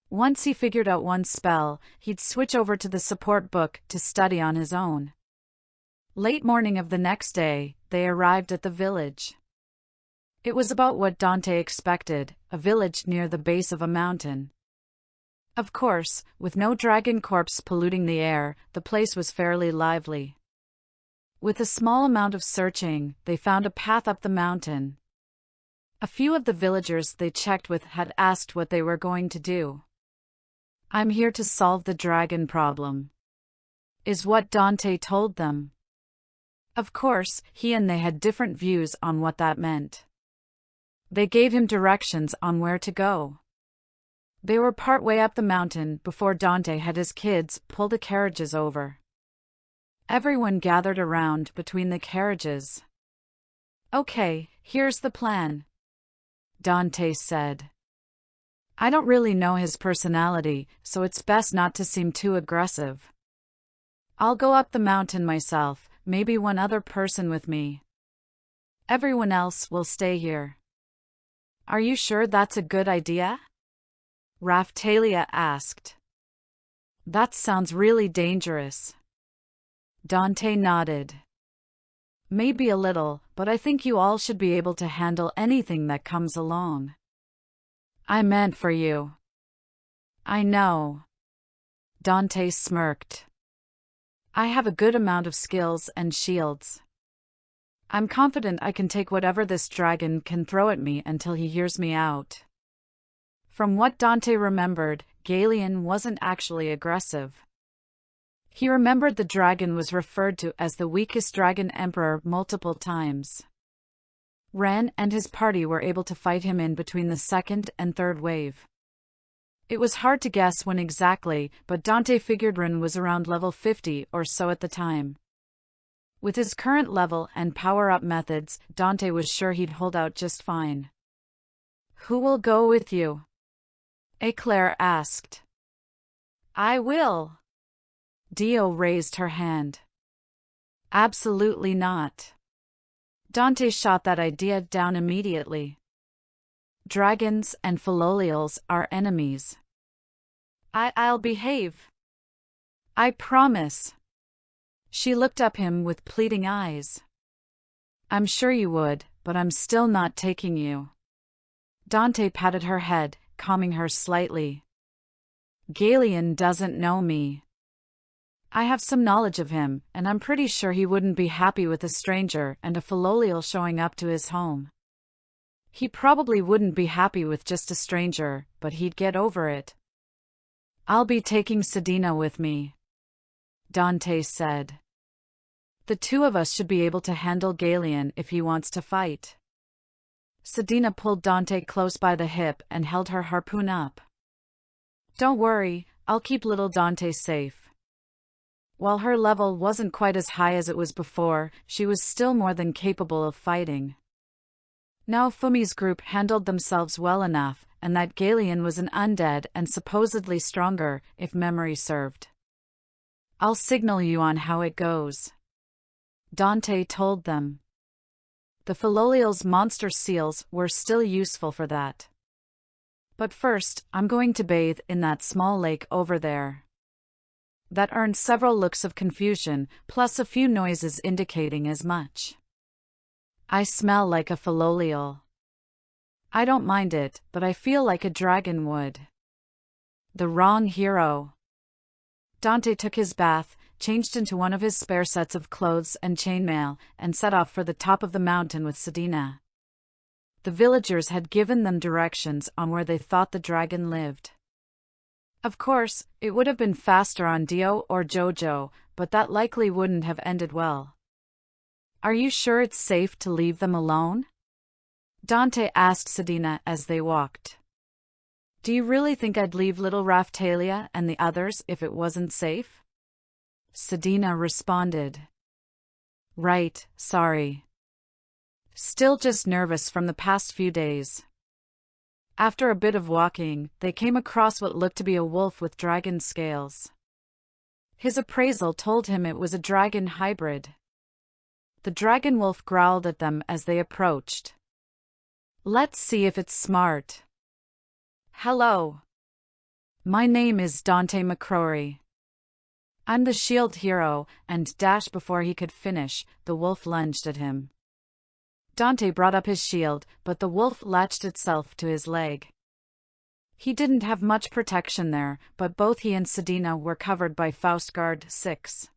Once he figured out one spell, he'd switch over to the support book to study on his own. Late morning of the next day, they arrived at the village. It was about what Dante expected, a village near the base of a mountain. Of course, with no dragon corpse polluting the air, the place was fairly lively. With a small amount of searching, they found a path up the mountain. A few of the villagers they checked with had asked what they were going to do. I'm here to solve the dragon problem, is what Dante told them. Of course, he and they had different views on what that meant. They gave him directions on where to go. They were part way up the mountain before Dante had his kids pull the carriages over. Everyone gathered around between the carriages. Okay, here's the plan, Dante said. I don't really know his personality, so it's best not to seem too aggressive. I'll go up the mountain myself, maybe one other person with me. Everyone else will stay here. Are you sure that's a good idea? Raphtalia asked. That sounds really dangerous. Dante nodded. Maybe a little, but I think you all should be able to handle anything that comes along. I meant for you. I know. Dante smirked. I have a good amount of skills and shields. I'm confident I can take whatever this dragon can throw at me until he hears me out. From what Dante remembered, Galeon wasn't actually aggressive. He remembered the dragon was referred to as the weakest dragon emperor multiple times. Ren and his party were able to fight him in between the second and third wave. It was hard to guess when exactly, but Dante figured Ren was around level 50 or so at the time. With his current level and power-up methods, Dante was sure he'd hold out just fine. Who will go with you? Eclair asked. I will. Dio raised her hand. Absolutely not. Dante shot that idea down immediately. Dragons and Philolials are enemies. I'll behave. I promise. She looked up him with pleading eyes. I'm sure you would, but I'm still not taking you. Dante patted her head, calming her slightly. Galeon doesn't know me. I have some knowledge of him, and I'm pretty sure he wouldn't be happy with a stranger and a Philolial showing up to his home. He probably wouldn't be happy with just a stranger, but he'd get over it. I'll be taking Sedina with me, Dante said. The two of us should be able to handle Galeon if he wants to fight. Sedina pulled Dante close by the hip and held her harpoon up. Don't worry, I'll keep little Dante safe. While her level wasn't quite as high as it was before, she was still more than capable of fighting. Naofumi's group handled themselves well enough, and that Galeon was an undead and supposedly stronger, if memory served. I'll signal you on how it goes, Dante told them. The Philolial's monster seals were still useful for that. But first, I'm going to bathe in that small lake over there. That earned several looks of confusion, plus a few noises indicating as much. I smell like a Philolial. I don't mind it, but I feel like a dragon would. The wrong hero. Dante took his bath, changed into one of his spare sets of clothes and chainmail, and set off for the top of the mountain with Sedina. The villagers had given them directions on where they thought the dragon lived. Of course, it would have been faster on Dio or Jojo, but that likely wouldn't have ended well. Are you sure it's safe to leave them alone? Dante asked Sedina as they walked. Do you really think I'd leave little Raphtalia and the others if it wasn't safe? Sedina responded. Right, sorry. Still just nervous from the past few days. After a bit of walking, they came across what looked to be a wolf with dragon scales. His appraisal told him it was a dragon hybrid. The dragon wolf growled at them as they approached. Let's see if it's smart. Hello. My name is Dante MacRory. I'm the shield hero, and before he could finish, the wolf lunged at him. Dante brought up his shield, but the wolf latched itself to his leg. He didn't have much protection there, but both he and Sedina were covered by Faustguard 6.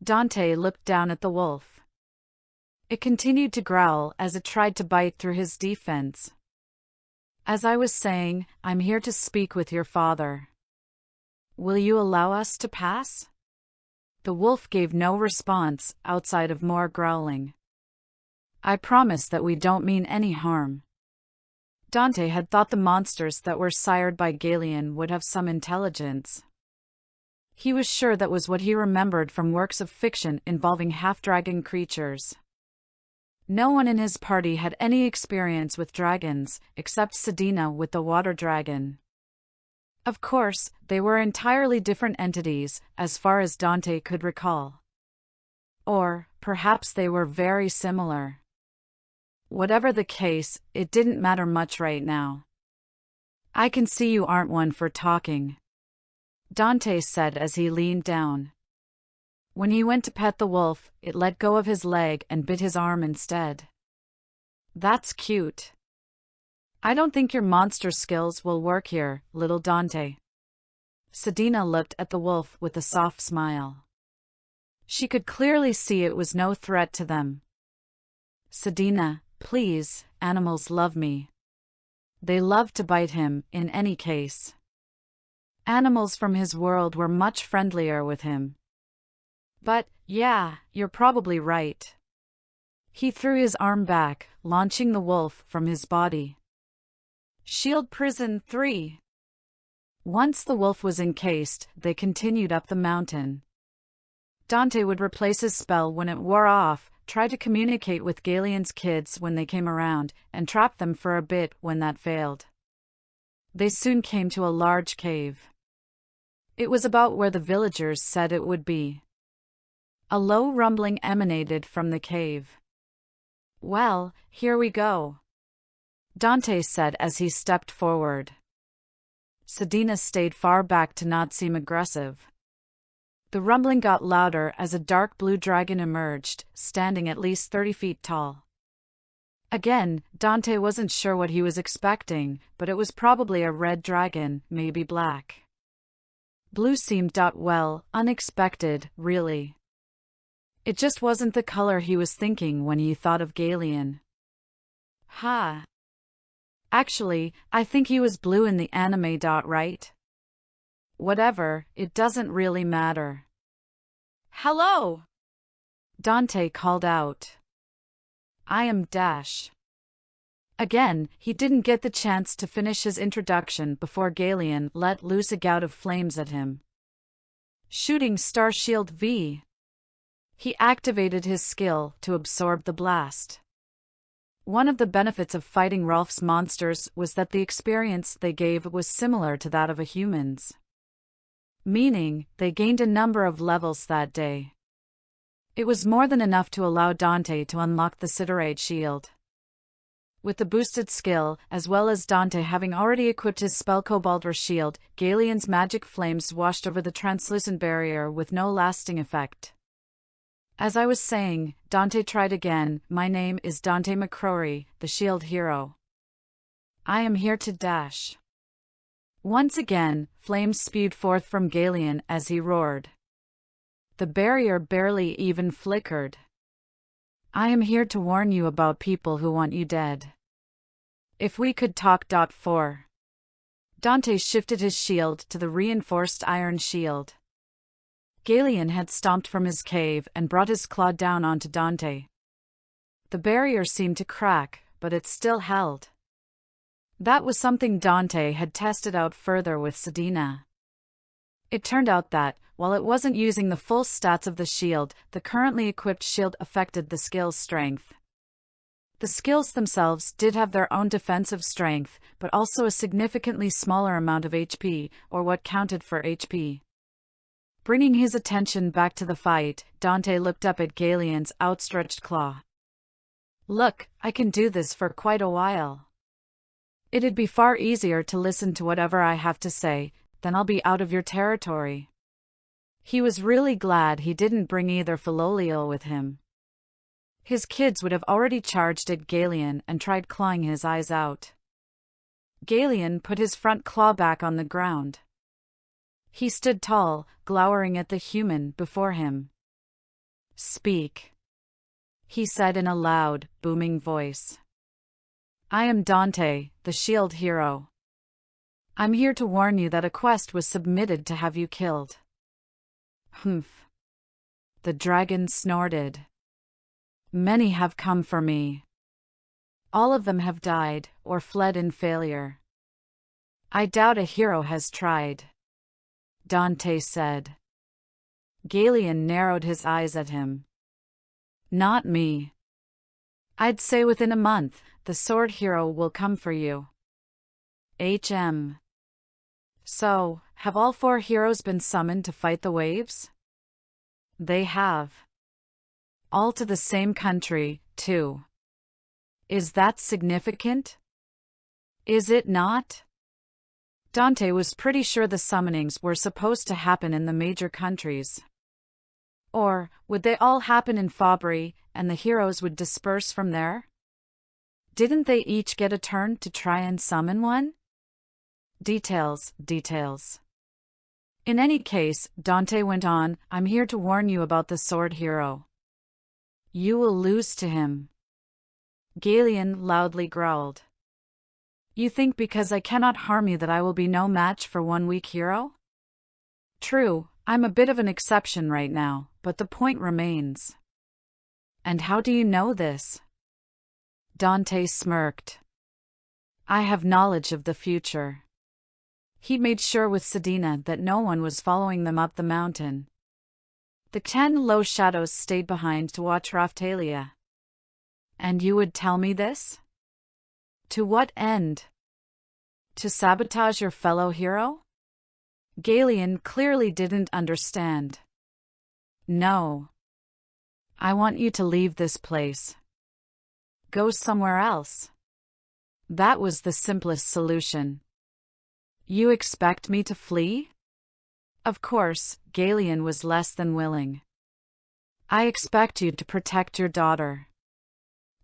Dante looked down at the wolf. It continued to growl as it tried to bite through his defense. As I was saying, I'm here to speak with your father. Will you allow us to pass? The wolf gave no response, outside of more growling. I promise that we don't mean any harm. Dante had thought the monsters that were sired by Galeon would have some intelligence. He was sure that was what he remembered from works of fiction involving half-dragon creatures. No one in his party had any experience with dragons, except Sedina with the water dragon. Of course, they were entirely different entities, as far as Dante could recall. Or, perhaps they were very similar. Whatever the case, it didn't matter much right now. I can see you aren't one for talking, Dante said as he leaned down. When he went to pet the wolf, it let go of his leg and bit his arm instead. That's cute. I don't think your monster skills will work here, little Dante. Sedina looked at the wolf with a soft smile. She could clearly see it was no threat to them. Sedina, please, animals love me. They loved to bite him, in any case. Animals from his world were much friendlier with him. But, yeah, you're probably right. He threw his arm back, launching the wolf from his body. Shield Prison 3. Once the wolf was encased, they continued up the mountain. Dante would replace his spell when it wore off, try to communicate with Galeon's kids when they came around, and trap them for a bit when that failed. They soon came to a large cave. It was about where the villagers said it would be. A low rumbling emanated from the cave. Well, here we go, Dante said as he stepped forward. Sedina stayed far back to not seem aggressive. The rumbling got louder as a dark blue dragon emerged, standing at least 30 feet tall. Again, Dante wasn't sure what he was expecting, but it was probably a red dragon, maybe black. Blue seemed unexpected, really. It just wasn't the color he was thinking when he thought of Galeon. Actually, I think he was blue in the anime. Right? Whatever, it doesn't really matter. Hello! Dante called out. I am Dash. Again, he didn't get the chance to finish his introduction before Galeon let loose a gout of flames at him. Shooting Star Shield V. He activated his skill to absorb the blast. One of the benefits of fighting Rolf's monsters was that the experience they gave was similar to that of a human's. Meaning, they gained a number of levels that day. It was more than enough to allow Dante to unlock the Siderate shield. With the boosted skill, as well as Dante having already equipped his spell Cobaltr shield, Galeon's magic flames washed over the translucent barrier with no lasting effect. As I was saying, Dante tried again. My name is Dante MacRory, the shield hero. I am here to dash. Once again, flames spewed forth from Galeon as he roared. The barrier barely even flickered. I am here to warn you about people who want you dead. If we could talk. 4. Dante shifted his shield to the reinforced iron shield. Galeon had stomped from his cave and brought his claw down onto Dante. The barrier seemed to crack, but it still held. That was something Dante had tested out further with Sedina. It turned out that, while it wasn't using the full stats of the shield, the currently equipped shield affected the skill's strength. The skills themselves did have their own defensive strength, but also a significantly smaller amount of HP, or what counted for HP. Bringing his attention back to the fight, Dante looked up at Galeon's outstretched claw. Look, I can do this for quite a while. It'd be far easier to listen to whatever I have to say, then I'll be out of your territory. He was really glad he didn't bring either Philolial with him. His kids would have already charged at Galeon and tried clawing his eyes out. Galeon put his front claw back on the ground. He stood tall, glowering at the human before him. Speak, he said in a loud, booming voice. I am Dante, the shield hero. I'm here to warn you that a quest was submitted to have you killed. Humph. The dragon snorted. Many have come for me. All of them have died, or fled in failure. I doubt a hero has tried, Dante said. Galeon narrowed his eyes at him. Not me. I'd say within a month, the sword hero will come for you. So, have all 4 heroes been summoned to fight the waves? They have. All to the same country, too. Is that significant? Is it not? Dante was pretty sure the summonings were supposed to happen in the major countries. Or, would they all happen in Fabry, and the heroes would disperse from there? Didn't they each get a turn to try and summon one? Details. In any case, Dante went on, I'm here to warn you about the sword hero. You will lose to him. Galeon loudly growled. You think because I cannot harm you that I will be no match for one weak hero? True, I'm a bit of an exception right now, but the point remains. And how do you know this? Dante smirked. I have knowledge of the future. He made sure with Sedina that no one was following them up the mountain. The 10 low shadows stayed behind to watch Raphtalia. And you would tell me this? To what end? To sabotage your fellow hero? Galeon clearly didn't understand. No. I want you to leave this place. Go somewhere else. That was the simplest solution. You expect me to flee? Of course, Galeon was less than willing. I expect you to protect your daughter.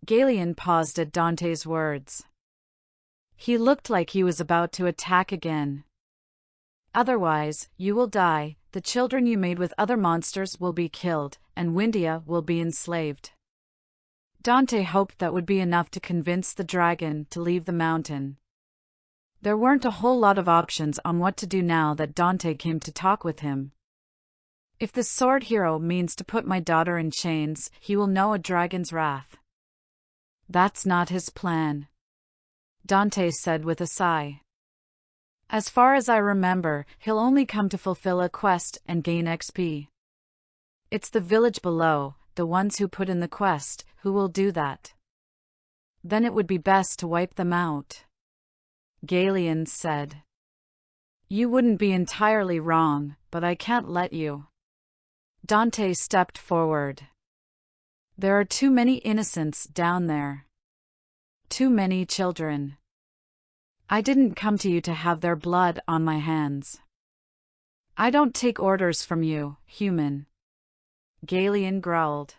Galeon paused at Dante's words. He looked like he was about to attack again. Otherwise, you will die, the children you made with other monsters will be killed, and Windia will be enslaved. Dante hoped that would be enough to convince the dragon to leave the mountain. There weren't a whole lot of options on what to do now that Dante came to talk with him. If the sword hero means to put my daughter in chains, he will know a dragon's wrath. That's not his plan. Dante said with a sigh. As far as I remember, he'll only come to fulfill a quest and gain XP. It's the village below, the ones who put in the quest, who will do that. Then it would be best to wipe them out. Galen said. You wouldn't be entirely wrong, but I can't let you. Dante stepped forward. There are too many innocents down there. Too many children. I didn't come to you to have their blood on my hands. I don't take orders from you, human. Galen growled.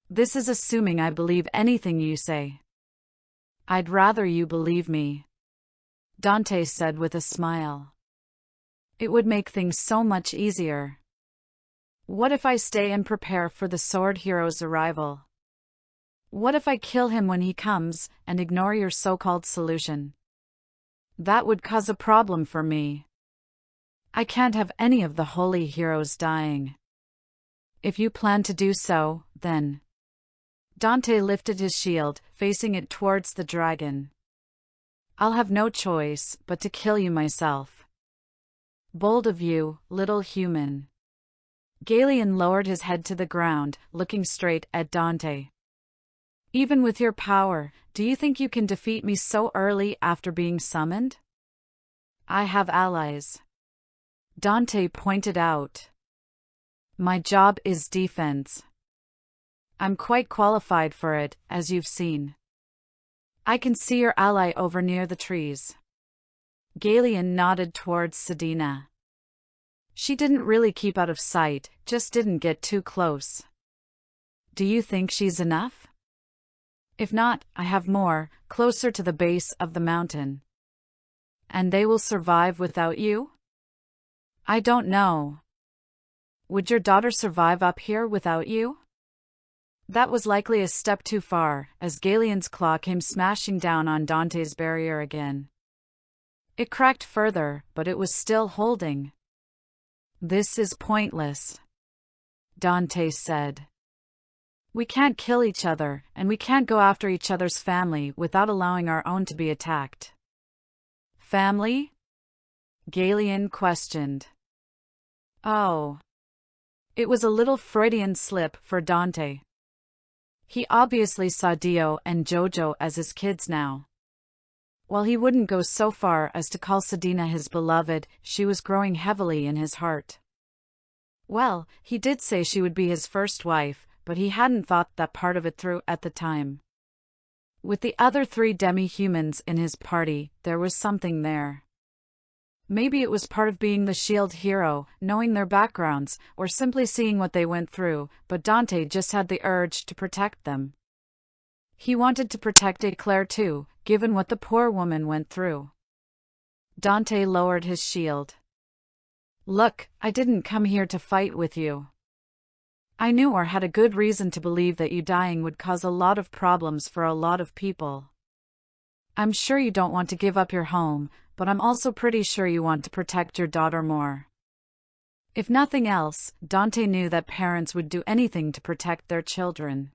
This is assuming I believe anything you say. I'd rather you believe me, Dante said with a smile. It would make things so much easier. What if I stay and prepare for the sword hero's arrival? What if I kill him when he comes and ignore your so-called solution? That would cause a problem for me. I can't have any of the holy heroes dying. If you plan to do so, then. Dante lifted his shield, facing it towards the dragon. I'll have no choice but to kill you myself. Bold of you, little human. Galen lowered his head to the ground, looking straight at Dante. Even with your power, do you think you can defeat me so early after being summoned? I have allies. Dante pointed out. My job is defense. I'm quite qualified for it, as you've seen. I can see your ally over near the trees. Galen nodded towards Sedina. She didn't really keep out of sight, just didn't get too close. Do you think she's enough? If not, I have more, closer to the base of the mountain. And they will survive without you? I don't know. Would your daughter survive up here without you? That was likely a step too far, as Galen's claw came smashing down on Dante's barrier again. It cracked further, but it was still holding. This is pointless, Dante said. We can't kill each other, and we can't go after each other's family without allowing our own to be attacked. Family? Galen questioned. Oh. It was a little Freudian slip for Dante. He obviously saw Dio and Jojo as his kids now. While he wouldn't go so far as to call Sedina his beloved, she was growing heavily in his heart. Well, he did say she would be his first wife, but he hadn't thought that part of it through at the time. With the other 3 demi-humans in his party, there was something there. Maybe it was part of being the shield hero, knowing their backgrounds, or simply seeing what they went through, but Dante just had the urge to protect them. He wanted to protect Eclair too, given what the poor woman went through. Dante lowered his shield. Look, I didn't come here to fight with you. I knew or had a good reason to believe that you dying would cause a lot of problems for a lot of people. I'm sure you don't want to give up your home, but I'm also pretty sure you want to protect your daughter more. If nothing else, Dante knew that parents would do anything to protect their children.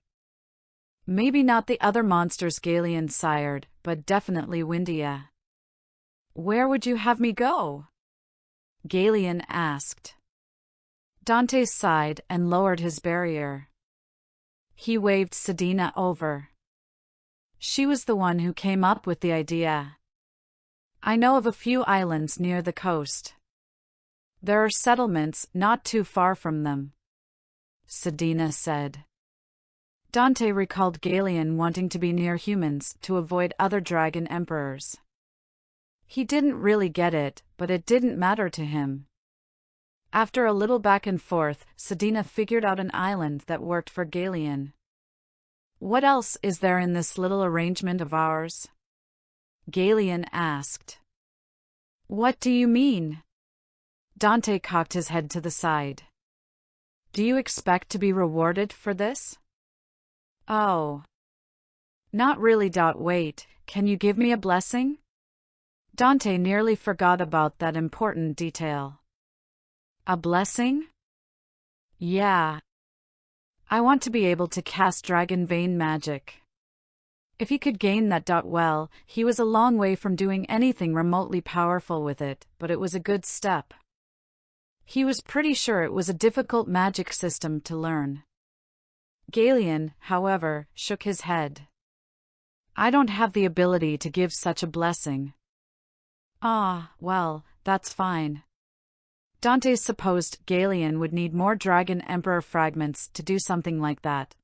Maybe not the other monsters Galen sired, but definitely Windia. Where would you have me go? Galen asked. Dante sighed and lowered his barrier. He waved Sedina over. She was the one who came up with the idea. I know of a few islands near the coast. There are settlements not too far from them, Sedina said. Dante recalled Galen wanting to be near humans to avoid other dragon emperors. He didn't really get it, but it didn't matter to him. After a little back and forth, Sedina figured out an island that worked for Galen. What else is there in this little arrangement of ours? Galen asked. What do you mean? Dante cocked his head to the side. Do you expect to be rewarded for this? Oh. Not really. Wait, can you give me a blessing? Dante nearly forgot about that important detail. A blessing? Yeah. I want to be able to cast Dragon Vein magic. If he could gain that dot, well, he was a long way from doing anything remotely powerful with it, but it was a good step. He was pretty sure it was a difficult magic system to learn. Galen, however, shook his head. I don't have the ability to give such a blessing. Ah, well, that's fine. Dante supposed Galen would need more Dragon Emperor fragments to do something like that.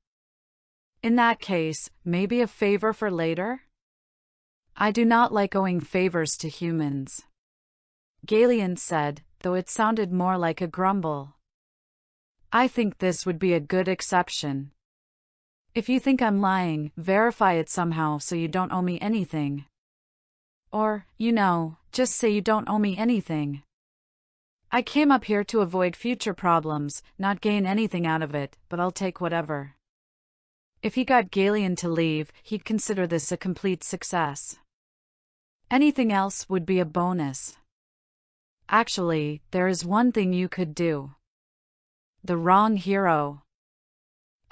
In that case, maybe a favor for later? I do not like owing favors to humans, Galen said, though it sounded more like a grumble. I think this would be a good exception. If you think I'm lying, verify it somehow so you don't owe me anything. Or, just say you don't owe me anything. I came up here to avoid future problems, not gain anything out of it, but I'll take whatever. If he got Galen to leave, he'd consider this a complete success. Anything else would be a bonus. Actually, there is one thing you could do. The wrong hero.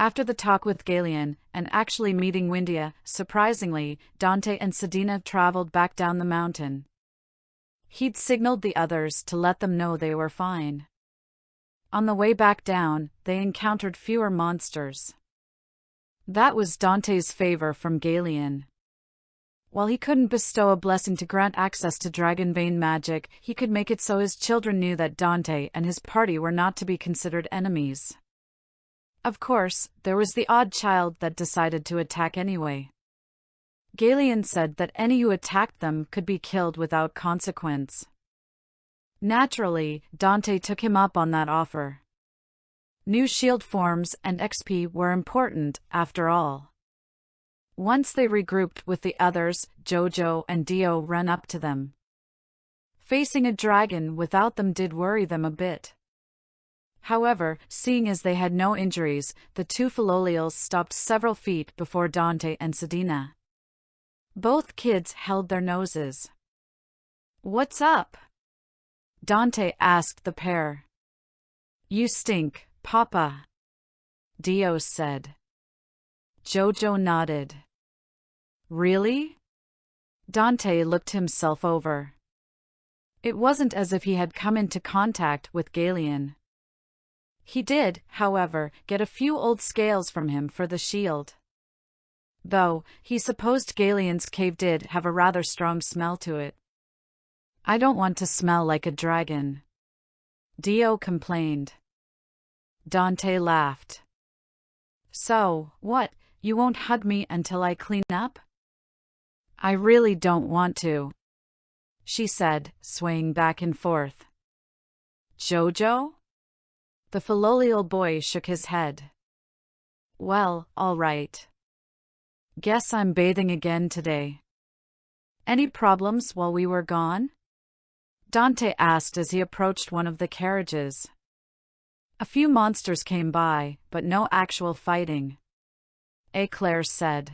After the talk with Galen, and actually meeting Windia, surprisingly, Dante and Sedina traveled back down the mountain. He'd signaled the others to let them know they were fine. On the way back down, they encountered fewer monsters. That was Dante's favor from Galen. While he couldn't bestow a blessing to grant access to Dragonbane magic, he could make it so his children knew that Dante and his party were not to be considered enemies. Of course, there was the odd child that decided to attack anyway. Galen said that any who attacked them could be killed without consequence. Naturally, Dante took him up on that offer. New shield forms and XP were important, after all. Once they regrouped with the others, Jojo and Dio ran up to them. Facing a dragon without them did worry them a bit. However, seeing as they had no injuries, the two Philolials stopped several feet before Dante and Sedina. Both kids held their noses. What's up? Dante asked the pair. You stink, Papa, Dio said. Jojo nodded. Really? Dante looked himself over. It wasn't as if he had come into contact with Galen. He did, however, get a few old scales from him for the shield. Though, he supposed Galen's cave did have a rather strong smell to it. I don't want to smell like a dragon, Dio complained. Dante laughed. So, what, you won't hug me until I clean up? I really don't want to, she said, swaying back and forth. Jojo? The Philolial boy shook his head. Well, all right. Guess I'm bathing again today. Any problems while we were gone? Dante asked as he approached one of the carriages. A few monsters came by, but no actual fighting, Eclair said.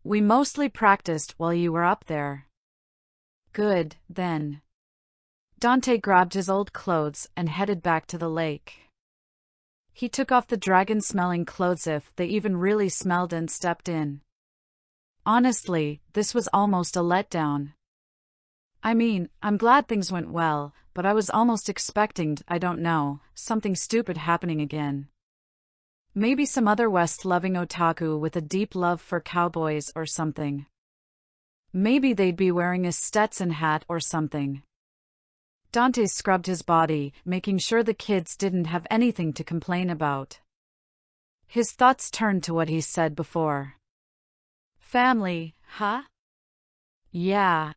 We mostly practiced while you were up there. Good, then. Dante grabbed his old clothes and headed back to the lake. He took off the dragon-smelling clothes if they even really smelled and stepped in. Honestly, this was almost a letdown. I mean, I'm glad things went well, but I was almost expecting, something stupid happening again. Maybe some other West-loving otaku with a deep love for cowboys or something. Maybe they'd be wearing a Stetson hat or something. Dante scrubbed his body, making sure the kids didn't have anything to complain about. His thoughts turned to what he said before. Family, huh? Yeah.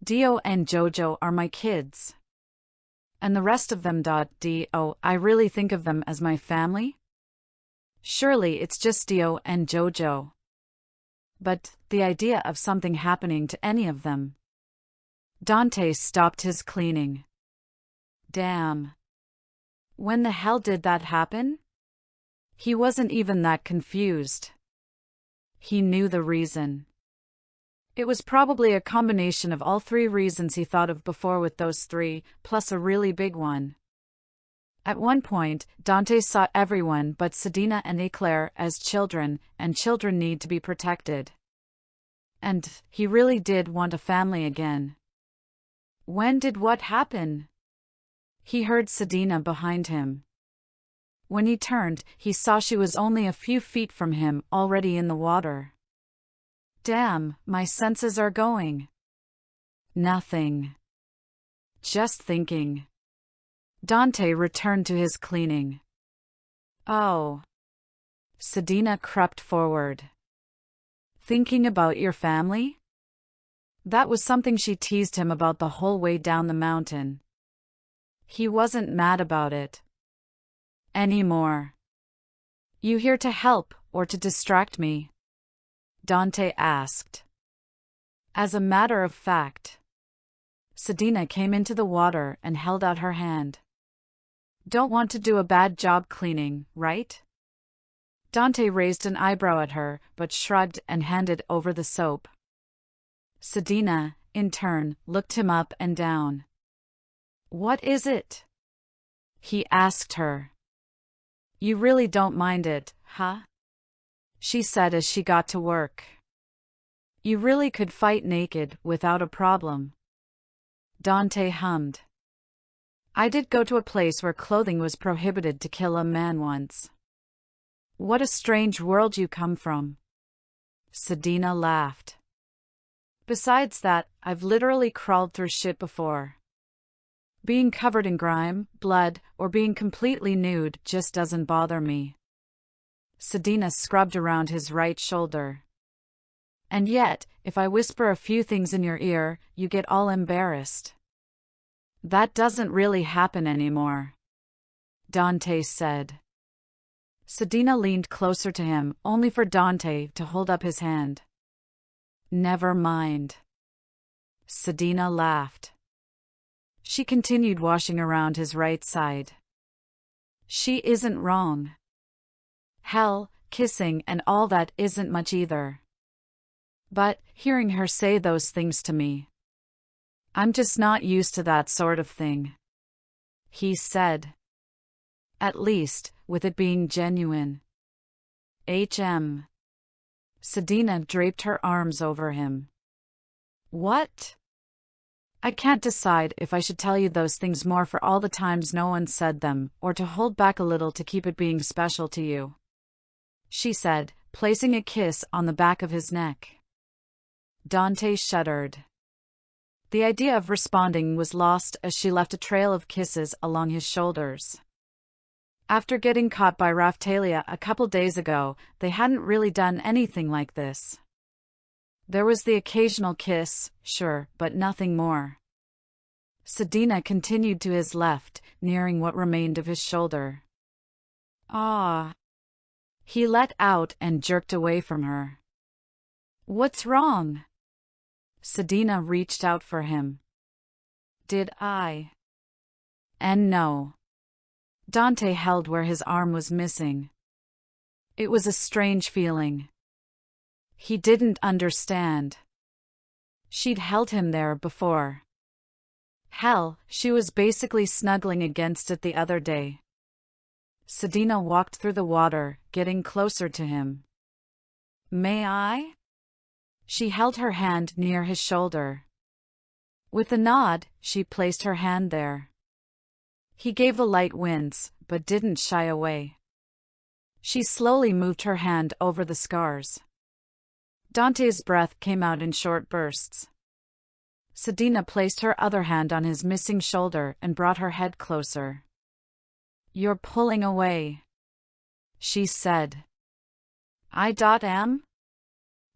Dio and Jojo are my kids. And the rest of them. Dio, I really think of them as my family? Surely it's just Dio and Jojo. But the idea of something happening to any of them. Dante stopped his cleaning. Damn. When the hell did that happen? He wasn't even that confused. He knew the reason. It was probably a combination of all three reasons he thought of before, with those three, plus a really big one. At one point, Dante saw everyone but Sedina and Eclair as children, and children need to be protected. And he really did want a family again. When did what happen? He heard Sedina behind him. When he turned, he saw she was only a few feet from him, already in the water. Damn, my senses are going. Nothing. Just thinking. Dante returned to his cleaning. Oh. Sedina crept forward. Thinking about your family? That was something she teased him about the whole way down the mountain. He wasn't mad about it anymore. You here to help, or to distract me? Dante asked. As a matter of fact. Sedina came into the water and held out her hand. Don't want to do a bad job cleaning, right? Dante raised an eyebrow at her, but shrugged and handed over the soap. Sedina, in turn, looked him up and down. What is it? He asked her. You really don't mind it, huh? She said as she got to work. You really could fight naked without a problem. Dante hummed. I did go to a place where clothing was prohibited to kill a man once. What a strange world you come from. Sedina laughed. Besides that, I've literally crawled through shit before. Being covered in grime, blood, or being completely nude just doesn't bother me. Sedina scrubbed around his right shoulder. And yet, if I whisper a few things in your ear, you get all embarrassed. That doesn't really happen anymore. Dante said. Sedina leaned closer to him, only for Dante to hold up his hand. Never mind. Sedina laughed. She continued washing around his right side. She isn't wrong. Hell, kissing and all that isn't much either. But, hearing her say those things to me. I'm just not used to that sort of thing. He said. At least, with it being genuine. Sedina draped her arms over him. What? I can't decide if I should tell you those things more for all the times no one said them, or to hold back a little to keep it being special to you. She said, placing a kiss on the back of his neck. Dante shuddered. The idea of responding was lost as she left a trail of kisses along his shoulders. After getting caught by Raphtalia a couple days ago, they hadn't really done anything like this. There was the occasional kiss, sure, but nothing more. Sedina continued to his left, nearing what remained of his shoulder. Ah. He let out and jerked away from her. What's wrong? Sedina reached out for him. Did I? And no. Dante held where his arm was missing. It was a strange feeling. He didn't understand. She'd held him there before. Hell, she was basically snuggling against it the other day. Sedina walked through the water, getting closer to him. May I? She held her hand near his shoulder. With a nod, she placed her hand there. He gave a light wince, but didn't shy away. She slowly moved her hand over the scars. Dante's breath came out in short bursts. Sedina placed her other hand on his missing shoulder and brought her head closer. You're pulling away, she said. I am?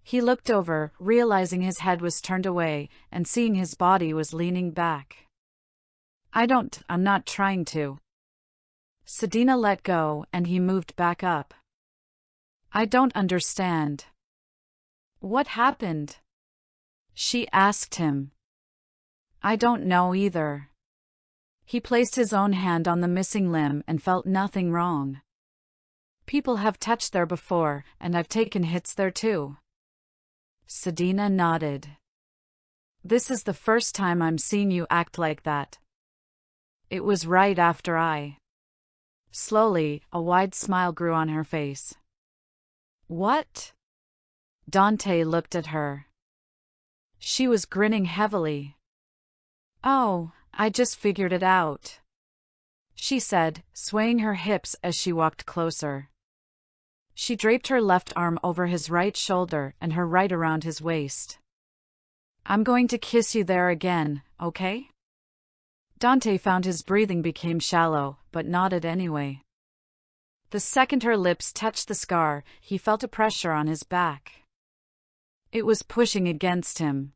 He looked over, realizing his head was turned away, and seeing his body was leaning back. I'm not trying to. Sedina let go, and he moved back up. I don't understand. What happened? She asked him. I don't know either. He placed his own hand on the missing limb and felt nothing wrong. People have touched there before, and I've taken hits there too. Sedina nodded. This is the first time I'm seeing you act like that. It was right after I Slowly, a wide smile grew on her face. What? Dante looked at her. She was grinning heavily. Oh, I just figured it out, she said, swaying her hips as she walked closer. She draped her left arm over his right shoulder and her right around his waist. I'm going to kiss you there again, okay? Dante found his breathing became shallow, but nodded anyway. The second her lips touched the scar, he felt a pressure on his back. It was pushing against him.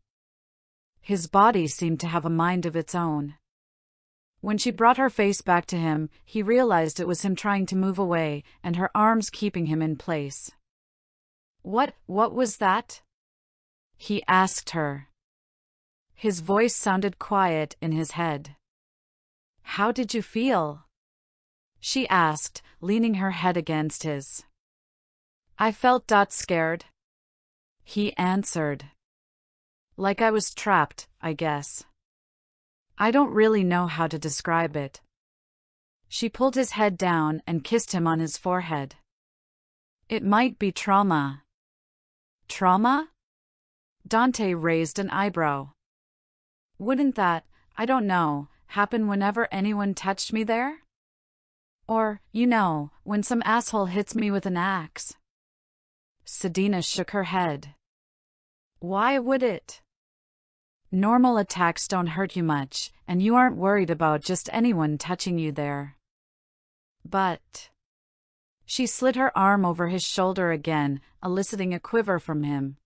His body seemed to have a mind of its own. When she brought her face back to him, he realized it was him trying to move away, and her arms keeping him in place. What was that? He asked her. His voice sounded quiet in his head. How did you feel? She asked, leaning her head against his. I felt scared. He answered. Like I was trapped, I guess. I don't really know how to describe it. She pulled his head down and kissed him on his forehead. It might be trauma. Trauma? Dante raised an eyebrow. Wouldn't that, I don't know, happen whenever anyone touched me there? Or, when some asshole hits me with an axe? Sedina shook her head. Why would it? Normal attacks don't hurt you much, and you aren't worried about just anyone touching you there. But... She slid her arm over his shoulder again, eliciting a quiver from him.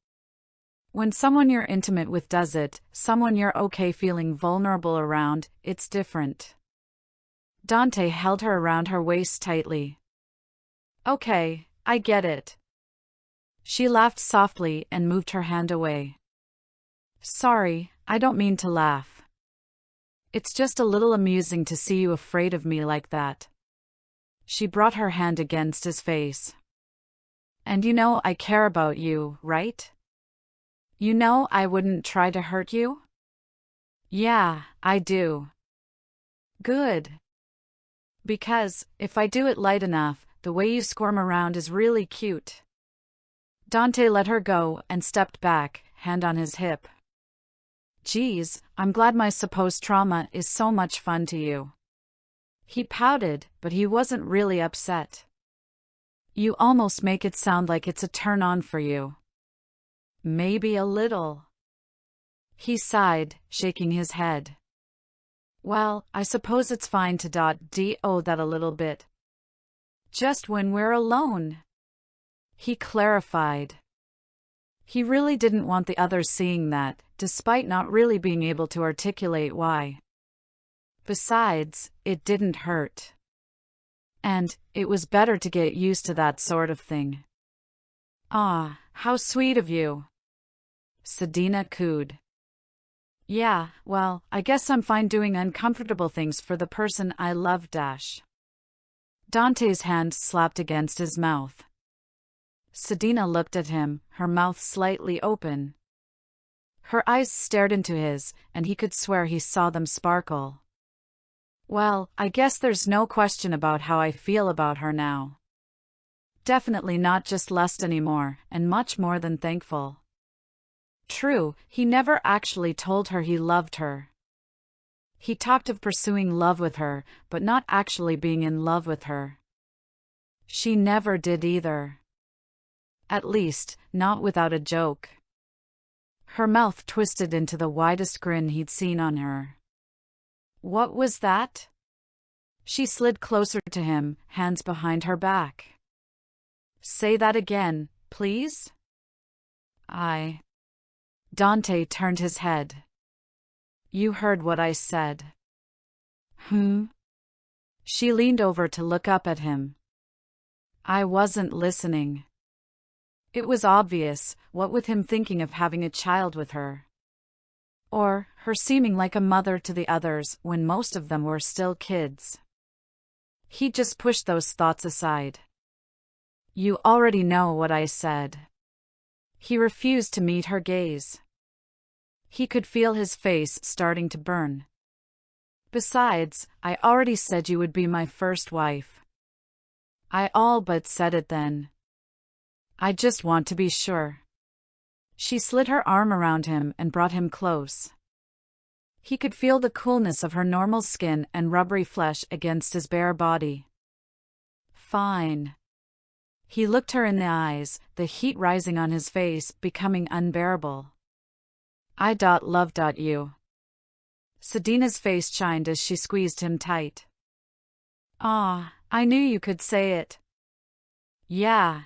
When someone you're intimate with does it, someone you're okay feeling vulnerable around, it's different. Dante held her around her waist tightly. Okay, I get it. She laughed softly and moved her hand away. Sorry, I don't mean to laugh. It's just a little amusing to see you afraid of me like that. She brought her hand against his face. And I care about you, right? I wouldn't try to hurt you? Yeah, I do. Good. Because, if I do it light enough, the way you squirm around is really cute. Dante let her go and stepped back, hand on his hip. Geez, I'm glad my supposed trauma is so much fun to you. He pouted, but he wasn't really upset. You almost make it sound like it's a turn-on for you. Maybe a little. He sighed, shaking his head. Well, I suppose it's fine to do that a little bit. Just when we're alone. He clarified. He really didn't want the others seeing that, despite not really being able to articulate why. Besides, it didn't hurt. And, it was better to get used to that sort of thing. Ah, how sweet of you. Sedina cooed. Yeah, well, I guess I'm fine doing uncomfortable things for the person I love. Dante's hand slapped against his mouth. Sedina looked at him, her mouth slightly open. Her eyes stared into his, and he could swear he saw them sparkle. Well, I guess there's no question about how I feel about her now. Definitely not just lust anymore, and much more than thankful. True, he never actually told her he loved her. He talked of pursuing love with her, but not actually being in love with her. She never did either. At least, not without a joke. Her mouth twisted into the widest grin he'd seen on her. What was that? She slid closer to him, hands behind her back. Say that again, please? Dante turned his head. You heard what I said. She leaned over to look up at him. I wasn't listening. It was obvious, what with him thinking of having a child with her. Or, her seeming like a mother to the others when most of them were still kids. He just pushed those thoughts aside. You already know what I said. He refused to meet her gaze. He could feel his face starting to burn. Besides, I already said you would be my first wife. I all but said it then. I just want to be sure. She slid her arm around him and brought him close. He could feel the coolness of her normal skin and rubbery flesh against his bare body. Fine. He looked her in the eyes, the heat rising on his face becoming unbearable. I love you. Sedina's face shined as she squeezed him tight. Ah, I knew you could say it. Yeah.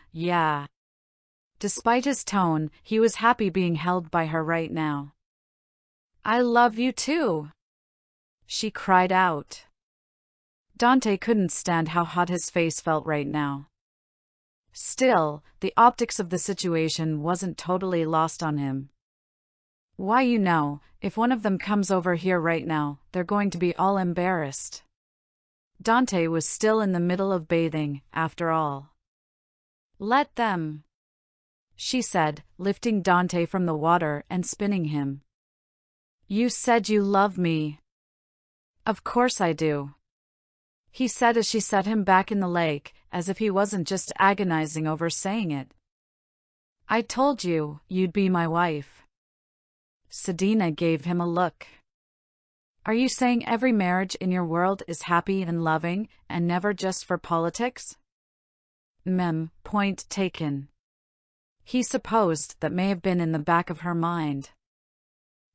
Despite his tone, he was happy being held by her right now. I love you too, she cried out. Dante couldn't stand how hot his face felt right now. Still, the optics of the situation wasn't totally lost on him. Why, if one of them comes over here right now, they're going to be all embarrassed. Dante was still in the middle of bathing, after all. Let them, she said, lifting Dante from the water and spinning him. You said you love me. Of course I do, he said as she set him back in the lake, as if he wasn't just agonizing over saying it. I told you, you'd be my wife. Sedina gave him a look. Are you saying every marriage in your world is happy and loving, and never just for politics? Point taken. He supposed that may have been in the back of her mind.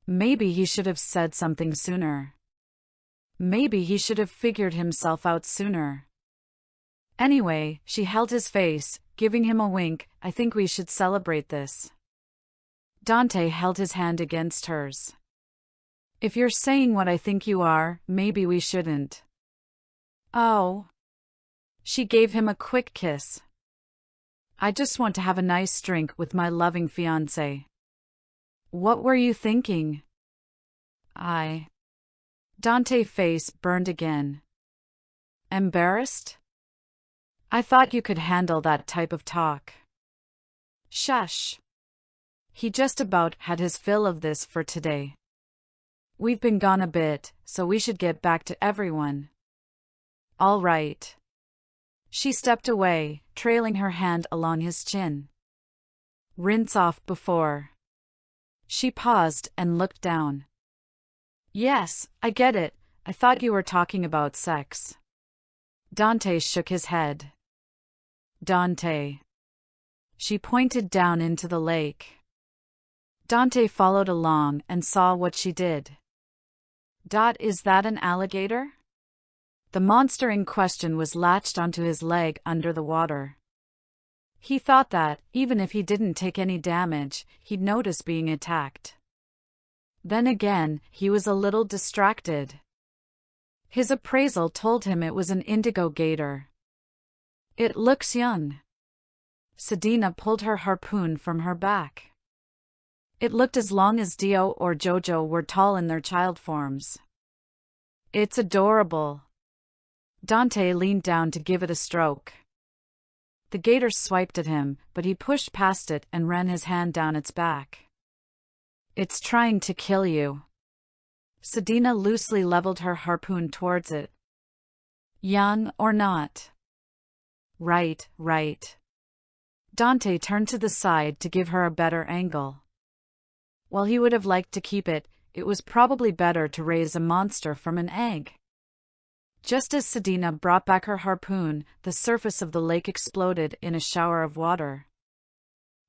Maybe he should have said something sooner. Maybe he should have figured himself out sooner. Anyway, she held his face, giving him a wink. I think we should celebrate this. Dante held his hand against hers. If you're saying what I think you are, maybe we shouldn't. Oh. She gave him a quick kiss. I just want to have a nice drink with my loving fiancé. What were you thinking? Dante's face burned again. Embarrassed? I thought you could handle that type of talk. Shush. He just about had his fill of this for today. We've been gone a bit, so we should get back to everyone. All right. She stepped away, trailing her hand along his chin. Rinse off before. She paused and looked down. Yes, I get it. I thought you were talking about sex. Dante shook his head. Dante. She pointed down into the lake. Dante followed along and saw what she did. Is that an alligator? The monster in question was latched onto his leg under the water. He thought that, even if he didn't take any damage, he'd notice being attacked. Then again, he was a little distracted. His appraisal told him it was an indigo gator. It looks young. Sedina pulled her harpoon from her back. It looked as long as Dio or Jojo were tall in their child forms. It's adorable. Dante leaned down to give it a stroke. The gator swiped at him, but he pushed past it and ran his hand down its back. It's trying to kill you. Sedina loosely leveled her harpoon towards it. Young or not? Right. Dante turned to the side to give her a better angle. While he would have liked to keep it, it was probably better to raise a monster from an egg. Just as Sedina brought back her harpoon, the surface of the lake exploded in a shower of water.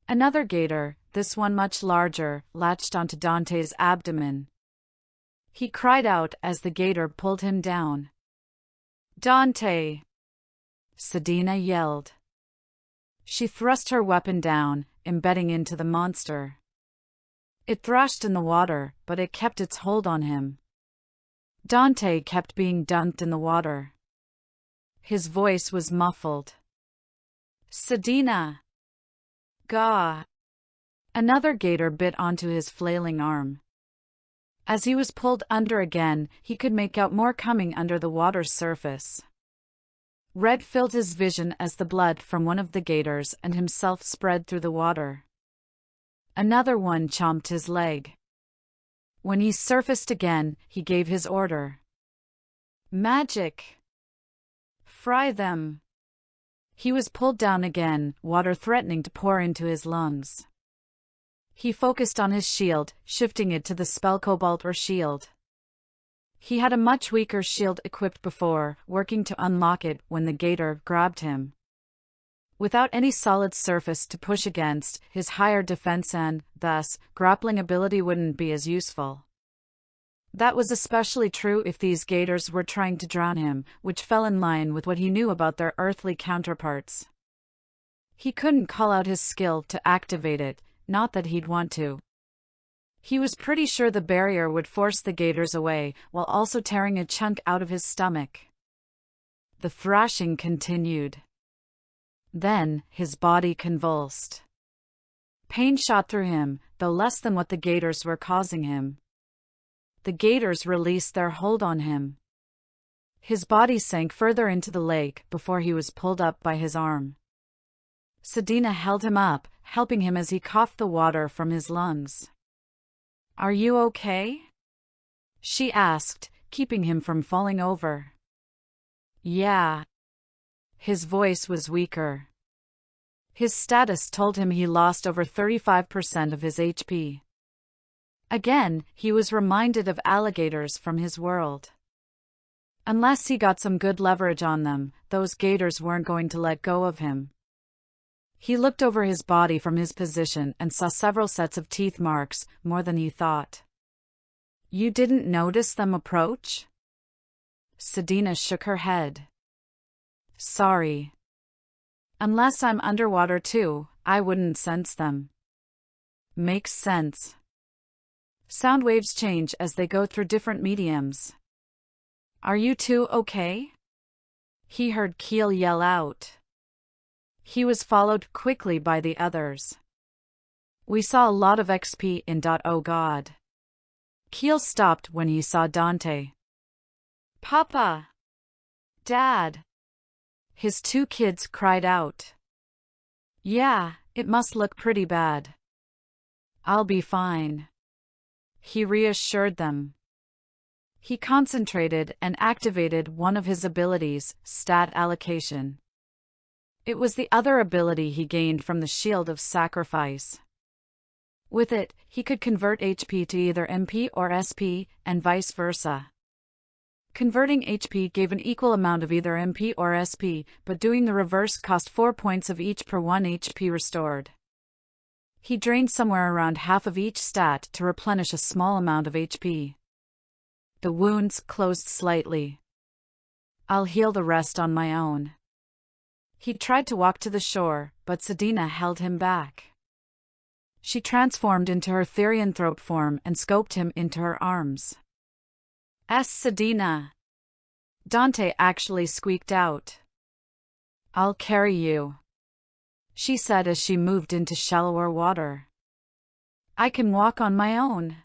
Another gator, this one much larger, latched onto Dante's abdomen. He cried out as the gator pulled him down. Dante! Sedina yelled. She thrust her weapon down, embedding into the monster. It thrashed in the water, but it kept its hold on him. Dante kept being dunked in the water. His voice was muffled. Sedina! Gah! Another gator bit onto his flailing arm. As he was pulled under again, he could make out more coming under the water's surface. Red filled his vision as the blood from one of the gators and himself spread through the water. Another one chomped his leg. When he surfaced again, he gave his order. Magic! Fry them! He was pulled down again, water threatening to pour into his lungs. He focused on his shield, shifting it to the spell Cobalt or shield. He had a much weaker shield equipped before, working to unlock it when the gator grabbed him. Without any solid surface to push against, his higher defense and, thus, grappling ability wouldn't be as useful. That was especially true if these gators were trying to drown him, which fell in line with what he knew about their earthly counterparts. He couldn't call out his skill to activate it, not that he'd want to. He was pretty sure the barrier would force the gators away, while also tearing a chunk out of his stomach. The thrashing continued. Then, his body convulsed. Pain shot through him, though less than what the gators were causing him. The gators released their hold on him. His body sank further into the lake before he was pulled up by his arm. Sedina held him up, helping him as he coughed the water from his lungs. "Are you okay?" she asked, keeping him from falling over. "Yeah." His voice was weaker. His status told him he lost over 35% of his HP. Again, he was reminded of alligators from his world. Unless he got some good leverage on them, those gators weren't going to let go of him. He looked over his body from his position and saw several sets of teeth marks, more than he thought. "You didn't notice them approach?" Sedina shook her head. "Sorry. Unless I'm underwater too, I wouldn't sense them." "Makes sense. Sound waves change as they go through different mediums." "Are you two okay?" he heard Keel yell out. He was followed quickly by the others. "We saw a lot of XP in Oh God." Keel stopped when he saw Dante. "Papa! Dad!" His two kids cried out. "Yeah, it must look pretty bad." "I'll be fine," he reassured them. He concentrated and activated one of his abilities, stat allocation. It was the other ability he gained from the Shield of Sacrifice. With it, he could convert HP to either MP or SP, and vice versa. Converting HP gave an equal amount of either MP or SP, but doing the reverse cost 4 points of each per 1 HP restored. He drained somewhere around half of each stat to replenish a small amount of HP. The wounds closed slightly. "I'll heal the rest on my own." He tried to walk to the shore, but Sedina held him back. She transformed into her therianthrope form and scoped him into her arms. Sedina!" Dante actually squeaked out. "I'll carry you," she said as she moved into shallower water. "I can walk on my own."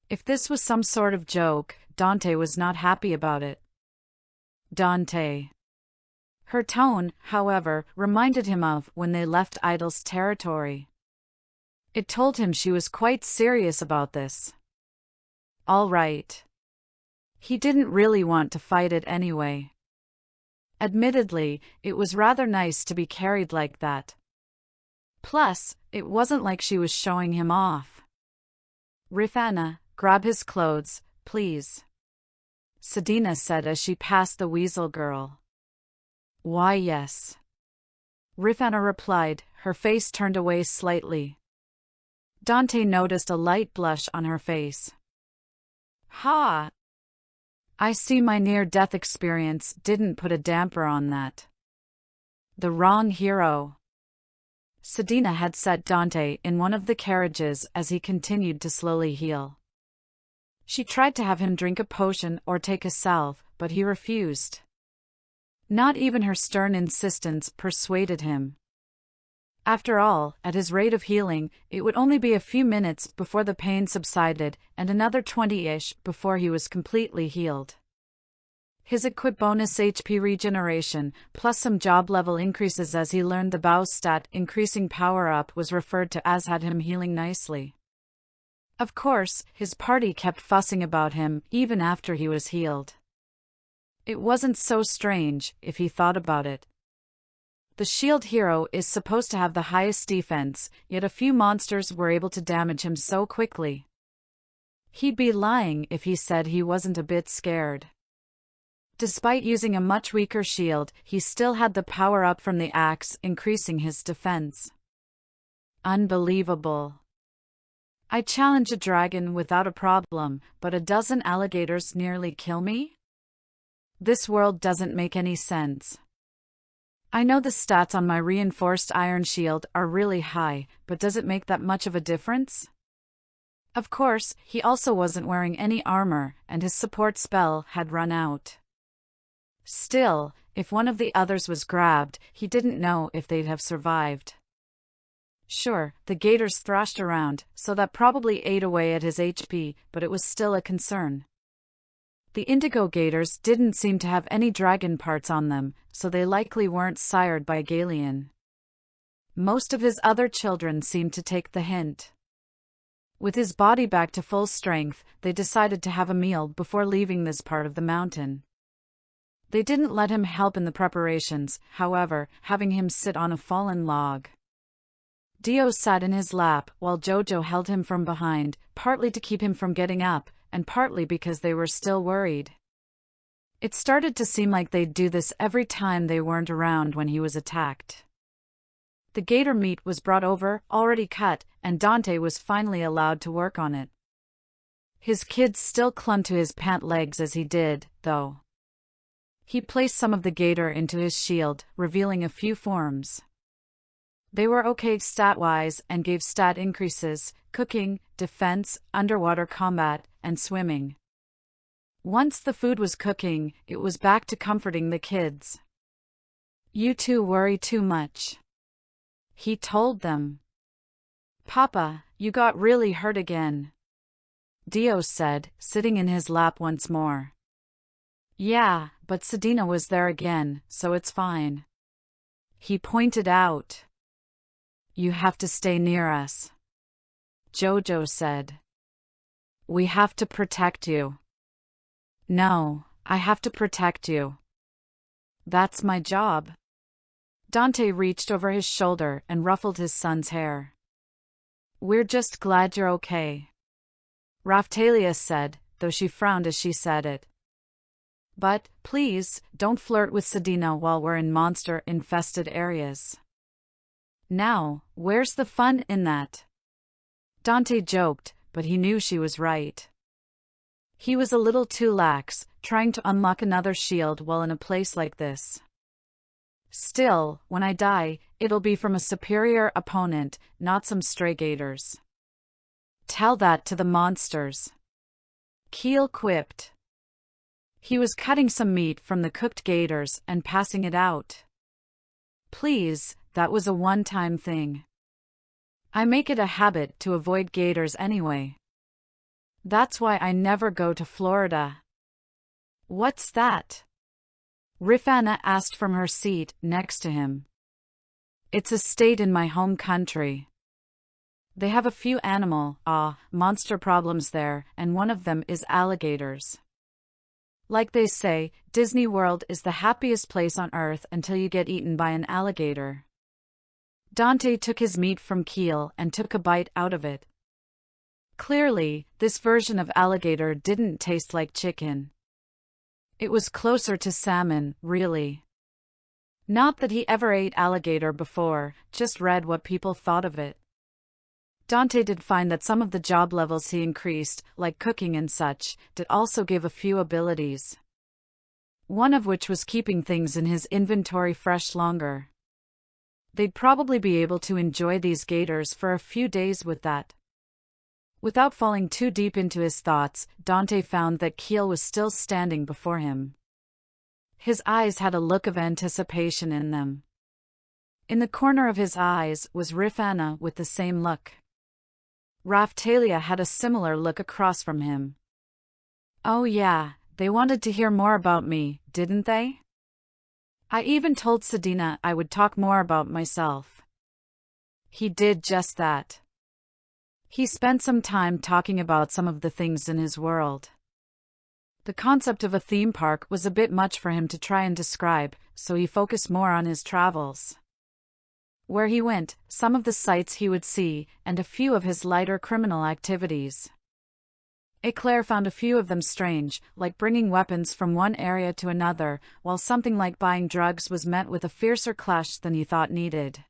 If this was some sort of joke, Dante was not happy about it. "Dante." Her tone, however, reminded him of when they left Idol's territory. It told him she was quite serious about this. All right. He didn't really want to fight it anyway. Admittedly, it was rather nice to be carried like that. Plus, it wasn't like she was showing him off. "Rifana, grab his clothes, please," Sedina said as she passed the weasel girl. "Why yes," Rifana replied, her face turned away slightly. Dante noticed a light blush on her face. "Ha! I see my near-death experience didn't put a damper on that." "The wrong hero." Sedina had set Dante in one of the carriages as he continued to slowly heal. She tried to have him drink a potion or take a salve, but he refused. Not even her stern insistence persuaded him. After all, at his rate of healing, it would only be a few minutes before the pain subsided, and another 20-ish before he was completely healed. His equip bonus HP regeneration, plus some job level increases as he learned the bow stat increasing power-up was referred to as had him healing nicely. Of course, his party kept fussing about him even after he was healed. It wasn't so strange, if he thought about it. The shield hero is supposed to have the highest defense, yet a few monsters were able to damage him so quickly. He'd be lying if he said he wasn't a bit scared. Despite using a much weaker shield, he still had the power up from the axe, increasing his defense. Unbelievable. I challenge a dragon without a problem, but a dozen alligators nearly kill me? This world doesn't make any sense. I know the stats on my reinforced iron shield are really high, but does it make that much of a difference? Of course, he also wasn't wearing any armor, and his support spell had run out. Still, if one of the others was grabbed, he didn't know if they'd have survived. Sure, the gators thrashed around, so that probably ate away at his HP, but it was still a concern. The indigo gators didn't seem to have any dragon parts on them, so they likely weren't sired by Galeon. Most of his other children seemed to take the hint. With his body back to full strength, they decided to have a meal before leaving this part of the mountain. They didn't let him help in the preparations, however, having him sit on a fallen log. Dio sat in his lap while Jojo held him from behind, partly to keep him from getting up, and partly because they were still worried. It started to seem like they'd do this every time they weren't around when he was attacked. The gator meat was brought over, already cut, and Dante was finally allowed to work on it. His kids still clung to his pant legs as he did, though. He placed some of the gator into his shield, revealing a few forms. They were okay stat-wise and gave stat increases: cooking, defense, underwater combat, and swimming. Once the food was cooking, it was back to comforting the kids. "You two worry too much," he told them. "Papa, you got really hurt again," Dio said, sitting in his lap once more. "Yeah, but Sedina was there again, so it's fine," he pointed out. "You have to stay near us," Jojo said. "We have to protect you." "No, I have to protect you. That's my job." Dante reached over his shoulder and ruffled his son's hair. "We're just glad you're okay," Raphtalia said, though she frowned as she said it. "But, please, don't flirt with Sedina while we're in monster-infested areas." "Now, where's the fun in that?" Dante joked, but he knew she was right. He was a little too lax, trying to unlock another shield while in a place like this. "Still, when I die, it'll be from a superior opponent, not some stray gators." "Tell that to the monsters," Keel quipped. He was cutting some meat from the cooked gators and passing it out. "Please, that was a one-time thing. I make it a habit to avoid gators anyway. That's why I never go to Florida." "What's that?" Rifana asked from her seat next to him. "It's a state in my home country. They have a few monster problems there, and one of them is alligators. Like they say, Disney World is the happiest place on Earth until you get eaten by an alligator." Dante took his meat from Keel and took a bite out of it. Clearly, this version of alligator didn't taste like chicken. It was closer to salmon, really. Not that he ever ate alligator before, just read what people thought of it. Dante did find that some of the job levels he increased, like cooking and such, did also give a few abilities. One of which was keeping things in his inventory fresh longer. They'd probably be able to enjoy these gators for a few days with that. Without falling too deep into his thoughts, Dante found that Keel was still standing before him. His eyes had a look of anticipation in them. In the corner of his eyes was Rifana with the same look. Raphtalia had a similar look across from him. "Oh yeah, they wanted to hear more about me, didn't they? I even told Sedina I would talk more about myself." He did just that. He spent some time talking about some of the things in his world. The concept of a theme park was a bit much for him to try and describe, so he focused more on his travels. Where he went, some of the sights he would see, and a few of his lighter criminal activities. Eclair found a few of them strange, like bringing weapons from one area to another, while something like buying drugs was met with a fiercer clash than he thought needed.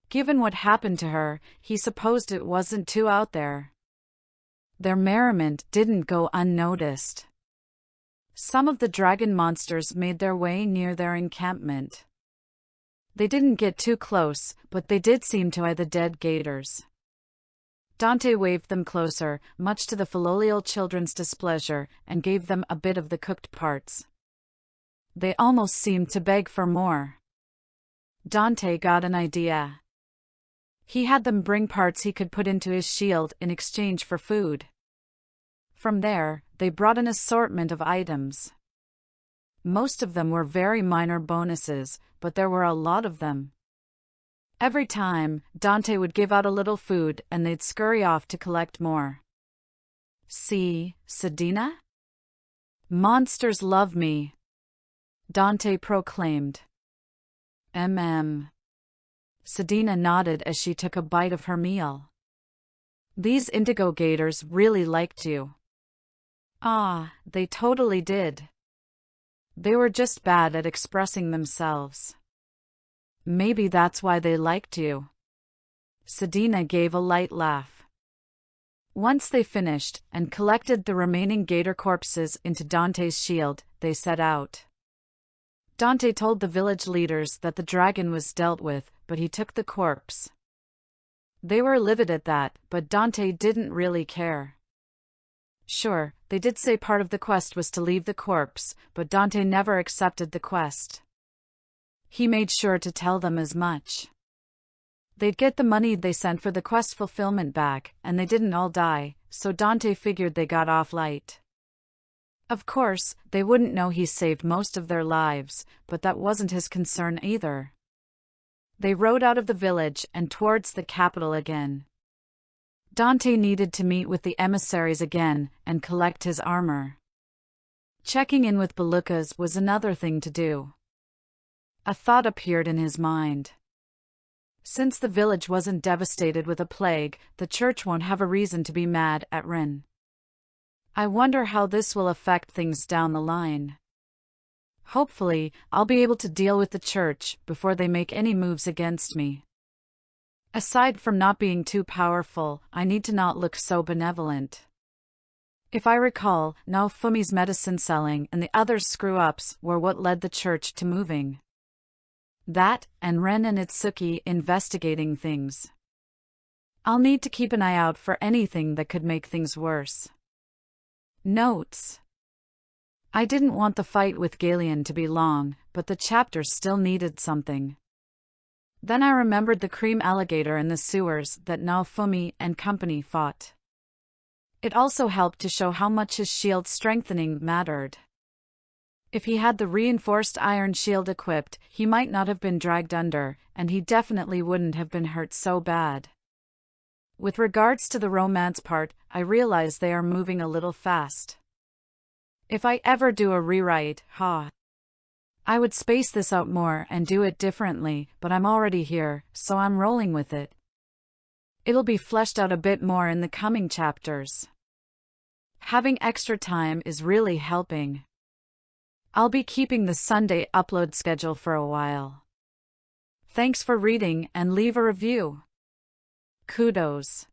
Given what happened to her, he supposed it wasn't too out there. Their merriment didn't go unnoticed. Some of the dragon monsters made their way near their encampment. They didn't get too close, but they did seem to eye the dead gators. Dante waved them closer, much to the filial children's displeasure, and gave them a bit of the cooked parts. They almost seemed to beg for more. Dante got an idea. He had them bring parts he could put into his shield in exchange for food. From there, they brought an assortment of items. Most of them were very minor bonuses, but there were a lot of them. Every time, Dante would give out a little food and they'd scurry off to collect more. See, Sedina? Monsters love me, Dante proclaimed. Sedina nodded as she took a bite of her meal. These indigo gators really liked you. Ah, they totally did. They were just bad at expressing themselves. Maybe that's why they liked you. Sedina gave a light laugh. Once they finished and collected the remaining gator corpses into Dante's shield, they set out. Dante told the village leaders that the dragon was dealt with, but he took the corpse. They were livid at that, but Dante didn't really care. Sure, they did say part of the quest was to leave the corpse, but Dante never accepted the quest. He made sure to tell them as much. They'd get the money they sent for the quest fulfillment back, and they didn't all die, so Dante figured they got off light. Of course, they wouldn't know he saved most of their lives, but that wasn't his concern either. They rode out of the village and towards the capital again. Dante needed to meet with the emissaries again and collect his armor. Checking in with Belucas was another thing to do. A thought appeared in his mind. Since the village wasn't devastated with a plague, the church won't have a reason to be mad at Rin. I wonder how this will affect things down the line. Hopefully, I'll be able to deal with the church before they make any moves against me. Aside from not being too powerful, I need to not look so benevolent. If I recall, Naofumi's medicine selling and the other screw-ups were what led the church to moving. That, and Ren and Itsuki investigating things. I'll need to keep an eye out for anything that could make things worse. Notes. I didn't want the fight with Galeon to be long, but the chapter still needed something. Then I remembered the cream alligator in the sewers that Naofumi and company fought. It also helped to show how much his shield strengthening mattered. If he had the reinforced iron shield equipped, he might not have been dragged under, and he definitely wouldn't have been hurt so bad. With regards to the romance part, I realize they are moving a little fast. If I ever do a rewrite, I would space this out more and do it differently, but I'm already here, so I'm rolling with it. It'll be fleshed out a bit more in the coming chapters. Having extra time is really helping. I'll be keeping the Sunday upload schedule for a while. Thanks for reading and leave a review. Kudos.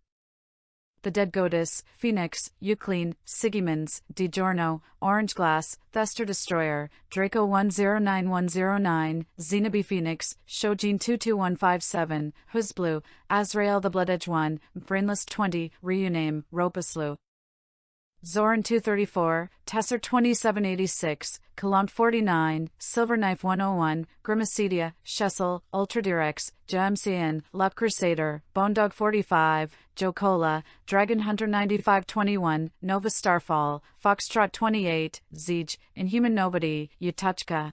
The Dead Goddess, Phoenix, Euclid, Sigimans, DiGiorno, Orange Glass, Thester Destroyer, Draco 109109, Xenobi Phoenix, Shojin 22157, Huzblue, Azrael the Blood Edge 1, Brainless 20, Reuname, Ropuslu. Zoran 234, Tesser 2786, Kalant 49, Silverknife 101, Grimacedia, Shessel, Ultradirex, JMCN, Luck Crusader, Bonedog 45, Jocola, Dragon Hunter 9521, Nova Starfall, Foxtrot 28, Zeej, Inhuman Nobody, Yutachka.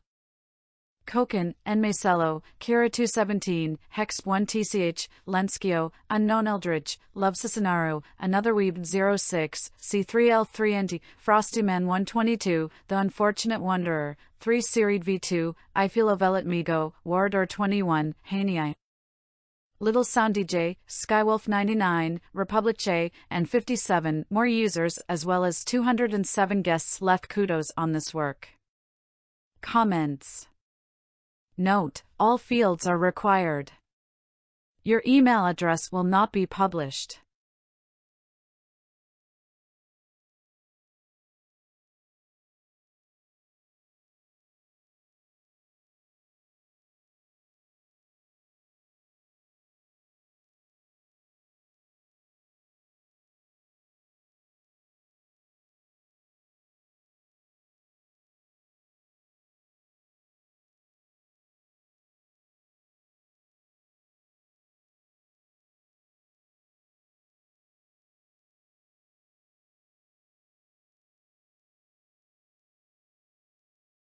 Koken, Enmacelo, Kira 217, Hex 1 TCH, Lenskio, Unknown Eldridge, Love Sasanaru, Another Weeb 06, C3L3NT, Frostyman 122, The Unfortunate Wanderer, 3 Serid V2, I Feel Ovelet Migo, Warador 21, Hanei. Little Sound DJ, Skywolf99, Republic J, and 57 more users as well as 207 guests left kudos on this work. Comments. Note: all fields are required. Your email address will not be published.